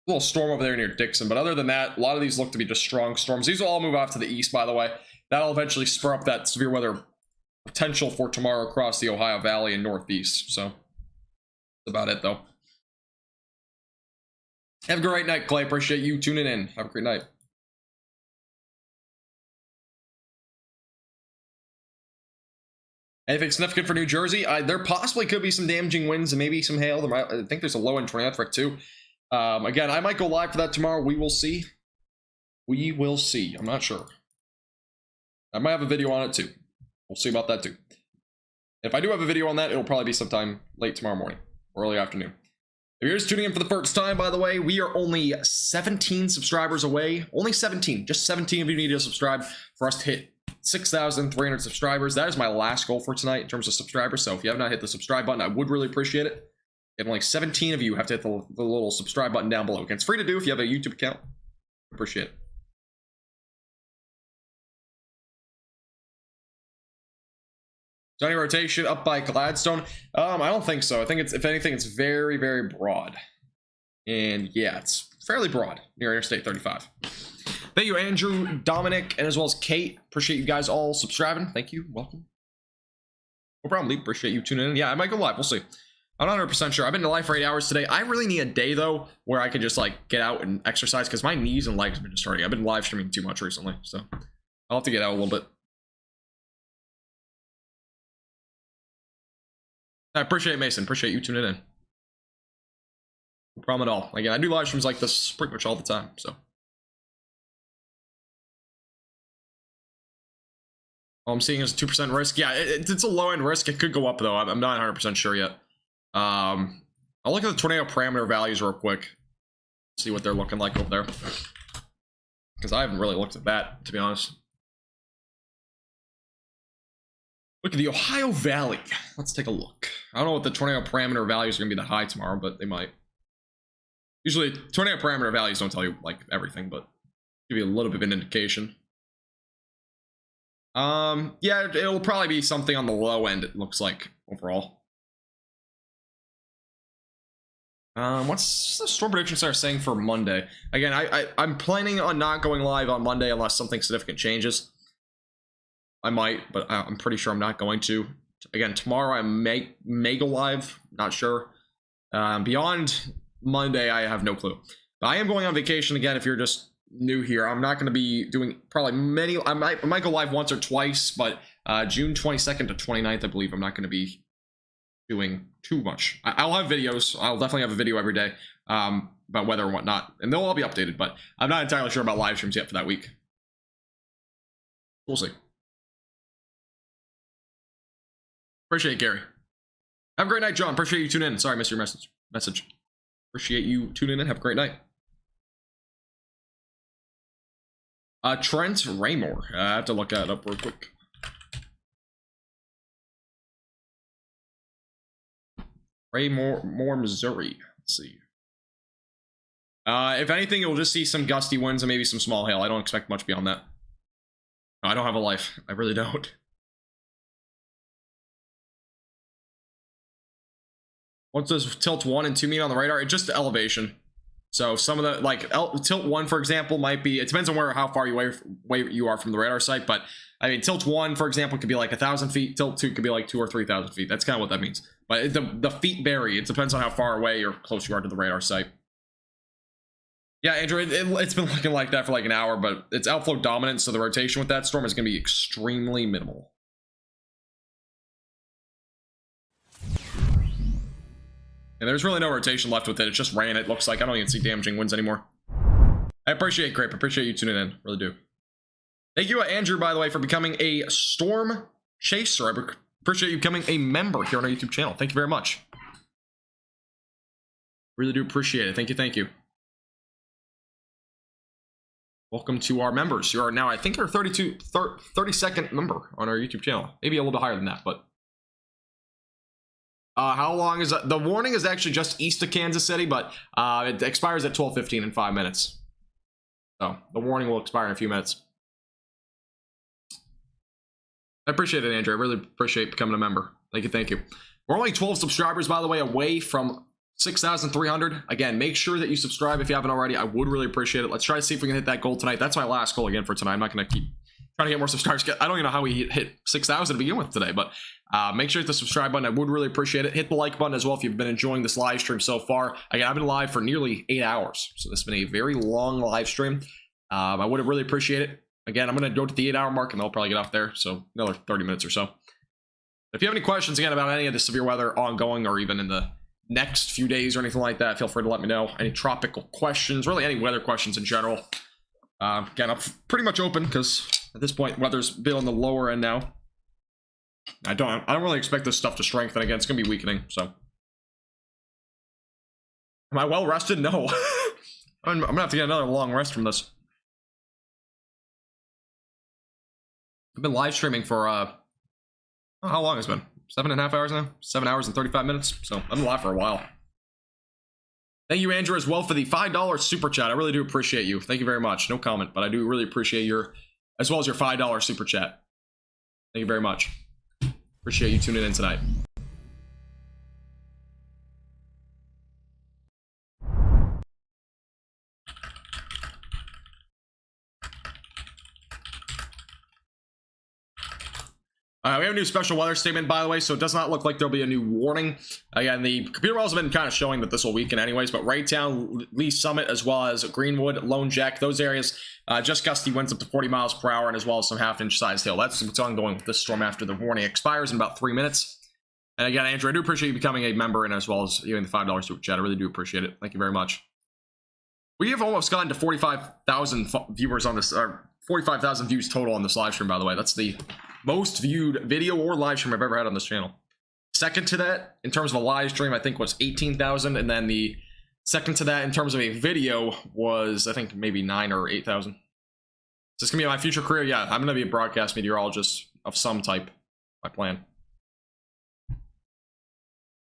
A little storm over there near Dixon, but other than that, a lot of these look to be just strong storms. These will all move off to the east, by the way. That'll eventually spur up that severe weather potential for tomorrow across the Ohio Valley and Northeast. So, that's about it, though. Have a great night, Clay. Appreciate you tuning in. Have a great night. Anything significant for New Jersey? There possibly could be some damaging winds and maybe some hail. I think there's a low-end tornado threat, too. Again, I might go live for that tomorrow. We will see. We will see. I'm not sure. I might have a video on it, too. We'll see about that, too. If I do have a video on that, it'll probably be sometime late tomorrow morning or early afternoon. If you're just tuning in for the first time, by the way, we are only 17 subscribers away. Only 17. Just 17 of you need to subscribe for us to hit 6,300 subscribers. That is my last goal for tonight in terms of subscribers. So if you have not hit the subscribe button, I would really appreciate it. And like 17 of you have to hit the little subscribe button down below. It's free to do if you have a YouTube account. Appreciate it. Is any rotation up by Gladstone? I don't think so. I think it's, if anything, it's very, very broad. And yeah, it's fairly broad near Interstate 35. Thank you, Andrew, Dominic, and as well as Kate. Appreciate you guys all subscribing. Thank you. Welcome. No problem, Lee. Appreciate you tuning in. Yeah, I might go live. We'll see. I'm not 100% sure. I've been live for 8 hours today. I really need a day, though, where I can just, like, get out and exercise, because my knees and legs have been just hurting. I've been live streaming too much recently, so I'll have to get out a little bit. I appreciate it, Mason. Appreciate you tuning in. No problem at all. Again, I do live streams like this pretty much all the time, so. All I'm seeing is 2% risk. Yeah, it's a low-end risk. It could go up, though. I'm not 100% sure yet. I'll look at the tornado parameter values real quick. See what they're looking like over there. Because I haven't really looked at that, to be honest. Look at the Ohio Valley. Let's take a look. I don't know what the tornado parameter values are going to be that high tomorrow, but they might. Usually, tornado parameter values don't tell you, like, everything, but give you a little bit of an indication. Yeah, it'll probably be something on the low end, it looks like, overall. What's the Storm Prediction Center saying for Monday? Again, I'm planning on not going live on Monday unless something significant changes. I might, but I'm pretty sure I'm not going to. Again, tomorrow I may go live, not sure. Beyond Monday, I have no clue. But I am going on vacation again. If you're just new here, I'm not going to be doing probably many. I might go live once or twice, but June 22nd to 29th, I believe I'm not going to be doing too much. I'll have videos. I'll definitely have a video every day about weather and whatnot, and they'll all be updated. But I'm not entirely sure about live streams yet for that week. We'll see. Appreciate it, Gary. Have a great night, John. Appreciate you tuning in. Sorry, I missed your message. Appreciate you tuning in. Have a great night. Trent Raymore. I have to look that up real quick. Raymore, Missouri. Let's see. If anything, you'll just see some gusty winds and maybe some small hail. I don't expect much beyond that. I don't have a life. I really don't. What does tilt 1 and 2 mean on the radar? It's just elevation. So some of the, like, tilt 1, for example, might be, it depends on how far away you are from the radar site, but I mean, tilt 1, for example, could be like 1,000 feet. Tilt 2 could be like 2,000 or 3,000 feet. That's kind of what that means. But the feet vary. It depends on how far away or close you are to the radar site. Yeah, Andrew, it's been looking like that for like an hour, but it's outflow dominant, so the rotation with that storm is going to be extremely minimal. And there's really no rotation left with it. It's just rain, it looks like. I don't even see damaging winds anymore. I appreciate it, Grape. I appreciate you tuning in. Really do. Thank you, Andrew, by the way, for becoming a storm chaser. I appreciate you becoming a member here on our YouTube channel. Thank you very much. Really do appreciate it. Thank you, thank you. Welcome to our members. You are now, I think, our 32nd member on our YouTube channel. Maybe a little bit higher than that, but... how long is that? The warning is actually just east of Kansas City, but it expires at 12:15 in 5 minutes. So the warning will expire in a few minutes. I appreciate it, Andrew. I really appreciate becoming a member. Thank you, thank you. We're only 12 subscribers, by the way, away from 6,300. Again, make sure that you subscribe if you haven't already. I would really appreciate it. Let's try to see if we can hit that goal tonight. That's my last goal again for tonight. I'm not going to keep trying to get more subscribers. I don't even know how we hit 6,000 to begin with today, but make sure to hit the subscribe button. I would really appreciate it. Hit the like button as well if you've been enjoying this live stream so far. Again, I've been live for nearly 8 hours, so this has been a very long live stream. I would really appreciate it. Again, I'm going to go to the 8-hour mark, and I'll probably get off there, so another 30 minutes or so. If you have any questions, again, about any of the severe weather ongoing or even in the next few days or anything like that, feel free to let me know. Any tropical questions, really any weather questions in general. Again, I'm pretty much open because at this point, weather's been on the lower end now. I don't really expect this stuff to strengthen again. It's gonna be weakening. So, am I well rested? No. I'm gonna have to get another long rest from this. I've been live streaming for how long has it been? 7.5 hours now. 7 hours and 35 minutes. So I've been live for a while. Thank you, Andrew, as well for the $5 super chat. I really do appreciate you. Thank you very much. No comment, but I do really appreciate your, as well as your $5 super chat. Thank you very much. Appreciate you tuning in tonight. We have a new special weather statement, by the way, so it does not look like there'll be a new warning. Again, the computer models have been kind of showing that this will weaken anyways, but Raytown, Lee Summit, as well as Greenwood, Lone Jack, those areas, just gusty winds up to 40 miles per hour, and as well as some half-inch size hail. That's what's ongoing with this storm after the warning expires in about 3 minutes. And again, Andrew, I do appreciate you becoming a member, and as well as giving the $5 super chat. I really do appreciate it. Thank you very much. We have almost gotten to 45,000 viewers on this, or 45,000 views total on this live stream, by the way. That's the most viewed video or live stream I've ever had on this channel. Second to that, in terms of a live stream, I think was 18,000, and then the second to that in terms of a video was, I think, maybe 9 or 8,000. Is this gonna be my future career? Yeah, I'm gonna be a broadcast meteorologist of some type. My plan.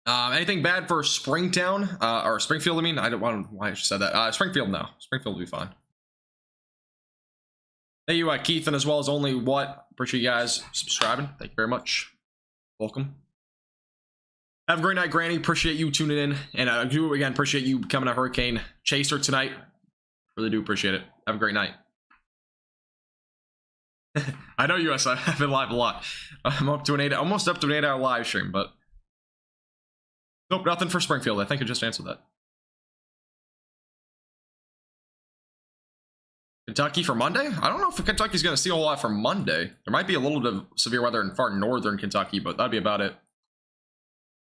Anything bad for Springtown or Springfield? I mean, I don't want why I just said that. Springfield, no. Springfield will be fine. Thank you, Keith, and as well as Only What. Appreciate you guys subscribing. Thank you very much. Welcome. Have a great night, Granny. Appreciate you tuning in. And I do, again, appreciate you becoming a hurricane chaser tonight. Really do appreciate it. Have a great night. I know US, I've been live a lot. I'm up to almost up to an 8-hour live stream, but nope, nothing for Springfield. I think I just answered that. Kentucky for Monday? I don't know if Kentucky's going to see a whole lot for Monday. There might be a little bit of severe weather in far northern Kentucky, but that'd be about it.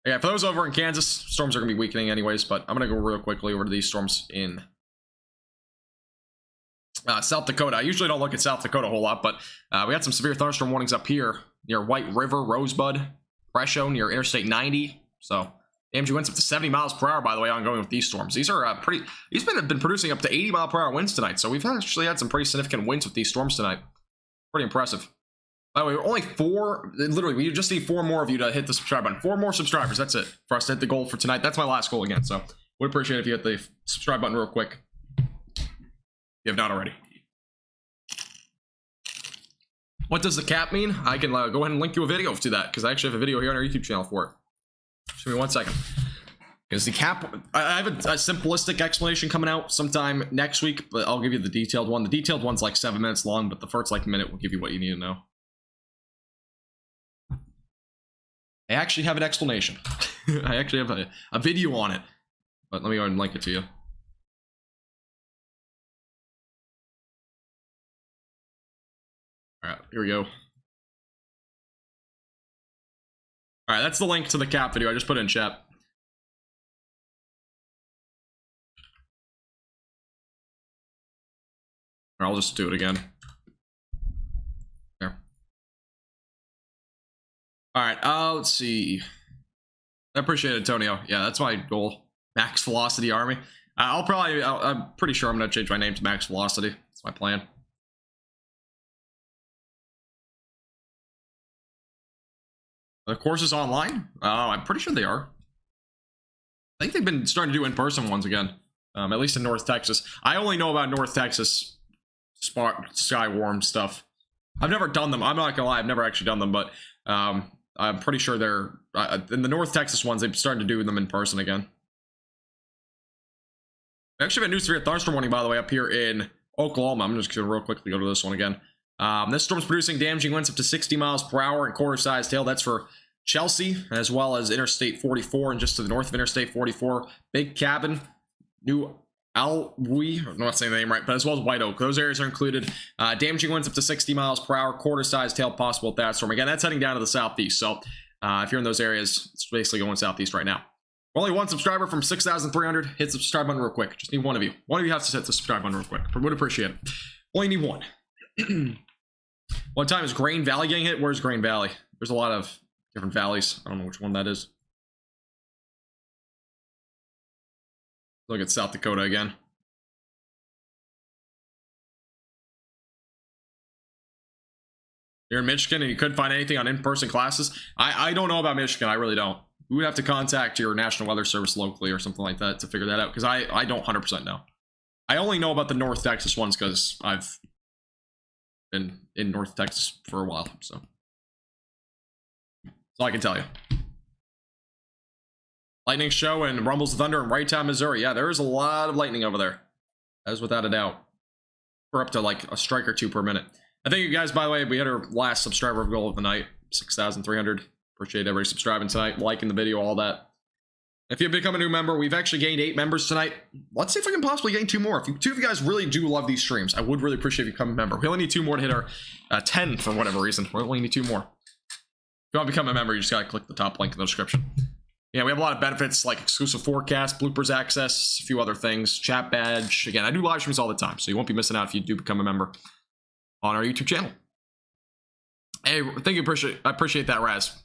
Yeah, for those over in Kansas, storms are going to be weakening anyways, but I'm going to go real quickly over to these storms in South Dakota. I usually don't look at South Dakota a whole lot, but we had some severe thunderstorm warnings up here near White River, Rosebud, Presho, near Interstate 90. So AMG winds up to 70 miles per hour, by the way, ongoing with these storms. These are these have been producing up to 80 mile per hour winds tonight. So we've actually had some pretty significant winds with these storms tonight. Pretty impressive. By the way, we're only 4, literally, we just need 4 more of you to hit the subscribe button. 4 more subscribers, that's it, for us to hit the goal for tonight. That's my last goal again, so would appreciate it if you hit the subscribe button real quick, if you have not already. What does the cap mean? I can go ahead and link you a video to that, because I actually have a video here on our YouTube channel for it. Just give me 1 second. Because the cap, I have a simplistic explanation coming out sometime next week, but I'll give you the detailed one. The detailed one's like 7 minutes long, but the first like minute will give you what you need to know. I actually have an explanation. I actually have a video on it, but let me go ahead and link it to you. All right, here we go. All right, that's the link to the cap video. I just put it in chat. I'll just do it again. There. All right, let's see. I appreciate it, Antonio. Yeah, that's my goal. Max Velocity Army. I'm pretty sure I'm going to change my name to Max Velocity. That's my plan. The courses online? I'm pretty sure they are. I think they've been starting to do in-person ones again. At least in North Texas. I only know about North Texas Skywarm stuff. I've never done them. I'm not gonna lie, I've never actually done them, but I'm pretty sure they're in the North Texas ones. They've started to do them in person again. I actually have a new severe thunderstorm warning, by the way, up here in Oklahoma. I'm just gonna real quickly go to this one again. This storm's producing damaging winds up to 60 miles per hour and quarter-sized hail. That's for Chelsea, as well as Interstate 44, and just to the north of Interstate 44, Big Cabin, New Alwee, I'm not saying the name right, but as well as White Oak. Those areas are included. Damaging winds up to 60 miles per hour, quarter-sized hail possible with that storm. Again, that's heading down to the southeast, so if you're in those areas, it's basically going southeast right now. Only 1 subscriber from 6,300. Hit the subscribe button real quick. Just need 1 of you. 1 of you has to hit the subscribe button real quick. I would appreciate it. Only need 1. What time is Grain Valley getting hit? Where's Grain Valley? There's a lot of different valleys. I don't know which one that is. Look at South Dakota again. You're in Michigan and you couldn't find anything on in-person classes? I don't know about Michigan. I really don't. We would have to contact your National Weather Service locally or something like that to figure that out, because I don't 100% know. I only know about the North Texas ones because I've been in North Texas for a while, so that's all I can tell you. Lightning show and rumbles of thunder in Wrighttown, Missouri. Yeah, there is a lot of lightning over there. That is without a doubt. We're up to like a strike or 2 per minute. I thank you guys, by the way. We had our last subscriber goal of the night, 6,300. Appreciate everybody subscribing tonight, liking the video, all that. If you become a new member, we've actually gained 8 members tonight. Let's see if we can possibly gain 2 more. If 2 of you guys really do love these streams, I would really appreciate if you become a member. We only need 2 more to hit our 10 for whatever reason. We only need 2 more. If you want to become a member, you just gotta click the top link in the description. Yeah, we have a lot of benefits like exclusive forecast, bloopers access, a few other things, chat badge. Again, I do live streams all the time, so you won't be missing out if you do become a member on our YouTube channel. Hey, thank you, I appreciate that, Raz.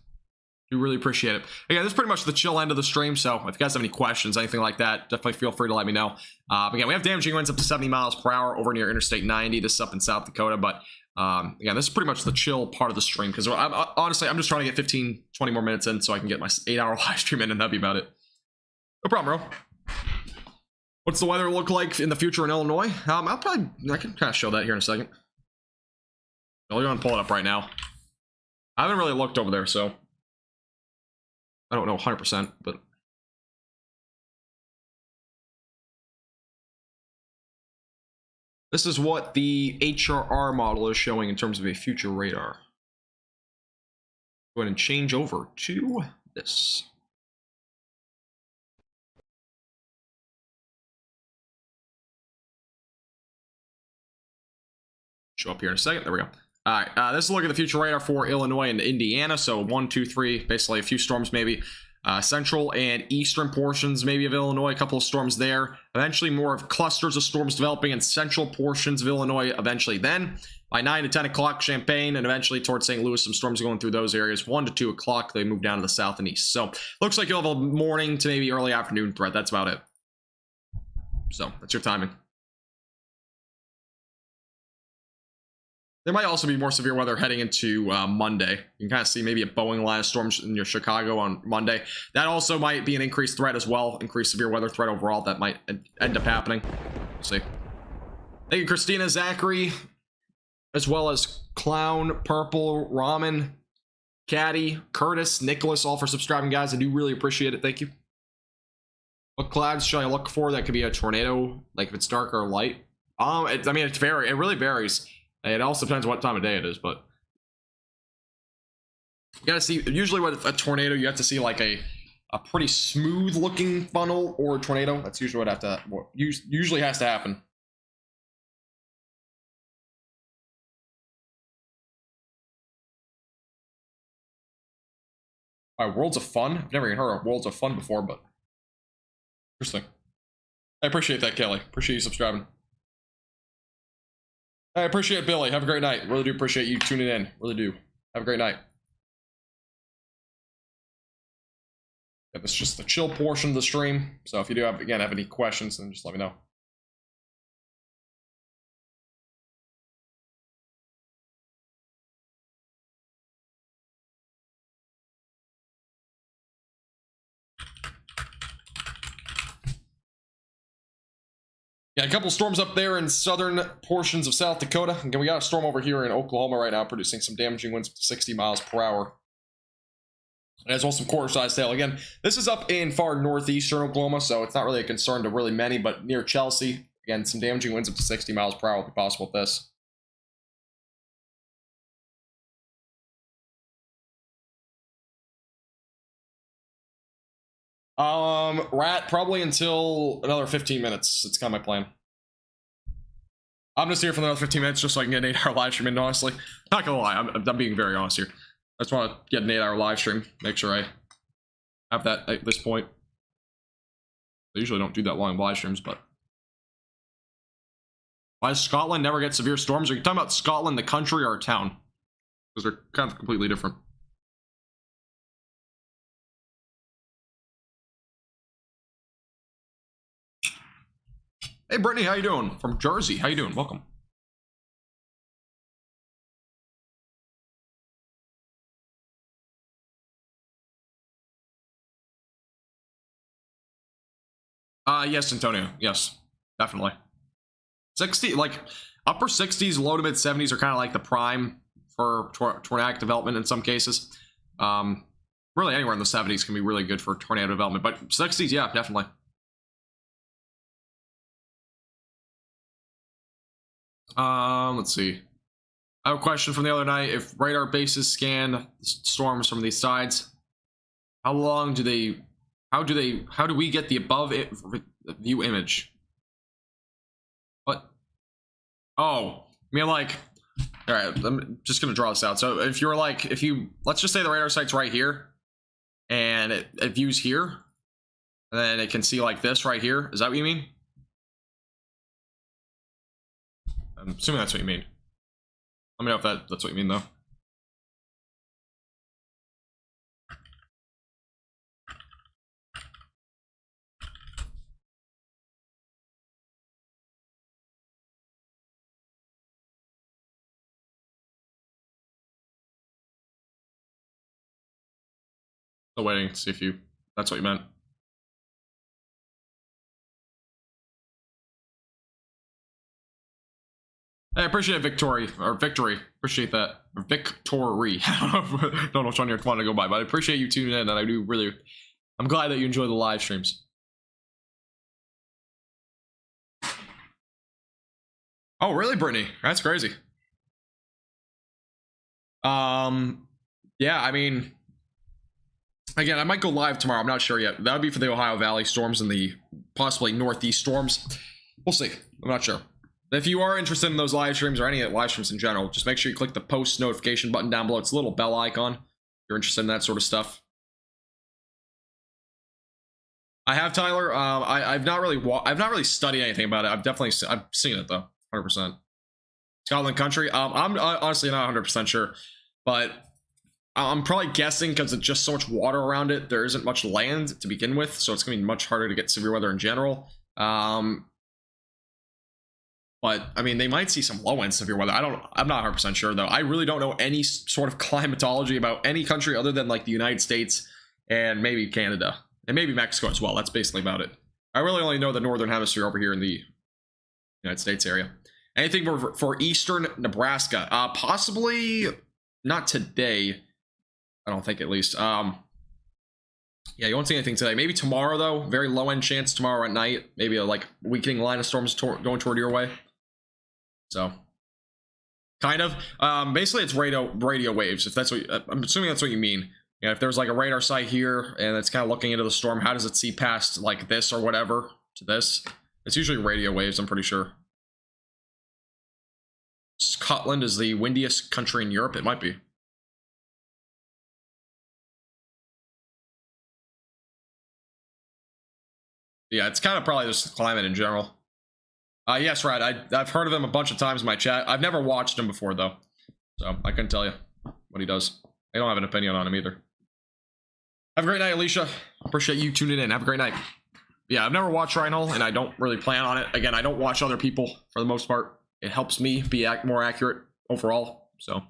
We really appreciate it. Again, this is pretty much the chill end of the stream, so if you guys have any questions, anything like that, definitely feel free to let me know. Again, we have damaging winds up to 70 miles per hour over near Interstate 90. This is up in South Dakota, but again, this is pretty much the chill part of the stream, because honestly, I'm just trying to get 15, 20 more minutes in so I can get my 8-hour live stream in, and that'd be about it. No problem, bro. What's the weather look like in the future in Illinois? I can kind of show that here in a second. I'll go and pull it up right now. I haven't really looked over there, so I don't know 100%, but This is what the HRR model is showing in terms of a future radar. Go ahead and change over to this. Show up here in a second. There we go. All right, this is a look at the future radar for Illinois and Indiana. So 1, 2, 3, basically a few storms maybe. Central and eastern portions maybe of Illinois, a couple of storms there. Eventually more of clusters of storms developing in central portions of Illinois eventually. Then by 9 to 10 o'clock, Champaign, and eventually towards St. Louis, some storms going through those areas. 1 to 2 o'clock, they move down to the south and east. So looks like you'll have a morning to maybe early afternoon threat. That's about it. So that's your timing. There might also be more severe weather heading into Monday. You can kind of see maybe a Boeing line of storms in your Chicago on Monday. That also might be an increased threat as well. Increased severe weather threat overall. That might end up happening. We'll see. Thank you, Christina, Zachary, as well as Clown, Purple, Ramen, Caddy, Curtis, Nicholas, all for subscribing, guys. I do really appreciate it. Thank you. What clouds should I look for? That could be a tornado, like if it's dark or light. I mean, it really varies. It also depends what time of day it is, but you gotta see, usually with a tornado, you have to see like a pretty smooth looking funnel or a tornado. That's usually what usually has to happen. All right, Worlds of Fun. I've never even heard of Worlds of Fun before, but interesting. I appreciate that, Kelly. Appreciate you subscribing. I appreciate Billy. Have a great night. Really do appreciate you tuning in. Really do. Have a great night. Yeah, this is just the chill portion of the stream. So if you do have any questions, then just let me know. Yeah, a couple storms up there in southern portions of South Dakota. Again, we got a storm over here in Oklahoma right now, producing some damaging winds to 60 miles per hour. And as well some quarter-sized hail. Again, this is up in far northeastern Oklahoma, so it's not really a concern to really many, but near Chelsea, again, some damaging winds up to 60 miles per hour will be possible with this. Rat, probably until another 15 minutes. It's kind of my plan. I'm just here for another 15 minutes just so I can get an 8-hour live stream in, honestly. Not gonna lie, I'm being very honest here. I just want to get an 8-hour live stream. Make sure I have that at this point. I usually don't do that long live streams, but... Why does Scotland never get severe storms? Are you talking about Scotland, the country, or a town? Because they're kind of completely different. Hey, Brittany, how you doing? From Jersey, how you doing? Welcome. Yes, Antonio. Yes, definitely. 60, like, upper 60s, low to mid 70s are kind of like the prime for tornadic development in some cases. Really anywhere in the 70s can be really good for tornado development, but 60s, yeah, definitely. Let's see. I have a question from the other night. If radar bases scan storms from these sides, how long do they, how do we get the above view image? What? Oh, I mean, like, all right, I'm just gonna draw this out. So if you're like, let's just say the radar site's right here and it views here, and then it can see like this right here. Is that what you mean? I'm assuming that's what you mean. Let me know if that's what you mean, though. Still waiting to see if that's what you meant. I appreciate it, Victory. Appreciate that. Victory. Don't know which one you're wanting to go by, but I appreciate you tuning in, and I do really... I'm glad that you enjoy the live streams. Oh, really, Brittany? That's crazy. Yeah, I mean, again, I might go live tomorrow. I'm not sure yet. That would be for the Ohio Valley storms and the possibly Northeast storms. We'll see. I'm not sure. If you are interested in those live streams or any live streams in general, just make sure you click the post notification button down below. It's a little bell icon if you're interested in that sort of stuff. I have, Tyler. I've not really studied anything about it. I've seen it though, 100%. Scotland country. I'm honestly not 100% sure, but I'm probably guessing because it's just so much water around it. There isn't much land to begin with, so it's gonna be much harder to get severe weather in general. But I mean, they might see some low end severe weather. I'm not 100% sure though. I really don't know any sort of climatology about any country other than like the United States and maybe Canada and maybe Mexico as well. That's basically about it. I really only know the northern hemisphere over here in the United States area. Anything for eastern Nebraska? Possibly not today. I don't think, at least. Yeah, you won't see anything today. Maybe tomorrow though. Very low end chance tomorrow at night. Maybe a like weakening line of storms going toward your way. So, kind of. Basically, it's radio waves. If that's what I'm assuming that's what you mean. Yeah, if there's like a radar site here and it's kind of looking into the storm, how does it see past like this or whatever to this? It's usually radio waves. I'm pretty sure. Scotland is the windiest country in Europe. It might be. Yeah, it's kind of probably just climate in general. Yes, right. I've heard of him a bunch of times in my chat. I've never watched him before, though. So, I couldn't tell you what he does. I don't have an opinion on him either. Have a great night, Alicia. Appreciate you tuning in. Have a great night. Yeah, I've never watched Reinhold, and I don't really plan on it. Again, I don't watch other people for the most part. It helps me be more accurate overall, so.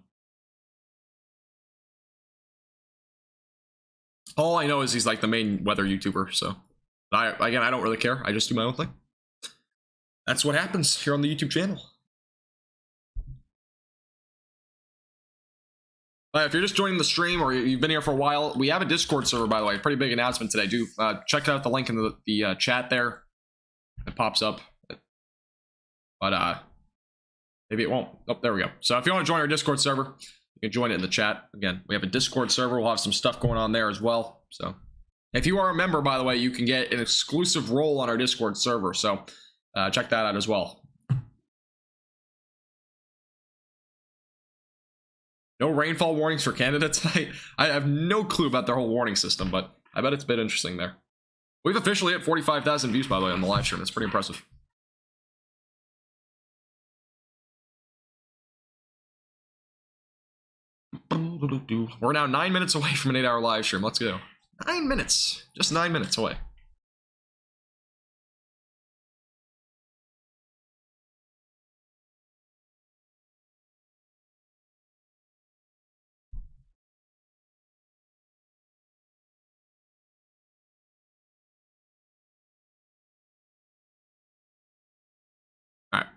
All I know is he's like the main weather YouTuber, so. Again, I don't really care. I just do my own thing. That's what happens here on the YouTube channel. If you're just joining the stream or you've been here for a while, we have a Discord server, by the way. Pretty big announcement today. Do check out the link in the chat there. It pops up. But maybe it won't. Oh, there we go. So if you want to join our Discord server, you can join it in the chat. Again, we have a Discord server. We'll have some stuff going on there as well. So if you are a member, by the way, you can get an exclusive role on our Discord server. So check that out as well. No rainfall warnings for Canada tonight. I have no clue about their whole warning system, but I bet it's a bit interesting there. We've officially hit 45,000 views, by the way, on the live stream. That's pretty impressive. We're now 9 minutes away from an 8-hour live stream. Let's go. 9 minutes. Just 9 minutes away. All right.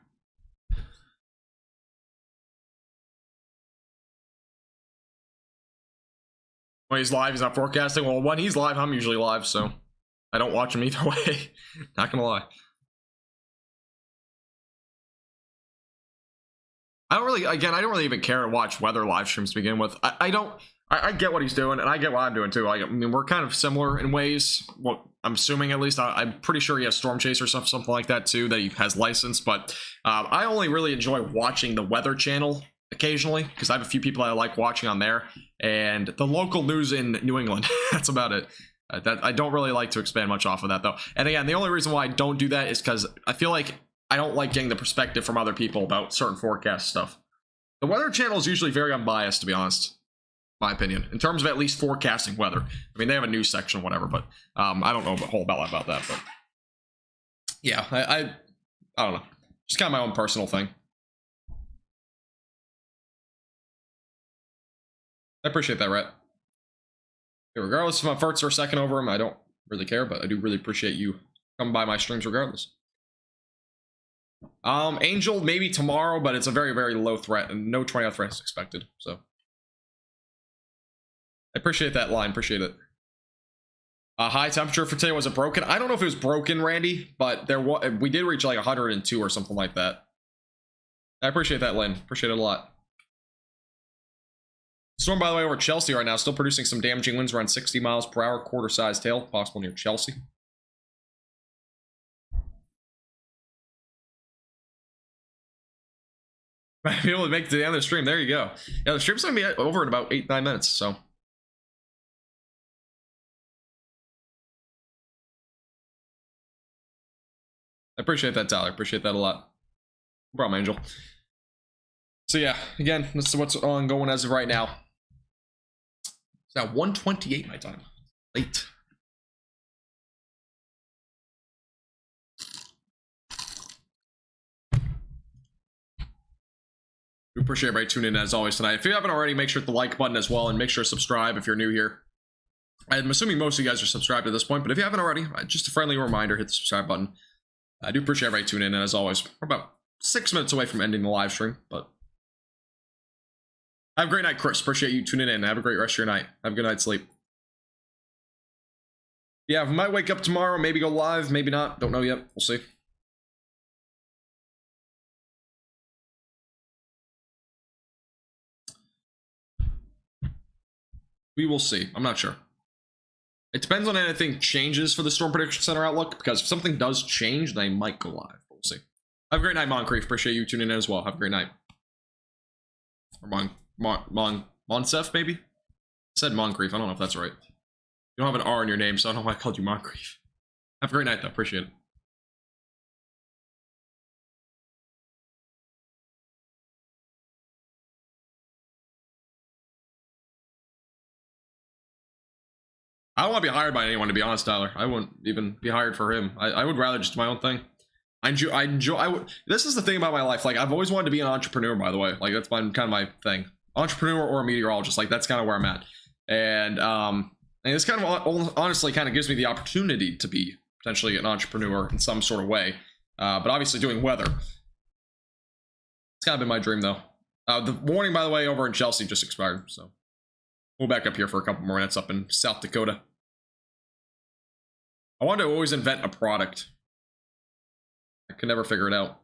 When he's live, he's not forecasting. Well, when he's live, I'm usually live, so I don't watch him either way. Not gonna lie. I don't really even care to watch weather live streams to begin with. I get what he's doing, and I get what I'm doing too. I mean, we're kind of similar in ways. Well, I'm assuming at least. I'm pretty sure he has Storm Chaser stuff, something like that too, that he has licensed. But I only really enjoy watching the Weather Channel occasionally because I have a few people I like watching on there, and the local news in New England. That's about it. That I don't really like to expand much off of that though. And again, the only reason why I don't do that is because I feel like I don't like getting the perspective from other people about certain forecast stuff. The Weather Channel is usually very unbiased, to be honest. My opinion, in terms of at least forecasting weather. I mean, they have a news section, whatever, but I don't know a whole lot about that. But yeah, I don't know. Just kind of my own personal thing. I appreciate that, Rhett. Regardless if my farts are a second over him, I don't really care, but I do really appreciate you coming by my streams regardless. Angel, maybe tomorrow, but it's a very, very low threat, and no tornado threat is expected, so. I appreciate that line, appreciate it. High temperature for today, was it broken? I don't know if it was broken, Randy, but we did reach like 102 or something like that. I appreciate that, Lynn. Appreciate it a lot. Storm, by the way, over Chelsea right now, still producing some damaging winds around 60 miles per hour, quarter-sized tail, possible near Chelsea. Might be able to make it to the end of the stream. There you go. Yeah, the stream's gonna be over in about 8-9 minutes, so. I appreciate that, Tyler. Appreciate that a lot. No problem, Angel. So yeah, again, this is what's ongoing as of right now. It's now 1:28 my time. Late. We appreciate everybody tuning in as always tonight. If you haven't already, make sure to hit the like button as well, and make sure to subscribe if you're new here. I'm assuming most of you guys are subscribed at this point, but if you haven't already, just a friendly reminder, hit the subscribe button. I do appreciate everybody tuning in as always. We're about 6 minutes away from ending the live stream, but have a great night, Chris. Appreciate you tuning in. Have a great rest of your night. Have a good night's sleep. Yeah, we might wake up tomorrow, maybe go live, maybe not. Don't know yet. We'll see. We will see. I'm not sure. It depends on anything changes for the Storm Prediction Center outlook, because if something does change, they might go live. We'll see. Have a great night, Moncrief. Appreciate you tuning in as well. Have a great night. Or Monsef, maybe? I said Moncrief. I don't know if that's right. You don't have an R in your name, so I don't know why I called you Moncrief. Have a great night, though. Appreciate it. I don't want to be hired by anyone, to be honest, Tyler. I wouldn't even be hired for him. I would rather just do my own thing. This is the thing about my life. Like, I've always wanted to be an entrepreneur, by the way. Like, that's kind of my thing. Entrepreneur or a meteorologist. Like, that's kind of where I'm at. And this kind of honestly kind of gives me the opportunity to be potentially an entrepreneur in some sort of way. But obviously doing weather. It's kind of been my dream, though. The warning, by the way, over in Chelsea just expired, so we'll back up here for a couple more minutes up in South Dakota. I wanted to always invent a product. I could never figure it out.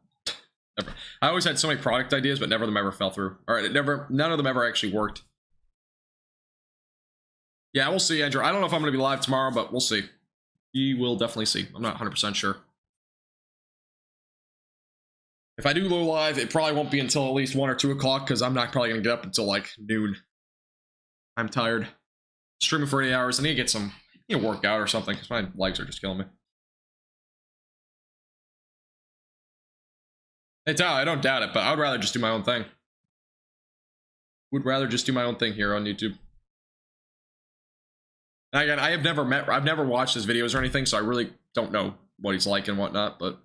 Never. I always had so many product ideas, but none of them ever fell through. Or none of them ever actually worked. Yeah, we'll see, Andrew. I don't know if I'm going to be live tomorrow, but we'll see. We will definitely see. I'm not 100% sure. If I do go live, it probably won't be until at least 1 or 2 o'clock, because I'm not probably going to get up until like noon. I'm tired. Streaming for 8 hours. I need to get some workout or something, because my legs are just killing me. Hey, Tyler, I don't doubt it, but I would rather just do my own thing. Would rather just do my own thing here on YouTube. And again, I've never watched his videos or anything, so I really don't know what he's like and whatnot, but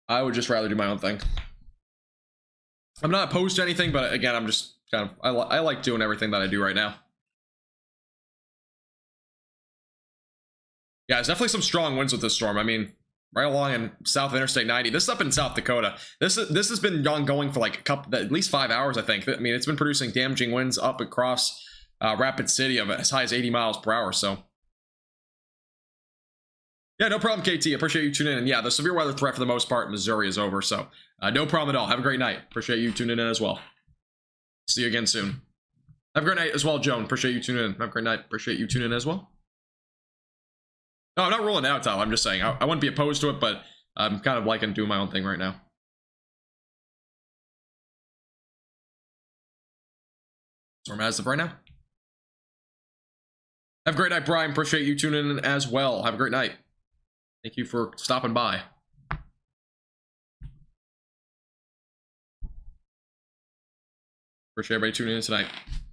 I would just rather do my own thing. I'm not opposed to anything, but again, I'm just kind of, I like doing everything that I do right now. Yeah, there's definitely some strong winds with this storm. I mean, right along in South Interstate 90. This is up in South Dakota. This has been ongoing for like at least 5 hours, I think. I mean, it's been producing damaging winds up across Rapid City of as high as 80 miles per hour. So, yeah, no problem, KT. Appreciate you tuning in. Yeah, the severe weather threat for the most part in Missouri is over. So, no problem at all. Have a great night. Appreciate you tuning in as well. See you again soon. Have a great night as well, Joan. Appreciate you tuning in. Have a great night. Appreciate you tuning in as well. No, I'm not ruling it out, Tyler. I'm just saying I wouldn't be opposed to it, but I'm kind of liking doing my own thing right now. Storm as of right now. Have a great night, Brian. Appreciate you tuning in as well. Have a great night. Thank you for stopping by. Appreciate everybody tuning in tonight.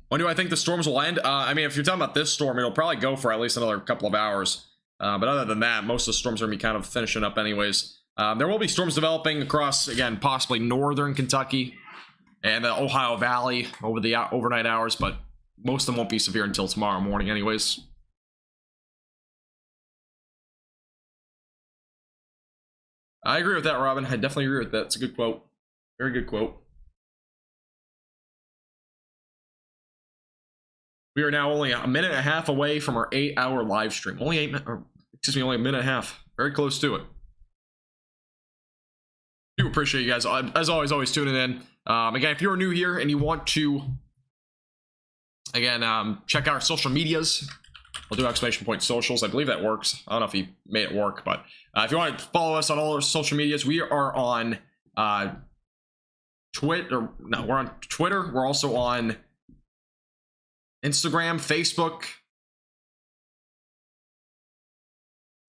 When do I think the storms will end? I mean, if you're talking about this storm, it'll probably go for at least another couple of hours. But other than that, most of the storms are going to be kind of finishing up anyways. There will be storms developing across, again, possibly northern Kentucky and the Ohio Valley over the overnight hours, but most of them won't be severe until tomorrow morning anyways. I agree with that, Robin. I definitely agree with that. It's a good quote. Very good quote. We are now only a minute and a half away from our 8-hour live stream. Only only a minute and a half. Very close to it. do appreciate you guys, as always tuning in. Again, if you're new here and you want to, again, check out our social medias. We'll do exclamation point socials. I believe that works. I don't know if he made it work, but if you want to follow us on all our social medias, we are on Twitter. No, we're on Twitter. We're also on Instagram, Facebook,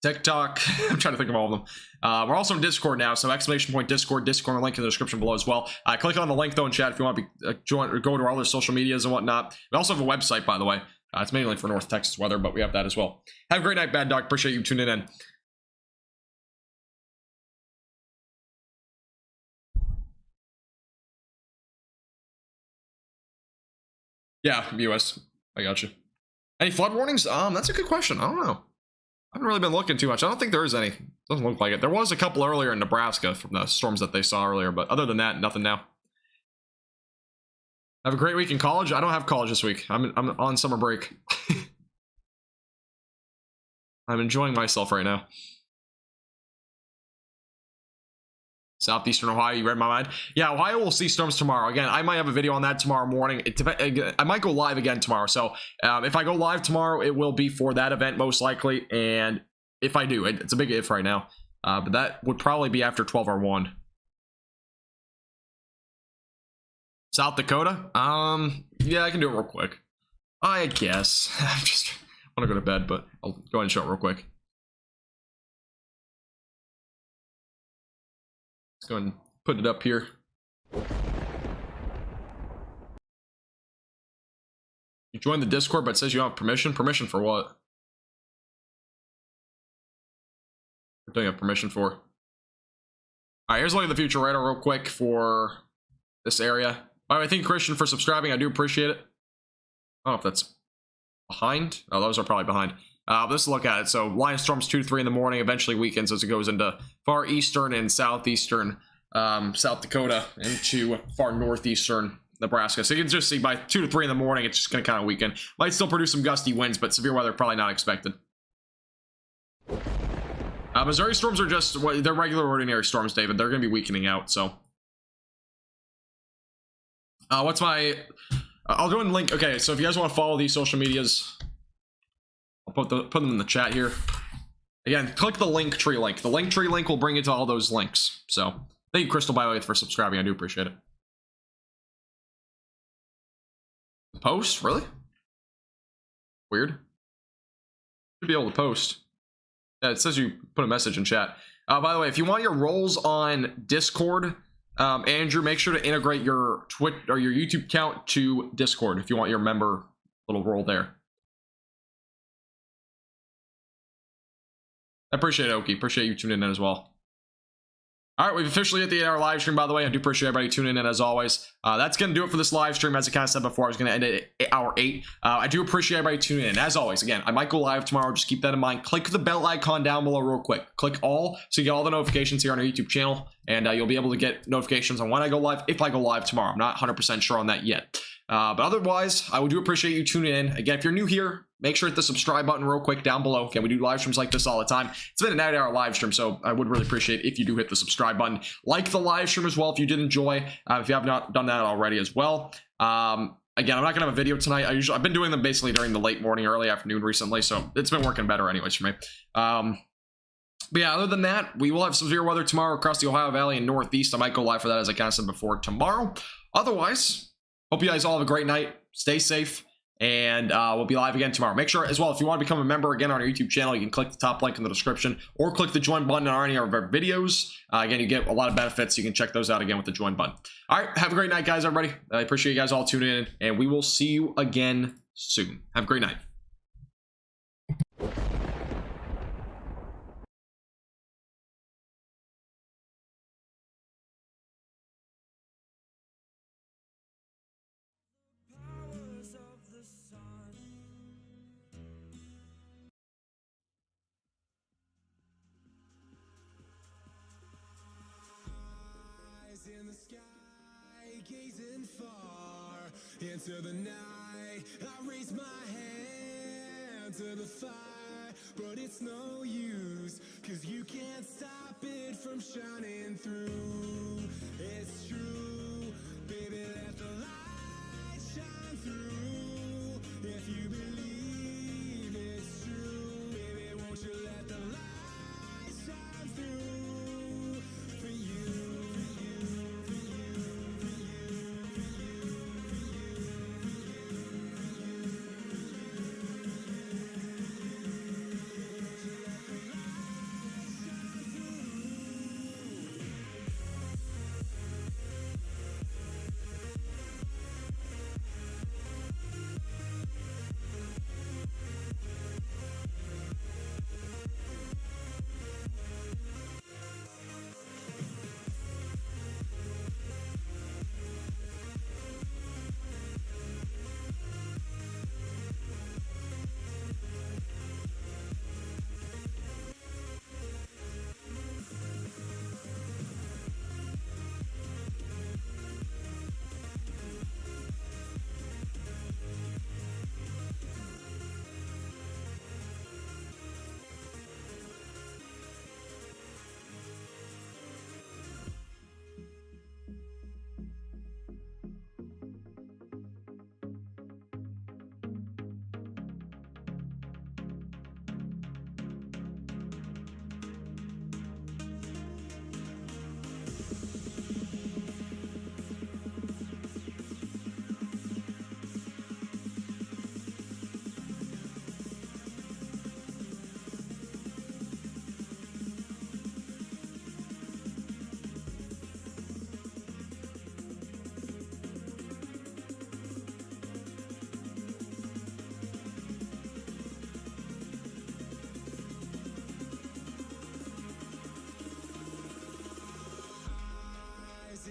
TikTok. I'm trying to think of all of them. We're also in Discord now, so exclamation point Discord link in the description below as well. Click on the link though in chat if you want to be join or go to our other social medias and whatnot. We also have a website, by the way. It's mainly for North Texas weather, but we have that as well. Have a great night, Bad Dog. Appreciate you tuning in. Yeah, US. I got you. Any flood warnings? That's a good question. I don't know. I haven't really been looking too much. I don't think there is any. Doesn't look like it. There was a couple earlier in Nebraska from the storms that they saw earlier, but other than that, nothing now. Have a great week in college. I don't have college this week. I'm on summer break. I'm enjoying myself right now. Southeastern Ohio, you read my mind. Yeah, Ohio will see storms tomorrow. Again, I might have a video on that tomorrow morning. I might go live again tomorrow. So if I go live tomorrow, it will be for that event most likely. And if I do, it's a big if right now. But that would probably be after 12 or 1. South Dakota? Yeah, I can do it real quick. I guess. I just want to go to bed, but I'll go ahead and show it real quick. Let's go ahead and put it up here. You joined the Discord, but it says you don't have permission. Permission for what? What do you have permission for? All right, here's a look at the future radar real quick for this area. By the way, thank you, Christian, for subscribing. I do appreciate it. I don't know if that's behind. Oh, those are probably behind. Let's look at it. So line storms 2 to 3 in the morning, eventually weakens as it goes into far eastern and southeastern South Dakota into far northeastern Nebraska. So you can just see by 2 to 3 in the morning, it's just going to kind of weaken. Might still produce some gusty winds, but severe weather probably not expected. Missouri storms are just, they're regular ordinary storms, David. They're going to be weakening out, so. What's my... I'll go and link. Okay, so if you guys want to follow these social medias, I'll put them in the chat here. Again, click the link tree link. The link tree link will bring you to all those links. So thank you, Crystal, by the way, for subscribing. I do appreciate it. Post? Really? Weird. Should be able to post. Yeah, it says you put a message in chat. By the way, if you want your roles on Discord, Andrew, make sure to integrate your Twitch or your YouTube account to Discord if you want your member little role there. I appreciate it, Oki. Appreciate you tuning in as well. All right, we've officially hit the 8-hour live stream, by the way. I do appreciate everybody tuning in as always. That's going to do it for this live stream. As I kind of said before, I was going to end it at hour 8. I do appreciate everybody tuning in. As always, again, I might go live tomorrow. Just keep that in mind. Click the bell icon down below real quick. Click all so you get all the notifications here on our YouTube channel. And you'll be able to get notifications on when I go live, if I go live tomorrow. I'm not 100% sure on that yet. But otherwise, I do appreciate you tuning in. Again, if you're new here, make sure to hit the subscribe button real quick down below. Okay, we do live streams like this all the time. It's been an 8-hour live stream, so I would really appreciate it if you do hit the subscribe button. Like the live stream as well if you did enjoy, if you have not done that already as well. Again, I'm not gonna have a video tonight. I've been doing them basically during the late morning, early afternoon recently, so it's been working better anyways for me. But yeah, other than that, we will have severe weather tomorrow across the Ohio Valley and Northeast. I might go live for that, as I kind of said before, tomorrow. Otherwise, hope you guys all have a great night. Stay safe. And we'll be live again tomorrow. Make sure as well, if you want to become a member again on our YouTube channel, you can click the top link in the description or click the join button on any of our videos. Again, you get a lot of benefits. You can check those out again with the join button. All right, have a great night, guys, everybody. I appreciate you guys all tuning in, and we will see you again soon. Have a great night. In the sky, gazing far into the night, I raise my hand to the fire, but it's no use, 'cause you can't stop it. light from shining through. It's true, baby, let the light shine through. If you believe it's true, baby, won't you let the light shine through for you, for you, for you, for you, for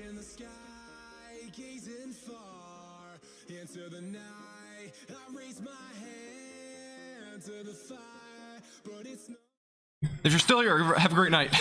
in the sky, gazing far into the night. I raise my hand to the fire, but it's not. If you're still here, have a great night.